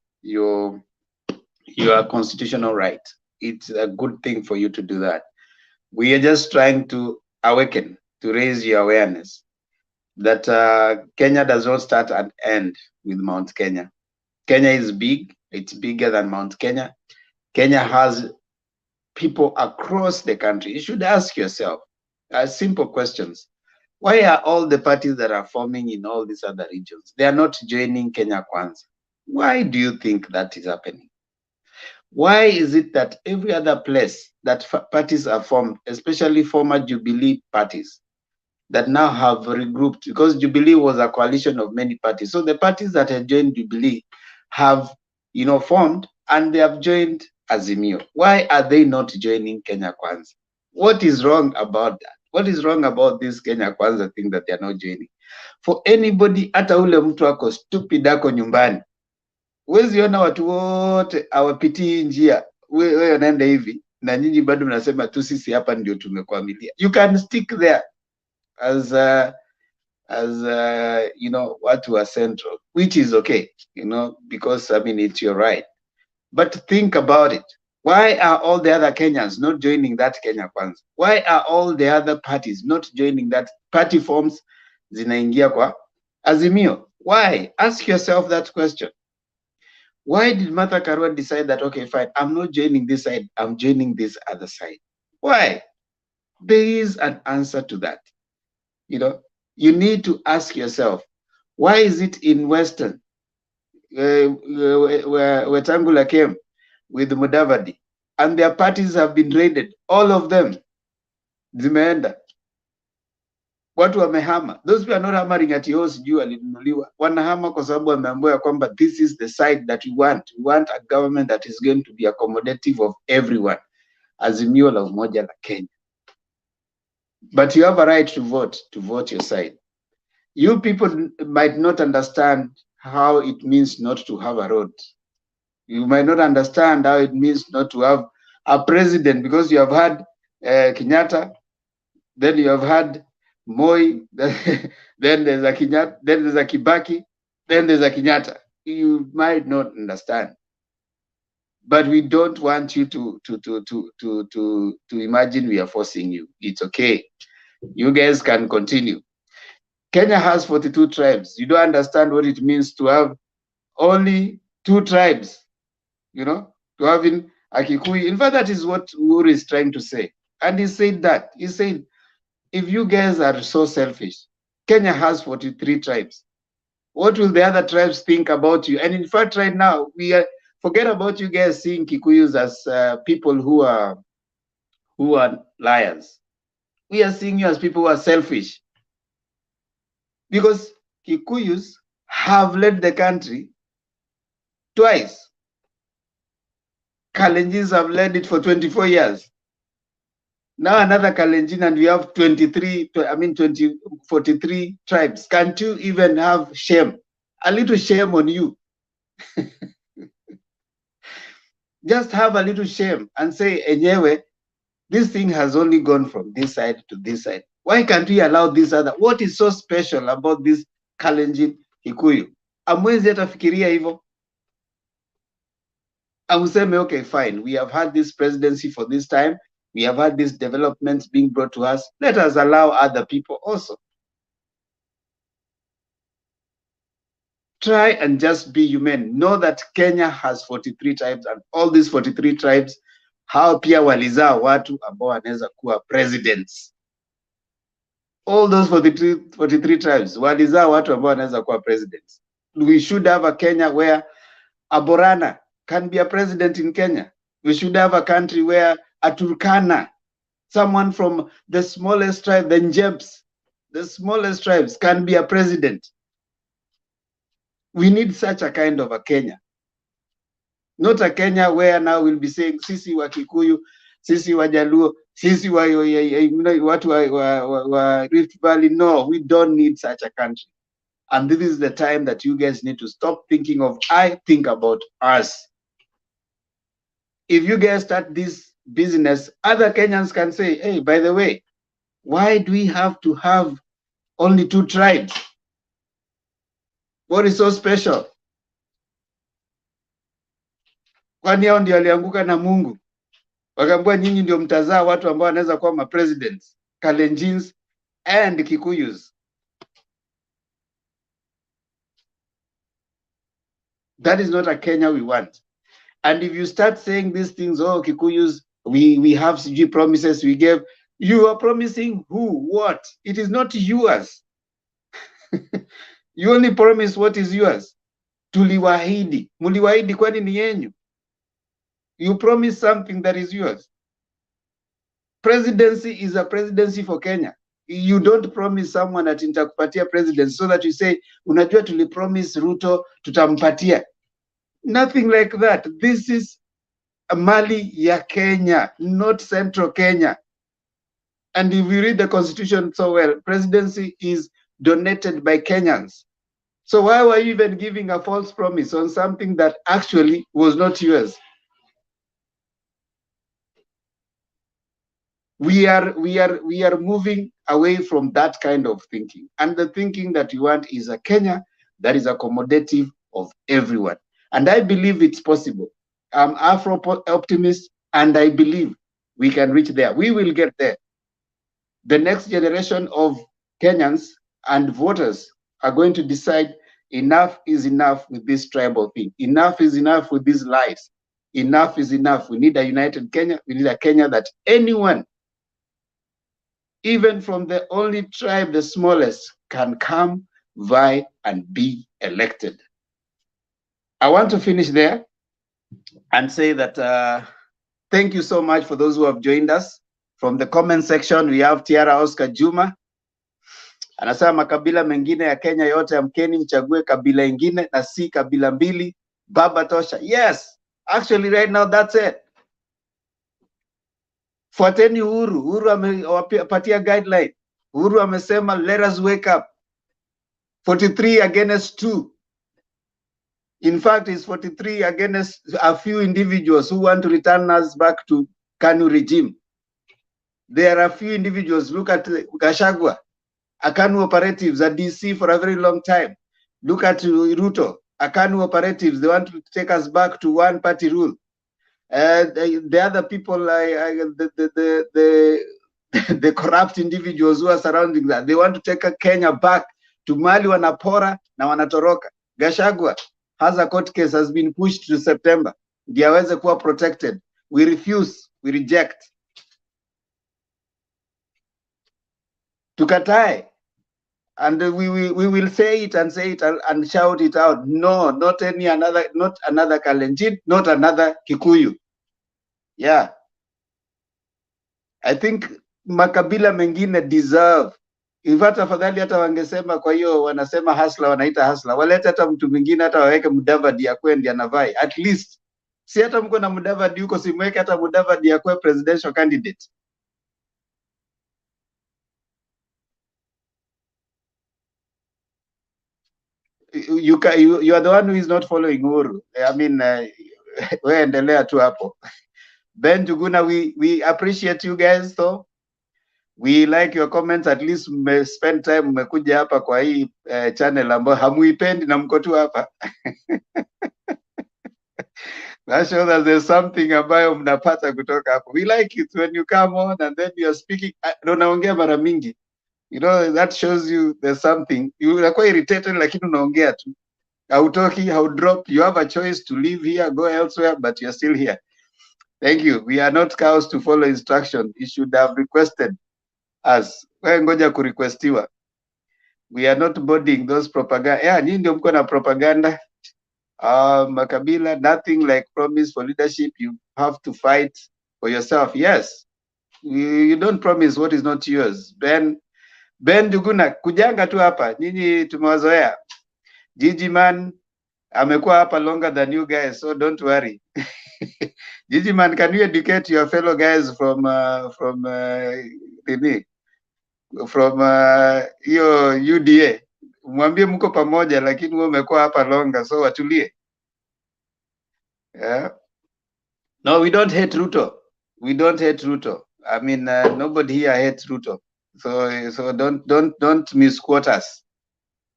constitutional right. It's a good thing for you to do that. We are just trying to awaken, to raise your awareness that Kenya does not start and end with Mount Kenya. Kenya is big. It's bigger than Mount Kenya. Kenya has people across the country. You should ask yourself simple questions. Why are all the parties that are forming in all these other regions, they are not joining Kenya Kwanza? Why do you think that is happening? Why is it that every other place that parties are formed, especially former Jubilee parties, that now have regrouped, because Jubilee was a coalition of many parties. So the parties that had joined Jubilee have, formed, and they have joined Azimio. Why are they not joining Kenya Kwanza? What is wrong about that? What is wrong about this Kenya Kwanza thing that they are not joining? For anybody, hata ule mtu ako stupid ako nyumbani, huwezi ona watu wote hawapitii njia, wewe unaenda hivi na nyinyi bado mnasema tu sisi hapa ndio tumekwamilia. You can stick there as watu wa central, which is okay, because I mean it's your right. But think about it. Why are all the other Kenyans not joining that Kenya Kwanza? Why are all the other parties not joining that? Party forms zinaingia kwa Azimio. Why? Ask yourself that question. Why did Martha Karua decide that, okay, fine, I'm not joining this side, I'm joining this other side? Why? There is an answer to that. You need to ask yourself, why is it in Western, where Tangula came with Mudavadi, and their parties have been raided, all of them, zimeenda. Watu wamehama. Those people are not hammering at yours, sijui alinunuliwa. Wanahama kwa sababu wameambiwa kwamba this is the side that we want. We want a government that is going to be accommodative of everyone. Azimio la Umoja la Kenya. But you have a right to vote your side. You people might not understand how it means not to have a road. You might not understand how it means not to have a president, because you have had Kenyatta, then you have had Moi, then there's a Kenyatta, then there's a Kibaki, then there's a Kenyatta. You might not understand, but we don't want you to imagine we are forcing you. It's okay. You guys can continue. Kenya has 42 tribes. You don't understand what it means to have only 2 tribes. To have in a Kikuyu. In fact, that is what Uhuru is trying to say. And he said that. He said, if you guys are so selfish, Kenya has 43 tribes. What will the other tribes think about you? And in fact, right now, forget about you guys seeing Kikuyus as people who are liars. We are seeing you as people who are selfish. Because Kikuyus have led the country twice. Kalenjins have led it for 24 years. Now another Kalenjin, and we have 43 tribes. Can't you even have shame? A little shame on you. Just have a little shame and say, anyway, this thing has only gone from this side to this side. Why can't we allow this other? What is so special about this Kalenjin Kikuyu? Amwezi hata fikiria hivyo. Amuseme, okay, fine. We have had this presidency for this time. We have had these developments being brought to us. Let us allow other people also. Try and just be human. Know that Kenya has 43 tribes, and all these 43 tribes, hao pia walizaa watu ambao wanaweza kuwa presidents. All those 43 tribes walizaa watu ambao wanaweza kuwa presidents. We should have a Kenya where a Borana can be a president in Kenya. We should have a country where a Turkana, someone from the smallest tribe, the Njebs, the smallest tribes, can be a president. We need such a kind of a Kenya. Not a Kenya where now we'll be saying, sisi wa Kikuyu, sisi wa Jaluo, sisi wa watu wa Rift Valley. No, we don't need such a country. And this is the time that you guys need to stop thinking of, I think about us. If you guys start this business, other Kenyans can say, hey, by the way, why do we have to have only 2 tribes? What is so special? Kwani hao ndio alianguka na Mungu? Wakaambiwa nyinyi ndio mtazaa watu ambao wanaweza kuwa ma presidents, Kalenjins and Kikuyus. That is not a Kenya we want. And if you start saying these things, oh, Kikuyus, we have CG promises we gave, you are promising who, what? It is not yours. You only promise what is yours. Tuliwaahidi. Muliwaahidi kwani ni yenyu? You promise something that is yours. Presidency is a presidency for Kenya. You don't promise someone that nitakupatia presidency so that you say, unajua tulipromise Ruto tutampatia. Nothing like that. This is a mali ya Kenya, not Central Kenya. And if you read the constitution so well, presidency is donated by Kenyans. So why were you even giving a false promise on something that actually was not yours? We are moving away from that kind of thinking. And the thinking that you want is a Kenya that is accommodative of everyone. And I believe it's possible. I'm Afro-optimist, and I believe we can reach there. We will get there. The next generation of Kenyans and voters are going to decide enough is enough with this tribal thing. Enough is enough with these lies. Enough is enough. We need a united Kenya. We need a Kenya that anyone, even from the only tribe, the smallest, can come, vie, and be elected. I want to finish there and say that thank you so much for those who have joined us. From the comment section, we have Tiara Oscar Juma. Anasema makabila mengine ya Kenya yote amkeni mchague kabila ingine na si kabila mbili, baba tosha. Yes, actually right now that's it. Fuateni Uhuru. Uhuru amewapatia guideline. Uhuru amesema let us wake up. 43 against 2. In fact, it's 43 against a few individuals who want to return us back to Kanu regime. There are a few individuals. Look at Gashagwa, a Kanu operatives at DC for a very long time. Look at Ruto, a Kanu operatives. They want to take us back to one party rule. The other people, the corrupt individuals who are surrounding that, they want to take Kenya back to Mali wanapora na wanatoroka. Gashagwa has a court case, has been pushed to September. Ndio aweze kuwa protected. We refuse, we reject. Tukatae. And we will say it and shout it out. No, not another Kalenjin, not another Kikuyu. Yeah. I think makabila mengine deserve. In fact, afadhali hata wangesema, kwa hiyo wanasema hasla, wanaita hasla. Walete hata mtu mwingine, hata waweke Mudavadi ya kwendi anavai. At least Si hata mko na Mudavadi huko, simweke hata Mudavadi akuwe presidential candidate. You are the one who is not following Uhuru. I mean, we endelea tu hapo. Ben Juguna, we appreciate you guys though. We like your comments. At least spend time mmekuja hapa kwa hii channel ambayo hamuipendi na mko tu hapa. That shows that there's something ambayo mnapata kutoka hapo. We like it when you come on and then you are speaking. Unaongea mara mingi. You know, that shows you there's something. You unakuwa irritated lakini unaongea tu. Hautoki, drop. You have a choice to leave here, go elsewhere, but you're still here. Thank you. We are not cows to follow instruction. You should have requested us. Wewe ngoja kurequestiwa. We are not boarding those propaganda. Yeah, nyinyi ndio mko na propaganda. Makabila, nothing like promise for leadership. You have to fight for yourself. Yes. You don't promise what is not yours. Ben Juguna, kujanga tu hapa. Nyinyi tumewazoea. Gigi man amekuwa hapa longer than you guys, so don't worry. Gigi man, can you educate your fellow guys from hiyo UDA? Mwambie mko pamoja, lakini wewe umekuwa hapa longer, so watulie. Yeah. No, we don't hate Ruto. We don't hate Ruto. I mean, nobody here hates Ruto. So don't misquote us.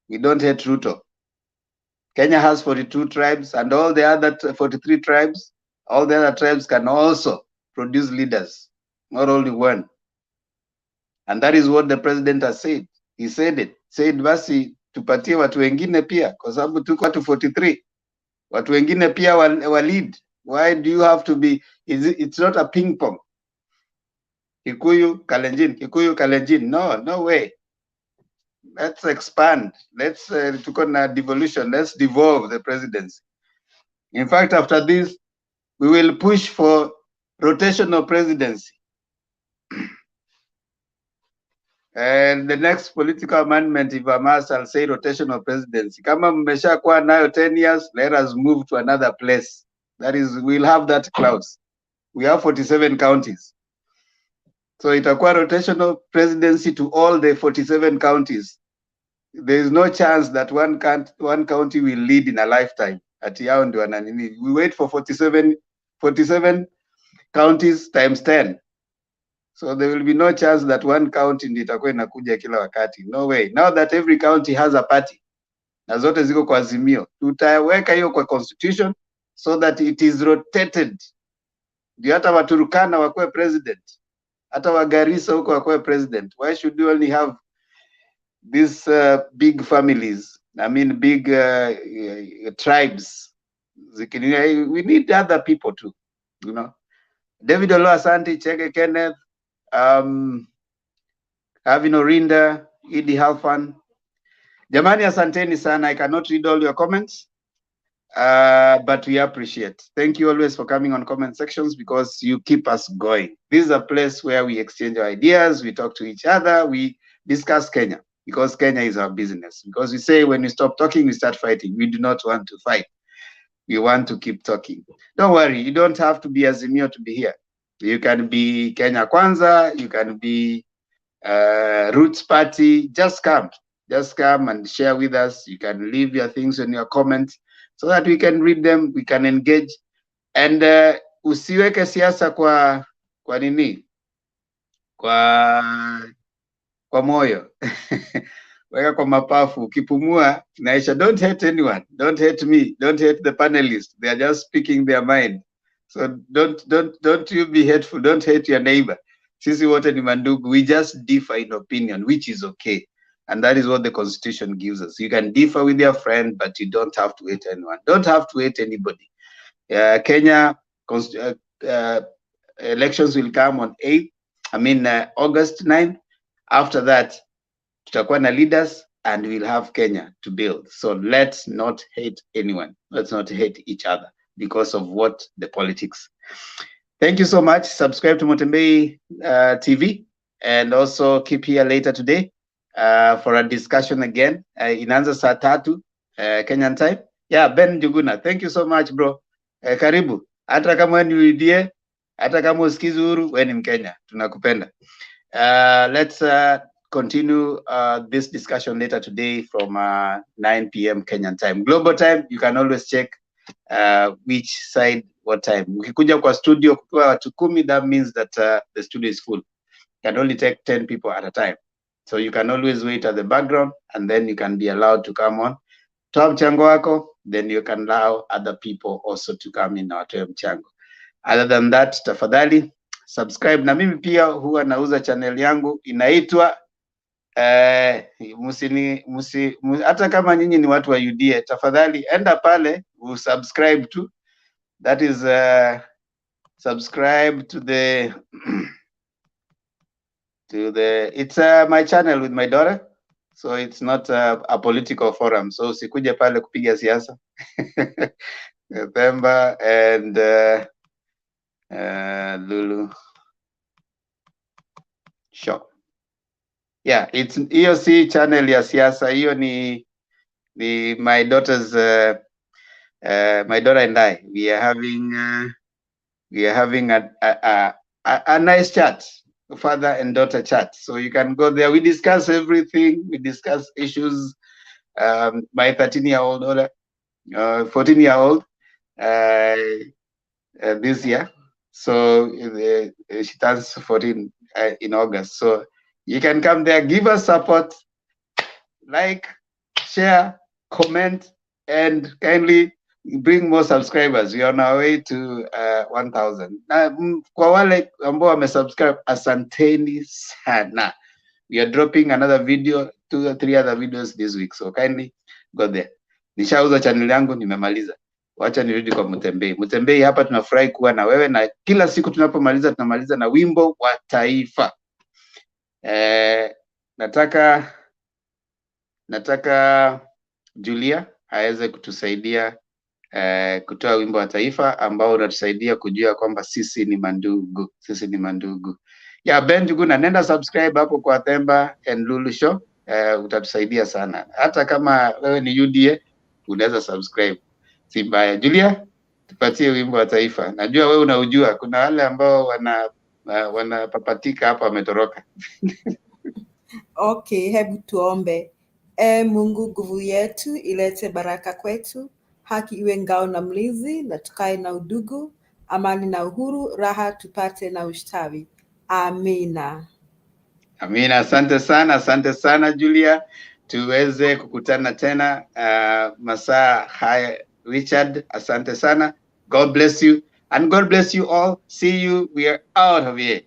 We don't hate Ruto. Kenya has 42 tribes, and all the other 43 tribes, all the other tribes can also produce leaders, not only one. And that is what the president has said. He said it. Said basi tupatie watu wengine pia, kwa sababu tuko watu 43. Watu wengine pia wa lead. Why do you have to be? It's not a ping pong. Kikuyu, Kalenjin. No way. Let's expand. Let's tuko na devolution. Let's devolve the presidency. In fact, after this, we will push for rotational presidency. And the next political amendment, if I must, I'll say rotational presidency. Kama mmesha kuwa nayo 10 years, let us move to another place. That is, we'll have that clause. We have 47 counties. So itakuwa rotational presidency to all the 47 counties. There is no chance that one county will lead in a lifetime. Ati yao ndio wananini. We wait for 47 counties times 10. So there will be no chance that one county ndio itakuwa inakuja kila wakati. No way. Now that every county has a party, na zote ziko kwa Azimio, tutaweka hiyo kwa constitution so that it is rotated. Ndio hata Waturukana wakuwe president, hata Wagarissa huko wakuwe president. Why should we only have these big families? I mean big tribes. We need other people too, you know. David Olo, asante, Chege Kenneth, Avin Orinda, Idi Halfan. Jamani, asanteni sana. I cannot read all your comments, but we appreciate. Thank you always for coming on comment sections because you keep us going. This is a place where we exchange our ideas, we talk to each other, we discuss Kenya because Kenya is our business. Because we say when we stop talking, we start fighting. We do not want to fight. We want to keep talking. Don't worry, you don't have to be Azimio to be here. You can be Kenya Kwanza, you can be Roots Party. Just come and share with us. You can leave your things in your comments so that we can read them, we can engage. And usiweke siasa kwa nini? Kwa moyo. Weka kwa mapafu. Ukipumua naisha. Don't hate anyone. Don't hate me. Don't hate the panelists. They are just speaking their mind. So don't you be hateful. Don't hate your neighbor. Sisi wote ni mandugu. We just differ in opinion, which is okay. And that is what the Constitution gives us. You can differ with your friend, but you don't have to hate anyone. Don't have to hate anybody. Kenya elections will come on August 9th. After that, tutakuwa na leaders and we'll have Kenya to build. So let's not hate anyone. Let's not hate each other because of what the politics. Thank you so much. Subscribe to Motembei TV and also keep here later today for a discussion again. Inaanza saa 3 Kenyan time. Yeah, Ben Juguna. Thank you so much, bro. Karibu. Hata kama ni UDA, hata kama usikizi Uhuru, wewe ni Mkenya. Tunakupenda. Let's continue this discussion later today from 9 p.m. Kenyan time. Global time, you can always check which side, what time. Ukikuja kwa studio kukiwa watu 10, that means that the studio is full. You can only take 10 people at a time. So you can always wait at the background and then you can be allowed to come on. Toa mchango wako, then you can allow other people also to come in na watoe mchango. Other than that, tafadhali subscribe. Na mimi pia huwa nauza channel yangu inaitwa hata kama nyinyi ni watu wa UDA, tafadhali enda pale usubscribe tu. That is subscribe to the it's my channel with my daughter, so it's not a political forum, so sikuje pale kupiga siasa. Pemba and Lulu Show. Yeah, it's hiyo si channel ya siasa, hiyo ni my daughter's my daughter and I, we are having a nice chat, father and daughter chat. So you can go there. We discuss everything. We discuss issues. My 13-year-old daughter, 14-year-old this year. So she turns 14 in August. So you can come there, give us support, like, share, comment, and kindly bring more subscribers. We are on our way to 1,000. Kwa wale ambao wamesubscribe, asanteni sana. We are dropping another video, 2 or 3 other videos this week. So kindly go there. Nishauza channel yangu, nimemaliza. Wacha nirudi kwa Mutembei. Mutembei, hapa tunafurahi kuwa na wewe, na kila siku tunapomaliza tunamaliza na wimbo wa taifa. Nataka Julia aweze kutusaidia kutoa wimbo wa taifa ambao unatusaidia kujua kwamba sisi ni mandugu. Sisi ni mandugu. Ya Ben Juguna, nenda subscribe hapo kwa Themba and Lulu Show. Utatusaidia sana. Hata kama wewe ni UDA, unaweza subscribe. Si mbaya. Julia, tupatie wimbo wa taifa. Najua wewe unaujua. Kuna wale ambao wanapapatika hapa wametoroka. Okay, hebu tuombe. Mungu, nguvu yetu ilete baraka kwetu, haki iwe ngao na mlinzi, na tukae na udugu, amani na uhuru, raha tupate na ustawi. Amina. Amina, asante sana Julia. Tuweze kukutana tena masaa haya. Richard, asante sana. God bless you and God bless you all. See you. We are out of here.